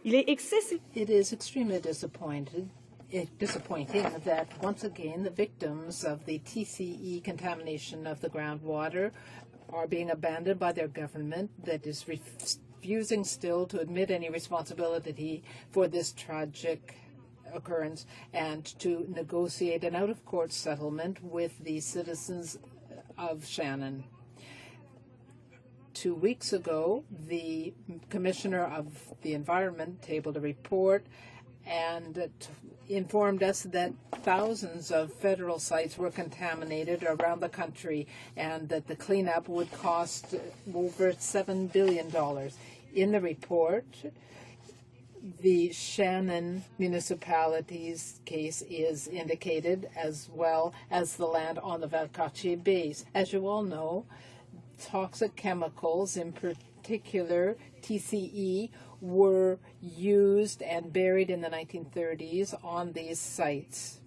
It is extremely disappointing that, once again, the victims of the TCE contamination of the groundwater are being abandoned by their government that is refusing still to admit any responsibility for this tragic occurrence and to negotiate an out-of-court settlement with the citizens of Shannon. 2 weeks ago, the Commissioner of the Environment tabled a report and informed us that thousands of federal sites were contaminated around the country and that the cleanup would cost over $7 billion. In the report, the Shannon municipality's case is indicated, as well as the land on the Valcartier base. As you all know, toxic chemicals, in particular TCE, were used and buried in the 1930s on these sites.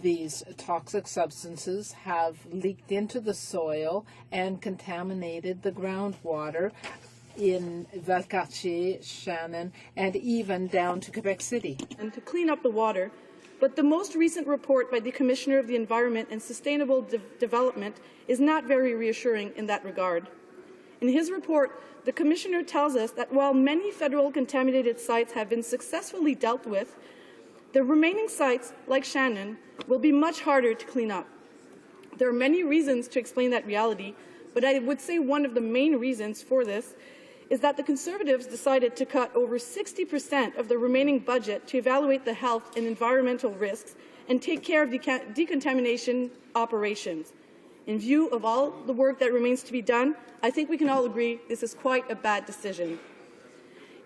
These toxic substances have leaked into the soil and contaminated the groundwater in Valcartier, Shannon, and even down to Quebec City. And to clean up the water, but the most recent report by the Commissioner of the Environment and Sustainable Development is not very reassuring in that regard. In his report, the Commissioner tells us that while many federal contaminated sites have been successfully dealt with, the remaining sites, like Shannon, will be much harder to clean up. There are many reasons to explain that reality, but I would say one of the main reasons for this is that the Conservatives decided to cut over 60% of the remaining budget to evaluate the health and environmental risks and take care of decontamination operations. In view of all the work that remains to be done, I think we can all agree this is quite a bad decision.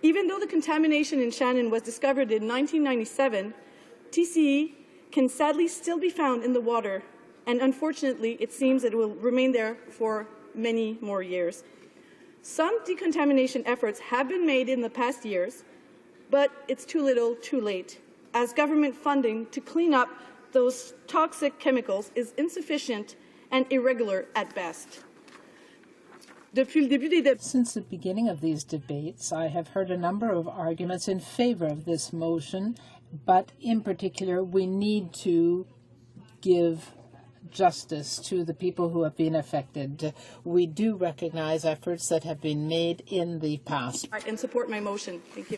Even though the contamination in Shannon was discovered in 1997, TCE can sadly still be found in the water, and unfortunately, it seems it will remain there for many more years. Some decontamination efforts have been made in the past years, but it's too little, too late, as government funding to clean up those toxic chemicals is insufficient and irregular at best. Since the beginning of these debates, I have heard a number of arguments in favor of this motion, but in particular, we need to give justice to the people who have been affected. We do recognize efforts that have been made in the past. And support my motion. Thank you.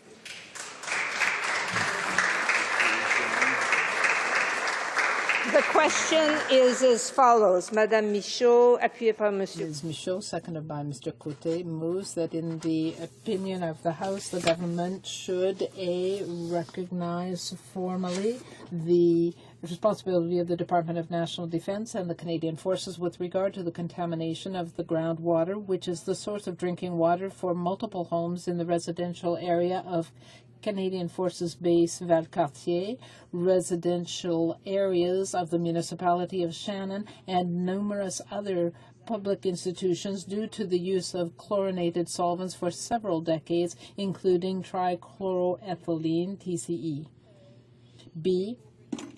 The question is as follows. Madame Michaud, appuyée par Monsieur. Ms. Michaud, seconded by Mr. Côté, moves that in the opinion of the House, the government should recognize formally the responsibility of the Department of National Defence and the Canadian Forces with regard to the contamination of the groundwater, which is the source of drinking water for multiple homes in the residential area of Canadian Forces Base Valcartier, residential areas of the municipality of Shannon, and numerous other public institutions due to the use of chlorinated solvents for several decades, including trichloroethylene, TCE. B.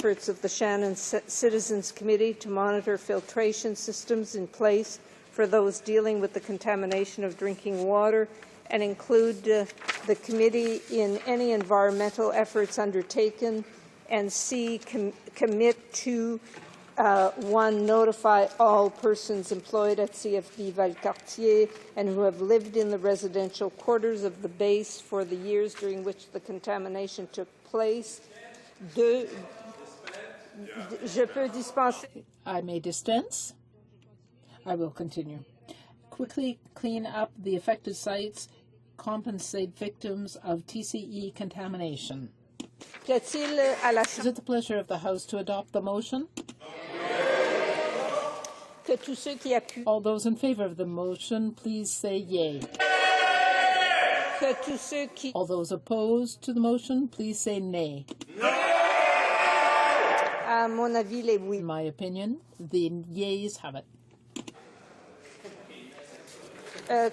Efforts of the Shannon Citizens Committee to monitor filtration systems in place for those dealing with the contamination of drinking water and include the committee in any environmental efforts undertaken, and C, commit to 1, notify all persons employed at CFB Valcartier and who have lived in the residential quarters of the base for the years during which the contamination took place. 2, je peux dispenser. I may dispense. I will continue. Quickly clean up the affected sites, compensate victims of TCE contamination. Is it the pleasure of the House to adopt the motion? All those in favor of the motion, please say yea. All those opposed to the motion, please say nay. In my opinion, the yeas have it.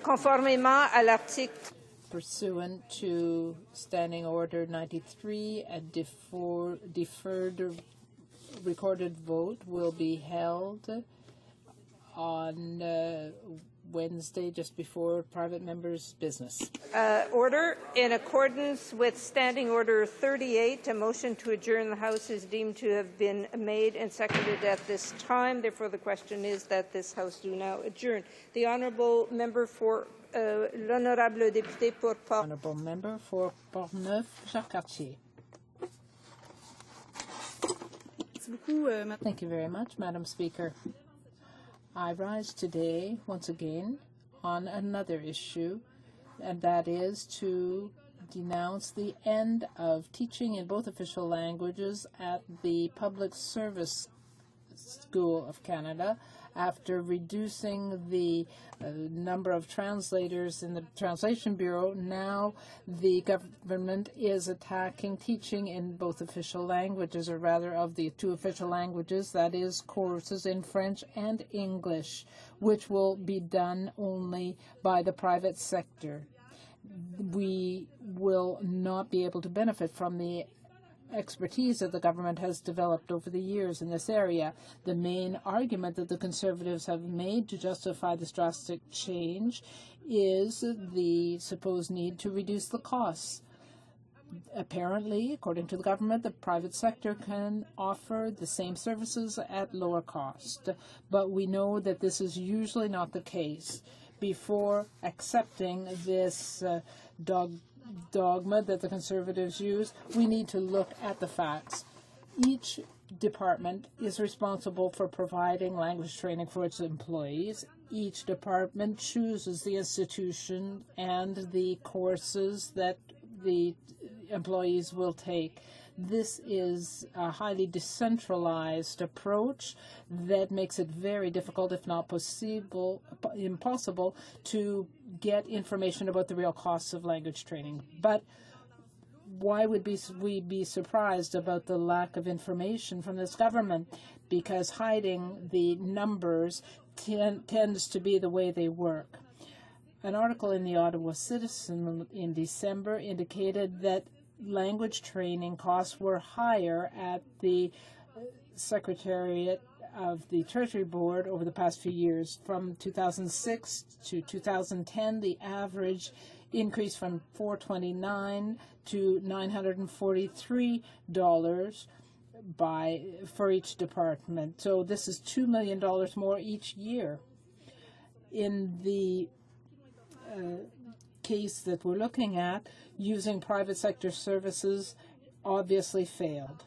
Conformément à l'article Pursuant to Standing Order 93, a deferred recorded vote will be held on Wednesday, just before private members' business. Order. In accordance with Standing Order 38, a motion to adjourn the House is deemed to have been made and seconded at this time. Therefore, the question is that this House do now adjourn. The honourable member for Honourable member for Portneuf-Jacques-Cartier. Thank you very much, Madam Speaker. I rise today, once again, on another issue, and that is to denounce the end of teaching in both official languages at the Public Service School of Canada after reducing the number of translators in the Translation Bureau. Now the government is attacking teaching in both official languages, or rather of the two official languages, that is courses in French and English, which will be done only by the private sector. We will not be able to benefit from the expertise that the government has developed over the years in this area. The main argument that the Conservatives have made to justify this drastic change is the supposed need to reduce the costs. Apparently, according to the government, the private sector can offer the same services at lower cost. But we know that this is usually not the case. Before accepting this dogma that the Conservatives use, we need to look at the facts. Each department is responsible for providing language training for its employees. Each department chooses the institution and the courses that the employees will take. This is a highly decentralized approach that makes it very difficult, if not impossible, to get information about the real costs of language training. But why would we be surprised about the lack of information from this government? Because hiding the numbers tends to be the way they work. An article in the Ottawa Citizen in December indicated that language training costs were higher at the Secretariat of the Treasury Board over the past few years. From 2006 to 2010, the average increased from $429 to $943 for each department. So this is $2 million more each year. In the case that we're looking at, using private sector services obviously failed.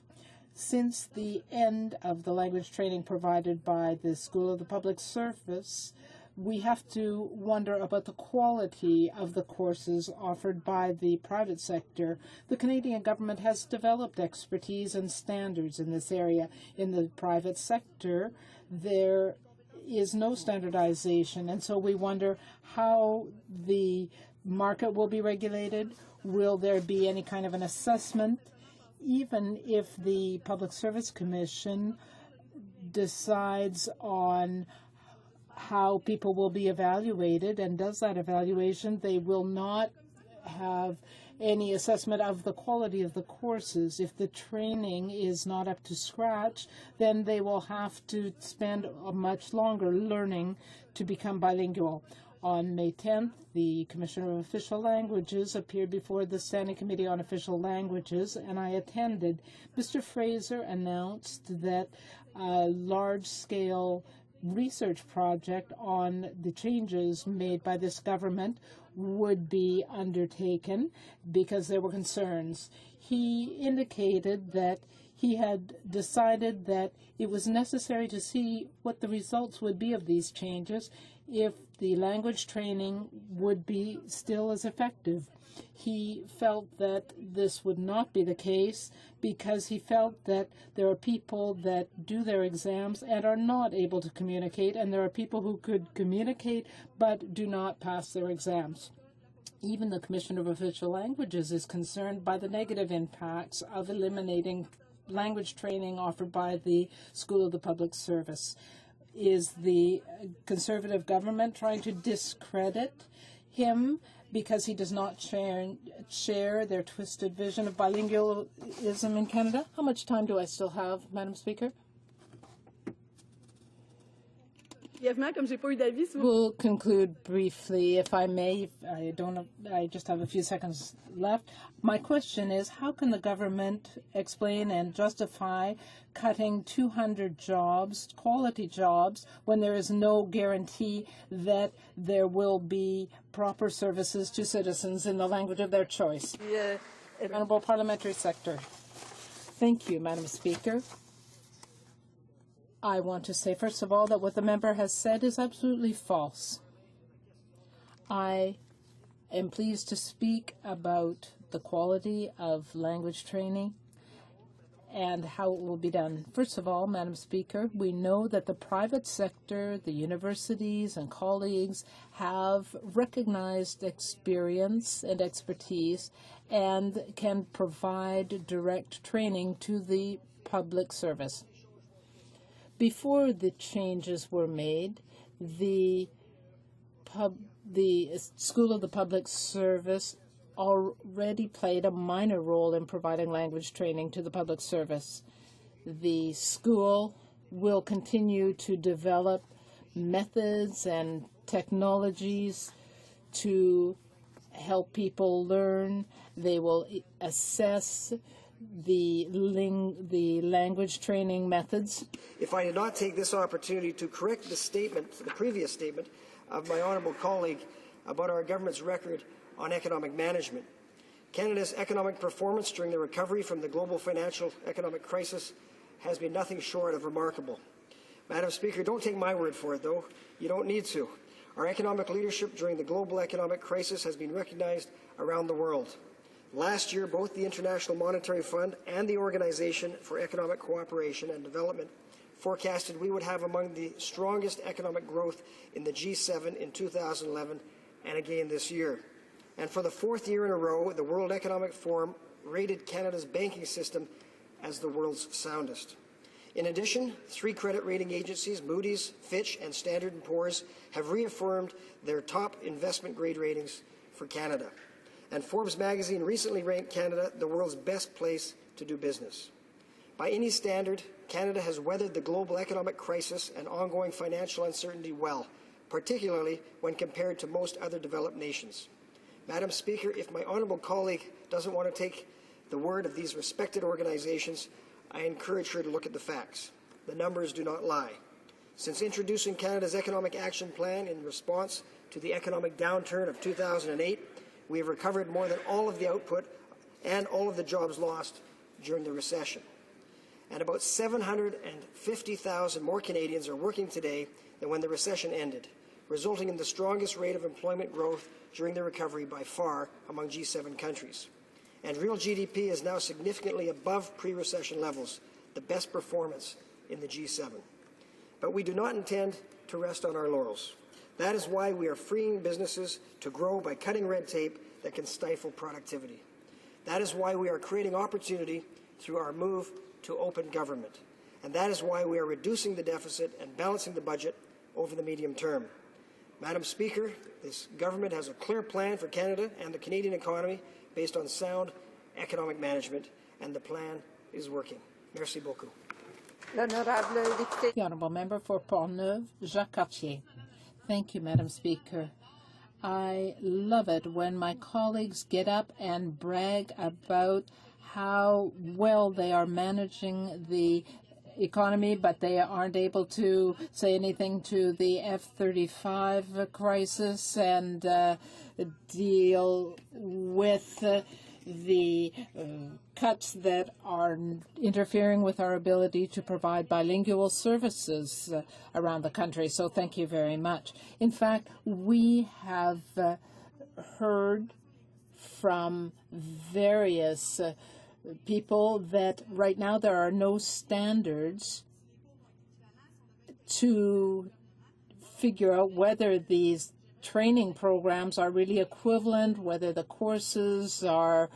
Since the end of the language training provided by the School of the Public Service, we have to wonder about the quality of the courses offered by the private sector. The Canadian government has developed expertise and standards in this area. In the private sector, there is no standardization, and so we wonder how the market will be regulated. Will there be any kind of an assessment? Even if the Public Service Commission decides on how people will be evaluated and does that evaluation, they will not have any assessment of the quality of the courses. If the training is not up to scratch, then they will have to spend much longer learning to become bilingual. On May 10th, the Commissioner of Official Languages appeared before the Standing Committee on Official Languages, and I attended. Mr. Fraser announced that a large-scale research project on the changes made by this government would be undertaken because there were concerns. He indicated that he had decided that it was necessary to see what the results would be of these changes if the language training would be still as effective. He felt that this would not be the case because he felt that there are people that do their exams and are not able to communicate, and there are people who could communicate but do not pass their exams. Even the Commissioner of Official Languages is concerned by the negative impacts of eliminating language training offered by the School of the Public Service. Is the Conservative government trying to discredit him because he does not share their twisted vision of bilingualism in Canada? How much time do I still have, Madam Speaker? We'll conclude briefly, if I may. I just have a few seconds left. My question is, how can the government explain and justify cutting 200 jobs, quality jobs, when there is no guarantee that there will be proper services to citizens in the language of their choice? Honourable Parliamentary Secretary. Thank you, Madam Speaker. I want to say, first of all, that what the member has said is absolutely false. I am pleased to speak about the quality of language training and how it will be done. First of all, Madam Speaker, we know that the private sector, the universities and colleagues have recognized experience and expertise and can provide direct training to the public service. Before the changes were made, the School of the Public Service already played a minor role in providing language training to the public service. The school will continue to develop methods and technologies to help people learn. They will assess the language training methods. If I did not take this opportunity to correct the previous statement of my honourable colleague about our government's record on economic management. Canada's economic performance during the recovery from the global financial economic crisis has been nothing short of remarkable. Madam Speaker, don't take my word for it, though. You don't need to. Our economic leadership during the global economic crisis has been recognized around the world. Last year, both the International Monetary Fund and the Organization for Economic Cooperation and Development forecasted we would have among the strongest economic growth in the G7 in 2011 and again this year. And for the fourth year in a row, the World Economic Forum rated Canada's banking system as the world's soundest. In addition, 3 credit rating agencies, Moody's, Fitch, and Standard & Poor's, have reaffirmed their top investment grade ratings for Canada. And Forbes magazine recently ranked Canada the world's best place to do business. By any standard, Canada has weathered the global economic crisis and ongoing financial uncertainty well, particularly when compared to most other developed nations. Madam Speaker, if my honourable colleague doesn't want to take the word of these respected organizations, I encourage her to look at the facts. The numbers do not lie. Since introducing Canada's Economic Action Plan in response to the economic downturn of 2008, we have recovered more than all of the output and all of the jobs lost during the recession. And about 750,000 more Canadians are working today than when the recession ended, resulting in the strongest rate of employment growth during the recovery by far among G7 countries. And real GDP is now significantly above pre-recession levels, the best performance in the G7. But we do not intend to rest on our laurels. That is why we are freeing businesses to grow by cutting red tape that can stifle productivity. That is why we are creating opportunity through our move to open government. And that is why we are reducing the deficit and balancing the budget over the medium term. Madam Speaker, this government has a clear plan for Canada and the Canadian economy based on sound economic management, and the plan is working. Merci beaucoup. The Honourable Member for Portneuf, Jacques Cartier. Thank you, Madam Speaker. I love it when my colleagues get up and brag about how well they are managing the economy, but they aren't able to say anything to the F-35 crisis and deal with the cuts that are interfering with our ability to provide bilingual services around the country. So thank you very much. In fact, we have heard from various people that right now there are no standards to figure out whether these training programs are really equivalent, whether the courses are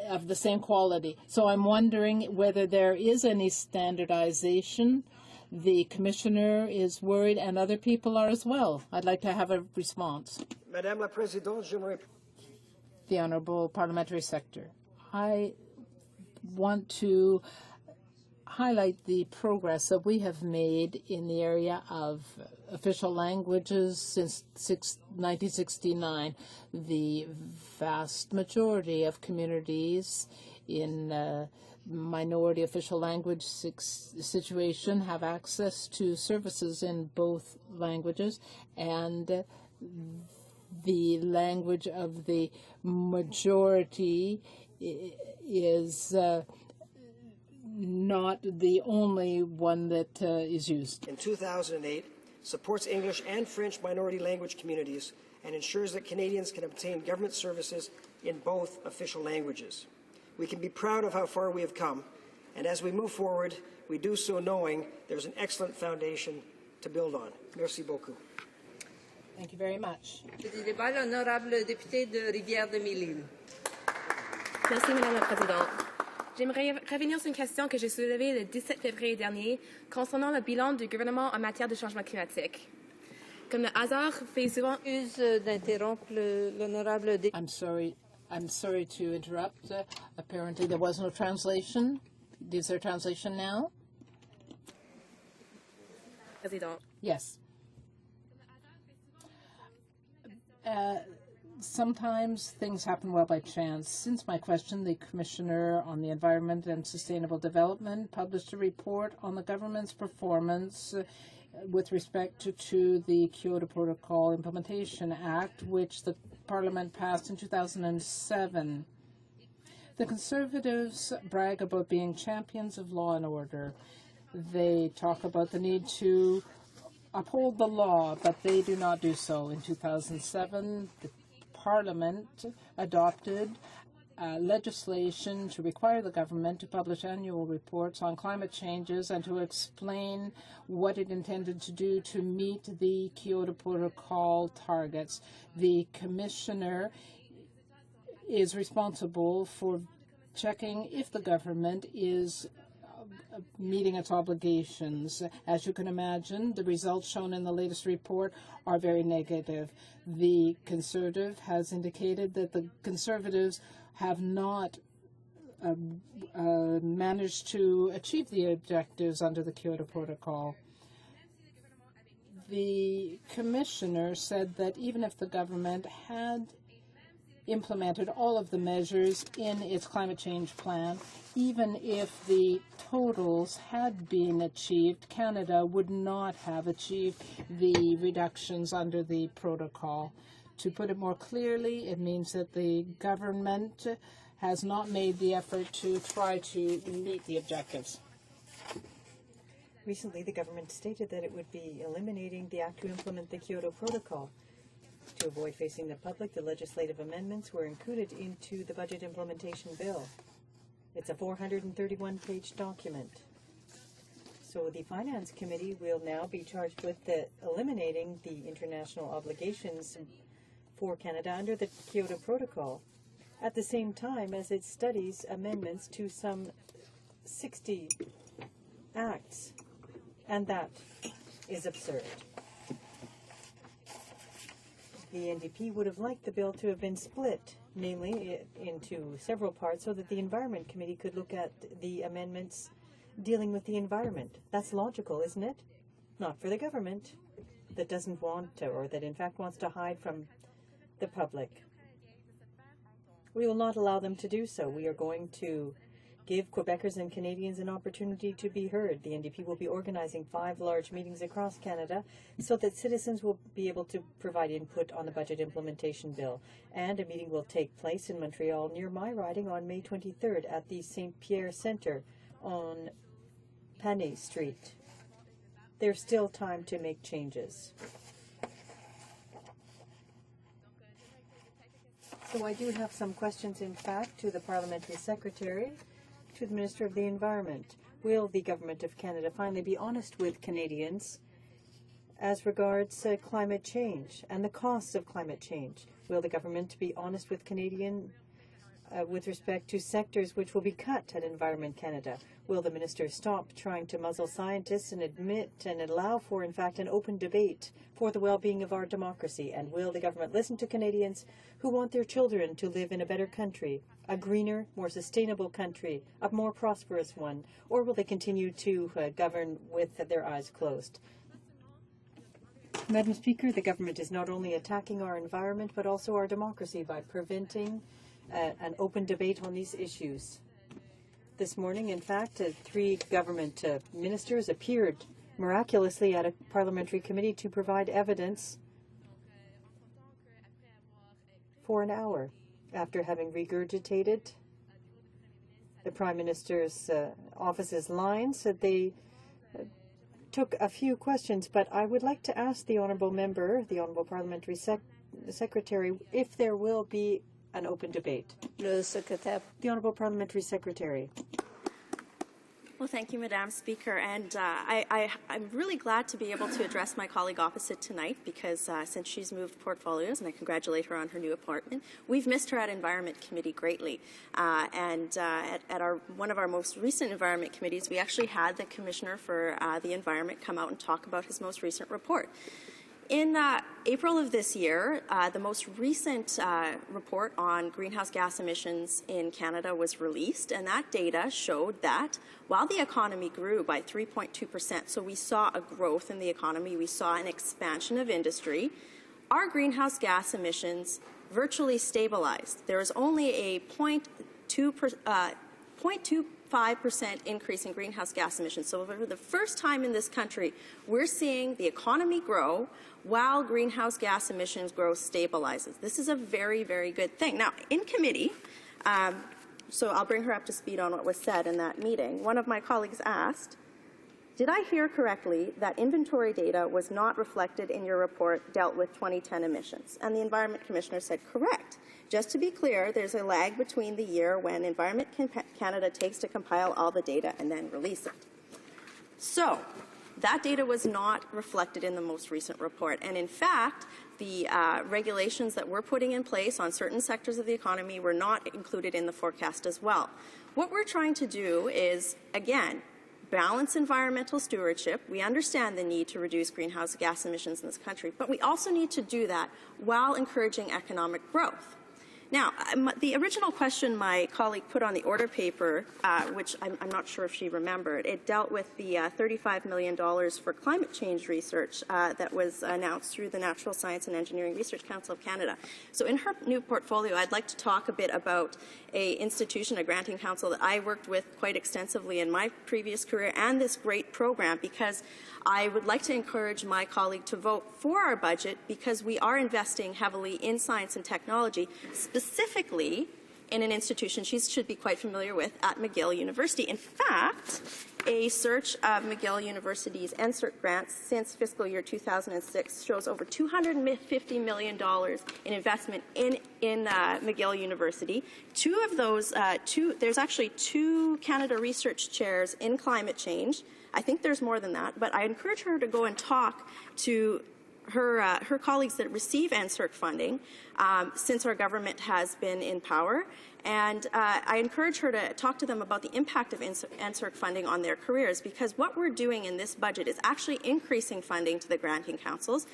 of the same quality. So I'm wondering whether there is any standardization. The Commissioner is worried, and other people are as well. I'd like to have a response. Madame la Présidente, j'aimerais... The Honourable Parliamentary Secretary. I want to highlight the progress that we have made in the area of official languages since 1969. The vast majority of communities in minority official language situation have access to services in both languages, and the language of the majority is not the only one that is used. In 2008, supports English and French minority language communities and ensures that Canadians can obtain government services in both official languages. We can be proud of how far we have come, and as we move forward, we do so knowing there's an excellent foundation to build on. Merci beaucoup. Thank you very much. L'honorable député de Rivière-de-Mille-Îles. Merci, Madame la Présidente. J'aimerais revenir sur une question que j'ai soulevée le 17 février dernier concernant le bilan du gouvernement en matière de changement climatique. Comme le hasard fait souvent... d'interrompre l'honorable député. I'm sorry to interrupt. Apparently there was no translation. Is there translation now? Président. Yes. Sometimes things happen well by chance. Since my question, the Commissioner on the Environment and Sustainable Development published a report on the government's performance with respect to the Kyoto Protocol Implementation Act, which the Parliament passed in 2007. The Conservatives brag about being champions of law and order. They talk about the need to uphold the law, but they do not do so. In 2007, the Parliament adopted legislation to require the government to publish annual reports on climate changes and to explain what it intended to do to meet the Kyoto Protocol targets. The Commissioner is responsible for checking if the government is meeting its obligations. As you can imagine, the results shown in the latest report are very negative. The Conservative has indicated that the Conservatives have not managed to achieve the objectives under the Kyoto Protocol. The Commissioner said that even if the government had implemented all of the measures in its climate change plan, even if the totals had been achieved, Canada would not have achieved the reductions under the protocol. To put it more clearly, it means that the government has not made the effort to try to meet the objectives. Recently, the government stated that it would be eliminating the act to implement the Kyoto Protocol. To avoid facing the public, the legislative amendments were included into the budget implementation bill. It's a 431-page document. So the Finance Committee will now be charged with eliminating the international obligations for Canada under the Kyoto Protocol, at the same time as it studies amendments to some 60 acts. And that is absurd. The NDP would have liked the bill to have been split, namely into several parts, so that the Environment Committee could look at the amendments dealing with the environment. That's logical, isn't it? Not for the government that doesn't want to, or that in fact wants to hide from the public. We will not allow them to do so. We are going to give Quebecers and Canadians an opportunity to be heard. The NDP will be organizing 5 large meetings across Canada so that citizens will be able to provide input on the budget implementation bill. And a meeting will take place in Montreal near my riding on May 23rd at the St. Pierre Centre on Panay Street. There's still time to make changes. So I do have some questions, in fact, to the Parliamentary Secretary, to the Minister of the Environment. Will the Government of Canada finally be honest with Canadians as regards climate change and the costs of climate change? Will the government be honest with Canadians with respect to sectors which will be cut at Environment Canada? Will the Minister stop trying to muzzle scientists and admit and allow for, in fact, an open debate for the well-being of our democracy? And will the government listen to Canadians who want their children to live in a better country, a greener, more sustainable country, a more prosperous one? Or will they continue to govern with their eyes closed? Madam Speaker, the government is not only attacking our environment but also our democracy by preventing an open debate on these issues. This morning, in fact, 3 government ministers appeared miraculously at a parliamentary committee to provide evidence for an hour after having regurgitated the Prime Minister's office's lines. They took a few questions, but I would like to ask the Honourable Member, the Honourable Parliamentary Secretary, if there will be an open debate. The Honourable Parliamentary Secretary. Well, thank you, Madam Speaker. And I'm really glad to be able to address my colleague opposite tonight because since she's moved portfolios, and I congratulate her on her new appointment, we've missed her at Environment Committee greatly. At one of our most recent Environment Committees, we actually had the Commissioner for the Environment come out and talk about his most recent report. In April of this year, the most recent report on greenhouse gas emissions in Canada was released, and that data showed that while the economy grew by 3.2%, so we saw a growth in the economy, we saw an expansion of industry, our greenhouse gas emissions virtually stabilized. There was only a 0.25% increase in greenhouse gas emissions. So for the first time in this country, we're seeing the economy grow while greenhouse gas emissions growth stabilizes. This is a very, very good thing. Now, in committee, so I'll bring her up to speed on what was said in that meeting. One of my colleagues asked, did I hear correctly that inventory data was not reflected in your report dealt with 2010 emissions? And the Environment Commissioner said, correct. Just to be clear, there's a lag between the year when Environment Canada takes to compile all the data and then release it. So that data was not reflected in the most recent report. And in fact, the regulations that we're putting in place on certain sectors of the economy were not included in the forecast as well. What we're trying to do is, again, balance environmental stewardship. We understand the need to reduce greenhouse gas emissions in this country, but we also need to do that while encouraging economic growth. Now, the original question my colleague put on the order paper, which I'm not sure if she remembered, it dealt with the $35 million for climate change research that was announced through the Natural Science and Engineering Research Council of Canada. So in her new portfolio, I'd like to talk a bit about an institution, a granting council that I worked with quite extensively in my previous career, and this great program, because I would like to encourage my colleague to vote for our budget because we are investing heavily in science and technology, specifically in an institution she should be quite familiar with at McGill University. In fact, a search of McGill University's NSERC grants since fiscal year 2006 shows over $250 million in investment in McGill University. Two of those, there's actually 2 Canada Research Chairs in climate change. I think there's more than that, but I encourage her to go and talk to her colleagues that receive NSERC funding since our government has been in power. And I encourage her to talk to them about the impact of NSERC funding on their careers, because what we're doing in this budget is actually increasing funding to the granting councils.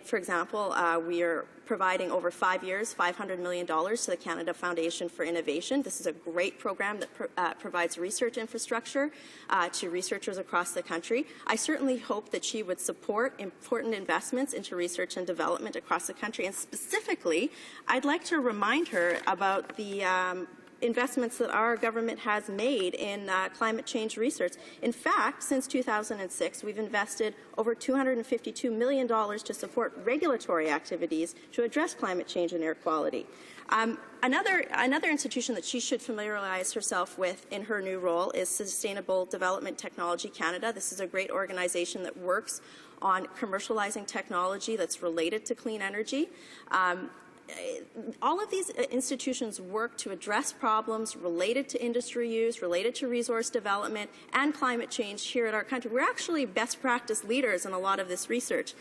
For example, we are providing over 5 years, $500 million to the Canada Foundation for Innovation. This is a great program that provides research infrastructure to researchers across the country. I certainly hope that she would support important investments into research and development across the country. And specifically, I'd like to remind her about the investments that our government has made in climate change research. In fact, since 2006, we've invested over $252 million to support regulatory activities to address climate change and air quality. Another institution that she should familiarize herself with in her new role is Sustainable Development Technology Canada. This is a great organization that works on commercializing technology that's related to clean energy. All of these institutions work to address problems related to industry use, related to resource development, and climate change here in our country. We're actually best practice leaders in a lot of this research.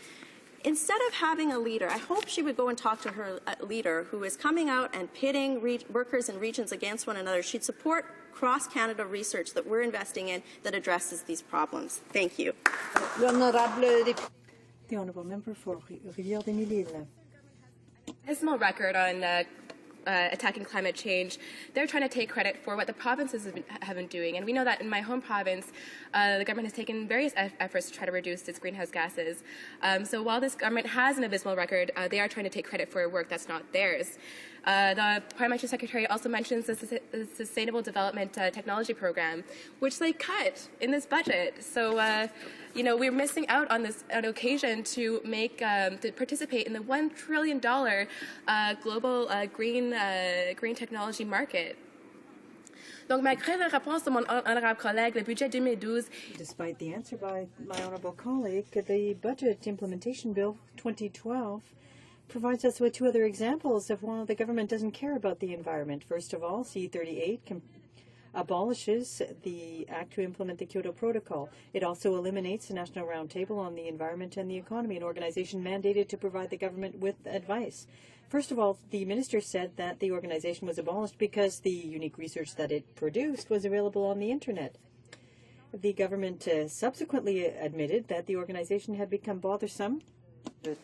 Instead of having a leader, I hope she would go and talk to her leader who is coming out and pitting workers and regions against one another. She'd support cross-Canada research that we're investing in that addresses these problems. Thank you. The Honourable Member for Rivière-des-Mille-Îles. Dismal record on attacking climate change. They're trying to take credit for what the provinces have been doing. And we know that in my home province, the government has taken various efforts to try to reduce its greenhouse gases. So while this government has an abysmal record, they are trying to take credit for work that's not theirs. The Parliamentary Secretary also mentions the Sustainable Development Technology Program, which they cut in this budget. So, we're missing out on an occasion to to participate in the $1 trillion global green technology market. Donc, malgré la réponse de mon honorable collègue, le budget 2012... Despite the answer by my honourable colleague, the Budget Implementation Bill 2012 provides us with two other examples of why the government doesn't care about the environment. First of all, C-38 abolishes the Act to implement the Kyoto Protocol. It also eliminates the National Roundtable on the Environment and the Economy, an organization mandated to provide the government with advice. First of all, the minister said that the organization was abolished because the unique research that it produced was available on the internet. The government subsequently admitted that the organization had become bothersome. I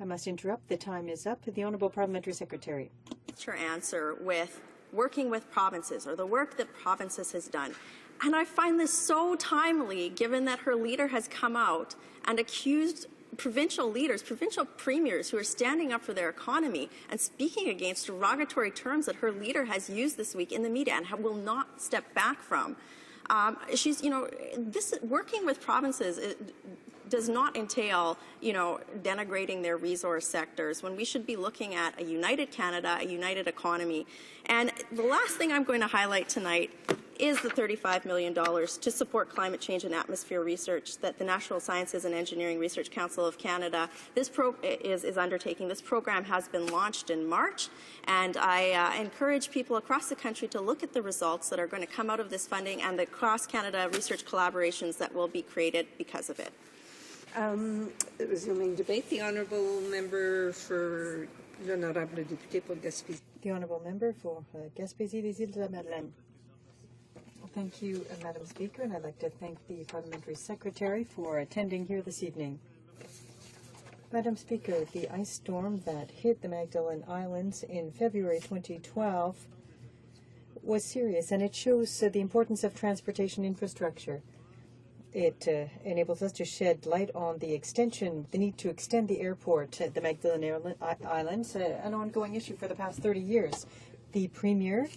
must interrupt. The time is up. The Honourable Parliamentary Secretary. Her answer with working with provinces, or the work that provinces has done. And I find this so timely, given that her leader has come out and accused provincial leaders, provincial premiers who are standing up for their economy and speaking against derogatory terms that her leader has used this week in the media and will not step back from. She's, this working with provinces does not entail, denigrating their resource sectors when we should be looking at a united Canada, a united economy. And the last thing I'm going to highlight tonight is the $35 million to support climate change and atmosphere research that the National Sciences and Engineering Research Council of Canada is undertaking. This program has been launched in March, and I encourage people across the country to look at the results that are going to come out of this funding and the cross-Canada research collaborations that will be created because of it. Resuming debate, the honourable member for l'honorable député pour Gaspésie. The honourable member for Gaspésie des Îles de la Madeleine. Thank you, Madam Speaker, and I'd like to thank the Parliamentary Secretary for attending here this evening. Madam Speaker, the ice storm that hit the Magdalen Islands in February 2012 was serious, and it shows the importance of transportation infrastructure. It enables us to shed light on the need to extend the airport at the Magdalen Islands, an ongoing issue for the past 30 years. The Premier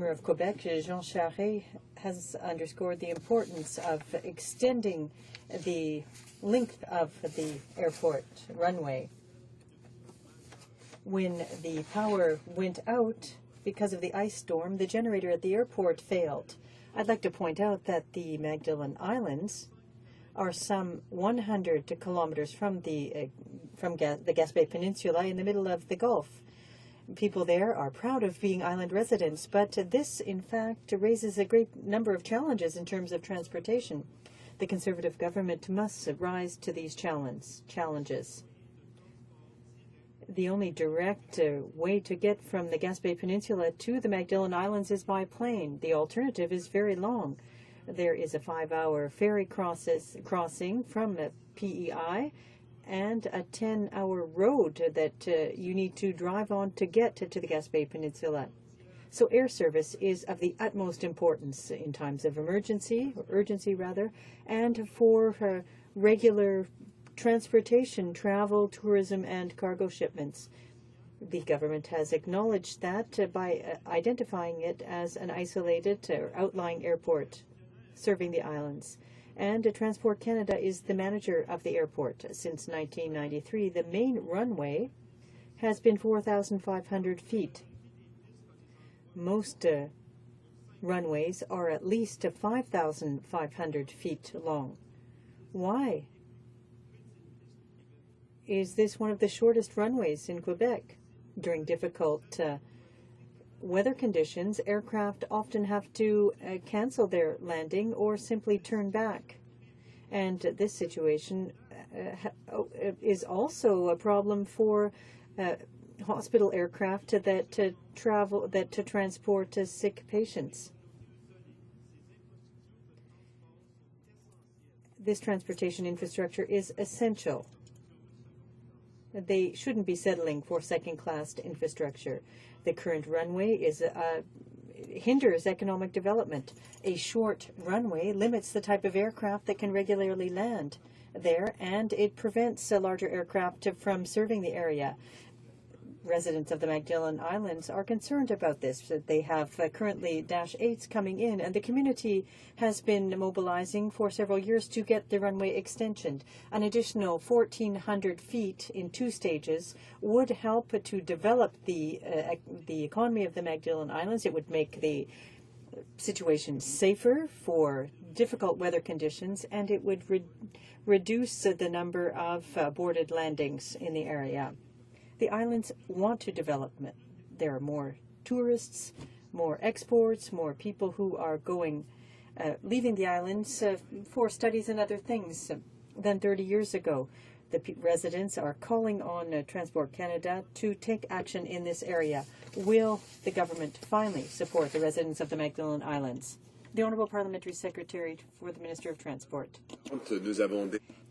of Quebec, Jean Charest, has underscored the importance of extending the length of the airport runway. When the power went out because of the ice storm, the generator at the airport failed. I'd like to point out that the Magdalen Islands are some 100 kilometers from the Gaspé Peninsula in the middle of the Gulf. People there are proud of being island residents, but this, in fact, raises a great number of challenges in terms of transportation. The Conservative government must rise to these challenges. The only direct way to get from the Gaspé Peninsula to the Magdalen Islands is by plane. The alternative is very long. There is a 5-hour ferry crossing from PEI and a 10-hour road that you need to drive on to get to the Gaspé Peninsula. So air service is of the utmost importance in times of emergency, or urgency rather, and for regular transportation, travel, tourism, and cargo shipments. The government has acknowledged that by identifying it as an isolated or outlying airport serving the islands. And Transport Canada is the manager of the airport. Since 1993, the main runway has been 4,500 feet. Most runways are at least 5,500 feet long. Why is this one of the shortest runways in Quebec? During difficult weather conditions, aircraft often have to cancel their landing or simply turn back. And this situation is also a problem for hospital aircraft that transport sick patients. This transportation infrastructure is essential. They shouldn't be settling for second-class infrastructure. The current runway hinders economic development. A short runway limits the type of aircraft that can regularly land there, and it prevents larger aircraft from serving the area. residents of the Magdalen Islands are concerned about this. They have currently Dash 8s coming in, and the community has been mobilizing for several years to get the runway extension. An additional 1,400 feet in 2 stages would help to develop the economy of the Magdalen Islands. It would make the situation safer for difficult weather conditions, and it would reduce the number of aborted landings in the area. The islands want to develop. There are more tourists, more exports, more people who are leaving the islands for studies and other things than 30 years ago. The residents are calling on Transport Canada to take action in this area. Will the government finally support the residents of the Magdalen Islands? The Honourable Parliamentary Secretary for the Minister of Transport.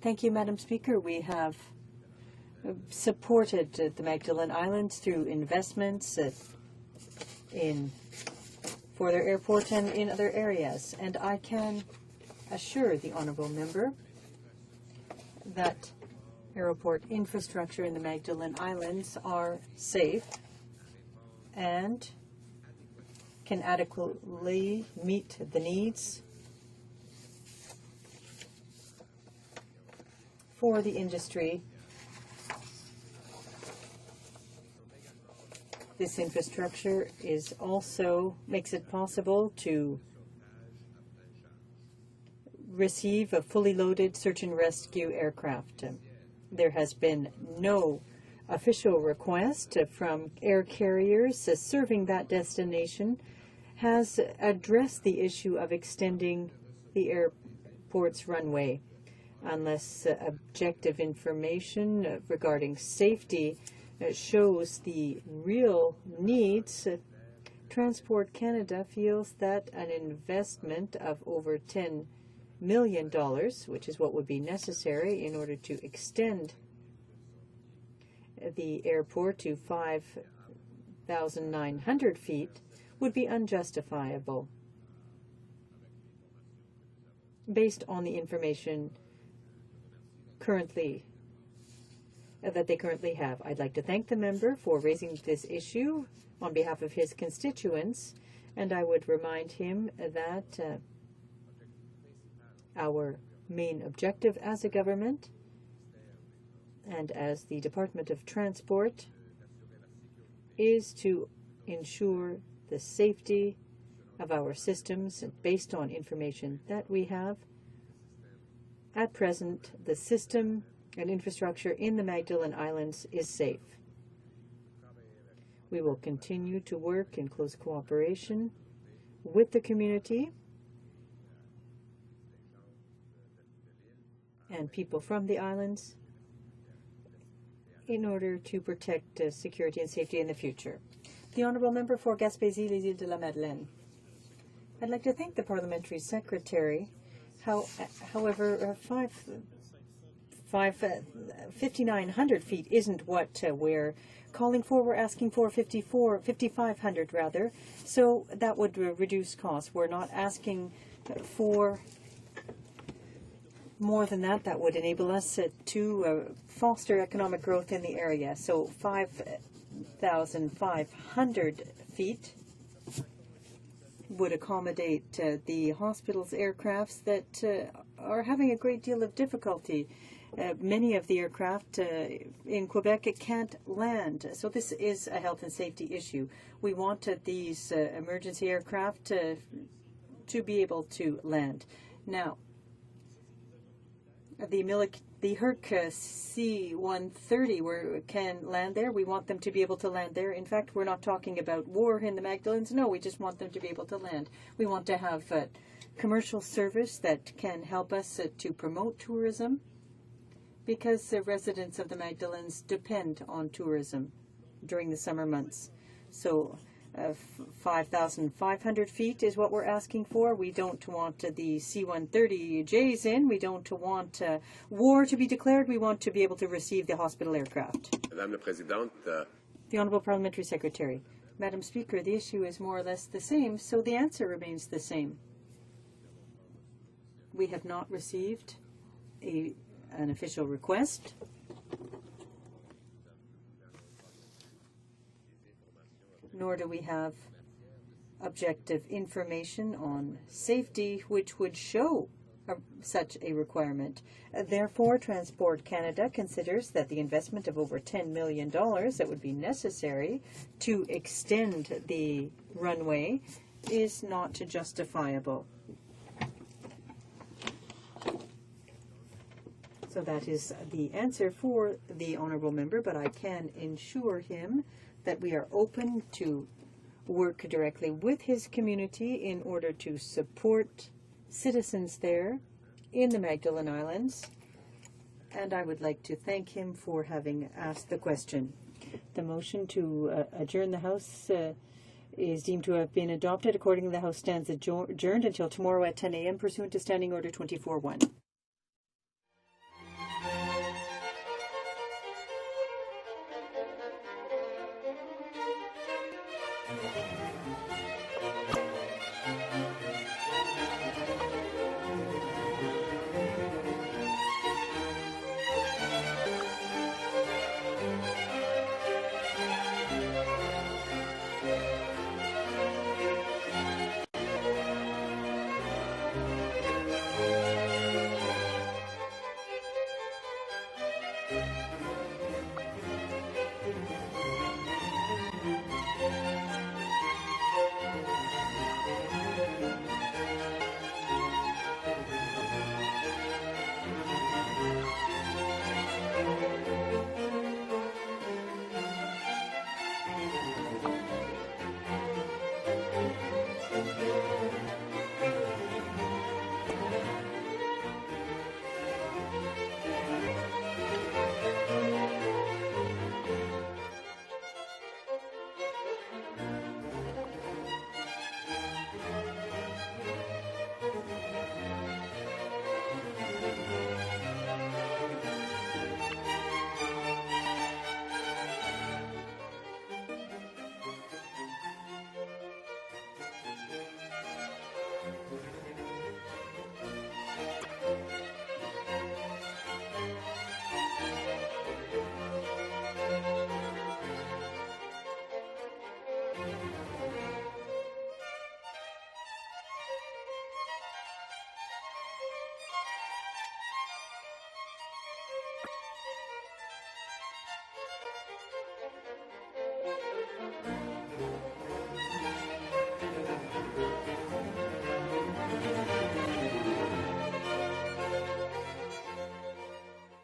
Thank you, Madam Speaker. We have supported the Magdalen Islands through investments for their airport and in other areas. And I can assure the honourable member that airport infrastructure in the Magdalen Islands are safe and can adequately meet the needs for the industry. This infrastructure makes it possible to receive a fully loaded search and rescue aircraft. There has been no official request from air carriers serving that destination has addressed the issue of extending the airport's runway. Unless objective information regarding safety shows the real needs, Transport Canada feels that an investment of over $10 million, which is what would be necessary in order to extend the airport to 5,900 feet, would be unjustifiable based on the information that they currently have. I'd like to thank the member for raising this issue on behalf of his constituents, and I would remind him that our main objective as a government and as the Department of Transport is to ensure the safety of our systems based on information that we have. At present, the system and infrastructure in the Magdalen Islands is safe. We will continue to work in close cooperation with the community and people from the islands in order to protect security and safety in the future. The Honourable Member for Gaspésie, les Îles de la Madeleine. I'd like to thank the Parliamentary Secretary. However, 5,900 feet isn't what we're calling for. We're asking for 5,500 rather. So that would reduce costs. We're not asking for more than that. That would enable us to foster economic growth in the area. So 5,500 feet would accommodate the hospital's aircrafts that are having a great deal of difficulty. Many of the aircraft in Quebec can't land. So this is a health and safety issue. We want these emergency aircraft to be able to land. Now, the HoC C-130 can land there. We want them to be able to land there. In fact, we're not talking about war in the Magdalens. No, we just want them to be able to land. We want to have commercial service that can help us to promote tourism, because the residents of the Magdalens depend on tourism during the summer months. So 5,500 feet is what we're asking for. We don't want the C-130Js in. We don't want war to be declared. We want to be able to receive the hospital aircraft. Madame la Présidente. The Honourable Parliamentary Secretary. Madam Speaker, the issue is more or less the same, so the answer remains the same. We have not received an official request. nor do we have objective information on safety which would show such a requirement. Therefore, Transport Canada considers that the investment of over $10 million that would be necessary to extend the runway is not justifiable. So that is the answer for the honourable member, but I can ensure him that we are open to work directly with his community in order to support citizens there in the Magdalen Islands, and I would like to thank him for having asked the question. The motion to adjourn the House is deemed to have been adopted. Accordingly, the House stands adjourned until tomorrow at 10 a.m. pursuant to Standing Order 24-1.